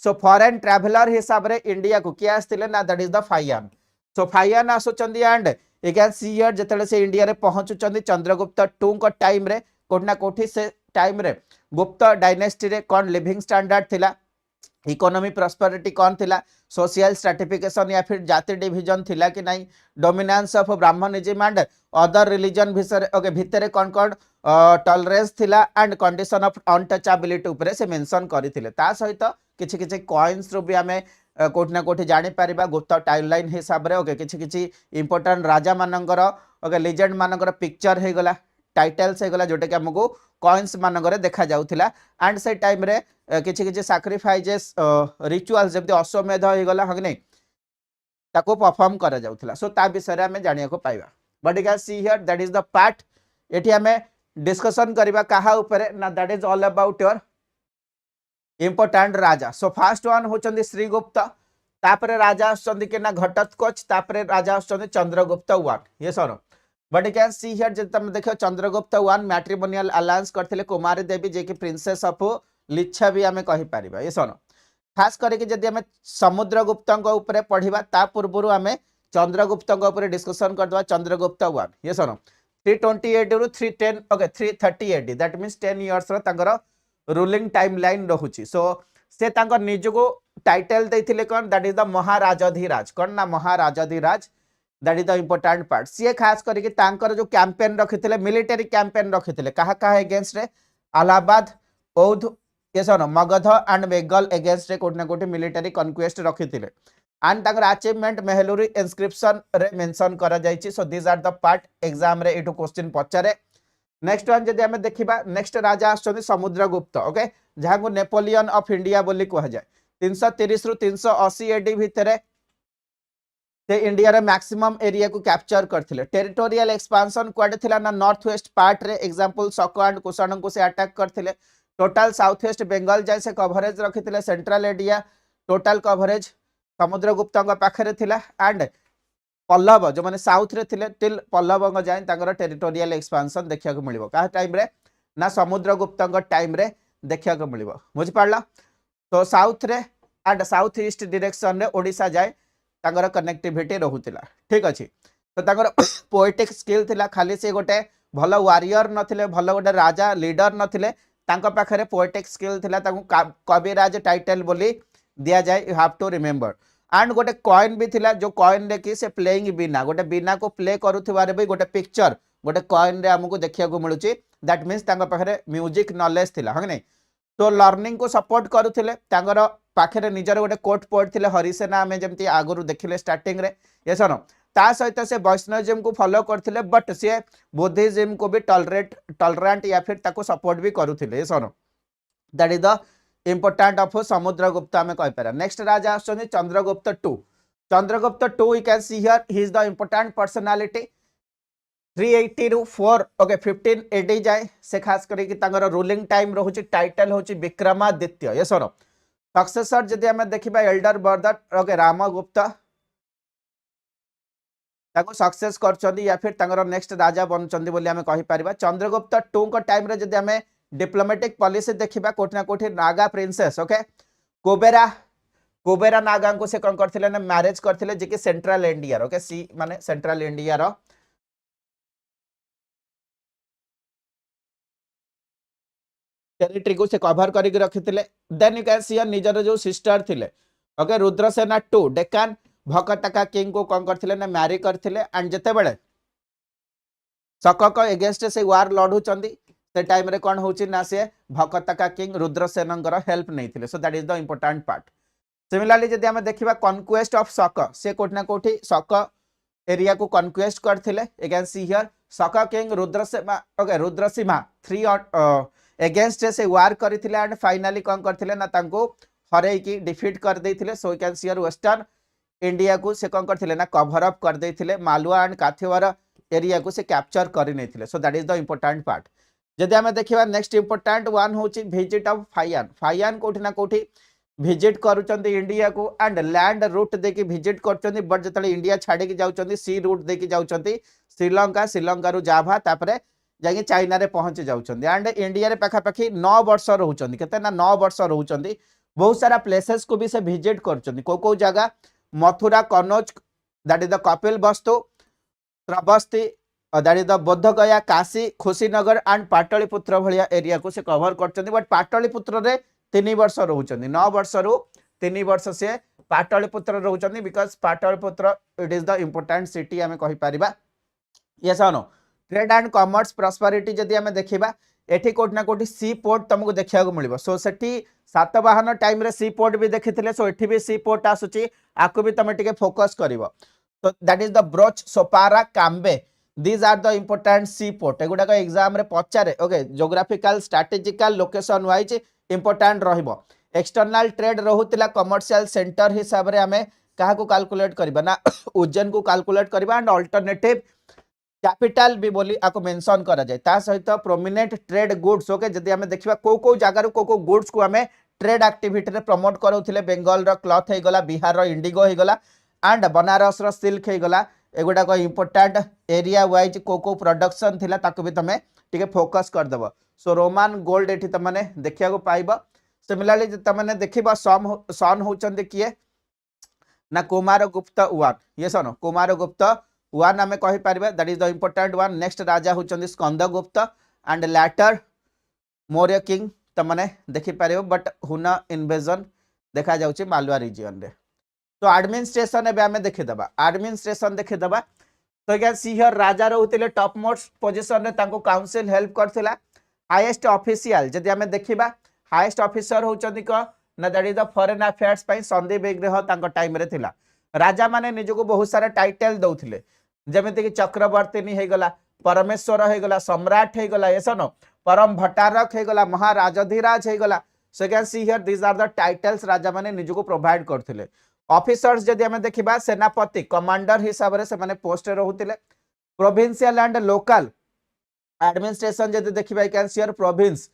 सो फॉरेन ट्रैवलर हिसाब रे इंडिया को किया आस्तिले ना that is the Fahien. So Fahien आसुचंदी and you can see here जतले से इंडिया रे पहुंचुचंदी चंद्रगुप्त 2 को टाइम रे कोठना कोठी से टाइम रे गुप्त डायनेस्टी रे कोन लिविंग स्टैंडर्ड थिला इकोनॉमी प्रॉस्पेरिटी कौन थिला सोशल स्ट्रैटिफिकेशन या फिर जाति डिवीजन थिला कि नहीं dominance of brahmanism and other religion विषय ओके भितरे कौन कौन टॉलरेंस थिला एंड कंडीशन ऑफ अनटचेबिलिटी ऊपर से मेंशन करथिले। ता सहित किछि किछि कॉइन्स रो भी हमें कोठना कोठी जानि पारिबा गुप्त टाइमलाइन हिसाब रे ओके किछि किछि इंपोर्टेंट राजा मानकर ओके लेजेंड मानकर पिक्चर हे गला टाइटल्स हे गला जोटे कि हमको कॉइन्स मानकर देखा जाउथिला एंड से टाइम रे किछि किछि सैक्रिफाइसेस रिचुअल्स जब अश्वमेध हे गला हग नै ताको परफॉर्म करा जाउथला सो ता विषय रे हमें जानिया को पाइबा but you can see here that is the part एठी हमें डिस्कशन करबा काहा ऊपर ना that is all about your important राजा सो फर्स्ट वन होचंदी श्रीगुप्त तापरे राजा आछंदी के ना घटोत्कच तापरे राजा आछंदी चंद्रगुप्त 1 ये sir but you can see here जे तुम देखो चंद्रगुप्त 1 मैट्रिमोनियल अलायंस करथिले कुमारी देवी जे कि प्रिंसेस ऑफ लिच्छवी हमें कहि परिबा ये सर खास करके जदि हमें समुद्रगुप्त ऊपर पढ़िबा ता पूर्वरु हमें चंद्रगुप्त ऊपर डिस्कशन करदवा चंद्रगुप्त 1 ये सर 328 रु 310 okay 330 AD that means 10 years रो तांगर रूलिंग टाइम लाइन रहुची सो से तांकर निजको टाइटल देथिले कोन दैट इज द महाराजाधिराज कोन ना Maharajadhiraj that is the important part सी खास करके तांकर जो कैंपेन रखिथिले मिलिटरी कैंपेन रखिथिले कहा कहा अगेंस्ट रे अलाहाबाद औध ये sir Magadh and Bengal against रे कोटना कोटी मिलिटरी कन्क्वेस्ट रखिथिले एंड तांकर अचीवमेंट मेहलुरी इंस्क्रिप्शन रे मेंशन करा जायछि so this are the part exam रे एटू क्वेश्चन पचारे नेक्स्ट वन जदि हमें देखिबा नेक्स्ट राजा आछथि समुद्रगुप्त ओके जहां को नेपोलियन ऑफ इंडिया बोली कहा जाय 330 रु 380 एडी भितरे ते इंडिया रे मैक्सिमम एरिया को कैप्चर करथिले टेरिटोरियल एक्सपेंशन क्वाड थिला ना नॉर्थ वेस्ट पार्ट रे एग्जांपल सको एंड कुषाण को से अटैक करथिले टोटल साउथ वेस्ट बंगाल जाय से कवरेज रखिथिले central area total coverage Samudragupta पाखरे थिला एंड पल्लव जो माने साउथ रे थिले टिल पल्लव जाय तांगर टेरिटोरियल एक्सपेंशन देखिया को मिलिबो का टाइम रे ना समुद्रगुप्त टाइम रे देखिया को मिलिबो बुझि पाडला तो साउथ रे एंड साउथ ईस्ट डायरेक्शन रे ओडिसा जाय तांगर कनेक्टिविटी रहुतिला ठीक अछि तो तांगर पोएटिक स्किल थिला खाली से गोटे भलो वारियर नथिले भलो गोटे राजा लीडर नथिले तांको पाखरे पोएटिक स्किल थिला तांको कविराज टाइटल बोली दिया जाय you have to remember and गोटे कॉइन भी थिला जो कॉइन रे कि से प्लेइंग बीना गोटे बीना को प्ले करूथिबारे भी गोटे पिक्चर गोटे कॉइन रे हमको देखिया को मिलुची दैट मींस तांको पाखरे म्यूजिक नॉलेज थिला ह नै तो लर्निंग को सपोर्ट करूथिले तांगर पाखरे निजर गोटे कोट पोएट थिले हरिसेना हमें जेमती आगुरु देखिले स्टार्टिंग रे ये सनो ता सहित से वैष्णविज्म को फॉलो करथिले बट से बुद्धिज्म को भी टॉलरेंट या फिर ताको सपोर्ट भी करूथिले ये सनो that is the important of Samudragupta हमें कहि पारा नेक्स्ट राजा आछन Chandragupta 2 you can see here he is the important personality 380 रु 4 ओके 15 एडी जाए से खास करी कि तांगर रूलिंग टाइम रहउची टाइटल होची विक्रमादित्य ये सर सक्सेसर जदि हमें देखिबा एल्डर ब्रदर ओके रामगुप्त ताको सक्सेस करचंदी या फिर तांगर नेक्स्ट राजा बनचंदी बोली हमें कहि परिबा चंद्रगुप्त 2 को टाइम रे जदि हमें डिप्लोमेटिक पॉलिसी देखिबा कोठना कोठी नागा प्रिंसेस ओके कुबेरा नागा को से कोन करथिले ना मैरिज करथिले जे कि सेंट्रल इंडिया ओके सी माने सेंट्रल इंडिया रो टेरिटरी को से कवर करिक रखिथिले देन यू कैन सी निजर जो सिस्टर थिले ओके रुद्रसेना 2 डेकान भकतका किंग को कोन करथिले ना मैरी करथिले एंड जते बेले सकक अगेंस्ट से वार लड़ू चंदी से टाइम रे कोन होची ना से भकतका किंग रुद्रसेनंगर हेल्प नहीं थिले सो that is the important part similarly जदि हम देखिबा कॉन्क्वेस्ट ऑफ सक से कोठना कोठी सक एरिया को कॉन्क्वेस्ट करथिले यू कैन सी हियर सक किंग रुद्रसेमा ओके रुद्रसीमा 3 अगेंस्ट से वार करथिले एंड फाइनली कोन करथिले ना तांको हरै की डिफीट कर देथिले so you can see here western India को से कोन करथिले ना कवर अप कर देथिले मालवा एंड काठियावाड़ एरिया को से कैप्चर करि नैथिले so that is the important part जदि हमें देखिबा नेक्स्ट इंपोर्टेंट वन होची विजिट ऑफ फायन कोठी ना कोठी विजिट करूचंदी इंडिया को एंड लैंड रूट देकी विजिट करचंदी बट जतले इंडिया छाडी के जाउचंदी सी रूट देकी जाउचंदी श्रीलंका रु जाभा तापरे जाके चाइना रे पहुंच जाउचंदी एंड इंडिया रे पाखापाखी 9 वर्ष रहउचंदी केते ना 9 वर्ष रहउचंदी बहुत सारा प्लेसेस को भी से विजिट करचंदी को जगह Mathura Kannauj that is the Kapilavastu Shravasti that is the Bodhgaya Kashi Kushinagar and Pataliputra भलिया एरिया को से कवर करचंदी बट पाटलिपुत्र रे 3 वर्ष रहउचंदी 9 वर्ष रु 3 वर्ष से पाटलिपुत्र रहउचंदी because Pataliputra it is the important city हमें कहि परिबा यस और no trade and commerce prosperity जदि हमें देखिबा एठी कोट ना कोठी सी पोर्ट तुमको देखिया को मिलिबो सो सेठी सातवाहन टाइम रे सी पोर्ट भी देखिथिले सो एठी भी सी पोर्ट आसुची आकु भी तमे टिके फोकस करिवो तो that is the Broach Sopara Cambay these are the important sea port एगुडा का एग्जाम रे पचारे okay geographical strategical location wise important रहिबो एक्सटर्नल ट्रेड रहुतिला कमर्शियल सेंटर हिसाब रे हमें क्या को कैलकुलेट करबा ना ओजन को कैलकुलेट करबा एंड अल्टरनेटिव कैपिटल भी बोली आको मेंशन करा जाय ता सहित प्रोमिनेंट ट्रेड गुड्स ओके जदी हमें देखिबा को जगार को गुड्स को हमें ट्रेड एक्टिविटी रे प्रमोट करूथिले बेंगल रो क्लॉथ हे गला बिहार रो इंडिगो हे गला एंड बनारस रो सिल्क हे गला एगुडा को इंपोर्टेंट एरिया वाइज को प्रोडक्शन थिला ताको भी तमे टिके फोकस कर देबो सो रोमन गोल्ड एठी तमने देखिया को पाइबो सिमिलरली तमने देखिबा सन होचंदी किए ना कुमार गुप्त वन ये सन कुमार गुप्त वन आम कहि परिबा that is the important one next राजा होचंदी Skandagupta and letter Maurya king तमने देखि परिबो बट हुना इन्वेजन देखा जाउची मालवा रीजन रे तो एडमिनिस्ट्रेशन एबे हमें देखि दबा एडमिनिस्ट्रेशन देखि दबा तो कैन सी हियर राजा रहउतिले टॉप मोस्ट पोजीशन रे तांको काउंसिल हेल्प करथिला हाईएस्ट ऑफिशियल जदी हमें देखिबा हाईएस्ट ऑफिसर होचंदी को ना that is the foreign affairs पई संधि विग्रह तांको टाइम रे थिला राजा माने निजको बहुत सारा टाइटल दउथिले जेमिति कि चक्रवर्ती हे गला परमेश्वर हे गला सम्राट हे गला एसन परम भट्टारक हे गला महाराजाधिराज हे गला so can see here these are the titles राजा माने निजको प्रोवाइड करथिले ऑफिसर्स जदी हमें देखिबा सेनापति कमांडर हिसाब रे से माने पोस्ट रहउतिले प्रोविंशियल एंड लोकल एडमिनिस्ट्रेशन जदी देखिबा कैन सी हियर प्रोविंस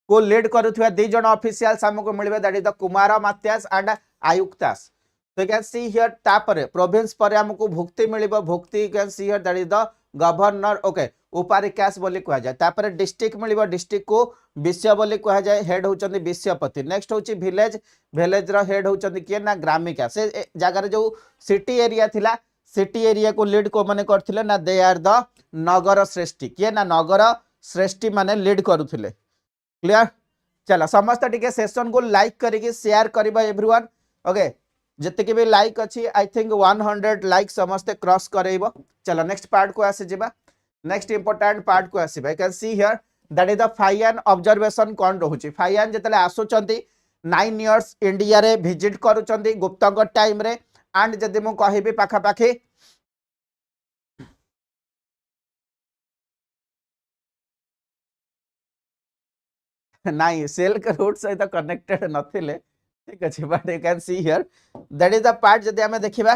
को लीड करूथुवा दि जण ऑफिशियल्स हमको मिलबे that is the Kumaramatyas and Ayuktas तो कैन सी हियर तापरे प्रोविंस पर हमको भुक्ति मिलिबो Bhukti can see here that is the governor okay Uparikas बोली कहा जाय तापरे डिस्ट्रिक्ट मिलिबो डिस्ट्रिक्ट को विषय बोली कहा जाय हेड होचंदी विषयपति नेक्स्ट होची विलेज विलेज रो हेड होचंदी के ना ग्रामिका से जगह जो सिटी एरिया थिला सिटी एरिया को लीड को माने करथिले ना दे आर द नगर श्रेष्ठी के ना नगर श्रेष्ठी माने लीड करूथिले क्लियर चला समस्त टिके सेशन को लाइक करिके शेयर करबा एवरीवन ओके जते भी लाइक अच्छी आई थिंक 100 लाइक समस्ते क्रॉस करेइबो चलो नेक्स्ट पार्ट को आसे जिबा नेक्स्ट इंपोर्टेंट पार्ट को आसीबा you can see here that is the Fahien observation कोन रहउची फाइन जतले आसुचंती 9 इयर्स इंडिया रे विजिट करूचंती गुप्तंग टाइम रे एंड जदि मु कहिबी पाखा पाखी नहीं सिल्क रूट सहित कनेक्टेड नथिले ठीक अछि but you can see here that is the part जदि हमें देखिबा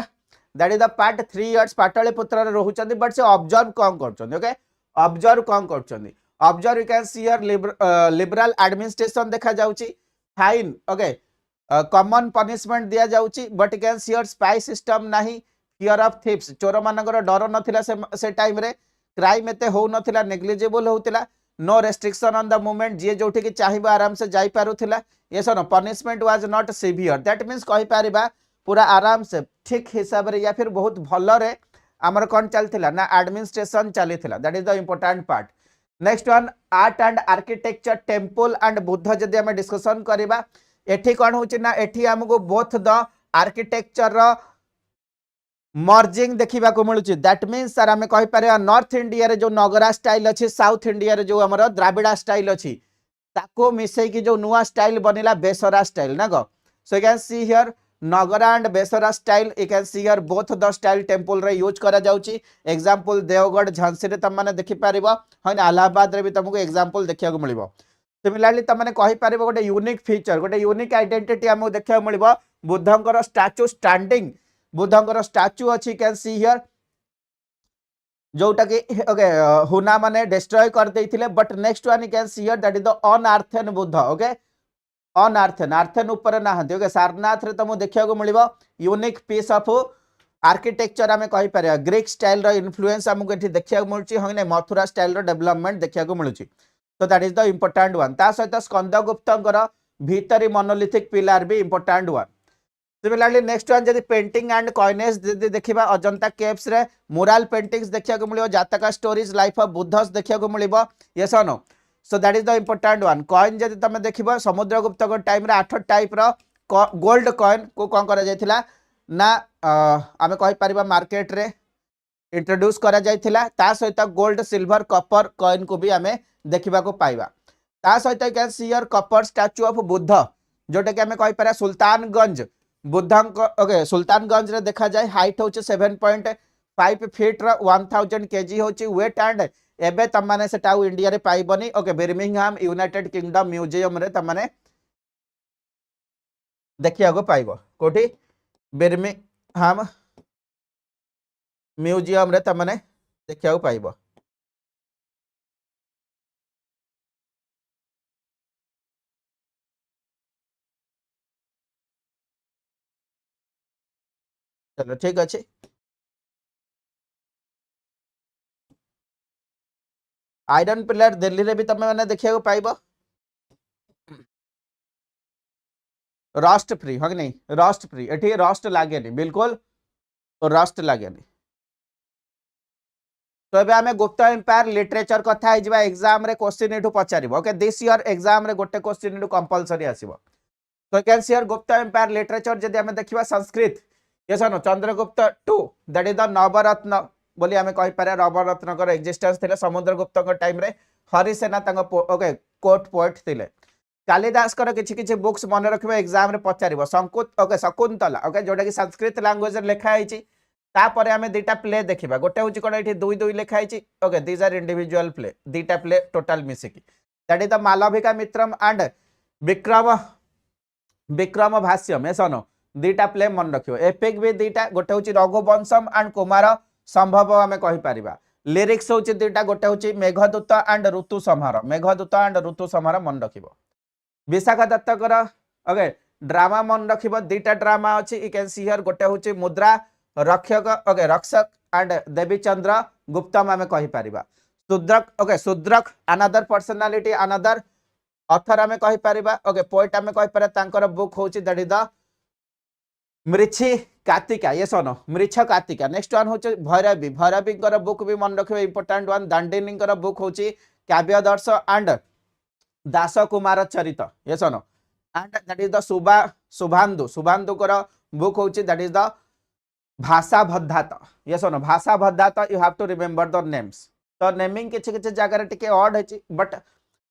that is the part 3 years Pataliputra रे रहउचंदी बट से ऑब्जर्व कोन करचंदी ओके ऑब्जर्व कोन करचंदी observe you can see here liberal administration देखा जाउची फाइन ओके कॉमन पनिशमेंट दिया जाउची but you can see here spy system नाही फियर ऑफ थीफ्स चोर मानकर डर नथिला से टाइम रे क्राइम एते हो नथिला नेग्लिजिबल होतिला no restriction on the movement जे जोठी कि चाहिबा आराम से जाई पारुथिला yes no punishment was not severe that means कहि पारिबा पूरा आराम से ठीक हिसाब रे या फिर बहुत भलो रे हमर कोन चलथिला ना एडमिनिस्ट्रेशन चलीथिला that is the important part next one art and architecture temple and Buddha जदी हम डिस्कशन करबा एठी कोन होची ना एठी हमको बोथ द आर्किटेक्चर रो मर्जिंग देखा को मिलूँ दैट मीन्स सर आम कहीपर नॉर्थ इंडिया रे जो नगरा स्टाइल अच्छी साउथ इंडिया रे जो हमर द्राविड़ा स्टाइल अच्छी ताको मिसेकी जो नुआ स्टाइल बनिला बेसरा स्टाइल ना गो so you can see here Nagara and Vesara style you can see here both the style temple रे यूज करा जाउची एग्जांपल देवगढ़ झांसी रे तमने देखि पारिबो हन इलाहाबाद रे भी तुमको एग्जांपल देखिया को मिलिबो सिमिलरली तमने कहि पारिबो गोटे यूनिक फीचर गोटे यूनिक आइडेंटिटी हमको देखिया मिलिबो बुद्धंकर स्टैच्यू स्टैंडिंग बुद्धंकर स्टैच्यू अच्छी कैन सी हियर जोटा कि ओके हुना माने डिस्ट्रॉय कर देथिले but next one can see here that is the unearthed Buddha okay unearthed earthen ऊपर नाहंती ओके सारनाथ रे तुम देखिया को मिलिबो यूनिक पीस ऑफ आर्किटेक्चर हमें कहि पारे ग्रीक स्टाइल रो इन्फ्लुएंस हमको एठी देखिया को मिलुची हने मथुरा स्टाइल रो डेवलपमेंट देखिया को मिलुची तो that is the important one ता सहित स्कंदगुप्तंकर भीतरी मोनोलिथिक पिलर भी important one similarly next one जदी पेंटिंग एंड कॉइनेज जदी देखिबा अजंता केव्स रे मुराल पेंटिंग्स देखिया को मिलिबो जातका स्टोरीज लाइफ ऑफ बुद्धस देखिया को मिलिबो यस और no so that is the important one coin जदी तमे देखिबो समुद्रगुप्त को टाइम रे 8 टाइप रो गोल्ड कॉइन को कोन करा जायथिला ना आमे कहि परिबा मार्केट रे इंट्रोड्यूस करा जायथिला ता सहित गोल्ड सिल्वर कॉपर कॉइन को भी आमे देखिबा को पाइबा ता सहित can see here copper statue of Buddha जोटा कि आमे कहि पारा सुल्तानगंज बुद्धंक ओके सुल्तानगंज रे देखा जाए हाइट होचे 7.5 फीट रो 1000 केजी होचे वेट एंड एबे तमाने सेटा इंडिया रे पाइबनी okay Birmingham United Kingdom museum रे तमाने देखिया को पाइबो कोठी हम म्यूजियम रे तमने देखिया पाइबो। चलो ठीक अच्छे। आयरन पिलर दिल्ली रे भी तमे मैंने देखिया पाइबो। रस्ट फ्री हाँ कि नहीं रस्ट फ्री एठी रस्ट लागे नहीं बिल्कुल रस्ट लागे नहीं। तो एबे हमें गुप्त एम्पायर लिटरेचर कथा है जिबा एग्जाम रे क्वेश्चन एठू पचारिबो। ओके दिस ईयर एग्जाम रे गोटे क्वेश्चन एठू कंपलसरी आसीबो। तो can see here Gupta empire literature जदि हमें देखिबा Sanskrit yes no Chandragupta two that is the Navratna बोली हमें कहि पारे। नवरत्न कर एग्जिस्टेंस थिले समुद्रगुप्त को टाइम रे हरिसेना तंग ओके कोर्ट पोएट थिले। कालिदास कर किछि किछि बुक्स मन रखिबा एग्जाम रे पचारिबो। संकुत ओके शकुंतला ओके जोटा कि संस्कृत लैंग्वेज रे लिखा आइछि। तापर आमे दुईटा प्ले देखिबा। गोटे होछि कोन एठी दुई दुई लिखा आइछि। Okay these are individual play दुईटा प्ले टोटल मिसिकी that is the Malavika Mitram and Vikram Vikram भाष्यम एसनो दुईटा प्ले मन रखियो। एपिक भी दुईटा गोटे होछि रघुवंशम एंड कुमार संभव आमे कहि परिबा। लिरिक्स होछि दुईटा गोटे होछि मेघदूत एंड ऋतु संहार मेघदूत एंड ऋतु संहार मन रखिबो। विशाखा दत्त कर ओके ड्रामा मन रखिबो। दुईटा ड्रामा अछि यू कैन सी हियर गोटे होछि मुद्रा रक्षक ओके रक्षक एंड देवीचंद्र गुप्तम आमे कहि परिबा। Shudraka okay Shudraka another personality another author आमे कहि परिबा। ओके पोएट आमे कहि पारे तांकर बुक होछि that is the Mrichchhakatika yes no Mrichchhakatika. Next one होछि भैरवी भैरवी कर बुक भी मन रखिबो इंपोर्टेंट वन। दांडिनी कर बुक होछि Kavyadarsha and Dasa Kumara Charita yes no and that is the Subandhu Subandhu कर बुक होछि दैट इज द भाषा भद्दात यस नो भाषा Bhaddat you have to remember the names. तो नेमिंग किछि किछि जगह रे टिके ऑड हेछि बट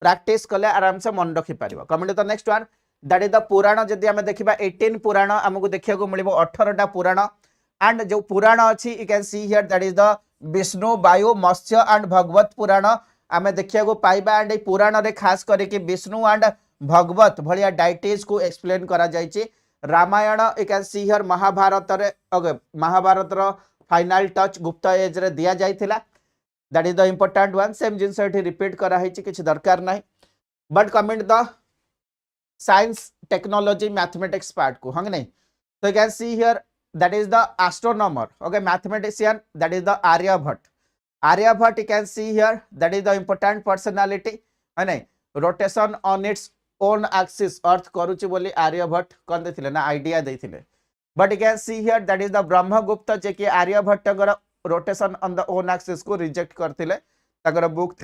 प्रैक्टिस कले आराम से मन रखि परिबो। Comment the next one that is the Purana जदि हमें देखिबा 18 पुराण हमकु देखिया को मिलिबो 18टा पुराण एंड जो पुराण अछि you can see here that is the Vishnu वायु मत्स्य एंड भगवत पुराण आमे देखिया को पाइबा। एंड ए पुराण रे खास करी कि विष्णु एंड भगवत भलिया डाइटीज को एक्सप्लेन करा जायछि। Ramayan you can see here Mahabharat रे ओके महाभारत रो फाइनल टच गुप्त एज रे दिया जायथिला that is the important one. Same जिंस एठी रिपीट करा हैछि किछि दरकार नाही but comment the science technology mathematics part को हाँ नहीं। तो you can see here that is the astronomer okay mathematician that is the Aryabhatta. Aryabhata you can see here that is the important personality है नहीं। Rotation on its own axis earth करूची बोली आर्यभट्ट कौन देथिले ना आइडिया देथिले। But you can see here that is the Brahmagupta जे कि आर्यभट्ट गर rotation on the own axis को रिजेक्ट करथिले। ताकर बुक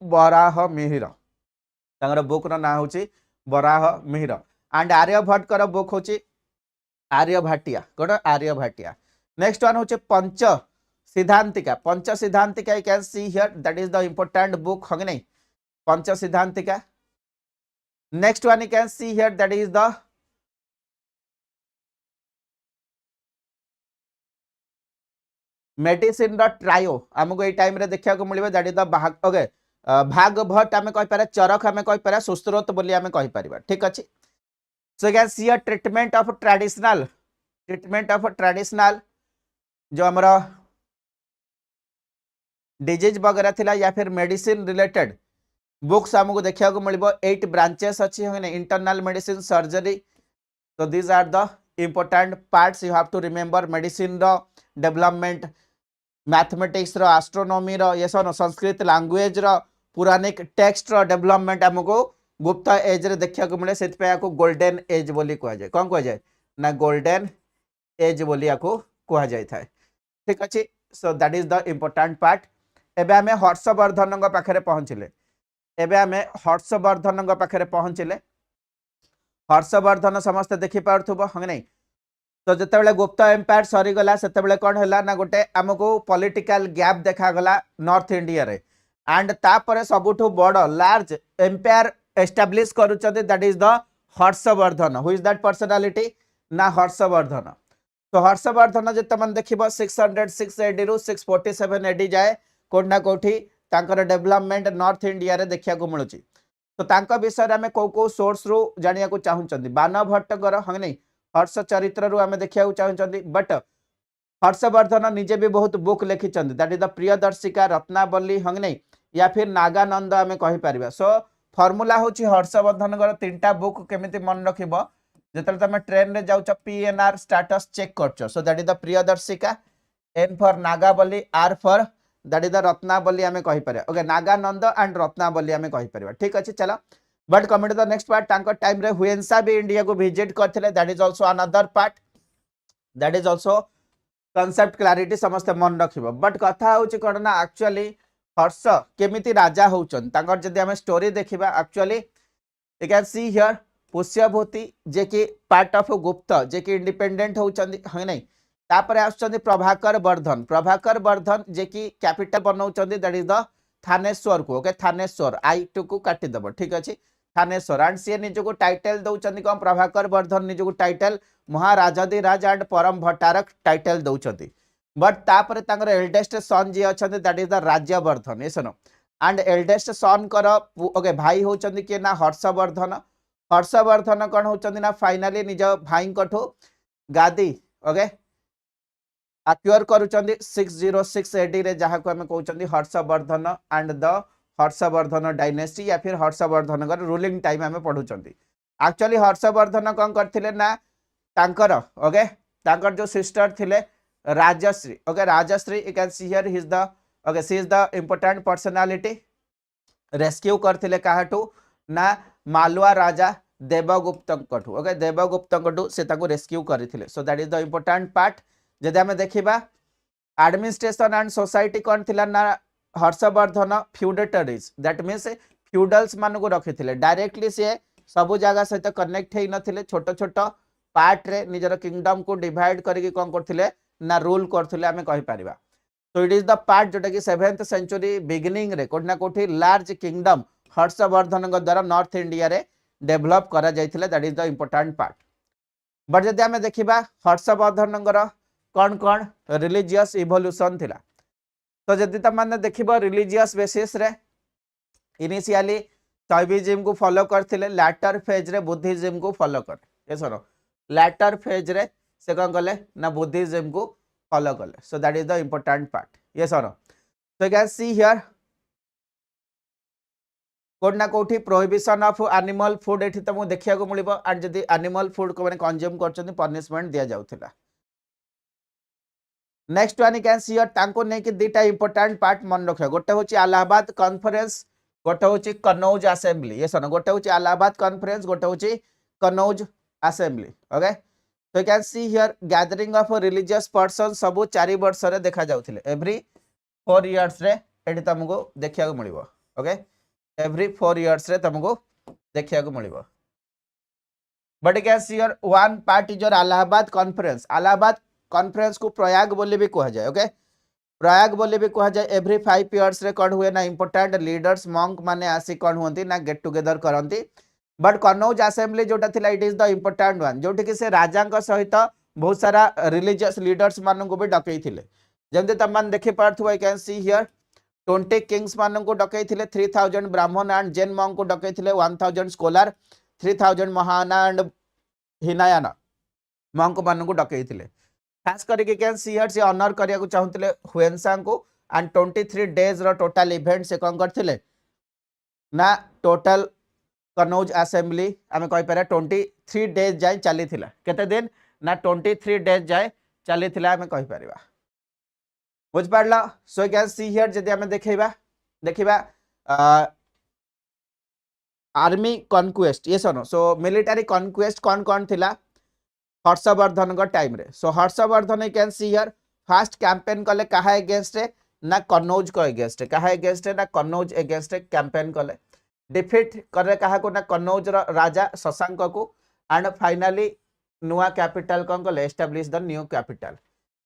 बराह मिहिर ताकर बुक रो ना होची बराह मिहिर एंड आर्यभट्ट कर बुक होची आर्यभाटिया कोड आर्यभाटिया। नेक्स्ट वन होची Pancha Siddhantika you can see here that is the important book हो नहीं Pancha Siddhantika. Next one you can see here that is the medicine the trio हमको ए टाइम रे देखिया को मिलिबो that is the okay Bhagavat आमे कहि पारे चरक आमे कहि पारे सुश्रुत बोली आमे कहि परिबा ठीक अछि। So guys see a treatment of traditional जो हमरा डिजीज वगैरह थिला या फिर मेडिसिन रिलेटेड बुक्स हमको देखिया को मिलिबो 8 ब्रांचेस अछि हने इंटरनल मेडिसिन सर्जरी। तो these are the important parts you have to remember. Medicine रो डेवलपमेंट मैथमेटिक्स रो एस्ट्रोनॉमी रो यस नो संस्कृत लैंग्वेज रो पुरानिक टेक्स्ट रो डेवलपमेंट हमको गुप्त एज रे देखिया को मिले सेत पे याको गोल्डन एज बोली कहा जाय। कोन कहा जाय ना गोल्डन एज बोली याको कहा जाय थाए ठीक अछि। So that is the important part. एबे हमें हर्षवर्धन को पाखरे पहुंचले हर्षवर्धन समस्त देखि पारथुबो हंग नहीं। तो जिते गुप्त एम्पायर सरीगला से कौन है ना गोटे आमको पॉलिटिकल गैप देखा गला नॉर्थ इंडिया रे एंड तापर सबुठु बड़ लार्ज एम्पायर एस्टाब्लिश करूचते that is the Harshavardhan. Who is that personality ना हर्षवर्धन। तो हर्षवर्धन जिते मन देखिबो 606 एडी रु 647 एडी जाए कोठना कोठी तांकर डेवलपमेंट नॉर्थ इंडिया रे देखिया को मिलुची। तो तांका विषय रे हमें को सोर्स रु जानिया को चाहुचंदी बाण भट्टकर हंग नहीं हर्ष चरित्र रु हमें देखिया को चाहुचंदी बट हर्षवर्धन निजे भी बहुत बुक लिखिछन, that is the Priyadarshika, Ratnavali हंग नहीं या फिर नागानंद आमे कहि परिबा। सो फॉर्मूला होची हर्षवर्धन गर तीनटा बुक केमिति मन रखिबो जेतले तमे ट्रेन रे जाउछ पीएनआर स्टेटस चेक करछ। So that is the Priyadarshika, N for Nagavali, R for that is the Ratnavali आमे कहि परिबा। ओके, नागानंद एंड रत्नावली आमे कहि परिबा। ठीक अछि, चलो but coming to the next part, तांको टाइम रे हुएंसा भी इंडिया को विजिट करथिले, that is also another part, that is also concept clarity समस्त मन रखिबो। बट कथा होची कोन ना, एक्चुअली हर्ष केमिति राजा होचन तांकर जदि हमें स्टोरी देखिबा, actually you can see here Pushyabhuti जे कि पार्ट ऑफ गुप्त जे कि इंडिपेंडेंट होचंदी है नहीं, तापर आछंदी प्रभाकर वर्धन, प्रभाकर वर्धन जे कि कैपिटल बनाउचंदी, दैट इज द थानेश्वर को। ओके, थानेश्वर आई टू को काटी दबो, ठीक अछि, थानेश्वर एंड सी निजको टाइटल दउचंदी कोन, प्रभाकर वर्धन निजको title Maharajadhiraj and Param Bhattarak title दउचंदी। बट तापर तांकर एल्डेस्ट सन जे अछंदी, that is the Rajyavardhan, yes no and eldest son कर ओके भाई होचंदी के ना हर्षवर्धन। हर्षवर्धन कोन होचंदी ना फाइनली निज भाई कठो गादी ओके अक्वायर करूचंदी 606 एडी रे, जहा को हमें कहउचंदी Harshavardhan and the Harshavardhan dynasty या फिर हर्षवर्धन का रूलिंग टाइम हमें पढुचंदी। एक्चुअली हर्षवर्धन कोन करथिले ना तांकर ओके तांकर जो सिस्टर थिले Rajyashri, okay Rajyashri, you can see here he is the okay see is the important personality, rescue करथिले काहाटू ना मालवा राजा देवगुप्त कठू। ओके, देवगुप्त कठू से ताको रेस्क्यू करथिले। So that is the important part. जदि हमें देखिबा एडमिनिस्ट्रेशन एंड सोसाइटी कोन थिला ना Harshavardhana feudatories, that means feudals मान को रखिथिले, डायरेक्टली से सब जगह सहित कनेक्ट हेई नथिले, छोट छोट पार्ट रे निजर किंगडम को डिवाइड करके कोन करथिले ना रूल करथिले हमें कहि परिबा। तो इट इज द पार्ट जोटा कि 7th सेंचुरी बिगिनिंग रे कोठना कोठी लार्ज किंगडम हर्षवर्धन द्वारा नॉर्थ इंडिया रे डेवलप करा जायथिले, that is the important part. But जदि हमें देखिबा हर्षवर्धन कौन कौन रिलीजियस इवोल्यूशन थिला, तो जदि तुम माने देखिबो रिलीजियस बेसिस रे इनिशियली शैविज्म को फॉलो करथिले, लैटर फेज रे बुद्धिज्म को फॉलो कर, ये सुनो लैटर फेज रे से कौन कले ना बुद्धिज्म को फॉलो कले। सो that is the important part, ये सुनो। तो यू कैन सी हियर कोना कोठी प्रोहिबिशन ऑफ एनिमल फूड एठी तुमको देखिया को मिलिबो, एंड जदि एनिमल फूड को माने कंज्यूम करचंदी पनिशमेंट दिया जाउथिला। Next one can see here तांको नै कि दुटा इंपोर्टेंट पार्ट मन रखियो, गोटे होची इलाहाबाद कॉन्फ्रेंस, गोटे होची कनौज असेंबली, ये सुनो गोटे होची इलाहाबाद कॉन्फ्रेंस, गोटे होची कनौज असेंबली। ओके, तो you can see here gathering of religious person सब 4 वर्ष रे देखा जाउथिले, एवरी 4 इयर्स रे एठी तुमको देखिया को मिलिबो। ओके, एवरी 4 इयर्स रे तुमको देखिया को मिलिबो। But you can see here one part is your Allahabad conference, Allahabad conference को प्रयाग बोली भी कहा जाए। ओके, प्रयाग बोली भी कहा जाए। एवरी 5 इयर्स रे कौन हुए ना इंपोर्टेंट लीडर्स मंक माने आसी कौन होती ना गेट टुगेदर करती। बट कनौज असेंबली जोटा थिला it is the important one, जोटी कि से राजा सहित बहुत सारा रिलीजियस लीडर्स मान को भी डकई थिले, जमते तुम मान देखि पारथु। I can see here 20 kings मान को डकई थिले, 3000 ब्राह्मण एंड जैन मंक को डकई थिले, 1000 scholar, 3000 Mahayana and Hinayana monk मान को डकई थिले। खास करके कैन सी हियर से ऑनर करिया को चाहुतले हुएंसा को, एंड 23 डेज रो टोटल इवेंट से कोन करथिले ना टोटल कनौज असेंबली आमे कहि पारे 23 डेज जाय चली थिला, केते दिन ना 23 डेज जाय चली थिला आमे कहि परिबा, बुझ पारला। सो कैन सी हियर जदि आमे देखिबा आर्मी कॉन्क्वेस्ट, ये सुनो सो मिलिटरी कॉन्क्वेस्ट कौन कौन थिला हर्षवर्धन का टाइम रे। So Harshavardhan you can see here first campaign कले कहा अगेंस्ट रे ना कनौज को अगेंस्ट रे, कहा अगेंस्ट रे ना कनौज अगेंस्ट रे कैंपेन कले, डिफीट करे कहा को ना कनौज रो राजा शशांक को, एंड फाइनली नुआ कैपिटल कौन कले एस्टैब्लिश द न्यू कैपिटल,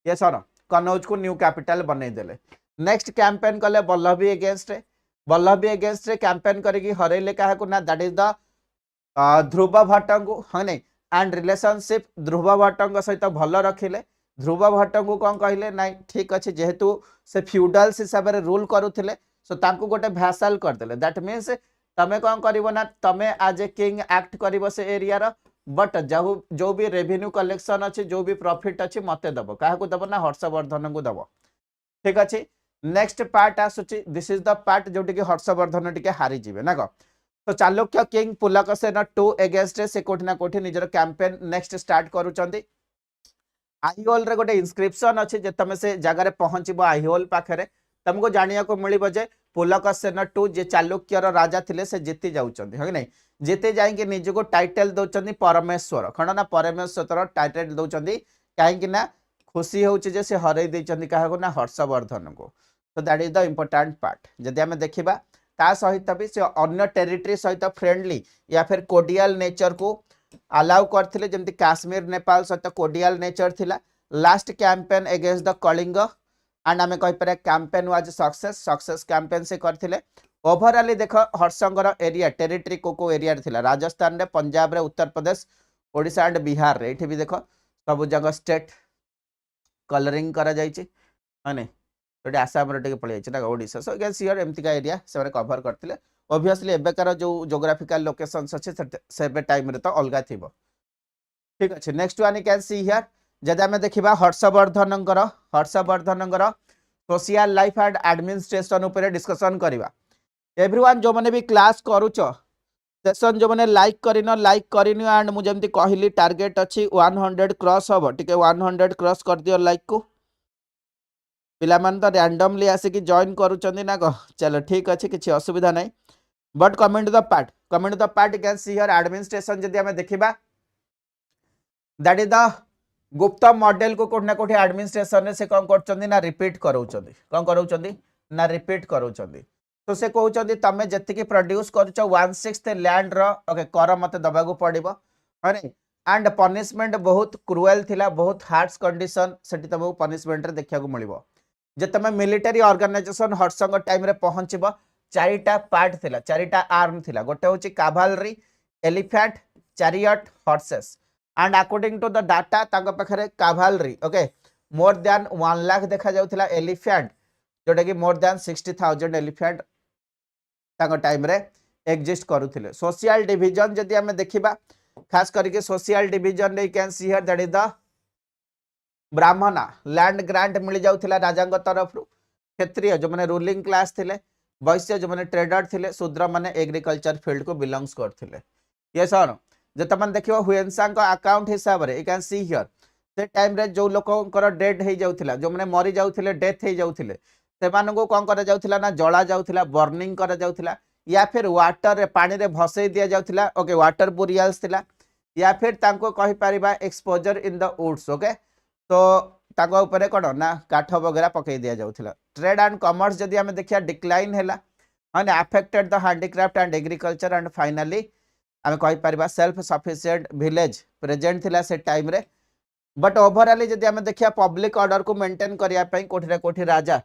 ये सुनो कनौज को न्यू कैपिटल बनै देले। नेक्स्ट कैंपेन कले बल्लभी अगेंस्ट रे, बल्लभी अगेंस्ट रे कैंपेन करके हरेले कहा को ना दैट इज द ध्रुव भट्ट को, हाँ नहीं एंड रिलेशनशिप ध्रुव भट्ट सहित भल रखिले। ध्रुव भट्ट को कौन कहले ना ठीक अच्छे जेहेतु से फ्यूडल्स हिसाब से रूल करुले, सो तांको गोटे भैसल करदेले, दैट मीन्स तमे कौन करिवो ना तमे आज ए किंग एक्ट करिवो से एरिया रो, बट जो भी रेवेन्यू कलेक्शन अच्छे जो भी प्रॉफिट अच्छे मते दब क्या दब ना हर्षवर्धन को दब ठीक अच्छे नेक्स्ट पार्ट आसुची दिस इज द पार्ट जोटी कि हर्षवर्धन टिके हारी जिवे ना को तो चालुक्य किंग पुलकेशिन 2 अगेंस्ट से कोठी ना कोठी निजर कैंपेन नेक्स्ट स्टार्ट करूचंदी आईहोल रे गोटे इनस्क्रिप्शन अच्छे जे तुम से जगह पहुंचब आईहोल पाखे तुमको जानिया को मिल जे पुलकेशिन 2 जे चालुक्यर राजा थिले से जीति जाउचंदी है नहीं जीते जाइए निजको टाइटल दौरान परमेश्वर खंड ना परमेश्वर टाइटल दौरान कहीं खुशी होचे जे से हरई देचंदी काहा ना हर्षवर्धन को तो that is the important part जदि आम देखा ता सहित भी से अन्य टेरिटरी सहित फ्रेंडली या फिर कोडियल नेचर को अलाउ करथिले जेमति काश्मीर नेपाल सहित कोडियल नेचर थिला last campaign against the Kalinga and आम कहीपर कैंपेन वाज सक्सेस कैंपेन से करथिले ओवरऑल देख हर्षंगर एरिया टेरिटरी को एरिया थिला राजस्थान रे पंजाब रे उत्तर प्रदेश ओडिशा एंड बिहार रे एठी भी देख सब जगह स्टेट कलरिंग करा जायछि माने तो आसाम रे पड़े ना Odisha so can see here एमतिका एरिया से कवर करथिले ऑब्वियसली एबेकार जो जोग्राफिकल लोकेशंस अच्छे से टाइम रे तो अलग थिबो ठीक अच्छे next one can see here जदि आम देखा Harshvardhan social life and administration उपर डिस्कशन करवा एवरीवन जो मैंने भी क्लास करूच सेशन जो मैंने लाइक करिन एंड मुझे कहली टार्गेट अच्छी 100 क्रॉस हम टी 100 क्रॉस कर दियो लाइक को पिलामान तो रैंडमली आसिक जॉइन करुचंदी ना कह चलो ठीक अच्छे किसी असुविधा नहीं but comment the part can see here administration जदि आम देखा दैट इज द गुप्त मॉडल को कोठना कोठी एडमिनिस्ट्रेशन से कौन करचंदी ना रिपीट कराउचंदी कौन कराउचंदी ना रिपीट कराउचंदी तो से कहउचंदी तमे जति की प्रोड्यूस करछ 1/6 लैंड रो ओके कर मते दबा को पड़िबो अरे एंड पनिशमेंट बहुत क्रूएल थिला बहुत हार्श कंडीशन सेठी तमको पनिशमेंट रे देखिया को मिलिबो जे तमे मिलिटरी ऑर्गेनाइजेशन हर्षंग टाइम रे पहुंचबो चारिटा पार्ट थिला चारिटा आर्म थिला गोटे होची cavalry elephant chariot horses and according to the data तांको पाखरे cavalry okay more than 1 lakh देखा जाउथिला एलिफेंट जोटा कि मोर देन 60,000 एलिफेंट तांको टाइम रे एग्जिस्ट करूथिले सोशल डिवीजन जदि हमें देखिबा खास करके सोशल डिवीजन रे can see here that is the Brahmana land grant मिल जाउथिला राजांग तरफ रु क्षत्रिय जो माने रूलिंग क्लास थिले वैश्य जो माने ट्रेडर थिले शूद्र माने एग्रीकल्चर फील्ड को बिलोंग्स करथिले ये सर जे तमन देखियो हुएंसा को अकाउंट हिसाब रे यू कैन सी हियर से टाइम रे जो लोकंकर डेथ हो जाउथिला जो माने मरि जाउथिले डेथ हो जाउथिले सेमान को कौन करा जाउथिला ना जला जाउथिला बर्निंग करा जाउथिला या फिर वाटर रे पानी रे भसई दिया जाउथिला ओके वाटर बुरियल्स थिला या फिर तांको कहि परिबा exposure in the woods okay तो ताको ऊपर कोन ना काठ वगैरह पकई दिया जाउथिला ट्रेड एंड कॉमर्स जदि हमें देखिया डिक्लाइन हैला माने affected the handicraft and agriculture and finally आम कहि परिबा सेल्फ सफिशिएंट विलेज प्रेजेंट थिला से टाइम रे बट ओवरऑल जदि हमें देखिया पब्लिक ऑर्डर को मेंटेन करिया पई कोठी ना कोठी राजा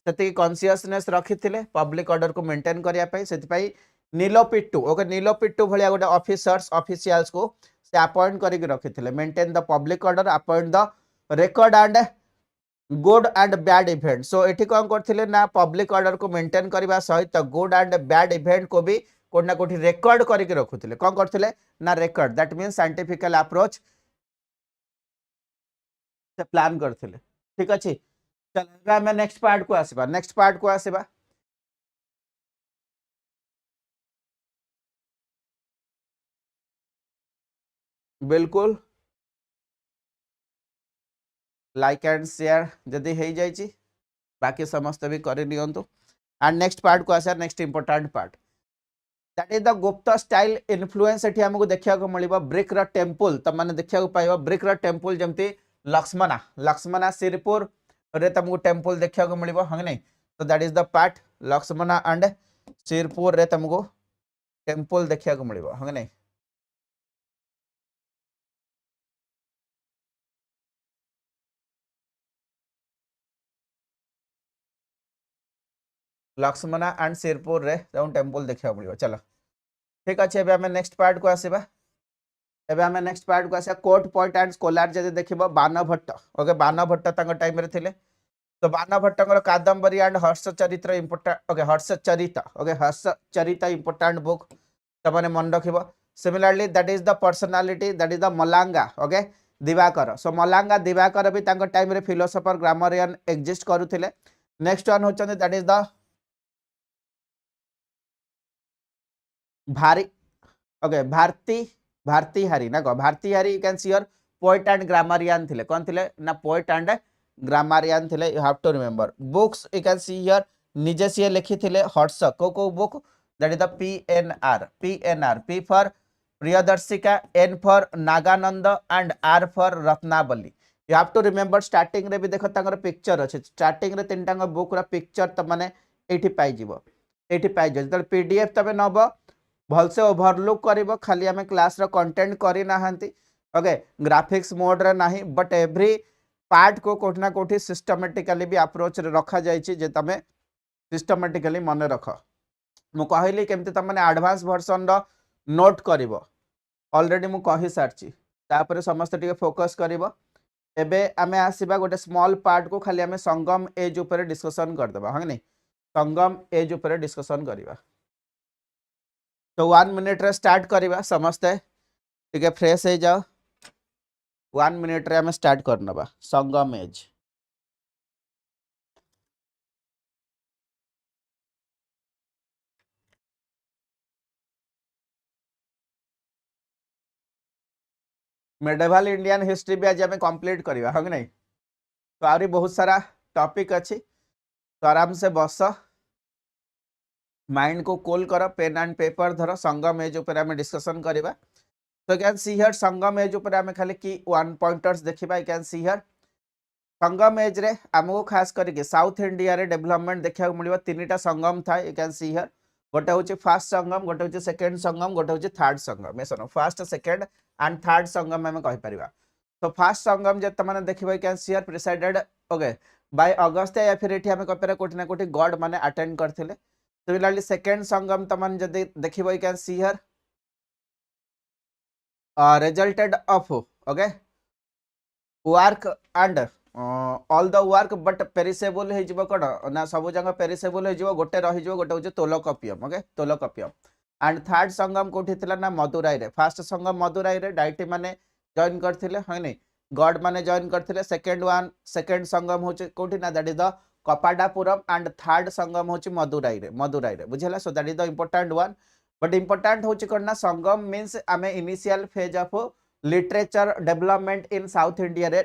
सेति कॉन्शियसनेस रखिथिले पब्लिक ऑर्डर को मेंटेन करिया पई सेति पई नीलोपिट्टू ओके नीलोपिट्टू भलिया गोटे ऑफिशियल्स को से अपॉइंट करिक रखिथिले maintain the public order appoint the record and good and bad event so एठी कोन करथिले ना पब्लिक ऑर्डर को मेंटेन करबा सहित गुड एंड बैड इवेंट को भी कोठ ना कोठी रेकॉर्ड करके रखुथिले कोन करथिले ना record that means scientifical approach से प्लान करथिले ठीक अछि चलो मैं नेक्स्ट पार्ट को आसीबा बिल्कुल लाइक एंड शेयर जदि हो जाइए बाकी समस्त भी कर नियंतु एंड नेक्स्ट पार्ट को आसा next important part that is the गुप्त स्टाइल इन्फ्लुएंस एठी हमको देखिया को मिलिबा ब्रिक र टेंपल त माने देखिया को पाइबा ब्रिक र टेंपल जेमती लक्ष्मणा सिरपुर रे तुमको टेंपल देखिया को मिलिबा हंग नहीं तो that is the part Lakshmana and Sirpur रे तुमको टेंपल देखिया को मिलिबा हंग नहीं लक्ष्मणा एंड सिरपुर रे टेंपल देखा मिल चलो ठीक अच्छे एबे हमें नेक्स्ट पार्ट को आसीबा कोर्ट पॉइंट एंड स्कॉलर जदि देखिबो बाणभट्ट ओके बाणभट्ट तांको टाइम रे थिले तो बाणभट्टकर Kadambari and Harshacharita important okay Harshacharita important book तमने मन रखिबो Similarly, that is the personality, that is the Malanga, okay, Divakar. So Malanga Divakar भी तांको टाइम रे philosopher grammarian exist करूथिले. Next one होचंदे that is the Bhari, okay, Bharti Hari ना को Bharti Hari, you can see here poet and grammarian थिले. कौन थिले ना poet and grammarian थिले. You have to remember. Books you can see here निजे से लिखी थिले हॉट्स को book, that is the PNR. P for Priyadarsika, N for Nagananda and R for Ratnabali. You have to remember starting रे भी देखो तांकर पिक्चर अछि. स्टार्टिंग रे तीन टांग बुक रा पिक्चर त माने एठी पाई जिवो. एठी पाई जे त पीडीएफ तबे नबो भलसे ओवरलुक करिवो. खाली हमें क्लास रा कंटेंट करि नाहंती. ओके, ग्राफिक्स मोड रे नाही, बट एवरी पार्ट को कोठना कोठी सिस्टमैटिकली भी अप्रोच रे रखा जाय छि जे तमे सिस्टमैटिकली मन रख. मु कहली केमते त माने एडवांस वर्जन रो नोट करिवो. ऑलरेडी मु कहि सारची. तापर समस्त टिके फोकस करिवो. एबे आमे आसीबा गोटे स्मॉल पार्ट को खाली आमे संगम एज ऊपर डिस्कशन कर देबा. हां नहीं, संगम एज ऊपर डिस्कशन करिबा. तो 1 मिनिट रे स्टार्ट करिबा. समस्त टिके फ्रेश हे जाओ. 1 मिनिट रे आमे स्टार्ट करनबा संगम एज. मेडिवल इंडियन हिस्ट्री भी आज आम कंप्लीट करवा. हाँ कि नहीं, तो आहरी बहुत सारा टॉपिक अच्छी. तो आराम से बस, माइंड को कूल कर, पेन एंड पेपर धर. संगम एज ऊपर आम डिस्कशन करवा. तो can see here Sangam age ऊपर आम खाली की 1 पॉइंटर्स देखा. You can see here Sangam age रे आमको खास करके साउथ इंडिया रे डेवलपमेंट देखा मिले. 3टा संगम था. यू कैन सी हियर गोटे हूँ फास्ट संगम, गोटे हूँ सेकेंड संगम, गोटे हूँ थर्ड संगम. ये first second and third Sangam आम कहीपर. तो फास्ट संगम जे तमाने देखिबो can see here presided okay by Agastya, या फिर एठी हमें कहिपर कोठी ना कोठी गॉड माने अटेंड करथिले. सिमिलरली सेकेंड संगम तमाने जदि देखिबो can see here resulted of okay work and all the work but perishable हे जिवो कोड ना सब जंग पेरिसेबल हे जिवो. गोटे रहि जिवो, गोटे होजे तोलकपियम. ओके, तोलकपियम. एंड थर्ड संगम कोठी थिला ना मदुराई रे. फर्स्ट संगम मदुराई रे डाइटी माने जॉइन करथिले. हां नहीं, गॉड माने जॉइन करथिले. सेकेंड संगम होचे कोठी ना, that is the Kapadapuram. And third Sangam होचे मदुराई रे. बुझला. So that is the important one. But important होचे कोना संगम मींस आमे initial phase of literature development in South India रे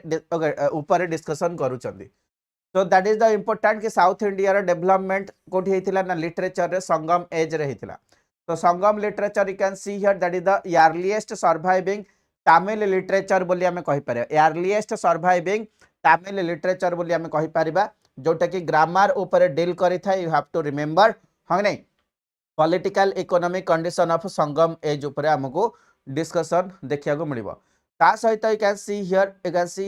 ऊपर डिस्कशन करूचंदी. So that is the important कि साउथ इंडिया रे डेवलपमेंट कोठी हेतिला ना लिटरेचर रे संगम एज रे हेतिला. तो Sangam literature you can see here that is the earliest surviving Tamil literature बोली आमे कहि पारे. अर्लीएस्ट सर्वाइविंग तमिल लिटरेचर बोली आमे कहि पारिबा, जोटा कि ग्रामर ऊपर डील करि थाए. You have to remember. हां नहीं, political economic condition of Sangam age ऊपर हमको डिस्कशन देखिया को मिलिबो. ता सहित you can see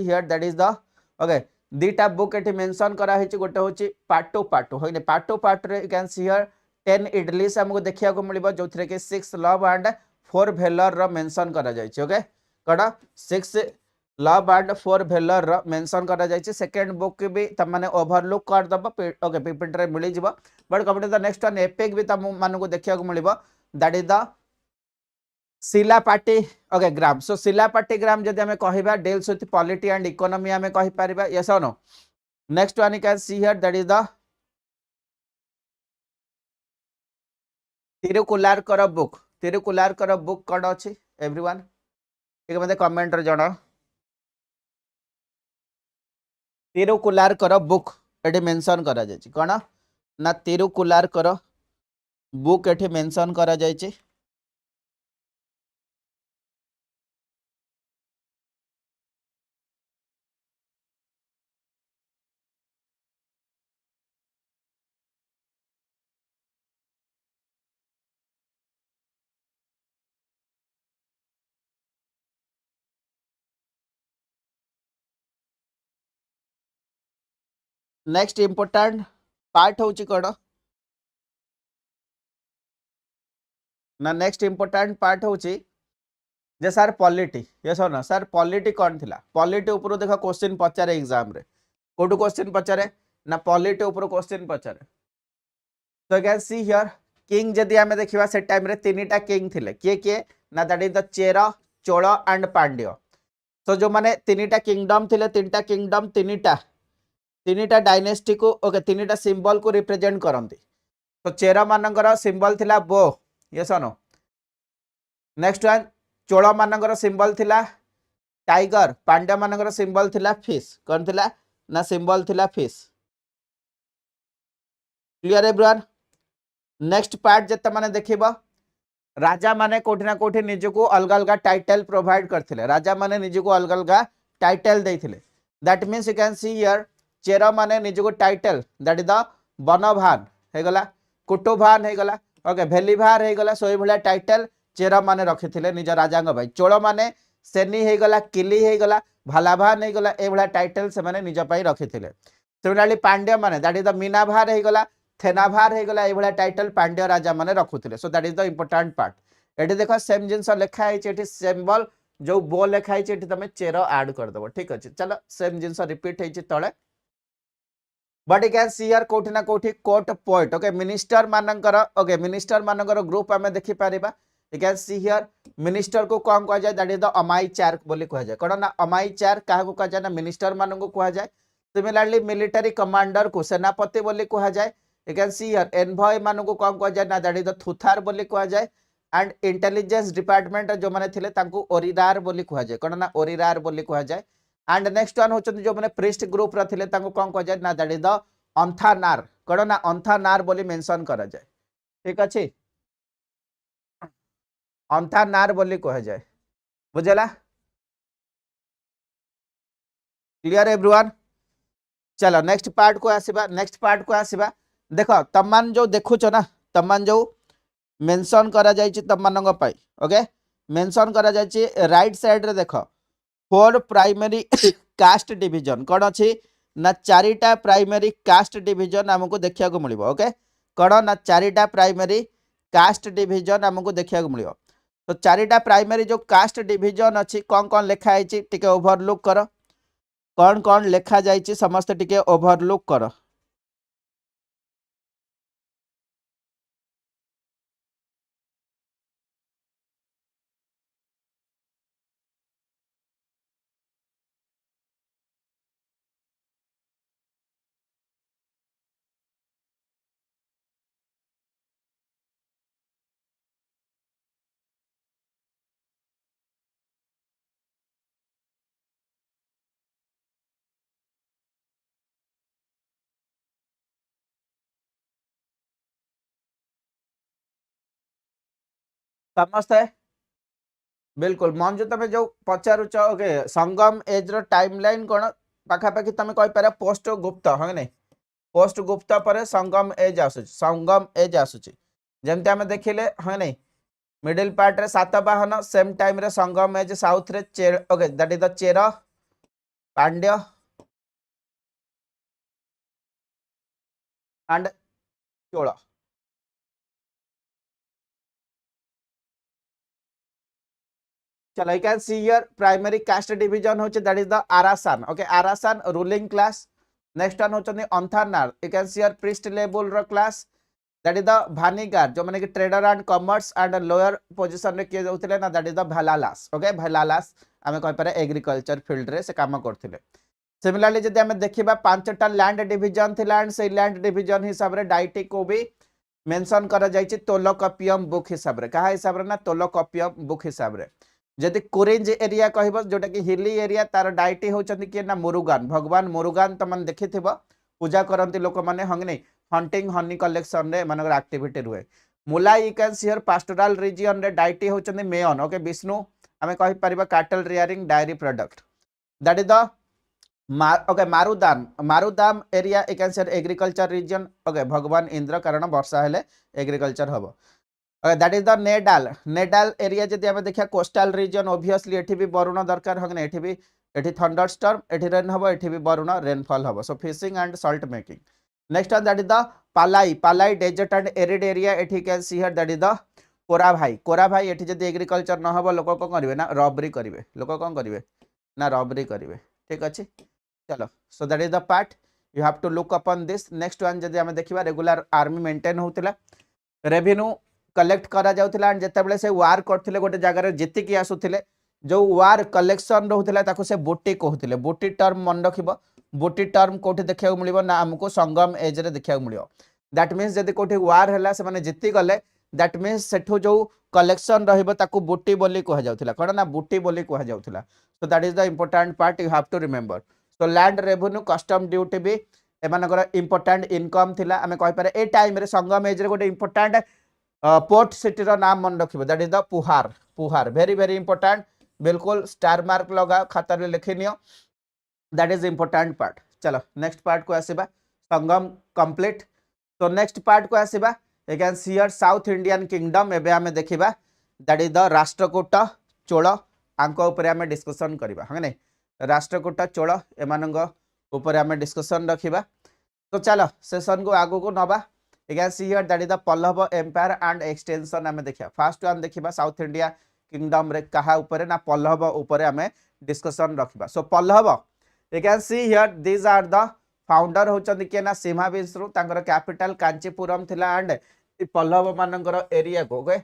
here that is the okay दीटा बुक एटी मेंशन करा हिची. गोटे होची पाटो होइने पाटो रे you can see here 10 idylls हमको देखिया को मिलिबो, जोथरे के 6 लव एंड 4 वेलर रो मेंशन करा जायछि. ओके, कड़ा 6 लव एंड 4 वेलर रो मेंशन करा जायछि. सेकंड बुक के भी त माने ओवरलुक कर दबो. ओके, पीपीटी रे मिली जिवो. But come the next one epic भी त मानको देखिया को मिलिबो, दैट इज द शिलापाटी ओके ग्राम. सो शिलापाटी ग्राम जदि हमें कहिबा deals with polity and economy हमें कहि परिबा. यस और no. Next one you can see here that is the तिरुकुलारकर बुक. तिरुकुलारकर बुक कौन अच्छी एवरीवन ठीक है, मतलब कमेंट रे जण तिरुकुलारकर बुक एठी मेंशन करा जायछि. कोन ना तिरुकुलारकर बुक एठी मेंशन करा जायछि. नेक्स्ट इंपोर्टेंट पार्ट होची कोड ना. नेक्स्ट इंपोर्टेंट पार्ट होची जे सर पॉलिटी. यस और ना सर पॉलिटी कौन थिला. पॉलिटी ऊपर देखो क्वेश्चन पचारे एग्जाम रे. कोटू क्वेश्चन पचारे ना पॉलिटी ऊपर क्वेश्चन पचारे. तो कैन सी हियर किंग जदि आमे देखिबा से टाइम रे तीनटा किंग थिले किए किए ना that is the Chera Chola and Pandya so जो माने तीनटा किंगडम थिले तीनटा किंगडम तीनटा डायनेस्टी को ओके तीनटा सिंबल को रिप्रेजेंट करंती तो चेर मानकर सिंबल थिला bow yes no next one Chola मानकर सिंबल थिला टाइगर पांड्या मानकर सिंबल थिला फिश कौन थिला ना सिंबल थिला fish clear everyone next part जते माने देखिबो राजा माने कोठी ना कोठी निजको अलग अलग टाइटल प्रोवाइड करथिले राजा माने निजको अलग अलग टाइटल देथिले that means you can see here Chera माने निजको title that is the Vanavan हे गला कुटुभान हे गला ओके भेलीभार हे गला सोई भला टाइटल चेर माने रखिथिले निज राजांग भाई चोल माने सेनी हे गला किली हे गला भालाभान हे गला ए भला टाइटल से माने निज पई रखिथिले सिमिलरली पांड्य माने दैट इज द मीनाभार हे गला थेनाभार हे गला ए भला टाइटल पांड्य राजा माने रखुथिले so that is the important part एठी देखो सेम जिंस लिखा है एठी सिंबल जो बो लिखा है एठी तमे चेर ऐड कर दबो ठीक अछि चलो सेम जिंस रिपीट हेछि तळे but you can see here कोठी ना कोठी कोर्ट पोएट ओके मिनिस्टर मानकर ग्रुप हमें देखि परिबा you can see here minister को कौन कह जाए that is the Amaichar बोली कह जाए कोन ना अमाई चेयर काहा को कह जाए ना मिनिस्टर मानन को कह जाए सिमिलरली मिलिटरी कमांडर को सेनापति बोली कह जाए you can see here envoy मानन को कौन कह जाए ना दैट इज द थुथार बोली कह जाए एंड इंटेलिजेंस डिपार्टमेंट जो माने थिले तांको ओरिरार बोली कह जाए कोन ना ओरिरार बोली कह जाए एंड नेक्स्ट वन होचन जो माने प्रिस्ट ग्रुप रा थिले तांको कौन कह जाए ना दैट इज द अंथानार कोन ना अंथानार बोली मेंशन करा जाए ठीक अछि अंथानार बोली कह जाए बुझला क्लियर एवरीवन चलो नेक्स्ट पार्ट को आसीबा देखो तमान जो देखुछ ना तमान जो मेंशन करा जायछि तमानंग पाई ओके मेंशन करा जायछि राइट साइड रे देखो 4 प्राइमरी कास्ट डिवीजन कोन अछि ना चारिटा प्राइमरी कास्ट डिवीजन हमको देखिया को मिलिबो ओके कोन ना चारिटा प्राइमरी कास्ट डिवीजन हमको देखिया को मिलिबो तो चारिटा प्राइमरी जो कास्ट डिवीजन अछि कोन कोन लिखा आइछि टिके ओवरलुक करो कौन कौन लिखा जाइछि समस्त टिके ओवरलुक करो समस्त है बिल्कुल मंजू तमे जो पचारुच ओके संगम एज रो टाइमलाइन कोन पाखा पाखी तमे कहि पारे पोस्ट गुप्त है नै पोस्ट गुप्त पर संगम एज आसुची जेमते हमें देखिले है नै मिडिल पार्ट रे सातवाहन सेम टाइम रे संगम एज साउथ रे Chera okay that is the Chera Pandya and Chola चलो you can see here primary caste division होचे that is the Arasan okay Arasan ruling class next one होचनी अंथानार you can see here priest level row class that is the Vanigar जो माने कि trader and commerce and lower position रे किए जाउथिले ना that is the Bhalalas okay Bhalalas हमें कहि पारे agriculture field रे से काम करथिले सिमिलरली जदि हमें देखिबा पांचटा लैंड डिवीजन थिला एंड से लैंड डिवीजन हिसाब रे डाइटी को भी मेंशन करा जायछि तोलकपियम बुक हिसाब रे कहा हिसाब रे ना तोलकपियम बुक हिसाब रे जदि कोरेंज एरिया कहबो जोटा कि हिली एरिया तार डाइटी होचंदी कि ना मुरुगान भगवान मुरुगान त मन देखिथिबो पूजा करंती लोक माने हंगनी हंटिंग हनी कलेक्शन रे मनगर एक्टिविटी रुए Mullai you can see here pastoral region रे डाइटी होचंदी मेयन ओके विष्णु हमें कहि परिबा cattle rearing dairy product that is the okay Marudam area you can see agriculture region okay भगवान इंद्र कारण वर्षा हेले एग्रीकल्चर हबो that is the Neidal area जदि हमें देखिया कोस्टल रीजन ऑब्वियसली एठी भी वरुण दरकार हगने एठी भी एठी थंडर स्टॉर्म एठी रेन हबो एठी भी वरुण रेनफॉल हबो so fishing and salt making next one that is the पालाई डेजर्ट एंड एरिड एरिया एठी can see here that is the कोरा भाई एठी जदि एग्रीकल्चर न हबो लोक कोन करिवे ना रॉबरी करिवे लोक कोन करिवे ना रॉबरी करिवे ठीक अछि चलो so that is the part you have to look upon this next one जदि हमें देखिबा रेगुलर आर्मी मेंटेन होतिला रेवेन्यू कलेक्ट करा जाउथिला एंड जेतेबेले से वार करथिले गोटे जगह रे जितिकी आसुथिले जो वार कलेक्शन रहउथिला ताको से बोटी कहउथिले बोटी टर्म मन रखिबो बोटी टर्म कोठी देखिया मिलिबो ना हमको संगम एज रे देखिया मिलिबो दैट मीन्स जदि कोठी वार हैला से माने जिति गले दैट मीन्स सेठो जो कलेक्शन रहिबो ताको बोटी बोली कहा जाउथिला कोन ना बोटी बोली कहा जाउथिला so that is the important part you have to remember so land revenue custom duty भी एमानकर इंपोर्टेंट इनकम थिला हमें कहि पारे ए टाइम रे संगम एज रे गोटे इंपोर्टेंट पोर्ट सिटी रो नाम मन रखिबो that is the Puhar Puhar very very important बिल्कुल स्टार मार्क लगा खाता रे लिखि नियो दैट इज इंपोर्टेंट पार्ट चलो नेक्स्ट पार्ट को आसीबा संगम कंप्लीट तो नेक्स्ट पार्ट को आसीबा you can see here south Indian kingdom एबे हमें देखिबा that is the Rashtrakuta Chola आंको ऊपर हमें डिस्कशन करबा हने नहीं राष्ट्रकूट चोल एमानंग ऊपर हमें डिस्कशन रखिबा तो चलो सेशन को आगो को नबा you can see here that is the Pallava empire and extension हमें देखिया फर्स्ट वन देखिबा साउथ इंडिया किंगडम रे कहा ऊपर ना पल्लव ऊपर हमें डिस्कशन रखिबा so Pallava you can see here these are the founder होचंदी के ना सीमा विश्रु तांकर कैपिटल कांचीपुरम थिला एंड पल्लव मानकर एरिया को गए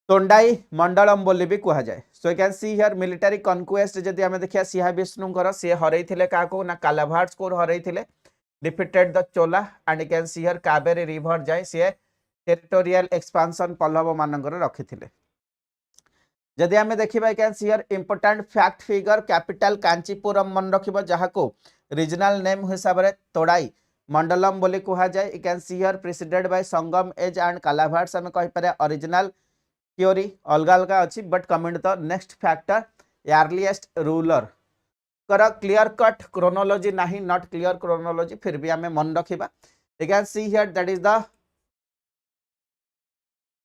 तोंडाई मंडलम बोली भी कहा जाए so you can see here military conquest जदि हमें देखिया सीहा विष्णुकर सी हरैथिले काको ना कालाभार्ट्स को हरैथिले defeated the Chola and you can see here Kaveri river जाय सी टेरिटोरियल एक्सपांशन पल्लव मानकर रखिथिले जदि हमें देखिबा you can see here important fact figure capital Kanchipuram मन रखिबो जहा को रीजनल नेम हिसाब रे तोड़ाई मंडलम बोली कहा जाए you can see here precedent by Sangam age and Kalabhras हमें कहि पारे ओरिजिनल थ्योरी अलग अलग अच्छी but comment the next factor earliest ruler कर क्लियर कट क्रोनोलॉजी नहीं नॉट क्लियर क्रोनोलॉजी फिर भी हमें मन रखिबा you can see here that is the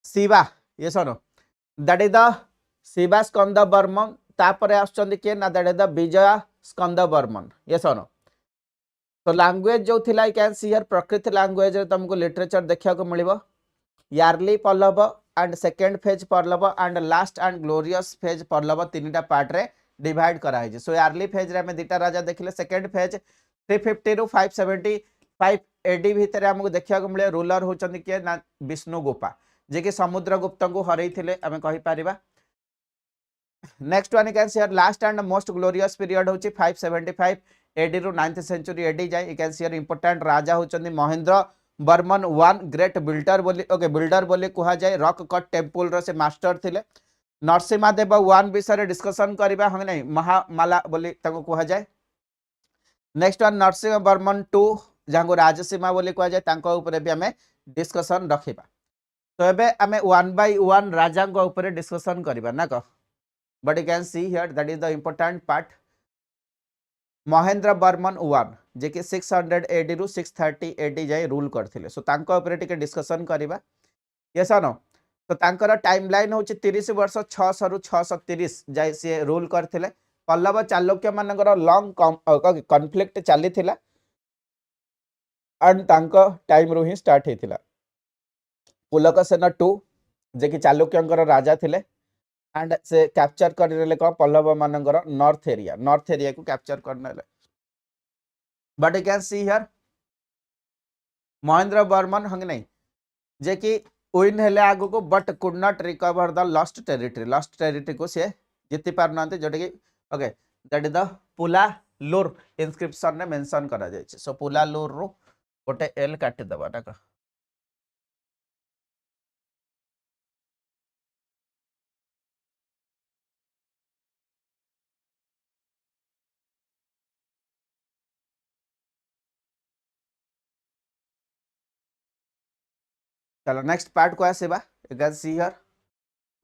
Shiva ये सुनो that is the Shiva Skanda Varman तापरे आछंदी के ना that is the Vijay Skanda Varman ये सुनो तो लैंग्वेज जो थिला you can see here Prakrit language रे तुमको लिटरेचर देखा को मिलिबो early Pallava and second phase Pallava and last and glorious phase Pallava तीनटा पार्ट रे डिवाइड करा है सो यार्ली फेज रे हमें दुटा राजा देखले सेकेंड फेज 350 रु 575 एडी भीतर हमको देखा को मिले रूलर होचंदी के ना विष्णु गोपा जे कि समुद्रगुप्त को हरैथिले हमें कहि पारिबा next one can see here last and most glorious period होची 575 एडी रु 9th सेंचुरी एडी जाय you can see here important राजा होचंदी Mahendra Varman one great builder बोली ओके बिल्डर बोली कहा जाए रॉक कट टेम्पल रो से मास्टर थिले नरसिम्हा देव वन विषय डिस्कशन करबा हम नहीं महामाला बोली ताको कहा जाए नेक्स्ट वन नरसिंह बर्मन 2 जांगो राजसीमा बोली कहा जाए तांको ऊपर भी हमें डिस्कशन रखिबा तो एबे हमें वन बाय वन राजा को ऊपर डिस्कशन करबा ना को but you can see here that is the important part Mahendra Varman one जे कि 600 एडी रु 630 एडी जाए रूल करथिले सो तांको ऊपर टिके डिस्कशन करबा यस नो तो तांकर टाइमलाइन होची 30 वर्ष 600 रु 630 जाए से रूल करथिले पल्लव चालुक्य मानकर लॉन्ग कॉन्फ्लिक्ट चली थिला एंड तांको टाइम रु ही स्टार्ट हेतिला पुलकसेन 2 जे कि चालुक्यंकर राजा थिले एंड से कैप्चर करले को पल्लव मानकर नॉर्थ एरिया को कैप्चर करनेले but you can see here Mahendra Varman हंग नहीं जे कि विन हेले आगो को but could not recover the lost territory को से जिति पार नांते जोटे कि okay that is the Pullalur inscription ने मेंशन करा जाय सो पुलालुर रो गोटे एल काटि दबा ना का चलो नेक्स्ट पार्ट को आसेबा you can see here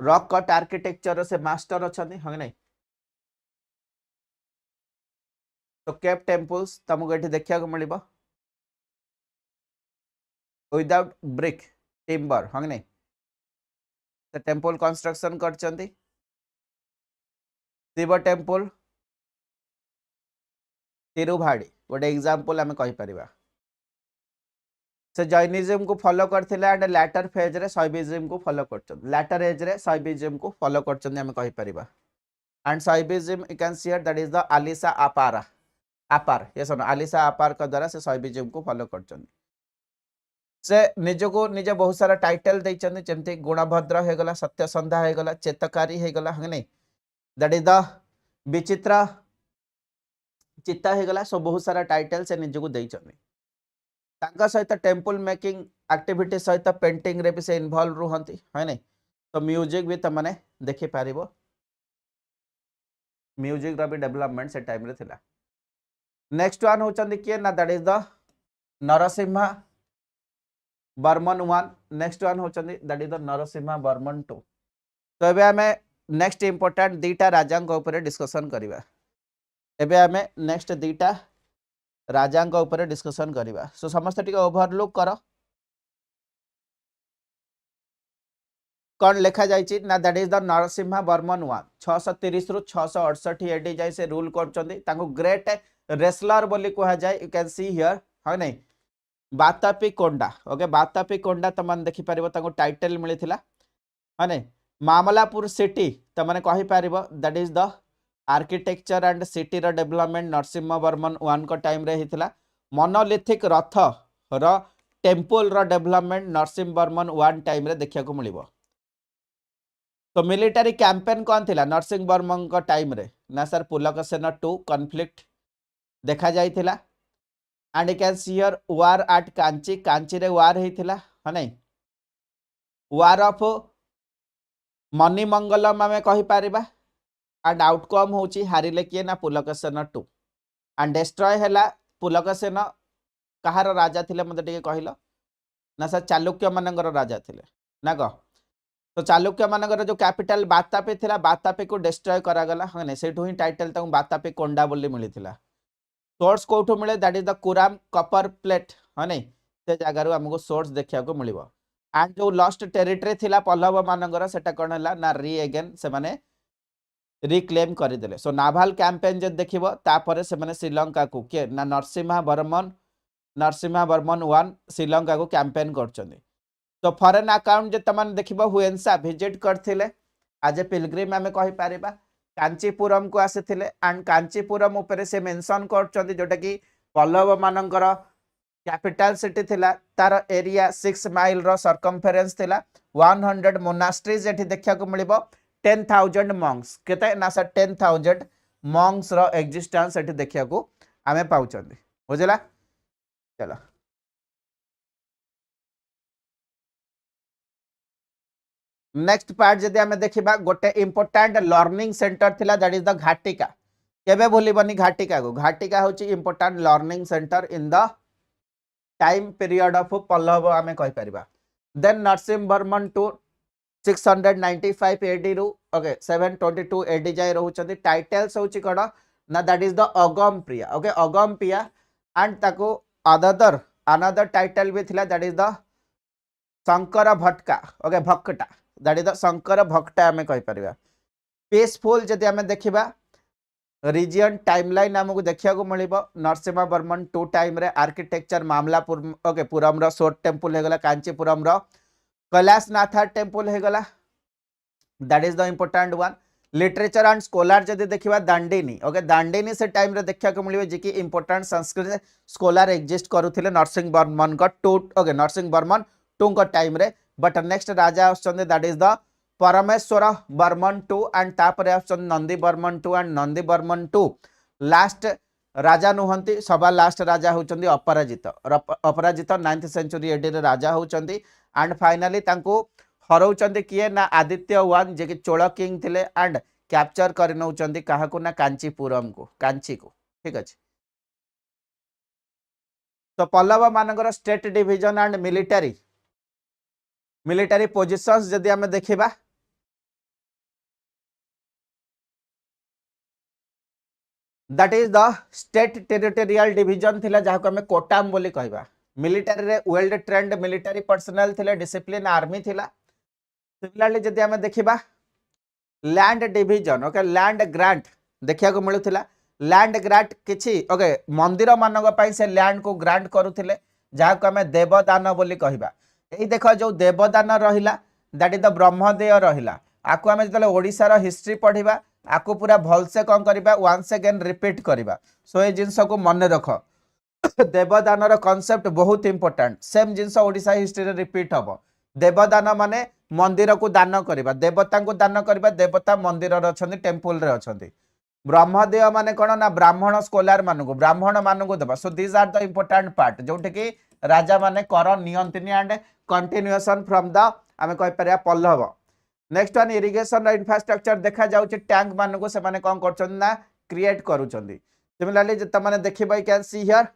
rock cut architecture से मास्टर अछनी हंग नहीं तो केप टेम्पल्स तुमको एठी देखिया को मिलिबो विदाउट ब्रिक टिम्बर हंग नहीं तो टेम्पल कंस्ट्रक्शन करचंदी शिव टेम्पल तिरुभाड़ी गोटे एग्जांपल हमें कहि परिबा से जैनिज्म को फॉलो करथिले एंड लैटर फेज रे शैविज्म को फॉलो करछन लैटर एज रे शैविज्म को फॉलो करछन हम कहि परिबा and Shaivism you can see here that is the आलिसा आपार ये सुनो आलिसा आपार का द्वारा से शैविज्म को फॉलो करछन से निजको निजे बहुत सारा टाइटल देइछन्ति जेमति गुणभद्र हे गला सत्यसंधा हे गला चेतकारी हे गला हने दैट इज द विचित्र चित्ता हे गला सो बहुत सारा टाइटल से निजको देइछन्ति तांका सहित टेम्पल मेकिंग एक्टिविटी सहित पेंटिंग रे भी से इन्वॉल्व रुहंती है नै तो म्यूजिक भी तमने देखि पारिबो म्यूजिक रा भी डेवलपमेंट से टाइम रे थिला नेक्स्ट वन होचंदी के ना that is the Narasimha Varman 1 next one होचंदी that is the Narasimha Varman 2 तो एबे हमें नेक्स्ट इंपोर्टेंट दीटा राजांक ऊपर डिस्कशन करिबा एबे हमें नेक्स्ट दीटा राजांक ऊपर डिस्कशन करिबा सो समस्त टिके ओवरलुक करो कौन लिखा जाइछि ना that is the Narasimha Varman 1 630 रु 668 एडी जाय से रूल करचंदी ताको ग्रेट रेसलर बोली कहा जाय यू कैन सी हियर है नै बातापी कोंडा ओके बातापी कोंडा तमन देखि परिबो ताको टाइटल मिलिथिला है नै मामलापुर सिटी तमने कहि परिबो that is the architecture and city रो डेवलपमेंट नरसिम्हा बर्मन 1 को टाइम रे हिथिला मोनोलिथिक रथ रो टेम्पल रो डेवलपमेंट नरसिम्हा बर्मन 1 टाइम रे देखिया को मिलिबो तो मिलिटरी कैंपेन कौन थिला नरसिंह बर्मन को टाइम रे ना सर पुलकसेन 2 कॉन्फ्लिक्ट देखा जाइथिला and you can see here war at Kanchi Kanchi रे वार हेथिला ह नै वार ऑफ मणिमंगलम में कहि पारिबा एंड आउटकम होची हारिले किए ना पुलकसेन 2 एंड डिस्ट्रॉय हैला पुलकसेन कहार राजा थिले मते टिके कहिलो ना सर चालुक्य मानकर राजा थिले ना को तो चालुक्य मानकर जो कैपिटल बातापी थिला बातापी को डिस्ट्रॉय करा गला हने सेठु ही टाइटल ताऊ बातापी कोंडा बोली मिलिथिला सोर्स कोठु मिले that is the Kuram copper plate हने से जगह रु हमको सोर्स देखिया को मिलिबो एंड जो लॉस्ट टेरिटरी थिला पल्लव मानकर सेटा कोन हला ना री अगेन से माने रिक्लेम कर देले सो नाभाल कैंपेन जे देखिबो तापरे से माने श्रीलंका को के ना नरसिम्हा बर्मन 1 श्रीलंका को कैंपेन करचंदी तो फॉरेन अकाउंट जे तमन देखिबो हुएंसा विजिट करथिले आज ए पिलग्रिम हमें कहि पारिबा कांचीपुरम को आसीथिले एंड कांचीपुरम ऊपर से मेंशन करचंदी जोटा कि पल्लव मानकर कैपिटल सिटी थिला तार एरिया 6 माइल रो सर्कमफेरेंस थिला 100 मोनास्ट्रीज एठी देखिया को मिलिबो 10,000 monks केते ना सर 10,000 monks रो एग्जिस्टेंस एठी देखिया को हमें पाउचंदी बुझला चलो नेक्स्ट पार्ट जदि हमें देखिबा गोटे इंपोर्टेंट लर्निंग सेंटर थिला दैट इज द घाटिका केबे भूलिबनी घाटिका को घाटिका होची important learning centre in the time period of Pallava हमें कहि परिबा देन नरसिम्हा बर्मन 2 695 एडी रु ओके 722 एडी जाय रहउचंदी टाइटल्स होची कड ना that is the Agam Priya okay Agam Priya and ताको अनदर टाइटल भी थिला दैट इज द शंकर भटका okay Bhakta that is the Shankar Bhakta हमें कहि परिबा पीसफुल जदि हमें देखिबा रीजन टाइमलाइन हमको देखिया को मिलिबो नरसिम्हा बर्मन 2 टाइम रे आर्किटेक्चर मामलापुर ओके पुरम रो शोर्ट टेंपल हे गला कांचीपुरम रो कैलाशनाथ टेंपल हे गला that is the important one literature and scholar जदि देखिबा दांडिनी ओके दांडिनी से टाइम रे देखिया को मिलिबो जे कि इंपोर्टेंट संस्कृत स्कॉलर एग्जिस्ट करूथिले नरसिंह बर्मन का 2 ओके नरसिंह बर्मन 2 का टाइम रे बट नेक्स्ट राजा आछन that is the Parameshwar Varman 2 and तापर आछन नंदी बर्मन 2 एंड नंदी बर्मन 2 लास्ट राजा नुहंती सभा लास्ट राजा होचंदी अपराजित 9th सेंचुरी एडी रे राजा होचंदी एंड फाइनली तांको हरौचंदी किए ना आदित्य 1 जे कि चोल किंग थिले एंड कैप्चर कर नौचंदी काहा को ना कांचीपुरम को कांची को ठीक अछि तो पल्लव मानकर state division and military positions जदि हमें देखिबा that is the state territorial division थिला जहा को हमें कोटाम बोली कहबा मिलिटरी रे वेल ट्रेंड मिलिटरी पर्सनल थिले डिसिप्लिन आर्मी थिला सिमिलरली जदि हमें देखिबा land division okay land grant देखिया को मिलुथिला लैंड ग्रांट किछि ओके मंदिर मानक पई से लैंड को ग्रांट करूथिले जहा को हमें देवदान बोली कहबा एई देखो जो देवदान रहिला दैट इज द ब्रह्मदेय रहिला आको हमें जतले ओडिसा रो हिस्ट्री पढिबा आको पूरा भल से कोन करबा वंस अगेन रिपीट करबा सो ए जिंस को मन रख देवदान रो कांसेप्ट बहुत इंपोर्टेंट सेम जिंस ओडिशा हिस्ट्री रे रिपीट हबो देवदान माने मंदिर को दान करबा देवता को दान करबा देवता मंदिर रे अछंती टेंपल रे अछंती ब्रह्मदेव माने कोन ना ब्राह्मण स्कॉलर मानको ब्राह्मण मानको देबा so this are the important part जोटे कि राजा माने कर नियंत्रिनी एंड कंटिन्यूएशन फ्रॉम द आमे कहि परिया Pallava next one irrigation infrastructure देखा जाउची टैंक मानको से माने कोन करछन ना क्रिएट करूछंती सिमिलरली जे तमाने देखिबा can see here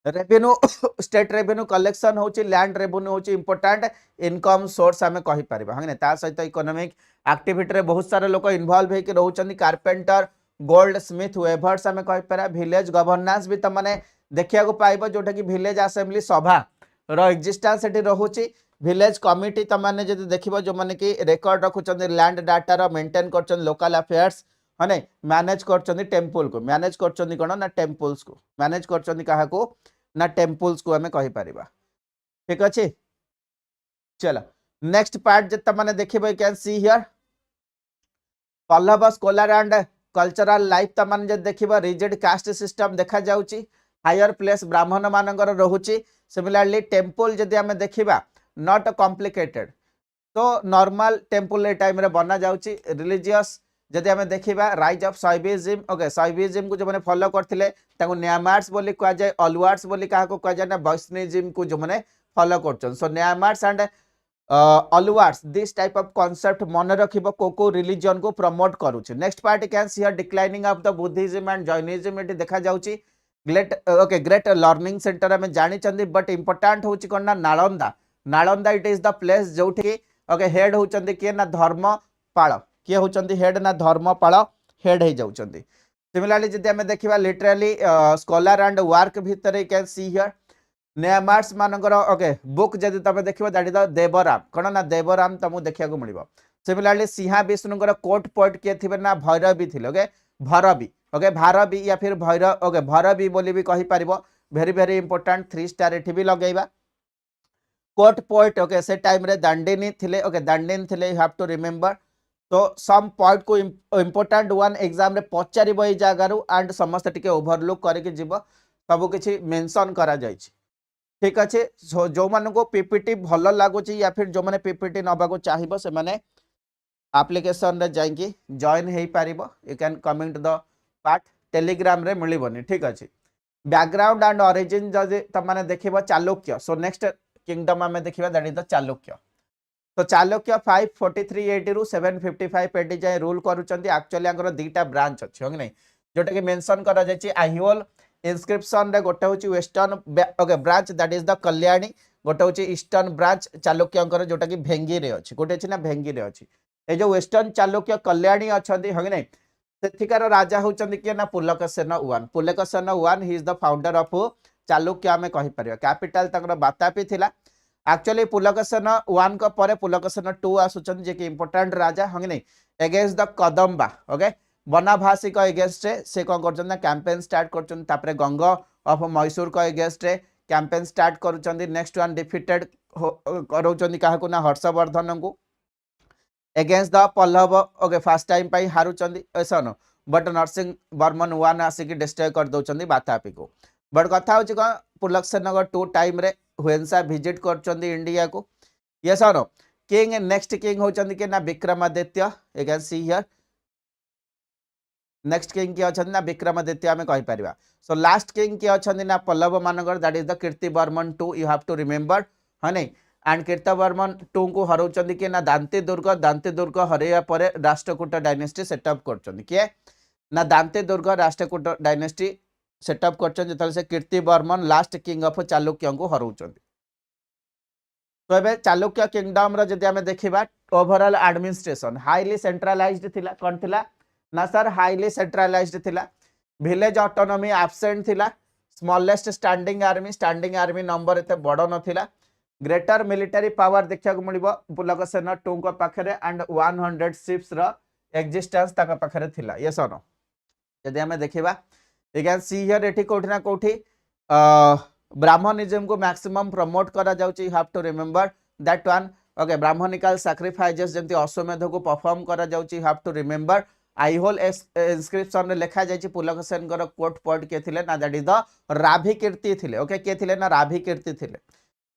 revenue state revenue collection होची लैंड रेवेन्यू होची इंपोर्टेंट इनकम सोर्स आमे कहि परिबा हने ता सहित इकोनॉमिक एक्टिविटी रे बहुत सारे लोक इन्वॉल्व हे कि रहउचंदी कारपेंटर गोल्ड स्मिथ वेवर्स आमे कहि परा विलेज गवर्नेंस भी तमाने देखिया को पाइबो जोटा कि विलेज असेंबली सभा रो एग्जिस्टेंस एटी रहउची विलेज कमिटी तमाने जदि देखिबो जो माने कि रिकॉर्ड रखुचंदी लैंड डाटा रो मेंटेन करचंदी लोकल अफेयर्स हने मैनेज करचंदी टेंपल को मैनेज करचंदी कोन ना टेंपल्स को मैनेज करचंदी काहा को ना टेंपल्स को हमें कहि परिबा ठीक अछि चलो नेक्स्ट पार्ट जत्ता माने देखिबो can see here Pallava scholar and cultural life त माने जे देखिबो रिजिड कास्ट सिस्टम देखा जाउची हायर प्लेस ब्राह्मण मानकर रहउची सिमिलरली टेंपल जदि हमें देखिबा नॉट कॉम्प्लिकेटेड तो नॉर्मल टेंपल ए टाइम रे बना जाउची रिलीजियस जदि हमें देखिबा rise of Shaivism okay Shaivism को जो माने फॉलो करथिले ताको न्यामार्स बोली कहा जाय अलवार्स बोली काहा को कहा जाय ना वैष्णविज्म को जो माने फॉलो करछन so Nayanars and Alvars this type of concept मन रखिबो को रिलीजन को प्रमोट करूछ next part can see here declining of the Buddhism and Jainism एटी देखा जाउची ग्रेट लर्निंग सेंटर हमें जानी चंदी बट इंपोर्टेंट होची कोन ना Nalanda Nalanda it is the place जोठी ओके हेड होचंदी के ना धर्मपाल किए होचंदी हेड ना धर्मपाल हेड हे जाउचंदी सिमिलरली जदि हमें देखिबा लिटरली स्कॉलर एंड वर्क भितर कैन सी हियर नेमार्स मानकर ओके बुक जदि तमे देखिबा दैट इज द देवराम कोन ना देवराम तमु देखिया को मिलिबो सिमिलरली सिंहा विष्णुकर कोट पोट के थिबे ना भैरवी थिले ओके भरवी ओके भारवी या फिर भैरव ओके भरवी बोली भी कहि परिबो वेरी वेरी इंपोर्टेंट 3 स्टार एठी भी लगेबा कोट पोट ओके से टाइम रे दांडिनी थिले ओके दांडिन थिले यू हैव टू रिमेंबर तो सम पॉइंट को इंपोर्टेंट वन एग्जाम रे पचारिबो ए जागारु एंड समस्त टिके ओवरलुक करके जीवो सब किछि मेंशन करा जायछि ठीक अच्छे जो मान को पीपीटी भल लगुच या फिर जो मैंने पीपीटी नबा को चाहिए से माने एप्लिकेशन रे जाइए जॉइन हो पार you can comment the part Telegram रे मिलबनी ठीक अच्छे बैकग्राउंड एंड ओरिजिन जदि तुम देखिए चालुक्य सो नेक्स्ट किंगडम आम देखा दैट इज द चालुक्य तो चालुक्य 543 एडी रु 755 एडी जाए रूल करूछंती एक्चुअली दीटा ब्रांच अच्छी हो नहीं जोटा कि मेंशन करा जायछि आहिओल इंस्क्रिप्शन रे गोटे होची western okay branch that is the Kalyani गोटे होची ईस्टर्न ब्रांच चालुक्यंकर जोटा कि भेंगी रे अछि गोटे अछि ना भेंगी रे अछि ए जो वेस्टर्न चालुक्य कल्याणी अछंती हो नहीं सेथिकार राजा होचंती कि ना पुलकेशन 1 ही is the founder of Chalukya आमे कहि परियो कैपिटल तकर बातापी थिला एक्चुअली पुलकेशन 1 को परे पुलकेशन 2 आसुचन जे कि इंपोर्टेंट राजा हो नहीं अगेंस्ट द कदम्बा ओके बनाभासी को एगेंस्ट से कौन कर कैंपेन स्टार्ट कर गंग ऑफ मैसूर को एगेंस्ट कैंपेन स्टार्ट कर नेक्स्ट वन डिफिटेड करोचंदी ना हर्षवर्धन को against the Pallava okay first time पाई हारुचंदी ऐसा but Narasimha Burman 1 Ashik destroy कर दउचंदी बातापी को बट कथा होची कोन पुलकेशन 2 टाइम रे हुएंसा विजिट करचंदी इंडिया को यस और नो किंग नेक्स्ट किंग होचंदी के ना Vikramaditya you can see here next king के अछन ना विक्रमादित्य आमे कहि परिबा सो लास्ट किंग के अछन ना पल्लव मानगर that is the Kirtivarman 2 you have to remember हने एंड कीर्तिवर्मन 2 को हरौचंदी के ना दांती दुर्ग हरेया परे राष्ट्रकूट डायनेस्टी सेटअप करचंदी के ना दांती दुर्ग राष्ट्रकूट डायनेस्टी सेटअप करचंदी जतल से Kirtivarman last king of Chalukya को हरौचंदी तो एबे चालुक्य किंगडम रो जदि हमें देखिबा ओवरऑल एडमिनिस्ट्रेशन हाईली सेंट्रलाइज्ड थिला कोन थिला ना सर हाईली सेंट्रलाइज्ड थिला विलेज ऑटोनॉमी एब्सेंट थिला स्मॉलेस्ट स्टैंडिंग आर्मी नंबर एते बड़ नथिला ग्रेटर मिलिटरी पावर देखा को मिलिबो पुलकेशन 2 को पाखरे एंड 100 शिप्स रो एग्जिस्टेंस ताका पाखरे थिला यस और नो यदि हमें देखिबा यू कैन सी हियर एठी कोठी ना कोठी ब्राह्मणिज्म को मैक्सिमम प्रमोट करा जाउची you have to remember that one okay Brahmanical sacrifices जंती अश्वमेध को परफॉर्म करा जाउची you have to remember Aihole inscription रे लिखा जाय पुलक सेन कोट पॉइंट के थिले ना दैट इज द राभी कीर्ति थिले ओके के थिले ना राभी कीर्ति थिले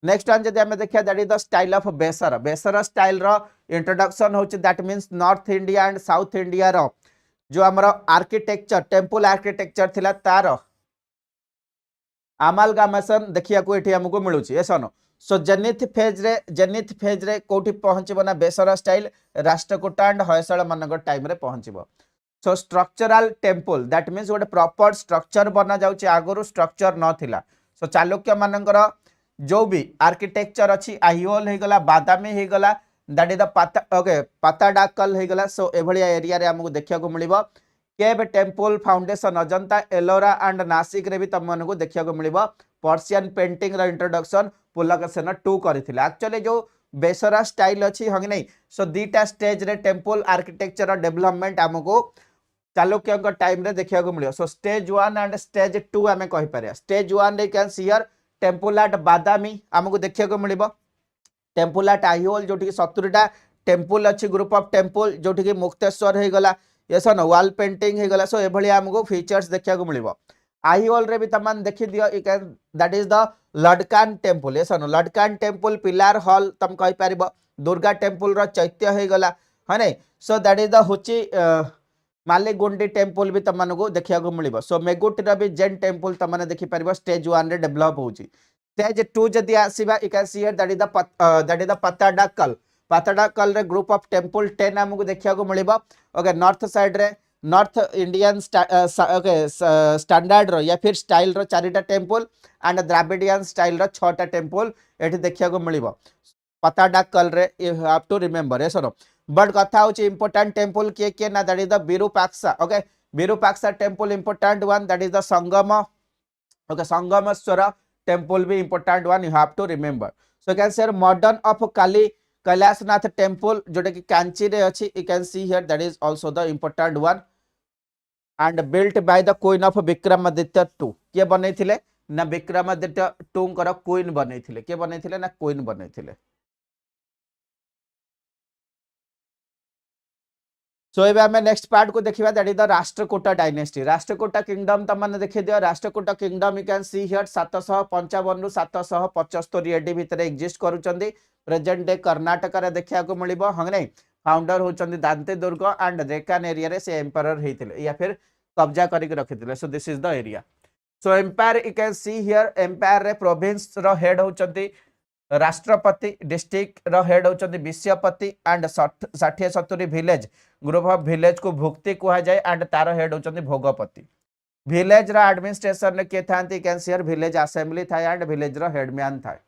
नेक्स्ट वन जदि हमें देखिया that is the style of Vesara Vesara style रो इंट्रोडक्शन होची that means north India and south India रो जो हमर आर्किटेक्चर टेंपल आर्किटेक्चर थिला तार अमालगामेशन देखिया को एठी हमको मिलुची एसन सो जेनिथ फेज रे कोठी पहुंचबो ना बेसर स्टाइल राष्ट्रकूट एंड होयसळ मनक टाइम रे पहुंचबो सो स्ट्रक्चरल टेंपल दैट मींस गोटे प्रॉपर स्ट्रक्चर बना जाउची आगरु स्ट्रक्चर न थिला सो चालुक्य मानकर जो भी आर्किटेक्चर अच्छी आईहोल हो गला बादामी हो गला that is the Patta okay Pattadakal हो गला सो एभलिया एरिया रे हमको देखिया को मिलिबो cave temple foundation Ajanta Ellora and Nasik रे भी तम मन को देखिया को मिलिबो पर्शियन पेंटिंग रो इंट्रोडक्शन पुलक सेन 2 करथिले एक्चुअली जो बेसरा स्टाइल अच्छी हंग नहीं सो दीटा स्टेज रे टेंपल आर्किटेक्चर डेवलपमेंट हमको चालुक्य टाइम रे देखिया को मिलियो सो स्टेज 1 एंड स्टेज 2 हमें कहि पारे स्टेज 1 रे can see here temple at Badami हमको देखिया को मिलिबो टेंपल एट आईहोल जोठी 70टा टेंपल अच्छी ग्रुप ऑफ टेंपल जोठी की मुक्तेश्वर हो गला यसन वॉल पेंटिंग हो गला सो एभली हमको फीचर्स देखिया को मिलिबो आईहोल रे भी तमान देखि दियो you can that is the Ladkhan temple यसन लडकान टेंपल पिलर हॉल तुम कहि पारिबो दुर्गा टेंपल रो चैत्य हो गला है नै so that is the Huchi Malegudi temple भी तमन को देखिया को मिलिबो सो मेगुटी रो भी जैन टेंपल तमने देखि पारिबो स्टेज 1 रे डेवलप होची स्टेज 2 जदी आसीबा you can see here that is the Pattadakal रे ग्रुप ऑफ टेंपल 10 हमको देखिया को मिलिबो ओके नॉर्थ साइड रे नॉर्थ इंडियन ओके स्टैंडर्ड रो या फिर स्टाइल रो 4टा टेंपल एंड द्राविडियन स्टाइल रो 6टा टेंपल एठी देखिया को मिलिबो पाताडाकल रे यू हैव टू रिमेंबर एसरो बट कथा होची इंपोर्टेंट टेंपल के ना that is the Virupaksha okay Virupaksha temple important one that is the Sangam okay Sangameshwar temple भी important one you have to remember so can say modern of काली कैलाशनाथ टेंपल जोटा कि कांची रे अछि you can see here that is also the important one and built by the queen of Vikramaditya 2 के बनैथिले ना विक्रमादित्य 2 कर queen बनैथिले के बनैथिले ना क्वीन बनैथिले सो एबे हमें नेक्स्ट पार्ट को देखिबा that is the Rashtrakuta dynasty Rashtrakuta kingdom त माने देखि दियो Rashtrakuta kingdom you can see here 755 रु 775 एडी भितर एग्जिस्ट करूचंदी प्रेजेंट डे कर्नाटक रे देखिया को मिलिबो हंग नै फाउंडर होचंदी दांते दुर्ग एंड डेक्कन एरिया रे से एम्पायर हेतिले या फिर कब्जा करिक रखितिले so this is the area so empire you can see here empire रे प्रोविंस रो हेड होचंदी राष्ट्रपति डिस्ट्रिक्ट रो हेड होचंदी विषयपति and 60-70 village group of village को भुक्ति कहा जाए एंड तार हेड होचंदी भोगपति विलेज रो एडमिनिस्ट्रेशन ने के थांती can see here village assembly था एंड विलेज रो हेडमैन था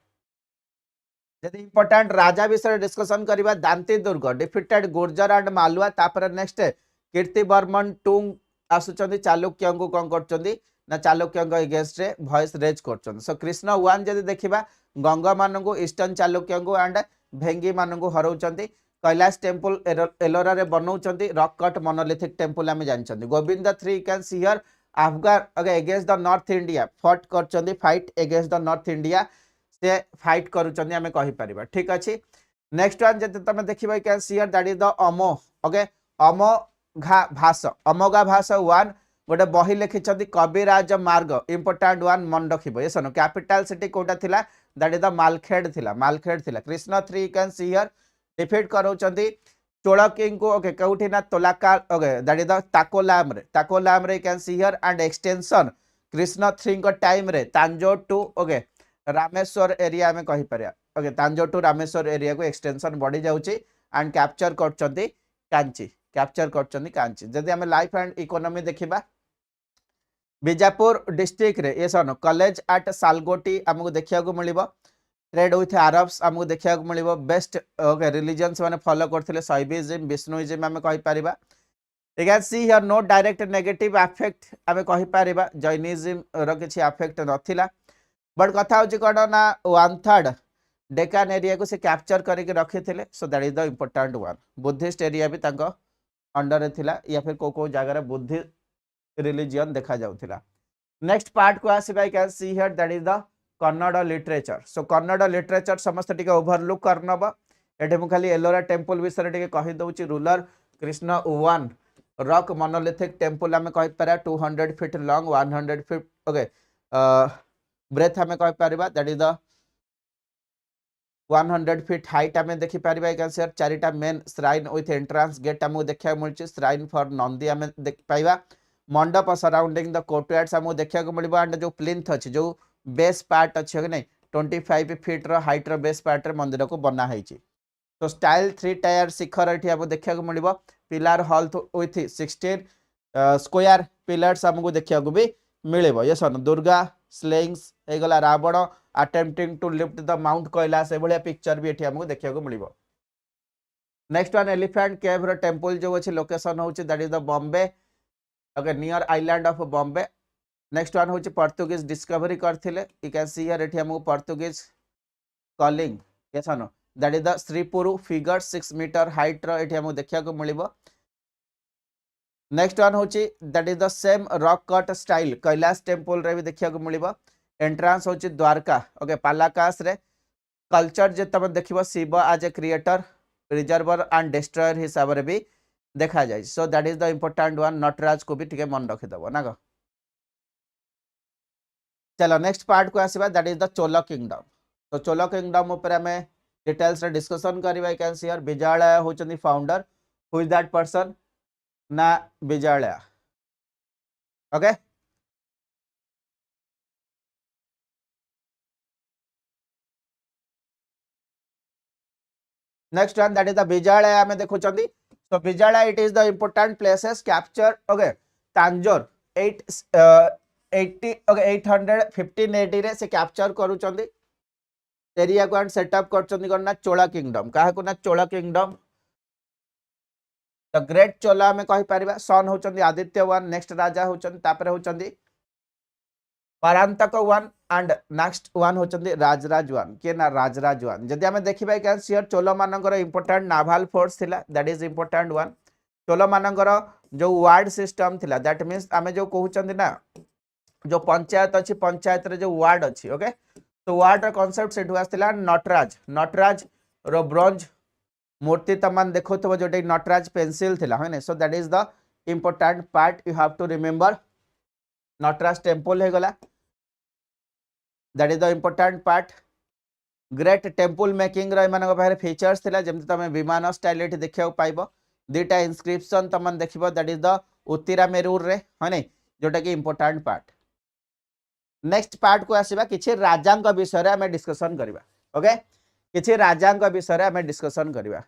यदि इंपोर्टेंट राजा विषय डिस्कशन करिबा Dantidurga defeated Gurjar and Malwa तापर नेक्स्ट कीर्तिवर्मन टुंग आसुचंदी चालुक्य को कोन करचंदी ना चालुक्य अगेंस्ट रे वॉइस रेज करचंदी सो कृष्ण 1 जदि देखिबा गंगा मान को ईस्टर्न चालुक्य एंड भेंगी मान को हरौचंदी कैलाश टेंपल एलोरा रे बनौचंदी रॉक कट मोनोलिथिक टेंपल हमें जानचंदी Govind 3 can see here Afghan against the north India fought करचंदी fight against the north India से फाइट करूचंदी हमें कहि परिबा ठीक अछि नेक्स्ट वन जते तमे देखिबा can see here that is the अमो ओके अमोघा भाष 1 गोटे बही लिखिछंदी कविराज मार्ग इंपोर्टेंट वन मन रखिबो एसन कैपिटल सिटी कोटा थिला दैट इज द मालखेड़ थिला Krishna 3 can see here defeat करूचंदी चोल किंग को ओके कौठी ना तोलाका okay that is the Takkolam रे can see here and extension Krishna 3 को टाइम रे Tanjore to okay Rameshwar area में कहि परिया okay Tanjore to Rameshwar area को एक्सटेंशन बढ़ी जाउची एंड कैप्चर करचंदी कांची जदि हमें लाइफ एंड इकोनॉमी देखिबा बीजापुर डिस्ट्रिक्ट रे एसन कॉलेज एट सालगोटी हमको देखिया को मिलिबो ट्रेड विथ अरब्स हमको देखिया को मिलिबो बेस्ट ओके रिलीजियंस माने फॉलो करथिले शैविज्म विष्णुइज्म हमें कहि परिबा you can see here no direct negative affect हमें कहि परिबा जैनिज्म रो किछि अफेक्ट नथिला बट कथा होची कोन ना 1/3 डेकान एरिया को से कैप्चर करके रखिथिले so that is the important one Buddhist area भी तांको अंडर रे थिला या फिर को जगह रे बुद्धि रिलीजियन देखा जाउथिला नेक्स्ट पार्ट को आसीबा can see here that is the Kannada literature so Kannada literature समस्त टिके ओवरलुक करनबा एठे मु खाली एलोरा टेंपल विषय टिके कहि दउची ruler Krishna 1 rock monolithic temple आम कहि पारा 200 feet long 100 feet okay breadth आम कहि पारिबा that is the 100 feet height आम देखि पारिबा यू कैन सी चारिटा main shrine with entrance gate आम देखा मिलछि श्राइन फॉर नंदी आम देख पाइबा मंडप सराउंडिंग द कोर्टयार्ड्स आम देखा मिलबो एंड जो प्लिंथ अछि जो बेस पार्ट अछि कि नहीं 25 फीट रो हाइट रो बेस पार्ट रे मंदिर को बना हैछि तो स्टाइल 3 टायर शिखर एठी आम देखा मिलबो pillar hall with 16 square pillars आमको देखा भी मिलबो यस दुर्गा स्लेइंग्स हे गला Ravana attempting to lift the mount Kailash ए भलिया पिक्चर भी एठी आमको देखा मिलबो नेक्स्ट वन एलिफेंट केव रो टेंपल जो अछि लोकेशन होछि that is the Bombay okay near island of Bombay next one होछि पोर्तुगीज डिस्कवरी करथिले यू कैन सी हियर एठी हमको Portuguese calling yes no that is the श्रीपुरु फिगर 6 मीटर हाइट रो एठी हमको देखा मिलबो नेक्स्ट वन होछि that is the same rock cut style Kailash temple रे भी देखा मिलबो एंट्रांस होछि द्वारका ओके पालाकाश रे कल्चर जे तब देखिबो Shiva as a creator preserver and destroyer हिसाब रे भी देखा जाय so that is the important one Nataraj को भी ठीक मन रखि दबो ना गो चलो नेक्स्ट पार्ट को आसीबा that is the Chola kingdom तो चोला किंगडम ऊपर हमें डिटेल्स रे डिस्कशन करबा you can see here Vijayalaya होचंदी founder who is that person ना Vijayalaya okay next one that is the Vijayalaya हमें देखुचंदी so Vijayalaya it is the important places captured okay Tanjore 880 okay 815 रे से कैप्चर करूचंदी एरिया को एंड सेटअप करचंदी करना चोला किंगडम काहे को ना Chola kingdom the great Chola में कहि परिबा सन होचंदी आदित्य वन नेक्स्ट राजा होचंदी तापरे होचंदी Parantaka one and next one होचंदी राजराज वन के ना राजराज वन जदि हमें देखिबा कैन सियर चोला मानकर इंपोर्टेंट नावल फोर्स थिला दैट इज इंपोर्टेंट वन चोला मानकर जो वार्ड सिस्टम थिला दैट मींस हमें जो कहउचंदी ना जो पंचायत अछि पंचायत रे जो वार्ड अछि ओके तो वार्ड रा कांसेप्ट सेठु आस्थिला नटराज नटराज रो ब्रोंज मूर्ति तमान देखोथबो जोटे नटराज पेंसिल थिला होने so that is the important part you have to remember Nataraj temple हे गला that is the important part great temple making रो मानक बाहर फीचर्स थिला जेमति तमे विमान स्टाइल एठी देखियो पाइबो दुटा इंस्क्रिप्शन तमन देखिबो दैट इज द उत्तिरा मेरूर रे होने जोटा कि इंपोर्टेंट पार्ट नेक्स्ट पार्ट को आसीबा किछि राजांक विषय रे हमें डिस्कशन करबा ओके किछि राजांक विषय रे हमें डिस्कशन करबा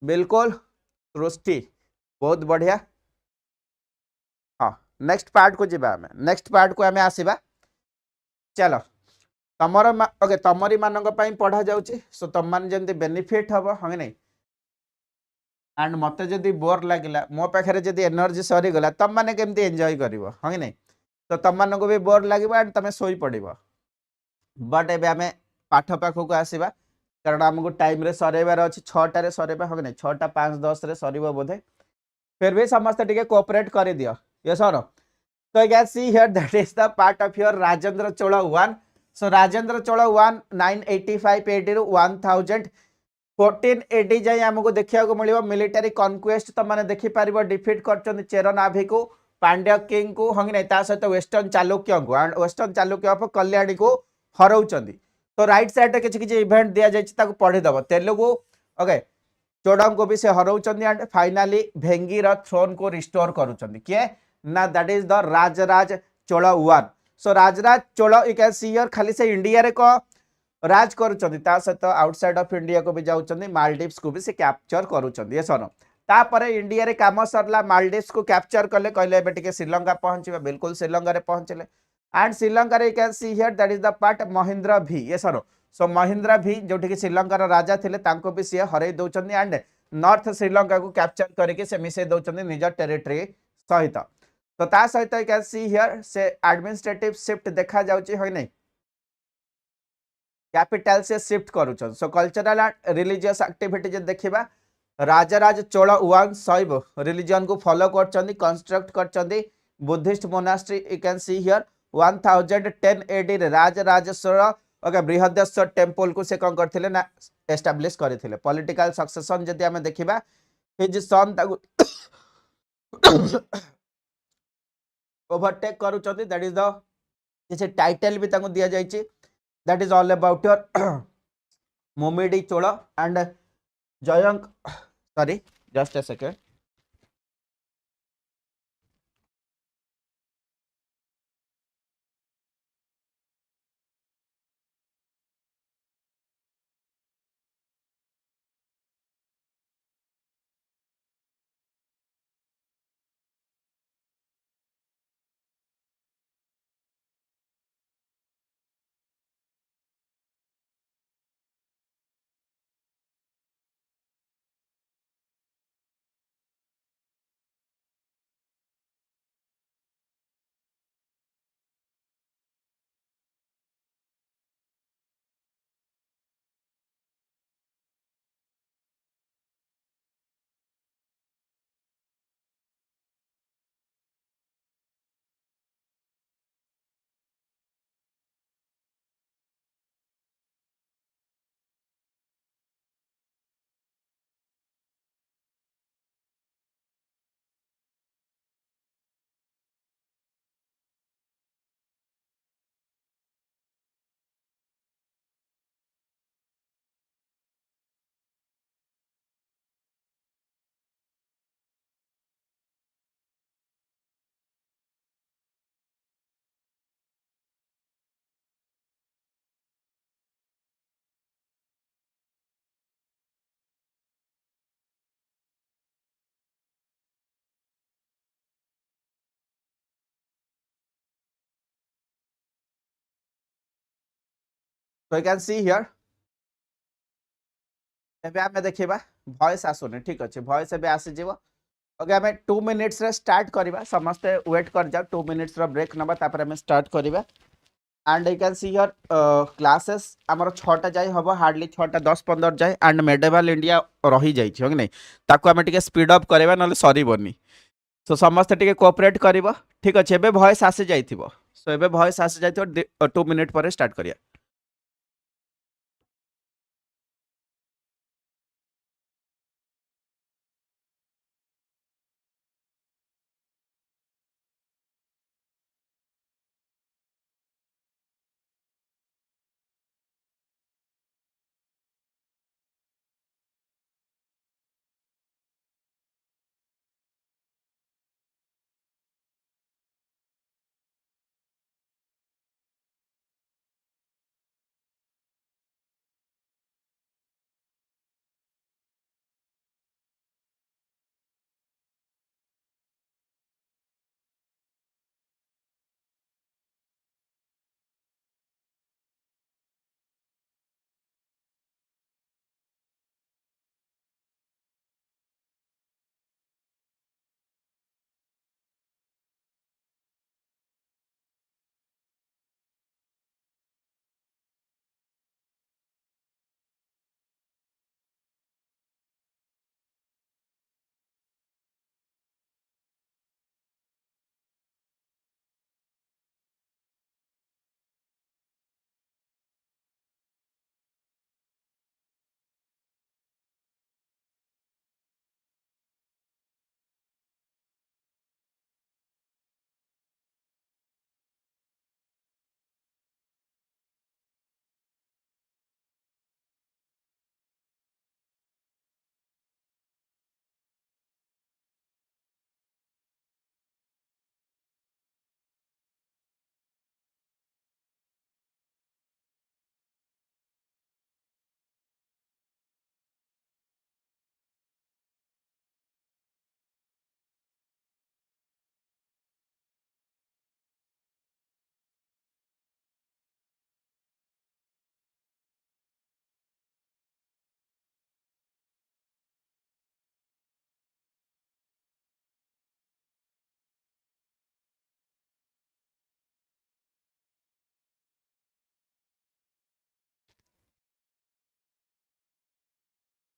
बिल्कुल सृष्टि बहुत बढ़िया हां नेक्स्ट पार्ट को जिबा हमें नेक्स्ट पार्ट को हमें आसीबा चलो तमर ओके तमरी मानक पई पढा जाउची सो तम मान जेंति बेनिफिट हबो हमें नहीं एंड मते जदी बोर लागिला मो पाखरे जदी एनर्जी सरी गला तम माने केमती एन्जॉय करिवो हमें नहीं तो तम मान को भी बोर लागिबो एंड तमे सोई पडिबो बट एबे हमें पाठ पाखो को आसीबा कारण हमको टाइम रे सरेबार अछि 6 टा रे सरेबा हमें नहीं 6 टा 5 10 रे सरीबो बोधे फिर भी समस्त टिके कोऑपरेट कर दियो यस और so you can see here that is the part of your Rajendra Chola 1 so Rajendra Chola 1 985 AD ru 1014 AD जाय हमको देखिया को मिलिबो मिलिटरी कॉन्क्वेस्ट त माने देखि पारिबो डिफीट करचन चेरनाभि को पांड्या किंग को हंगी नै ता सहित वेस्टर्न चालुक्य को and western Chalukya of Kalyani को हरौचंदी तो राइट साइड रे किछि किछि इवेंट दिया जाय ताको पढि दबो तेलुगु ओके चोडम को भी से हरौचंदी एंड फाइनली भेंगी रा थ्रोन को रिस्टोर करूचंदी के ना that is the Rajaraja Chola 1 so Rajaraja Chola you can see here खाली से इंडिया रे को राज करूचंदी ता सहित आउटसाइड ऑफ इंडिया को भी जाउचंदी मालदीव्स को भी से कैप्चर करूचंदी ये सनो तापरे इंडिया रे काम सरला मालदीव्स को कैप्चर करले कहले एबे टिके श्रीलंका पहुंचबे बिल्कुल श्रीलंका रे पहुंचले एंड श्रीलंका रे you can see here that is the part Mahendra भी ये सनो सो महेंद्र भी जोठी कि श्रीलंका रा राजा थिले तांको भी से हरै दउचंदी एंड नॉर्थ श्रीलंका को कैप्चर करके से मिसे दउचंदी निज टेरिटरी सहित तो ता सहित यू कैन सी हियर से एडमिनिस्ट्रेटिव शिफ्ट देखा जाउची होय नै कैपिटल से शिफ्ट करूछन so cultural and religious activity जे देखिबा राजराज चोला 1 शैव रिलीजन को फॉलो करचंदी कंस्ट्रक्ट करचंदी Buddhist monastery you can see here 1010 AD रे राजराजेश्वर ओके बृहदेश्वर टेंपल को से कोन करथिले ना एस्टैब्लिश करथिले पॉलिटिकल सक्सेशन जदी हमें देखिबा हिज सन ओवरटेक करूचंती दैट इज द किसी टाइटल भी ताको दिया जायछि that is all about your मोमिडी चोल एंड जयंक sorry just a second so you can see here एबे आमे देखिबा वॉइस आसुने ठीक अछि वॉइस एबे आसी जीवो ओके हमें 2 मिनिट्स रे स्टार्ट करबा समस्त वेट कर जाओ 2 मिनिट्स रो ब्रेक नबा तापर हमें स्टार्ट करबा and you can see your classes हमर 6 टा जाय हबो हार्डली 6 टा 10 15 जाय एंड मेडिवल इंडिया रही जाय छी हो कि नै ताको हमें टिके स्पीड अप करबा नले सरी बनी सो समस्त टिके कोऑपरेट करबो ठीक अछि एबे वॉइस आसी जायथिबो सो एबे वॉइस आसी जायथिबो 2 मिनिट पर स्टार्ट करिया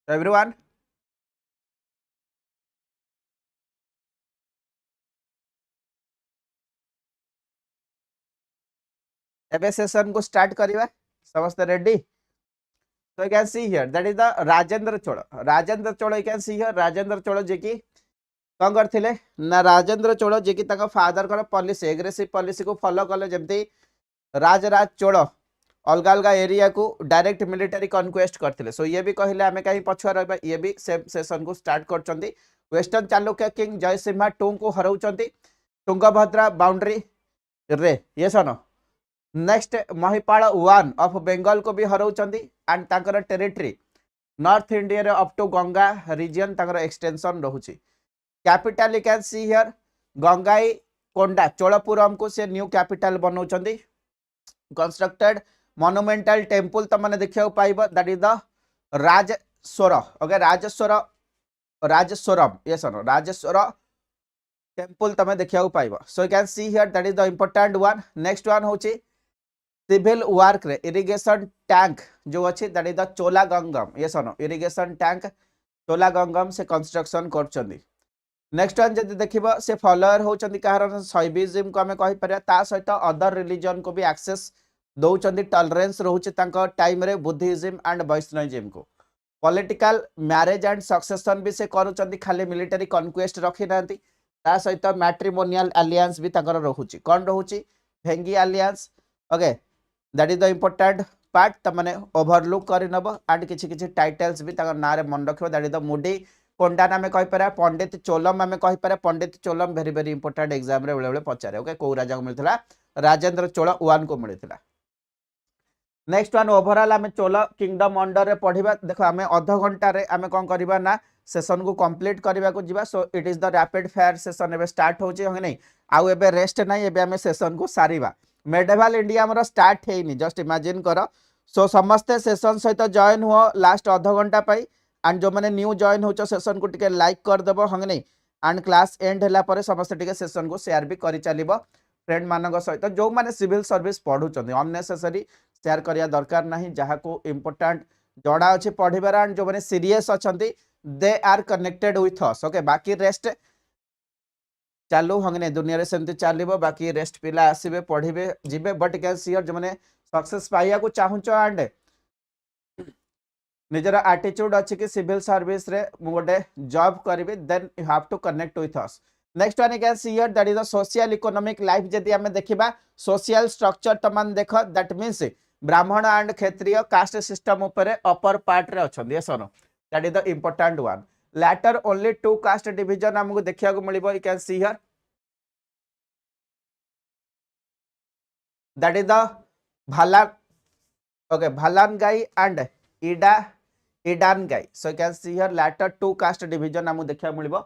एवरीवन एबे सेशन को स्टार्ट करिवा समस्त ready so you can see here that is the Rajendra Chola you can see here Rajendra Chola जे की कौन करथिले ना राजेंद्र चोल जे कि ताका फादर कर पॉलिसी एग्रेसिव पॉलिसी को फॉलो कले जेमती राजराज चोल अलग अलग एरिया को डायरेक्ट मिलिटरी कन्क्वेस्ट करथिले सो ये भी कहले आमे कहीं पछुआ रहबा ये भी सेम सेशन को स्टार्ट करचंदी western Chalukya king Jayasimha two को हरौचंदी तुंगभद्रा बाउंड्री रे ये son next Mahipala 1 of Bengal को भी हरौचंदी एंड ताकर टेरिटरी नॉर्थ इंडिया रे अप टू गंगा रीजन ताकर एक्सटेंशन रहउची capital you can see here Gangaikonda Cholapuram को से न्यू कैपिटल बनौचंदी कंस्ट्रक्टेड मोनुमेंटल टेम्पल तमने देखिया पाइबो that is the Rajeswar okay Rajeswaram yes no राजस्वर temple तमे देखिया पाइबो so you can see here that is the important one next one होची सिविल वर्क रे इरिगेशन टैंक जो अछि that is the Cholagangam yes no irrigation tank Cholagangam से कंस्ट्रक्शन करचंदी नेक्स्ट वन जदि देखिबो से फॉलोअर होचंदी कहार शैविज्म को हमें कहि परिया ता सहित अदर रिलीजन को भी एक्सेस दौचंदी टॉलरेंस रहउची तांका टाइम रे बुद्धिज्म एंड वैष्णविज्म को पॉलिटिकल मैरिज एंड सक्सेशन भी से करूचंदी खाली मिलिटरी कन्क्वेस्ट रखि नांती ता सहित मैट्रिमोनियल अलायंस भी ताकर रहउची कोन रहउची Vengi alliance okay that is the important part तमने ओवरलुक करि नबो एंड किछि किछि टाइटल्स भी ताकर नारे मन रखिबो दैट इज द मुडी कोंडा नामे कहि पारे पंडित चोलम आमे कहि पारे पंडित Cholom very very important exam रे बेले बेले पचारे ओके को राजा को मिलथिला राजेंद्र चोल 1 को मिलथिला नेक्स्ट वन ओवरऑल आमे चोल किंगडम अंडर रे पढिबा देखो आमे आधा घंटा रे आमे कोन करबा ना सेशन को कंप्लीट करबा को जिबा सो it is the rapid fire session एबे स्टार्ट होची हंग नै आउ एबे रेस्ट नै एबे आमे सेशन को सारीबा मेडिवल इंडिया हमर स्टार्ट हेनी जस्ट इमेजिन करो सो समस्त सेशन सहित जॉइन हो लास्ट आधा घंटा पाई एंड जो मैंने न्यू जॉइन हो सेशन को टिके लाइक कर देबो हंग नै एंड क्लास एंड हला परे समस्त टिके सेशन को शेयर भी करि चलिबो फ्रेंड मानक सहित जो माने सिविल सर्विस पढु चंदी अननेसेसरी शेयर करिया दरकार नहीं जहा को इंपोर्टेंट जड़ा अछि पढिबार एंड जो माने सीरियस अछंती they are connected with us okay बाकी रेस्ट चालू हंग नै दुनिया रे सेमती चालिबो बाकी रेस्ट पिला आसीबे पढिबे जिबे बट कैन सी हियर जो माने सक्सेस पाइया को चाहुचो एंड निजर एटीट्यूड अच्छी कि सिविल सर्विस रे गोटे जॉब करिवे then you have to connect with us next one you can see here that is the social economic life जदी हमें देखिबा सोशल स्ट्रक्चर तमन देखो that means Brahmin and Kshatriya caste system ऊपर अपर पार्ट रे अछन yes no that is the important one later only two caste division हमको देखिया को मिलिबो you can see here that is the भाला ओके भालान गाई एंड इडान गाई so can see here later to caste division हमको देखिया मिलिबो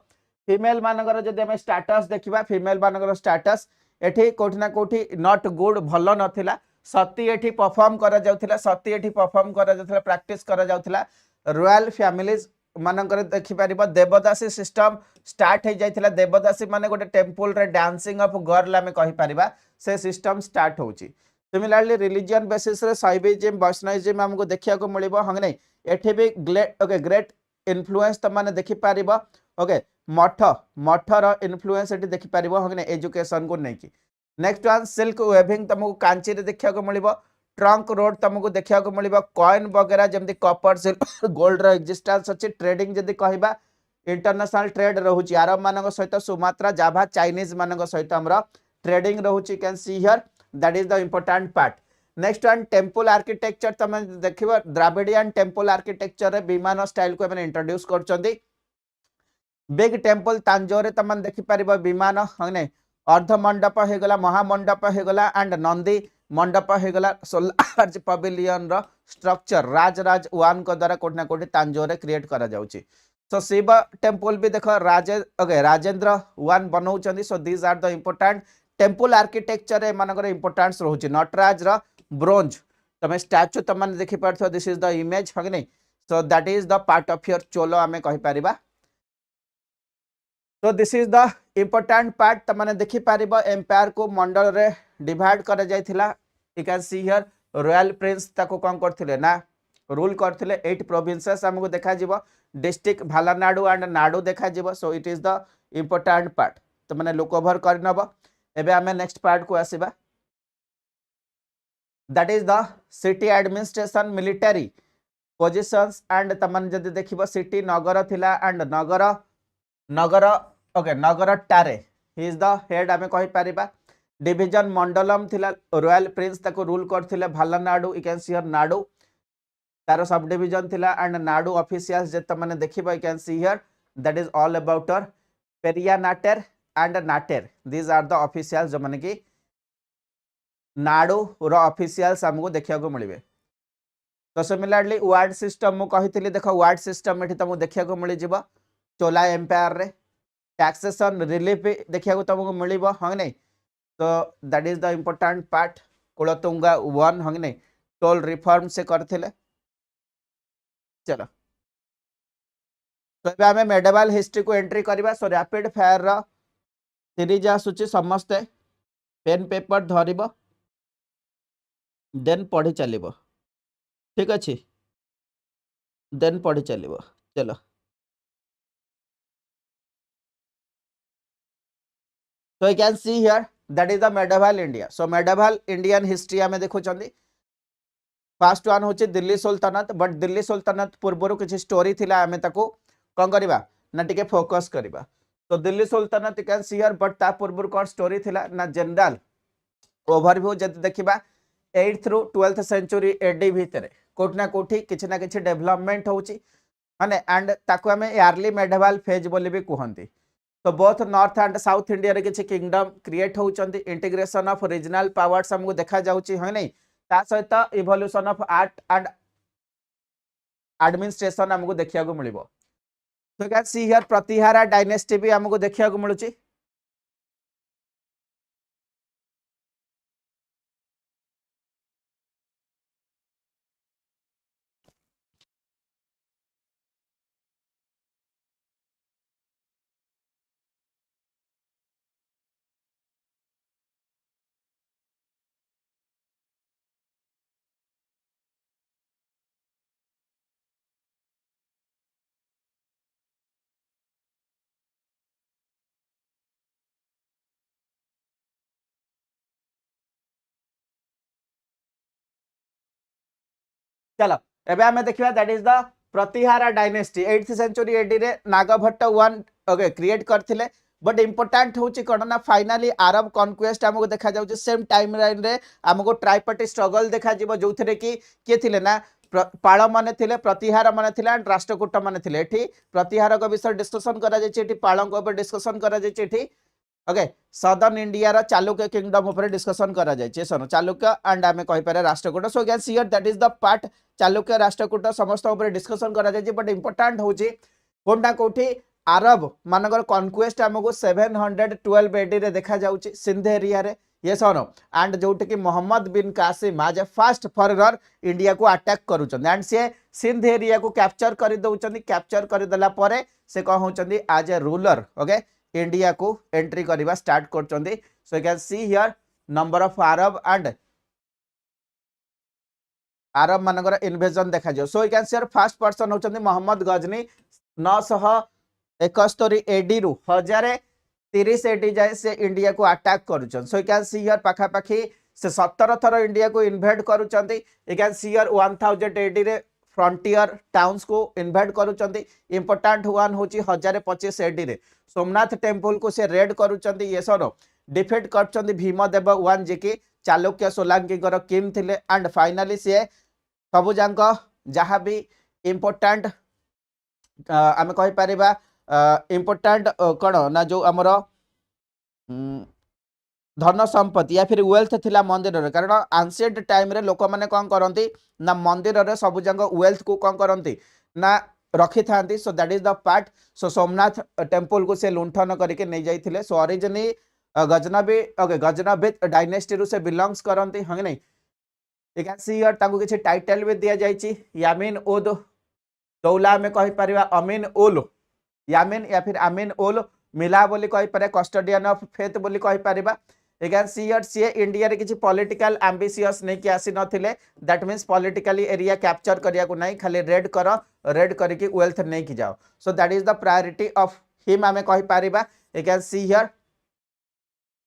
फीमेल मानकर जदि हम स्टेटस देखिबा फीमेल मानकर स्टेटस एठी कोठी ना कोठी नॉट गुड भलो नथिला सती एठी परफॉर्म करा जाउथिला सती एठी परफॉर्म करा जाउथिला प्रैक्टिस करा जाउथिला रॉयल फैमिलीज मानकर देखि परिबा देवदासी सिस्टम स्टार्ट हे जाइथिला देवदासी माने गोटे टेंपल रे डांसिंग ऑफ गर्ल हमें कहि परिबा से सिस्टम स्टार्ट होची सिमिलरली रिलीजियन बेसिस रे शैविज्म वैष्णविज्म हमको देखिया को मिलिबो हंग नै एठी भी ग्रेट इन्फ्लुएंस त माने देखि परिबा ओके मठर इन्फ्लुएंस एटी देखि परिबो हंग नै एजुकेशन को नै की नेक्स्ट वन सिल्क वेविंग तुमको कांची रे देखिया को मिलिबो ट्रंक रोड तुमको देखिया को मिलिबो कॉइन वगैरह जेमति कॉपर सिल्वर गोल्ड रो एक्जिस्टेंस अछि ट्रेडिंग जदी कहिबा इंटरनेशनल ट्रेड रहउची अरब मानक सहित सुमात्रा जाभा चाइनीज मानक सहित हमरा ट्रेडिंग रहउची can see here that is the important part next one temple architecture तुम देखिबो द्राविडियन टेंपल आर्किटेक्चर रे विमान स्टाइल को मैंने इंट्रोड्यूस करचंदी बिग टेंपल तांजोर तुम देखि परिबो विमान हने अर्ध मंडप हे गला महामंडप हे गला एंड नंदी मंडप हे गला सोलार पवेलियन रो स्ट्रक्चर राजराज 1 को द्वारा कोठना कोठी तांजोर रे क्रिएट करा जाउची सो शिव टेंपल भी देखो राजेंद्र 1 बनौचंदी so these are the important temple architecture मानकर इंपोर्टेंस रहउची नटराज रो ब्रोंज तमे स्टैच्यू तमन देखि परथो दिस इज द इमेज हगे नै so that is the part of your Chola हमें कहि परिबा तो this is the important part तमने देखि परिबो एम्पायर को मंडल रे डिवाइड कर जायथिला you can see here royal prince ताको कोन करथिले ना रूल करथिले 8 प्रोविंसेस हमको देखा जिवो डिस्ट्रिक्ट भालानाडु एंड नाडु देखा जिवो so it is the important part तमने लुक ओवर कर नबो एबे हमें नेक्स्ट पार्ट को आसीबा that is the city administration military positions and तमन जदि देखिबो सिटी नगर थिला एंड नगर ओके नगर टारे ही इज द हेड आमे कहि परिबा डिवीजन मंडलम थिला रॉयल प्रिंस ताको रूल करथिले Valanadu you can see here nadu तार सब डिवीजन थिला एंड नाडु ऑफिशियल्स जे त माने देखिबा you can see here that is all about Periya Nattar and Nattar these are the officials जो माने कि नाडु रो ऑफिशियल्स हमको देखिया को मिलबे तो सिमिलरली वार्ड सिस्टम मु कहितली देखो वार्ड सिस्टम एठी तुमको देखिया को मिली जिवो चोला एम्पायर रे टैक्सेशन रिलीफ देखिया को तुमको मिलिबो हंग नै तो that is the important part Kulothunga 1 हंग नै टोल रिफॉर्म से करथिले चलो तो एबे हमें मेडिवल हिस्ट्री को एंट्री करबा सो रैपिड फायर रो सीरीज आसुची समस्त पेन पेपर धरिबो देन पढ़ी चलिबो ठीक अच्छे देन पढ़ी चलिबो चलो so you can see here that is the medieval India so medieval Indian history आमे देखो चंदी फर्स्ट वन होची दिल्ली सुल्तानत बट दिल्ली सुल्तानत पूर्वरु किछि स्टोरी थिला आमे ताको कोन करबा ना टिके फोकस करबा तो Delhi Sultanate you can see here but ता पूर्वरु कोन स्टोरी थिला ना जनरल ओवरव्यू जति देखिबा 8th through 12th century AD भितरे कोठ ना कोठी किछि ना किछि डेवलपमेंट होची माने एंड ताको हमें इयरली मेडिवल फेज बोली भी कहंती तो both north and south India रे किछि किंगडम क्रिएट होचंती इंटीग्रेशन ऑफ रीजनल पावर्स हमको देखा जाउची है नै ता सहित evolution of art and administration हमको देखिया को मिलिबो तो can see here Pratihara dynasty भी हमको देखिया को मिलुची चलो एबे हमें देखिबा that is the Pratihara dynasty 8th century AD रे नागभट्ट 1 ओके क्रिएट करथिले बट इंपोर्टेंट होची कोन ना फाइनली अरब कॉन्क्वेस्ट हमको देखा जाउची सेम टाइम लाइन रे हमको ट्राइपार्टी स्ट्रगल देखा जिवो जोथरे कि के थिले ना पाळ माने थिले प्रतिहार माने थिले एंड राष्ट्रकूट माने थिले एठी प्रतिहार को विषय डिस्कशन करा जायछि एठी पाळ को ऊपर डिस्कशन करा जायछि एठी ओके सदर्न इंडिया रा चालुक्य किंगडम ऊपर डिस्कशन करा जायछि सनो चालुक्य एंड हमें कहि पारे राष्ट्रकूट सो can see here that is the part Chalukya Rashtrakuta समस्त ऊपर डिस्कशन करा जायछि बट इंपोर्टेंट होची कोनटा कोठी अरब मानकर कॉन्क्वेस्ट हमको 712 एडी रे देखा जाउची सिंध एरिया रे ये सनो एंड जोट कि मोहम्मद बिन कासिम आज ए फास्ट फॉरेनर इंडिया को अटैक करूछन एंड से सिंध एरिया को कैप्चर कर दउछन कैप्चर कर देला परे से कह होचंदी आज ए रूलर ओके इंडिया को एंट्री करबा स्टार्ट करचंदी so you can see here number of Arab and Arab मानकर इन्वेजन देखा जो so you can see here first person होचंदी मोहम्मद गजनी 971 एडी रु 1030 एडी जाए से इंडिया को अटैक करूछन so you can see here पाखा पाखी से 17 थर इंडिया को इन्वेड करूछंती you can see here 1000 AD रे फ्रंटियर टाउन्स को इन्वेड करूछंती इंपोर्टेंट वन होची 1025 एडी रे सोमनाथ टेम्पल को से रेड करूछंती ये सरो डिफीट करछंती भीमदेव वन जे कि चालुक्य सोलांकी कर किम थिले एंड फाइनली से सबु जांक जहां भी इंपोर्टेंट आमे कहि परिबा इंपोर्टेंट कण ना जो हमर धन संपत्ति या फिर वेल्थ थिला मंदिर रे कारण एंशिएंट टाइम रे लोक माने कोन करंती ना मंदिर रे सबु जंग वेल्थ को कोन करंती ना रखी थांती so that is the part so Somnath temple को से लुंठन करके नै जाइथिले so originally Ghaznavi okay Ghaznavi dynasty रू से बिलोंग्स करंती हंग नै यू कैन सी हियर तांको किछि टाइटल भी दिया जाइछि यामिन उद दौला में कहि परिबा अमीन उल यामिन या फिर अमीन उल मिला बोली कहि पारे कस्टोडियन ऑफ फेथ बोली कहि परिबा you can see here see India रे किछि पॉलिटिकल एम्बिशियस नै कि आसी नथिले that means politically area capture करिया को नै खाली रेड करके वेल्थ नै कि जाओ so that is the priority of him हमें कहि परिबा you can see here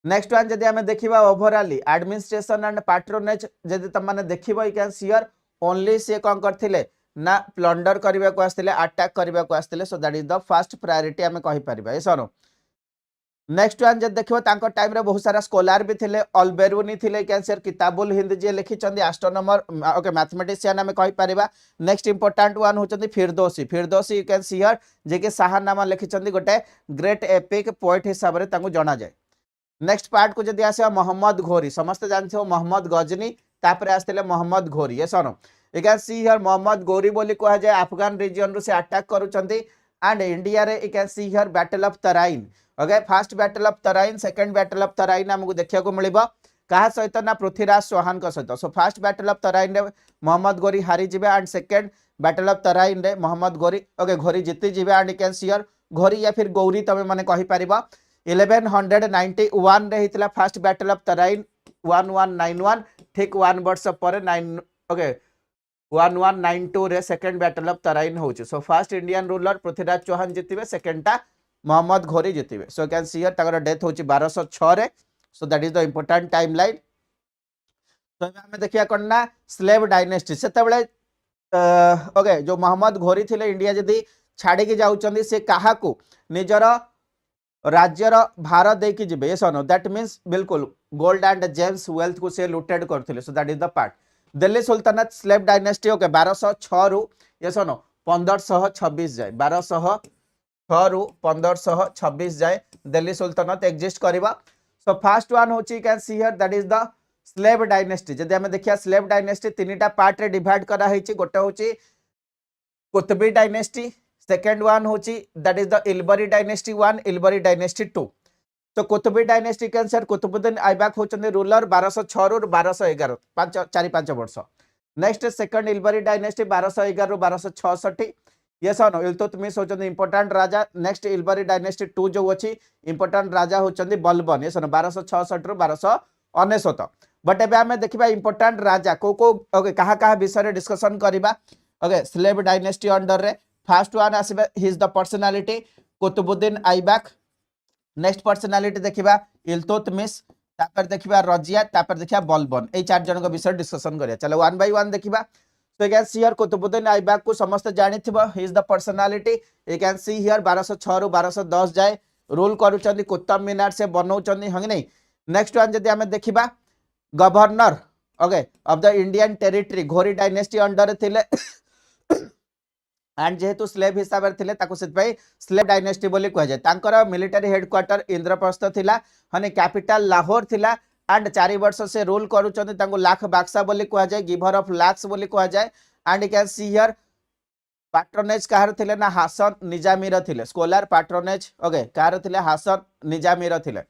next one जदि हमें देखिबा ओवरऑली एडमिनिस्ट्रेशन एंड पैट्रोनेज जदि त माने देखिबा you can see here only say कोन करथिले ना प्लंडर करबा को आस्थिले अटैक करबा को आस्थिले so that is the first priority हमें कहि परिबा ए सनो नेक्स्ट वन जब देखियो तांको टाइम रे बहुत सारा स्कॉलर भी थिले अलबेरुनी थिले कैंसर किताबुल हिंद जे लिखि चंदी एस्ट्रोनॉमर ओके मैथमेटिशियन हमें कहि परिबा नेक्स्ट इंपोर्टेंट वन होचंदी Firdausi you can see here जे के शाहनामा लिखि चंदी गोटे ग्रेट एपिक पोएट हिसाब रे तांको जणा जाय नेक्स्ट पार्ट को जदी आसे मोहम्मद घोरी समस्त जानछो मोहम्मद गजनी तापर आस्तेले मोहम्मद घोरी ये सनो you can see here Mohammad Ghori बोली कहा जाय अफगान रीजन रु से अटैक करूचंदी एंड इंडिया रे you can see here battle of Tarain okay first battle of Tarain second battle of Tarain हमको देखिया को मिलिबो कहा सहित ना पृथ्वीराज चौहान का सहित so first battle of Tarain रे मोहम्मद घोरी हारी जिबे and second battle of Tarain रे मोहम्मद घोरी ओके घोरी जीती जिबे and you can see here Ghori या फिर गौरी तमे माने कहि परिबा 1191 रे हितला फर्स्ट बैटल ऑफ तराइन 1191 ठीक 1 वर्ष पर 9 ओके 1192 रे सेकंड बैटल ऑफ तराइन होची so first Indian ruler Prithviraj Chauhan जीतिबे सेकंड टा मोहम्मद घोरी जीतिबे सो कैन सी हियर ताकर डेथ होची 1206 रे so that is the important timeline तो हमें देखिया करना स्लेव डायनेस्टी सेते बेले ओके जो मोहम्मद घोरी थिले इंडिया जदी छाड़ी के जाउचंदी से काहा को निजर राज्यर भार देकी जिबे यस नो दैट मींस बिल्कुल गोल्ड एंड जेम्स वेल्थ को से लूटेड करथिले so that is the part Delhi सुल्तानत स्लेव डायनेस्टी ओके 1206 रु यस नो 1526 जाय 1206 रु 1526 जाय दिल्ली सुल्तानत एग्जिस्ट करबा सो फर्स्ट वन होची can see here that is the slave dynasty जदि हमें देखिया स्लेव डायनेस्टी तीनटा पार्ट रे डिवाइड करा हेची गोटे होची कुतुबी डायनेस्टी सेकंड वन होची that is the Ilbari dynasty 1 Ilbari dynasty 2 तो कुतुबी डायनेस्टी कैंसर कुतुबुद्दीन ऐबक होचंदी रूलर 1206 रु 1211 4-5 वर्ष नेक्स्ट सेकंड इल्बरी डायनेस्टी 1211 रु 1266 यस नो इल्तुतमिश होचंदी इंपोर्टेंट राजा नेक्स्ट इल्बरी डायनेस्टी 2 जो अछि इंपोर्टेंट राजा होचंदी बलबन यस नो 1266 रु 1299 बट एबे हमें देखिबा इंपोर्टेंट राजा को ओके कहा विषय रे डिस्कशन करिबा ओके स्लेव डायनेस्टी अंडर रे फर्स्ट वन आसीबे he is the personality Qutubuddin Aibak next personality देखिबा इल्तुतमिश तापर देखिबा रजिया तापर देखिबा बलबन ए चार जन को विषय डिस्कशन करिया चलो वन बाय वन देखिबा so you can see here Qutubuddin Aibak को समस्त जानिथिबो he is the personality you can see here 1206 रु 1210 जाय रूल करूचंदी कुतुब मीनार से बनौचंदी हंग नहीं नेक्स्ट वन जदी हमें देखिबा governor okay of the Indian territory Ghori dynasty under थिले एंड जेहेतु स्लेव हिसाब रे थिले ताको सेत पई स्लेव डायनेस्टी बोली कह जाय तांकर मिलिटरी हेडक्वार्टर इंद्रप्रस्थ थिला हने कैपिटल लाहौर थिला एंड 4 वर्ष से रूल करूचंदी तांको लाख बाक्सा बोली कह जाय गिवर ऑफ लाक्स बोली कह जाय and you can see here patronage car थिले ना हसन निजामी रे थिले स्कॉलर पैट्रोनेज ओके कार थिले हसन निजामी रे थिले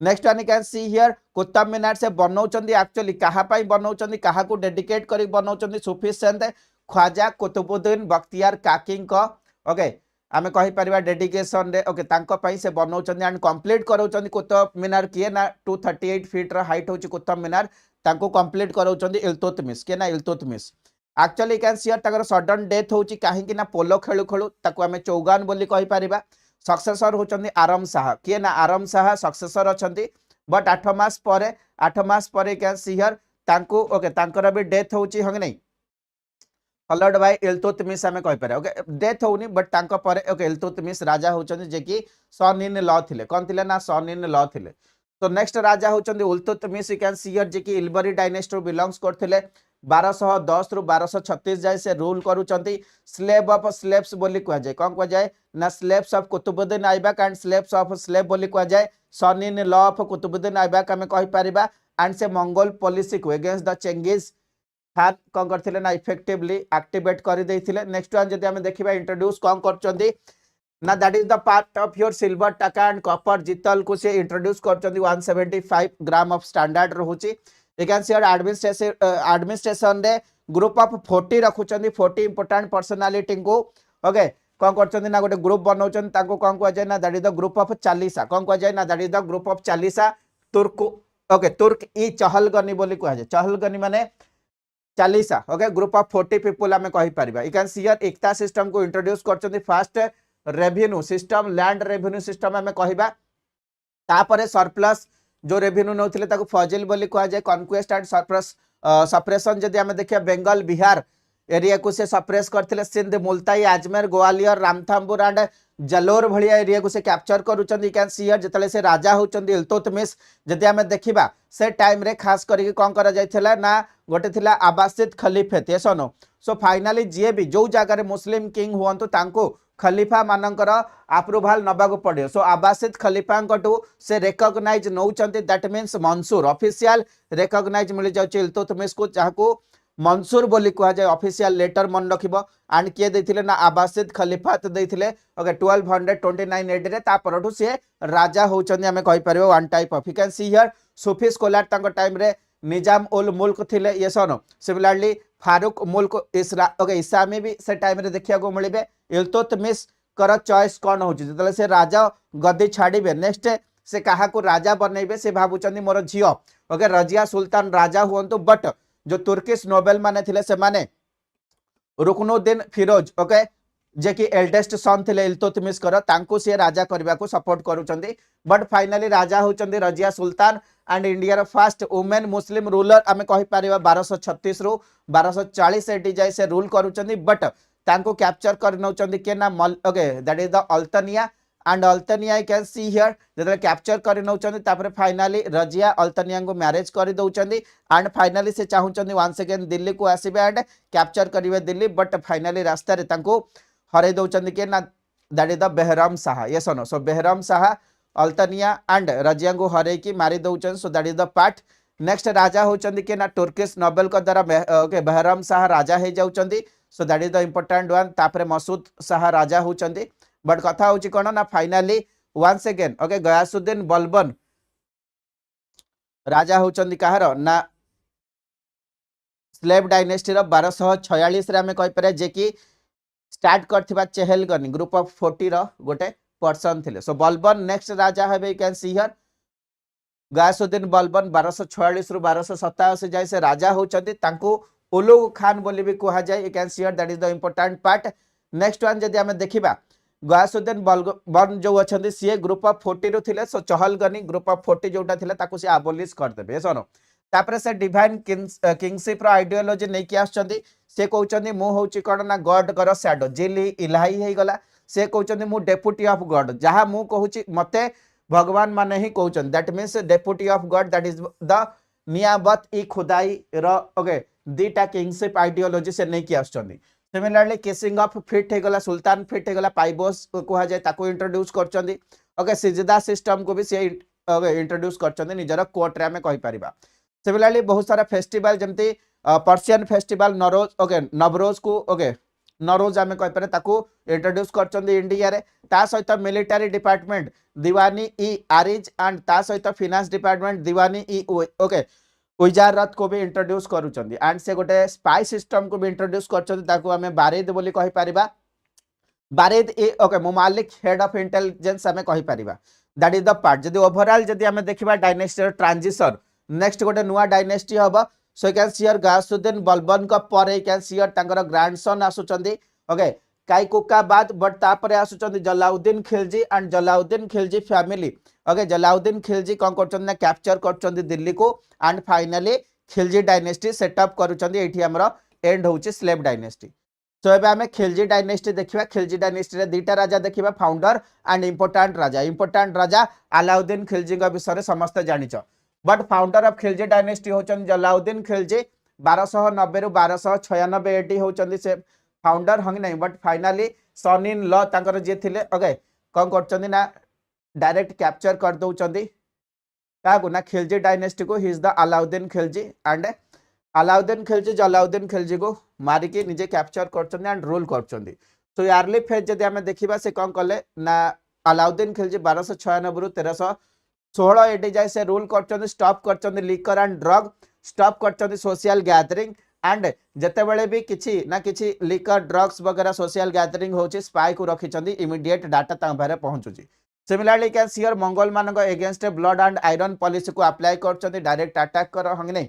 next one you can see here Qutub Minar से बनौचंदी एक्चुअली कहा पई बनौचंदी कहा को डेडिकेट करी बनौचंदी सूफी संत ख्वाजा कुतुबुद्दीन बख्तियार काकिंग को ओके आमे कहि परिबा डेडिकेशन रे ओके तांको पई से बनौचंदी एंड कंप्लीट करौचंदी कुतुब मीनार किए ना 238 फीट रा हाइट होची कुतुब मीनार तांको कंप्लीट करौचंदी इल्तुतमिश के ना Iltutmish actually can see here ताकर सडन डेथ होची काहे कि ना पोलो खेलु खेलु ताको आमे चौगान बोली कहि परिबा सक्सेसर होचंदी आरम शाह किए ना आरम शाह सक्सेसर अछंती बट 8 मास परे कैन सी हियर तांको ओके तांकर भी डेथ होची हंग नहीं फॉलोड बाय इल्तुतमिश हमें कहि पारे ओके डेथ होनी बट तांको परे ओके इल्तुतमिश राजा होचंदी जे कि सन इन लॉ थिले कोन थिले ना सन इन लॉ थिले तो नेक्स्ट राजा होचंदी Iltutmish you can see here जे कि इल्बरी डायनेस्टी बिलोंग्स करथिले 1210 रु 1236 जाय से रूल करूचंती स्लेव ऑफ स्लेव्स बोली कह जाय कोन कह जाय ना slaves of Qutubuddin Aibak and slaves of slave बोली कह जाय son in law of Qutubuddin Aibak हमें कहि परिबा एंड से मंगोल पॉलिसी को अगेंस्ट द चेंगिस खान कौन करथिले ना इफेक्टिवली एक्टिवेट कर देथिले नेक्स्ट वन जदी हमें देखिबा इंट्रोड्यूस कौन करचंदी ना that is the part of your silver tanka and copper jital को से इंट्रोड्यूस करचंदी 175 ग्राम ऑफ स्टैंडर्ड रहूची यू कैन सी एडमिनिस्ट्रेशन रे ग्रुप ऑफ 40 रखुचंदी 40 इंपोर्टेंट पर्सनालिटी को ओके कौन करचंदी ना गोटे ग्रुप बनौचंदी ताको कौन कह जाय ना that is the group of Chalisa कौन कह जाय ना that is the group of Chalisa तुर्क ओके तुर्क ई चहलगनी बोली कह जाय चहलगनी माने चालीसा ओके ग्रुप ऑफ 40 पीपल हमें कहि परिबा you can see here iqta system को इंट्रोड्यूस करचंदी first revenue system land revenue system हमें कहिबा तापरे सरप्लस जो रेवेन्यू नौथिले ताको फजिल बोली कह जाय कॉन्क्वेस्ट एंड सरप्लस सप्रेशन जदी हमें देखिया बंगाल बिहार एरिया को से सप्रेस करथिले सिंध मुल्ताई अजमेर ग्वालियर रामथाम्पुर एंड जलोर भलिया एरिया को से कैप्चर करूचंदी यू कैन सी हियर जतले से राजा होचंदी इल्तुतमिश जदि हमें देखिबा से टाइम रे खास करके कोन करा जायथिला ना गोटे थिला आबासिद खलीफेत यस नो सो फाइनली जे भी जो जगह रे मुस्लिम किंग हुअंतु तांको खलीफा मानकर अप्रूवाल नबाक पड़े सो आबासिद खलीफा से रेकग्नाइज नौचंती दैट मीन्स मंसूर ऑफिशियल रेकग्नाइज मिल जाउची इल्तुतमिश को जाहाको मंसूर बोली कहा जाए ऑफिशियल लेटर मन रखिबो एंड किए देथिले ना आबासिद खलीफात देथिले ओके 1229 एडी रे ता परठु से राजा होचंदी हमें कहि परबो one type of you can see here Sufi scholar तांको टाइम रे निजाम उल मुल्क थिले यस नो सिमिलरली फारूक मुल्क ओके इस्लामी भी से टाइम रे देखिया को मिलबे इल्तुतमिश कर चॉइस कोन होची जतले से राजा गद्दी छाड़ीबे नेक्स्ट से कहा को राजा बनैबे से भाबुचंदी मोर झियो ओके रजिया सुल्तान राजा हुअंतु बट जो तुर्किश नोबेल माने थिले से माने रुकनुद्दीन फिरोज ओके जे कि एल्डेस्ट सन थिले इल्तुतमिश कर तांको से राजा करबा को सपोर्ट करूचंदी बट फाइनली राजा होचंदी रजिया सुल्तान एंड इंडिया रो फर्स्ट वुमेन मुस्लिम रूलर आमे कहि परिबा 1236 रु 1240 एटी जाय से रूल करूचंदी बट तांको कैप्चर कर नौचंदी के ना okay that is the Altunia and Altunia you can see here जतले कैप्चर कर नौचंदी तापर फाइनली रजिया अल्तनिया को मैरिज कर दउचंदी एंड फाइनली से चाहुचंदी वंस अगेन दिल्ली को आसीबे एंड कैप्चर करिवे दिल्ली बट फाइनली रास्ता रे तांको हरे दउचंदी के ना that is the Behram Shah yes no so Behram Shah Altunia and Razia को हरे की मारी दउचंदी so that is the part next राजा होचंदी के ना तुर्किश नोबेल को द्वारा ओके बेहराम शाह राजा हे जाउचंदी so that is the important one तापर मसूद शाह राजा होचंदी बट कथा होची कोन ना finally once again okay Ghiyasuddin Balban राजा होचंदी कहार ना स्लेव डायनेस्टी रो 1246 रे हमें कहि परे जे कि स्टार्ट करथिबा चेहलगनी ग्रुप ऑफ 40 रो गोटे पर्सन थिले सो बलबन नेक्स्ट राजा हेबे you can see here Ghiyasuddin Balban 1246 रु 1287 जाय से राजा होचंदी तांको उलुग खान बोली भी कहा जाए you can see here that is the important part next one जदि हमें देखिबा गयासुद्दीन बलबन जो अच्छे सी ग्रुप ऑफ 40 रु थिले सो चहलगनी ग्रुप ऑफ 40 जोटा थिले ताकू से अबोलिश कर देबे सनो तापर से डिवाइन किंगशिप रो आइडियोलॉजी नै कि आछंदी से कहउचंदी मु होची कोन ना गॉड कर शैडो जिली इलाही हे गला से कहउचंदी मु डेप्यूटी ऑफ गॉड जहा मु कहउची मते भगवान माने ही कहउचंदी that means deputy of God that is the नियाबत ई खुदाई रो ओके दीटा किंगशिप आइडियोलॉजी से नै कि आछंदी सिमिलरली केसिंग ऑफ फिट हेगला सुल्तान फिट हेगला पाइबोस कहा जाए ताको इंट्रोड्यूस करचंदी ओके सिजदा सिस्टम को भी से ओके इंट्रोड्यूस करचंदी निजर कोर्ट रे में कहि परिबा सिमिलरली बहुत सारा फेस्टिवल जमती पर्शियन फेस्टिवल नरोज ओके नवरोज को ओके नरोज आमे कहि पारे ताको इंट्रोड्यूस करचंदी इंडिया रे ता सहित मिलिटरी डिपार्टमेंट दीवानी ई आरिज एंड ता सहित फाइनेंस डिपार्टमेंट दीवानी ई ओके उजारत को भी इंट्रोड्यूस करूचंदी एंड से गोटे स्पाई सिस्टम को भी इंट्रोड्यूस करचंदी ताको हमें बारिद बोली कहि परिबा बारिद ए ओके मुमालिक हेड ऑफ इंटेलिजेंस हमें कहि परिबा दैट इज द पार्ट जदी ओवरऑल जदी हमें देखिबा डायनेस्टी ट्रांजिशन नेक्स्ट गोटे नुआ डायनेस्टी हबो so you can see here Ghiyasuddin Balban का पर यू कैन सी हियर तांकर ग्रैंडसन आसुचंदी ओके काईकुका बाद बट तापरे आसुचंदी Jalaluddin Khilji and Jalaluddin Khilji family okay Jalaluddin Khilji कोन करचंदी ना कैप्चर करचंदी दिल्ली को and finally Khilji dynasty setup करूचंदी एठी हमरो एंड होची स्लेव डायनेस्टी सो एबे हमें खिलजी डायनेस्टी देखिबा खिलजी डायनेस्टी रे दीटा राजा देखिबा फाउंडर एंड इंपोर्टेंट राजा अलाउद्दीन खिलजी का विषय रे समस्त जानिच but founder of Khilji dynasty होचन जलाउद्दीन खिलजी 1290 रु 1296 एटी होचंदी से फाउंडर हंग नहीं but finally son in law तांकर जे थिले ओके कोन करचंदी ना डायरेक्ट कैप्चर कर दउचंदी कागु ना खिलजी डायनेस्टी को he is the Alauddin Khilji and Alauddin Khilji Jalaluddin Khilji को मारी के निजे कैप्चर करचंदी एंड रूल करचंदी सो अर्ली फेज जदि हमें देखिबा से कोन कले ना अलाउद्दीन खिलजी 1296 रु 1316 एटी जाय से रूल करचंदी स्टॉप करचंदी लिकर एंड ड्रग स्टॉप करचंदी सोशल गैदरिंग एंड जते बेले भी किछि ना किछि लिकर ड्रग्स वगैरह सोशल गैदरिंग होची स्पाई को रखिचंदी इमीडिएट डाटा ता बारे पहुंचुची similarly can see here Mongol मानक against blood and iron policy को अप्लाई करचंदी डायरेक्ट अटैक कर हंग नहीं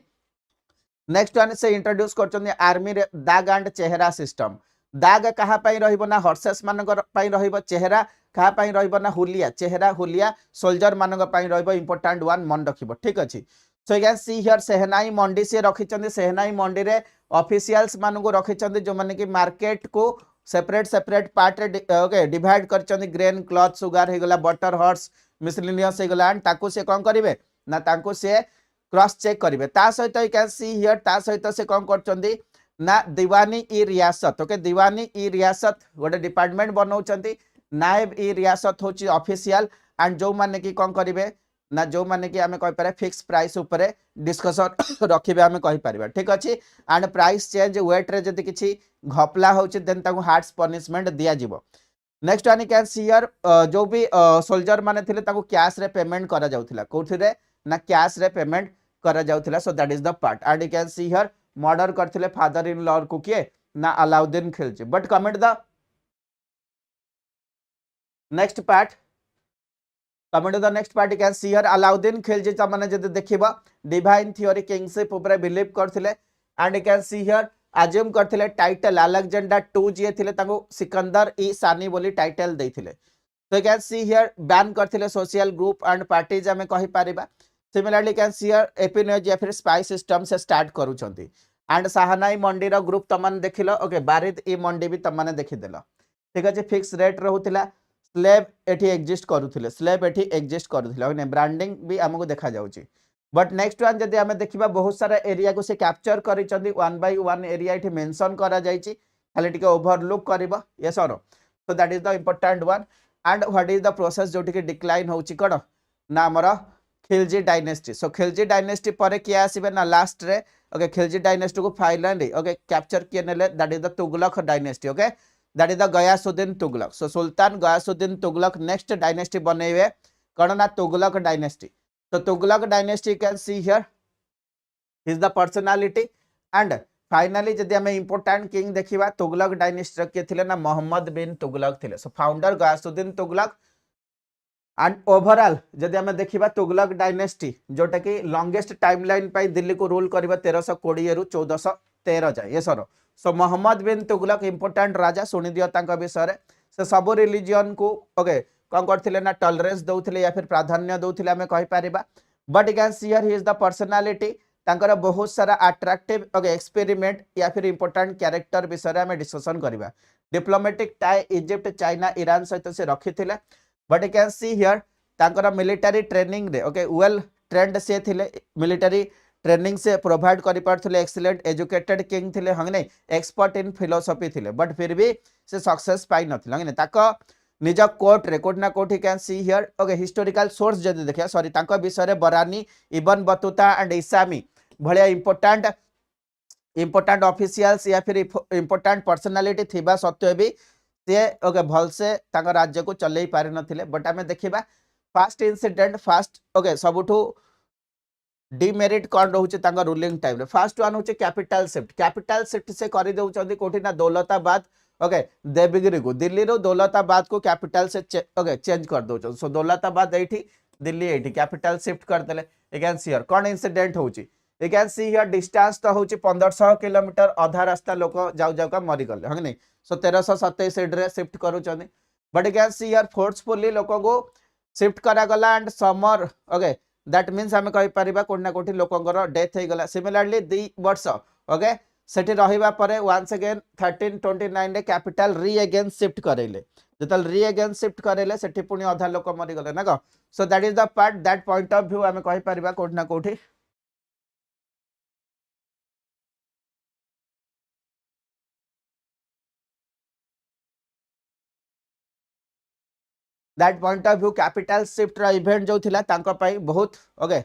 नेक्स्ट वन से इंट्रोड्यूस करचंदी आर्मी रे दाग एंड चेहरा सिस्टम दाग कहा पई रहिबो ना हॉर्सेस मानक पई रहिबो चेहरा कहा पई रहिबो ना हुलिया चेहरा हुलिया सोल्जर मानक पई रहिबो इंपोर्टेंट वन मन रखिबो ठीक अछि so you can see here सेहनाई मंडी से रखिचंदी सेहनाई मंडी रे ऑफिशियल्स मान को रखिछंती जो माने कि मार्केट को सेपरेट सेपरेट पार्ट रे ओके डिवाइड करछंती ग्रेन क्लॉथ सुगर हे गला बटर हॉर्स मिसलिनियस हे गला एंड ताको से कोन करिवे ना ताको से क्रॉस चेक करिवे ता सहित यू कैन सी हियर ता सहित से कोन करछंती ना दीवानी ई रियासत ओके दीवानी ई रियासत गोटे डिपार्टमेंट बनाउछंती नायब ई रियासत होची ऑफिशियल एंड जो माने कि कोन करिवे ना जो माने कि आमे कहि पारे फिक्स प्राइस ऊपर डिस्कशन रखिबे आमे कहि पारिबा ठीक अछि एंड प्राइस चेंज वेट रे जति किछि घपला होछि देन ताको हार्ड्स पनिशमेंट दिया जिवो next one can see here जो भी सोल्जर माने थिले ताको कैश रे पेमेंट करा जाउथिला कोथिरे ना कैश रे पेमेंट करा जाउथिला so that is the part and you can see here murder करथिले फादर इन लॉ को किए ना Alauddin Khilji but comment the next part comment the next part you can see here Alauddin Khilji त माने जदि देखिबा डिवाइन थ्योरी किंगशिप ऊपर बिलीव करथिले and you can see here assume करथिले टाइटल अलेक्जेंडर 2 जे थिले ताको सिकंदर ई सानी बोली टाइटल देथिले तो you can see here ban करथिले सोशल ग्रुप एंड पार्टीज हमें कहि पारिबा सिमिलरली कैन सी हियर एपिनोज या फिर स्पाई सिस्टम से स्टार्ट करूछंती एंड साहनाई मंडी रो ग्रुप तमन देखिलो ओके बारिद ई मंडी भी तमने देखि देलो ठीक अछि फिक्स रेट रहउतिला स्लेव एठी एग्जिस्ट करूथिले स्लेव एठी एग्जिस्ट करूथिले ओने ब्रांडिंग भी हमको देखा जाउची बट नेक्स्ट वन जदि हमें देखिबा बहुत सारा एरिया को से कैप्चर करिचंदी वन बाय वन एरिया एठी मेंशन करा जाईची खाली टिके ओवरलुक करबो यस और so that is the important one and what is the process जोटी के डिक्लाइन होउची कड ना हमर Khilji dynasty so Khilji dynasty पर किए आसीबे ना लास्ट रे ओके खिलजी डायनेस्टी को फाइनली ओके कैप्चर किए नेले that is the Tughlaq dynasty okay that is the Ghiyasuddin Tughlaq so Sultan Ghiyasuddin Tughlaq next dynasty बनेवे कण ना तुगलक डायनेस्टी तो Tughlaq dynasty can see here is the personality and finally जदि हमें इंपोर्टेंट किंग देखिबा तुगलक डायनेस्टी के थिले ना मोहम्मद बिन तुगलक थिले so founder Ghiyasuddin Tughlaq and overall जदि हमें देखिबा तुगलक डायनेस्टी जोटा कि लॉन्गेस्ट टाइमलाइन पाई दिल्ली को रूल करबा 1320 रु 1413 जाय ये सर सो मोहम्मद बिन तुगलक इंपोर्टेंट राजा सुनि दियो तांका विषय से सब रिलीजन को ओके कौन करथिले ना टॉलरेंस दउथिले या फिर प्राधान्य दउथिले हमें कहि Paribas but you can see here he is the personality तांकर बहुत सारा अट्रैक्टिव ओके एक्सपेरिमेंट या फिर इंपोर्टेंट कैरेक्टर विषय हमें डिस्कशन करबा diplomatic tie Egypt China Iran सहित से रखिथिले but you can see here तांकर मिलिटरी ट्रेनिंग रे ओके वेल ट्रेंड से थिले मिलिटरी ट्रेनिंग से प्रोवाइड करि पारथिले एक्सीलेंट एजुकेटेड किंग थिले हंगने एक्सपर्ट इन फिलोसफी थिले बट फिर भी से सक्सेस पाई नथिले हंगने ताको निज कोर्ट रे कोट ना कोट can see here okay historical source जदि देखिया सॉरी तांको विषय रे Barani Ibn Battuta and Isami भलिया इंपोर्टेंट ऑफिशियल्स या फिर इंपोर्टेंट पर्सनालिटी थिबा सत्वे भी से ओके भल से तांको राज्य को चलै पारि नथिले बट हमें देखिबा फर्स्ट इंसिडेंट फर्स्ट ओके सबुठू डिमेरिट कौन रोचे तांका रूलिंग टाइम रे फर्स्ट वन होचे कैपिटल शिफ्ट से करि दउचंदी कोठी ना दौलताबाद ओके देवगिरी को दिल्ली रो दौलताबाद को कैपिटल से ओके चेंज कर दउचन सो दौलताबाद एठी दिल्ली एठी कैपिटल शिफ्ट कर देले यू कैन सी हियर कौन इंसिडेंट होची you can see here distance तो होची 1500 किलोमीटर आधा रास्ता लोक जाउ जाउ का मरि गले हन नहीं सो 1327 रे शिफ्ट करूचंदी but you can see here forcefully लोक को शिफ्ट करा गला and summer okay that means हमें कहि परिबा कोना कोठी लोकंगर डेथ हे गला सिमिलरली 2 वर्ष ओके सेठी रहिबा परे वंस अगेन 1329 रे कैपिटल री अगेन शिफ्ट करेले जतल री अगेन शिफ्ट करेले सेठी पुनी आधा लोक मरि गले ना को so that is the part that point of view हमें कहि परिबा कोठना कोठी that point of view capital shift रा इवेंट जो थिला तांको पई बहुत ओके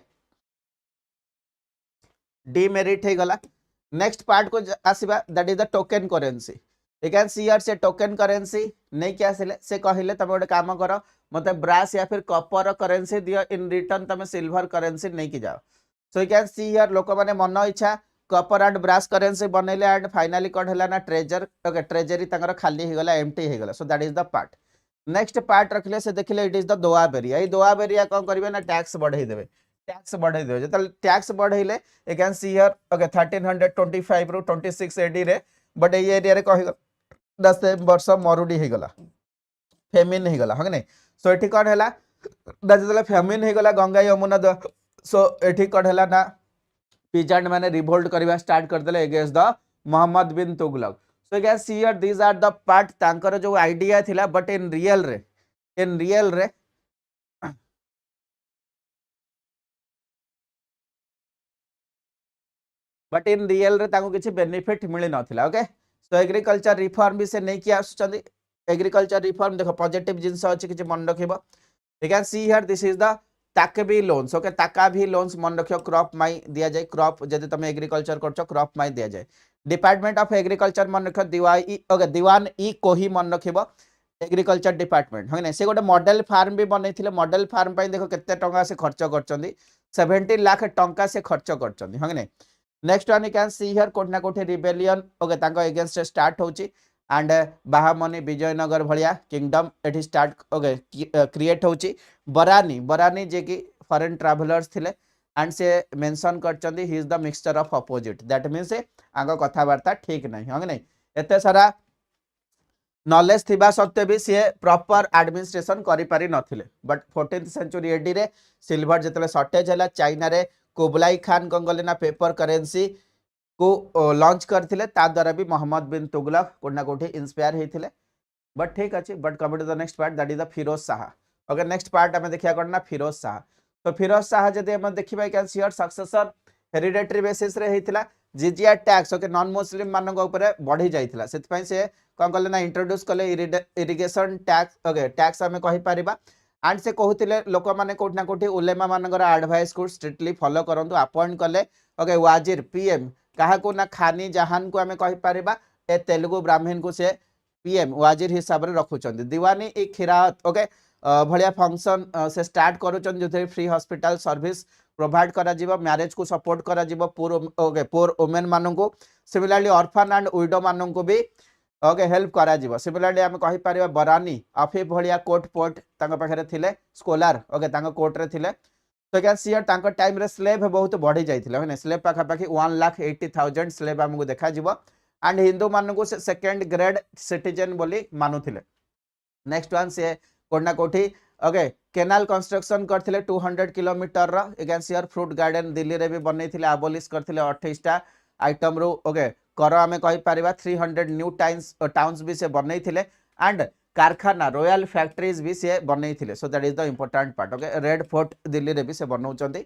डिमेरिट हे गला नेक्स्ट पार्ट को आसीबा that is the token currency you can see here से टोकन करेंसी नहीं क्या से कहिले तमे गोटे काम करो मते ब्रास या फिर कॉपर करेंसी दियो इन रिटर्न तमे सिल्वर करेंसी नहीं की जाओ सो यू कैन सी हियर लोक माने मन इच्छा कॉपर एंड ब्रास करेंसी बनैले एंड फाइनली कड हला ना ट्रेजर ओके ट्रेजरी तांकर खाली हे गला एम्प्टी हे गला so that is the part next part रखले से देखले it is the Doab area ये दोआब एरिया कोन करबे ना टैक्स बढ़ाई देबे जतल टैक्स बढ़ाइले you can see here okay 1325 रो 26 एडी रे बट ये एरिया रे कहि 10 वर्ष मरुडी हे गला फेमिन हे गला हने सो एठी कोन हला जतले फेमिन हे गला गंगा यमुना सो एठी कोन हला ना पीजेंट माने रिवोल्ट करबा स्टार्ट कर देले against the Mohammad bin Tughlaq. So you can see here these are the part तांकर जो आइडिया थिला बट इन रियल रे बट इन रियल रे ताको किछि बेनिफिट मिली नथिला। ओके सो एग्रीकल्चर रिफॉर्म भी से नै कि आसुचंदी। एग्रीकल्चर रिफॉर्म देखो पॉजिटिव जिंस अछि किछि मन रखिबो। You can see here this is the taccavi loans. Okay taccavi loans मन रखियो क्रॉप माई दिया जाय क्रॉप जदि तुम एग्रीकल्चर करछो क्रॉप माई दिया जाय। डिपार्टमेंट ऑफ एग्रीकल्चर मन रखियो दीवाई ओके दीवान ई कोही मन रखिबो एग्रीकल्चर डिपार्टमेंट है से गोटे मॉडल फार्म भी बनैथिले। मॉडल फार्म पई देखो केते टंका से खर्च करचंदी 70 लाख टंका से खर्च करचंदी है नै। Next one you can see here कोठ ना कोठे रिबेलियन ओके तांको अगेंस्ट स्टार्ट होची एंड बाहामनी विजयनगर भलिया किंगडम एठी स्टार्ट ओके क्रिएट होची। बरानी जे कि फॉरेन ट्रैवलर्स थिले एंड से मेंशन करचंदी he is the mixture of opposite that means आंग कथावार्ता ठीक नहीं है नै। एते सारा नॉलेज थिबा सत्ते भी सी प्रॉपर एडमिनिस्ट्रेशन करि पारि नथिले बट 14th सेंचुरी एडी रे सिल्वर जतले शॉर्टेज हला चाइना रे कुबलाई खान कंगले ना पेपर करेंसी को लॉन्च करथिले ता द्वारा भी मोहम्मद बिन तुगलक कोना कोठी इंस्पायर हेथिले बट ठीक अछि। But come to the next part that is the Firoz Shah. Okay next part हमें देखिया करना फिरोज शाह। तो फिरोज शाह जदि हम देखिबा can see here successor hereditary basis रे हेथिला जिजिया टैक्स ओके नॉन मुस्लिम मानक ऊपर बढ़ी जाइथिला सेति पई से कोन कले ना इंट्रोड्यूस कले इरिगेशन टैक्स ओके टैक्स हमें कहि परिबा एंड से कहते लोक मैंने कोठी ना कोठी उलेमा मानकर एडवाइस को स्ट्रिक्टली फॉलो करंतु अपॉइंट कले ओके वाजिर पीएम कहा को ना खानी जहान को हमें कहि परिबा ए तेलुगु ब्राह्मण को से पीएम वाजिर हिसाब रे रखुचंदी। दीवानी ए खिरात ओके भलिया फंक्शन से स्टार्ट करूचन जो फ्री हॉस्पिटल सर्विस प्रोवाइड करा जिवो मैरिज को सपोर्ट करा जिवो पुअर वुमेन मानन को सिमिलरली ऑर्फन एंड विडो मानन को भी ओके हेल्प करा जिवो। सिमिलरली हम कहि परिबा बरानी अफी भलिया कोर्ट पोर्ट तांका पाखरे थिले स्कॉलर ओके तांका कोर्ट रे थिले। तो कैन सी हियर तांका टाइम रे स्लेव बहुत बढ़ी जाइथिले है स्लेव पाखा पाखी 1,80,000 स्लेव हमको देखा जिवो एंड हिंदू मान को सेकंड ग्रेड सिटीजन बोली मानुथिले। नेक्स्ट वन से कोना कोठी ओके केनाल कंस्ट्रक्शन करथिले 200 किलोमीटर रो। You can see here fruit garden Delhi रे भी बनैथिले एबोलिश करथिले 28 टा आइटम रो ओके कर आमे कहि परिबा 300 न्यू टाउन्स भी से बनैथिले एंड कारखाना रॉयल फैक्ट्रीज भी से बनैथिले। So that is the important part okay Red Fort Delhi रे भी से बनौचंदी।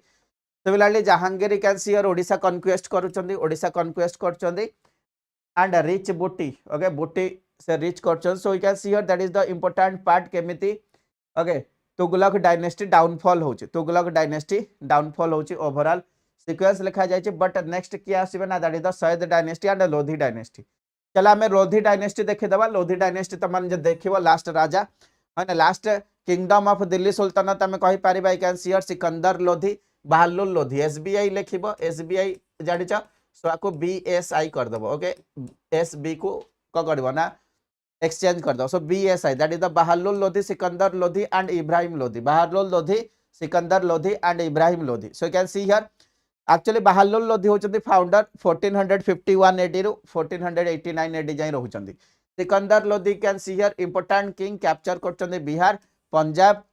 Similarly Jahangir can see here Odisha conquest करूचंदी ओडिशा कन्क्वेस्ट करचंदी and rich booty okay booty से रिच करचन। So you can see here that is the important part केमिति okay Tughlaq dynasty downfall होची तुगलक डायनेस्टी डाउनफॉल होची ओवरऑल सीक्वेंस लिखा जाए बट नेक्स्ट किए आसबे ना that is the Sayyid dynasty and Lodi dynasty. चलो आम लोधी डायनेस्टी देखीदबा। लोधी डायनेस्टी तुम जो देखिबो लास्ट राजा है ना last kingdom of Delhi sultanate आम कहि परिबा। You can see here Sikandar Lodi Bahlul Lodi SBI लिखिबो एसबीआई जानिच सो आको बीएसआई कर दबो ओके एसबी को करबो ना एक्सचेंज कर दो। So BSI that is the Bahlul Lodi Sikandar Lodi and Ibrahim Lodi Bahlul Lodi Sikandar Lodi and Ibrahim Lodi. So you can see here actually Bahlul Lodi होचंदी फाउंडर 1451 एडी रु 1489 एडी जाई रहउचंदी। Sikandar Lodi can see here important king capture करचंदी बिहार पंजाब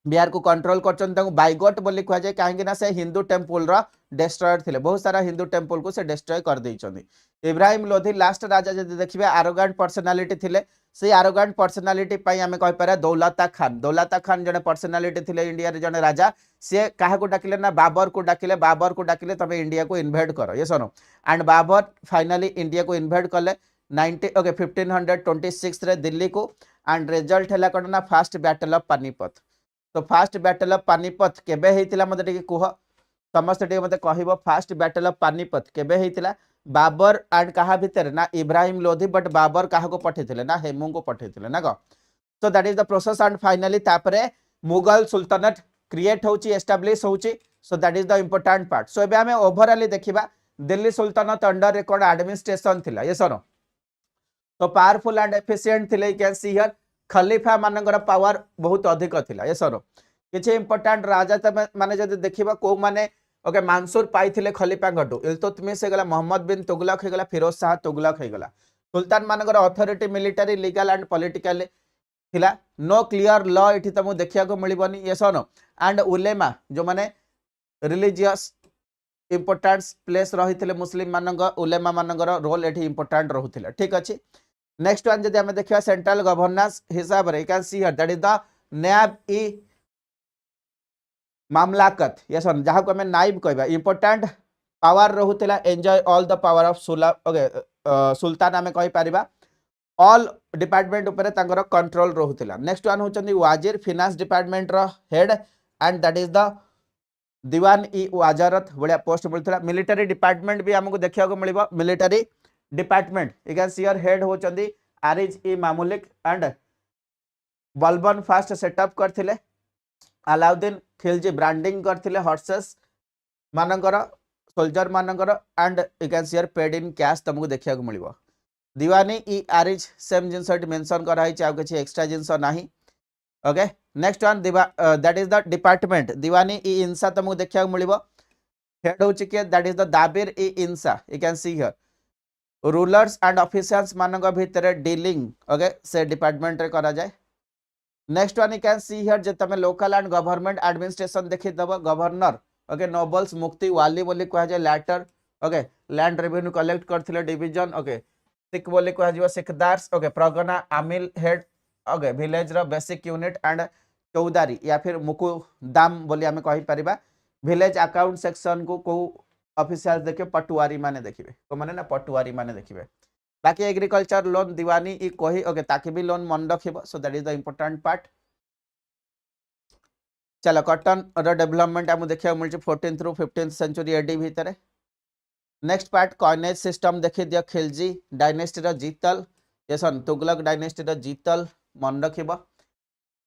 बिहार को कंट्रोल करचंदी बाइगोट बोली कह जाए कहीं ना से हिंदू टेम्पल रो डिस्ट्रॉयर थिले बहुत सारा हिंदू टेम्पल को से डिस्ट्रॉय कर देइचंदी। इब्राहिम लोधी लास्ट राजा जदि देखिबे आरोगेंट पर्सनालिटी थिले से आरोगेंट पर्सनालिटी पई हमें कहि पारे दौलता खान जने पर्सनालिटी थिले इंडिया रे जने राजा से काहा को डाकिले ना बाबर को डाकिले तबे इंडिया को इन्वेड करो ये सुनो एंड बाबर फाइनली इंडिया को इन्वेड कले 1526 रे दिल्ली को एंड रिजल्ट हैला कोन ना फर्स्ट बैटल ऑफ पानीपत। तो फर्स्ट बैटल ऑफ पानीपत केबे हेतिला मते टिके कुह समस्त टिके मते कहिबो फर्स्ट बैटल ऑफ पानीपत केबे हेतिला बाबर एंड कहा भितर ना इब्राहिम लोधी बट बाबर कहा को पठेथिले ना हेमू को पठेथिले ना ग। So that is the process and finally तापरे मुगल सुल्तानेट क्रिएट होची एस्टैब्लिश होची। So that is the important part. So एबे हमें ओवरऑल देखिबा दिल्ली सुल्तानेट अंडर रे कोन एडमिनिस्ट्रेशन थिला ये सनो तो पावरफुल एंड एफिशिएंट थिले। यू कैन सी हियर खलीफा मानकर पावर बहुत अधिक थिला ये सनो किछि इंपोर्टेंट राजा माने जदि देखिबा को माने ओके मानसूर पाइथिले खलीफा गडू इल्तुतमिश हे गला मोहम्मद बिन तुगलक हे गला फिरोज शाह तुगलक हे गला सुल्तान मानकर authority military legal and political थिला। नो क्लियर लॉ एठी तमु देखिया को मिलिबनी ये सनो एंड उलेमा जो माने रिलीजियस इंपोर्टेंस प्लेस रही मुस्लिम मान उलेमा मानकर रोल एठी इंपोर्टेंट रहूथिला ठीक अछि नेक्स्ट वन जदि हमें देखिया सेंट्रल गवर्नेंस हिसाब रे you can see here that is the नैब ई मामलाकत यस जहाँ को हमें नाइब कहबा इंपोर्टेंट पावर रहूथिला enjoy all the power of सुला ओके सुल्तान हमें कहि परिबा ऑल डिपार्टमेंट ऊपर तांकर कंट्रोल रहूथिला नेक्स्ट वन होचंदी वाजिर फाइनेंस डिपार्टमेंट रो head and that is the दीवान ई वजारत बड़िया पोस्ट मिलता मिलिटरी डिपार्टमेंट भी हमको देखा मिल military department you can see your head होचंदी आरिज ई मामुलिक एंड बलबन फास्ट सेटअप करथिले अलाउद्दीन खिलजी ब्रांडिंग करथिले हॉर्सेस मानकर सोल्जर मानकर and you can see your paid in cash तुमको देखा मिल दीवानी ई आरिज सेम जिनस मेंशन कराई आ किसी एक्स्ट्रा जिनस नाही okay next one that is the department दीवानी ई इंसा तुमको देखा मिल हेड हो दैट इज द दाबिर ई इंसा you can see here rulers and officials मानक भितर डीलिंग ओके से डिपार्टमेंट रे करा जाए next one you can see here जे तमे लोकल एंड गवर्नमेंट एडमिनिस्ट्रेशन देखि दबो गवर्नर ओके नोबल्स मुक्ति वाली बोली कहा जाए लैटर ओके लैंड रेवेन्यू कलेक्ट करथिले डिवीजन ओके सिख बोली कहा जाए सिखदार्स ओके प्रगना आमिल हेड ओके विलेज रो बेसिक यूनिट एंड चौदारी या फिर मुकु दाम बोली हमें कहि परिबा विलेज अकाउंट सेक्शन को ऑफिशियल देखिए पटुआरी माने देखिए को माने ना पटुआरी माने देखिए बाकी एग्रीकल्चर लोन दीवानी ई कही ओके ताकि भी लोन मन रखिबो so that is the important part चलो कॉटन रो डेवलपमेंट हम देखिया मिल 14th through 15th century AD भीतर नेक्स्ट पार्ट कॉइनेज सिस्टम देखि दियो खिलजी डायनेस्टी रो जीतल यसन तुगलक डायनेस्टी रो जीतल मन रखिबो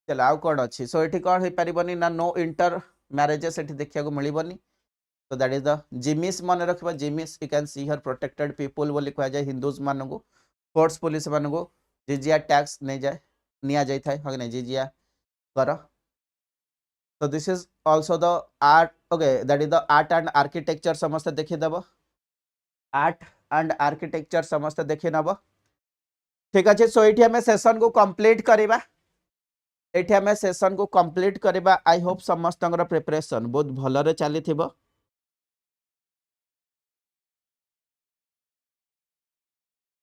चलो आउ कोन अछि सो एठी कोन हे परिबनी ना नो इंटर मैरिजेस एठी देखिया को मिलिबनी so that is the जिमिस मन रखबा जिमिस you can see here protected people बोली कहा जाए हिंदूज मान को फोर्स पुलिस मान को जिजिया टैक्स नहीं जाए निया जाय थाए हगे नहीं जिजिया कर so this is also the art okay that is the art and architecture समस्त देखि दबो आर्ट एंड आर्किटेक्चर समस्त देखि नबो ठीक अछि सो एठी हमें सेशन को कंप्लीट करिबा एठी हमें सेशन को कंप्लीट करिबा आई होप समस्तंगर प्रिपरेशन बहुत भलो रे चली थिबो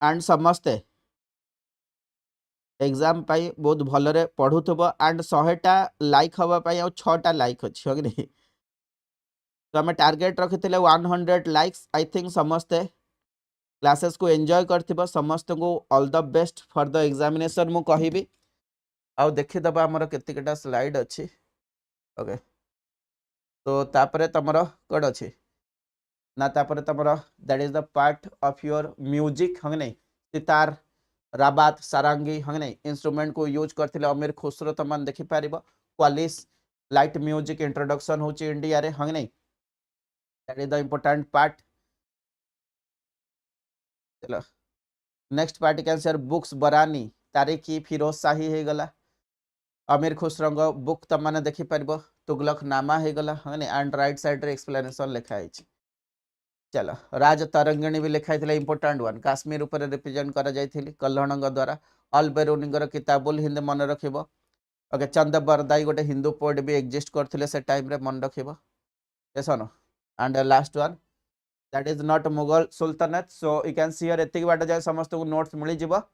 एंड समस्ते एग्जाम पाई बहुत भलरे पढ़ुथबो एंड 100टा लाइक हवा पाई और 6टा लाइक अछि हगनी तो हमें टारगेट रखिथिले 100 लाइक्स आई थिंक समस्ते क्लासेस को एंजॉय करथिबो समस्त को all the best for the examination मु कहिबी आउ देखि दबा हमर केतिकटा स्लाइड अछि ओके तो तापरे तमरो कोड अछि ना तापरे तमरो that is the part of your music हगनी सितार राबात सारंगी हंगने इंस्ट्रूमेंट को यूज करथिले अमीर खुसरो तमन देखि पारिबो क्वालिस लाइट म्यूजिक इंट्रोडक्शन होची इंडिया रे हंगने that is the important part चलो नेक्स्ट पार्ट कैन सर बुक्स बरानी तारीखी फिरोज शाही हे गला अमीर खुसरो बुक तमने देखि पारिबो तुगलक नामा हे गला हंगने एंड राइट साइड रे एक्सप्लेनेशन लिखा है चलो राज तरंगिणी भी लिखाई थिले इंपोर्टेंट वन काश्मीर ऊपर रिप्रेजेंट करा जायथिली कल्हणंग द्वारा अल बेरुनिंगर किताबुल हिंद मन रखिबो ओके चंद बरदाई गोटे हिंदू पोएट भी एग्जिस्ट करथिले से टाइम रे मन रखिबो एसनो and last one that is not Mughal sultanate so you can see here एतिक बाट जाय समस्त को नोट्स मिली जिवो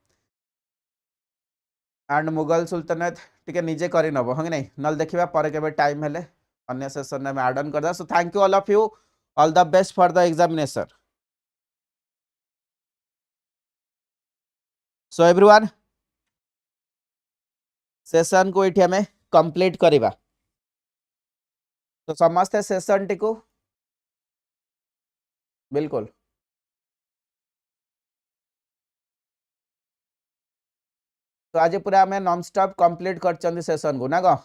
एंड मुगल सुल्तानेट टिके निजे करि नबो हंग नै नल देखिबा पर केबे टाइम हेले अन्य सेशन में ऐड ऑन कर दा so thank you all of you all the best for the examination so everyone session को इठी हमें कंप्लीट करिबा तो समस्त सेशन टी को बिल्कुल तो आज पूरा हमें नॉन स्टॉप कंप्लीट कर चंदी सेशन को ना गो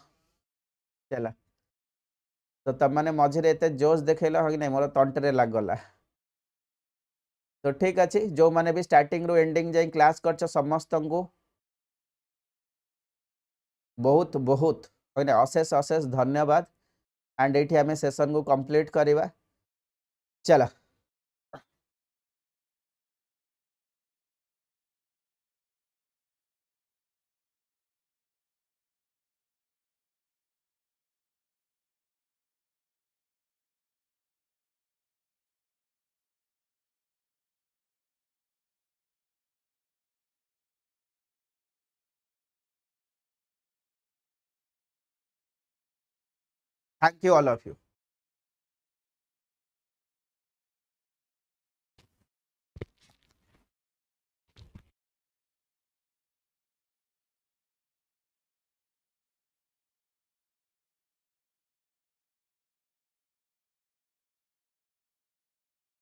चला तो तब माने मझिरे एते जोश देखैला हो कि नहीं मोर तंटरे लाग गला तो ठीक अछि जो माने भी स्टार्टिंग रो एंडिंग जाई क्लास करछ समस्त को बहुत बहुत होने अशेष अशेष धन्यवाद एंड एठी हमें सेशन को कंप्लीट करिबा चला thank you all of you.